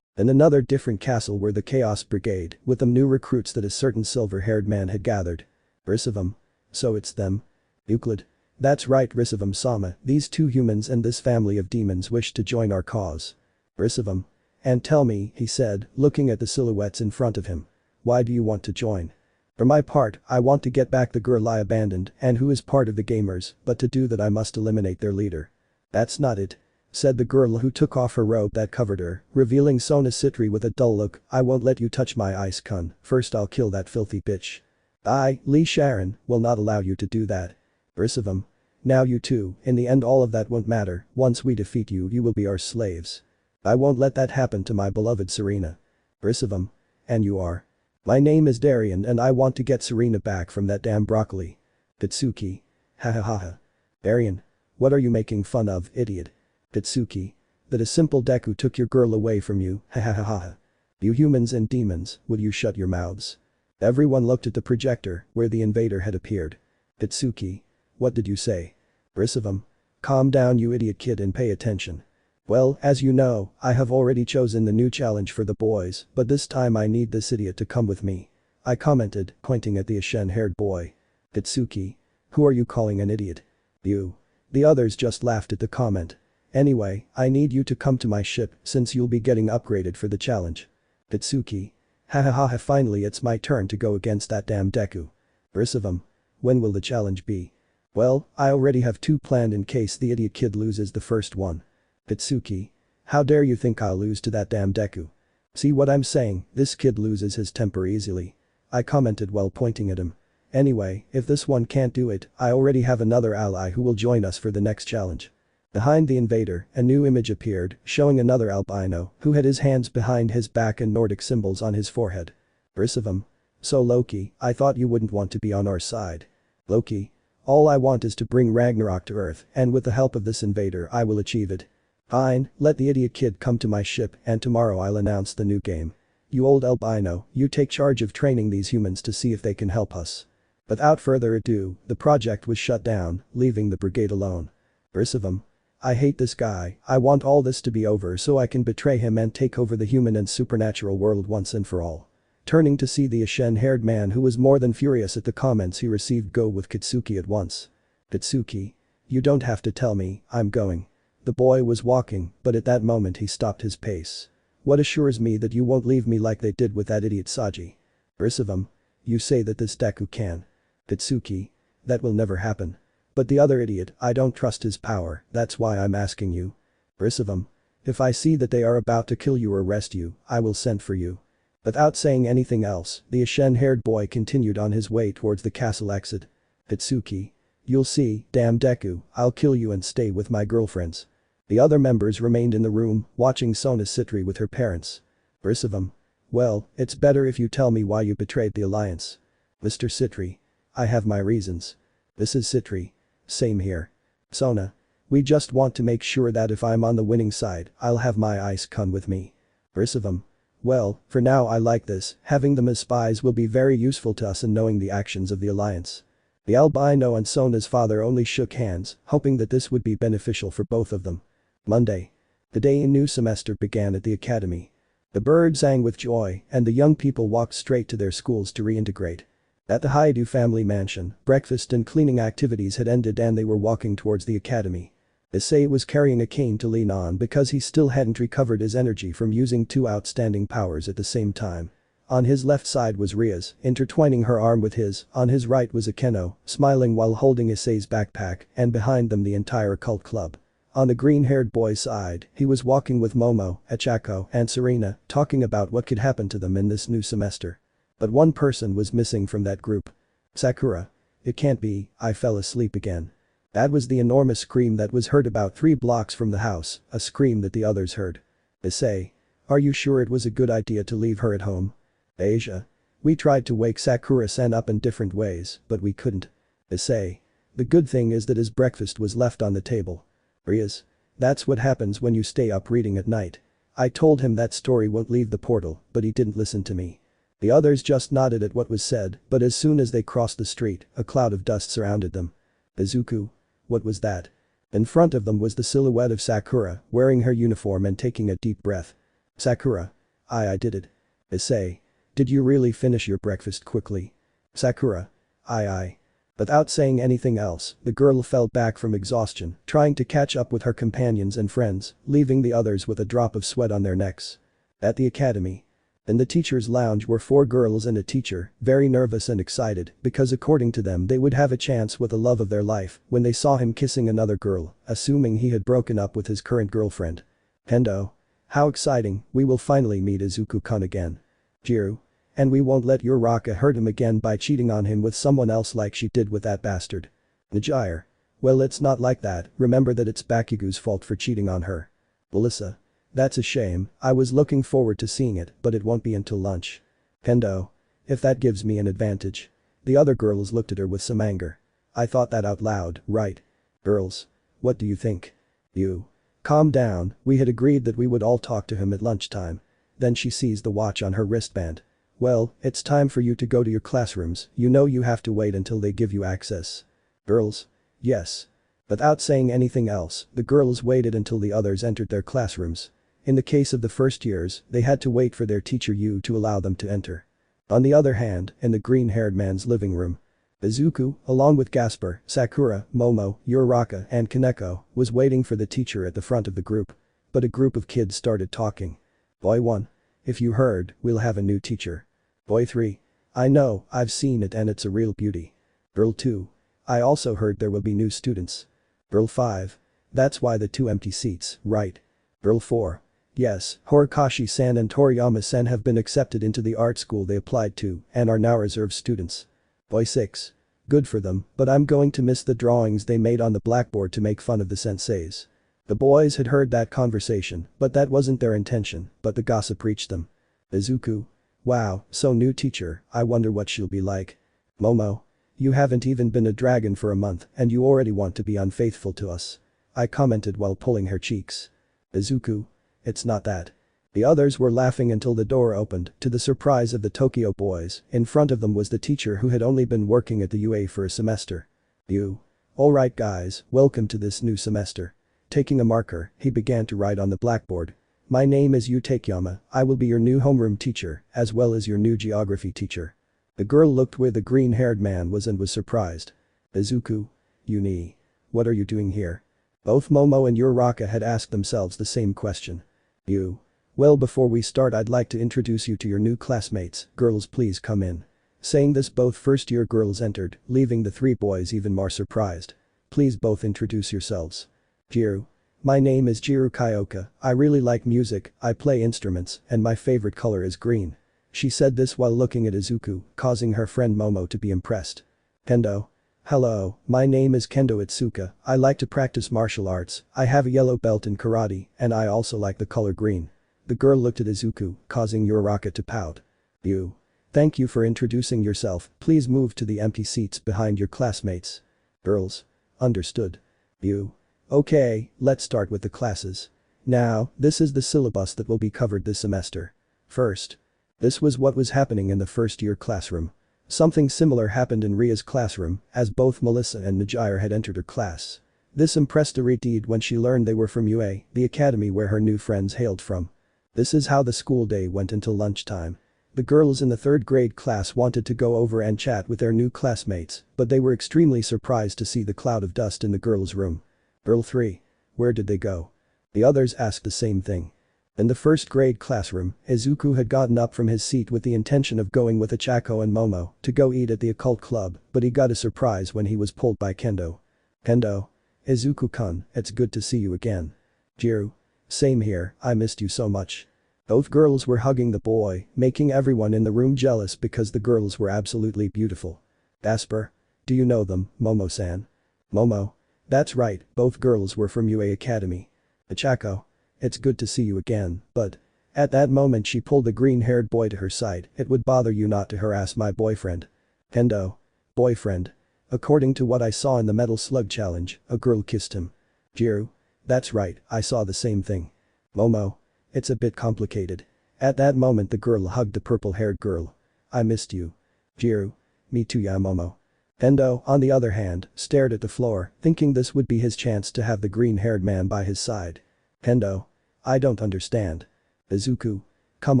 In another different castle were the Chaos Brigade, with them new recruits that a certain silver-haired man had gathered. Risevim. "So it's them? Euclid." "That's right, Risevim-sama, these two humans and this family of demons wish to join our cause." Risevim. "And tell me," he said, looking at the silhouettes in front of him. "Why do you want to join?" "For my part, I want to get back the girl I abandoned and who is part of the gamers, but to do that I must eliminate their leader." "That's not it," said the girl who took off her robe that covered her, revealing Sona Sitri with a dull look. "I won't let you touch my ice-kun, first I'll kill that filthy bitch." "I, Lee Sharon, will not allow you to do that." Risevim. "Now you too, in the end all of that won't matter, once we defeat you, you will be our slaves." "I won't let that happen to my beloved Serena." Risevim. "And you are?" "My name is Darien and I want to get Serena back from that damn broccoli." Titsuki. "Ha ha ha ha. Darien. What are you making fun of, idiot?" Titsuki. "That a simple Deku took your girl away from you, ha ha ha ha. You humans and demons, will you shut your mouths?" Everyone looked at the projector, where the invader had appeared. Titsuki. "What did you say?" Risevim. "Calm down you idiot kid and pay attention. Well, as you know, I have already chosen the new challenge for the boys, but this time I need this idiot to come with me." I commented, pointing at the Ashen-haired boy. Titsuki. "Who are you calling an idiot?" "You." The others just laughed at the comment. "Anyway, I need you to come to my ship since you'll be getting upgraded for the challenge." Titsuki. "Ha ha ha ha, finally it's my turn to go against that damn Deku." Risevim. "When will the challenge be?" "Well, I already have two planned in case the idiot kid loses the first one." Titsuki. "How dare you think I'll lose to that damn Deku? See what I'm saying, this kid loses his temper easily." I commented while pointing at him. "Anyway, if this one can't do it, I already have another ally who will join us for the next challenge." Behind the invader, a new image appeared, showing another albino who had his hands behind his back and Nordic symbols on his forehead. Risevim. "So Loki, I thought you wouldn't want to be on our side." Loki. "All I want is to bring Ragnarok to Earth and with the help of this invader I will achieve it." "Fine, let the idiot kid come to my ship and tomorrow I'll announce the new game. You old albino, you take charge of training these humans to see if they can help us." Without further ado, the project was shut down, leaving the brigade alone. Risevim. "I hate this guy, I want all this to be over so I can betray him and take over the human and supernatural world once and for all." Turning to see the Ashen-haired man who was more than furious at the comments he received, go with Kitsuki at once. Kitsuki. "You don't have to tell me, I'm going." The boy was walking, but at that moment he stopped his pace. "What assures me that you won't leave me like they did with that idiot Saji?" Risevim. "You say that this Deku can." Kitsuki. "That will never happen. But the other idiot, I don't trust his power, that's why I'm asking you." Risevim. If I see that they are about to kill you or arrest you, I will send for you." Without saying anything else, the ashen-haired boy continued on his way towards the castle exit. "Itsuki. You'll see, damn Deku, I'll kill you and stay with my girlfriends." The other members remained in the room, watching Sona Sitri with her parents. Risevim. "Well, it's better if you tell me why you betrayed the alliance." "Mr. Sitri. I have my reasons." "Mrs. Sitri. Same here." "Sona. We just want to make sure that if I'm on the winning side, I'll have my ice come with me." Risevim. "Well, for now I like this, having them as spies will be very useful to us in knowing the actions of the alliance." The albino and Sona's father only shook hands, hoping that this would be beneficial for both of them. Monday. The day a new semester began at the academy. The birds sang with joy, and the young people walked straight to their schools to reintegrate. At the Hyoudou family mansion, breakfast and cleaning activities had ended and they were walking towards the academy. Issei was carrying a cane to lean on because he still hadn't recovered his energy from using two outstanding powers at the same time. On his left side was Rias, intertwining her arm with his, on his right was Akeno, smiling while holding Issei's backpack, and behind them the entire cult club. On the green-haired boy's side, he was walking with Momo, Achako, and Serena, talking about what could happen to them in this new semester. But one person was missing from that group. Sakura. "It can't be, I fell asleep again." That was the enormous scream that was heard about 3 blocks from the house, a scream that the others heard. Issei. "Are you sure it was a good idea to leave her at home?" Asia. "We tried to wake Sakura-san up in different ways, but we couldn't." Issei. "The good thing is that his breakfast was left on the table." Rias. "That's what happens when you stay up reading at night. I told him that story won't leave the portal, but he didn't listen to me." The others just nodded at what was said, but as soon as they crossed the street, a cloud of dust surrounded them. Izuku. What was that? In front of them was the silhouette of Sakura, wearing her uniform and taking a deep breath. Sakura. I did it." Issei. "Did you really finish your breakfast quickly?" Sakura. Aye. Without saying anything else, the girl fell back from exhaustion, trying to catch up with her companions and friends, leaving the others with a drop of sweat on their necks. At the academy. In the teacher's lounge were 4 girls and a teacher, very nervous and excited because according to them they would have a chance with the love of their life when they saw him kissing another girl, assuming he had broken up with his current girlfriend. Hendo. "How exciting, we will finally meet Izuku-kun again." Jiru. "And we won't let your Raka hurt him again by cheating on him with someone else like she did with that bastard." Najire. "Well, it's not like that, remember that it's Bakugu's fault for cheating on her." Melissa. "That's a shame, I was looking forward to seeing it, but it won't be until lunch." Hendo. "If that gives me an advantage." The other girls looked at her with some anger. "I thought that out loud, right?" Girls. "What do you think?" You. "Calm down, we had agreed that we would all talk to him at lunchtime." Then she sees the watch on her wristband. "Well, it's time for you to go to your classrooms, you know you have to wait until they give you access." Girls. "Yes." Without saying anything else, the girls waited until the others entered their classrooms. In the case of the first years, they had to wait for their teacher Yu to allow them to enter. On the other hand, in the green-haired man's living room, Izuku, along with Gaspar, Sakura, Momo, Uraraka and Kaneko, was waiting for the teacher at the front of the group. But a group of kids started talking. Boy 1. "If you heard, we'll have a new teacher." Boy 3. "I know, I've seen it and it's a real beauty." Girl 2. "I also heard there will be new students." Girl 5. "That's why the 2 empty seats, right?" Girl 4. "Yes, Horikoshi-san and Toriyama-san have been accepted into the art school they applied to and are now reserve students." Boy 6. "Good for them, but I'm going to miss the drawings they made on the blackboard to make fun of the senseis." The boys had heard that conversation, but that wasn't their intention, but the gossip reached them. Izuku. "Wow, so new teacher, I wonder what she'll be like." Momo. "You haven't even been a dragon for a month and you already want to be unfaithful to us." I commented while pulling her cheeks. Izuku. "It's not that." The others were laughing until the door opened, to the surprise of the Tokyo boys. In front of them was the teacher who had only been working at the UA for a semester. You. "Alright guys, welcome to this new semester." Taking a marker, he began to write on the blackboard. "My name is Yu Takeyama, I will be your new homeroom teacher, as well as your new geography teacher." The girl looked where the green-haired man was and was surprised. Izuku. "Uni. What are you doing here?" Both Momo and Uraraka had asked themselves the same question. You. "Well, before we start I'd like to introduce you to your new classmates, girls please come in." Saying this, both first-year girls entered, leaving the 3 boys even more surprised. "Please both introduce yourselves." Jiru. My name is Jiru Kyoka, I really like music, I play instruments, and my favorite color is green. She said this while looking at Izuku, causing her friend Momo to be impressed. Kendo. Hello, my name is Kendo Itsuka, I like to practice martial arts, I have a yellow belt in karate, and I also like the color green. The girl looked at Izuku, causing Uraraka to pout. You. Thank you for introducing yourself, please move to the empty seats behind your classmates. Girls. Understood. You. Okay, let's start with the classes. Now, this is the syllabus that will be covered this semester. First. This was what was happening in the first year classroom. Something similar happened in Ria's classroom, as both Melissa and Najire had entered her class. This impressed Aridid when she learned they were from UA, the academy where her new friends hailed from. This is how the school day went until lunchtime. The girls in the 3rd grade class wanted to go over and chat with their new classmates, but they were extremely surprised to see the cloud of dust in the girls' room. Girl 3. Where did they go? The others asked the same thing. In the 1st grade classroom, Izuku had gotten up from his seat with the intention of going with Achako and Momo to go eat at the occult club, but he got a surprise when he was pulled by Kendo. Kendo. Izuku-kun, it's good to see you again. Jiru. Same here, I missed you so much. Both girls were hugging the boy, making everyone in the room jealous because the girls were absolutely beautiful. Asper. Do you know them, Momo-san? Momo. That's right, both girls were from UA Academy. Achako. It's good to see you again, but. At that moment she pulled the green-haired boy to her side, it would bother you not to harass my boyfriend. Kendo. Boyfriend. According to what I saw in the Metal Slug challenge, a girl kissed him. Jiru. That's right, I saw the same thing. Momo. It's a bit complicated. At that moment the girl hugged the purple-haired girl. I missed you. Jiru. Me too ya Momo. Kendo, on the other hand, stared at the floor, thinking this would be his chance to have the green-haired man by his side. Kendo. I don't understand. Izuku. Come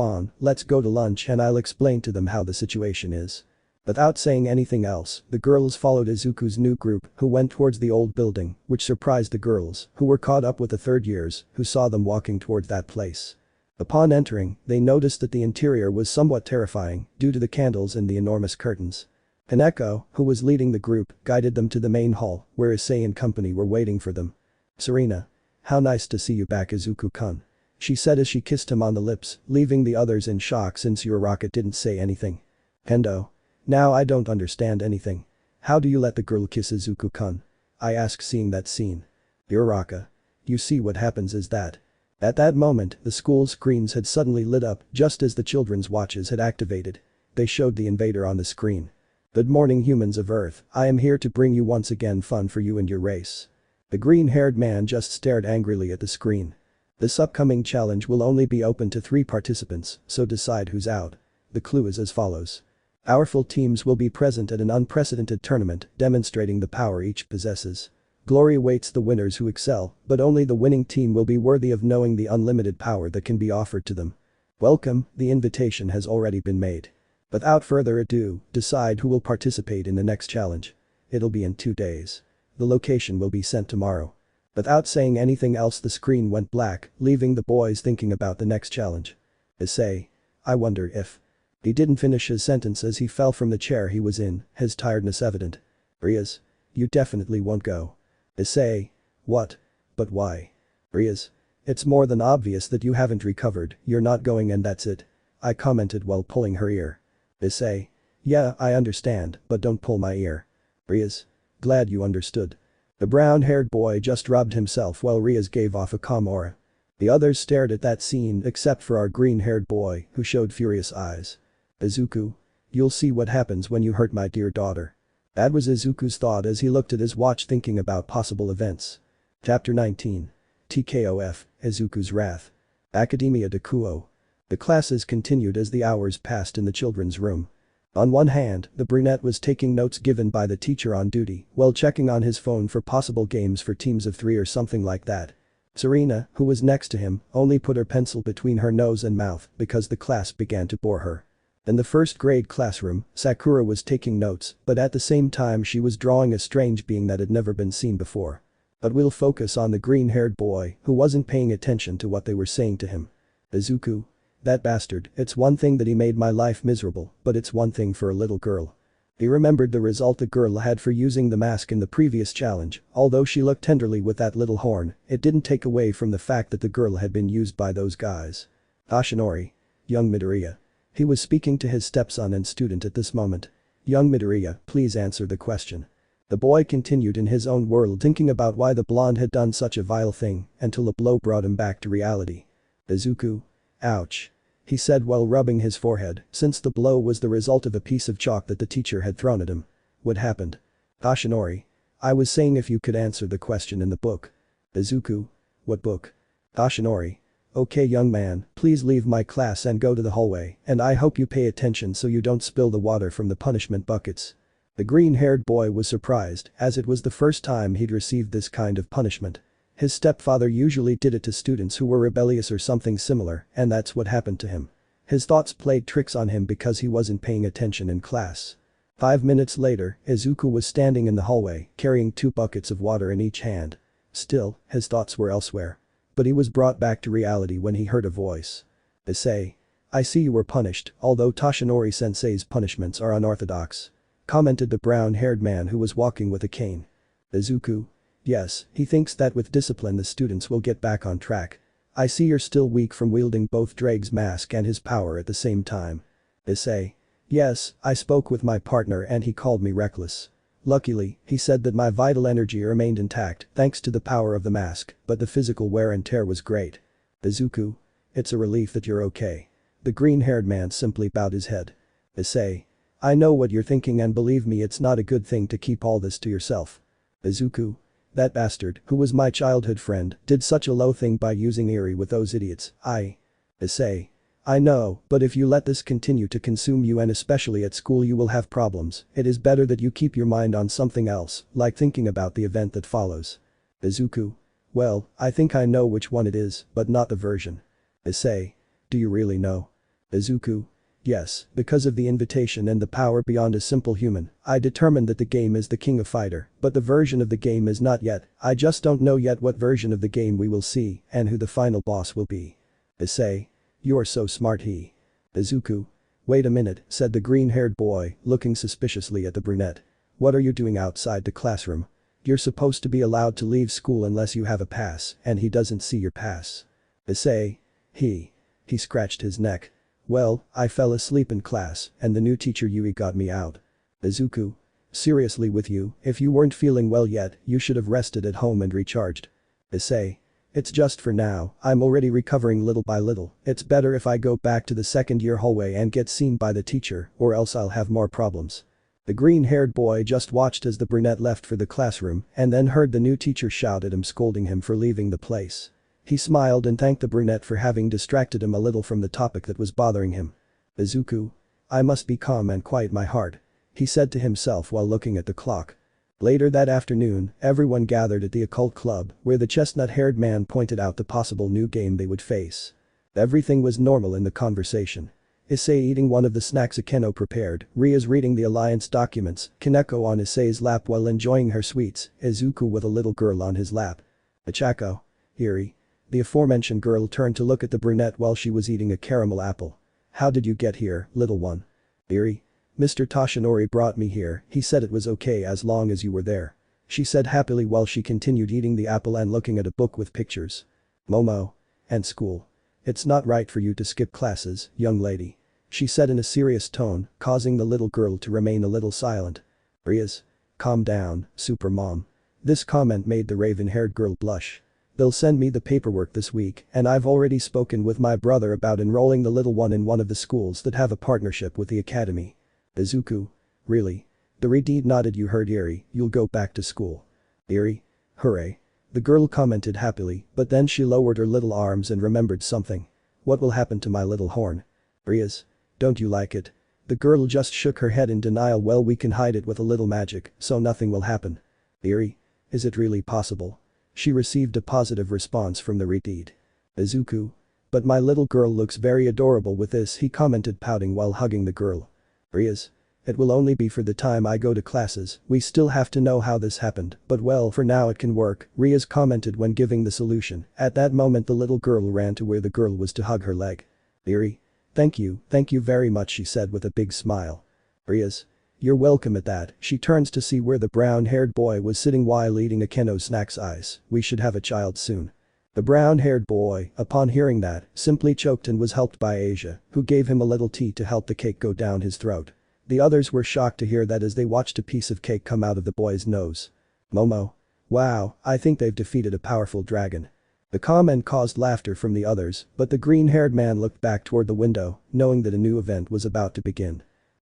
on, let's go to lunch and I'll explain to them how the situation is. Without saying anything else, the girls followed Izuku's new group who went towards the old building, which surprised the girls, who were caught up with the 3rd years, who saw them walking toward that place. Upon entering, they noticed that the interior was somewhat terrifying due to the candles and the enormous curtains. Kaneko, who was leading the group, guided them to the main hall, where Issei and company were waiting for them. Serena. How nice to see you back Izuku-kun. She said as she kissed him on the lips, leaving the others in shock since Uraraka didn't say anything. Kendo. Now I don't understand anything. How do you let the girl kiss Izuku-kun? I asked seeing that scene. Uraraka. You see what happens is that. At that moment, the school screens had suddenly lit up just as the children's watches had activated. They showed the invader on the screen. Good morning humans of Earth, I am here to bring you once again fun for you and your race. The green-haired man just stared angrily at the screen. This upcoming challenge will only be open to 3 participants, so decide who's out. The clue is as follows. Our full teams will be present at an unprecedented tournament demonstrating the power each possesses. Glory awaits the winners who excel, but only the winning team will be worthy of knowing the unlimited power that can be offered to them. Welcome, the invitation has already been made. Without further ado, decide who will participate in the next challenge. It'll be in 2 days. The location will be sent tomorrow. Without saying anything else the screen went black, leaving the boys thinking about the next challenge. Issei. I wonder if. He didn't finish his sentence as he fell from the chair he was in, his tiredness evident. Rias. You definitely won't go. Issei. What? But why? Rias. It's more than obvious that you haven't recovered, you're not going and that's it. I commented while pulling her ear. Issei. Yeah, I understand, but don't pull my ear. Rias. Glad you understood. The brown-haired boy just rubbed himself while Rias gave off a calm aura. The others stared at that scene except for our green-haired boy who showed furious eyes. Izuku. You'll see what happens when you hurt my dear daughter. That was Izuku's thought as he looked at his watch thinking about possible events. Chapter 19. TKOF, Izuku's Wrath. Academia de Kuoh. The classes continued as the hours passed in the children's room. On one hand, the brunette was taking notes given by the teacher on duty while checking on his phone for possible games for teams of 3 or something like that. Serena, who was next to him, only put her pencil between her nose and mouth because the class began to bore her. In the 1st grade classroom, Sakura was taking notes, but at the same time she was drawing a strange being that had never been seen before. But we'll focus on the green-haired boy who wasn't paying attention to what they were saying to him. Izuku. That bastard, it's one thing that he made my life miserable, but it's one thing for a little girl. He remembered the result the girl had for using the mask in the previous challenge, although she looked tenderly with that little horn, it didn't take away from the fact that the girl had been used by those guys. Toshinori. Young Midoriya. He was speaking to his stepson and student at this moment. Young Midoriya, please answer the question. The boy continued in his own world thinking about why the blonde had done such a vile thing until a blow brought him back to reality. Izuku. Ouch. He said while rubbing his forehead, since the blow was the result of a piece of chalk that the teacher had thrown at him. What happened? Toshinori. I was saying if you could answer the question in the book. Izuku. What book? Toshinori. Okay young man, please leave my class and go to the hallway, and I hope you pay attention so you don't spill the water from the punishment buckets. The green-haired boy was surprised, as it was the first time he'd received this kind of punishment. His stepfather usually did it to students who were rebellious or something similar, and that's what happened to him. His thoughts played tricks on him because he wasn't paying attention in class. 5 minutes later, Izuku was standing in the hallway, carrying 2 buckets of water in each hand. Still, his thoughts were elsewhere. But he was brought back to reality when he heard a voice. Issei. I see you were punished, although Toshinori-sensei's punishments are unorthodox. Commented the brown-haired man who was walking with a cane. Izuku. Yes, he thinks that with discipline the students will get back on track. I see you're still weak from wielding both Drake's mask and his power at the same time. Issei. Yes, I spoke with my partner and he called me reckless. Luckily, he said that my vital energy remained intact thanks to the power of the mask, but the physical wear and tear was great. Izuku. It's a relief that you're okay. The green-haired man simply bowed his head. Issei. I know what you're thinking and believe me it's not a good thing to keep all this to yourself. Izuku. That bastard, who was my childhood friend, did such a low thing by using Eri with those idiots. Issei. I know, but if you let this continue to consume you and especially at school you will have problems, it is better that you keep your mind on something else, like thinking about the event that follows. Izuku. Well, I think I know which one it is, but not the version. Issei. Do you really know? Izuku. Yes, because of the invitation and the power beyond a simple human, I determined that the game is the King of Fighter, but the version of the game is not yet, I just don't know yet what version of the game we will see and who the final boss will be. Issei. You're so smart he. Izuku. Wait a minute, said the green-haired boy, looking suspiciously at the brunette. What are you doing outside the classroom? You're supposed to be allowed to leave school unless you have a pass, and he doesn't see your pass. Issei. He scratched his neck. Well, I fell asleep in class, and the new teacher Yui got me out. Izuku. Seriously with you, if you weren't feeling well yet, you should have rested at home and recharged. Issei. It's just for now, I'm already recovering little by little, it's better if I go back to the second-year hallway and get seen by the teacher, or else I'll have more problems. The green-haired boy just watched as the brunette left for the classroom and then heard the new teacher shout at him scolding him for leaving the place. He smiled and thanked the brunette for having distracted him a little from the topic that was bothering him. Izuku. I must be calm and quiet my heart. He said to himself while looking at the clock. Later that afternoon, everyone gathered at the occult club where the chestnut-haired man pointed out the possible new game they would face. Everything was normal in the conversation. Issei eating one of the snacks Akeno prepared, Rias reading the alliance documents, Kaneko on Issei's lap while enjoying her sweets, Izuku with a little girl on his lap. Achako. Eri. The aforementioned girl turned to look at the brunette while she was eating a caramel apple. How did you get here, little one? Eri. Mr. Toshinori brought me here, he said it was okay as long as you were there. She said happily while she continued eating the apple and looking at a book with pictures. Momo. And school. It's not right for you to skip classes, young lady. She said in a serious tone, causing the little girl to remain a little silent. Rias. Calm down, super mom. This comment made the raven-haired girl blush. They'll send me the paperwork this week and I've already spoken with my brother about enrolling the little one in one of the schools that have a partnership with the academy. Izuku. Really? The Redeed nodded. You heard Eri, you'll go back to school. Eri. Hooray. The girl commented happily, but then she lowered her little arms and remembered something. What will happen to my little horn? Rias. Don't you like it? The girl just shook her head in denial. Well, we can hide it with a little magic, so nothing will happen. Eri. Is it really possible? She received a positive response from the Redeed. Izuku. But my little girl looks very adorable with this, he commented, pouting while hugging the girl. Rias. It will only be for the time I go to classes, we still have to know how this happened, but well, for now it can work, Rias commented when giving the solution. At that moment the little girl ran to where the girl was to hug her leg. Eri. Thank you very much, she said with a big smile. Rias. You're welcome at that. She turns to see where the brown-haired boy was sitting while eating a Keno snack's ice. We should have a child soon. The brown-haired boy, upon hearing that, simply choked and was helped by Asia, who gave him a little tea to help the cake go down his throat. The others were shocked to hear that as they watched a piece of cake come out of the boy's nose. Momo. Wow, I think they've defeated a powerful dragon. The comment caused laughter from the others, but the green-haired man looked back toward the window, knowing that a new event was about to begin.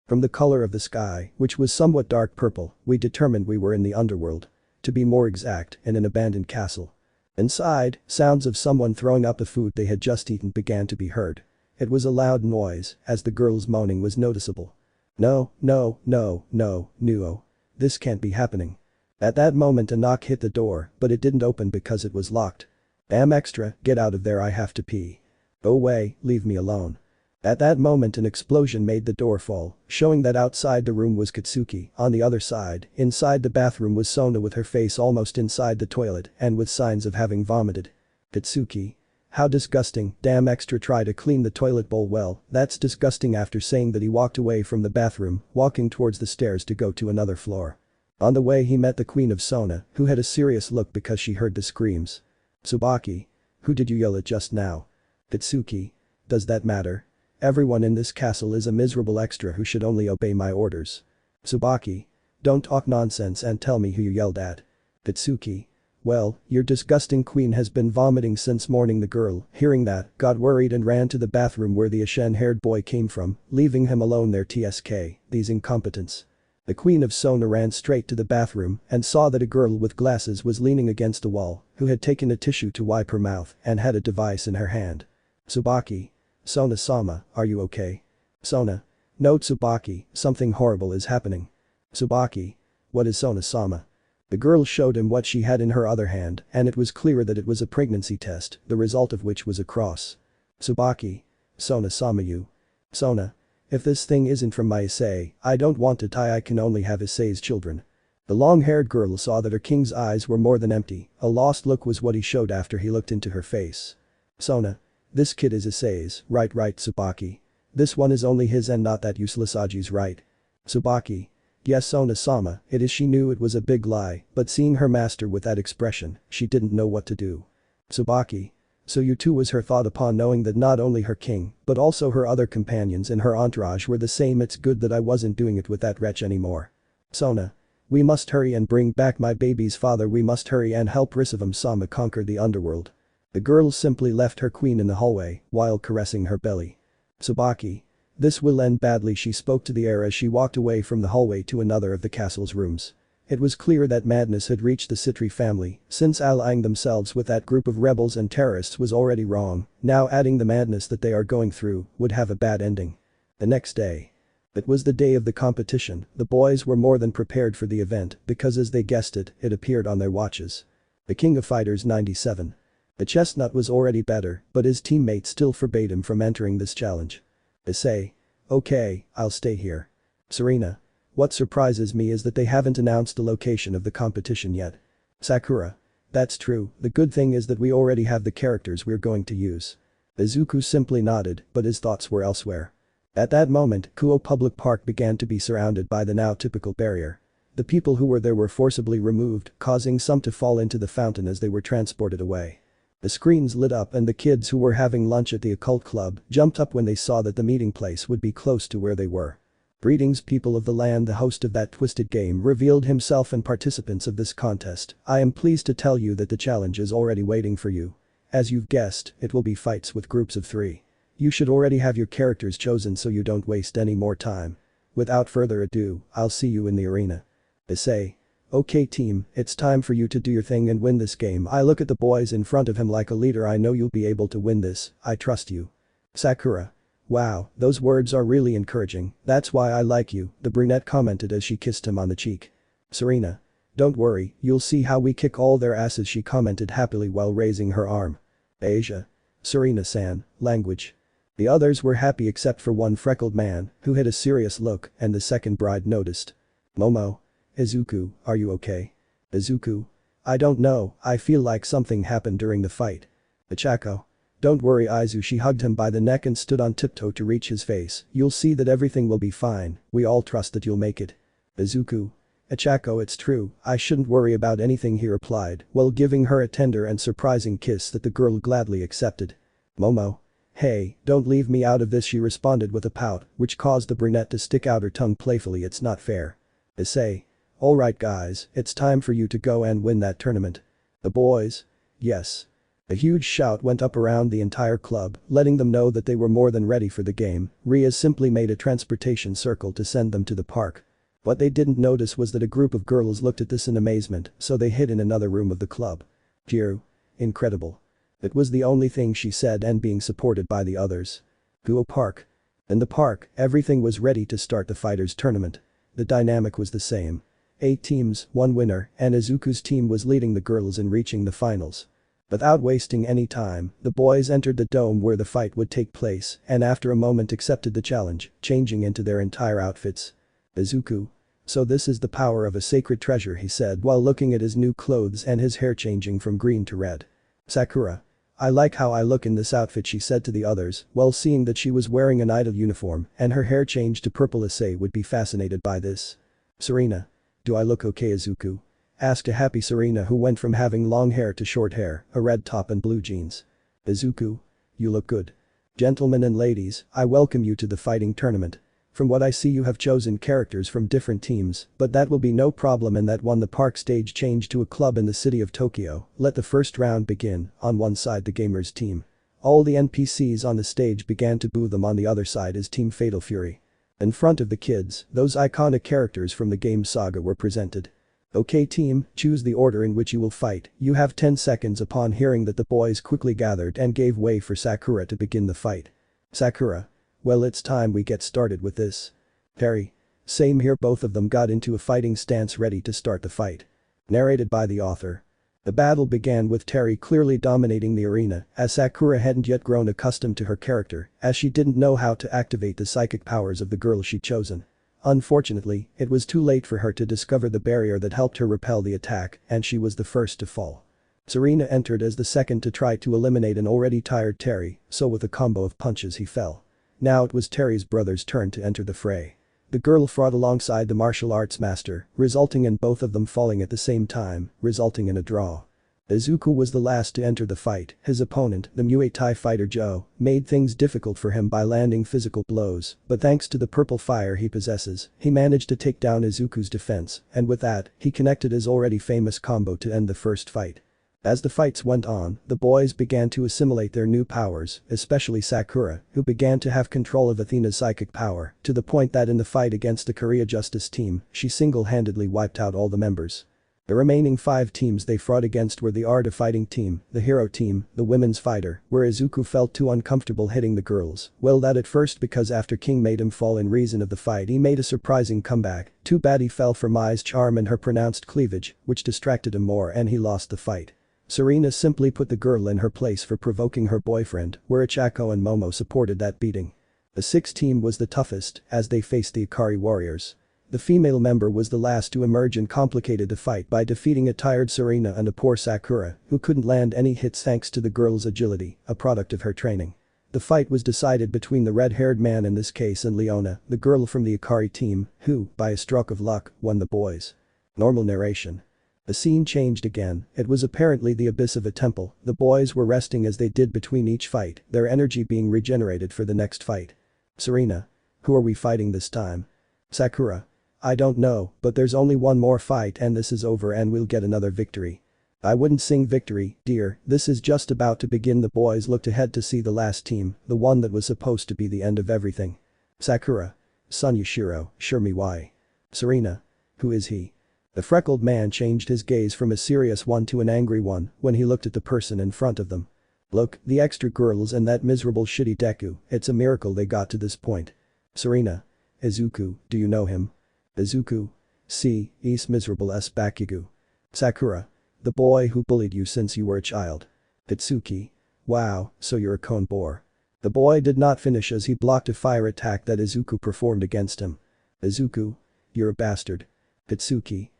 From the color of the sky, which was somewhat dark purple, we determined we were in the underworld. To be more exact, in an abandoned castle. Inside, sounds of someone throwing up the food they had just eaten began to be heard. It was a loud noise, as the girl's moaning was noticeable. No, no, no, no, no. This can't be happening. At that moment a knock hit the door, but it didn't open because it was locked. Damn extra, get out of there, I have to pee. Go away, leave me alone. At that moment an explosion made the door fall, showing that outside the room was Katsuki. On the other side, inside the bathroom was Sona with her face almost inside the toilet and with signs of having vomited. Katsuki. How disgusting. Damn extra, try to clean the toilet bowl well, that's disgusting. After saying that he walked away from the bathroom, walking towards the stairs to go to another floor. On the way he met the queen of Sona, who had a serious look because she heard the screams. Tsubaki. Who did you yell at just now? Katsuki. Does that matter? Everyone in this castle is a miserable extra who should only obey my orders. Tsubaki. Don't talk nonsense and tell me who you yelled at. Katsuki. Well, your disgusting queen has been vomiting since morning. The girl, hearing that, got worried and ran to the bathroom where the Ashen-haired boy came from, leaving him alone there. TSK, these incompetents. The queen of Sona ran straight to the bathroom and saw that a girl with glasses was leaning against a wall, who had taken a tissue to wipe her mouth and had a device in her hand. Tsubaki. Sona-sama, are you okay? Sona. No Tsubaki, something horrible is happening. Tsubaki. What is Sona-sama? The girl showed him what she had in her other hand and it was clear that it was a pregnancy test, the result of which was a cross. Tsubaki. Sona-sama, you. Sona. If this thing isn't from my Issei, I don't want to die, I can only have Issei's children. The long-haired girl saw that her king's eyes were more than empty, a lost look was what he showed after he looked into her face. Sona. This kid is Issei's, right Tsubaki. This one is only his and not that useless Saji's, right? Tsubaki. Yes Sona-sama, it is. She knew it was a big lie, but seeing her master with that expression, she didn't know what to do. Tsubaki. So you too, was her thought upon knowing that not only her king, but also her other companions in her entourage were the same. It's good that I wasn't doing it with that wretch anymore. Sona. We must hurry and bring back my baby's father. We must hurry and help Risevim-sama conquer the underworld. The girl simply left her queen in the hallway while caressing her belly. Tsubaki. This will end badly. She spoke to the air as she walked away from the hallway to another of the castle's rooms. It was clear that madness had reached the Sitri family, since allying themselves with that group of rebels and terrorists was already wrong, now adding the madness that they are going through would have a bad ending. The next day. It was the day of the competition. The boys were more than prepared for the event because, as they guessed it, it appeared on their watches. The King of Fighters 97. The chestnut was already better, but his teammates still forbade him from entering this challenge. Issei. Okay, I'll stay here. Serena. What surprises me is that they haven't announced the location of the competition yet. Sakura. That's true, the good thing is that we already have the characters we're going to use. Izuku simply nodded, but his thoughts were elsewhere. At that moment, Kuoh Public Park began to be surrounded by the now typical barrier. The people who were there were forcibly removed, causing some to fall into the fountain as they were transported away. The screens lit up and the kids who were having lunch at the occult club jumped up when they saw that the meeting place would be close to where they were. Greetings people of the land, the host of that twisted game revealed himself and participants of this contest. I am pleased to tell you that the challenge is already waiting for you. As you've guessed, it will be fights with groups of 3. You should already have your characters chosen so you don't waste any more time. Without further ado, I'll see you in the arena. Issei. Okay team, it's time for you to do your thing and win this game. I look at the boys in front of him like a leader. I know you'll be able to win this, I trust you. Sakura. Wow, those words are really encouraging, that's why I like you, the brunette commented as she kissed him on the cheek. Serena. Don't worry, you'll see how we kick all their asses, she commented happily while raising her arm. Asia. Serena-san, language. The others were happy except for one freckled man, who had a serious look, and the second bride noticed. Momo. Izuku, are you okay? Izuku. I don't know, I feel like something happened during the fight. Ichako. Don't worry Izu, she hugged him by the neck and stood on tiptoe to reach his face. You'll see that everything will be fine, we all trust that you'll make it. Izuku. Ichako, it's true, I shouldn't worry about anything, he replied, while giving her a tender and surprising kiss that the girl gladly accepted. Momo. Hey, don't leave me out of this, she responded with a pout, which caused the brunette to stick out her tongue playfully. It's not fair. Issei. Alright guys, it's time for you to go and win that tournament. The boys? Yes. A huge shout went up around the entire club, letting them know that they were more than ready for the game. Rias simply made a transportation circle to send them to the park. What they didn't notice was that a group of girls looked at this in amazement, so they hid in another room of the club. Phew. Incredible. It was the only thing she said, and being supported by the others. Kuoh Park. In the park, everything was ready to start the fighters tournament. The dynamic was the same. 8 teams, 1 winner, and Izuku's team was leading the girls in reaching the finals. Without wasting any time, the boys entered the dome where the fight would take place and after a moment accepted the challenge, changing into their entire outfits. Izuku. So this is the power of a sacred treasure, he said while looking at his new clothes and his hair changing from green to red. Sakura. I like how I look in this outfit, she said to the others, while seeing that she was wearing an idol uniform and her hair changed to purple. Issei would be fascinated by this. Serena. Do I look okay, Izuku? Asked a happy Serena, who went from having long hair to short hair, a red top and blue jeans. Izuku. You look good. Gentlemen and ladies, I welcome you to the fighting tournament. From what I see, you have chosen characters from different teams, but that will be no problem, and that one the park stage changed to a club in the city of Tokyo. Let the first round begin. On one side the gamers team. All the NPCs on the stage began to boo them. On the other side is Team Fatal Fury. In front of the kids, those iconic characters from the game saga were presented. Okay team, choose the order in which you will fight. You have 10 seconds. Upon hearing that, the boys quickly gathered and gave way for Sakura to begin the fight. Sakura. Well, it's time we get started with this. Terry. Same here. Both of them got into a fighting stance, ready to start the fight. Narrated by the author. The battle began with Terry clearly dominating the arena, as Sakura hadn't yet grown accustomed to her character, as she didn't know how to activate the psychic powers of the girl she'd chosen. Unfortunately, it was too late for her to discover the barrier that helped her repel the attack, and she was the first to fall. Serena entered as the second to try to eliminate an already tired Terry, so with a combo of punches he fell. Now it was Terry's brother's turn to enter the fray. The girl fought alongside the martial arts master, resulting in both of them falling at the same time, resulting in a draw. Izuku was the last to enter the fight. His opponent, the Muay Thai fighter Joe, made things difficult for him by landing physical blows, but thanks to the purple fire he possesses, he managed to take down Izuku's defense, and with that, he connected his already famous combo to end the first fight. As the fights went on, the boys began to assimilate their new powers, especially Sakura, who began to have control of Athena's psychic power, to the point that in the fight against the Korea Justice team, she single-handedly wiped out all the members. The remaining 5 teams they fought against were the Art of Fighting team, the Hero team, the Women's Fighter, where Izuku felt too uncomfortable hitting the girls. Well, that at first, because after King made him fall in reason of the fight, he made a surprising comeback. Too bad he fell for Mai's charm and her pronounced cleavage, which distracted him more, and he lost the fight. Serena simply put the girl in her place for provoking her boyfriend, where Ichako and Momo supported that beating. The 6th team was the toughest, as they faced the Ikari warriors. The female member was the last to emerge and complicated the fight by defeating a tired Serena and a poor Sakura, who couldn't land any hits thanks to the girl's agility, a product of her training. The fight was decided between the red-haired man in this case and Leona, the girl from the Ikari team, who, by a stroke of luck, won the boys. Normal narration. The scene changed again. It was apparently the abyss of a temple. The boys were resting as they did between each fight, their energy being regenerated for the next fight. Serena. Who are we fighting this time? Sakura. I don't know, but there's only one more fight and this is over and we'll get another victory. I wouldn't sing victory, dear, this is just about to begin. The boys looked ahead to see the last team, the one that was supposed to be the end of everything. Sakura. Son Yashiro, sure me why. Serena. Who is he? The freckled man changed his gaze from a serious one to an angry one when he looked at the person in front of them. Look, the extra girls and that miserable shitty Deku, it's a miracle they got to this point. Serena. Izuku, do you know him? Izuku. See, he's miserable as Bakugo. Sakura. The boy who bullied you since you were a child. Hitsuki. Wow, so you're a cone boar. The boy did not finish as he blocked a fire attack that Izuku performed against him. Izuku. You're a bastard. Hitsuki.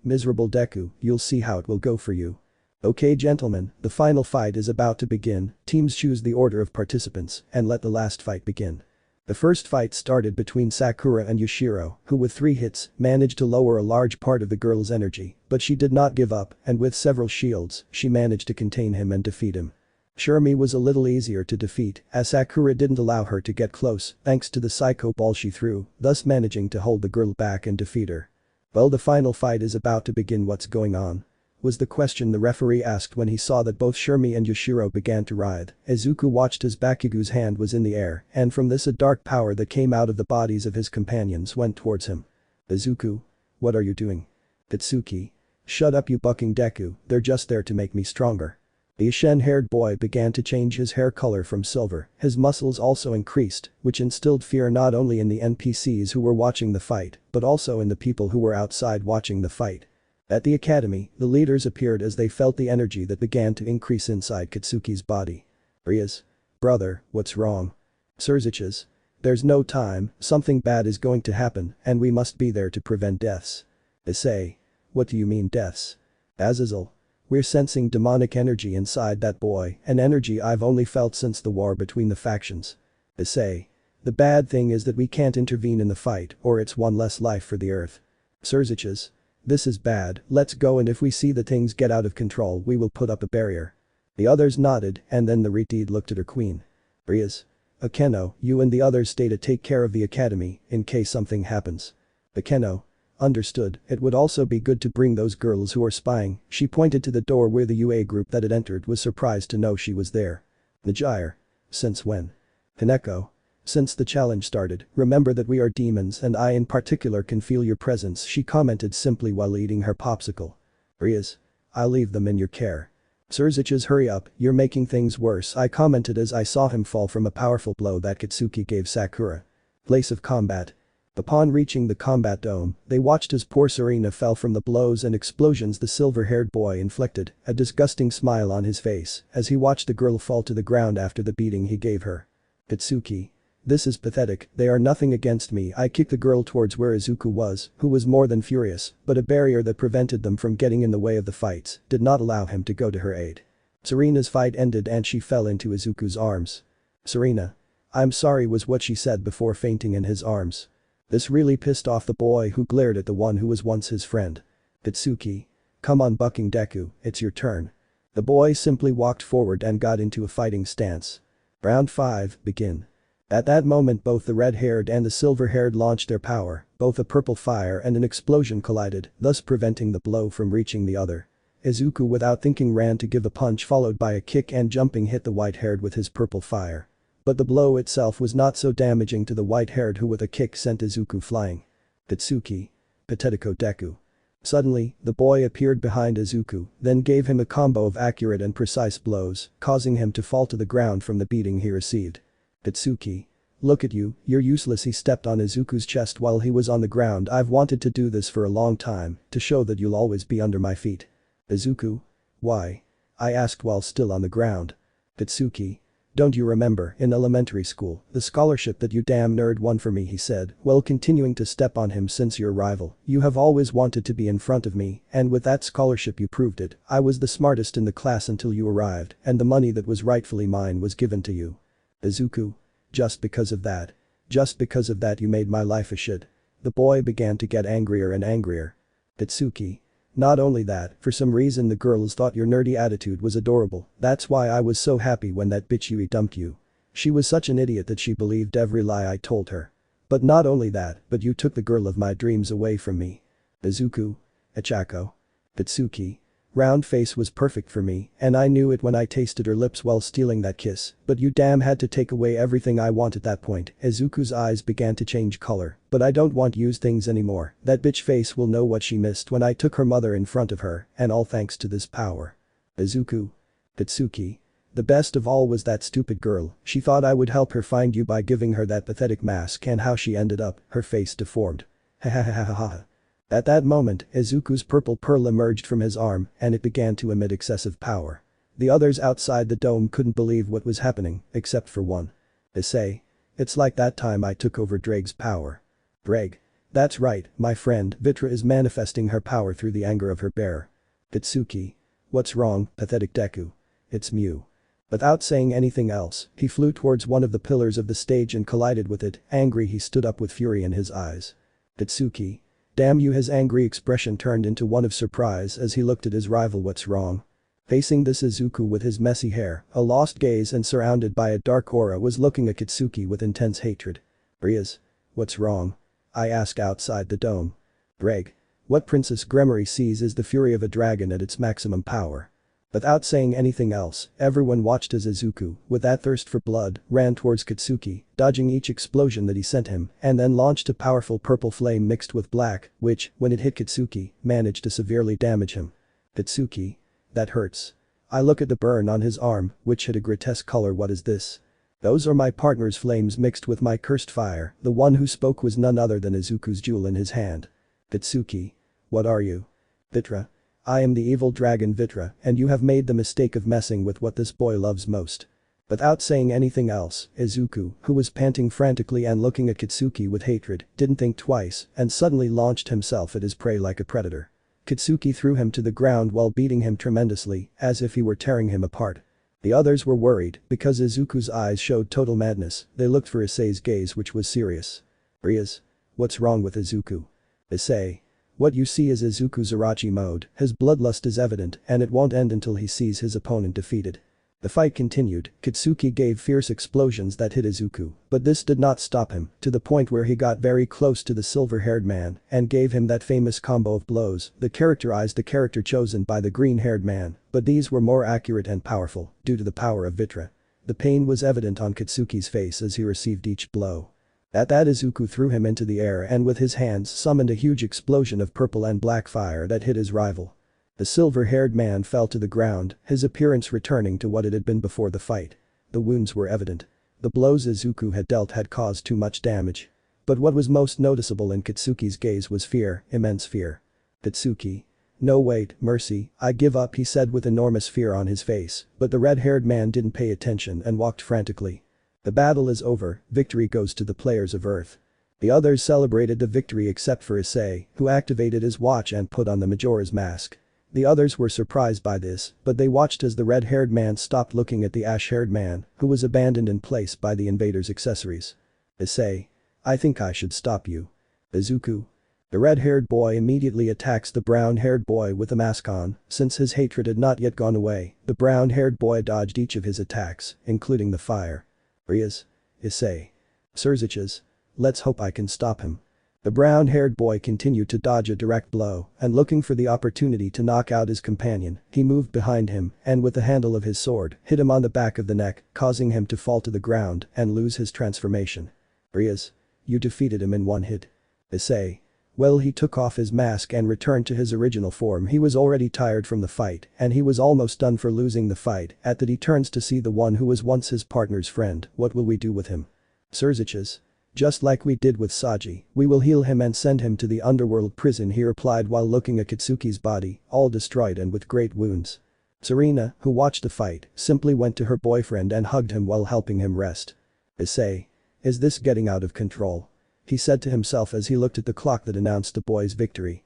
Miserable Deku, you'll see how it will go for you. Okay gentlemen, the final fight is about to begin. Teams choose the order of participants and let the last fight begin. The first fight started between Sakura and Yushiro, who with 3 hits, managed to lower a large part of the girl's energy, but she did not give up, and with several shields, she managed to contain him and defeat him. Shirmi was a little easier to defeat, as Sakura didn't allow her to get close, thanks to the psycho ball she threw, thus managing to hold the girl back and defeat her. Well, the final fight is about to begin. What's going on? Was the question the referee asked when he saw that both Shirmi and Yushiro began to writhe. Izuku watched as Bakugu's hand was in the air, and from this a dark power that came out of the bodies of his companions went towards him. Izuku? What are you doing? Itsuki. Shut up, you bucking Deku, they're just there to make me stronger. The Ishen-haired boy began to change his hair color from silver, his muscles also increased, which instilled fear not only in the NPCs who were watching the fight, but also in the people who were outside watching the fight. At the academy, the leaders appeared as they felt the energy that began to increase inside Katsuki's body. Rias. Brother, what's wrong? Sirzechs. There's no time, something bad is going to happen, and we must be there to prevent deaths. Issei. What do you mean deaths? Azazel. We're sensing demonic energy inside that boy, an energy I've only felt since the war between the factions. Issei. The bad thing is that we can't intervene in the fight, or it's one less life for the earth. Sirzechs. This is bad, let's go, and if we see that things get out of control we will put up a barrier. The others nodded, and then the Retid looked at her queen. Rias. Akeno, you and the others stay to take care of the academy, in case something happens. Akeno. Understood, it would also be good to bring those girls who are spying. She pointed to the door where the UA group that had entered was surprised to know she was there. Najire. Since when? Hineko. Since the challenge started, remember that we are demons and I in particular can feel your presence, she commented simply while eating her popsicle. Rias. I'll leave them in your care. Sirzechs, hurry up, you're making things worse, I commented as I saw him fall from a powerful blow that Katsuki gave Sakura. Place of combat. Upon reaching the combat dome, they watched as poor Serena fell from the blows and explosions the silver-haired boy inflicted, a disgusting smile on his face as he watched the girl fall to the ground after the beating he gave her. Katsuki. This is pathetic, they are nothing against me. I kicked the girl towards where Izuku was, who was more than furious, but a barrier that prevented them from getting in the way of the fights did not allow him to go to her aid. Serena's fight ended and she fell into Izuku's arms. Serena. I'm sorry was what she said before fainting in his arms. This really pissed off the boy who glared at the one who was once his friend. Itsuki. Come on bucking Deku, it's your turn. The boy simply walked forward and got into a fighting stance. Round 5, begin. At that moment both the red-haired and the silver-haired launched their power, both a purple fire and an explosion collided, thus preventing the blow from reaching the other. Izuku without thinking ran to give a punch followed by a kick and jumping hit the white-haired with his purple fire. But the blow itself was not so damaging to the white-haired who with a kick sent Izuku flying. Katsuki. Patetico Deku. Suddenly, the boy appeared behind Izuku, then gave him a combo of accurate and precise blows, causing him to fall to the ground from the beating he received. Katsuki. Look at you, you're useless. He stepped on Izuku's chest while he was on the ground. I've wanted to do this for a long time, to show that you'll always be under my feet. Izuku. Why? I asked while still on the ground. Katsuki. Don't you remember, in elementary school, the scholarship that you damn nerd won for me, he said, while continuing to step on him. Since your arrival, you have always wanted to be in front of me, and with that scholarship you proved it. I was the smartest in the class until you arrived, and the money that was rightfully mine was given to you. Izuku. Just because of that. Just because of that you made my life a shit. The boy began to get angrier and angrier. Katsuki. Not only that, for some reason the girls thought your nerdy attitude was adorable, that's why I was so happy when that bitch Yui dumped you. She was such an idiot that she believed every lie I told her. But not only that, but you took the girl of my dreams away from me. Izuku. Ichako. Katsuki. Round face was perfect for me, and I knew it when I tasted her lips while stealing that kiss, but you damn had to take away everything I want at that point. Izuku's eyes began to change color, but I don't want used things anymore. That bitch face will know what she missed when I took her mother in front of her, and all thanks to this power. Izuku. Katsuki. The best of all was that stupid girl, she thought I would help her find you by giving her that pathetic mask, and how she ended up, her face deformed. Ha ha ha ha ha. At that moment, Izuku's purple pearl emerged from his arm and it began to emit excessive power. The others outside the dome couldn't believe what was happening, except for one. Issei. It's like that time I took over Drake's power. Drake. That's right, my friend, Vitra is manifesting her power through the anger of her bearer. Katsuki. What's wrong, pathetic Deku? It's Mew. Without saying anything else, he flew towards one of the pillars of the stage and collided with it. Angry, he stood up with fury in his eyes. Katsuki. Damn you, his angry expression turned into one of surprise as he looked at his rival. What's wrong? Facing this, Izuku with his messy hair, a lost gaze and surrounded by a dark aura was looking at Katsuki with intense hatred. Rias. What's wrong? I asked outside the dome. Greg. What Princess Gremory sees is the fury of a dragon at its maximum power. Without saying anything else, everyone watched as Izuku, with that thirst for blood, ran towards Katsuki, dodging each explosion that he sent him, and then launched a powerful purple flame mixed with black, which, when it hit Katsuki, managed to severely damage him. Katsuki. That hurts. I look at the burn on his arm, which had a grotesque color. What is this? Those are my partner's flames mixed with my cursed fire. The one who spoke was none other than Izuku's jewel in his hand. Katsuki. What are you? Vitra. I am the evil dragon Vitra, and you have made the mistake of messing with what this boy loves most. Without saying anything else, Izuku, who was panting frantically and looking at Katsuki with hatred, didn't think twice and suddenly launched himself at his prey like a predator. Katsuki threw him to the ground while beating him tremendously, as if he were tearing him apart. The others were worried, because Izuku's eyes showed total madness. They looked for Issei's gaze, which was serious. Rias. What's wrong with Izuku? Issei. What you see is Izuku's Orochi mode. His bloodlust is evident and it won't end until he sees his opponent defeated. The fight continued. Katsuki gave fierce explosions that hit Izuku, but this did not stop him, to the point where he got very close to the silver-haired man and gave him that famous combo of blows that characterized the character chosen by the green-haired man, but these were more accurate and powerful, due to the power of Vitra. The pain was evident on Katsuki's face as he received each blow. At that, Izuku threw him into the air and with his hands summoned a huge explosion of purple and black fire that hit his rival. The silver-haired man fell to the ground, his appearance returning to what it had been before the fight. The wounds were evident. The blows Izuku had dealt had caused too much damage. But what was most noticeable in Katsuki's gaze was fear, immense fear. Katsuki. No, wait, mercy, I give up, he said with enormous fear on his face, but the red-haired man didn't pay attention and walked frantically. The battle is over, victory goes to the players of Earth. The others celebrated the victory except for Issei, who activated his watch and put on the Majora's Mask. The others were surprised by this, but they watched as the red-haired man stopped looking at the ash-haired man, who was abandoned in place by the invaders' accessories. Issei. I think I should stop you. Izuku. The red-haired boy immediately attacks the brown-haired boy with a mask on. Since his hatred had not yet gone away, the brown-haired boy dodged each of his attacks, including the fire. Rias. Issei. Sirzechs. Let's hope I can stop him. The brown-haired boy continued to dodge a direct blow, and looking for the opportunity to knock out his companion, he moved behind him and with the handle of his sword, hit him on the back of the neck, causing him to fall to the ground and lose his transformation. Rias. You defeated him in one hit. Issei. Well, he took off his mask and returned to his original form. He was already tired from the fight and he was almost done for losing the fight. At that, he turns to see the one who was once his partner's friend. What will we do with him? Sirzechs. Just like we did with Saji, we will heal him and send him to the underworld prison, he replied while looking at Katsuki's body, all destroyed and with great wounds. Serena, who watched the fight, simply went to her boyfriend and hugged him while helping him rest. Issei. Is this getting out of control? He said to himself as he looked at the clock that announced the boy's victory.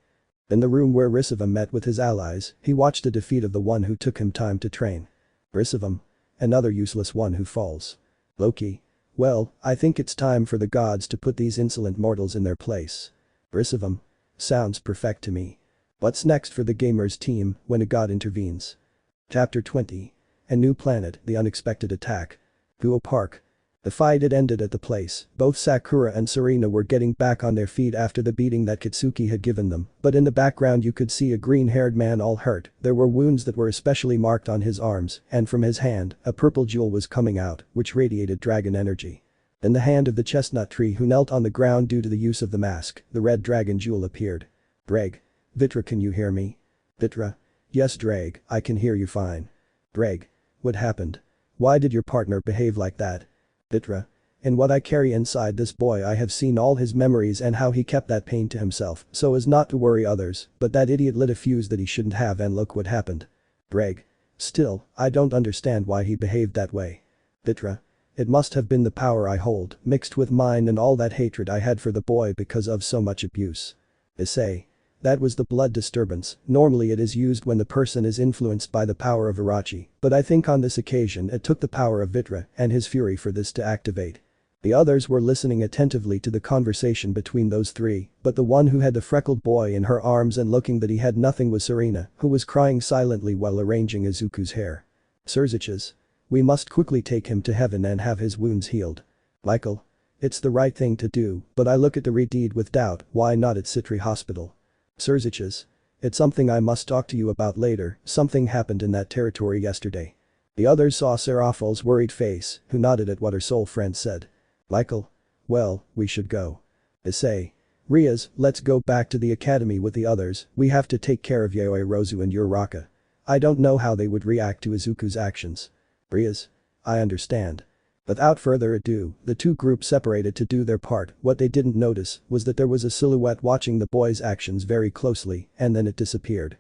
In the room where Risevim met with his allies, he watched the defeat of the one who took him time to train. Risevim. Another useless one who falls. Loki. Well, I think it's time for the gods to put these insolent mortals in their place. Risevim. Sounds perfect to me. What's next for the gamers team when a god intervenes? Chapter 20. A new planet, the unexpected attack. Kuoh Park. The fight had ended at the place. Both Sakura and Serena were getting back on their feet after the beating that Katsuki had given them, but in the background you could see a green-haired man all hurt. There were wounds that were especially marked on his arms, and from his hand, a purple jewel was coming out, which radiated dragon energy. In the hand of the chestnut tree who knelt on the ground due to the use of the mask, the red dragon jewel appeared. Dreg. Vitra, can you hear me? Vitra. Yes, Dreg, I can hear you fine. Dreg. What happened? Why did your partner behave like that? Vitra. In what I carry inside this boy, I have seen all his memories and how he kept that pain to himself so as not to worry others, but that idiot lit a fuse that he shouldn't have and look what happened. Dreg. Still, I don't understand why he behaved that way. Vitra. It must have been the power I hold, mixed with mine and all that hatred I had for the boy because of so much abuse. Issei. That was the blood disturbance. Normally it is used when the person is influenced by the power of Irachi, but I think on this occasion it took the power of Vitra and his fury for this to activate. The others were listening attentively to the conversation between those three, but the one who had the freckled boy in her arms and looking that he had nothing was Serena, who was crying silently while arranging Izuku's hair. Sirzechs. We must quickly take him to heaven and have his wounds healed. Michael. It's the right thing to do, but I look at the redeed with doubt, why not at Sitri Hospital? Sirzechs. It's something I must talk to you about later, something happened in that territory yesterday. The others saw Seraphal's worried face, who nodded at what her soul friend said. Michael. Well, we should go. Issei. Rias, let's go back to the academy with the others, we have to take care of Yaoi Rozu and Uraraka. I don't know how they would react to Izuku's actions. Rias. I understand. Without further ado, the two groups separated to do their part. What they didn't notice was that there was a silhouette watching the boy's actions very closely, and then it disappeared.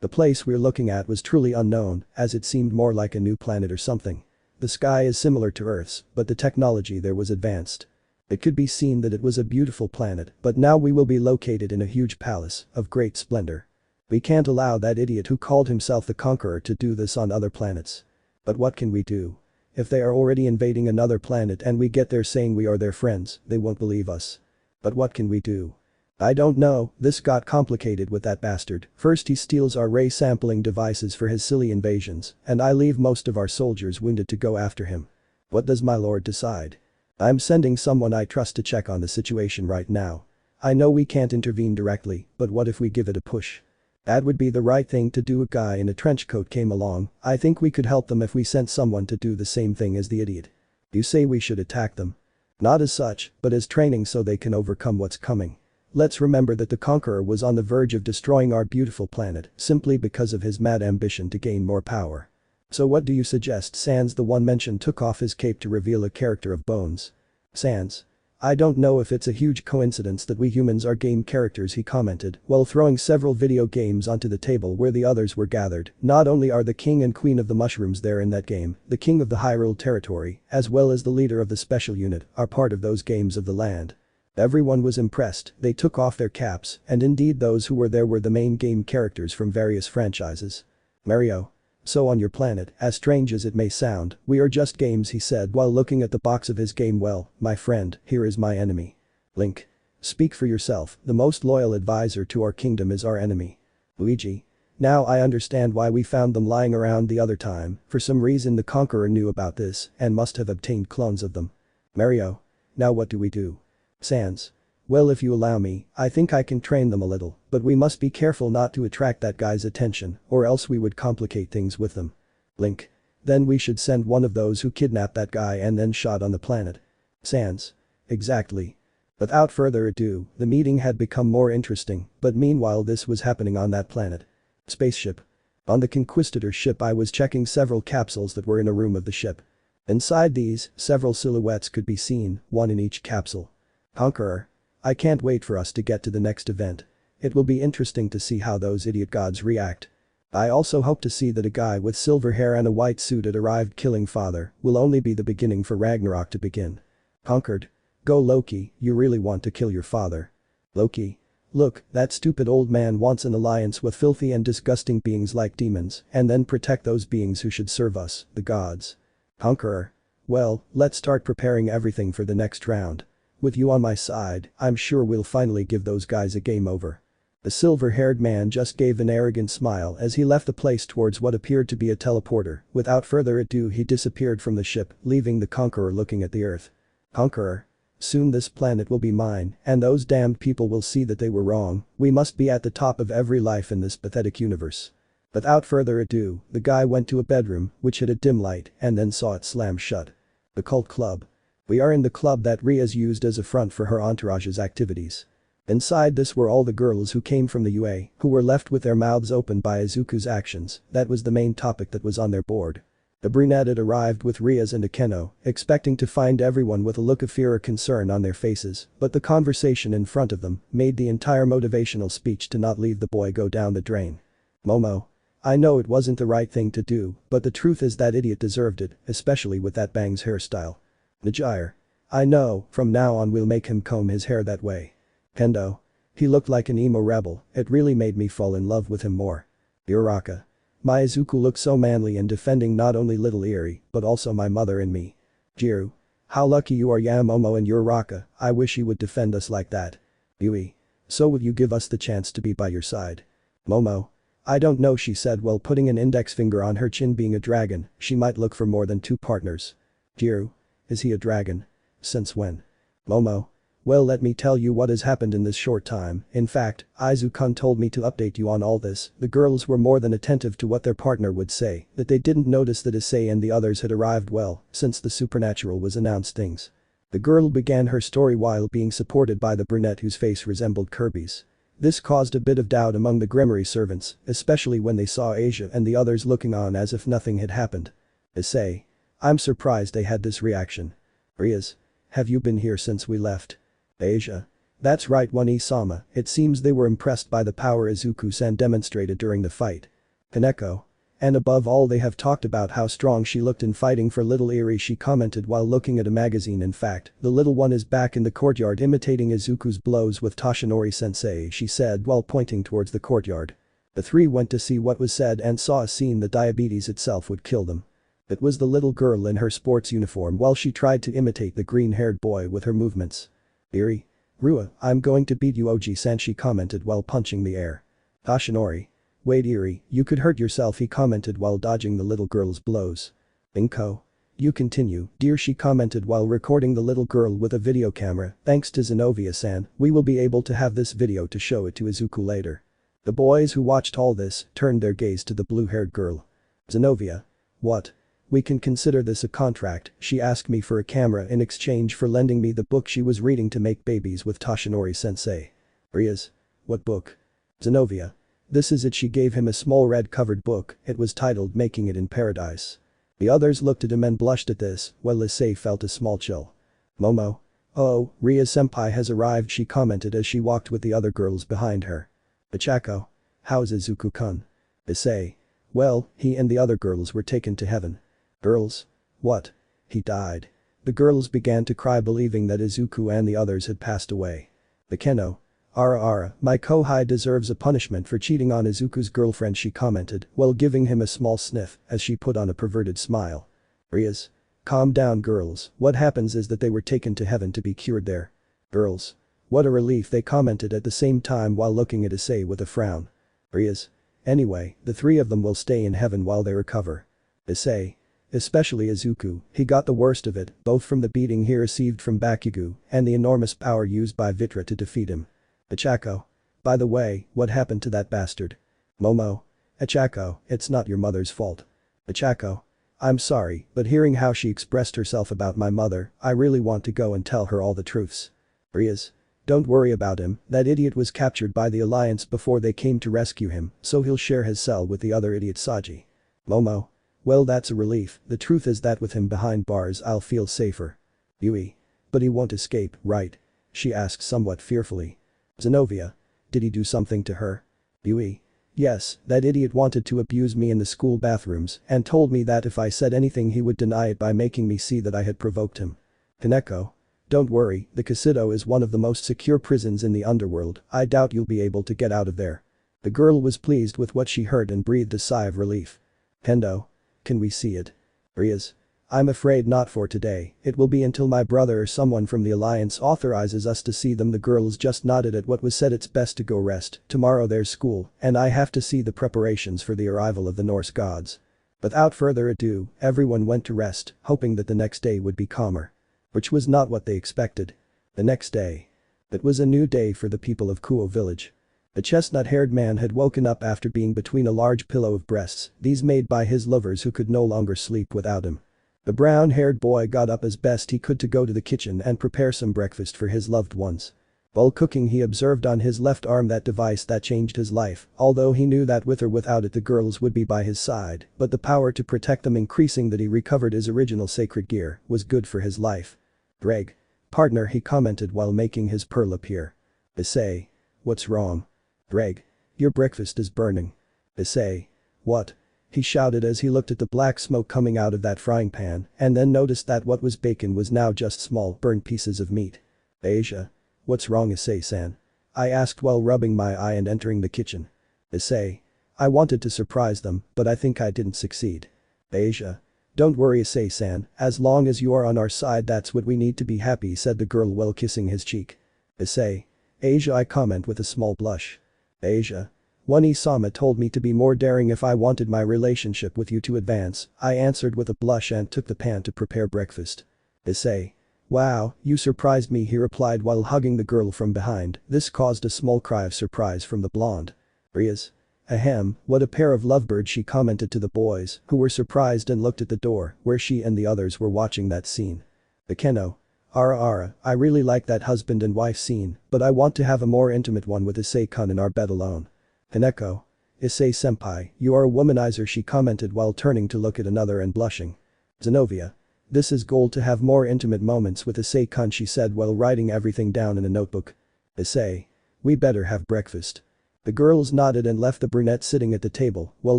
The place we're looking at was truly unknown, as it seemed more like a new planet or something. The sky is similar to Earth's, but the technology there was advanced. It could be seen that it was a beautiful planet, but now we will be located in a huge palace of great splendor. We can't allow that idiot who called himself the Conqueror to do this on other planets. But what can we do? If they are already invading another planet and we get there saying we are their friends, they won't believe us. But what can we do? I don't know, this got complicated with that bastard. First he steals our ray sampling devices for his silly invasions, and I leave most of our soldiers wounded to go after him. What does my lord decide? I'm sending someone I trust to check on the situation right now. I know we can't intervene directly, but what if we give it a push? That would be the right thing to do. A guy in a trench coat came along. I think we could help them if we sent someone to do the same thing as the idiot. You say we should attack them? Not as such, but as training so they can overcome what's coming. Let's remember that the Conqueror was on the verge of destroying our beautiful planet simply because of his mad ambition to gain more power. So what do you suggest? Sans, the one mentioned, took off his cape to reveal a character of bones. Sans. I don't know if it's a huge coincidence that we humans are game characters, he commented while throwing several video games onto the table where the others were gathered. Not only are the king and queen of the mushrooms there in that game, the king of the Hyrule territory, as well as the leader of the special unit, are part of those games of the land. Everyone was impressed, they took off their caps, and indeed those who were there were the main game characters from various franchises. Mario. So on your planet, as strange as it may sound, we are just games, he said while looking at the box of his game. Well, my friend, here is my enemy. Link. Speak for yourself, the most loyal advisor to our kingdom is our enemy. Luigi. Now I understand why we found them lying around the other time, for some reason the Conqueror knew about this and must have obtained clones of them. Mario. Now what do we do? Sans. Well, if you allow me, I think I can train them a little, but we must be careful not to attract that guy's attention, or else we would complicate things with them. Link. Then we should send one of those who kidnapped that guy and then shot on the planet. Sans. Exactly. Without further ado, the meeting had become more interesting, but meanwhile this was happening on that planet. Spaceship. On the Conquistador ship I was checking several capsules that were in a room of the ship. Inside these, several silhouettes could be seen, one in each capsule. Conqueror. I can't wait for us to get to the next event. It will be interesting to see how those idiot gods react. I also hope to see that a guy with silver hair and a white suit had arrived. Killing father will only be the beginning for Ragnarok to begin. Conquered. Go Loki, you really want to kill your father. Loki. Look, that stupid old man wants an alliance with filthy and disgusting beings like demons and then protect those beings who should serve us, the gods. Conqueror. Well, let's start preparing everything for the next round. With you on my side, I'm sure we'll finally give those guys a game over. The silver-haired man just gave an arrogant smile as he left the place towards what appeared to be a teleporter. Without further ado he disappeared from the ship, leaving the Conqueror looking at the earth. Conqueror. Soon this planet will be mine, and those damned people will see that they were wrong. We must be at the top of every life in this pathetic universe. Without further ado, the guy went to a bedroom, which had a dim light, and then saw it slam shut. The cult club. We are in the club that Rias used as a front for her entourage's activities. Inside this were all the girls who came from the UA, who were left with their mouths open by Izuku's actions. That was the main topic that was on their board. The brunette had arrived with Rias and Akeno, expecting to find everyone with a look of fear or concern on their faces, but the conversation in front of them made the entire motivational speech to not leave the boy go down the drain. Momo. I know it wasn't the right thing to do, but the truth is that idiot deserved it, especially with that bangs hairstyle. Najire. I know, from now on we'll make him comb his hair that way. Kendo. He looked like an emo rebel, it really made me fall in love with him more. Uraka. My Izuku looked so manly in defending not only little Eri, but also my mother and me. Jiru. How lucky you are Yamomo and Uraka, I wish you would defend us like that. Yui. So would you give us the chance to be by your side? Momo. I don't know, she said while putting an index finger on her chin. Being a dragon, she might look for more than 2 partners. Jiru. Is he a dragon? Since when? Momo. Well, let me tell you what has happened in this short time. In fact, Izu-kun told me to update you on all this. The girls were more than attentive to what their partner would say, that they didn't notice that Issei and the others had arrived well, since the supernatural was announced things. The girl began her story while being supported by the brunette whose face resembled Kirby's. This caused a bit of doubt among the Gremory servants, especially when they saw Asia and the others looking on as if nothing had happened. Issei. I'm surprised they had this reaction. Rias. Have you been here since we left? Asia. That's right, One-sama, it seems they were impressed by the power Izuku-san demonstrated during the fight. Kaneko. And above all, they have talked about how strong she looked in fighting for little Eri, she commented while looking at a magazine. In fact, the little one is back in the courtyard imitating Izuku's blows with Toshinori-sensei, she said while pointing towards the courtyard. The 3 went to see what was said and saw a scene that diabetes itself would kill them. It was the little girl in her sports uniform while she tried to imitate the green-haired boy with her movements. Eri. Rua, I'm going to beat you, Oji-san, she commented while punching the air. Toshinori. Wait, Eri, you could hurt yourself, he commented while dodging the little girl's blows. Inko. You continue, dear, she commented while recording the little girl with a video camera. Thanks to Zenovia-san, we will be able to have this video to show it to Izuku later. The boys who watched all this turned their gaze to the blue-haired girl. Zenovia. What? We can consider this a contract. She asked me for a camera in exchange for lending me the book she was reading to make babies with Toshinori-sensei. Rias. What book? Zenovia. This is it. She gave him a small red-covered book. It was titled Making It in Paradise. The others looked at him and blushed at this, while Issei felt a small chill. Momo. Oh, Ria-senpai has arrived, she commented as she walked with the other girls behind her. Ichako. How's Izuku-kun? Issei. Well, he and the other girls were taken to heaven. Girls? What? He died. The girls began to cry, believing that Izuku and the others had passed away. The Keno. Ara, my Kohai deserves a punishment for cheating on Izuku's girlfriend, she commented while giving him a small sniff as she put on a perverted smile. Rias. Calm down, girls, what happens is that they were taken to heaven to be cured there. Girls. What a relief, they commented at the same time while looking at Issei with a frown. Rias. Anyway, the 3 of them will stay in heaven while they recover. Issei. Especially Izuku, he got the worst of it, both from the beating he received from Bakugo and the enormous power used by Vitra to defeat him. Ichako. By the way, what happened to that bastard? Momo. Ichako, it's not your mother's fault. Ichako. I'm sorry, but hearing how she expressed herself about my mother, I really want to go and tell her all the truths. Rias. Don't worry about him, that idiot was captured by the Alliance before they came to rescue him, so he'll share his cell with the other idiot Saji. Momo. Well, that's a relief, the truth is that with him behind bars I'll feel safer. Yui. But he won't escape, right? She asked somewhat fearfully. Zenovia. Did he do something to her? Yui. Yes, that idiot wanted to abuse me in the school bathrooms and told me that if I said anything he would deny it by making me see that I had provoked him. Kaneko. Don't worry, the Kasido is one of the most secure prisons in the underworld, I doubt you'll be able to get out of there. The girl was pleased with what she heard and breathed a sigh of relief. Kendo. Can we see it? Rias. I'm afraid not for today, it will be until my brother or someone from the Alliance authorizes us to see them. The girls just nodded at what was said. It's best to go rest, tomorrow there's school, and I have to see the preparations for the arrival of the Norse gods. Without further ado, everyone went to rest, hoping that the next day would be calmer. Which was not what they expected. The next day. It was a new day for the people of Kuoh village. The chestnut-haired man had woken up after being between a large pillow of breasts, these made by his lovers who could no longer sleep without him. The brown-haired boy got up as best he could to go to the kitchen and prepare some breakfast for his loved ones. While cooking, he observed on his left arm that device that changed his life, although he knew that with or without it the girls would be by his side, but the power to protect them increasing that he recovered his original sacred gear was good for his life. Greg. Partner, he commented while making his pearl appear. Issei. What's wrong? Greg. Your breakfast is burning. Issei. What? He shouted as he looked at the black smoke coming out of that frying pan and then noticed that what was bacon was now just small burnt pieces of meat. Asia. What's wrong, Issei-san? I asked while rubbing my eye and entering the kitchen. Issei. I wanted to surprise them, but I think I didn't succeed. Asia. Don't worry Issei-san, as long as you are on our side that's what we need to be happy, said the girl while kissing his cheek. Issei. Asia, I comment with a small blush. Asia. One-sama told me to be more daring if I wanted my relationship with you to advance, I answered with a blush and took the pan to prepare breakfast. Issei. Wow, you surprised me, he replied while hugging the girl from behind. This caused a small cry of surprise from the blonde. Rias. Ahem, what a pair of lovebirds, she commented to the boys, who were surprised and looked at the door, where she and the others were watching that scene. Akeno. Ara, I really like that husband and wife scene, but I want to have a more intimate one with Issei-kun in our bed alone. Haneko. Issei-senpai, you are a womanizer, she commented while turning to look at another and blushing. Zenovia. This is gold to have more intimate moments with Issei-kun, she said while writing everything down in a notebook. Issei. We better have breakfast. The girls nodded and left the brunette sitting at the table while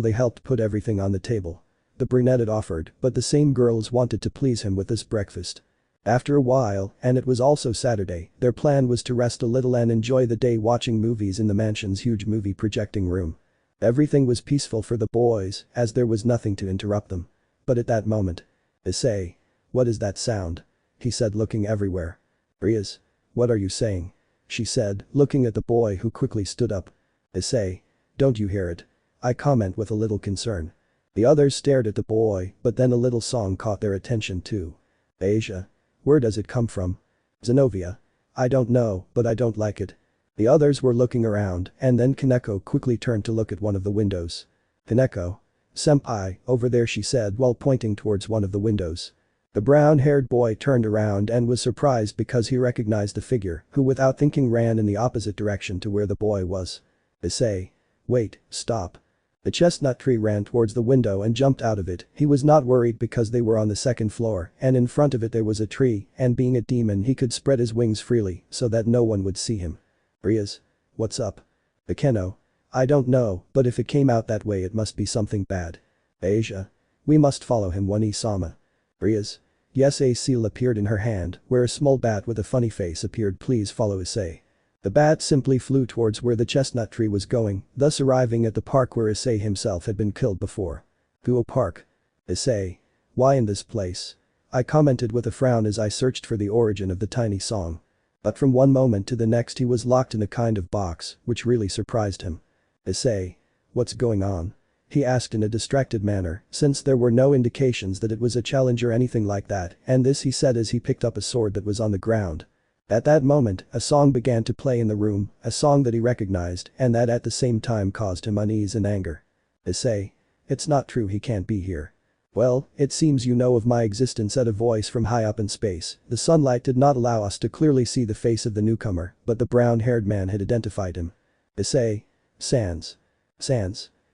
they helped put everything on the table. The brunette had offered, but the same girls wanted to please him with this breakfast. After a while, and it was also Saturday, their plan was to rest a little and enjoy the day watching movies in the mansion's huge movie projecting room. Everything was peaceful for the boys, as there was nothing to interrupt them. But at that moment. Issei. What is that sound? He said looking everywhere. Rias. What are you saying? She said, looking at the boy who quickly stood up. Issei. Don't you hear it? I comment with a little concern. The others stared at the boy, but then a little song caught their attention too. Asia. Where does it come from? Zenovia. I don't know, but I don't like it. The others were looking around, and then Kaneko quickly turned to look at one of the windows. Kaneko. Senpai, over there, she said while pointing towards one of the windows. The brown-haired boy turned around and was surprised because he recognized the figure, who without thinking ran in the opposite direction to where the boy was. Issei. Wait, stop. The chestnut tree ran towards the window and jumped out of it. He was not worried because they were on the second floor and in front of it there was a tree, and being a demon he could spread his wings freely so that no one would see him. Rias. What's up? Akeno. I don't know, but if it came out that way it must be something bad. Asia. We must follow him, One-sama. Rias. Yes, a seal appeared in her hand, where a small bat with a funny face appeared. Please follow Issei. The bat simply flew towards where the chestnut tree was going, thus arriving at the park where Issei himself had been killed before. Kuoh Park. Issei. Why in this place? I commented with a frown as I searched for the origin of the tiny song. But from one moment to the next he was locked in a kind of box, which really surprised him. Issei. What's going on? He asked in a distracted manner, since there were no indications that it was a challenge or anything like that, and this he said as he picked up a sword that was on the ground. At that moment, a song began to play in the room, a song that he recognized and that at the same time caused him unease and anger. Issei. It's not true, he can't be here. Well, it seems you know of my existence, said a voice from high up in space. The sunlight did not allow us to clearly see the face of the newcomer, but the brown-haired man had identified him. Issei. Sans.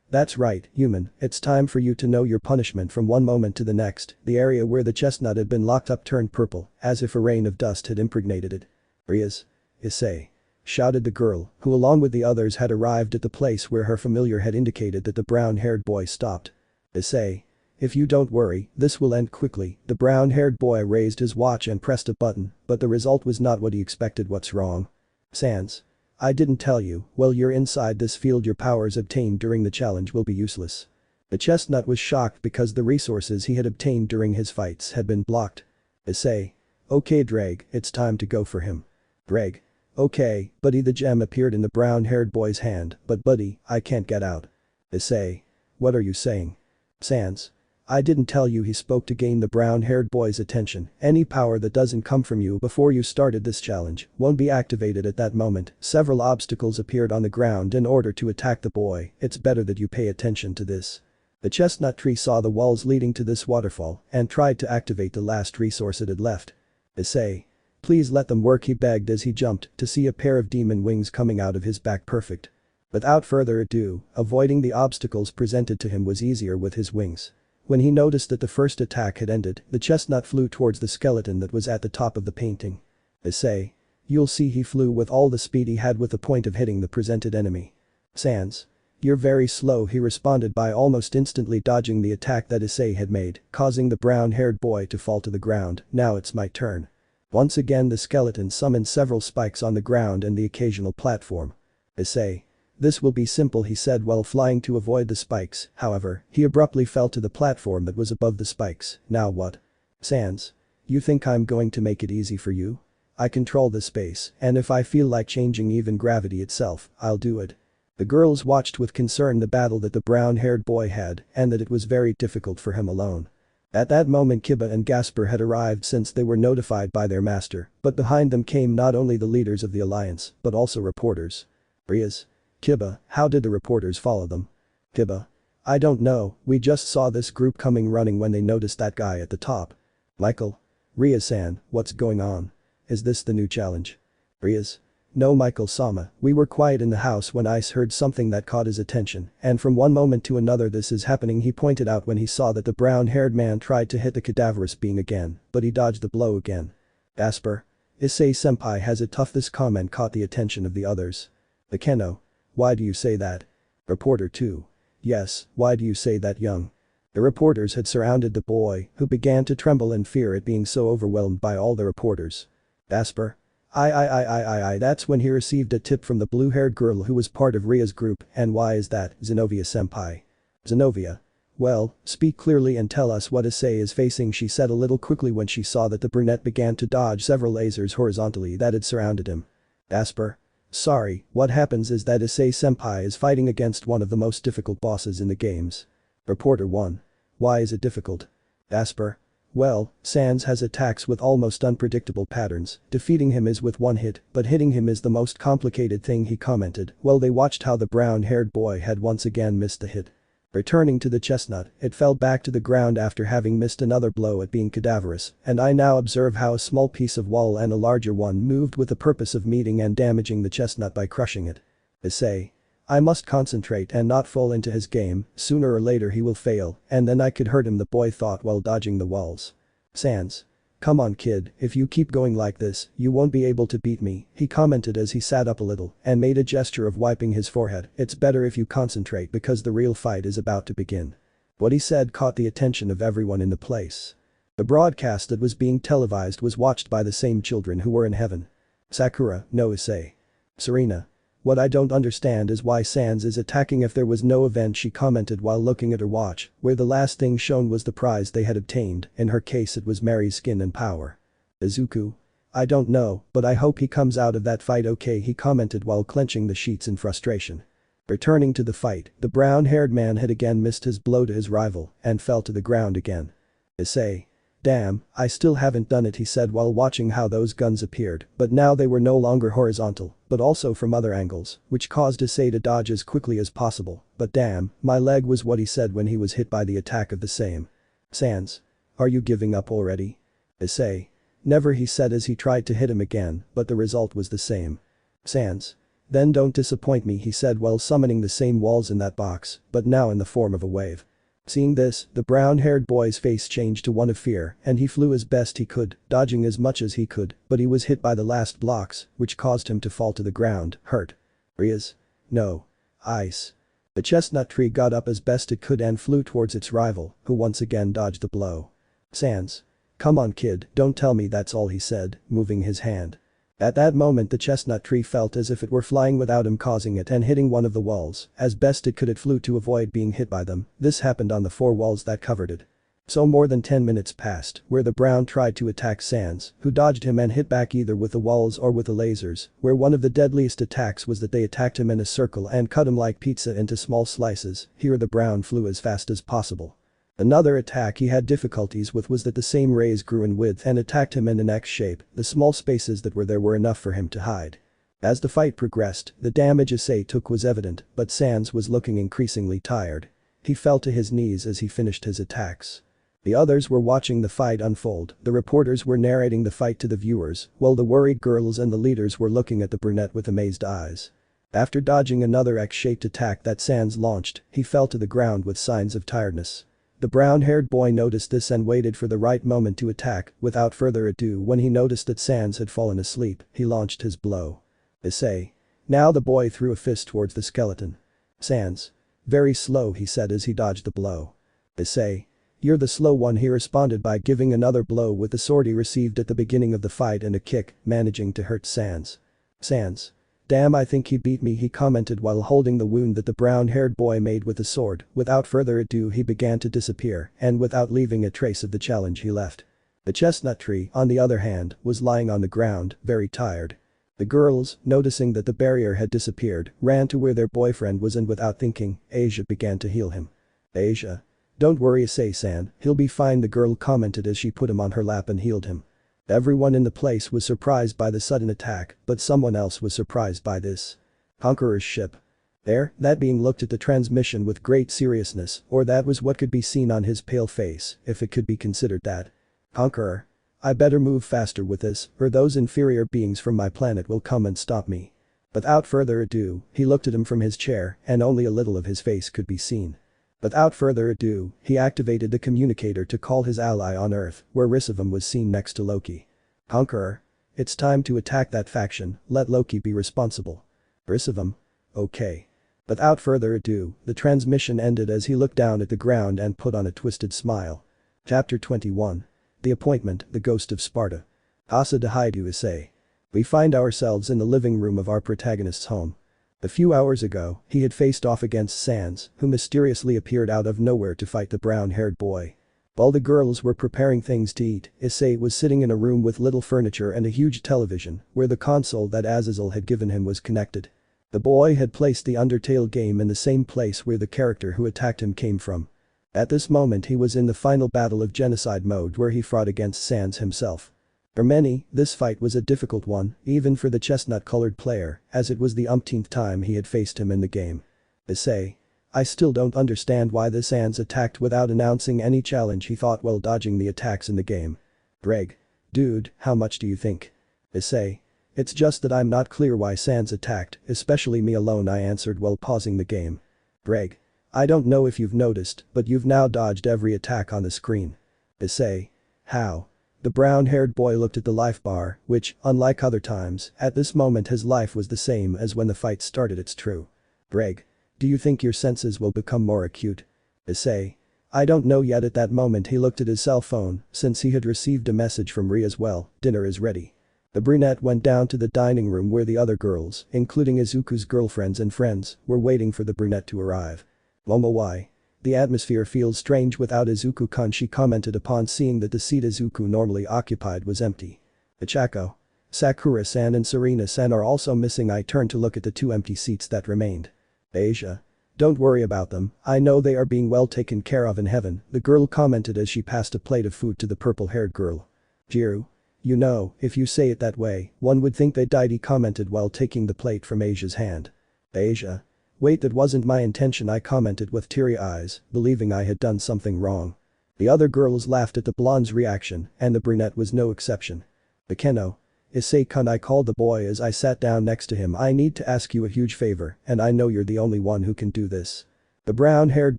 That's right, human, it's time for you to know your punishment. From one moment to the next, the area where the chestnut had been locked up turned purple, as if a rain of dust had impregnated it. Rias. Issei. Shouted the girl, who along with the others had arrived at the place where her familiar had indicated that the brown-haired boy stopped. Issei. If you don't worry, this will end quickly. The brown-haired boy raised his watch and pressed a button, but the result was not what he expected. What's wrong? Sans. I didn't tell you, while you're inside this field your powers obtained during the challenge will be useless. The chestnut was shocked because the resources he had obtained during his fights had been blocked. Issei. Okay Drag, it's time to go for him. Drag. Okay, buddy. The gem appeared in the brown-haired boy's hand, but buddy, I can't get out. Issei. What are you saying? Sans. I didn't tell you, he spoke to gain the brown-haired boy's attention. Any power that doesn't come from you before you started this challenge won't be activated at that moment. Several obstacles appeared on the ground in order to attack the boy. It's better that you pay attention to this. The chestnut tree saw the walls leading to this waterfall and tried to activate the last resource it had left. Issei. Please let them work, he begged as he jumped to see a pair of demon wings coming out of his back. Perfect. Without further ado, avoiding the obstacles presented to him was easier with his wings. When he noticed that the first attack had ended, the chestnut flew towards the skeleton that was at the top of the painting. Issei. You'll see, he flew with all the speed he had with the point of hitting the presented enemy. Sans. You're very slow, he responded by almost instantly dodging the attack that Issei had made, causing the brown-haired boy to fall to the ground. Now it's my turn. Once again the skeleton summoned several spikes on the ground and the occasional platform. Issei. This will be simple, he said while flying to avoid the spikes, however, he abruptly fell to the platform that was above the spikes. Now what? Sans. You think I'm going to make it easy for you? I control the space, and if I feel like changing even gravity itself, I'll do it. The girls watched with concern the battle that the brown-haired boy had, and that it was very difficult for him alone. At that moment Kiba and Gasper had arrived since they were notified by their master, but behind them came not only the leaders of the alliance, but also reporters. Rias. Kiba, how did the reporters follow them? Kiba. I don't know, we just saw this group coming running when they noticed that guy at the top. Michael. Rias-san, what's going on? Is this the new challenge? Rias. No, Michael-sama, we were quiet in the house when Ice heard something that caught his attention, and from one moment to another this is happening, he pointed out when he saw that the brown-haired man tried to hit the cadaverous being again, but he dodged the blow again. Gasper. Issei-senpai has it tough. This comment caught the attention of the others. The Keno. Why do you say that? Reporter 2. Yes, why do you say that, young? The reporters had surrounded the boy, who began to tremble in fear at being so overwhelmed by all the reporters. Gasper. That's when he received a tip from the blue-haired girl who was part of Ria's group, and why is that, Zenobia-senpai? Zenobia. Well, speak clearly and tell us what Issei is facing, she said a little quickly when she saw that the brunette began to dodge several lasers horizontally that had surrounded him. Gasper. Sorry, what happens is that Issei-senpai is fighting against one of the most difficult bosses in the games. Reporter 1. Why is it difficult? Gasper. Well, Sans has attacks with almost unpredictable patterns, defeating him is with one hit, but hitting him is the most complicated thing, he commented while they watched how the brown-haired boy had once again missed the hit. Returning to the chestnut, it fell back to the ground after having missed another blow at being cadaverous, and I now observe how a small piece of wall and a larger one moved with the purpose of meeting and damaging the chestnut by crushing it. Issei. I must concentrate and not fall into his game, sooner or later he will fail, and then I could hurt him, the boy thought while dodging the walls. Sans. Come on kid, if you keep going like this, you won't be able to beat me, he commented as he sat up a little and made a gesture of wiping his forehead. It's better if you concentrate because the real fight is about to begin. What he said caught the attention of everyone in the place. The broadcast that was being televised was watched by the same children who were in heaven. Sakura, no Issei. Serena. What I don't understand is why Sans is attacking if there was no event, she commented while looking at her watch, where the last thing shown was the prize they had obtained, in her case it was Mary's skin and power. Izuku. I don't know, but I hope he comes out of that fight okay, he commented while clenching the sheets in frustration. Returning to the fight, the brown-haired man had again missed his blow to his rival and fell to the ground again. Issei. Damn, I still haven't done it, he said while watching how those guns appeared, but now they were no longer horizontal, but also from other angles, which caused Issei to dodge as quickly as possible, but damn, my leg was what he said when he was hit by the attack of the same. Sans. Are you giving up already? Issei. Never, he said as he tried to hit him again, but the result was the same. Sans. Then don't disappoint me, he said while summoning the same walls in that box, but now in the form of a wave. Seeing this, the brown-haired boy's face changed to one of fear and he flew as best he could, dodging as much as he could, but he was hit by the last blocks, which caused him to fall to the ground, hurt. Rias. No. Ice. The chestnut tree got up as best it could and flew towards its rival, who once again dodged the blow. Sans. Come on kid, don't tell me that's all, he said, moving his hand. At that moment the chestnut tree felt as if it were flying without him, causing it and hitting one of the walls, as best it could it flew to avoid being hit by them. This happened on the 4 walls that covered it. So more than 10 minutes passed, where the brown tried to attack Sans, who dodged him and hit back either with the walls or with the lasers, where one of the deadliest attacks was that they attacked him in a circle and cut him like pizza into small slices. Here the brown flew as fast as possible. Another attack he had difficulties with was that the same rays grew in width and attacked him in an X shape, the small spaces that were there were enough for him to hide. As the fight progressed, the damage Issei took was evident, but Sans was looking increasingly tired. He fell to his knees as he finished his attacks. The others were watching the fight unfold, the reporters were narrating the fight to the viewers, while the worried girls and the leaders were looking at the brunette with amazed eyes. After dodging another X-shaped attack that Sans launched, he fell to the ground with signs of tiredness. The brown-haired boy noticed this and waited for the right moment to attack. Without further ado, when he noticed that Sans had fallen asleep, he launched his blow. Issei. Now the boy threw a fist towards the skeleton. Sans. Very slow, he said as he dodged the blow. Issei. "You're the slow one," he responded by giving another blow with the sword he received at the beginning of the fight and a kick, managing to hurt Sans. Sans. "Damn, I think he beat me," he commented while holding the wound that the brown-haired boy made with the sword. Without further ado he began to disappear, and without leaving a trace of the challenge he left. The chestnut tree, on the other hand, was lying on the ground, very tired. The girls, noticing that the barrier had disappeared, ran to where their boyfriend was and without thinking, Asia began to heal him. "Asia. Don't worry, Issei-san, he'll be fine," the girl commented as she put him on her lap and healed him. Everyone in the place was surprised by the sudden attack, but someone else was surprised by this. Conqueror's ship. There, that being looked at the transmission with great seriousness, or that was what could be seen on his pale face, if it could be considered that. "Conqueror. I better move faster with this, or those inferior beings from my planet will come and stop me." Without further ado, he looked at him from his chair, and only a little of his face could be seen. Without further ado, he activated the communicator to call his ally on Earth, where Risevim was seen next to Loki. "Conqueror. It's time to attack that faction, let Loki be responsible." Risevim. "Okay." Without further ado, the transmission ended as he looked down at the ground and put on a twisted smile. Chapter 21. The Appointment, the Ghost of Sparta. Asa de Hyoudou Issei. We find ourselves in the living room of our protagonist's home. A few hours ago, he had faced off against Sans, who mysteriously appeared out of nowhere to fight the brown-haired boy. While the girls were preparing things to eat, Issei was sitting in a room with little furniture and a huge television, where the console that Azazel had given him was connected. The boy had placed the Undertale game in the same place where the character who attacked him came from. At this moment he was in the final battle of genocide mode where he fought against Sans himself. For many, this fight was a difficult one, even for the chestnut-colored player, as it was the umpteenth time he had faced him in the game. Issei. I still don't understand why the Sans attacked without announcing any challenge, he thought while dodging the attacks in the game. Greg. Dude, how much do you think? Issei. It's just that I'm not clear why Sans attacked, especially me alone, I answered while pausing the game. Greg. I don't know if you've noticed, but you've now dodged every attack on the screen. Issei. How? The brown-haired boy looked at the life bar, which, unlike other times, at this moment his life was the same as when the fight started. It's true. Greg. Do you think your senses will become more acute? Issei. I don't know yet. At that moment he looked at his cell phone, since he had received a message from Rias. Well, dinner is ready. The brunette went down to the dining room where the other girls, including Izuku's girlfriends and friends, were waiting for the brunette to arrive. Momo, why? The atmosphere feels strange without Izuku-kun, she commented upon seeing that the seat Izuku normally occupied was empty. Ichako. Sakura-san and Serena-san are also missing. I turned to look at the two empty seats that remained. Asia. Don't worry about them, I know they are being well taken care of in heaven, the girl commented as she passed a plate of food to the purple-haired girl. Jiru. You know, if you say it that way, one would think they died, he commented while taking the plate from Asia's hand. Asia. Wait, that wasn't my intention, I commented with teary eyes, believing I had done something wrong. The other girls laughed at the blonde's reaction, and the brunette was no exception. Bekeno. Issei-kun, I called the boy as I sat down next to him. I need to ask you a huge favor, and I know you're the only one who can do this. The brown-haired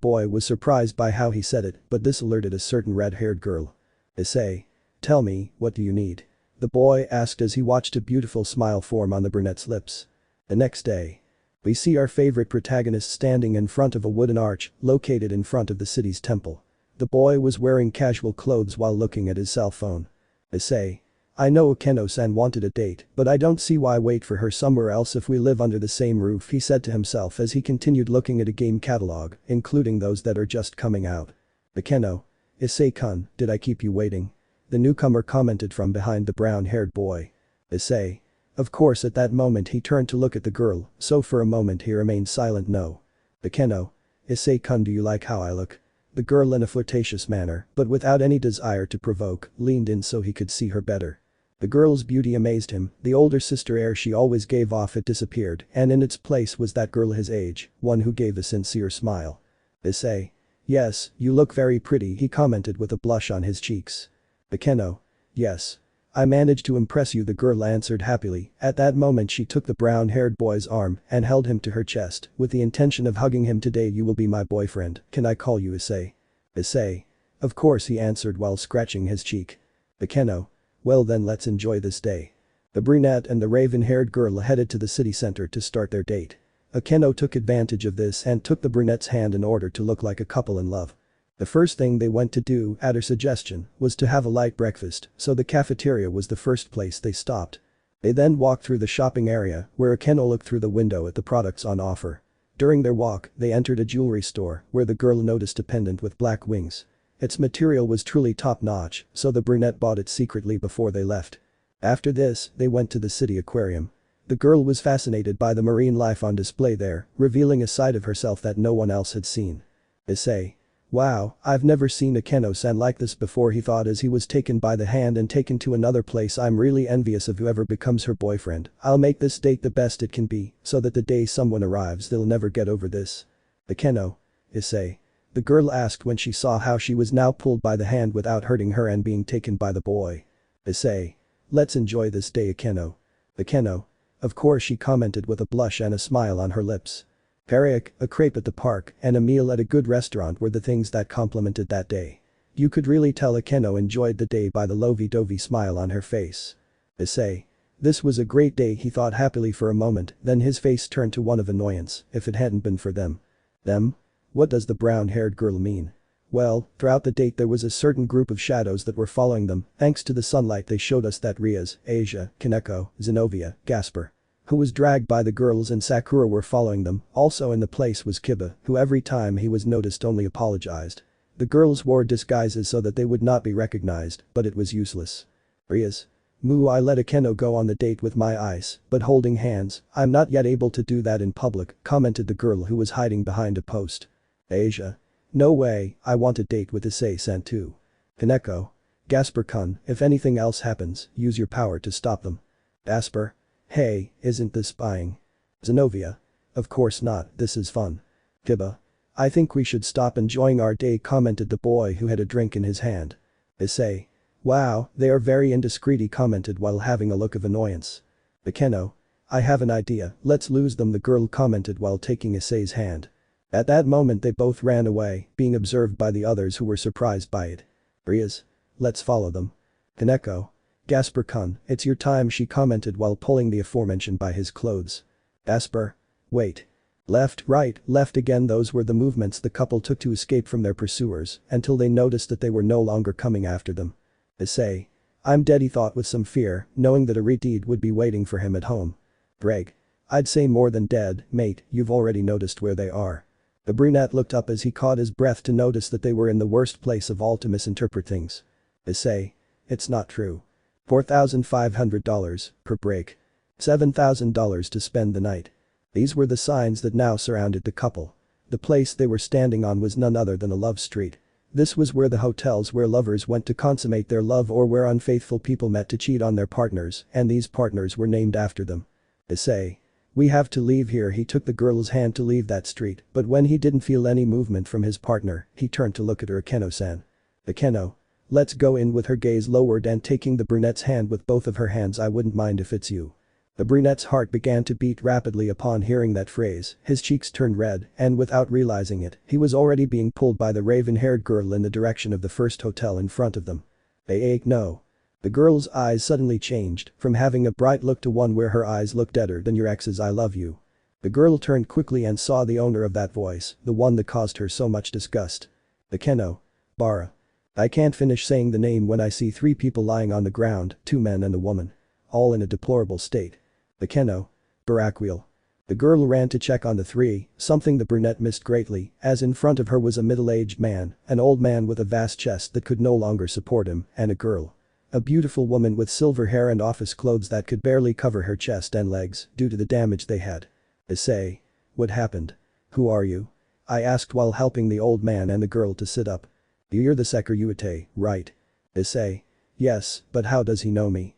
boy was surprised by how he said it, but this alerted a certain red-haired girl. Issei. Tell me, what do you need? The boy asked as he watched a beautiful smile form on the brunette's lips. The next day. We see our favorite protagonist standing in front of a wooden arch, located in front of the city's temple. The boy was wearing casual clothes while looking at his cell phone. Issei. I know Ukeno-san wanted a date, but I don't see why wait for her somewhere else if we live under the same roof, he said to himself as he continued looking at a game catalog, including those that are just coming out. Ukeno. Issei-kun, did I keep you waiting? The newcomer commented from behind the brown-haired boy. Issei. Of course. At that moment he turned to look at the girl, so for a moment he remained silent. No. Ukeno. Issei-kun, do you like how I look? The girl, in a flirtatious manner, but without any desire to provoke, leaned in so he could see her better. The girl's beauty amazed him, the older sister air she always gave off had disappeared, and in its place was that girl his age, one who gave a sincere smile. Issei. Yes, you look very pretty, he commented with a blush on his cheeks. Ukeno. Yes. I managed to impress you, the girl answered happily. At that moment she took the brown-haired boy's arm and held him to her chest with the intention of hugging him. Today you will be my boyfriend, can I call you Issei? Issei. Of course, he answered while scratching his cheek. Ukeno. Well then, let's enjoy this day. The brunette and the raven-haired girl headed to the city center to start their date. Ukeno took advantage of this and took the brunette's hand in order to look like a couple in love. The first thing they went to do, at her suggestion, was to have a light breakfast, so the cafeteria was the first place they stopped. They then walked through the shopping area, where Akeno looked through the window at the products on offer. During their walk, they entered a jewelry store, where the girl noticed a pendant with black wings. Its material was truly top-notch, so the brunette bought it secretly before they left. After this, they went to the city aquarium. The girl was fascinated by the marine life on display there, revealing a side of herself that no one else had seen. Issei. Wow, I've never seen Akeno-san like this before, he thought as he was taken by the hand and taken to another place. I'm really envious of whoever becomes her boyfriend. I'll make this date the best it can be, so that the day someone arrives they'll never get over this. Akeno. Issei. The girl asked when she saw how she was now pulled by the hand without hurting her and being taken by the boy. Issei. Let's enjoy this day, Akeno. Akeno. Of course, she commented with a blush and a smile on her lips. Periok, a crepe at the park, and a meal at a good restaurant were the things that complemented that day. You could really tell Akeno enjoyed the day by the lovey-dovey smile on her face. Issei. This was a great day, he thought happily for a moment, then his face turned to one of annoyance. If it hadn't been for them. Them? What does the brown-haired girl mean? Well, throughout the date there was a certain group of shadows that were following them. Thanks to the sunlight they showed us that Rias, Asia, Kaneko, Zenobia, Gasper, who was dragged by the girls, and Sakura were following them. Also in the place was Kiba, who every time he was noticed only apologized. The girls wore disguises so that they would not be recognized, but it was useless. Rias. Moo, I let Akeno go on the date with my eyes, but holding hands, I'm not yet able to do that in public, commented the girl who was hiding behind a post. Asia. No way, I want a date with Issei-san too. Kaneko. Gasper-kun, if anything else happens, use your power to stop them. Gasper. Hey, isn't this spying? Zenobia. Of course not, this is fun. Kiba. I think we should stop enjoying our day, commented the boy who had a drink in his hand. Issei. Wow, they are very indiscreet, he commented while having a look of annoyance. Akeno. I have an idea, let's lose them, the girl commented while taking Issei's hand. At that moment they both ran away, being observed by the others who were surprised by it. Rias. Let's follow them. Kaneko. Gasper-kun, it's your time, she commented while pulling the aforementioned by his clothes. Gasper. Wait. Left, right, left again, those were the movements the couple took to escape from their pursuers, until they noticed that they were no longer coming after them. Issei. I'm dead, he thought with some fear, knowing that a redeed would be waiting for him at home. Greg. I'd say more than dead, mate, you've already noticed where they are. The brunette looked up as he caught his breath to notice that they were in the worst place of all to misinterpret things. Issei. It's not true. $4,500 per break. $7,000 to spend the night. These were the signs that now surrounded the couple. The place they were standing on was none other than a love street. This was where the hotels where lovers went to consummate their love, or where unfaithful people met to cheat on their partners, and these partners were named after them. Issei. We have to leave here, he took the girl's hand to leave that street, but when he didn't feel any movement from his partner, he turned to look at her. Akeno-san. Akeno. Let's go in, with her gaze lowered and taking the brunette's hand with both of her hands. I wouldn't mind if it's you. The brunette's heart began to beat rapidly upon hearing that phrase, his cheeks turned red, and without realizing it, he was already being pulled by the raven-haired girl in the direction of the first hotel in front of them. No. The girl's eyes suddenly changed, from having a bright look to one where her eyes looked deader than your ex's I love you. The girl turned quickly and saw the owner of that voice, the one that caused her so much disgust. Akeno. Bara. I can't finish saying the name when I see three people lying on the ground, two men and a woman. All in a deplorable state. Akeno. Barakwil. The girl ran to check on the three, something the brunette missed greatly, as in front of her was a middle-aged man, an old man with a vast chest that could no longer support him, and a girl. A beautiful woman with silver hair and office clothes that could barely cover her chest and legs due to the damage they had. Issei. What happened? Who are you? I asked while helping the old man and the girl to sit up. You're the Sekiryuutei, right? Issei. Yes, but how does he know me?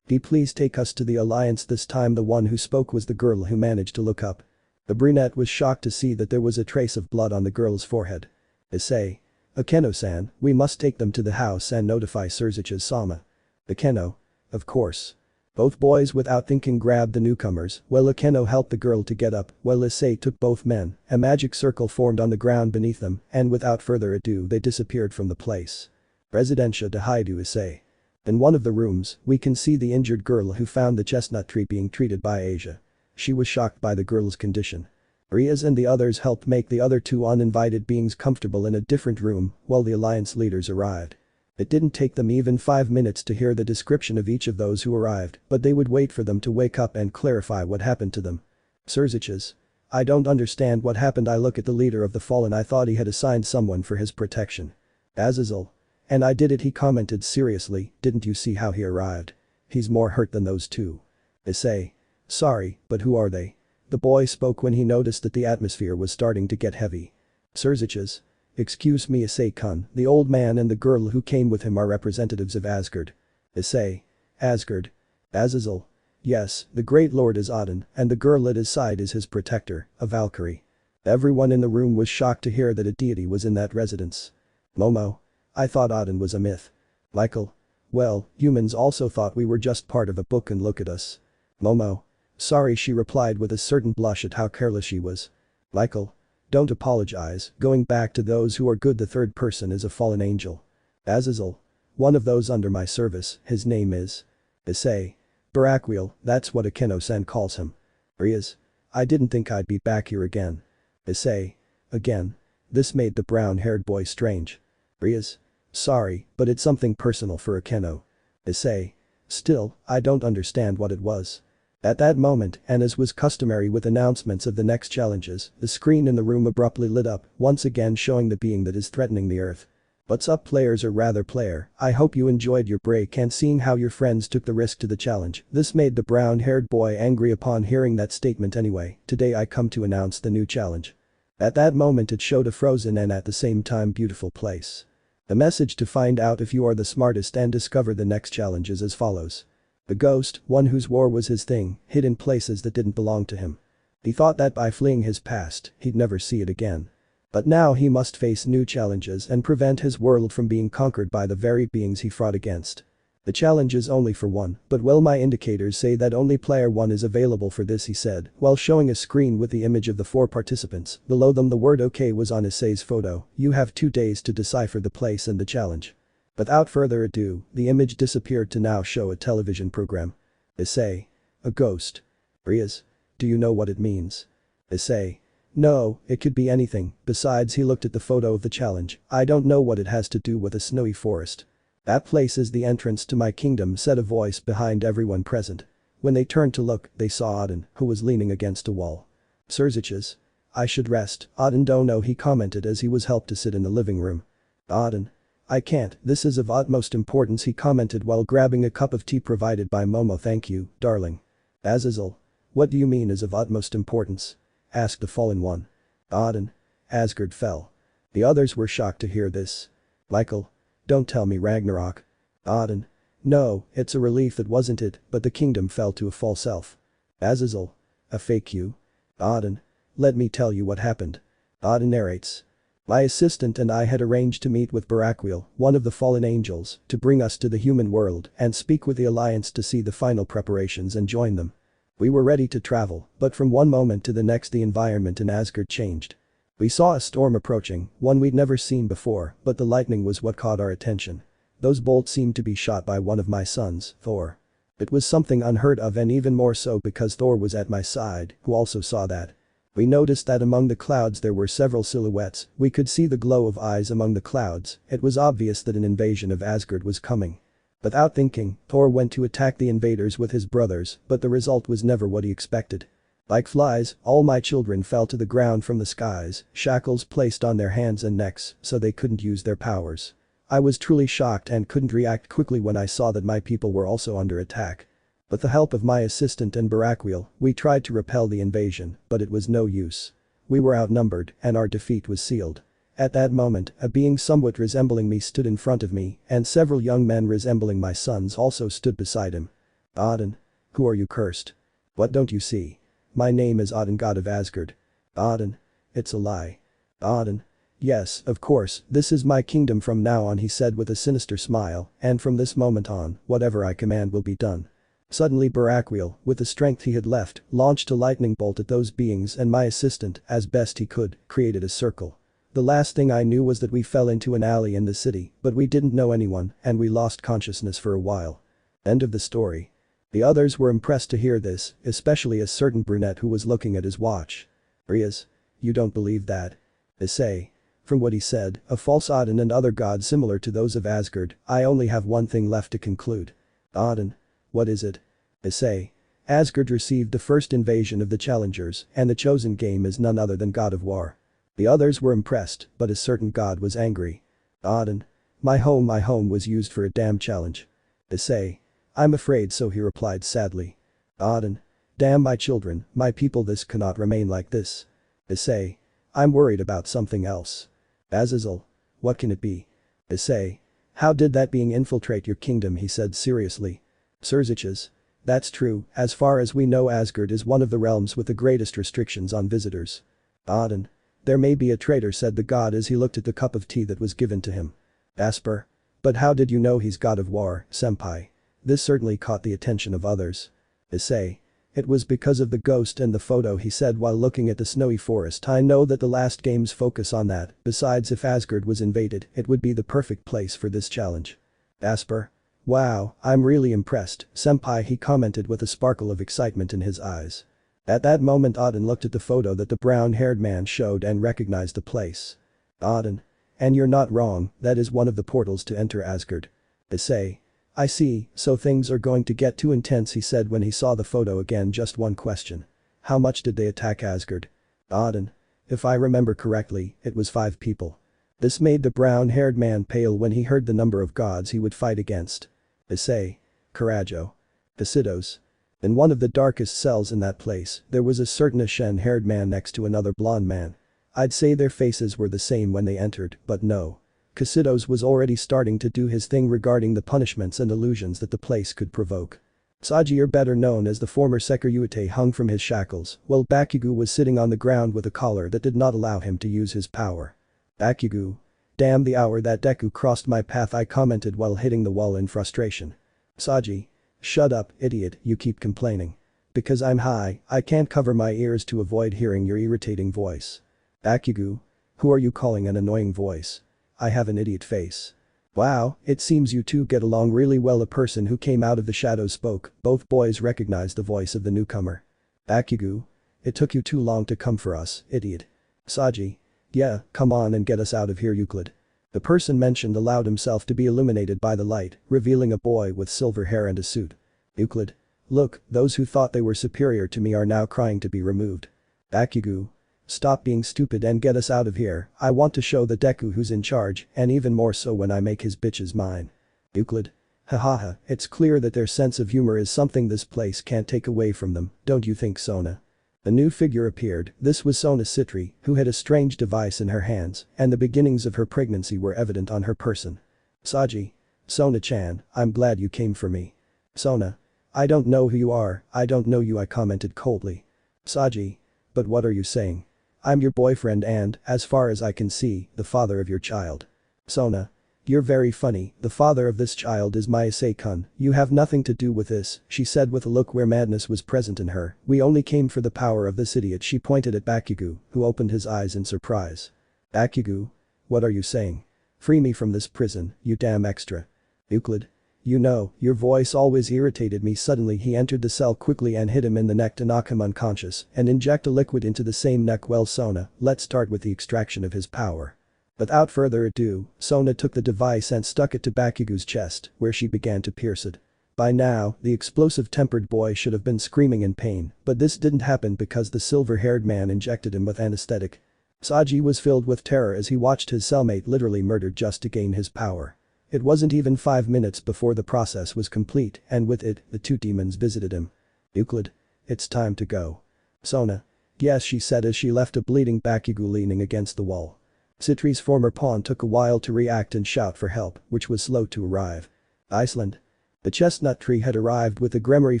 Please take us to the Alliance. This time the one who spoke was the girl who managed to look up. The brunette was shocked to see that there was a trace of blood on the girl's forehead. Issei. Akeno-san, we must take them to the house and notify Sirzechs-sama. Akeno. Of course. Both boys without thinking grabbed the newcomers, while Akeno helped the girl to get up, while Issei took both men. A magic circle formed on the ground beneath them, and without further ado they disappeared from the place. Residencia de Hyoudou Issei. In one of the rooms, we can see the injured girl who found the chestnut tree being treated by Asia. She was shocked by the girl's condition. Rias and the others helped make the other two uninvited beings comfortable in a different room while the alliance leaders arrived. It didn't take them even 5 minutes to hear the description of each of those who arrived, but they would wait for them to wake up and clarify what happened to them. Sirzechs. I don't understand what happened. I look at the leader of the Fallen. I thought he had assigned someone for his protection. Azazel. And I did it, he commented seriously. Didn't you see how he arrived? He's more hurt than those two. Issei. Sorry, but who are they? The boy spoke when he noticed that the atmosphere was starting to get heavy. Sirzechs. Excuse me, Issei-kun, the old man and the girl who came with him are representatives of Asgard. Issei. Asgard. Azazel. Yes, the great lord is Odin, and the girl at his side is his protector, a Valkyrie. Everyone in the room was shocked to hear that a deity was in that residence. Momo. I thought Odin was a myth. Michael. Well, humans also thought we were just part of a book, and look at us. Momo. Sorry, she replied with a certain blush at how careless she was. Michael. Don't apologize, going back to those who are good. The third person is a fallen angel. Azazel. One of those under my service, his name is. Issei. Baraquiel, that's what Akeno-san calls him. Rias. I didn't think I'd be back here again. Issei. Again. This made the brown-haired boy strange. Rias. Sorry, but it's something personal for Akeno. Issei. Still, I don't understand what it was. At that moment, and as was customary with announcements of the next challenges, the screen in the room abruptly lit up, once again showing the being that is threatening the earth. What's up, players, or rather player? I hope you enjoyed your break and seeing how your friends took the risk to the challenge. This made the brown-haired boy angry upon hearing that statement anyway. Today I come to announce the new challenge. At that moment it showed a frozen and at the same time beautiful place. The message to find out if you are the smartest and discover the next challenge is as follows. The ghost, one whose war was his thing, hid in places that didn't belong to him. He thought that by fleeing his past, he'd never see it again. But now he must face new challenges and prevent his world from being conquered by the very beings he fought against. The challenge is only for one, but well, my indicators say that only player 1 is available for this, he said, while showing a screen with the image of the 4 participants. Below them the word OK was on Issei's photo. You have 2 days to decipher the place and the challenge. Without further ado, the image disappeared to now show a television program. Issei. A ghost. Rias. Do you know what it means? Issei. No, it could be anything. Besides, he looked at the photo of the challenge. I don't know what it has to do with a snowy forest. That place is the entrance to my kingdom, said a voice behind everyone present. When they turned to look, they saw Odin, who was leaning against a wall. Sirzechs. I should rest. Odin don't know, he commented as he was helped to sit in the living room. Odin. I can't, this is of utmost importance, he commented while grabbing a cup of tea provided by Momo. Thank you, darling. Azazel. What do you mean is of utmost importance? Asked the fallen one. Odin. Asgard fell. The others were shocked to hear this. Michael. Don't tell me Ragnarok. Odin. No, it's a relief that wasn't it, but the kingdom fell to a false elf. Azazel. A fake you? Odin. Let me tell you what happened. Odin narrates. My assistant and I had arranged to meet with Baraquiel, one of the fallen angels, to bring us to the human world and speak with the Alliance to see the final preparations and join them. We were ready to travel, but from one moment to the next the environment in Asgard changed. We saw a storm approaching, one we'd never seen before, but the lightning was what caught our attention. Those bolts seemed to be shot by one of my sons, Thor. It was something unheard of, and even more so because Thor was at my side, who also saw that. We noticed that among the clouds there were several silhouettes. We could see the glow of eyes among the clouds. It was obvious that an invasion of Asgard was coming. Without thinking, Thor went to attack the invaders with his brothers, but the result was never what he expected. Like flies, all my children fell to the ground from the skies, shackles placed on their hands and necks so they couldn't use their powers. I was truly shocked and couldn't react quickly when I saw that my people were also under attack. With the help of my assistant and Baraquiel, we tried to repel the invasion, but it was no use. We were outnumbered and our defeat was sealed. At that moment, a being somewhat resembling me stood in front of me, and several young men resembling my sons also stood beside him. Odin. Who are you, cursed? What don't you see? My name is Odin, god of Asgard. Odin. It's a lie. Odin. Yes, of course, this is my kingdom from now on, he said with a sinister smile, and from this moment on, whatever I command will be done. Suddenly Baraquiel, with the strength he had left, launched a lightning bolt at those beings, and my assistant, as best he could, created a circle. The last thing I knew was that we fell into an alley in the city, but we didn't know anyone, and we lost consciousness for a while. End of the story. The others were impressed to hear this, especially a certain brunette who was looking at his watch. Rias. You don't believe that. Issei. From what he said, a false Odin and other gods similar to those of Asgard, I only have one thing left to conclude. Odin. What is it? Issei. Asgard received the first invasion of the challengers, and the chosen game is none other than God of War. The others were impressed, but a certain god was angry. Odin. My home was used for a damn challenge. Issei. I'm afraid so, he replied sadly. Odin. Damn my children, my people, this cannot remain like this. Issei. I'm worried about something else. Azazel. What can it be? Issei. How did that being infiltrate your kingdom, he said seriously. Sirzechs. That's true, as far as we know Asgard is one of the realms with the greatest restrictions on visitors. Odin. There may be a traitor, said the god as he looked at the cup of tea that was given to him. Asper. But how did you know he's god of war, senpai? This certainly caught the attention of others. Issei. It was because of the ghost and the photo, he said while looking at the snowy forest. I know that the last games focus on that, besides if Asgard was invaded, it would be the perfect place for this challenge. Asper. Wow, I'm really impressed, senpai, he commented with a sparkle of excitement in his eyes. At that moment Odin looked at the photo that the brown-haired man showed and recognized the place. Odin. And you're not wrong, that is one of the portals to enter Asgard. Issei. I see, so things are going to get too intense, he said when he saw the photo again. Just one question. How much did they attack Asgard? Odin. If I remember correctly, it was 5 people. This made the brown-haired man pale when he heard the number of gods he would fight against. Issei. Coraggio. Pisidos. In one of the darkest cells in that place, there was a certain ashen-haired man next to another blonde man. I'd say their faces were the same when they entered, but no. Casidos was already starting to do his thing regarding the punishments and illusions that the place could provoke. Saji, or better known as the former Sekiryuutei, hung from his shackles, while Bakugo was sitting on the ground with a collar that did not allow him to use his power. Bakugo. Damn the hour that Deku crossed my path, I commented while hitting the wall in frustration. Saji. Shut up, idiot, you keep complaining. Because I'm high, I can't cover my ears to avoid hearing your irritating voice. Bakugo. Who are you calling an annoying voice? I have an idiot face. Wow, it seems you two get along really well. A person who came out of the shadows spoke. Both boys recognized the voice of the newcomer. Bakugo. It took you too long to come for us, idiot. Saji. Yeah, come on and get us out of here, Euclid. The person mentioned allowed himself to be illuminated by the light, revealing a boy with silver hair and a suit. Euclid. Look, those who thought they were superior to me are now crying to be removed. Bakugo. Stop being stupid and get us out of here. I want to show the Deku who's in charge, and even more so when I make his bitches mine. Euclid. Hahaha, it's clear that their sense of humor is something this place can't take away from them, don't you think, Sona? A new figure appeared. This was Sona Sitri, who had a strange device in her hands, and the beginnings of her pregnancy were evident on her person. Saji. Sona-chan, I'm glad you came for me. Sona. I don't know who you are, I don't know you, I commented coldly. Saji. But what are you saying? I'm your boyfriend and, as far as I can see, the father of your child. Sona. You're very funny, the father of this child is my Issei-kun, you have nothing to do with this, she said with a look where madness was present in her. We only came for the power of this idiot, she pointed at Bakugo, who opened his eyes in surprise. Bakugo. What are you saying? Free me from this prison, you damn extra. Euclid. You know, your voice always irritated me. Suddenly he entered the cell quickly and hit him in the neck to knock him unconscious and inject a liquid into the same neck. Well, Sona, let's start with the extraction of his power. Without further ado, Sona took the device and stuck it to Bakugo's chest, where she began to pierce it. By now, the explosive-tempered boy should have been screaming in pain, but this didn't happen because the silver-haired man injected him with anesthetic. Saji was filled with terror as he watched his cellmate literally murdered just to gain his power. It wasn't even 5 minutes before the process was complete, and with it, the two demons visited him. Euclid. It's time to go. Sona. Yes, she said as she left a bleeding Bakugo leaning against the wall. Sitri's former pawn took a while to react and shout for help, which was slow to arrive. Iceland. The chestnut tree had arrived with the Gremory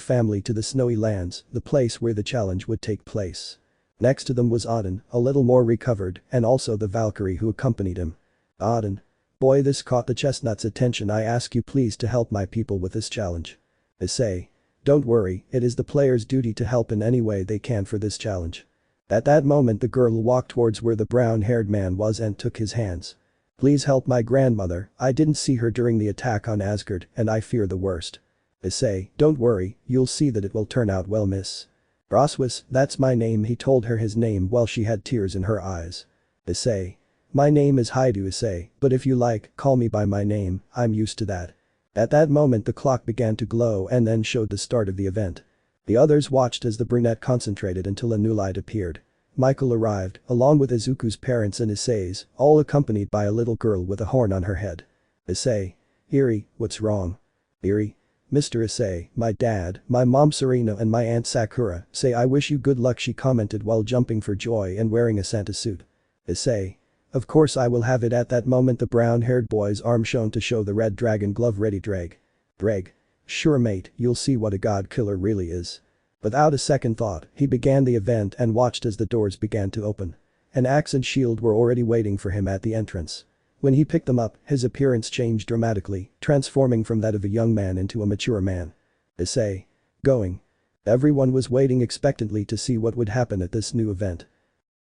family to the snowy lands, the place where the challenge would take place. Next to them was Odin, a little more recovered, and also the Valkyrie who accompanied him. Odin. Boy, this caught the chestnut's attention. I ask you please to help my people with this challenge. Issei. Don't worry, it is the player's duty to help in any way they can for this challenge. At that moment the girl walked towards where the brown-haired man was and took his hands. Please help my grandmother, I didn't see her during the attack on Asgard and I fear the worst. Issei. Don't worry, you'll see that it will turn out well, miss. Roswis, that's my name, he told her his name while she had tears in her eyes. Issei. My name is Hyoudou Issei, but if you like, call me by my name, I'm used to that. At that moment the clock began to glow and then showed the start of the event. The others watched as the brunette concentrated until a new light appeared. Michael arrived, along with Izuku's parents and Issei's, all accompanied by a little girl with a horn on her head. Issei. Eri, what's wrong? Eri. Mr. Issei, my dad, my mom Serena and my aunt Sakura say I wish you good luck, she commented while jumping for joy and wearing a Santa suit. Issei. Of course I will have it. At that moment the brown-haired boy's arm shone to show the red dragon glove ready. Drag. Sure mate, you'll see what a god killer really is. Without a second thought, he began the event and watched as the doors began to open. An axe and shield were already waiting for him at the entrance. When he picked them up, his appearance changed dramatically, transforming from that of a young man into a mature man. Issei. Going. Everyone was waiting expectantly to see what would happen at this new event.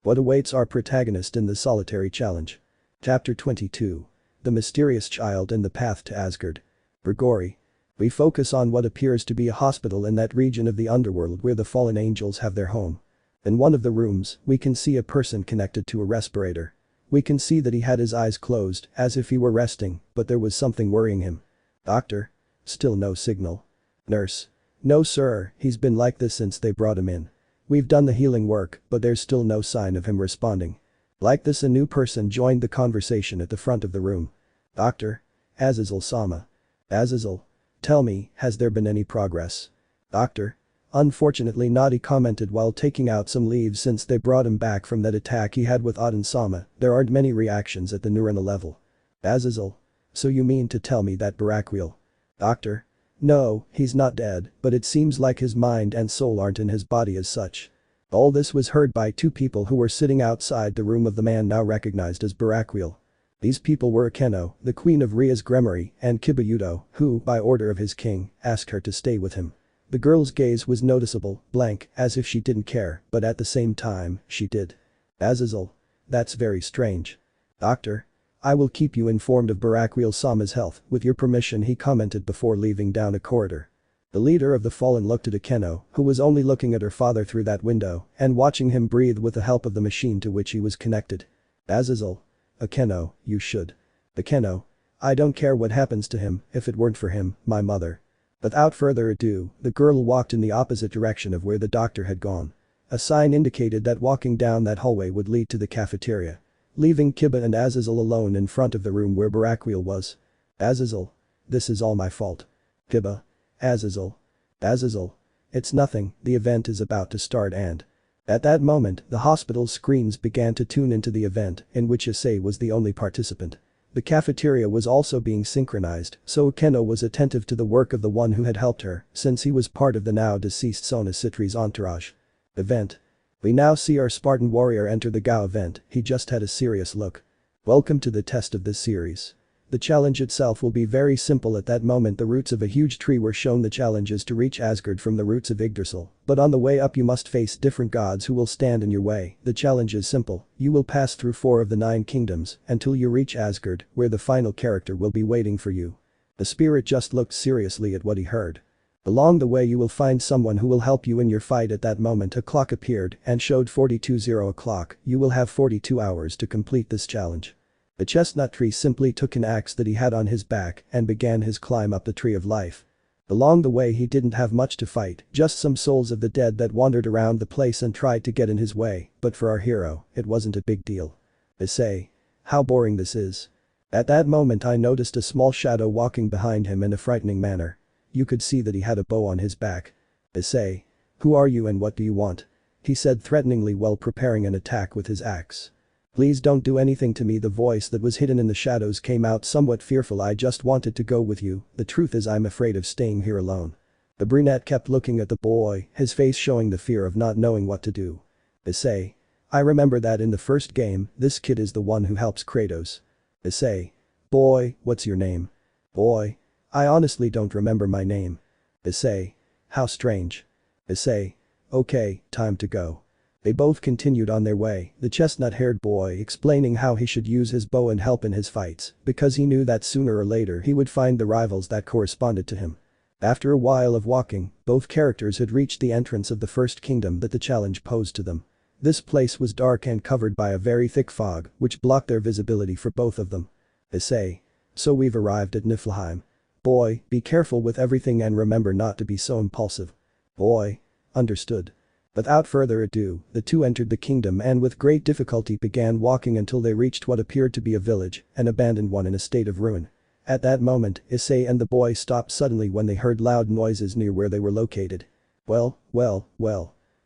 What awaits our protagonist in the solitary challenge? Chapter 22. The Mysterious Child and the Path to Asgard. Gregory. We focus on what appears to be a hospital in that region of the underworld where the fallen angels have their home. In one of the rooms, we can see a person connected to a respirator. We can see that he had his eyes closed, as if he were resting, but there was something worrying him. Doctor? Still no signal. Nurse? No sir, he's been like this since they brought him in. We've done the healing work, but there's still no sign of him responding. Like this, a new person joined the conversation at the front of the room. Doctor? Azazel-sama. Azazel? Tell me, has there been any progress? Doctor? Unfortunately not, he commented while taking out some leaves. Since they brought him back from that attack he had with Odin-sama, there aren't many reactions at the neurona level. Azazel? So you mean to tell me that Baraquiel? Doctor? No, he's not dead, but it seems like his mind and soul aren't in his body as such. All this was heard by two people who were sitting outside the room of the man now recognized as Baraquiel. These people were Akeno, the queen of Rias Gremory, and Kibayudo, who, by order of his king, asked her to stay with him. The girl's gaze was noticeable, blank, as if she didn't care, but at the same time, she did. Azazel. That's very strange. Doctor? I will keep you informed of Baraquiel-sama's health, with your permission, he commented before leaving down a corridor. The leader of the fallen looked at Akeno, who was only looking at her father through that window, and watching him breathe with the help of the machine to which he was connected. Azazel. Akeno, you should. Akeno. I don't care what happens to him, if it weren't for him, my mother. Without further ado, the girl walked in the opposite direction of where the doctor had gone. A sign indicated that walking down that hallway would lead to the cafeteria. Leaving Kiba and Azazel alone in front of the room where Baraquiel was. Azazel. This is all my fault. Kiba. Azazel. Azazel. It's nothing, the event is about to start and… At that moment, the hospital's screens began to tune into the event, in which Issei was the only participant. The cafeteria was also being synchronized, so Akeno was attentive to the work of the one who had helped her, since he was part of the now deceased Sona Sitri's entourage. Event. We now see our Spartan warrior enter the Gao event, he just had a serious look. Welcome to the test of this series. The challenge itself will be very simple. At that moment the roots of a huge tree were shown. The challenge is to reach Asgard from the roots of Yggdrasil, but on the way up you must face different gods who will stand in your way. The challenge is simple, you will pass through 4 of the 9 kingdoms until you reach Asgard, where the final character will be waiting for you. The spirit just looked seriously at what he heard. Along the way you will find someone who will help you in your fight. At that moment a clock appeared and showed 42:00 o'clock. You will have 42 hours to complete this challenge. The chestnut tree simply took an axe that he had on his back and began his climb up the tree of life. Along the way he didn't have much to fight, just some souls of the dead that wandered around the place and tried to get in his way, but for our hero, it wasn't a big deal. Issei. How boring this is. At that moment I noticed a small shadow walking behind him in a frightening manner. You could see that he had a bow on his back. Issei. Who are you and what do you want? He said threateningly while preparing an attack with his axe. Please don't do anything to me. The voice that was hidden in the shadows came out somewhat fearful. I just wanted to go with you, the truth is I'm afraid of staying here alone. The brunette kept looking at the boy, his face showing the fear of not knowing what to do. Issei. I remember that in the first game, this kid is the one who helps Kratos. Issei. Boy, what's your name? Boy. I honestly don't remember my name. Issei. How strange. Issei. Okay, time to go. They both continued on their way, the chestnut-haired boy explaining how he should use his bow and help in his fights, because he knew that sooner or later he would find the rivals that corresponded to him. After a while of walking, both characters had reached the entrance of the first kingdom that the challenge posed to them. This place was dark and covered by a very thick fog, which blocked their visibility for both of them. Issei. So we've arrived at Niflheim. Boy, be careful with everything and remember not to be so impulsive. Boy. Understood. Without further ado, the two entered the kingdom and with great difficulty began walking until they reached what appeared to be a village, an abandoned one in a state of ruin. At that moment, Issei and the boy stopped suddenly when they heard loud noises near where they were located. Well.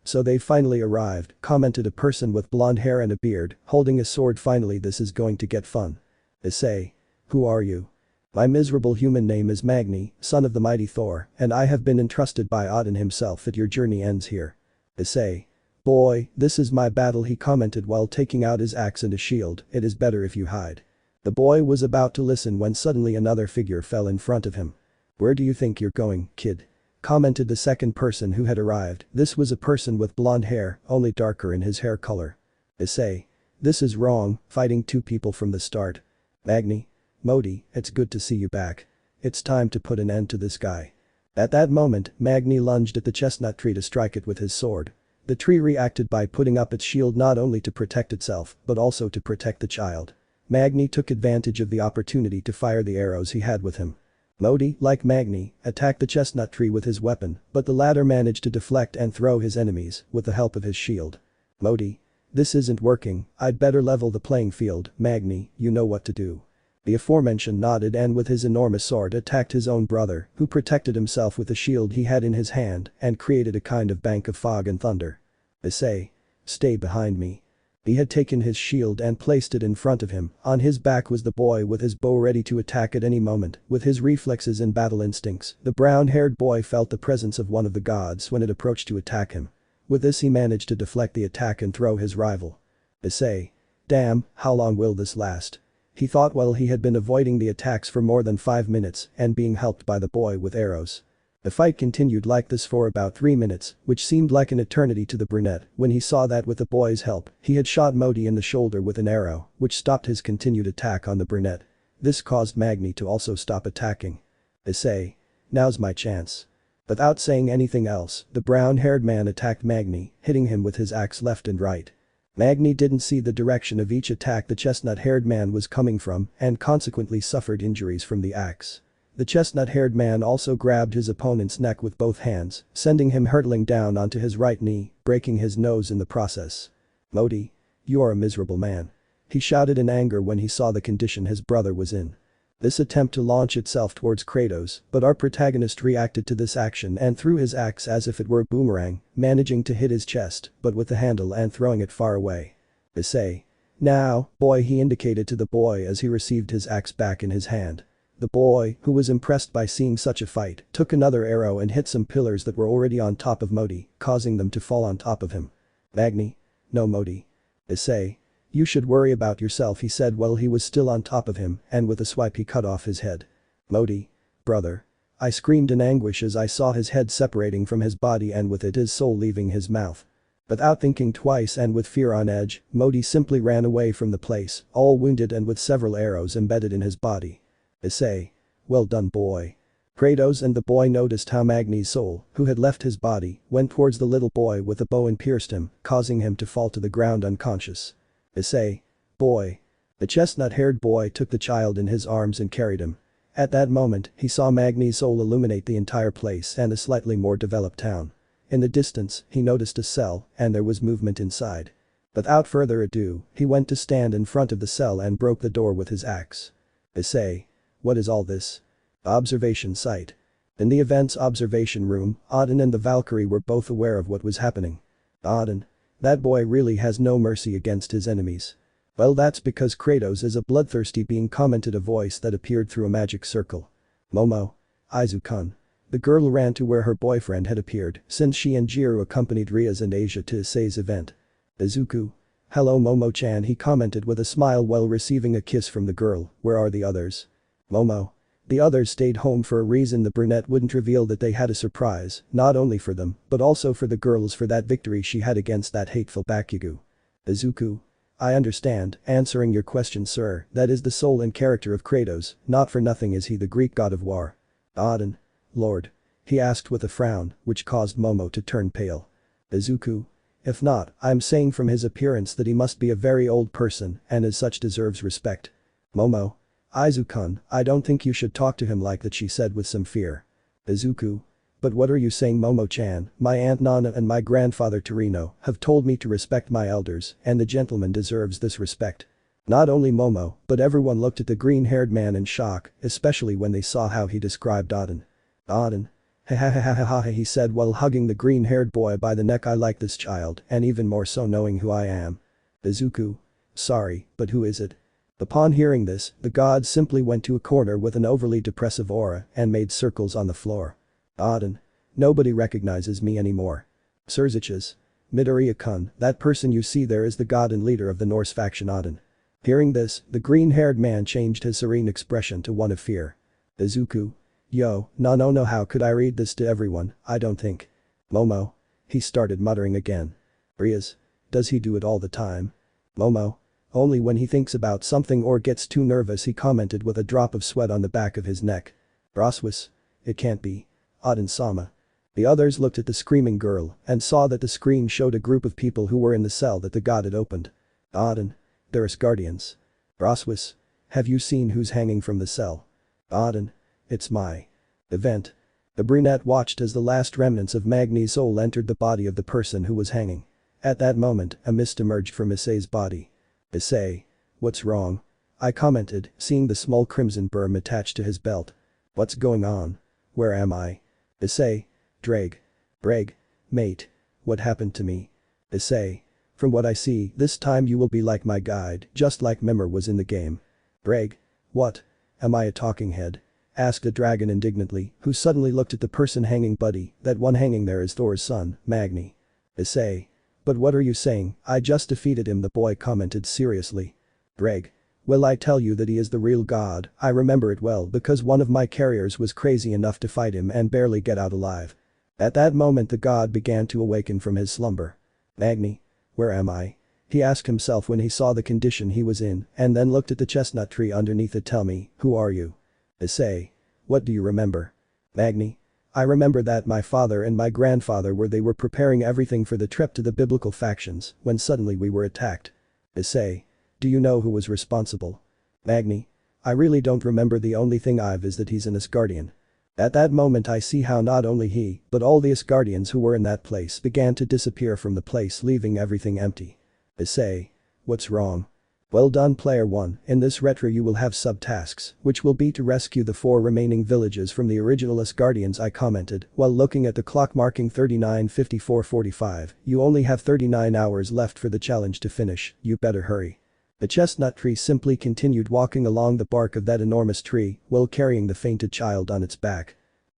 So they finally arrived, commented a person with blonde hair and a beard, holding a sword. Finally this is going to get fun. Issei. Who are you? My miserable human name is Magni, son of the mighty Thor, and I have been entrusted by Odin himself that your journey ends here. Issei. Boy, this is my battle, he commented while taking out his axe and a shield. It is better if you hide. The boy was about to listen when suddenly another figure fell in front of him. Where do you think you're going, kid? Commented the second person who had arrived. This was a person with blonde hair, only darker in his hair color. Issei. This is wrong, fighting two people from the start. Magni. Modi, it's good to see you back. It's time to put an end to this guy. At that moment, Magni lunged at the chestnut tree to strike it with his sword. The tree reacted by putting up its shield not only to protect itself, but also to protect the child. Magni took advantage of the opportunity to fire the arrows he had with him. Modi, like Magni, attacked the chestnut tree with his weapon, but the latter managed to deflect and throw his enemies with the help of his shield. Modi. This isn't working, I'd better level the playing field. Magni, you know what to do. The aforementioned nodded and with his enormous sword attacked his own brother, who protected himself with the shield he had in his hand and created a kind of bank of fog and thunder. Issei. Stay behind me. He had taken his shield and placed it in front of him. On his back was the boy with his bow ready to attack at any moment. With his reflexes and battle instincts, the brown-haired boy felt the presence of one of the gods when it approached to attack him. With this he managed to deflect the attack and throw his rival. Issei. Damn, how long will this last? He thought while he had been avoiding the attacks for more than 5 minutes and being helped by the boy with arrows. The fight continued like this for about 3 minutes, which seemed like an eternity to the brunette when he saw that with the boy's help, he had shot Modi in the shoulder with an arrow, which stopped his continued attack on the brunette. This caused Magni to also stop attacking. Issei. Now's my chance. Without saying anything else, the brown-haired man attacked Magni, hitting him with his axe left and right. Magni didn't see the direction of each attack the chestnut-haired man was coming from and consequently suffered injuries from the axe. The chestnut-haired man also grabbed his opponent's neck with both hands, sending him hurtling down onto his right knee, breaking his nose in the process. Modi. You are a miserable man. He shouted in anger when he saw the condition his brother was in. This attempt to launch itself towards Kratos, but our protagonist reacted to this action and threw his axe as if it were a boomerang, managing to hit his chest, but with the handle and throwing it far away. Issei. Now, boy, he indicated to the boy as he received his axe back in his hand. The boy, who was impressed by seeing such a fight, took another arrow and hit some pillars that were already on top of Modi, causing them to fall on top of him. Magni. No Modi. Issei. You should worry about yourself, he said while he was still on top of him, and with a swipe he cut off his head. Modi. Brother. I screamed in anguish as I saw his head separating from his body and with it his soul leaving his mouth. Without thinking twice and with fear on edge, Modi simply ran away from the place, all wounded and with several arrows embedded in his body. Issei. Well done, boy. Kratos and the boy noticed how Magni's soul, who had left his body, went towards the little boy with a bow and pierced him, causing him to fall to the ground unconscious. Issei. Boy. The chestnut-haired boy took the child in his arms and carried him. At that moment, he saw Magni's soul illuminate the entire place and a slightly more developed town. In the distance, he noticed a cell, and there was movement inside. Without further ado, he went to stand in front of the cell and broke the door with his axe. Issei. What is all this? Observation site. In the event's observation room, Odin and the Valkyrie were both aware of what was happening. Odin. That boy really has no mercy against his enemies. Well, that's because Kratos is a bloodthirsty being, commented a voice that appeared through a magic circle. Momo. Aizu-kun. The girl ran to where her boyfriend had appeared since she and Jiro accompanied Rias and Asia to Issei's event. Izuku. Hello Momo-chan, he commented with a smile while receiving a kiss from the girl. Where are the others? Momo. The others stayed home for a reason. The brunette wouldn't reveal that they had a surprise, not only for them, but also for the girls for that victory she had against that hateful Bakugo. Izuku. I understand, answering your question sir, that is the soul and character of Kratos, not for nothing is he the Greek god of war. Odin. Lord. he asked with a frown, which caused Momo to turn pale. Izuku? If not, I'm saying from his appearance that he must be a very old person and as such deserves respect. Momo. Izuku, I don't think you should talk to him like that, she said with some fear. Izuku. But what are you saying, Momo-chan? My aunt Nana and my grandfather Torino have told me to respect my elders and the gentleman deserves this respect. Not only Momo, but everyone looked at the green-haired man in shock, especially when they saw how he described Auden. Auden. Ha ha ha ha ha, he said while hugging the green-haired boy by the neck. I like this child and even more so knowing who I am. Izuku. Sorry, but who is it? Upon hearing this, the god simply went to a corner with an overly depressive aura and made circles on the floor. Auden. Nobody recognizes me anymore. Sirzechs. Midoriya-kun, that person you see there is the god and leader of the Norse faction Auden. Hearing this, the green-haired man changed his serene expression to one of fear. Izuku. Yo, no, how could I read this to everyone? I don't think. Momo. He started muttering again. Rias. Does he do it all the time? Momo. Only when he thinks about something or gets too nervous, he commented with a drop of sweat on the back of his neck. Roswas. It can't be. Auden-sama. The others looked at the screaming girl and saw that the screen showed a group of people who were in the cell that the god had opened. Auden. They're Asgardians. Roswas. Have you seen who's hanging from the cell? Auden. It's my event. The brunette watched as the last remnants of Magni's soul entered the body of the person who was hanging. At that moment, a mist emerged from Issei's body. Issei. What's wrong? I commented, seeing the small crimson berm attached to his belt. What's going on? Where am I? Issei. Dreg. Breg. Mate. What happened to me? Issei. From what I see, this time you will be like my guide, just like Mimir was in the game. Breg. What? Am I a talking head? Asked the dragon indignantly, who suddenly looked at the person hanging. Buddy, that one hanging there is Thor's son, Magni. Issei. But what are you saying? I just defeated him, the boy commented seriously. Breg. Will I tell you that he is the real god? I remember it well because one of my carriers was crazy enough to fight him and barely get out alive. At that moment the god began to awaken from his slumber. Magni. Where am I? He asked himself when he saw the condition he was in and then looked at the chestnut tree underneath it. Tell me, who are you? Issei. What do you remember? Magni. I remember that my father and my grandfather were preparing everything for the trip to the biblical factions when suddenly we were attacked. Issei. Do you know who was responsible? Magni. I really don't remember. The only thing I've is that he's an Asgardian. At that moment I see how not only he, but all the Asgardians who were in that place began to disappear from the place, leaving everything empty. Issei. What's wrong? Well done player 1, in this retro you will have subtasks, which will be to rescue the 4 remaining villages from the original Asgardians. I commented, while looking at the clock marking 39:54:45, you only have 39 hours left for the challenge to finish, you better hurry. The chestnut tree simply continued walking along the bark of that enormous tree while carrying the fainted child on its back.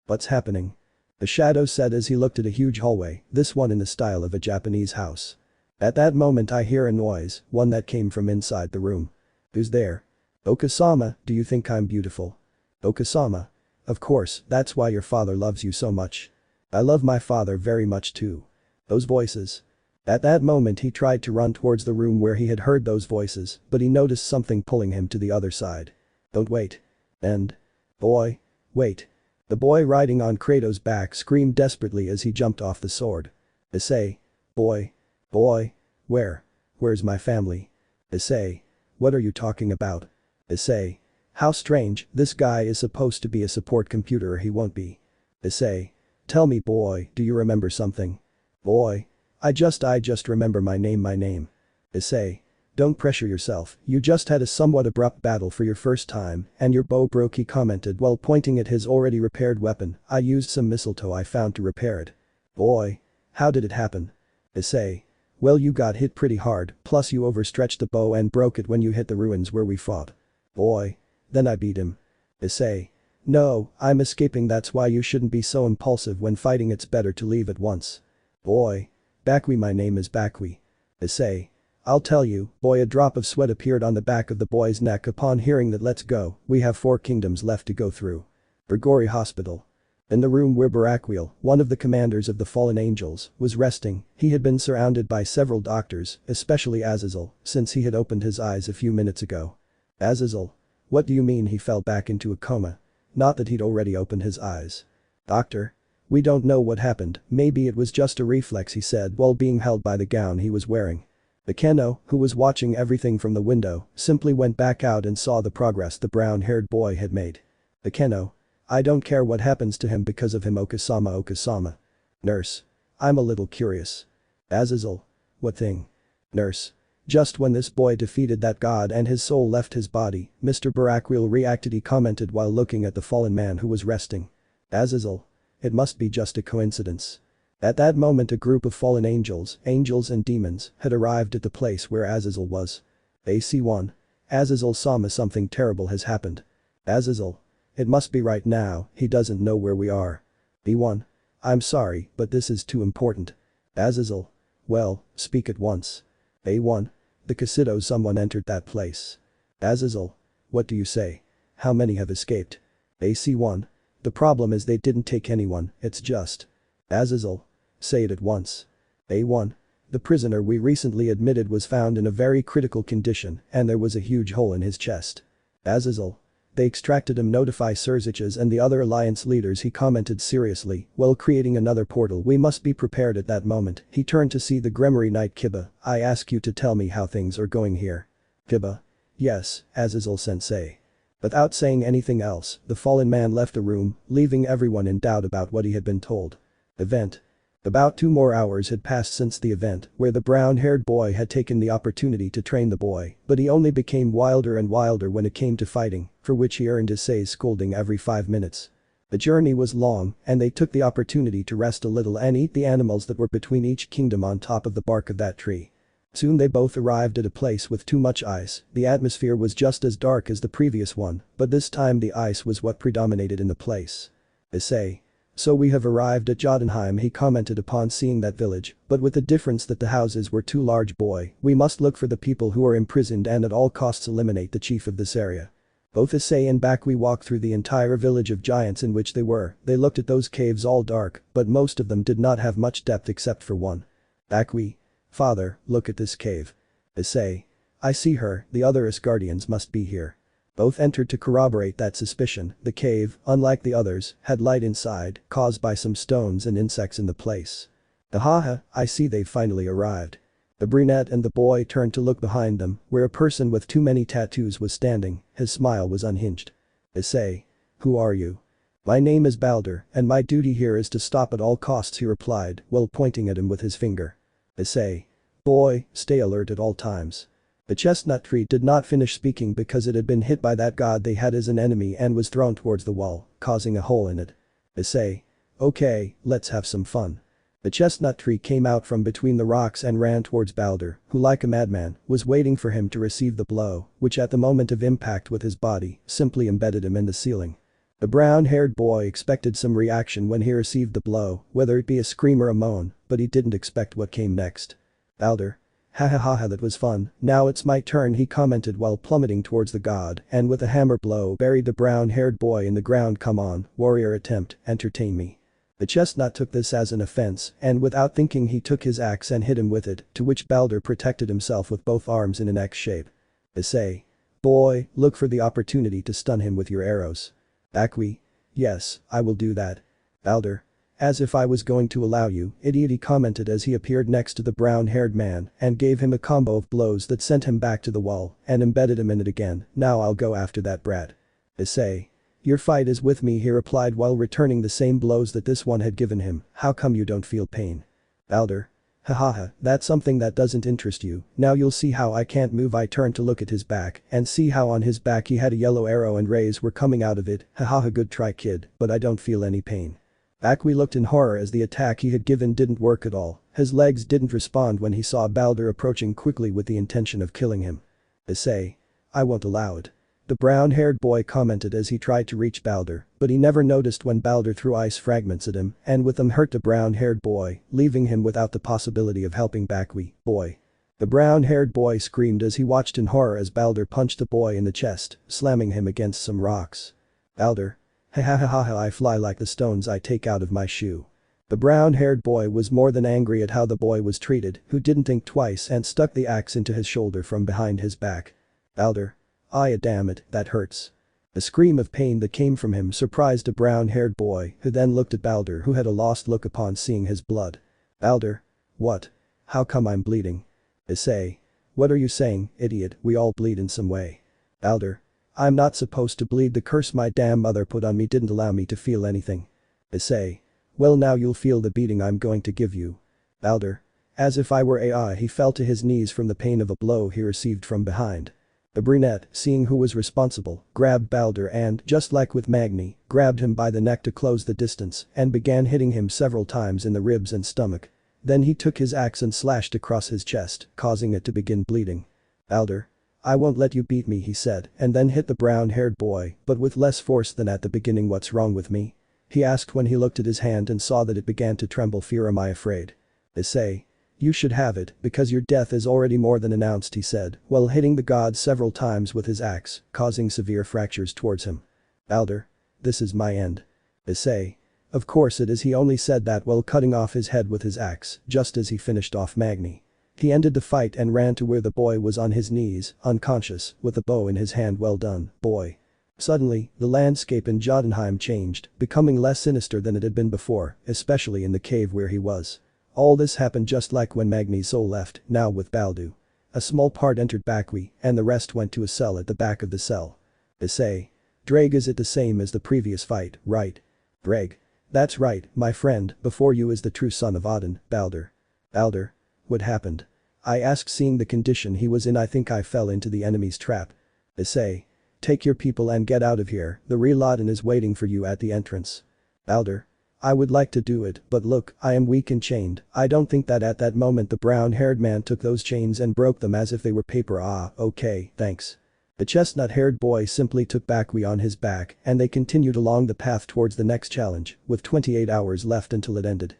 What's happening? The shadow said as he looked at a huge hallway, this one in the style of a Japanese house. At that moment I hear a noise, one that came from inside the room. Who's there? Okasama, do you think I'm beautiful? Okasama. Of course, that's why your father loves you so much. I love my father very much too. Those voices. At that moment he tried to run towards the room where he had heard those voices, but he noticed something pulling him to the other side. Don't wait. And. Boy. Wait. The boy riding on Kratos' back screamed desperately as he jumped off the sword. Issei. Boy. Boy. Where's my family? Issei. What are you talking about? Issei. How strange, this guy is supposed to be a support computer or he won't be. Issei. Tell me boy, do you remember something? Boy. I just remember my name. Issei. Don't pressure yourself, you just had a somewhat abrupt battle for your first time and your bow broke, he commented while pointing at his already repaired weapon. I used some mistletoe I found to repair it. Boy. How did it happen? Issei. Well, you got hit pretty hard, plus you overstretched the bow and broke it when you hit the ruins where we fought. Boy. Then I beat him. Issei. No, I'm escaping, that's why you shouldn't be so impulsive when fighting, it's better to leave at once. Boy. Bakui, my name is Bakui. Issei. I'll tell you, boy. A drop of sweat appeared on the back of the boy's neck upon hearing that. Let's go, we have 4 kingdoms left to go through. Grigori Hospital. In the room where Baraquiel, one of the commanders of the fallen angels, was resting, he had been surrounded by several doctors, especially Azazel, since he had opened his eyes a few minutes ago. Azazel? What do you mean he fell back into a coma? Not that he'd already opened his eyes. Doctor? We don't know what happened, maybe it was just a reflex, he said while being held by the gown he was wearing. The Keno, who was watching everything from the window, simply went back out and saw the progress the brown-haired boy had made. The Keno. I don't care what happens to him because of him, Okasama. Nurse. I'm a little curious. Azazel. What thing? Nurse. Just when this boy defeated that god and his soul left his body, Mr. Barakwil reacted, he commented while looking at the fallen man who was resting. Azazel. It must be just a coincidence. At that moment a group of fallen angels and demons, had arrived at the place where Azazel was. AC1. Azazel Sama, something terrible has happened. Azazel. It must be right now, he doesn't know where we are. B1. I'm sorry, but this is too important. Azazel. Well, speak at once. A1. The Casido, someone entered that place. Azazel. What do you say? How many have escaped? AC1. The problem is they didn't take anyone, it's just. Azazel. Say it at once. A1. The prisoner we recently admitted was found in a very critical condition and there was a huge hole in his chest. Azazel. They extracted him, notify Sirzechs and the other alliance leaders, he commented seriously while creating another portal. We must be prepared at that moment. He turned to see the Gremory Knight. Kiba, I ask you to tell me how things are going here. Kiba. Yes, Azazel sensei. Without saying anything else, the fallen man left the room, leaving everyone in doubt about what he had been told. Event. About 2 more hours had passed since the event where the brown-haired boy had taken the opportunity to train the boy, but he only became wilder and wilder when it came to fighting, for which he earned Issei's scolding every 5 minutes. The journey was long and they took the opportunity to rest a little and eat the animals that were between each kingdom on top of the bark of that tree. Soon they both arrived at a place with too much ice. The atmosphere was just as dark as the previous one, but this time the ice was what predominated in the place. Issei. So we have arrived at Jotunheim, he commented upon seeing that village, but with the difference that the houses were too large. Boy, we must look for the people who are imprisoned and at all costs eliminate the chief of this area. Both Issei and Bakwi walked through the entire village of giants in which they were. They looked at those caves, all dark, but most of them did not have much depth except for one. Bakwi. Father, look at this cave. Issei. I see her, the other Asgardians must be here. Both entered to corroborate that suspicion. The cave, unlike the others, had light inside, caused by some stones and insects in the place. Ahaha, I see they've finally arrived. The brunette and the boy turned to look behind them, where a person with too many tattoos was standing. His smile was unhinged. Issei. Who are you? My name is Balder, and my duty here is to stop at all costs, he replied, while pointing at him with his finger. Issei. Boy, stay alert at all times. The chestnut tree did not finish speaking because it had been hit by that god they had as an enemy and was thrown towards the wall, causing a hole in it. Issei. Okay, let's have some fun. The chestnut tree came out from between the rocks and ran towards Balder, who like a madman, was waiting for him to receive the blow, which at the moment of impact with his body, simply embedded him in the ceiling. The brown-haired boy expected some reaction when he received the blow, whether it be a scream or a moan, but he didn't expect what came next. Balder. Ha ha ha ha, that was fun, now it's my turn, he commented while plummeting towards the god and with a hammer blow buried the brown-haired boy in the ground. Come on, warrior, attempt, entertain me. The chestnut took this as an offense and without thinking he took his axe and hit him with it, to which Balder protected himself with both arms in an X shape. Issei. Boy, look for the opportunity to stun him with your arrows. Bakwi. Yes, I will do that. Balder. As if I was going to allow you, idiot, he commented as he appeared next to the brown-haired man and gave him a combo of blows that sent him back to the wall and embedded him in it again. Now I'll go after that brat. Issei. Your fight is with me, he replied while returning the same blows that this one had given him. How come you don't feel pain? Balder. Hahaha, that's something that doesn't interest you. Now you'll see how I can't move. I turned to look at his back and see how on his back he had a yellow arrow and rays were coming out of it. Hahaha, good try, kid, but I don't feel any pain. Bakwi looked in horror as the attack he had given didn't work at all. His legs didn't respond when he saw Balder approaching quickly with the intention of killing him. Issei. I won't allow it. The brown-haired boy commented as he tried to reach Balder, but he never noticed when Balder threw ice fragments at him and with them hurt the brown-haired boy, leaving him without the possibility of helping Bakwi. Boy. The brown-haired boy screamed as he watched in horror as Balder punched the boy in the chest, slamming him against some rocks. Balder. Ha ha ha ha, I fly like the stones I take out of my shoe. The brown-haired boy was more than angry at how the boy was treated, who didn't think twice and stuck the axe into his shoulder from behind his back. Balder. Ah, damn it, that hurts. A scream of pain that came from him surprised a brown-haired boy who then looked at Balder, who had a lost look upon seeing his blood. Balder. What? How come I'm bleeding? Issei. What are you saying, idiot, we all bleed in some way. Balder. I'm not supposed to bleed, the curse my damn mother put on me didn't allow me to feel anything. Issei. Well, now you'll feel the beating I'm going to give you. Balder. As if I were AI, he fell to his knees from the pain of a blow he received from behind. The brunette, seeing who was responsible, grabbed Balder and, just like with Magni, grabbed him by the neck to close the distance and began hitting him several times in the ribs and stomach. Then he took his axe and slashed across his chest, causing it to begin bleeding. Balder. I won't let you beat me, he said, and then hit the brown-haired boy, but with less force than at the beginning. What's wrong with me? He asked when he looked at his hand and saw that it began to tremble. Fear, am I afraid? Issei. You should have it, because your death is already more than announced, he said, while hitting the god several times with his axe, causing severe fractures towards him. Balder. This is my end. Issei. Of course it is. He only said that while cutting off his head with his axe, just as he finished off Magni. He ended the fight and ran to where the boy was on his knees, unconscious, with a bow in his hand. Well done, boy. Suddenly, the landscape in Jotunheim changed, becoming less sinister than it had been before, especially in the cave where he was. All this happened just like when Magni's soul left, now with Baldu. A small part entered Bakwi, and the rest went to a cell at the back of the cell. Issei. Dreg, is it the same as the previous fight, right? Dreg. That's right, my friend, before you is the true son of Odin, Balder. Balder. What happened? I asked, seeing the condition he was in. I think I fell into the enemy's trap. Issei. Take your people and get out of here, the real Odin is waiting for you at the entrance. Balder. I would like to do it, but look, I am weak and chained. I don't think that. At that moment the brown-haired man took those chains and broke them as if they were paper. Ah, okay, thanks. The chestnut-haired boy simply took Bakwi on his back and they continued along the path towards the next challenge, with 28 hours left until it ended.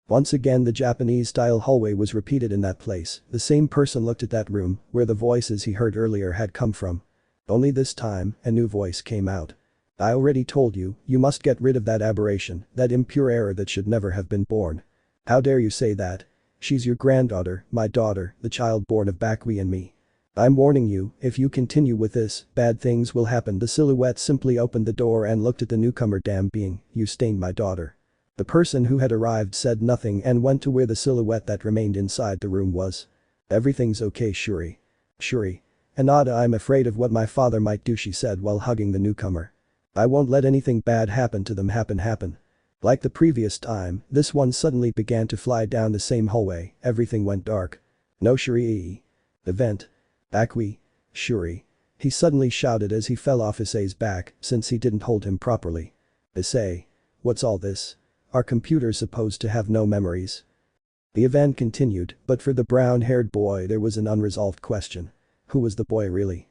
Once again the Japanese-style hallway was repeated in that place. The same person looked at that room where the voices he heard earlier had come from. Only this time, a new voice came out. I already told you, you must get rid of that aberration, that impure error that should never have been born. How dare you say that? She's your granddaughter, my daughter, the child born of Bakwi and me. I'm warning you, if you continue with this, bad things will happen. The silhouette simply opened the door and looked at the newcomer. Damn being, you stained my daughter. The person who had arrived said nothing and went to where the silhouette that remained inside the room was. Everything's okay, Shuri. Shuri. Anada, I'm afraid of what my father might do, she said while hugging the newcomer. I won't let anything bad happen to them happen. Like the previous time, this one suddenly began to fly down the same hallway. Everything went dark. No, Shuri. The vent. Bakwi. Shuri. He suddenly shouted as he fell off Issei's back, since he didn't hold him properly. Issei. What's all this? Are computers supposed to have no memories? The event continued, but for the brown-haired boy there was an unresolved question. Who was the boy really?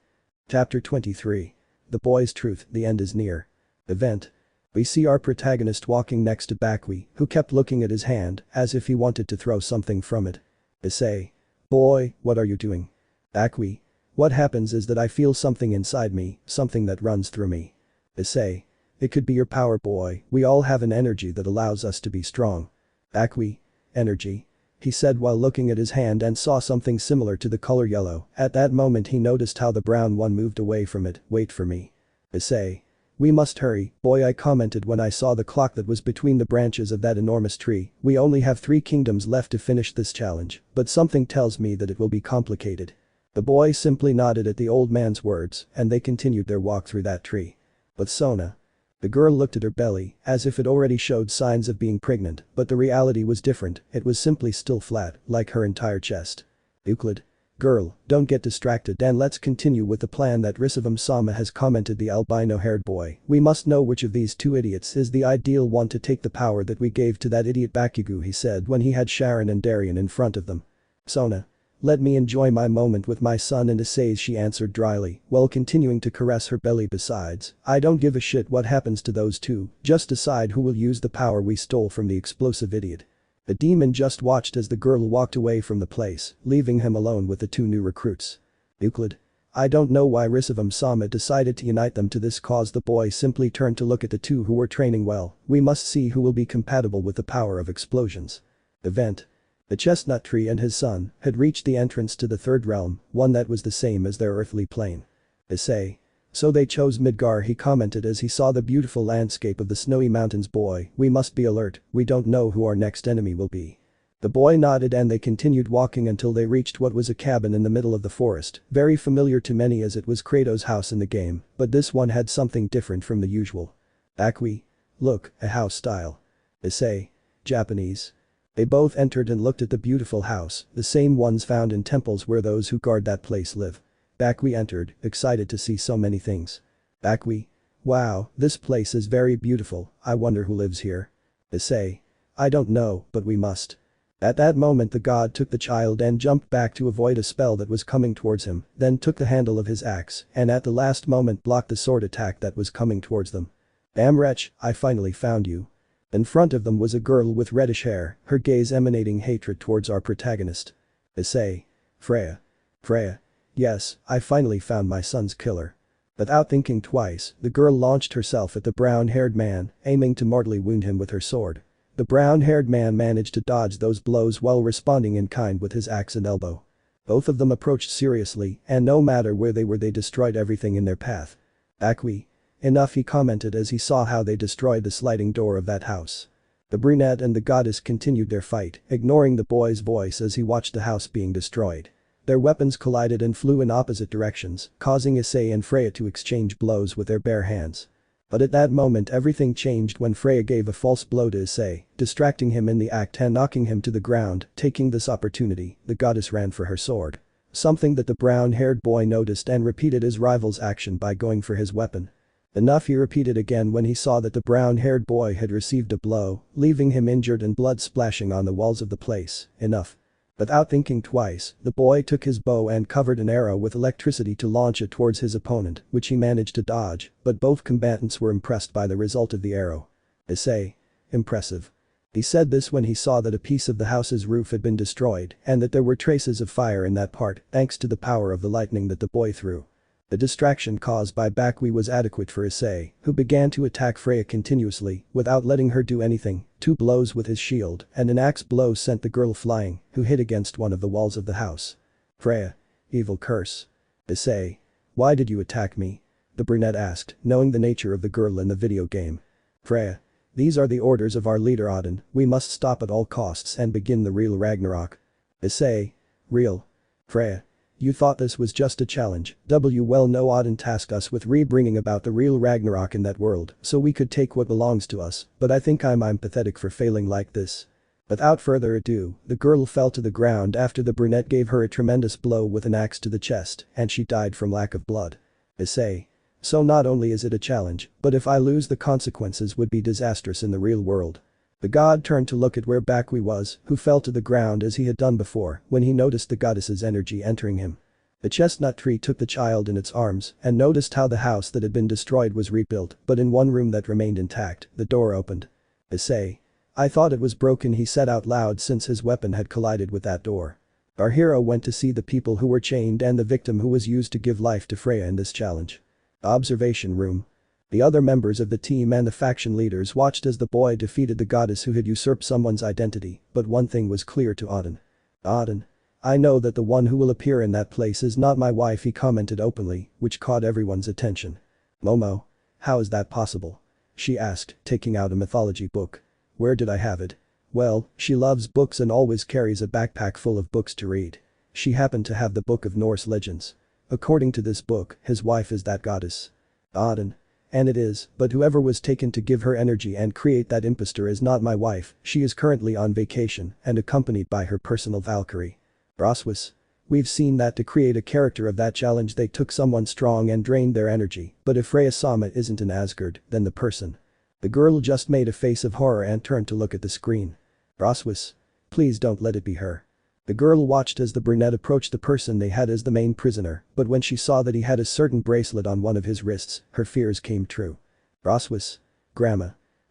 Chapter 23. The boy's truth, the end is near. Event. We see our protagonist walking next to Bakwi, who kept looking at his hand, as if he wanted to throw something from it. Issei. Boy, what are you doing? Bakwi. What happens is that I feel something inside me, something that runs through me. Issei. It could be your power, boy, we all have an energy that allows us to be strong. Bakwi. Energy. He said while looking at his hand and saw something similar to the color yellow. At that moment he noticed how the brown one moved away from it. Wait for me. Issei. We must hurry, boy, I commented when I saw the clock that was between the branches of that enormous tree. We only have 3 kingdoms left to finish this challenge, but something tells me that it will be complicated. The boy simply nodded at the old man's words and they continued their walk through that tree. But Sona. The girl looked at her belly, as if it already showed signs of being pregnant, but the reality was different, it was simply still flat, like her entire chest. Euclid. Girl, don't get distracted and let's continue with the plan that Risevim Sama has commented. The albino-haired boy. We must know which of these 2 idiots is the ideal one to take the power that we gave to that idiot Bakugu, he said when he had Sharon and Darien in front of them. Sona. Let me enjoy my moment with my son and Issei, she answered dryly, while continuing to caress her belly. Besides, I don't give a shit what happens to those 2, just decide who will use the power we stole from the explosive idiot. The demon just watched as the girl walked away from the place, leaving him alone with the 2 new recruits. Euclid. I don't know why Risevim Sama decided to unite them to this cause. The boy simply turned to look at the 2 who were training well. We must see who will be compatible with the power of explosions. Event. The chestnut tree and his son had reached the entrance to the 3rd realm, one that was the same as their earthly plane. Issei. So they chose Midgar, he commented as he saw the beautiful landscape of the snowy mountains. Boy, we must be alert, we don't know who our next enemy will be. The boy nodded and they continued walking until they reached what was a cabin in the middle of the forest, very familiar to many as it was Kratos' house in the game, but this one had something different from the usual. Akui. Look, a house style. Issei. Japanese. They both entered and looked at the beautiful house, the same ones found in temples where those who guard that place live. Akui entered, excited to see so many things. Akui. Wow, this place is very beautiful, I wonder who lives here. Issei. I don't know, but we must. At that moment the god took the child and jumped back to avoid a spell that was coming towards him, then took the handle of his axe and at the last moment blocked the sword attack that was coming towards them. Damn wretch, I finally found you. In front of them was a girl with reddish hair, her gaze emanating hatred towards our protagonist. Issei. Freya. Freya. Yes, I finally found my son's killer. Without thinking twice, the girl launched herself at the brown-haired man, aiming to mortally wound him with her sword. The brown-haired man managed to dodge those blows while responding in kind with his axe and elbow. Both of them approached seriously, and no matter where they were they destroyed everything in their path. Akui. Enough, he commented as he saw how they destroyed the sliding door of that house. The brunette and the goddess continued their fight, ignoring the boy's voice as he watched the house being destroyed. Their weapons collided and flew in opposite directions, causing Issei and Freya to exchange blows with their bare hands. But at that moment everything changed when Freya gave a false blow to Issei, distracting him in the act and knocking him to the ground. Taking this opportunity, the goddess ran for her sword. Something that the brown-haired boy noticed and repeated his rival's action by going for his weapon. Enough, he repeated again when he saw that the brown-haired boy had received a blow, leaving him injured and blood splashing on the walls of the place. Enough. Without thinking twice, the boy took his bow and covered an arrow with electricity to launch it towards his opponent, which he managed to dodge, but both combatants were impressed by the result of the arrow. Issei. Impressive. He said this when he saw that a piece of the house's roof had been destroyed and that there were traces of fire in that part thanks to the power of the lightning that the boy threw. The distraction caused by Bakui was adequate for Issei, who began to attack Freya continuously without letting her do anything. 2 blows with his shield and an axe blow sent the girl flying, who hit against one of the walls of the house. Freya. Evil curse. Issei. Why did you attack me? The brunette asked, knowing the nature of the girl in the video game. Freya. These are the orders of our leader Odin, we must stop at all costs and begin the real Ragnarok. Issei. Real. Freya. You thought this was just a challenge, well no, Odin tasked us with bringing about the real Ragnarok in that world so we could take what belongs to us, but I think I'm pathetic for failing like this. Without further ado, the girl fell to the ground after the brunette gave her a tremendous blow with an axe to the chest and she died from lack of blood. Issei. So not only is it a challenge, but if I lose the consequences would be disastrous in the real world. The god turned to look at where Bakui was, who fell to the ground as he had done before when he noticed the goddess's energy entering him. The chestnut tree took the child in its arms and noticed how the house that had been destroyed was rebuilt, but in one room that remained intact, the door opened. Issei. I thought it was broken, he said out loud since his weapon had collided with that door. Our hero went to see the people who were chained and the victim who was used to give life to Freya in this challenge. Observation room. The other members of the team and the faction leaders watched as the boy defeated the goddess who had usurped someone's identity, but one thing was clear to Odin. Odin. I know that the one who will appear in that place is not my wife, he commented openly, which caught everyone's attention. Momo. How is that possible? She asked, taking out a mythology book. Where did I have it? Well, she loves books and always carries a backpack full of books to read. She happened to have the Book of Norse Legends. According to this book, his wife is that goddess. Odin. And it is, but whoever was taken to give her energy and create that impostor is not my wife, she is currently on vacation and accompanied by her personal Valkyrie. Roswis. We've seen that to create a character of that challenge they took someone strong and drained their energy, but if Freya Sama isn't in Asgard, then the person. The girl just made a face of horror and turned to look at the screen. Roswis. Please don't let it be her. The girl watched as the brunette approached the person they had as the main prisoner, but when she saw that he had a certain bracelet on one of his wrists, her fears came true. Roswis. Grandma.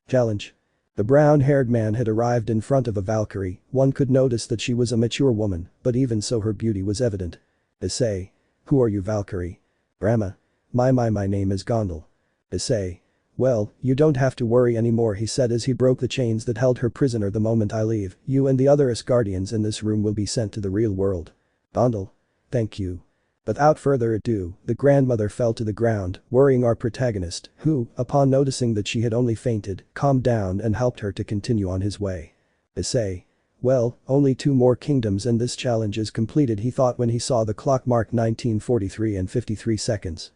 Challenge. The brown-haired man had arrived in front of a Valkyrie, one could notice that she was a mature woman, but even so her beauty was evident. Issei. Who are you, Valkyrie? Grandma. My name is Gondel. Issei. Well, you don't have to worry anymore, he said as he broke the chains that held her prisoner. The moment I leave, you and the other Asgardians in this room will be sent to the real world. Gondel. Thank you. Without further ado, the grandmother fell to the ground, worrying our protagonist, who, upon noticing that she had only fainted, calmed down and helped her to continue on his way. Issei. Well, only 2 more kingdoms and this challenge is completed, he thought when he saw the clock mark 19:43 and 53 seconds.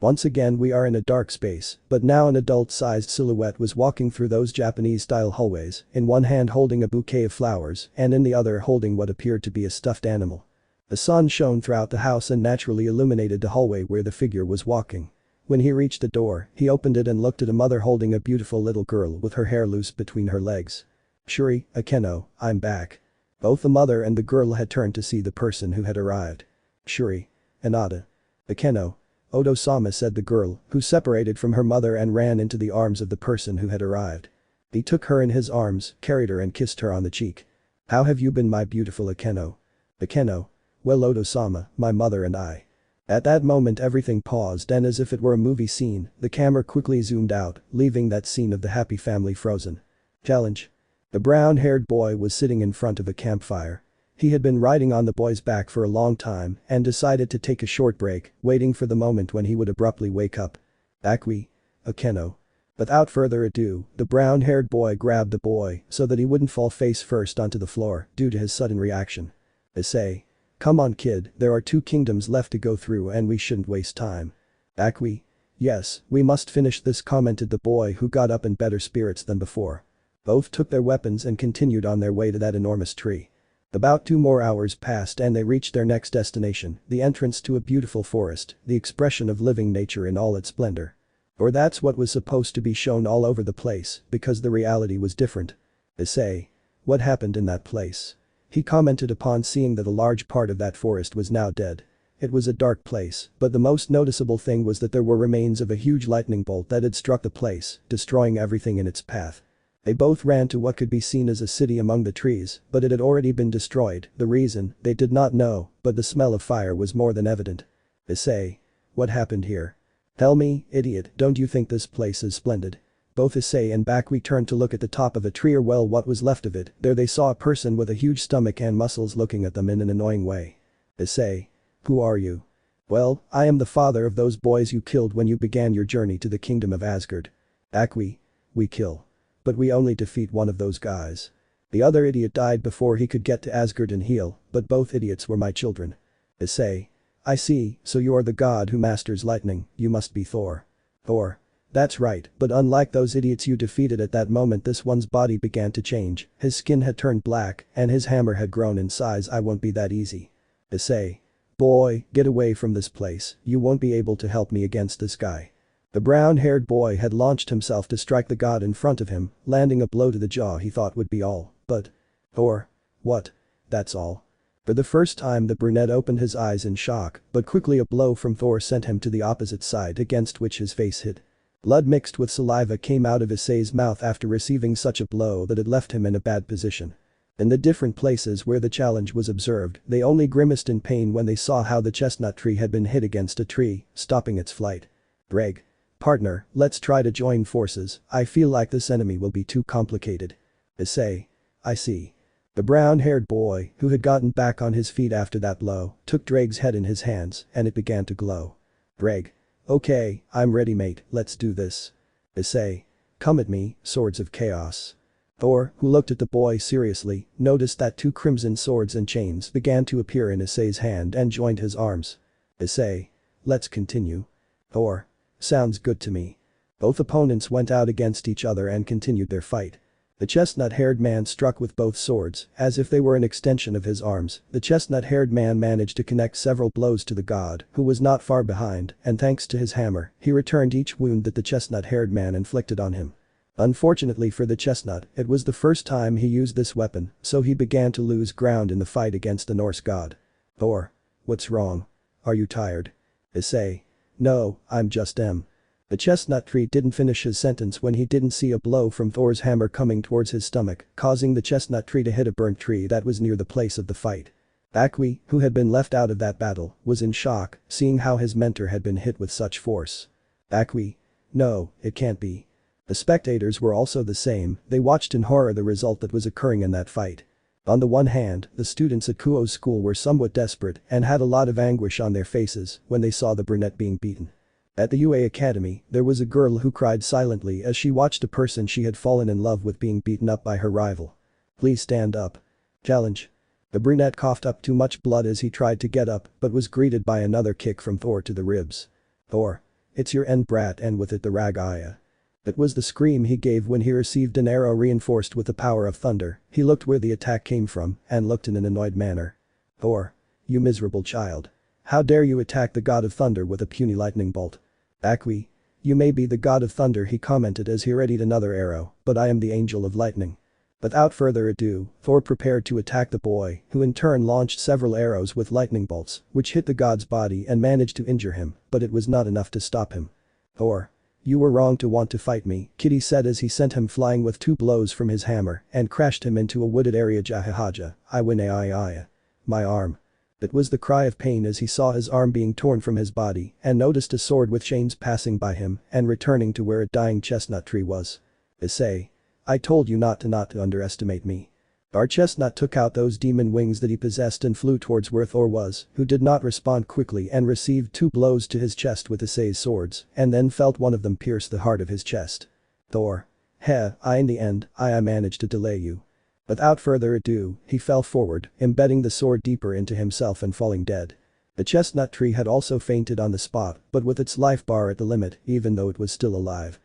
Once again we are in a dark space, but now an adult-sized silhouette was walking through those Japanese-style hallways, in one hand holding a bouquet of flowers and in the other holding what appeared to be a stuffed animal. The sun shone throughout the house and naturally illuminated the hallway where the figure was walking. When he reached the door, he opened it and looked at a mother holding a beautiful little girl with her hair loose between her legs. Shuri, Akeno, I'm back. Both the mother and the girl had turned to see the person who had arrived. Shuri. Anada. Akeno. Odo-sama, said the girl, who separated from her mother and ran into the arms of the person who had arrived. He took her in his arms, carried her and kissed her on the cheek. How have you been, my beautiful Akeno? Akeno. Well, Odo-sama, my mother and I. At that moment everything paused and as if it were a movie scene, the camera quickly zoomed out, leaving that scene of the happy family frozen. Challenge. The brown-haired boy was sitting in front of a campfire. He had been riding on the boy's back for a long time and decided to take a short break, waiting for the moment when he would abruptly wake up. Akui. Akeno. Without further ado, the brown-haired boy grabbed the boy so that he wouldn't fall face first onto the floor due to his sudden reaction. Issei. Come on kid, there are 2 kingdoms left to go through and we shouldn't waste time. Akui. Yes, we must finish this, commented the boy who got up in better spirits than before. Both took their weapons and continued on their way to that enormous tree. About 2 more hours passed and they reached their next destination, the entrance to a beautiful forest, the expression of living nature in all its splendor. Or that's what was supposed to be shown all over the place, because the reality was different. Issei. What happened in that place? He commented upon seeing that a large part of that forest was now dead. It was a dark place, but the most noticeable thing was that there were remains of a huge lightning bolt that had struck the place, destroying everything in its path. They both ran to what could be seen as a city among the trees, but it had already been destroyed, the reason, they did not know, but the smell of fire was more than evident. Issei. What happened here? Tell me, idiot, don't you think this place is splendid? Both Issei and Bakui turned to look at the top of a tree, or well, what was left of it. There they saw a person with a huge stomach and muscles looking at them in an annoying way. Issei. Who are you? Well, I am the father of those boys you killed when you began your journey to the kingdom of Asgard. Bakui. We kill. But we only defeat one of those guys. The other idiot died before he could get to Asgard and heal, but both idiots were my children. Issei. I see, so you are the god who masters lightning, you must be Thor. Thor. That's right, but unlike those idiots you defeated at that moment, this one's body began to change, his skin had turned black and his hammer had grown in size. I won't be that easy. Issei. Boy, get away from this place, you won't be able to help me against this guy. The brown-haired boy had launched himself to strike the god in front of him, landing a blow to the jaw he thought would be all, but… Thor. What? That's all? For the first time the brunette opened his eyes in shock, but quickly a blow from Thor sent him to the opposite side, against which his face hit. Blood mixed with saliva came out of Issei's mouth after receiving such a blow that it left him in a bad position. In the different places where the challenge was observed, they only grimaced in pain when they saw how the chestnut tree had been hit against a tree, stopping its flight. Greg. Partner, let's try to join forces, I feel like this enemy will be too complicated. Issei. I see. The brown-haired boy, who had gotten back on his feet after that blow, took Drake's head in his hands and it began to glow. Greg. Okay, I'm ready mate, let's do this. Issei. Come at me, swords of chaos. Thor, who looked at the boy seriously, noticed that 2 crimson swords and chains began to appear in Issei's hand and joined his arms. Issei. Let's continue. Thor. Sounds good to me. Both opponents went out against each other and continued their fight. The chestnut-haired man struck with both swords, as if they were an extension of his arms. The chestnut-haired man managed to connect several blows to the god, who was not far behind, and thanks to his hammer, he returned each wound that the chestnut-haired man inflicted on him. Unfortunately for the chestnut, it was the first time he used this weapon, so he began to lose ground in the fight against the Norse god. Thor. What's wrong? Are you tired? Issei. No, I'm just The chestnut tree didn't finish his sentence when he didn't see a blow from Thor's hammer coming towards his stomach, causing the chestnut tree to hit a burnt tree that was near the place of the fight. Bakui, who had been left out of that battle, was in shock, seeing how his mentor had been hit with such force. Bakui. No, it can't be. The spectators were also the same, they watched in horror the result that was occurring in that fight. On the one hand, the students at Kuoh's school were somewhat desperate and had a lot of anguish on their faces when they saw the brunette being beaten. At the UA Academy, there was a girl who cried silently as she watched a person she had fallen in love with being beaten up by her rival. Please stand up. Challenge. The brunette coughed up too much blood as he tried to get up but was greeted by another kick from Thor to the ribs. Thor. It's your end brat and with it the Ragaya. It was the scream he gave when he received an arrow reinforced with the power of thunder. He looked where the attack came from and looked in an annoyed manner. Thor. You miserable child. How dare you attack the god of thunder with a puny lightning bolt? Akwi. You may be the god of thunder, he commented as he readied another arrow, but I am the angel of lightning. Without further ado, Thor prepared to attack the boy, who in turn launched several arrows with lightning bolts, which hit the god's body and managed to injure him, but it was not enough to stop him. Thor. You were wrong to want to fight me, Kitty said as he sent him flying with 2 blows from his hammer and crashed him into a wooded area. Jahahaja, I win ai. My arm. It was the cry of pain as he saw his arm being torn from his body and noticed a sword with chains passing by him and returning to where a dying chestnut tree was. Issei. I told you not to underestimate me. Our chestnut took out those demon wings that he possessed and flew towards where Thor was, who did not respond quickly and received 2 blows to his chest with Issei's swords and then felt one of them pierce the heart of his chest. Thor. In the end, I managed to delay you. Without further ado, he fell forward, embedding the sword deeper into himself and falling dead. The chestnut tree had also fainted on the spot, but with its life bar at the limit, even though it was still alive.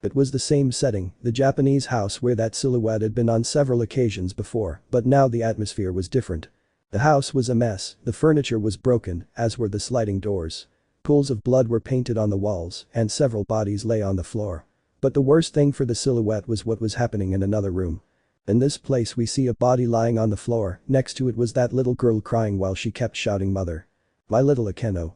It was the same setting, the Japanese house where that silhouette had been on several occasions before, but now the atmosphere was different. The house was a mess, the furniture was broken, as were the sliding doors. Pools of blood were painted on the walls, and several bodies lay on the floor. But the worst thing for the silhouette was what was happening in another room. In this place we see a body lying on the floor, next to it was that little girl crying while she kept shouting mother. My little Akeno,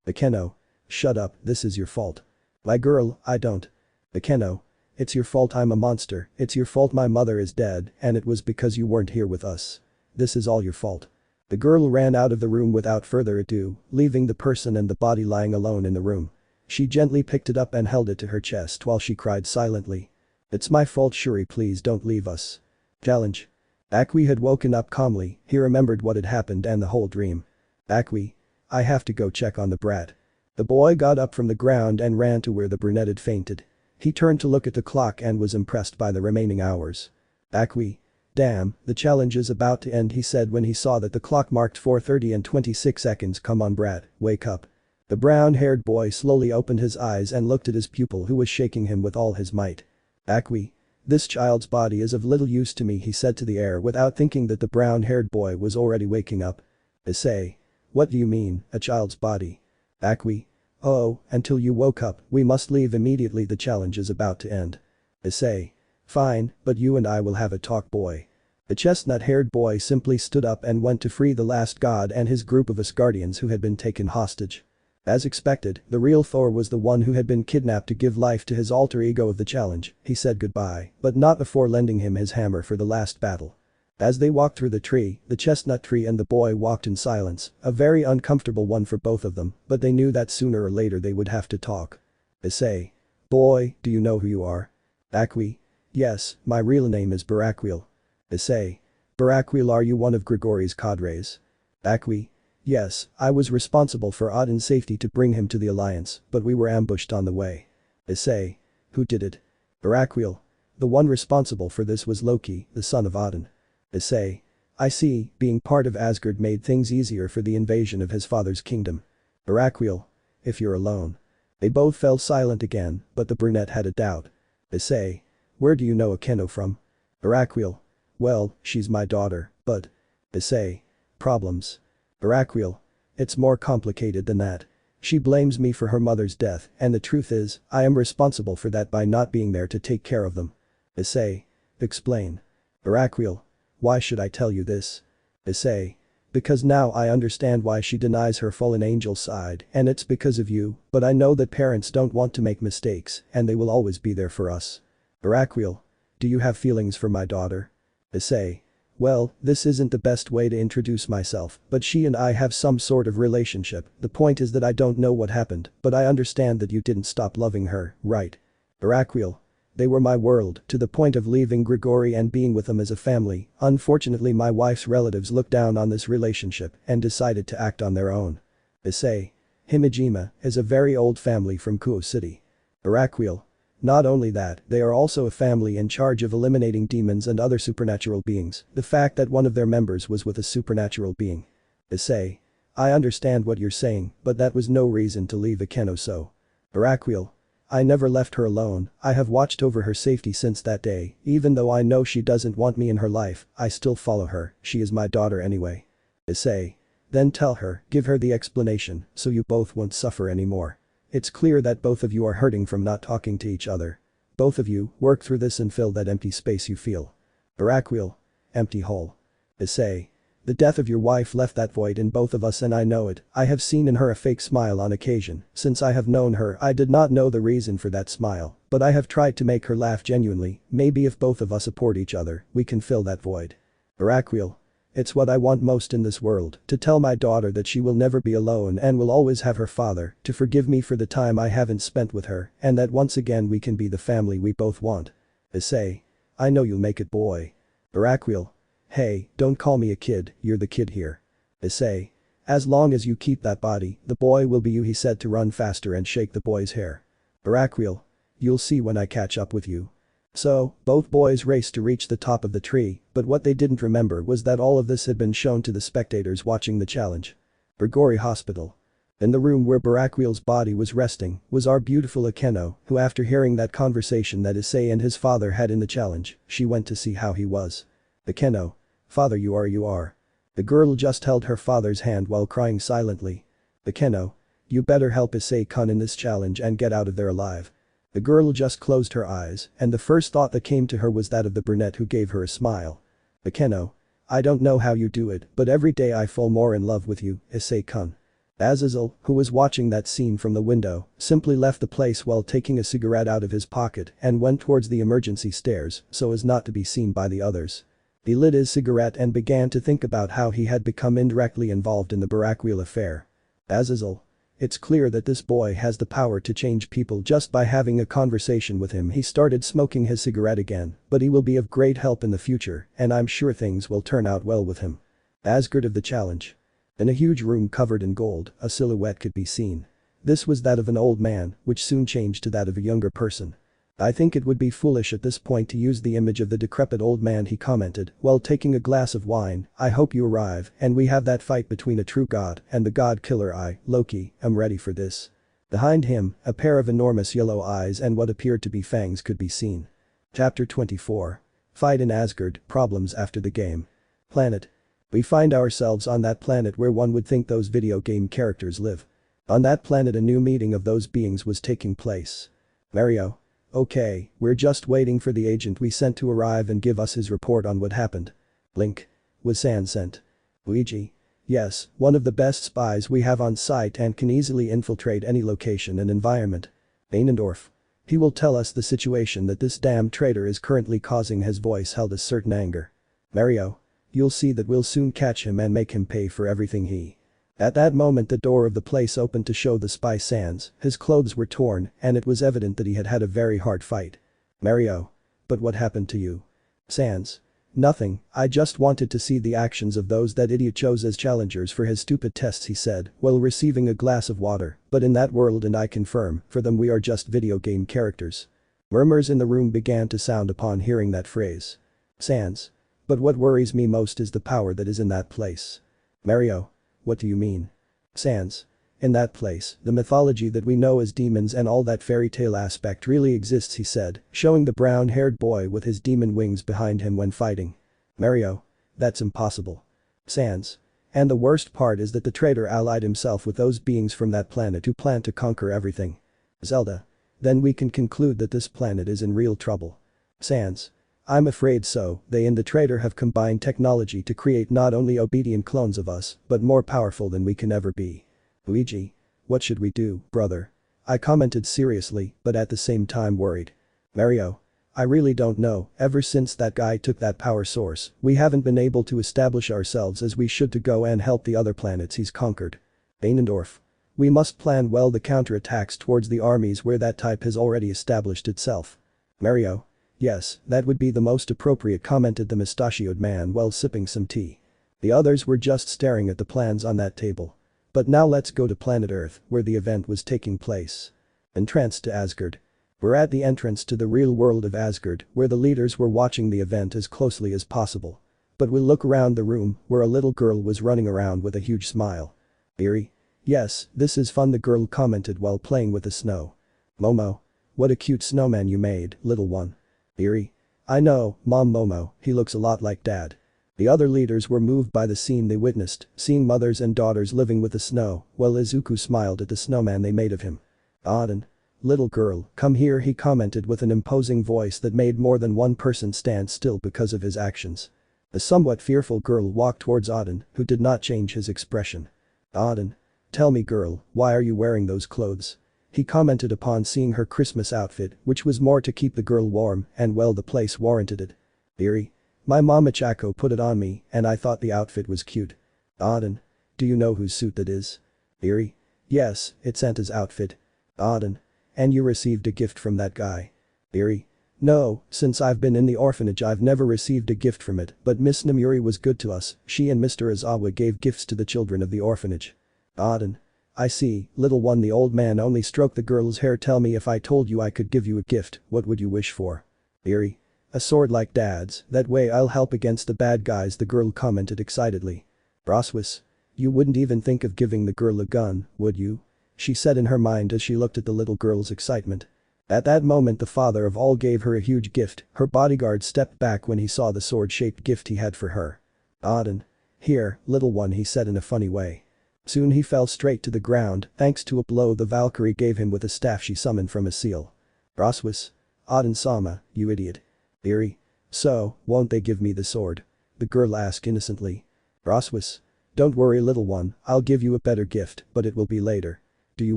Akeno. Shut up, this is your fault. My girl, I don't. Akeno. It's your fault, I'm a monster, it's your fault my mother is dead and it was because you weren't here with us. This is all your fault. The girl ran out of the room without further ado, leaving the person and the body lying alone in the room. She gently picked it up and held it to her chest while she cried silently. It's my fault, Shuri, please don't leave us. Challenge. Akwi had woken up calmly, he remembered what had happened and the whole dream. Akwi. I have to go check on the brat. The boy got up from the ground and ran to where the brunette had fainted. He turned to look at the clock and was impressed by the remaining hours. Akwi. Damn, the challenge is about to end, he said when he saw that the clock marked 4:30 and 26 seconds. Come on brat, wake up. The brown-haired boy slowly opened his eyes and looked at his pupil who was shaking him with all his might. Akwi. This child's body is of little use to me, he said to the air without thinking that the brown-haired boy was already waking up. Issei. What do you mean, a child's body? Akwi. Oh, until you woke up, we must leave immediately, the challenge is about to end. Issei. Fine, but you and I will have a talk, boy. The chestnut-haired boy simply stood up and went to free the last god and his group of Asgardians who had been taken hostage. As expected, the real Thor was the one who had been kidnapped to give life to his alter ego of the challenge. He said goodbye, but not before lending him his hammer for the last battle. As they walked through the tree, the chestnut tree and the boy walked in silence, a very uncomfortable one for both of them, but they knew that sooner or later they would have to talk. Issei. Boy, do you know who you are? Akwi. Yes, my real name is Barakwil. Issei. Barakwil, are you one of Grigori's cadres? Akwi. Yes, I was responsible for Odin's safety to bring him to the Alliance, but we were ambushed on the way. Issei. Who did it? Barakwil. The one responsible for this was Loki, the son of Odin. Issei. I see, being part of Asgard made things easier for the invasion of his father's kingdom. Barakwil. If you're alone. They both fell silent again, but the brunette had a doubt. Issei. Where do you know Akeno from? Barakwil. Well, she's my daughter, but. Issei. Problems. Barakwil. It's more complicated than that. She blames me for her mother's death, and the truth is, I am responsible for that by not being there to take care of them. Issei. Explain. Barakwil. Why should I tell you this? Issei. Because now I understand why she denies her fallen angel side, and it's because of you, but I know that parents don't want to make mistakes, and they will always be there for us. Barakwil. Do you have feelings for my daughter? Issei. Well, this isn't the best way to introduce myself, but she and I have some sort of relationship. The point is that I don't know what happened, but I understand that you didn't stop loving her, right? Barakwil. They were my world, to the point of leaving Grigori and being with them as a family. Unfortunately, my wife's relatives looked down on this relationship and decided to act on their own. Issei Himejima is a very old family from Kuoh City. Baraquiel. Not only that, they are also a family in charge of eliminating demons and other supernatural beings. The fact that one of their members was with a supernatural being. Issei. I understand what you're saying, but that was no reason to leave Akeno so. Baraquiel. I never left her alone. I have watched over her safety since that day. Even though I know she doesn't want me in her life, I still follow her. She is my daughter anyway. Issei. Then tell her, give her the explanation, so you both won't suffer anymore. It's clear that both of you are hurting from not talking to each other. Both of you, work through this and fill that empty space you feel. Baraquiel. Empty hole. Issei. The death of your wife left that void in both of us and I know it. I have seen in her a fake smile on occasion. Since I have known her, I did not know the reason for that smile, but I have tried to make her laugh genuinely. Maybe if both of us support each other, we can fill that void. Baraquiel. It's what I want most in this world, to tell my daughter that she will never be alone and will always have her father, to forgive me for the time I haven't spent with her, and that once again we can be the family we both want. Issei. I know you'll make it, boy. Baraquiel. Hey, don't call me a kid, you're the kid here. Issei. As long as you keep that body, the boy will be you, he said to run faster and shake the boy's hair. Baraquiel. You'll see when I catch up with you. So, both boys raced to reach the top of the tree, but what they didn't remember was that all of this had been shown to the spectators watching the challenge. Grigori Hospital. In the room where Baraquiel's body was resting, was our beautiful Akeno, who after hearing that conversation that Issei and his father had in the challenge, she went to see how he was. Akeno. Father, you are. The girl just held her father's hand while crying silently. Akeno. You better help Issei-kun in this challenge and get out of there alive. The girl just closed her eyes, and the first thought that came to her was that of the brunette who gave her a smile. Akeno. I don't know how you do it, but every day I fall more in love with you, Issei-kun. Azazel, who was watching that scene from the window, simply left the place while taking a cigarette out of his pocket and went towards the emergency stairs so as not to be seen by the others. He lit his cigarette and began to think about how he had become indirectly involved in the Baraquiel affair. Azazel. It's clear that this boy has the power to change people just by having a conversation with him. He started smoking his cigarette again, but he will be of great help in the future, and I'm sure things will turn out well with him. Asgard of the challenge. In a huge room covered in gold, a silhouette could be seen. This was that of an old man, which soon changed to that of a younger person. I think it would be foolish at this point to use the image of the decrepit old man, he commented, while taking a glass of wine. I hope you arrive and we have that fight between a true god and the god killer. I, Loki, am ready for this. Behind him, a pair of enormous yellow eyes and what appeared to be fangs could be seen. Chapter 24. Fight in Asgard, problems after the game. Planet. We find ourselves on that planet where one would think those video game characters live. On that planet a new meeting of those beings was taking place. Mario. Okay, we're just waiting for the agent we sent to arrive and give us his report on what happened. Link. Was Sans sent? Luigi. Yes, one of the best spies we have on site and can easily infiltrate any location and environment. Einendorf. He will tell us the situation that this damn traitor is currently causing. His voice held a certain anger. Mario. You'll see that we'll soon catch him and make him pay for everything he. At that moment the door of the place opened to show the spy Sans. His clothes were torn and it was evident that he had had a very hard fight. Mario. But what happened to you? Sans. Nothing, I just wanted to see the actions of those that idiot chose as challengers for his stupid tests, he said while receiving a glass of water, but in that world and I confirm, for them we are just video game characters. Murmurs in the room began to sound upon hearing that phrase. Sans. But what worries me most is the power that is in that place. Mario. What do you mean? Sans. In that place, the mythology that we know as demons and all that fairy tale aspect really exists, he said, showing the brown-haired boy with his demon wings behind him when fighting. Mario. That's impossible. Sans. And the worst part is that the traitor allied himself with those beings from that planet who plan to conquer everything. Zelda. Then we can conclude that this planet is in real trouble. Sans. I'm afraid so. They and the traitor have combined technology to create not only obedient clones of us, but more powerful than we can ever be. Luigi. What should we do, brother? I commented seriously, but at the same time worried. Mario. I really don't know. Ever since that guy took that power source, we haven't been able to establish ourselves as we should to go and help the other planets he's conquered. Einendorf. We must plan well the counterattacks towards the armies where that type has already established itself. Mario? Yes, that would be the most appropriate, commented the mustachioed man while sipping some tea. The others were just staring at the plans on that table. But now let's go to planet Earth, where the event was taking place. Entrance to Asgard. We're at the entrance to the real world of Asgard, where the leaders were watching the event as closely as possible. But we'll look around the room, where a little girl was running around with a huge smile. Eerie? Yes, this is fun, the girl commented while playing with the snow. Momo. What a cute snowman you made, little one. Eerie? I know, Mom. Momo, he looks a lot like Dad. The other leaders were moved by the scene they witnessed, seeing mothers and daughters living with the snow, while Izuku smiled at the snowman they made of him. Auden. Little girl, come here, he commented with an imposing voice that made more than one person stand still because of his actions. The somewhat fearful girl walked towards Auden, who did not change his expression. Auden. Tell me, girl, why are you wearing those clothes? He commented upon seeing her Christmas outfit, which was more to keep the girl warm, and well, the place warranted it. Eerie. My mama Chaco put it on me, and I thought the outfit was cute. Auden. Do you know whose suit that is? Eerie. Yes, it's Santa's outfit. Auden. And you received a gift from that guy? Eerie. No, since I've been in the orphanage I've never received a gift from it, but Miss Namuri was good to us, she and Mr. Izawa gave gifts to the children of the orphanage. Auden. I see, little one, the old man only stroked the girl's hair. Tell me, if I told you I could give you a gift, what would you wish for? Eerie. A sword like Dad's, that way I'll help against the bad guys, the girl commented excitedly. Broswis. You wouldn't even think of giving the girl a gun, would you? She said in her mind as she looked at the little girl's excitement. At that moment the father of all gave her a huge gift. Her bodyguard stepped back when he saw the sword-shaped gift he had for her. Auden. Here, little one, he said in a funny way. Soon he fell straight to the ground, thanks to a blow the Valkyrie gave him with a staff she summoned from a seal. Broswis. Auden-sama, you idiot. Eerie. So, won't they give me the sword? The girl asked innocently. Broswis. Don't worry, little one, I'll give you a better gift, but it will be later. Do you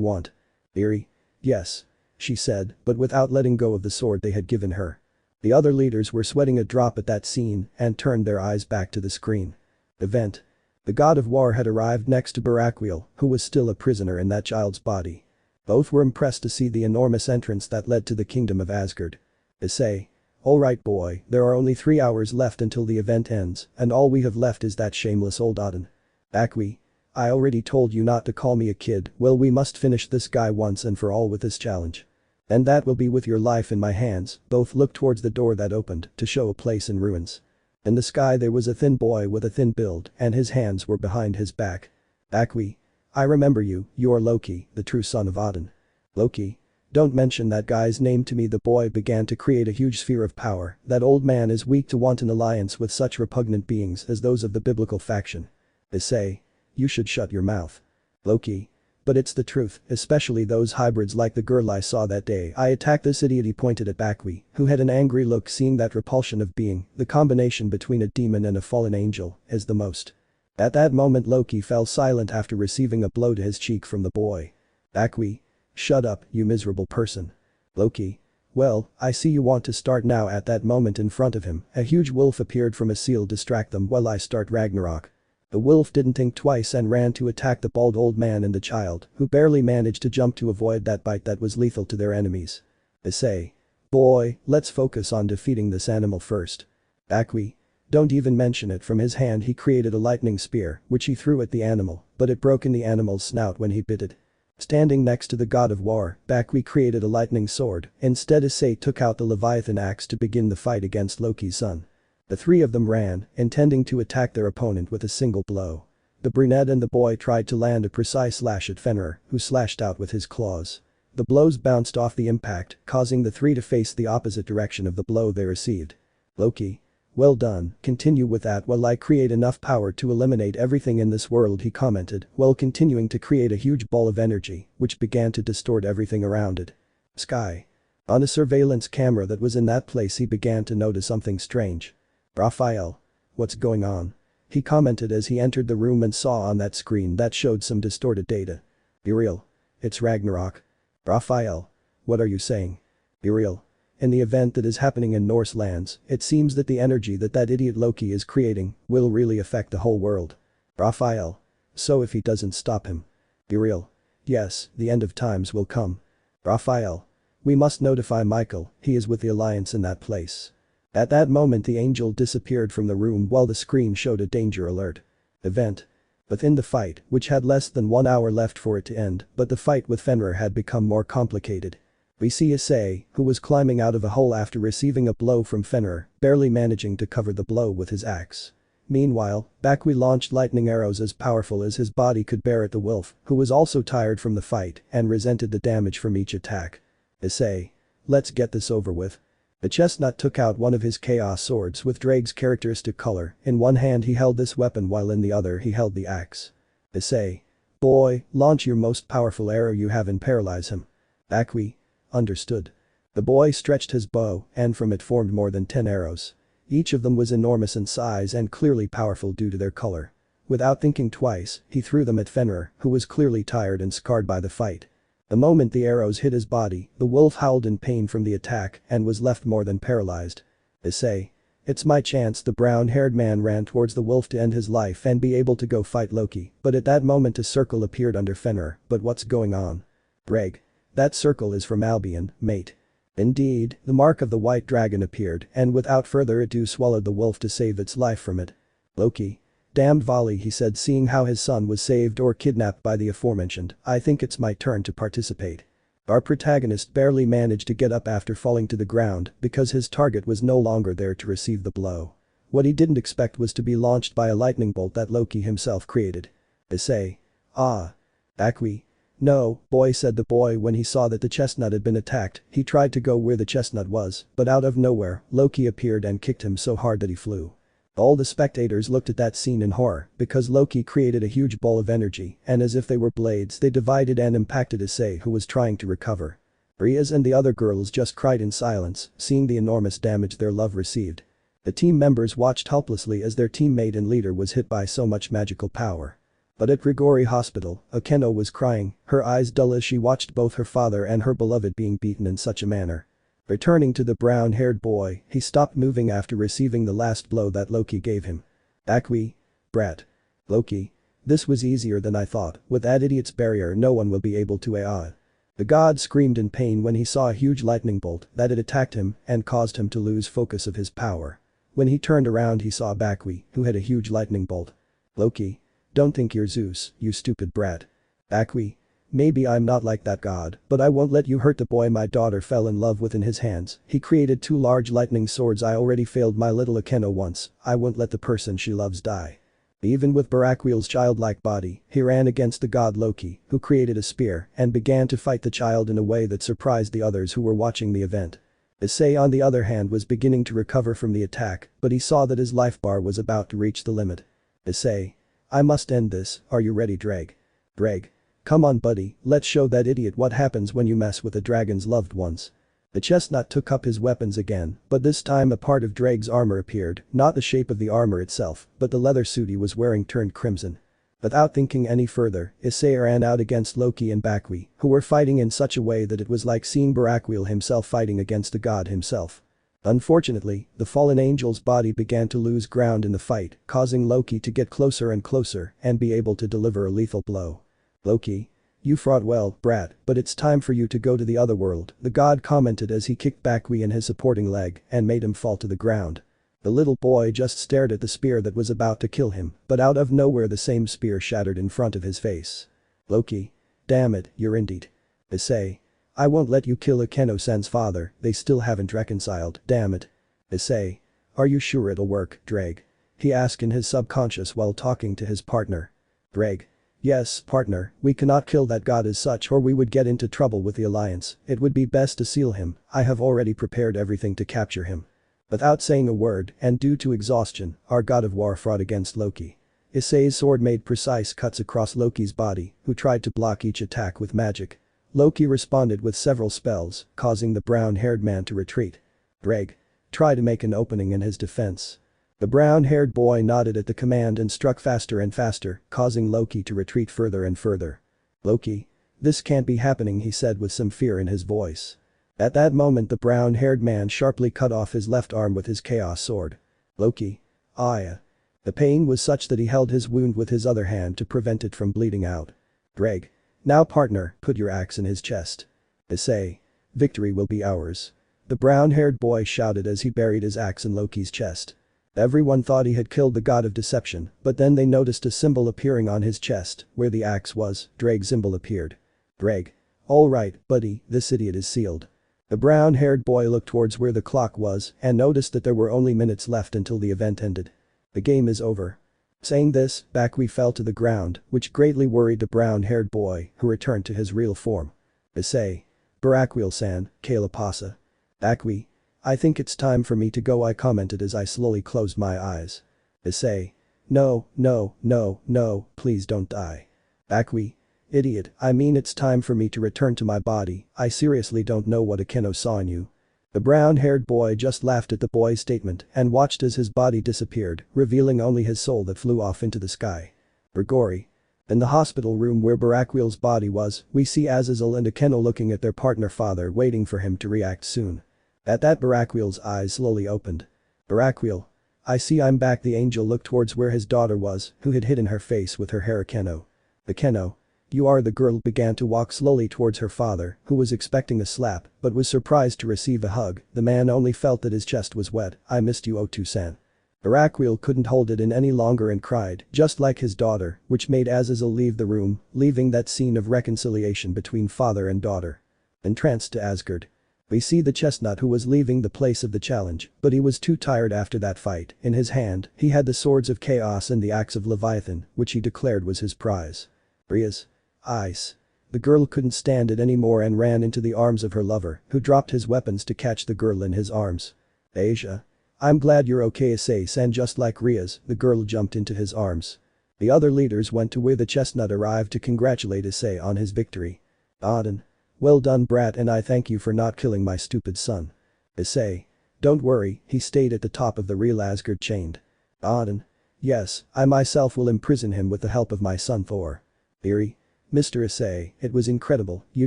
want? Eerie. Yes. She said, but without letting go of the sword they had given her. The other leaders were sweating a drop at that scene and turned their eyes back to the screen. Event. The god of war had arrived next to Baraquiel, who was still a prisoner in that child's body. Both were impressed to see the enormous entrance that led to the kingdom of Asgard. Issei. Alright boy, there are only 3 hours left until the event ends, and all we have left is that shameless old Auden. Akui. I already told you not to call me a kid. Well, we must finish this guy once and for all with this challenge. And that will be with your life in my hands. Both looked towards the door that opened to show a place in ruins. In the sky there was a thin boy with a thin build, and his hands were behind his back. Akui. I remember you, you're Loki, the true son of Auden. Loki. Don't mention that guy's name to me. The boy began to create a huge sphere of power. That old man is weak to want an alliance with such repugnant beings as those of the biblical faction. Issei. You should shut your mouth. Loki. But it's the truth, especially those hybrids like the girl I saw that day. I attacked this idiot. He pointed at Bakui, who had an angry look, seeing that repulsion of being, the combination between a demon and a fallen angel, is the most. At that moment Loki fell silent after receiving a blow to his cheek from the boy. Bakui. Shut up, you miserable person. Loki. Well, I see you want to start now. At that moment in front of him, a huge wolf appeared from a seal. Distract them while I start Ragnarok. The wolf didn't think twice and ran to attack the bald old man and the child, who barely managed to jump to avoid that bite that was lethal to their enemies. Issei. Boy, let's focus on defeating this animal first. Bakui. Don't even mention it. From his hand he created a lightning spear, which he threw at the animal, but it broke in the animal's snout when he bit it. Standing next to the god of war, Bakui created a lightning sword. Instead Issei took out the Leviathan axe to begin the fight against Loki's son. The three of them ran, intending to attack their opponent with a single blow. The brunette and the boy tried to land a precise slash at Fenrir, who slashed out with his claws. The blows bounced off the impact, causing the three to face the opposite direction of the blow they received. Loki. Well done, continue with that while I create enough power to eliminate everything in this world, he commented, while continuing to create a huge ball of energy, which began to distort everything around it. Sky. On a surveillance camera that was in that place he began to notice something strange. Raphael. What's going on? He commented as he entered the room and saw on that screen that showed some distorted data. Gabriel. It's Ragnarok. Raphael. What are you saying? Gabriel. In the event that is happening in Norse lands, it seems that the energy that idiot Loki is creating will really affect the whole world. Raphael. So if he doesn't stop him. Gabriel. Yes, the end of times will come. Raphael. We must notify Michael, he is with the Alliance in that place. At that moment the angel disappeared from the room while the screen showed a danger alert. Event. Within the fight, which had less than 1 hour left for it to end, but the fight with Fenrir had become more complicated. We see Issei, who was climbing out of a hole after receiving a blow from Fenrir, barely managing to cover the blow with his axe. Meanwhile, Bakui launched lightning arrows as powerful as his body could bear at the wolf, who was also tired from the fight and resented the damage from each attack. Issei. Let's get this over with. The chestnut took out one of his chaos swords with Drake's characteristic color, in one hand he held this weapon while in the other he held the axe. Issei. Boy, launch your most powerful arrow you have and paralyze him. Bakui. Understood. The boy stretched his bow and from it formed more than 10 arrows. Each of them was enormous in size and clearly powerful due to their color. Without thinking twice, he threw them at Fenrir, who was clearly tired and scarred by the fight. The moment the arrows hit his body, the wolf howled in pain from the attack and was left more than paralyzed. Issei. It's my chance. The brown-haired man ran towards the wolf to end his life and be able to go fight Loki, but at that moment a circle appeared under Fenrir. But what's going on? Greg. That circle is from Albion, mate. Indeed, the mark of the white dragon appeared and without further ado swallowed the wolf to save its life from it. Loki. Damned volley, he said, seeing how his son was saved or kidnapped by the aforementioned. I think it's my turn to participate. Our protagonist barely managed to get up after falling to the ground because his target was no longer there to receive the blow. What he didn't expect was to be launched by a lightning bolt that Loki himself created. Issei. Ah. Bakui. No, boy, said the boy when he saw that the chestnut had been attacked. He tried to go where the chestnut was, but out of nowhere, Loki appeared and kicked him so hard that he flew. All the spectators looked at that scene in horror because Loki created a huge ball of energy and as if they were blades they divided and impacted Issei, who was trying to recover. Rias and the other girls just cried in silence, seeing the enormous damage their love received. The team members watched helplessly as their teammate and leader was hit by so much magical power. But at Gregory Hospital, Akeno was crying, her eyes dull as she watched both her father and her beloved being beaten in such a manner. Returning to the brown-haired boy, he stopped moving after receiving the last blow that Loki gave him. Bakui. Brat. Loki. This was easier than I thought. With that idiot's barrier no one will be able to AI. The god screamed in pain when he saw a huge lightning bolt that had attacked him and caused him to lose focus of his power. When he turned around he saw Bakui, who had a huge lightning bolt. Loki. Don't think you're Zeus, you stupid brat. Bakui. Maybe I'm not like that god, but I won't let you hurt the boy my daughter fell in love with in his hands. He created 2 large lightning swords. I already failed my little Akeno once. I won't let the person she loves die. Even with Barakwil's childlike body, he ran against the god Loki, who created a spear and began to fight the child in a way that surprised the others who were watching the event. Issei on the other hand was beginning to recover from the attack, but he saw that his life bar was about to reach the limit. Issei. I must end this. Are you ready, Dreg? Dreg. Come on buddy, let's show that idiot what happens when you mess with a dragon's loved ones. The chestnut took up his weapons again, but this time a part of Dreg's armor appeared, not the shape of the armor itself, but the leather suit he was wearing turned crimson. Without thinking any further, Issei ran out against Loki and Bakui, who were fighting in such a way that it was like seeing Barakwil himself fighting against the god himself. Unfortunately, the fallen angel's body began to lose ground in the fight, causing Loki to get closer and closer and be able to deliver a lethal blow. Loki. You fought well, brat, but it's time for you to go to the other world, the god commented as he kicked Bakui in his supporting leg and made him fall to the ground. The little boy just stared at the spear that was about to kill him, but out of nowhere the same spear shattered in front of his face. Loki. Damn it, you're indeed. Issei. I won't let you kill Akeno-san's father, they still haven't reconciled, damn it. Issei. Are you sure it'll work, Dreg? He asked in his subconscious while talking to his partner. Dreg. Yes, partner, we cannot kill that god as such or we would get into trouble with the Alliance. It would be best to seal him. I have already prepared everything to capture him. Without saying a word and due to exhaustion, our god of war fought against Loki. Issei's sword made precise cuts across Loki's body, who tried to block each attack with magic. Loki responded with several spells, causing the brown-haired man to retreat. Dreg. Try to make an opening in his defense. The brown-haired boy nodded at the command and struck faster and faster, causing Loki to retreat further and further. Loki. This can't be happening, he said with some fear in his voice. At that moment the brown-haired man sharply cut off his left arm with his chaos sword. Loki. Aya. The pain was such that he held his wound with his other hand to prevent it from bleeding out. Dreg. Now partner, put your axe in his chest. Issei. Victory will be ours. The brown-haired boy shouted as he buried his axe in Loki's chest. Everyone thought he had killed the god of deception, but then they noticed a symbol appearing on his chest, where the axe was, Dreg symbol appeared. Dreg. Alright, buddy, this idiot is sealed. The brown-haired boy looked towards where the clock was and noticed that there were only minutes left until the event ended. The game is over. Saying this, Bakui fell to the ground, which greatly worried the brown-haired boy, who returned to his real form. Issei. Barakwil-san, Kalapasa. Bakui. I think it's time for me to go, I commented as I slowly closed my eyes. Issei. No, no, no, no, please don't die. Bakui. Idiot, I mean it's time for me to return to my body, I seriously don't know what Akeno saw in you. The brown-haired boy just laughed at the boy's statement and watched as his body disappeared, revealing only his soul that flew off into the sky. Grigori. In the hospital room where Barakwil's body was, we see Azazel and Akeno looking at their partner father waiting for him to react soon. At that Barakwil's eyes slowly opened. Barakwil. I see I'm back, the angel looked towards where his daughter was, who had hidden her face with her hair. Akeno. Akeno. You are the girl, began to walk slowly towards her father, who was expecting a slap, but was surprised to receive a hug. The man only felt that his chest was wet. I missed you, Otu-san. Barakwil couldn't hold it in any longer and cried, just like his daughter, which made Azazel leave the room, leaving that scene of reconciliation between father and daughter. Entranced to Asgard. We see the chestnut who was leaving the place of the challenge, but he was too tired after that fight. In his hand, he had the swords of chaos and the axe of Leviathan, which he declared was his prize. Rias. Ice. The girl couldn't stand it anymore and ran into the arms of her lover, who dropped his weapons to catch the girl in his arms. Asia. I'm glad you're okay, Issei-san. Just like Rias, the girl jumped into his arms. The other leaders went to where the chestnut arrived to congratulate Issei on his victory. Auden. Well done, brat, and I thank you for not killing my stupid son. Issei. Don't worry, he stayed at the top of the real Asgard chained. Auden. Yes, I myself will imprison him with the help of my son Thor. Iri. Mr. Issei, it was incredible, you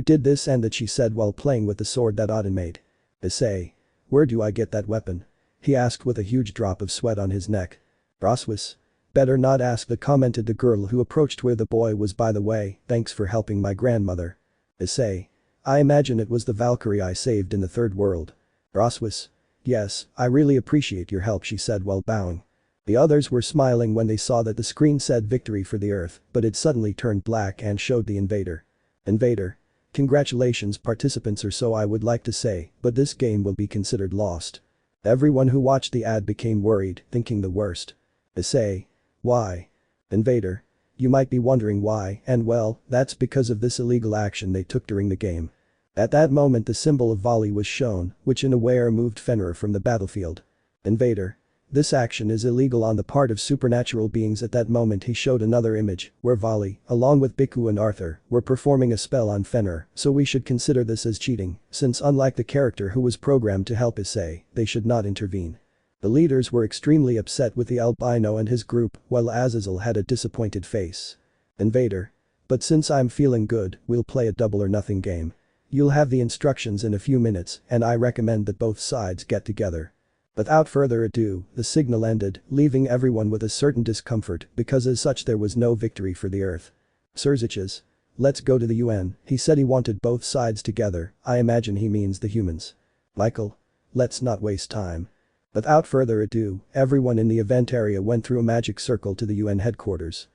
did this and that, she said while playing with the sword that Auden made. Issei. Where do I get that weapon? He asked with a huge drop of sweat on his neck. Broswis. Better not ask, commented the girl who approached where the boy was. By the way, thanks for helping my grandmother. Issei. I imagine it was the Valkyrie I saved in the third world. Broswis. Yes, I really appreciate your help, she said while bowing. The others were smiling when they saw that the screen said victory for the Earth, but it suddenly turned black and showed the invader. Invader. Congratulations participants, or so I would like to say, but this game will be considered lost. Everyone who watched the ad became worried, thinking the worst. Issei. Why? Invader. You might be wondering why, and well, that's because of this illegal action they took during the game. At that moment the symbol of volley was shown, which in a way removed Fenrir from the battlefield. Invader. This action is illegal on the part of supernatural beings. At that moment he showed another image, where Volley, along with Biku and Arthur, were performing a spell on Fenrir, so we should consider this as cheating, since unlike the character who was programmed to help Issei, they should not intervene. The leaders were extremely upset with the albino and his group, while Azazel had a disappointed face. Invader. But since I'm feeling good, we'll play a double or nothing game. You'll have the instructions in a few minutes, and I recommend that both sides get together. Without further ado, the signal ended, leaving everyone with a certain discomfort because as such there was no victory for the Earth. Sirzechs. Let's go to the UN, he said. He wanted both sides together, I imagine he means the humans. Michael. Let's not waste time. Without further ado, everyone in the event area went through a magic circle to the UN headquarters.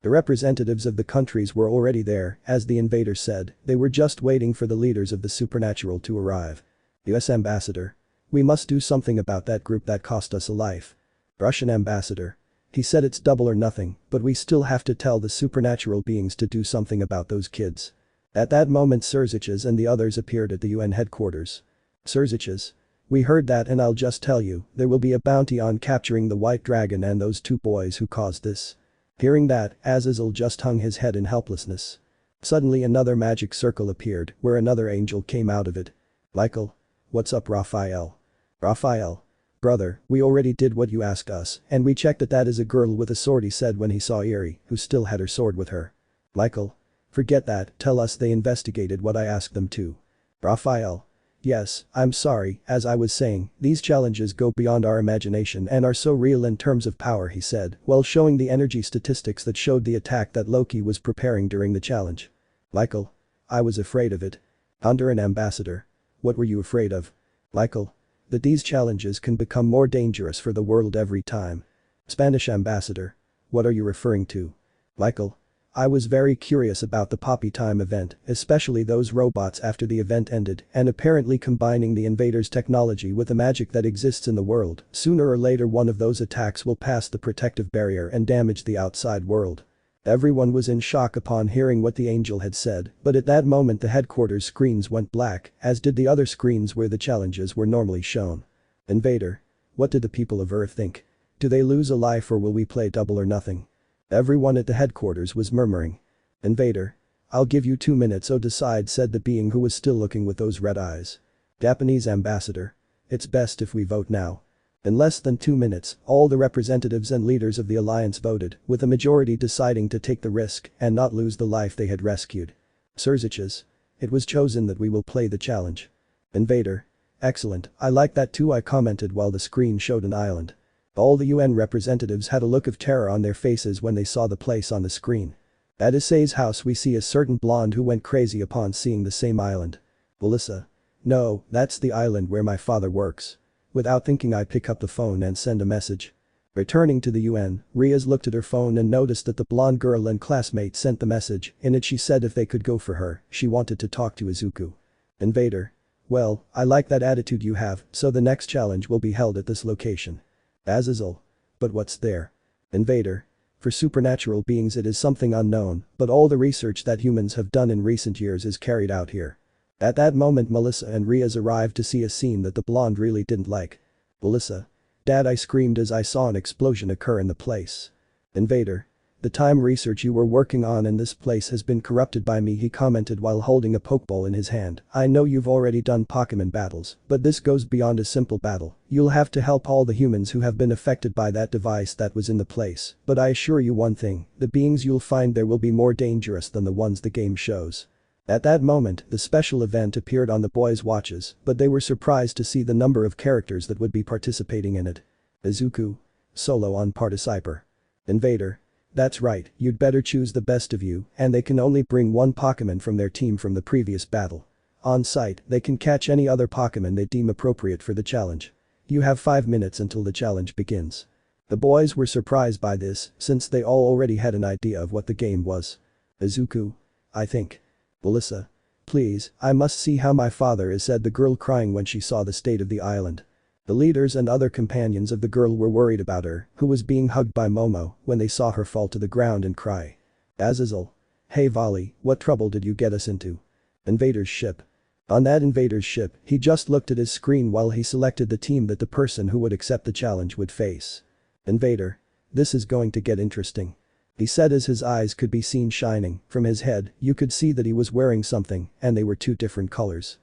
The representatives of the countries were already there, as the invader said, they were just waiting for the leaders of the supernatural to arrive. US ambassador. We must do something about that group that cost us a life. Russian ambassador. He said it's double or nothing, but we still have to tell the supernatural beings to do something about those kids. At that moment Sirzechs and the others appeared at the UN headquarters. Sirzechs. We heard that, and I'll just tell you, there will be a bounty on capturing the White Dragon and those two boys who caused this. Hearing that, Azazel just hung his head in helplessness. Suddenly another magic circle appeared, where another angel came out of it. Michael. What's up, Raphael? Raphael. Brother, we already did what you asked us, and we checked that is a girl with a sword, he said when he saw Iri, who still had her sword with her. Michael. Forget that, tell us they investigated what I asked them to. Raphael. Yes, I'm sorry, as I was saying, these challenges go beyond our imagination and are so real in terms of power, he said, while showing the energy statistics that showed the attack that Loki was preparing during the challenge. Michael. I was afraid of it. Under an ambassador. What were you afraid of? Michael. That these challenges can become more dangerous for the world every time. Spanish ambassador. What are you referring to? Michael. I was very curious about the Poppy Time event, especially those robots after the event ended, and apparently combining the invaders' technology with the magic that exists in the world, sooner or later one of those attacks will pass the protective barrier and damage the outside world. Everyone was in shock upon hearing what the angel had said, but at that moment the headquarters screens went black, as did the other screens where the challenges were normally shown. Invader. What did the people of Earth think? Do they lose a life or will we play double or nothing? Everyone at the headquarters was murmuring. Invader. I'll give you 2 minutes to decide, said the being who was still looking with those red eyes. Japanese ambassador. It's best if we vote now. In less than 2 minutes, all the representatives and leaders of the alliance voted, with a majority deciding to take the risk and not lose the life they had rescued. Sirzechs. It was chosen that we will play the challenge. Invader. Excellent, I like that too, I commented while the screen showed an island. All the UN representatives had a look of terror on their faces when they saw the place on the screen. At Issei's house we see a certain blonde who went crazy upon seeing the same island. Melissa. No, that's the island where my father works. Without thinking I pick up the phone and send a message. Returning to the UN, Rias looked at her phone and noticed that the blonde girl and classmate sent the message. In it she said if they could go for her, she wanted to talk to Izuku. Invader. Well, I like that attitude you have, so the next challenge will be held at this location. Azazel. But what's there? Invader. For supernatural beings it is something unknown, but all the research that humans have done in recent years is carried out here. At that moment Melissa and Rias arrived to see a scene that the blonde really didn't like. Melissa. Dad, I screamed as I saw an explosion occur in the place. Invader. The time research you were working on in this place has been corrupted by me, he commented while holding a pokeball in his hand. I know you've already done Pokemon battles, but this goes beyond a simple battle. You'll have to help all the humans who have been affected by that device that was in the place, but I assure you one thing, the beings you'll find there will be more dangerous than the ones the game shows. At that moment, the special event appeared on the boys' watches, but they were surprised to see the number of characters that would be participating in it. Izuku. Solo on Participer. Invader. That's right, you'd better choose the best of you, and they can only bring one Pokemon from their team from the previous battle. On site, they can catch any other Pokemon they deem appropriate for the challenge. You have 5 minutes until the challenge begins. The boys were surprised by this, since they all already had an idea of what the game was. Izuku. I think. Melissa. Please, I must see how my father is, said the girl crying when she saw the state of the island. The leaders and other companions of the girl were worried about her, who was being hugged by Momo, when they saw her fall to the ground and cry. Azazel. Hey Volley, what trouble did you get us into? Invader's ship. On that invader's ship, he just looked at his screen while he selected the team that the person who would accept the challenge would face. Invader. This is going to get interesting. He said as his eyes could be seen shining. From his head, you could see that he was wearing something, and they were 2 different colors.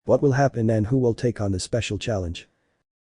What will happen and who will take on the special challenge?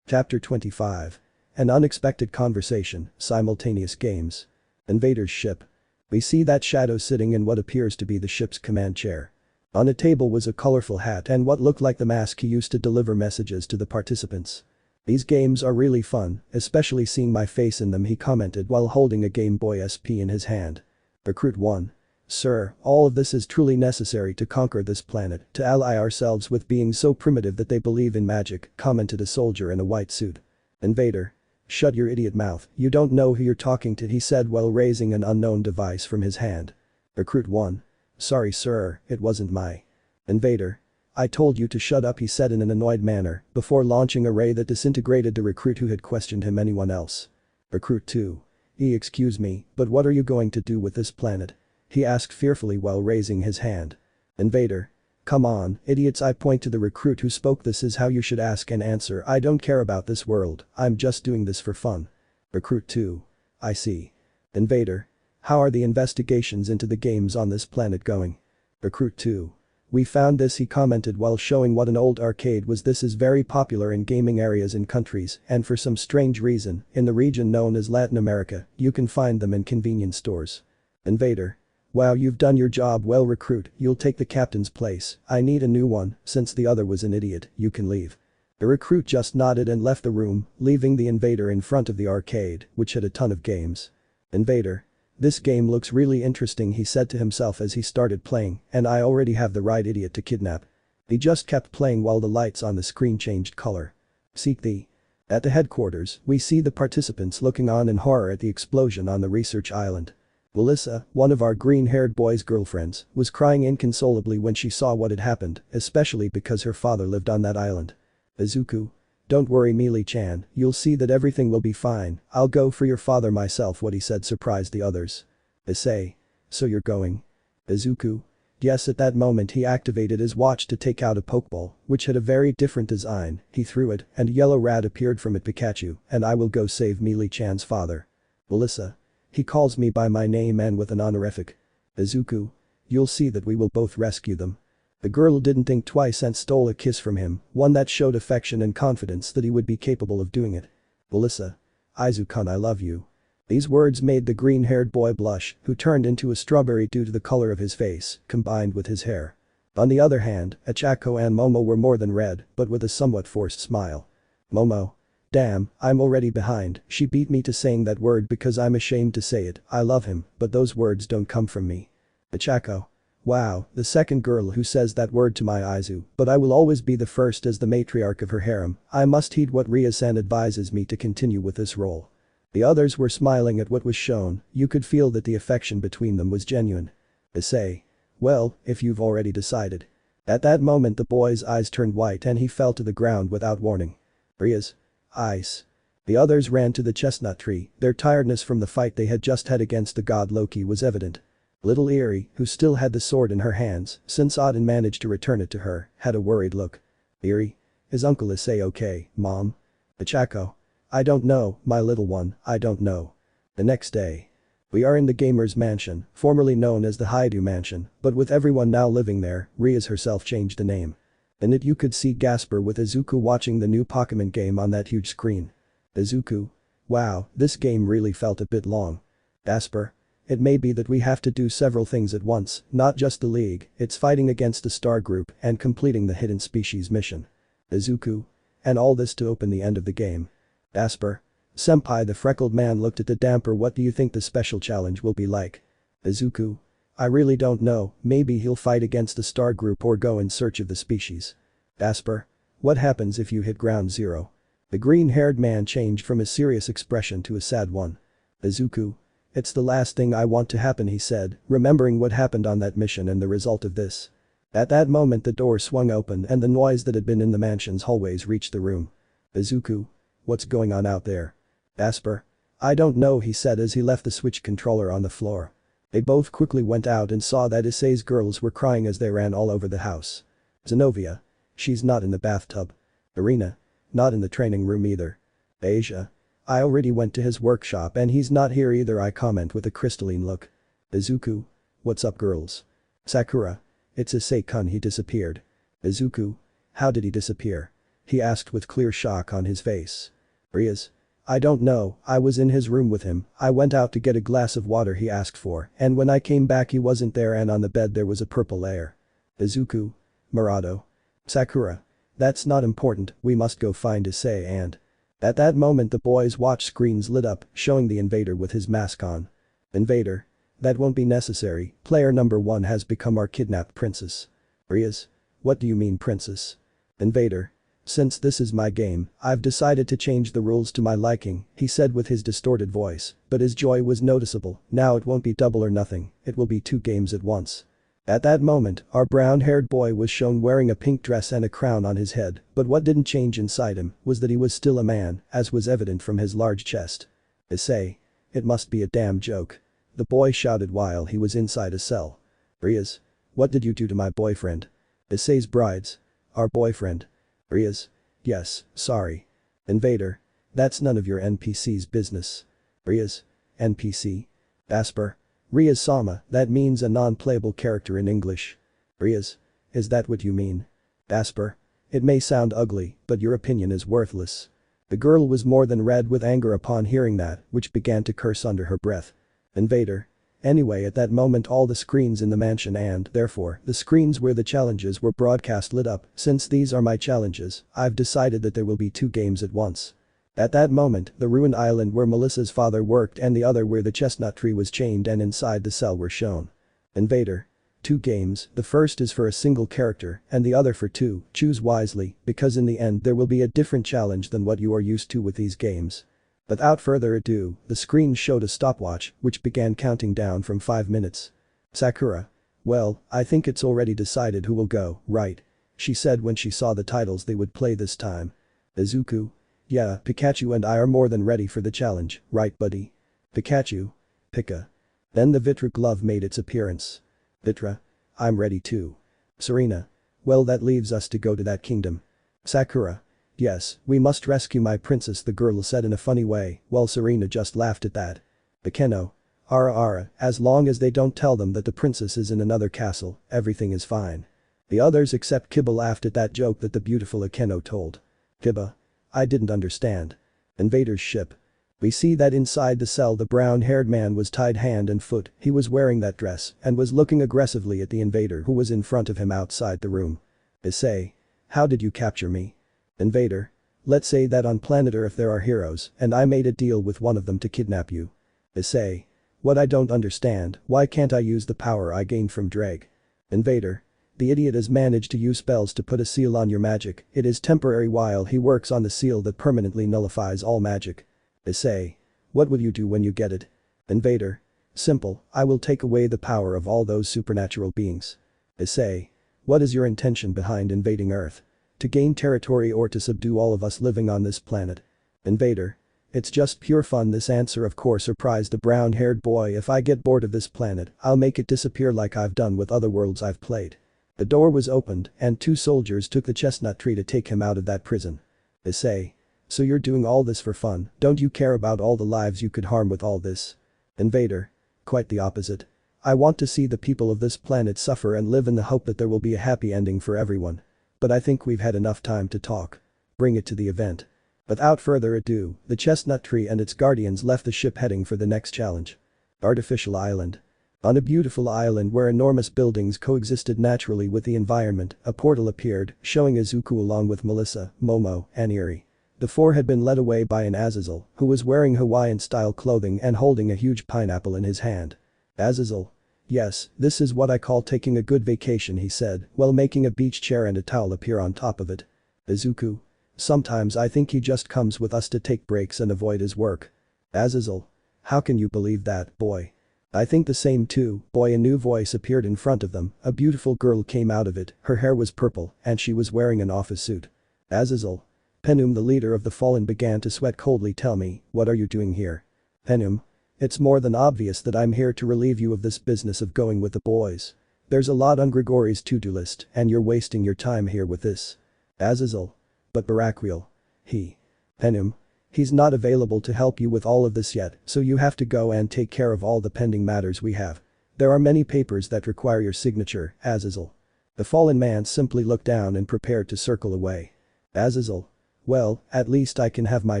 Chapter 25. An unexpected conversation, simultaneous games. Invader's ship. We see that shadow sitting in what appears to be the ship's command chair. On a table was a colorful hat and what looked like the mask he used to deliver messages to the participants. These games are really fun, especially seeing my face in them, he commented while holding a Game Boy SP in his hand. Recruit 1. Sir, all of this is truly necessary to conquer this planet, to ally ourselves with beings so primitive that they believe in magic, commented a soldier in a white suit. Invader. Shut your idiot mouth, you don't know who you're talking to, he said while raising an unknown device from his hand. Recruit 1. Sorry sir, it wasn't my. Invader. I told you to shut up, he said in an annoyed manner, before launching a ray that disintegrated the recruit who had questioned him. Anyone else? Recruit 2. Excuse me, but what are you going to do with this planet? He asked fearfully while raising his hand. Invader. Come on, idiots, I point to the recruit who spoke. This is how you should ask and answer. I don't care about this world, I'm just doing this for fun. Recruit 2. I see. Invader. How are the investigations into the games on this planet going? Recruit 2. We found this, he commented while showing what an old arcade was. This is very popular in gaming areas in countries, and for some strange reason, in the region known as Latin America, you can find them in convenience stores. Invader. Wow, you've done your job well, recruit, you'll take the captain's place. I need a new one, since the other was an idiot. You can leave. The recruit just nodded and left the room, leaving the invader in front of the arcade, which had a ton of games. Invader. This game looks really interesting, he said to himself as he started playing, and I already have the right idiot to kidnap. He just kept playing while the lights on the screen changed color. Seek the. At the headquarters, we see the participants looking on in horror at the explosion on the research island. Melissa, one of our green-haired boy's girlfriends, was crying inconsolably when she saw what had happened, especially because her father lived on that island. Izuku. Don't worry Meili-chan, you'll see that everything will be fine, I'll go for your father myself, what he said surprised the others. Issei. So you're going? Izuku. Yes, at that moment he activated his watch to take out a Pokeball, which had a very different design, he threw it, and a yellow rat appeared from it. Pikachu, and I will go save Meili-chan's father. Melissa. He calls me by my name and with an honorific. Izuku. You'll see that we will both rescue them. The girl didn't think twice and stole a kiss from him, one that showed affection and confidence that he would be capable of doing it. Melissa. Izuku, I love you. These words made the green-haired boy blush, who turned into a strawberry due to the color of his face, combined with his hair. On the other hand, Achako and Momo were more than red, but with a somewhat forced smile. Momo. Damn, I'm already behind, she beat me to saying that word because I'm ashamed to say it, I love him, but those words don't come from me. Achako. Wow, the second girl who says that word to my Izu, but I will always be the first as the matriarch of her harem, I must heed what Rias-san advises me to continue with this role. The others were smiling at what was shown, you could feel that the affection between them was genuine. Issei. Well, if you've already decided. At that moment the boy's eyes turned white and he fell to the ground without warning. Rias. Ice. The others ran to the chestnut tree, their tiredness from the fight they had just had against the god Loki was evident. Little Eri, who still had the sword in her hands, since Auden managed to return it to her, had a worried look. Eri. Is Uncle Issei okay, Mom? Achako. I don't know, my little one, I don't know. The next day. We are in the gamer's mansion, formerly known as the Hyoudou Mansion, but with everyone now living there, Rias herself changed the name. In it you could see Gasper with Izuku watching the new Pokemon game on that huge screen. Izuku. Wow, this game really felt a bit long. Gasper. It may be that we have to do several things at once, not just the league, it's fighting against the star group and completing the hidden species mission. Izuku. And all this to open the end of the game. Gasper. Senpai, the freckled man looked at the damper. What do you think the special challenge will be like? Izuku. I really don't know, maybe he'll fight against the star group or go in search of the species. Gasper. What happens if you hit ground zero? The green-haired man changed from a serious expression to a sad one. Izuku. It's the last thing I want to happen, he said, remembering what happened on that mission and the result of this. At that moment the door swung open and the noise that had been in the mansion's hallways reached the room. Izuku. What's going on out there? Gasper. I don't know, he said as he left the Switch controller on the floor. They both quickly went out and saw that Issei's girls were crying as they ran all over the house. Zenobia. She's not in the bathtub. Irina. Not in the training room either. Asia. I already went to his workshop and he's not here either, I comment with a crystalline look. Izuku. What's up girls? Sakura. It's Issei-kun, he disappeared. Izuku. How did he disappear? He asked with clear shock on his face. Rias. I don't know, I was in his room with him, I went out to get a glass of water he asked for, and when I came back he wasn't there and on the bed there was a purple layer. Izuku. Murado. Sakura. That's not important, we must go find Issei and. At that moment the boys' watch screens lit up, showing the invader with his mask on. Invader. That won't be necessary, player number 1 has become our kidnapped princess. Rias. What do you mean princess? Invader. Since this is my game, I've decided to change the rules to my liking, he said with his distorted voice, but his joy was noticeable, now it won't be double or nothing, it will be 2 games at once. At that moment, our brown-haired boy was shown wearing a pink dress and a crown on his head, but what didn't change inside him was that he was still a man, as was evident from his large chest. Issei. It must be a damn joke. The boy shouted while he was inside a cell. Rias. What did you do to my boyfriend? Issei's brides. Our boyfriend. Rias. Yes, sorry. Invader. That's none of your NPC's business. Rias. NPC. Asper. Rias-sama, that means a non-playable character in English. Rias. Is that what you mean? Asper. It may sound ugly, but your opinion is worthless. The girl was more than red with anger upon hearing that, which began to curse under her breath. Invader. Anyway, at that moment all the screens in the mansion and, therefore, the screens where the challenges were broadcast lit up. Since these are my challenges, I've decided that there will be 2 games at once. At that moment, the ruined island where Melissa's father worked and the other where the chestnut tree was chained and inside the cell were shown. Invader. 2 games, the first is for a single character and the other for 2, choose wisely because in the end there will be a different challenge than what you are used to with these games. Without further ado, the screen showed a stopwatch which began counting down from 5 minutes. Sakura. Well, I think it's already decided who will go, right? She said when she saw the titles they would play this time. Izuku. Yeah, Pikachu and I are more than ready for the challenge, right buddy? Pikachu. Pika. Then the Vitra glove made its appearance. Vitra. I'm ready too. Serena. Well that leaves us to go to that kingdom. Sakura. Yes, we must rescue my princess, the girl said in a funny way, while Serena just laughed at that. Bakeno. Ara, as long as they don't tell them that the princess is in another castle, everything is fine. The others except Kiba laughed at that joke that the beautiful Akeno told. Kiba. I didn't understand. Invader's ship. We see that inside the cell the brown-haired man was tied hand and foot, he was wearing that dress and was looking aggressively at the invader who was in front of him outside the room. Issei. How did you capture me? Invader. Let's say that on planet Earth there are heroes and I made a deal with one of them to kidnap you. Issei. What I don't understand, why can't I use the power I gained from Dreg? Invader. The idiot has managed to use spells to put a seal on your magic, it is temporary while he works on the seal that permanently nullifies all magic. Issei. What will you do when you get it? Invader. Simple, I will take away the power of all those supernatural beings. Issei. What is your intention behind invading Earth? To gain territory or to subdue all of us living on this planet? Invader. It's just pure fun. This answer of course surprised the brown-haired boy. If I get bored of this planet, I'll make it disappear like I've done with other worlds I've played. The door was opened and 2 soldiers took the chestnut tree to take him out of that prison. Issei. So you're doing all this for fun, don't you care about all the lives you could harm with all this? Invader. Quite the opposite. I want to see the people of this planet suffer and live in the hope that there will be a happy ending for everyone. But I think we've had enough time to talk. Bring it to the event. Without further ado, the chestnut tree and its guardians left the ship heading for the next challenge. Artificial Island. On a beautiful island where enormous buildings coexisted naturally with the environment, a portal appeared, showing Izuku along with Melissa, Momo, and Eri. The 4 had been led away by an Azazel, who was wearing Hawaiian-style clothing and holding a huge pineapple in his hand. Azazel. Yes, this is what I call taking a good vacation, he said, while making a beach chair and a towel appear on top of it. Izuku. Sometimes I think he just comes with us to take breaks and avoid his work. Azazel. How can you believe that, boy? I think the same too, boy. A new voice appeared in front of them, a beautiful girl came out of it, her hair was purple and she was wearing an office suit. Azazel. Penum, the leader of the fallen, began to sweat coldly. Tell me, what are you doing here? Penum. It's more than obvious that I'm here to relieve you of this business of going with the boys. There's a lot on Grigori's to-do list and you're wasting your time here with this. Azazel. But Baraquiel. Penum. He's not available to help you with all of this yet, so you have to go and take care of all the pending matters we have. There are many papers that require your signature, Azazel. The fallen man simply looked down and prepared to circle away. Azazel. Well, at least I can have my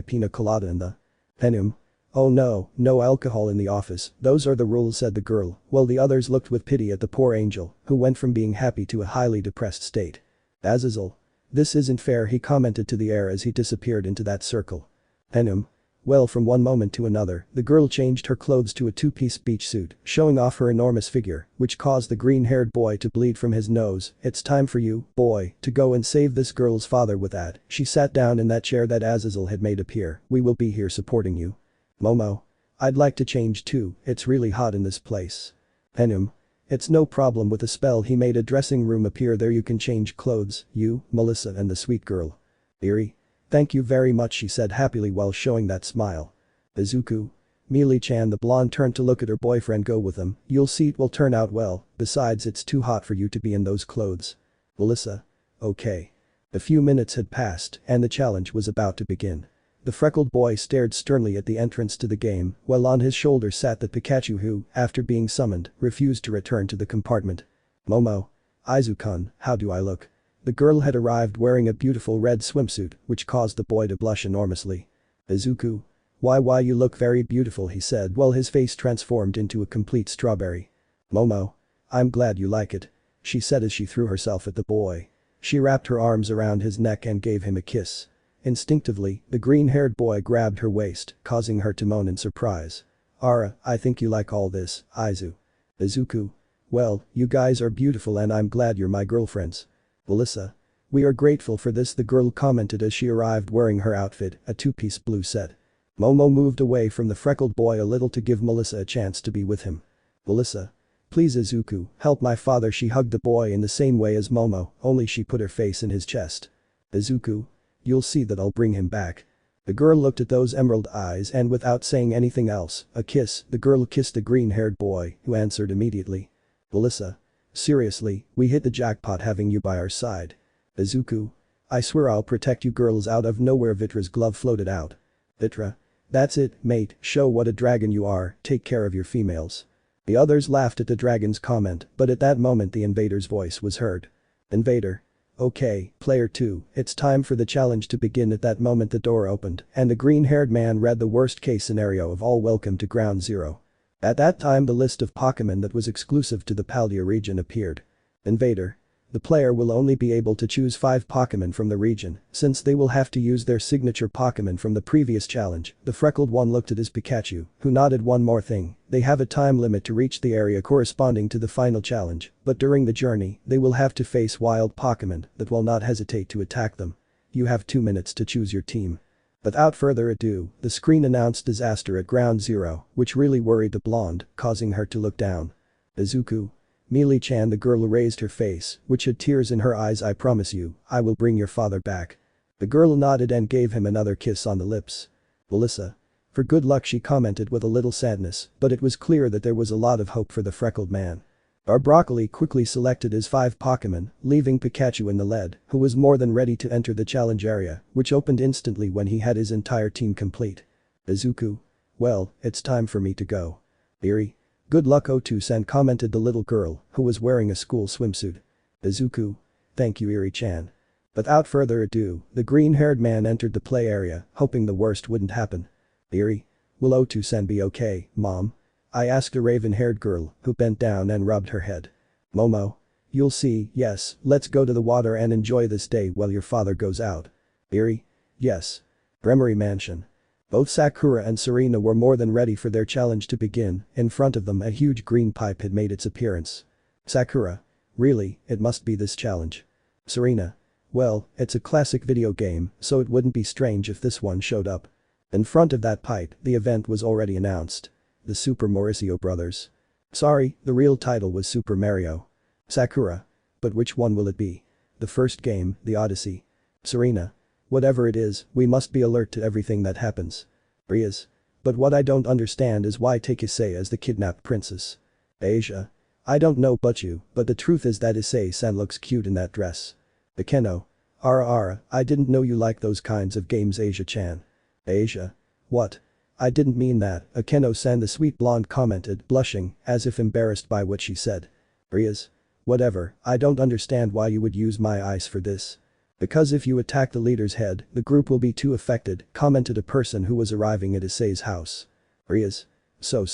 pina colada in the. Penum. Oh no, no alcohol in the office, those are the rules, said the girl, while the others looked with pity at the poor angel, who went from being happy to a highly depressed state. Azazel. This isn't fair, he commented to the air as he disappeared into that circle. Penum. Well, from one moment to another, the girl changed her clothes to a 2-piece beach suit, showing off her enormous figure, which caused the green-haired boy to bleed from his nose. It's time for you, boy, to go and save this girl's father. With that, she sat down in that chair that Azazel had made appear. We will be here supporting you. Momo. I'd like to change too, it's really hot in this place. Penum. It's no problem with a spell. He made a dressing room appear there. You can change clothes, you, Melissa and the sweet girl. Eri. Thank you very much, she said happily while showing that smile. Izuku. Meili-chan, the blonde turned to look at her boyfriend. Go with them, you'll see it will turn out well, besides it's too hot for you to be in those clothes. Melissa. Okay. A few minutes had passed and the challenge was about to begin. The freckled boy stared sternly at the entrance to the game, while on his shoulder sat the Pikachu who, after being summoned, refused to return to the compartment. Momo. Izuku-kun, how do I look? The girl had arrived wearing a beautiful red swimsuit, which caused the boy to blush enormously. Izuku. Why you look very beautiful, he said while his face transformed into a complete strawberry. Momo. I'm glad you like it, she said as she threw herself at the boy. She wrapped her arms around his neck and gave him a kiss. Instinctively, the green-haired boy grabbed her waist, causing her to moan in surprise. Ara, I think you like all this, Izuku. Well, you guys are beautiful and I'm glad you're my girlfriends. Melissa. We are grateful for this, the girl commented as she arrived wearing her outfit, a two-piece blue set. Momo moved away from the freckled boy a little to give Melissa a chance to be with him. Melissa. Please Izuku, help my father. She hugged the boy in the same way as Momo, only she put her face in his chest. Izuku. You'll see that I'll bring him back. The girl looked at those emerald eyes and without saying anything else, a kiss, the girl kissed the green-haired boy, who answered immediately. Melissa. Seriously, we hit the jackpot having you by our side. Izuku. I swear I'll protect you girls. Out of nowhere Vitra's glove floated out. Vitra. That's it, mate, show what a dragon you are, take care of your females. The others laughed at the dragon's comment, but at that moment the invader's voice was heard. Invader. Okay, player 2, it's time for the challenge to begin. At that moment the door opened, and the green-haired man read the worst-case scenario of all. Welcome to Ground Zero. At that time the list of Pokémon that was exclusive to the Paldea region appeared. Invader. The player will only be able to choose 5 Pokémon from the region, since they will have to use their signature Pokémon from the previous challenge. The freckled one looked at his Pikachu, who nodded. One more thing, they have a time limit to reach the area corresponding to the final challenge, but during the journey, they will have to face wild Pokémon that will not hesitate to attack them. You have 2 minutes to choose your team. Without further ado, the screen announced disaster at Ground Zero, which really worried the blonde, causing her to look down. Izuku. Meili-chan, the girl raised her face, which had tears in her eyes. I promise you, I will bring your father back. The girl nodded and gave him another kiss on the lips. Melissa. For good luck, she commented with a little sadness, but it was clear that there was a lot of hope for the freckled man. Our Broccoli quickly selected his 5 Pokémon, leaving Pikachu in the lead, who was more than ready to enter the challenge area, which opened instantly when he had his entire team complete. Izuku. Well, it's time for me to go. Eri. Good luck Otu-san, commented the little girl, who was wearing a school swimsuit. Izuku. Thank you Eri-chan. Without further ado, the green-haired man entered the play area, hoping the worst wouldn't happen. Eri. Will Otu-san be okay, mom? I asked a raven-haired girl, who bent down and rubbed her head. Momo. You'll see, yes, let's go to the water and enjoy this day while your father goes out. Eri. Yes. Gremory Mansion. Both Sakura and Serena were more than ready for their challenge to begin. In front of them a huge green pipe had made its appearance. Sakura. Really, it must be this challenge. Serena. Well, it's a classic video game, so it wouldn't be strange if this one showed up. In front of that pipe, the event was already announced. The Super Mauricio Brothers. Sorry, the real title was Super Mario. Sakura. But which one will it be? The first game, the Odyssey. Serena. Whatever it is, we must be alert to everything that happens. Rias. But what I don't understand is why take Issei as the kidnapped princess. Asia. I don't know about you, but the truth is that Issei-san looks cute in that dress. Akeno. Ara, I didn't know you like those kinds of games, Asia-chan. Asia. What? I didn't mean that, Akeno-san, the sweet blonde commented, blushing, as if embarrassed by what she said. Rias. Whatever, I don't understand why you would use my eyes for this. Because if you attack the leader's head, the group will be too affected, commented a person who was arriving at Issei's house. Rias. So.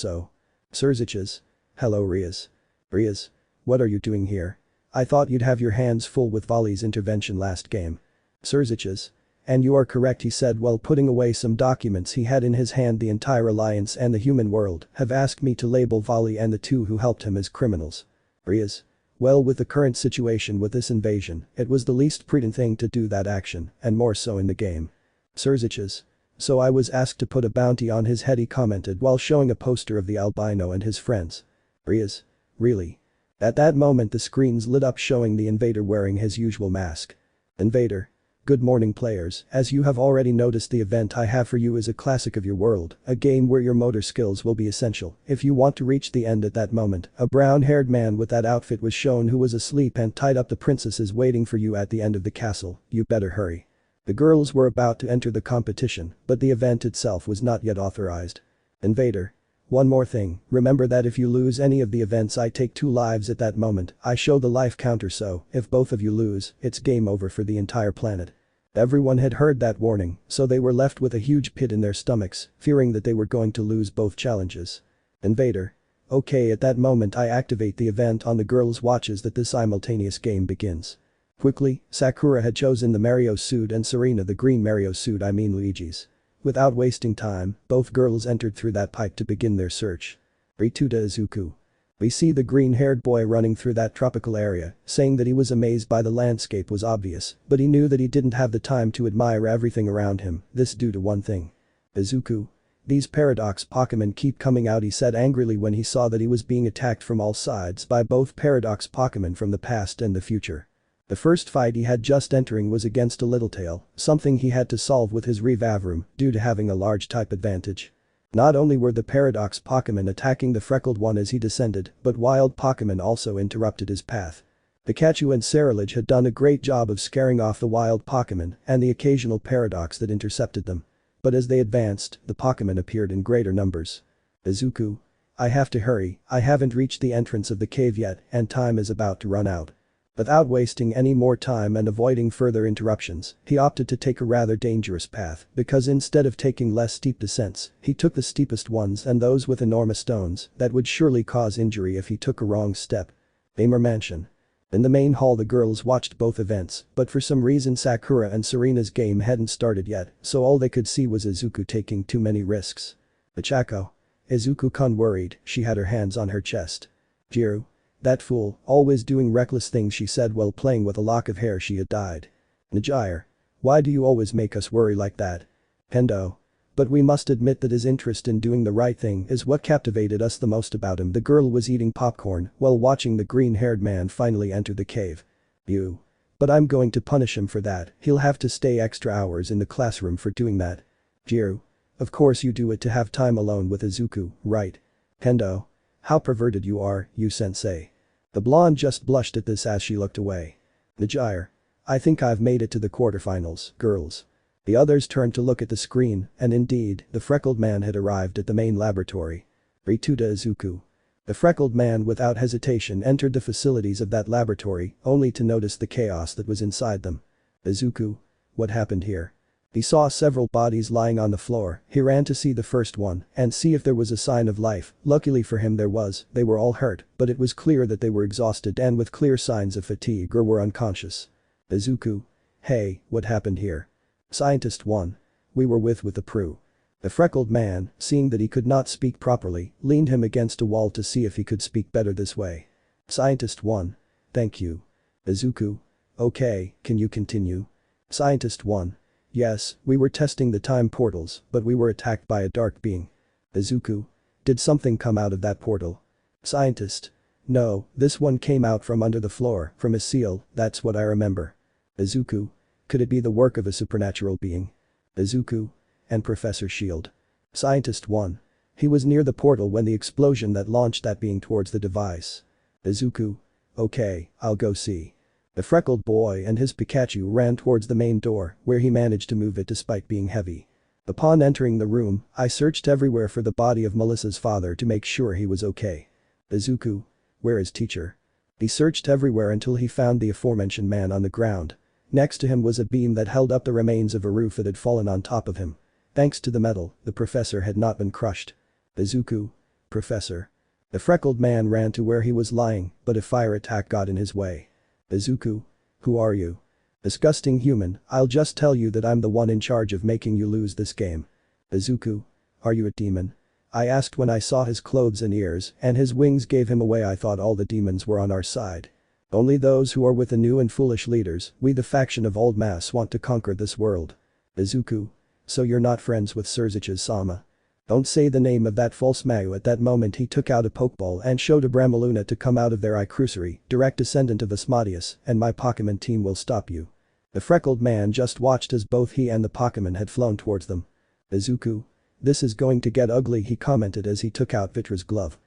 Sirzechs. Hello Rias. Rias. What are you doing here? I thought you'd have your hands full with Volley's intervention last game. Sirzechs. And you are correct, he said while putting away some documents he had in his hand. The entire alliance and the human world have asked me to label Volley and the 2 who helped him as criminals. Rias. Well, with the current situation with this invasion, it was the least prudent thing to do that action, and more so in the game. Sirzechs. So I was asked to put a bounty on his head, he commented while showing a poster of the albino and his friends. Rias. Really? At that moment the screens lit up showing the invader wearing his usual mask. Invader. Good morning players, as you have already noticed, the event I have for you is a classic of your world, a game where your motor skills will be essential if you want to reach the end. At that moment, a brown-haired man with that outfit was shown who was asleep and tied up. The princess is waiting for you at the end of the castle, you better hurry. The girls were about to enter the competition, but the event itself was not yet authorized. Invader. One more thing, remember that if you lose any of the events I take 2 lives. At that moment, I show the life counter, so if both of you lose, it's game over for the entire planet. Everyone had heard that warning, so they were left with a huge pit in their stomachs, fearing that they were going to lose both challenges. Invader. Okay, at that moment I activate the event on the girls' watches that the simultaneous game begins. Quickly, Sakura had chosen the Mario suit and Serena the green Mario suit, I mean Luigi's. Without wasting time, both girls entered through that pipe to begin their search. Rituda Izuku. We see the green-haired boy running through that tropical area, saying that he was amazed by the landscape was obvious, but he knew that he didn't have the time to admire everything around him, this due to one thing. Izuku. These paradox Pokémon keep coming out, he said angrily when he saw that he was being attacked from all sides by both paradox Pokémon from the past and the future. The first fight he had just entering was against a Littletail, something he had to solve with his Revavroom due to having a large type advantage. Not only were the paradox Pokémon attacking the freckled one as he descended, but wild Pokémon also interrupted his path. Pikachu and Ceruledge had done a great job of scaring off the wild Pokémon and the occasional paradox that intercepted them. But as they advanced, the Pokémon appeared in greater numbers. Izuku. I have to hurry, I haven't reached the entrance of the cave yet and time is about to run out. Without wasting any more time and avoiding further interruptions, he opted to take a rather dangerous path because instead of taking less steep descents, he took the steepest ones and those with enormous stones that would surely cause injury if he took a wrong step. Gamer Mansion. In the main hall the girls watched both events, but for some reason Sakura and Serena's game hadn't started yet, so all they could see was Izuku taking too many risks. Ichako. Izuku-kun worried, she had her hands on her chest. Jiru. That fool, always doing reckless things, she said while playing with a lock of hair she had dyed. Najire. Why do you always make us worry like that? Pendo. But we must admit that his interest in doing the right thing is what captivated us the most about him. The girl was eating popcorn while watching the green-haired man finally enter the cave. You. But I'm going to punish him for that, he'll have to stay extra hours in the classroom for doing that. Jiru. Of course you do it to have time alone with Izuku, right? Pendo. How perverted you are, you sensei. The blonde just blushed at this as she looked away. Najire. I think I've made it to the quarterfinals, girls. The others turned to look at the screen, and indeed, the freckled man had arrived at the main laboratory. Rituda Izuku. The freckled man without hesitation entered the facilities of that laboratory, only to notice the chaos that was inside them. Izuku. What happened here? He saw several bodies lying on the floor, he ran to see the first one and see if there was a sign of life, luckily for him there was, they were all hurt, but it was clear that they were exhausted and with clear signs of fatigue or were unconscious. Izuku. Hey, what happened here? Scientist 1. We were with the Pru. The freckled man, seeing that he could not speak properly, leaned him against a wall to see if he could speak better this way. Scientist 1. Thank you. Izuku. Okay, can you continue? Scientist 1. Yes, we were testing the time portals, but we were attacked by a dark being. Izuku. Did something come out of that portal? Scientist. No, this one came out from under the floor, from a seal, that's what I remember. Izuku. Could it be the work of a supernatural being? Izuku. And Professor Shield. Scientist 1. He was near the portal when the explosion that launched that being towards the device. Izuku. Okay, I'll go see. The freckled boy and his Pikachu ran towards the main door, where he managed to move it despite being heavy. Upon entering the room, I searched everywhere for the body of Melissa's father to make sure he was okay. Izuku. Where is teacher? He searched everywhere until he found the aforementioned man on the ground. Next to him was a beam that held up the remains of a roof that had fallen on top of him. Thanks to the metal, the professor had not been crushed. Izuku. Professor. The freckled man ran to where he was lying, but a fire attack got in his way. Izuku. Who are you? Disgusting human, I'll just tell you that I'm the one in charge of making you lose this game. Izuku. Are you a demon? I asked when I saw his clothes and ears, and his wings gave him away. I thought all the demons were on our side. Only those who are with the new and foolish leaders, we the faction of Old Mass want to conquer this world. Izuku. So you're not friends with Sirzechs Sama? Don't say the name of that false Mayu. At that moment he took out a Pokeball and showed a Bramaluna to come out of their Icrucery, direct descendant of Asmodeus, and my Pokémon team will stop you. The freckled man just watched as both he and the Pokémon had flown towards them. Izuku. This is going to get ugly, he commented as he took out Vitra's glove.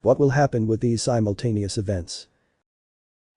What will happen with these simultaneous events?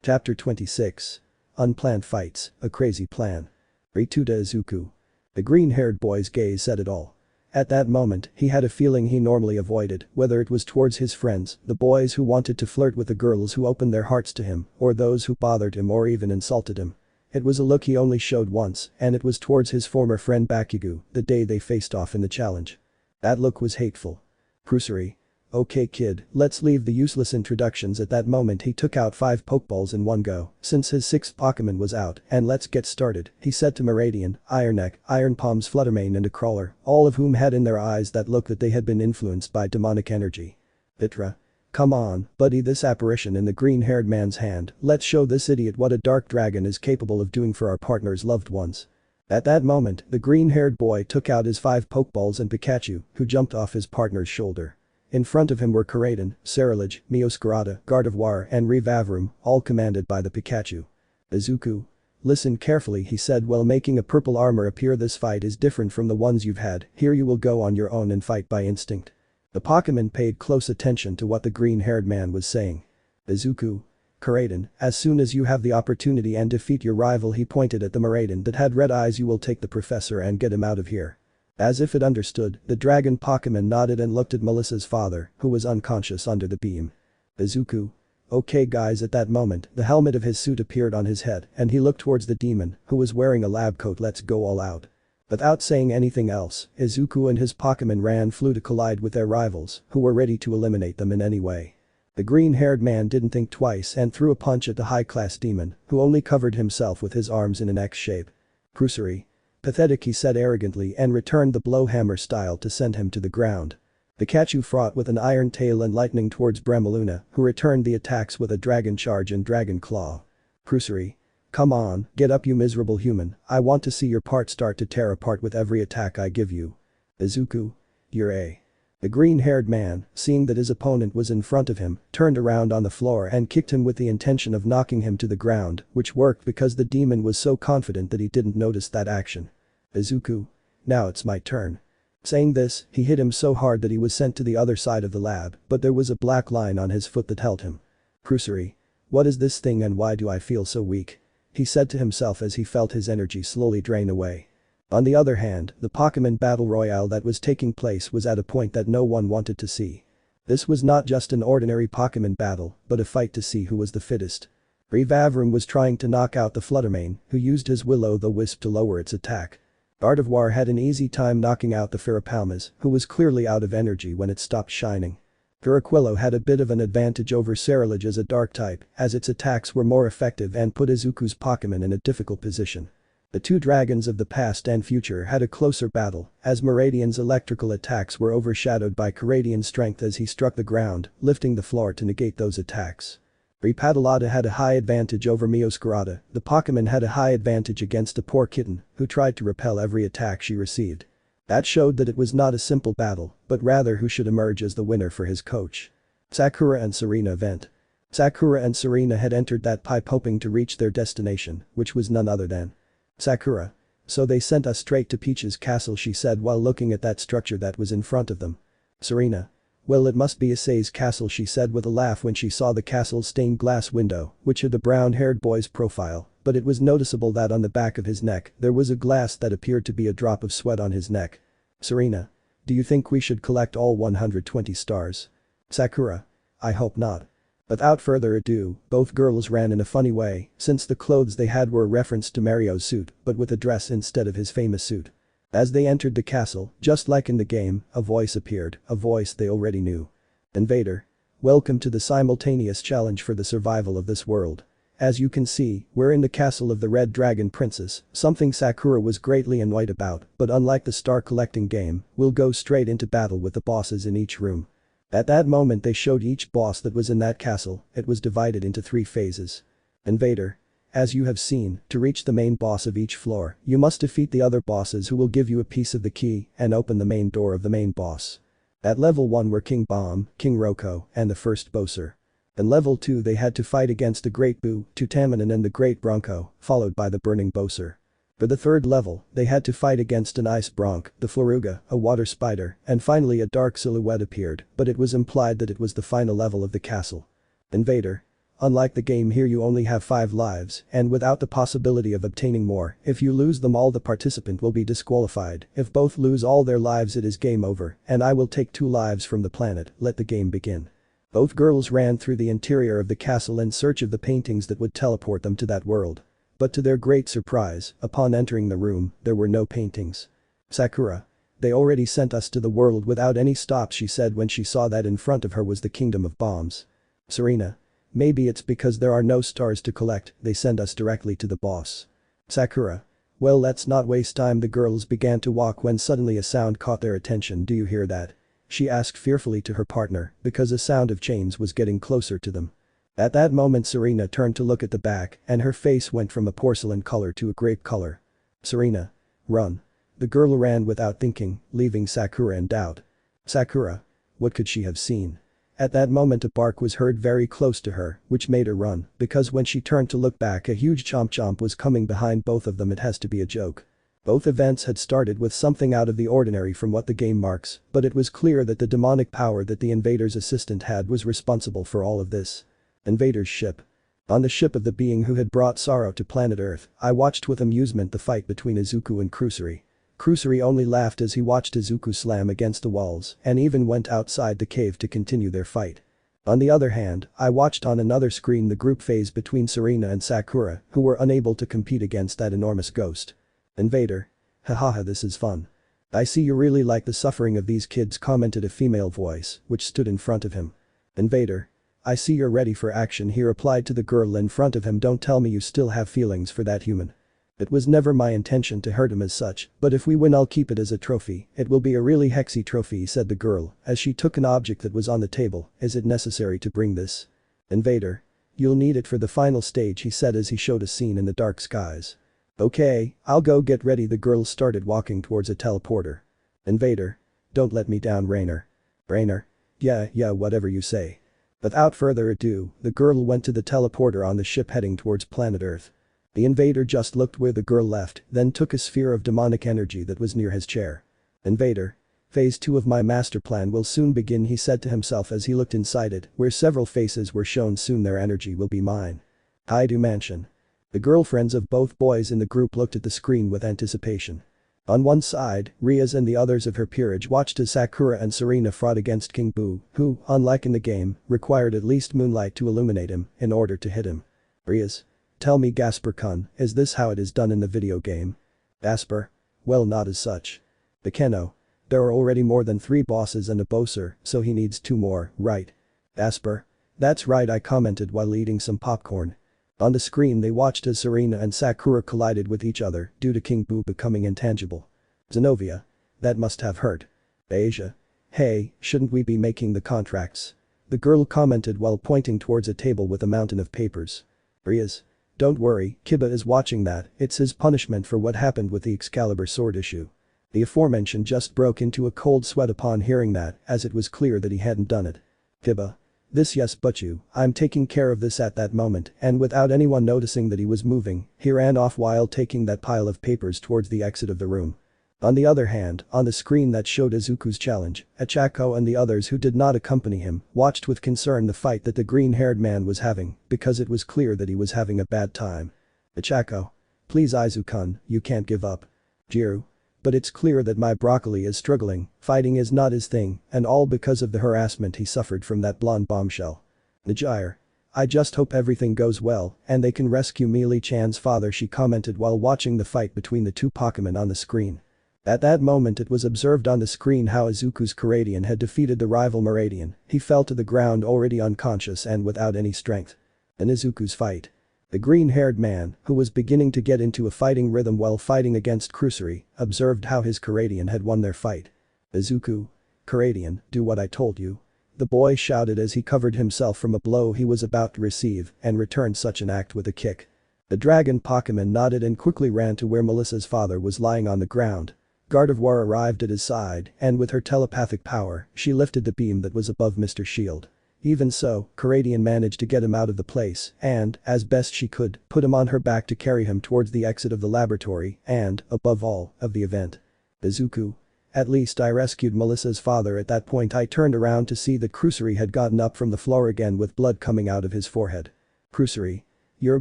Chapter 26. Unplanned fights, a crazy plan. Rituda Izuku. The green-haired boy's gaze said it all. At that moment, he had a feeling he normally avoided, whether it was towards his friends, the boys who wanted to flirt with the girls who opened their hearts to him, or those who bothered him or even insulted him. It was a look he only showed once, and it was towards his former friend Bakugo, the day they faced off in the challenge. That look was hateful. Crucery. Okay kid, let's leave the useless introductions. At that moment he took out 5 Pokeballs in one go, since his 6th Pokémon was out, and let's get started, he said to Meridian, Ironneck, Iron Palms, Fluttermane and a Crawler, all of whom had in their eyes that look that they had been influenced by demonic energy. Vitra. Come on, buddy, this apparition in the green-haired man's hand, let's show this idiot what a dark dragon is capable of doing for our partner's loved ones. At that moment, the green-haired boy took out his 5 Pokeballs and Pikachu, who jumped off his partner's shoulder. In front of him were Koraidon, Ceruledge, Meowscarada, Gardevoir and Revavroom, all commanded by the Pikachu. Izuku. Listen carefully, he said while making a purple armor appear. This fight is different from the ones you've had, here you will go on your own and fight by instinct. The Pokemon paid close attention to what the green-haired man was saying. Izuku. Koraidon, as soon as you have the opportunity and defeat your rival, he pointed at the Miraidon that had red eyes, you will take the professor and get him out of here. As if it understood, the dragon Pokemon nodded and looked at Melissa's father, who was unconscious under the beam. Izuku. Okay guys, at that moment, the helmet of his suit appeared on his head and he looked towards the demon, who was wearing a lab coat. Let's go all out. Without saying anything else, Izuku and his Pokemon flew to collide with their rivals, who were ready to eliminate them in any way. The green-haired man didn't think twice and threw a punch at the high-class demon, who only covered himself with his arms in an X shape. Prusery. Pathetic, he said arrogantly and returned the blow hammer style to send him to the ground. Pikachu fought with an iron tail and lightning towards Bremeluna, who returned the attacks with a dragon charge and dragon claw. Prusery. Come on, get up you miserable human, I want to see your part start to tear apart with every attack I give you. Izuku. You're a. The green-haired man, seeing that his opponent was in front of him, turned around on the floor and kicked him with the intention of knocking him to the ground, which worked because the demon was so confident that he didn't notice that action. Izuku. Now it's my turn. Saying this, he hit him so hard that he was sent to the other side of the lab, but there was a black line on his foot that held him. Prusery. What is this thing and why do I feel so weak? He said to himself as he felt his energy slowly drain away. On the other hand, the Pokemon Battle Royale that was taking place was at a point that no one wanted to see. This was not just an ordinary Pokemon battle, but a fight to see who was the fittest. Revavroom was trying to knock out the Fluttermane, who used his Will-O-The-Wisp to lower its attack. Gardevoir had an easy time knocking out the Ferropalmas, who was clearly out of energy when it stopped shining. Ferroquillo had a bit of an advantage over Ceruledge as a dark type, as its attacks were more effective and put Izuku's Pokemon in a difficult position. The two dragons of the past and future had a closer battle, as Miraidon's electrical attacks were overshadowed by Koraidon's strength as he struck the ground, lifting the floor to negate those attacks. Ripadalata had a high advantage over Meowscarada, the Pokemon had a high advantage against a poor kitten, who tried to repel every attack she received. That showed that it was not a simple battle, but rather who should emerge as the winner for his coach. Sakura and Serena event. Sakura and Serena had entered that pipe hoping to reach their destination, which was none other than Sakura. So they sent us straight to Peach's castle, she said while looking at that structure that was in front of them. Serena. Well, it must be Issei's castle, she said with a laugh when she saw the castle's stained glass window, which hid the brown-haired boy's profile, but it was noticeable that on the back of his neck there was a glass that appeared to be a drop of sweat on his neck. Serena. Do you think we should collect all 120 stars? Sakura. I hope not. Without further ado, both girls ran in a funny way, since the clothes they had were a reference to Mario's suit, but with a dress instead of his famous suit. As they entered the castle, just like in the game, a voice appeared, a voice they already knew. Invader. Welcome to the simultaneous challenge for the survival of this world. As you can see, we're in the castle of the Red Dragon Princess, something Sakura was greatly annoyed about, but unlike the star collecting game, we'll go straight into battle with the bosses in each room. At that moment they showed each boss that was in that castle, it was divided into 3 phases. Invader. As you have seen, to reach the main boss of each floor, you must defeat the other bosses who will give you a piece of the key and open the main door of the main boss. At level 1 were King Bomb, King Roko, and the first Bowser. In level 2 they had to fight against the Great Boo, Tutamanon and the Great Bronco, followed by the Burning Bowser. For the third level, they had to fight against an Ice Bronc, the Floruga, a Water Spider, and finally a dark silhouette appeared, but it was implied that it was the final level of the castle. Invader. Unlike the game here you only have 5 lives, and without the possibility of obtaining more, if you lose them all the participant will be disqualified, if both lose all their lives it is game over, and I will take 2 lives from the planet, let the game begin. Both girls ran through the interior of the castle in search of the paintings that would teleport them to that world. But to their great surprise, upon entering the room, there were no paintings. Sakura. They already sent us to the world without any stops, she said when she saw that in front of her was the Kingdom of Bombs. Serena. Maybe it's because there are no stars to collect, they send us directly to the boss. Sakura. Well, let's not waste time. The girls began to walk when suddenly a sound caught their attention. Do you hear that? she asked fearfully to her partner because a sound of chains was getting closer to them. At that moment Serena turned to look at the back and her face went from a porcelain color to a grape color. "Serena. Run." The girl ran without thinking, leaving Sakura in doubt. Sakura. What could she have seen? At that moment a bark was heard very close to her, which made her run, because when she turned to look back a huge chomp was coming behind both of them. It has to be a joke. Both events had started with something out of the ordinary from what the game marks, but it was clear that the demonic power that the invader's assistant had was responsible for all of this. Invader's ship. On the ship of the being who had brought sorrow to planet Earth, I watched with amusement the fight between Izuku and Kusuri. Kusuri only laughed as he watched Izuku slam against the walls and even went outside the cave to continue their fight. On the other hand, I watched on another screen the group phase between Serena and Sakura, who were unable to compete against that enormous ghost. Invader. Hahaha, this is fun. I see you really like the suffering of these kids, commented a female voice, which stood in front of him. Invader. I see you're ready for action, he replied to the girl in front of him. Don't tell me you still have feelings for that human. It was never my intention to hurt him as such, but if we win I'll keep it as a trophy. It will be a really hexy trophy, said the girl, as she took an object that was on the table. Is it necessary to bring this? Invader. You'll need it for the final stage, he said as he showed a scene in the dark skies. Okay, I'll go get ready. The girl started walking towards a teleporter. Invader. Don't let me down, Rainer. Rainer. Yeah, whatever you say. Without further ado, the girl went to the teleporter on the ship heading towards planet Earth. The invader just looked where the girl left, then took a sphere of demonic energy that was near his chair. Invader. Phase 2 of my master plan will soon begin, he said to himself as he looked inside it, where several faces were shown. Soon their energy will be mine. Hyoudou Mansion. The girlfriends of both boys in the group looked at the screen with anticipation. On one side, Rias and the others of her peerage watched as Sakura and Serena fought against King Boo, who, unlike in the game, required at least moonlight to illuminate him in order to hit him. Rias. Tell me, Gasper-kun, is this how it is done in the video game? Gasper. Well, not as such. Bekeno. There are already more than 3 bosses and a bosser, so he needs 2 more, right? Gasper. That's right, I commented while eating some popcorn. On the screen they watched as Serena and Sakura collided with each other due to King Boo becoming intangible. Zenobia. That must have hurt. Asia. Hey, shouldn't we be making the contracts? The girl commented while pointing towards a table with a mountain of papers. Rias. Don't worry, Kiba is watching that. It's his punishment for what happened with the Excalibur sword issue. The aforementioned just broke into a cold sweat upon hearing that, as it was clear that he hadn't done it. Kiba. This, yes, but I'm taking care of this at that moment, and without anyone noticing that he was moving, he ran off while taking that pile of papers towards the exit of the room. On the other hand, on the screen that showed Izuku's challenge, Achako and the others who did not accompany him watched with concern the fight that the green-haired man was having, because it was clear that he was having a bad time. Achako. Please Izu-kun, you can't give up. Jiru. But it's clear that my broccoli is struggling, fighting is not his thing, and all because of the harassment he suffered from that blonde bombshell. Najire. I just hope everything goes well and they can rescue Meili-chan's father, she commented while watching the fight between the 2 Pokémon on the screen. At that moment it was observed on the screen how Izuku's Karadian had defeated the rival Meridian. He fell to the ground already unconscious and without any strength. In Izuku's fight. The green-haired man, who was beginning to get into a fighting rhythm while fighting against Kusuri, observed how his Karadian had won their fight. Izuku. Karadian, do what I told you. The boy shouted as he covered himself from a blow he was about to receive and returned such an act with a kick. The dragon Pokémon nodded and quickly ran to where Melissa's father was lying on the ground. Gardevoir arrived at his side and with her telepathic power, she lifted the beam that was above Mr. Shield. Even so, Karadian managed to get him out of the place and, as best she could, put him on her back to carry him towards the exit of the laboratory and, above all, of the event. Izuku. At least I rescued Melissa's father. At that point I turned around to see that Kusuri had gotten up from the floor again with blood coming out of his forehead. Kusuri. You're a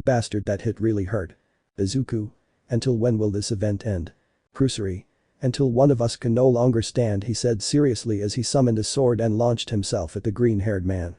bastard, that hit really hurt. Izuku. Until when will this event end? Kusuri. Until one of us can no longer stand, he said seriously as he summoned a sword and launched himself at the green-haired man.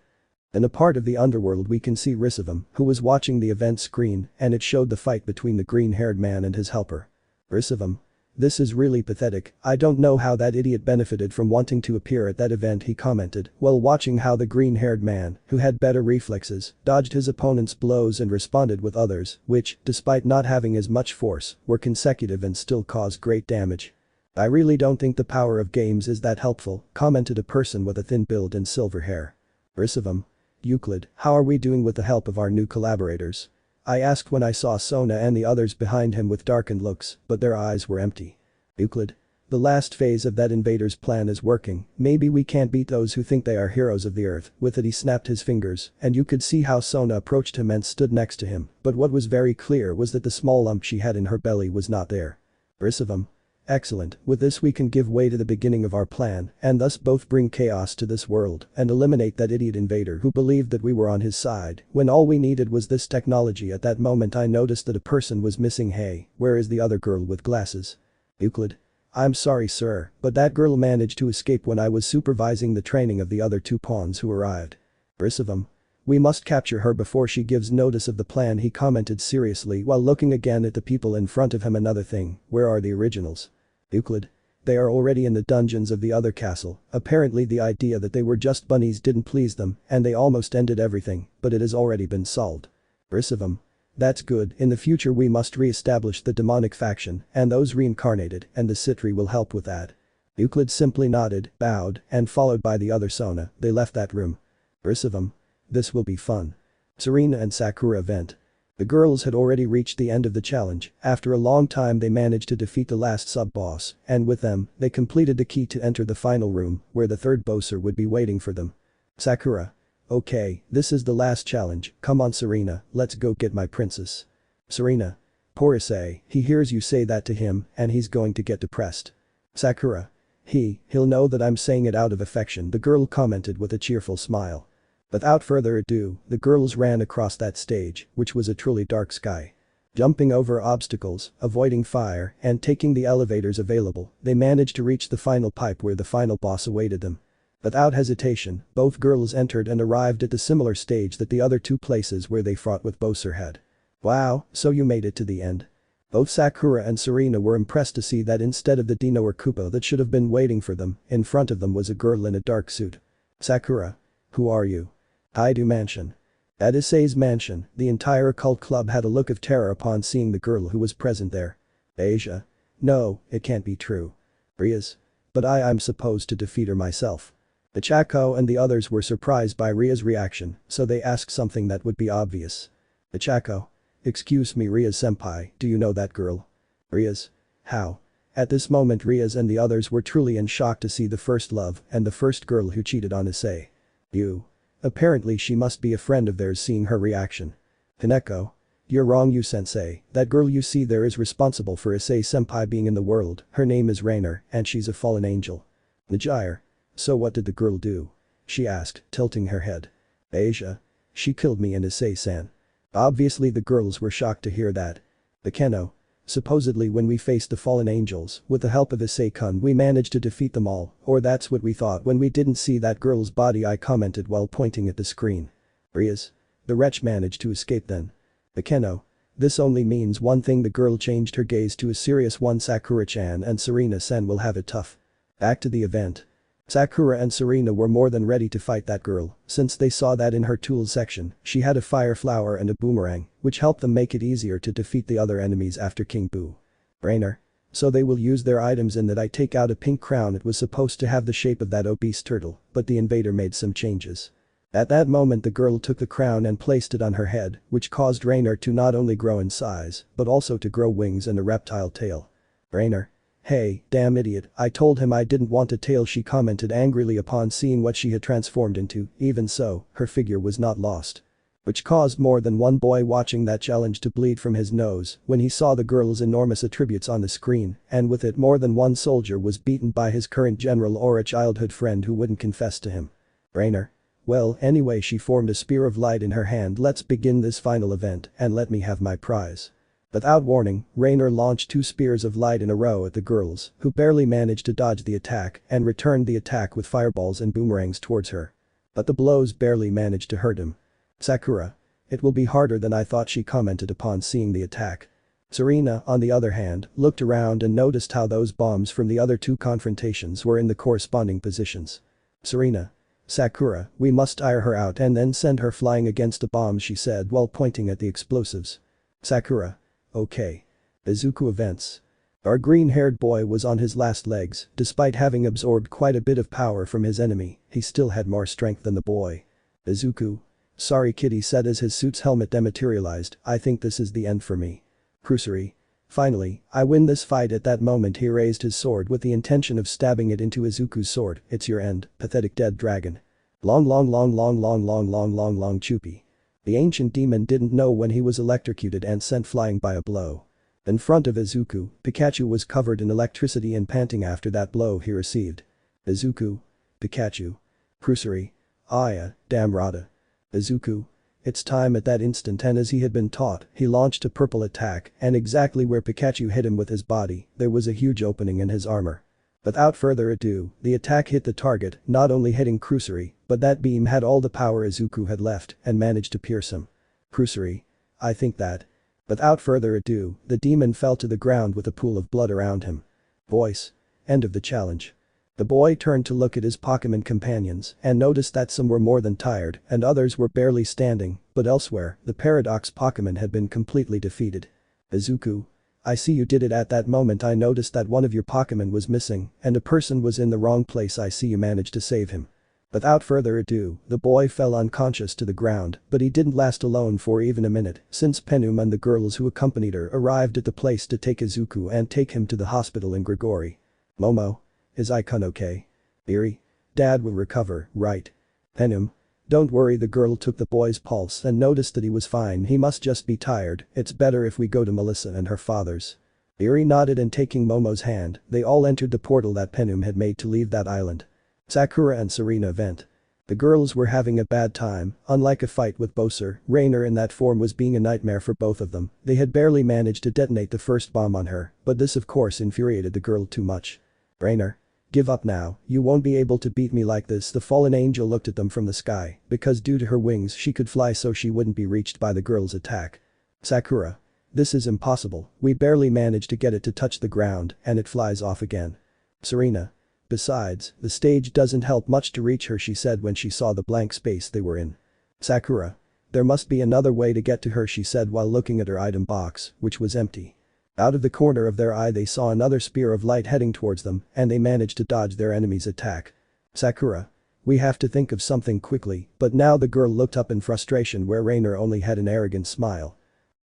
In a part of the underworld we can see Risevim, who was watching the event screen, and it showed the fight between the green-haired man and his helper. Risevim. This is really pathetic. I don't know how that idiot benefited from wanting to appear at that event, he commented while watching how the green-haired man, who had better reflexes, dodged his opponent's blows and responded with others, which, despite not having as much force, were consecutive and still caused great damage. I really don't think the power of games is that helpful, commented a person with a thin build and silver hair. Risevim. Euclid, how are we doing with the help of our new collaborators? I asked when I saw Sona and the others behind him with darkened looks, but their eyes were empty. Euclid. The last phase of that invader's plan is working, maybe we can't beat those who think they are heroes of the earth. With it he snapped his fingers, and you could see how Sona approached him and stood next to him, but what was very clear was that the small lump she had in her belly was not there. Risevim. Excellent, with this we can give way to the beginning of our plan, and thus both bring chaos to this world and eliminate that idiot invader who believed that we were on his side when all we needed was this technology. At that moment I noticed that a person was missing. Hey, where is the other girl with glasses? Euclid. I'm sorry sir, but that girl managed to escape when I was supervising the training of the other two pawns who arrived. Risevim. We must capture her before she gives notice of the plan, he commented seriously while looking again at the people in front of him. Another thing, where are the originals? Euclid. They are already in the dungeons of the other castle. Apparently the idea that they were just bunnies didn't please them and they almost ended everything, but it has already been solved. Risevim. That's good, in the future we must re-establish the demonic faction and those reincarnated and the Sitri will help with that. Euclid simply nodded, bowed, and followed by the other Sona, they left that room. Risevim. This will be fun. Serena and Sakura vent. The girls had already reached the end of the challenge. After a long time they managed to defeat the last sub-boss, and with them, they completed the key to enter the final room, where the third bosser would be waiting for them. Sakura. Okay, this is the last challenge, come on Serena, let's go get my princess. Serena. Poor Issei, he hears you say that to him, and he's going to get depressed. Sakura. He'll know that I'm saying it out of affection, the girl commented with a cheerful smile. Without further ado, the girls ran across that stage, which was a truly dark sky. Jumping over obstacles, avoiding fire, and taking the elevators available, they managed to reach the final pipe where the final boss awaited them. Without hesitation, both girls entered and arrived at the similar stage that the other two places where they fought with Bowser had. Wow, so you made it to the end. Both Sakura and Serena were impressed to see that instead of the Dino or Koopa that should have been waiting for them, in front of them was a girl in a dark suit. Sakura. Who are you? Hyoudou Mansion. At Issei's mansion, the entire occult club had a look of terror upon seeing the girl who was present there. Asia. No, it can't be true. Rias. But I'm supposed to defeat her myself. The Chaco and the others were surprised by Ria's reaction, so they asked something that would be obvious. The Chaco. Excuse me Rias senpai, do you know that girl? Rias. How? At this moment Rias and the others were truly in shock to see the first love and the first girl who cheated on Issei. You. Apparently she must be a friend of theirs. Seeing her reaction. Hineko. You're wrong you sensei, that girl you see there is responsible for Issei senpai being in the world, her name is Rainer and she's a fallen angel. Najire. So what did the girl do? She asked, tilting her head. Asia. She killed me and Issei-san. Obviously the girls were shocked to hear that. The Keno. Supposedly when we faced the fallen angels, with the help of Issei-kun we managed to defeat them all, or that's what we thought when we didn't see that girl's body, I commented while pointing at the screen. Rias. The wretch managed to escape then. The Keno. This only means one thing, the girl changed her gaze to a serious one. Sakura-chan and Serena-sen will have it tough. Back to the event. Sakura and Serena were more than ready to fight that girl, since they saw that in her tools section, she had a fire flower and a boomerang, which helped them make it easier to defeat the other enemies after King Boo. Brainer. So they will use their items in that. I take out a pink crown, it was supposed to have the shape of that obese turtle, but the invader made some changes. At that moment the girl took the crown and placed it on her head, which caused Rainer to not only grow in size, but also to grow wings and a reptile tail. Rainer. Hey, damn idiot, I told him I didn't want a tail, she commented angrily upon seeing what she had transformed into. Even so, her figure was not lost. Which caused more than one boy watching that challenge to bleed from his nose when he saw the girl's enormous attributes on the screen, and with it more than one soldier was beaten by his current general or a childhood friend who wouldn't confess to him. Rainer. Well, anyway, she formed a spear of light in her hand. Let's begin this final event and let me have my prize. Without warning, Rainer launched 2 spears of light in a row at the girls, who barely managed to dodge the attack and returned the attack with fireballs and boomerangs towards her. But the blows barely managed to hurt him. Sakura. It will be harder than I thought, she commented upon seeing the attack. Serena, on the other hand, looked around and noticed how those bombs from the other 2 confrontations were in the corresponding positions. Serena. Sakura, we must tire her out and then send her flying against the bombs, she said while pointing at the explosives. Sakura. Okay. Izuku events. Our green-haired boy was on his last legs, despite having absorbed quite a bit of power from his enemy, he still had more strength than the boy. Izuku. Sorry kid, he said as his suit's helmet dematerialized, I think this is the end for me. Crusory. Finally, I win this fight. At that moment he raised his sword with the intention of stabbing it into Izuku's sword. It's your end, pathetic dead dragon. Long choopy. The ancient demon didn't know when he was electrocuted and sent flying by a blow. In front of Izuku, Pikachu was covered in electricity and panting after that blow he received. Izuku. Pikachu. Crusory. Aya, damn Rada. Izuku. It's time. At that instant, and as he had been taught, he launched a purple attack, and exactly where Pikachu hit him with his body, there was a huge opening in his armor. Without further ado, the attack hit the target, not only hitting Crusory, but that beam had all the power Izuku had left and managed to pierce him. Crusory. I think that. Without further ado, the demon fell to the ground with a pool of blood around him. Voice. End of the challenge. The boy turned to look at his Pokémon companions and noticed that some were more than tired and others were barely standing, but elsewhere, the Paradox Pokémon had been completely defeated. Izuku. I see you did it. At that moment I noticed that one of your Pokémon was missing and a person was in the wrong place. I see you managed to save him. Without further ado, the boy fell unconscious to the ground, but he didn't last alone for even a minute since Penum and the girls who accompanied her arrived at the place to take Izuku and take him to the hospital in Gregory. Momo. Is Icon okay? Iri. Dad will recover, right? Penum. Don't worry. The girl took the boy's pulse and noticed that he was fine. He must just be tired. It's better if we go to Melissa and her father's. Iri nodded and taking Momo's hand, they all entered the portal that Penum had made to leave that island. Sakura and Serena vent. The girls were having a bad time. Unlike a fight with Bowser, Rainer in that form was being a nightmare for both of them. They had barely managed to detonate the first bomb on her, but this of course infuriated the girl too much. Rainer. Give up now, you won't be able to beat me like this. The fallen angel looked at them from the sky, because due to her wings she could fly so she wouldn't be reached by the girl's attack. Sakura. This is impossible, we barely managed to get it to touch the ground and it flies off again. Serena. Besides, the stage doesn't help much to reach her, she said when she saw the blank space they were in. Sakura. There must be another way to get to her, she said while looking at her item box, which was empty. Out of the corner of their eye they saw another spear of light heading towards them and they managed to dodge their enemy's attack. Sakura. We have to think of something quickly, but now the girl looked up in frustration where Rainer only had an arrogant smile.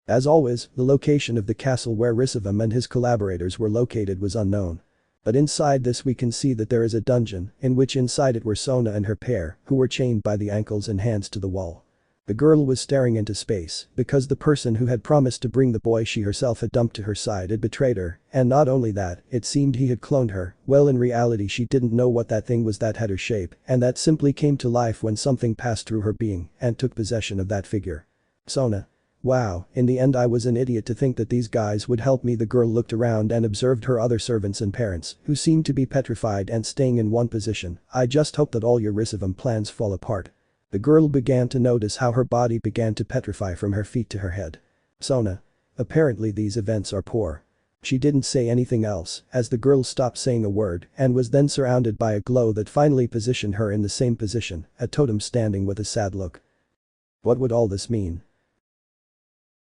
As always, the location of the castle where Risevim and his collaborators were located was unknown. But inside this we can see that there is a dungeon, in which inside it were Sona and her pair, who were chained by the ankles and hands to the wall. The girl was staring into space because the person who had promised to bring the boy she herself had dumped to her side had betrayed her, and not only that, it seemed he had cloned her. Well, in reality she didn't know what that thing was that had her shape and that simply came to life when something passed through her being and took possession of that figure. Sona. Wow, in the end I was an idiot to think that these guys would help me. The girl looked around and observed her other servants and parents, who seemed to be petrified and staying in one position. I just hope that all your Risevim plans fall apart. The girl began to notice how her body began to petrify from her feet to her head. Sona. Apparently these events are poor. She didn't say anything else as the girl stopped saying a word and was then surrounded by a glow that finally positioned her in the same position, a totem standing with a sad look. What would all this mean?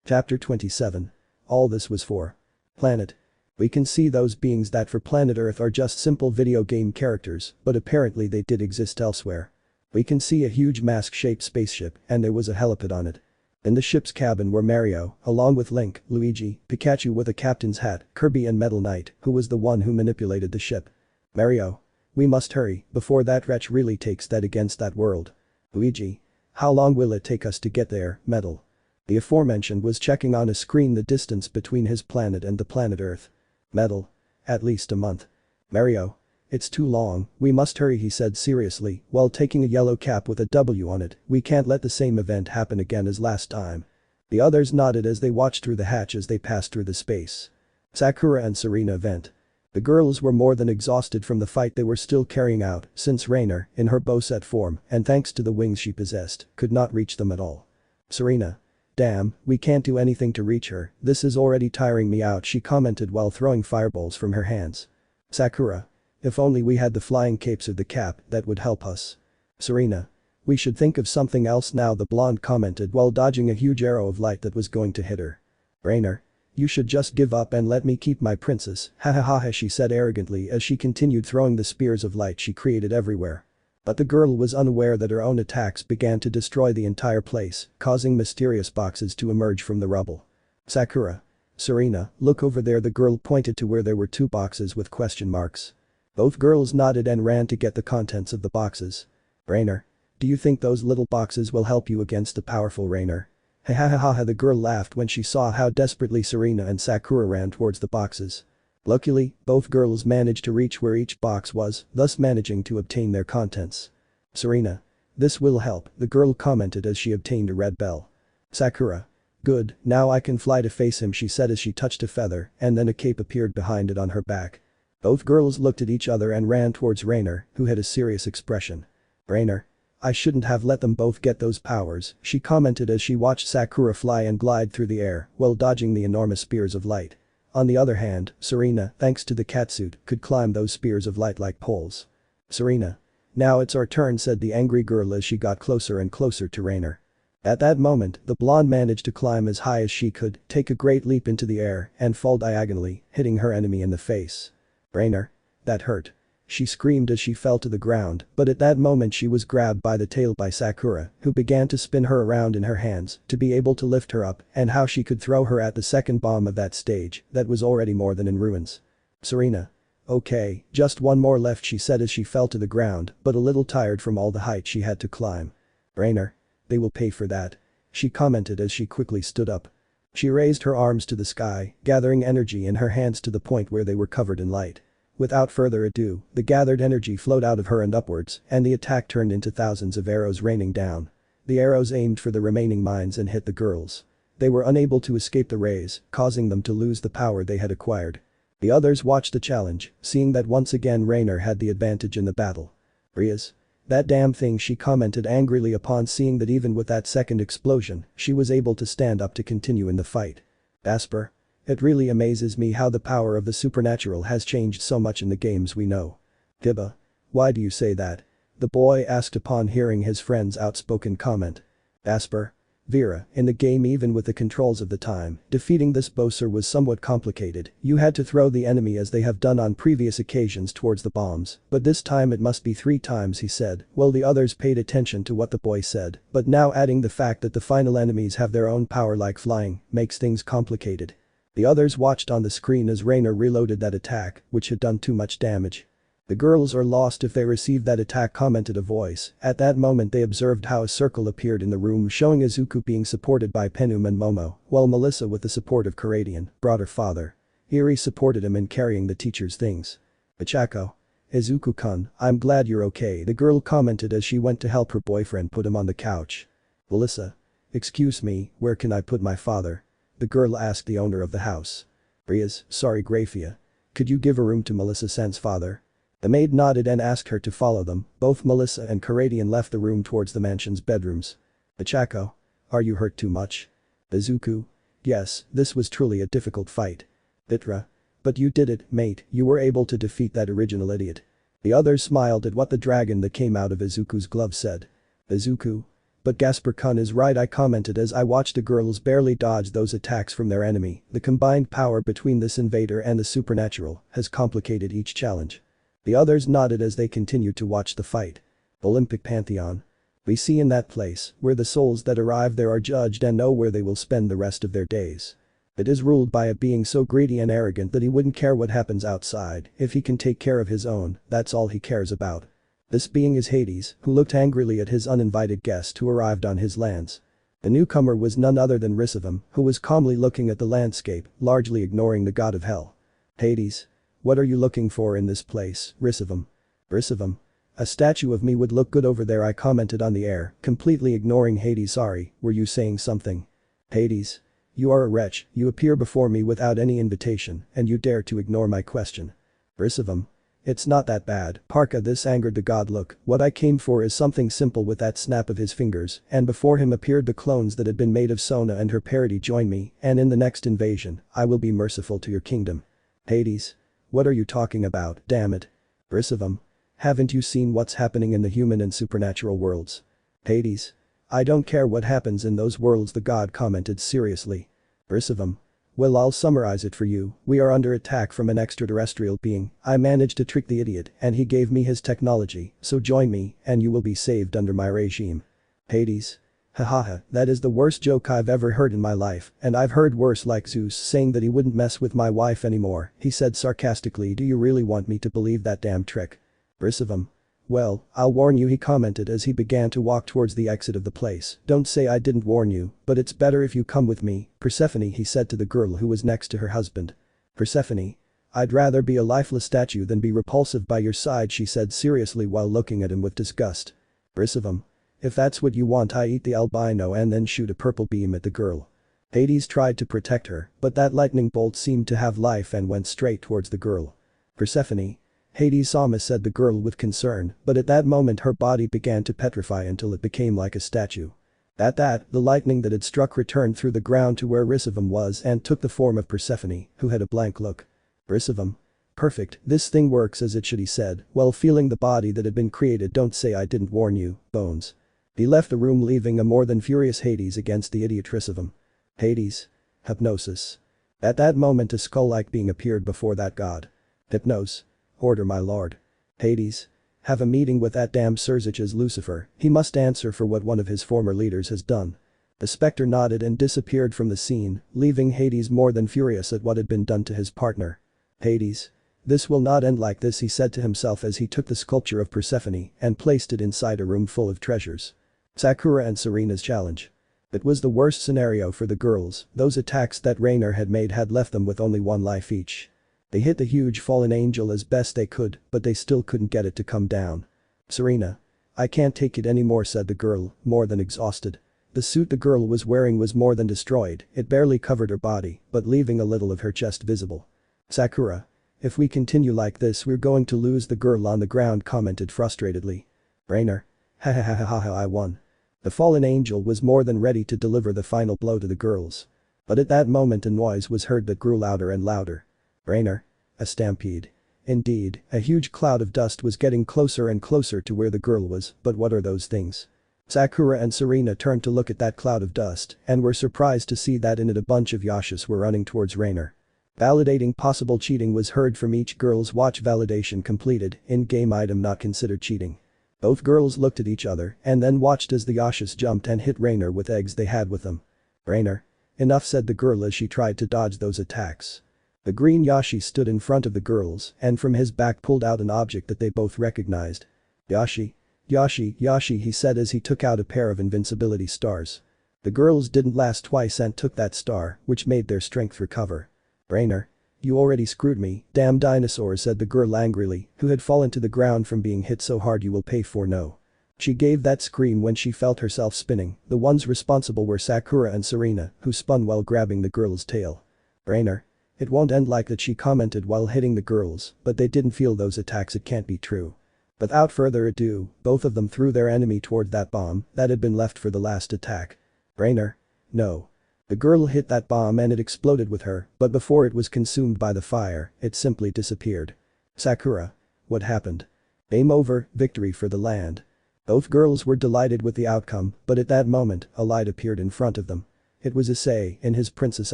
Chapter 27. All this was for Planet. We can see those beings that for planet Earth are just simple video game characters, but apparently they did exist elsewhere. We can see a huge mask-shaped spaceship and there was a helipad on it. In the ship's cabin were Mario, along with Link, Luigi, Pikachu with a captain's hat, Kirby and Metal Knight, who was the one who manipulated the ship. Mario. We must hurry before that wretch really takes that against that world. Luigi. How long will it take us to get there, Metal? The aforementioned was checking on a screen the distance between his planet and the planet Earth. Metal. At least a month. Mario. It's too long, we must hurry, he said seriously while taking a yellow cap with a W on it. We can't let the same event happen again as last time. The others nodded as they watched through the hatch as they passed through the space. Sakura and Serena vent. The girls were more than exhausted from the fight they were still carrying out since Rainer, in her bowset form and thanks to the wings she possessed, could not reach them at all. Serena. Damn, we can't do anything to reach her, this is already tiring me out, she commented while throwing fireballs from her hands. Sakura. If only we had the flying capes of the cap, that would help us. Serena. We should think of something else now, the blonde commented while dodging a huge arrow of light that was going to hit her. Rainer. You should just give up and let me keep my princess, ha ha ha ha, she said arrogantly as she continued throwing the spears of light she created everywhere. But the girl was unaware that her own attacks began to destroy the entire place, causing mysterious boxes to emerge from the rubble. Sakura. Serena, look over there, the girl pointed to where there were 2 boxes with question marks. Both girls nodded and ran to get the contents of the boxes. Rainer. Do you think those little boxes will help you against the powerful Rainer? Ha ha ha ha ha, the girl laughed when she saw how desperately Serena and Sakura ran towards the boxes. Luckily, both girls managed to reach where each box was, thus managing to obtain their contents. Serena. This will help, the girl commented as she obtained a red bell. Sakura. Good, now I can fly to face him, she said as she touched a feather and then a cape appeared behind it on her back. Both girls looked at each other and ran towards Rainer, who had a serious expression. Rainer. I shouldn't have let them both get those powers, she commented as she watched Sakura fly and glide through the air while dodging the enormous spears of light. On the other hand, Serena, thanks to the catsuit, could climb those spears of light like poles. Serena. Now it's our turn, said the angry girl as she got closer and closer to Rainer. At that moment, the blonde managed to climb as high as she could, take a great leap into the air and fall diagonally, hitting her enemy in the face. Rainer. That hurt. She screamed as she fell to the ground, but at that moment she was grabbed by the tail by Sakura, who began to spin her around in her hands to be able to lift her up and how she could throw her at the second bomb of that stage that was already more than in ruins. Serena. Okay, just one more left, she said as she fell to the ground, but a little tired from all the height she had to climb. Rainer. They will pay for that. She commented as she quickly stood up. She raised her arms to the sky, gathering energy in her hands to the point where they were covered in light. Without further ado, the gathered energy flowed out of her and upwards, and the attack turned into thousands of arrows raining down. The arrows aimed for the remaining mines and hit the girls. They were unable to escape the rays, causing them to lose the power they had acquired. The others watched the challenge, seeing that once again Rainer had the advantage in the battle. Rias. That damn thing, she commented angrily upon seeing that even with that second explosion, she was able to stand up to continue in the fight. Asper. It really amazes me how the power of the supernatural has changed so much in the games we know. Hibba. Why do you say that? The boy asked upon hearing his friend's outspoken comment. Asper. Vera, in the game even with the controls of the time, defeating this bosser was somewhat complicated, you had to throw the enemy as they have done on previous occasions towards the bombs, but this time it must be 3 times, he said. Well, the others paid attention to what the boy said, but now adding the fact that the final enemies have their own power like flying, makes things complicated. The others watched on the screen as Rainer reloaded that attack, which had done too much damage. The girls are lost if they receive that attack, commented a voice. At that moment they observed how a circle appeared in the room showing Izuku being supported by Penum and Momo, while Melissa with the support of Karadian, brought her father. Eri supported him in carrying the teacher's things. Ichako. Izuku-kun, I'm glad you're okay, the girl commented as she went to help her boyfriend put him on the couch. Melissa. Excuse me, where can I put my father? The girl asked the owner of the house. Rias, sorry Grayfia. Could you give a room to Melissa-san's father? The maid nodded and asked her to follow them. Both Melissa and Karadian left the room towards the mansion's bedrooms. Ichako. Are you hurt too much? Izuku. Yes, this was truly a difficult fight. Vitra. But you did it, mate, you were able to defeat that original idiot. The others smiled at what the dragon that came out of Izuku's glove said. Izuku. But Gasper-kun is right, I commented as I watched the girls barely dodge those attacks from their enemy. The combined power between this invader and the supernatural has complicated each challenge. The others nodded as they continued to watch the fight. Olympic Pantheon. We see in that place, where the souls that arrive there are judged and know where they will spend the rest of their days. It is ruled by a being so greedy and arrogant that he wouldn't care what happens outside, if he can take care of his own, that's all he cares about. This being is Hades, who looked angrily at his uninvited guest who arrived on his lands. The newcomer was none other than Risevim, who was calmly looking at the landscape, largely ignoring the god of hell. Hades. What are you looking for in this place, Risevim? Risevim. A statue of me would look good over there, I commented on the air, completely ignoring Hades. Sorry, were you saying something? Hades. You are a wretch, you appear before me without any invitation, and you dare to ignore my question. Risevim. It's not that bad, Parka. This angered the god. Look, what I came for is something simple. With that snap of his fingers, and before him appeared the clones that had been made of Sona and her parody. Join me, and in the next invasion, I will be merciful to your kingdom. Hades. What are you talking about, damn it? Risevim. Haven't you seen what's happening in the human and supernatural worlds? Hades. I don't care what happens in those worlds, the god commented seriously. Risevim. Well, I'll summarize it for you. We are under attack from an extraterrestrial being. I managed to trick the idiot and he gave me his technology, so join me and you will be saved under my regime. Hades. Hahaha, that is the worst joke I've ever heard in my life, and I've heard worse, like Zeus saying that he wouldn't mess with my wife anymore, he said sarcastically. Do you really want me to believe that damn trick? Risevim. Well, I'll warn you, he commented as he began to walk towards the exit of the place. Don't say I didn't warn you, but it's better if you come with me, Persephone, he said to the girl who was next to her husband. Persephone. I'd rather be a lifeless statue than be repulsive by your side, she said seriously while looking at him with disgust. Risevim. If that's what you want, I eat the albino and then shoot a purple beam at the girl. Hades tried to protect her, but that lightning bolt seemed to have life and went straight towards the girl. Persephone. Hades Sama, said the girl with concern, but at that moment her body began to petrify until it became like a statue. At that, the lightning that had struck returned through the ground to where Risevim was and took the form of Persephone, who had a blank look. Risevim. Perfect, this thing works as it should, he said, while feeling the body that had been created. Don't say I didn't warn you, Bones. He left the room, leaving a more than furious Hades against the idiot Risevim. Hades. Hypnosis. At that moment a skull-like being appeared before that god. Hypnos. Order, my lord. Hades. Have a meeting with that damn Sirzechs Lucifer, he must answer for what one of his former leaders has done. The spectre nodded and disappeared from the scene, leaving Hades more than furious at what had been done to his partner. Hades. This will not end like this, he said to himself as he took the sculpture of Persephone and placed it inside a room full of treasures. Sakura and Serena's challenge. It was the worst scenario for the girls. Those attacks that Rainer had made had left them with only one life each. They hit the huge fallen angel as best they could, but they still couldn't get it to come down. Serena. I can't take it anymore, said the girl, more than exhausted. The suit the girl was wearing was more than destroyed, it barely covered her body, but leaving a little of her chest visible. Sakura. If we continue like this, we're going to lose, the girl on the ground commented frustratedly. Rainer. Ha ha ha ha ha, I won. The fallen angel was more than ready to deliver the final blow to the girls. But at that moment a noise was heard that grew louder and louder. Rainer. A stampede. Indeed, a huge cloud of dust was getting closer and closer to where the girl was, but what are those things? Sakura and Serena turned to look at that cloud of dust and were surprised to see that in it a bunch of Yashas were running towards Rainer. Validating possible cheating was heard from each girl's watch. Validation completed, in-game item not considered cheating. Both girls looked at each other and then watched as the Yashas jumped and hit Rainer with eggs they had with them. Rainer. Enough, said the girl as she tried to dodge those attacks. The green Yashi stood in front of the girls and from his back pulled out an object that they both recognized. Yashi. Yashi, he said as he took out a pair of invincibility stars. The girls didn't last twice and took that star, which made their strength recover. Rainer. You already screwed me, damn dinosaur, said the girl angrily, who had fallen to the ground from being hit so hard. You will pay for no. She gave that scream when she felt herself spinning. The ones responsible were Sakura and Serena, who spun while grabbing the girl's tail. Rainer. It won't end like that, she commented while hitting the girls, but they didn't feel those attacks. It can't be true. Without further ado, both of them threw their enemy toward that bomb that had been left for the last attack. Rainer. No. The girl hit that bomb and it exploded with her, but before it was consumed by the fire, it simply disappeared. Sakura. What happened? Game over, victory for the land. Both girls were delighted with the outcome, but at that moment, a light appeared in front of them. It was Issei in his princess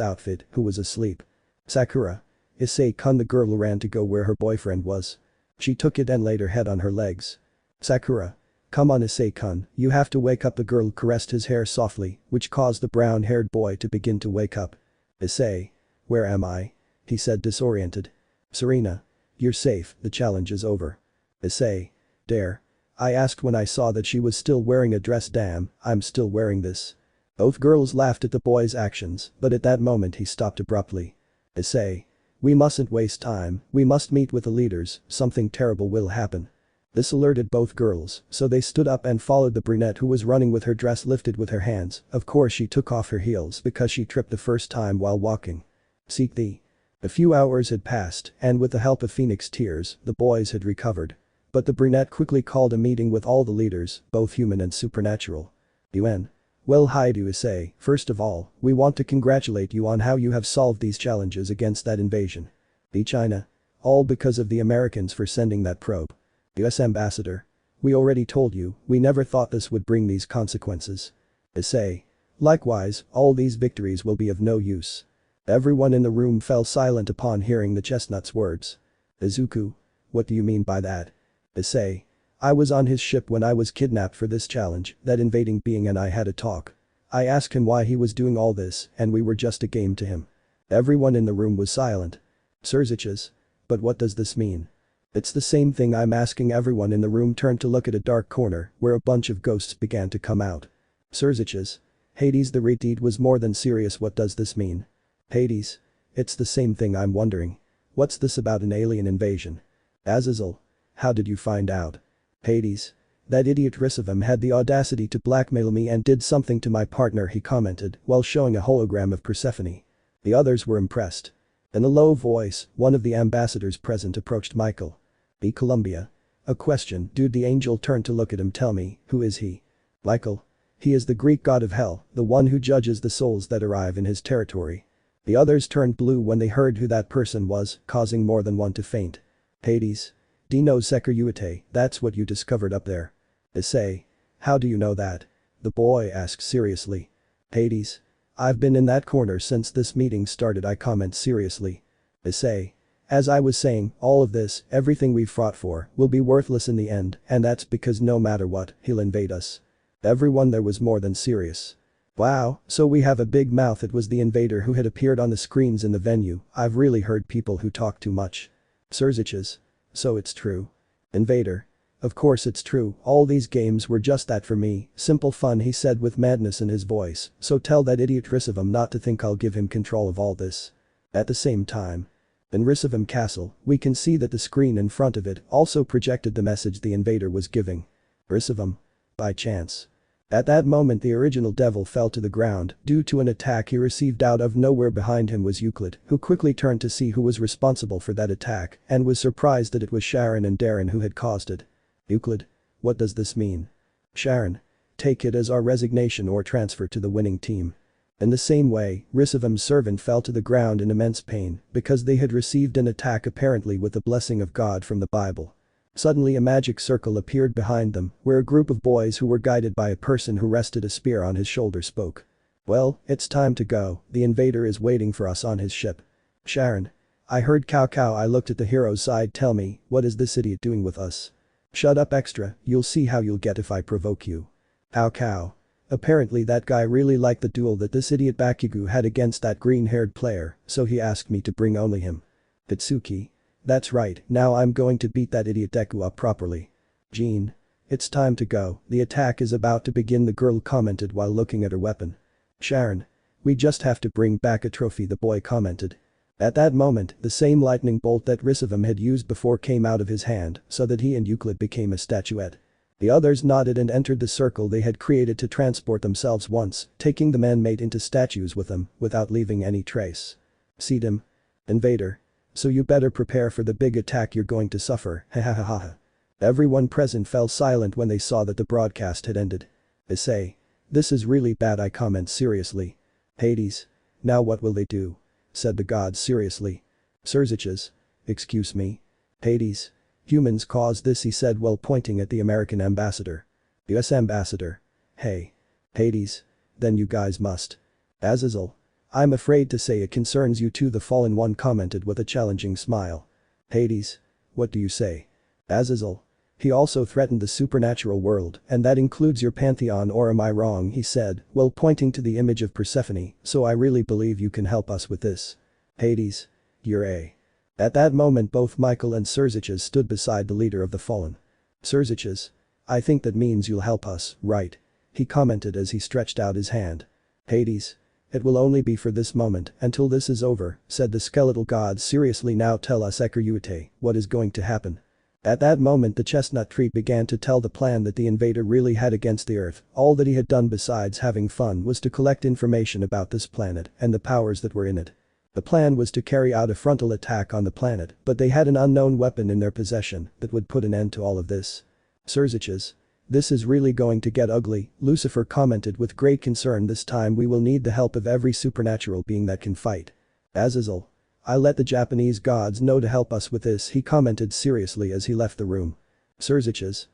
outfit, who was asleep. Sakura. Issei-kun, the girl ran to go where her boyfriend was. She took it and laid her head on her legs. Sakura. Come on, Issei-kun, you have to wake up, the girl caressed his hair softly, which caused the brown-haired boy to begin to wake up. Issei. Where am I? He said disoriented. Serena. You're safe, the challenge is over. Issei. Dare. I asked when I saw that she was still wearing a dress. Damn, I'm still wearing this. Both girls laughed at the boy's actions, but at that moment he stopped abruptly. Issei. We mustn't waste time, we must meet with the leaders, something terrible will happen. This alerted both girls, so they stood up and followed the brunette who was running with her dress lifted with her hands. Of course she took off her heels because she tripped the first time while walking. Seek thee. A few hours had passed and with the help of Phoenix Tears, the boys had recovered. But the brunette quickly called a meeting with all the leaders, both human and supernatural. UN. Well, Hyoudou Issei, first of all, we want to congratulate you on how you have solved these challenges against that invasion. The China. All because of the Americans for sending that probe. US Ambassador. We already told you, we never thought this would bring these consequences. Issei. Likewise, all these victories will be of no use. Everyone in the room fell silent upon hearing the chestnut's words. Izuku. What do you mean by that? Issei. I was on his ship when I was kidnapped for this challenge, that invading being, and I had a talk. I asked him why he was doing all this, and we were just a game to him. Everyone in the room was silent. Sirzechs. But what does this mean? It's the same thing I'm asking. Everyone in the room turned to look at a dark corner where a bunch of ghosts began to come out. Sirzechs. Hades, the redeed was more than serious. What does this mean? Hades. It's the same thing I'm wondering. What's this about an alien invasion? Azazel. How did you find out? Hades. That idiot Risevim had the audacity to blackmail me and did something to my partner, he commented while showing a hologram of Persephone. The others were impressed. In a low voice, one of the ambassadors present approached Michael. E. Columbia. A question, dude. The angel turned to look at him. Tell me, who is he? Michael. He is the Greek god of hell, the one who judges the souls that arrive in his territory. The others turned blue when they heard who that person was, causing more than one to faint. Hades. Dino Sekiryuutei, that's what you discovered up there. Issei. How do you know that? The boy asked seriously. Hades. I've been in that corner since this meeting started, I comment seriously. Issei. As I was saying, all of this, everything we've fought for, will be worthless in the end, and that's because no matter what, he'll invade us. Everyone there was more than serious. Wow, so we have a big mouth. It was the invader who had appeared on the screens in the venue. I've really heard people who talk too much. Sirzechs. So it's true. Invader. Of course it's true, all these games were just that for me, simple fun, he said with madness in his voice, so tell that idiot Risevim not to think I'll give him control of all this. At the same time. In Risevim Castle, we can see that the screen in front of it also projected the message the invader was giving. Risevim. By chance. At that moment the original devil fell to the ground due to an attack he received out of nowhere. Behind him was Euclid, who quickly turned to see who was responsible for that attack and was surprised that it was Sharon and Darren who had caused it. Euclid. What does this mean? Sharon. Take it as our resignation or transfer to the winning team. In the same way, Risevim's servant fell to the ground in immense pain because they had received an attack apparently with the blessing of God from the Bible. Suddenly a magic circle appeared behind them where a group of boys who were guided by a person who rested a spear on his shoulder spoke. Well, it's time to go, the invader is waiting for us on his ship. Sharon. I heard cow cow. I looked at the hero's side. Tell me, what is this idiot doing with us? Shut up extra, you'll see how you'll get if I provoke you. Cow cow. Apparently that guy really liked the duel that this idiot Bakugo had against that green-haired player, so he asked me to bring only him. Hitsuki. That's right, now I'm going to beat that idiot Deku up properly. Jean. It's time to go, the attack is about to begin, the girl commented while looking at her weapon. Sharon. We just have to bring back a trophy, the boy commented. At that moment, the same lightning bolt that Risevim had used before came out of his hand so that he and Euclid became a statuette. The others nodded and entered the circle they had created to transport themselves once, taking the man-mate into statues with them without leaving any trace. Sedum. Invader. So you better prepare for the big attack you're going to suffer, ha ha ha ha. Everyone present fell silent when they saw that the broadcast had ended. Issei. This is really bad, I comment seriously. Hades. Now what will they do? Said the god seriously. Sirzechs. Excuse me. Hades. Humans caused this, he said while pointing at the American ambassador. US ambassador. Hey. Hades. Then you guys must. Azazel. I'm afraid to say it concerns you too, the fallen one commented with a challenging smile. Hades. What do you say? Azazel. He also threatened the supernatural world, and that includes your pantheon, or am I wrong, he said, while pointing to the image of Persephone, so I really believe you can help us with this. Hades. You're a. At that moment both Michael and Sirzechs stood beside the leader of the fallen. Sirzechs. I think that means you'll help us, right? He commented as he stretched out his hand. Hades. It will only be for this moment, until this is over, said the skeletal god seriously. Now tell us, Sekiryuutei, what is going to happen? At that moment the chestnut tree began to tell the plan that the invader really had against the earth. All that he had done besides having fun was to collect information about this planet and the powers that were in it. The plan was to carry out a frontal attack on the planet, but they had an unknown weapon in their possession that would put an end to all of this. Sirzechs. This is really going to get ugly, Lucifer commented with great concern. This time we will need the help of every supernatural being that can fight. Azazel. I let the Japanese gods know to help us with this, he commented seriously as he left the room. Sirzechs.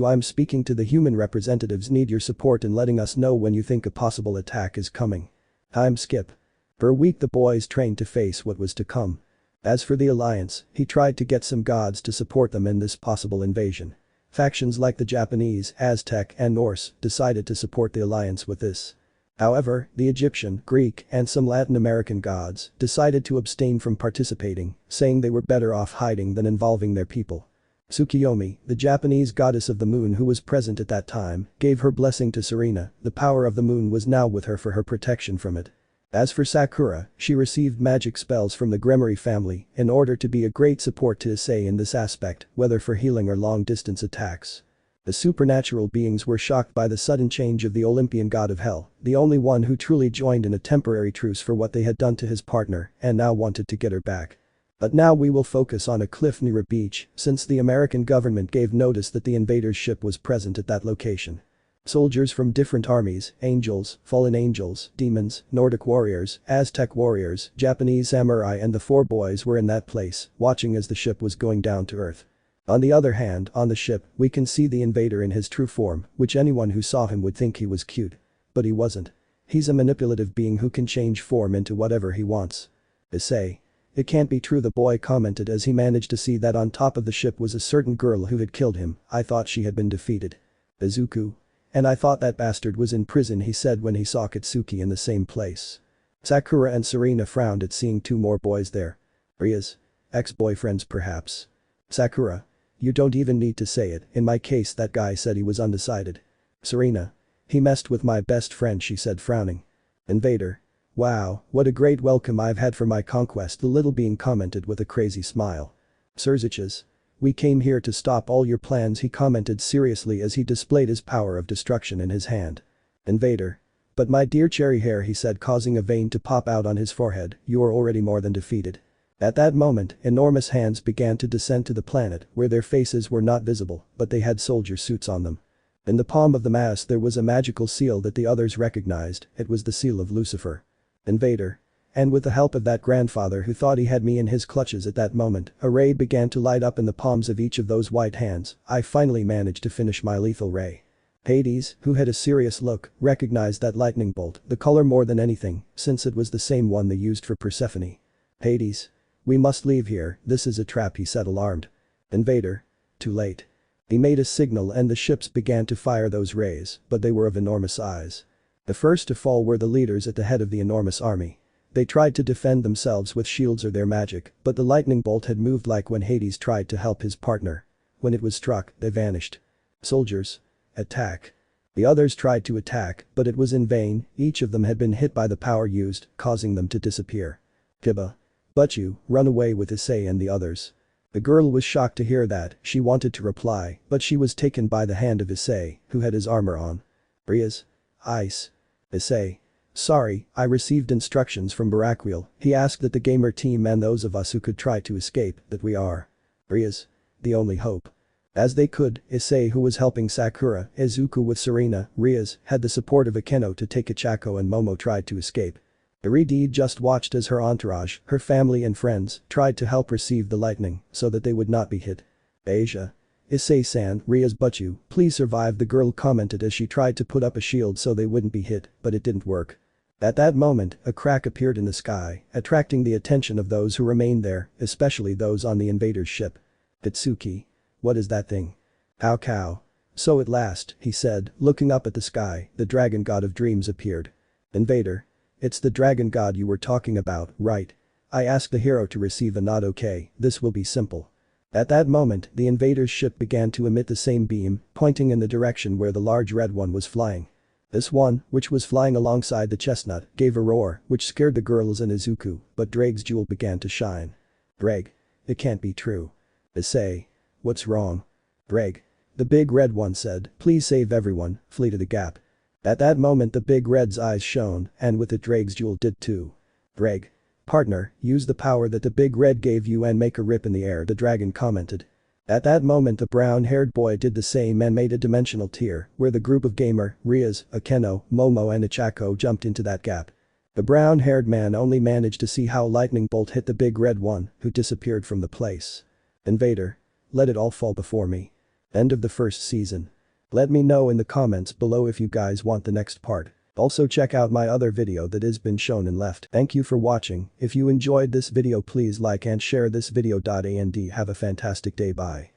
I'm speaking to the human representatives, need your support in letting us know when you think a possible attack is coming. Time skip. For a week the boys trained to face what was to come. As for the alliance, he tried to get some gods to support them in this possible invasion. Factions like the Japanese, Aztec and Norse decided to support the alliance with this. However, the Egyptian, Greek and some Latin American gods decided to abstain from participating, saying they were better off hiding than involving their people. Tsukiyomi, the Japanese goddess of the moon who was present at that time, gave her blessing to Serena. The power of the moon was now with her for her protection from it. As for Sakura, she received magic spells from the Gremory family in order to be a great support to Issei in this aspect, whether for healing or long-distance attacks. The supernatural beings were shocked by the sudden change of the Olympian god of hell, the only one who truly joined in a temporary truce for what they had done to his partner and now wanted to get her back. But now we will focus on a cliff near a beach, since the American government gave notice that the invaders' ship was present at that location. Soldiers from different armies, angels, fallen angels, demons, Nordic warriors, Aztec warriors, Japanese samurai and the four boys were in that place, watching as the ship was going down to earth. On the other hand, on the ship, we can see the invader in his true form, which anyone who saw him would think he was cute. But he wasn't. He's a manipulative being who can change form into whatever he wants. Issei. It can't be true, the boy commented as he managed to see that on top of the ship was a certain girl who had killed him. I thought she had been defeated. Izuku. And I thought that bastard was in prison, he said when he saw Katsuki in the same place. Sakura and Serena frowned at seeing two more boys there. Rias. Ex-boyfriends perhaps. Sakura. You don't even need to say it, in my case that guy said he was undecided. Serena. He messed with my best friend, she said frowning. Invader. Wow, what a great welcome I've had for my conquest, the little being commented with a crazy smile. Sirzechs. We came here to stop all your plans, he commented seriously as he displayed his power of destruction in his hand. Invader. But my dear cherry hair, he said, causing a vein to pop out on his forehead, you are already more than defeated. At that moment, enormous hands began to descend to the planet where their faces were not visible, but they had soldier suits on them. In the palm of the mass there was a magical seal that the others recognized, it was the seal of Lucifer. Invader. And with the help of that grandfather who thought he had me in his clutches at that moment, a ray began to light up in the palms of each of those white hands. I finally managed to finish my lethal ray. Hades, who had a serious look, recognized that lightning bolt, the color more than anything, since it was the same one they used for Persephone. Hades. We must leave here, this is a trap, he said alarmed. Invader. Too late. He made a signal and the ships began to fire those rays, but they were of enormous size. The first to fall were the leaders at the head of the enormous army. They tried to defend themselves with shields or their magic, but the lightning bolt had moved like when Hades tried to help his partner. When it was struck, they vanished. Soldiers. Attack. The others tried to attack, but it was in vain, each of them had been hit by the power used, causing them to disappear. Kiba. But you, run away with Issei and the others. The girl was shocked to hear that, she wanted to reply, but she was taken by the hand of Issei, who had his armor on. Rias. Ice. Issei. Sorry, I received instructions from Baraquiel. He asked that the gamer team and those of us who could try to escape, that we are. Rias. The only hope. As they could, Issei, who was helping Sakura, Izuku with Serena, Rias, had the support of Akeno to take Ichako and Momo tried to escape. Iridi just watched as her entourage, her family and friends, tried to help receive the lightning, so that they would not be hit. Asia. Issei-san, Rias, but you, please survive, the girl commented as she tried to put up a shield so they wouldn't be hit, but it didn't work. At that moment, a crack appeared in the sky, attracting the attention of those who remained there, especially those on the invader's ship. Itsuki. What is that thing? How cow. So at last, he said, looking up at the sky, the dragon god of dreams appeared. Invader. It's the dragon god you were talking about, right? I asked the hero to receive a nod. Okay, this will be simple. At that moment, the invader's ship began to emit the same beam, pointing in the direction where the large red one was flying. This one, which was flying alongside the chestnut, gave a roar, which scared the girls and Izuku, but Drake's jewel began to shine. Drake. It can't be true. Issei. What's wrong? Drake. The big red one said, please save everyone, flee to the gap. At that moment the big red's eyes shone, and with it Drake's jewel did too. Drake. Partner, use the power that the big red gave you and make a rip in the air, the dragon commented. At that moment the brown-haired boy did the same and made a dimensional tier, where the group of Gamer, Rias, Akeno, Momo and Ichako jumped into that gap. The brown-haired man only managed to see how lightning bolt hit the big red one, who disappeared from the place. Invader. Let it all fall before me. End of the first season. Let me know in the comments below if you guys want the next part. Also check out my other video that has been shown and left. Thank you for watching. If you enjoyed this video please like and share this video. And have a fantastic day. Bye.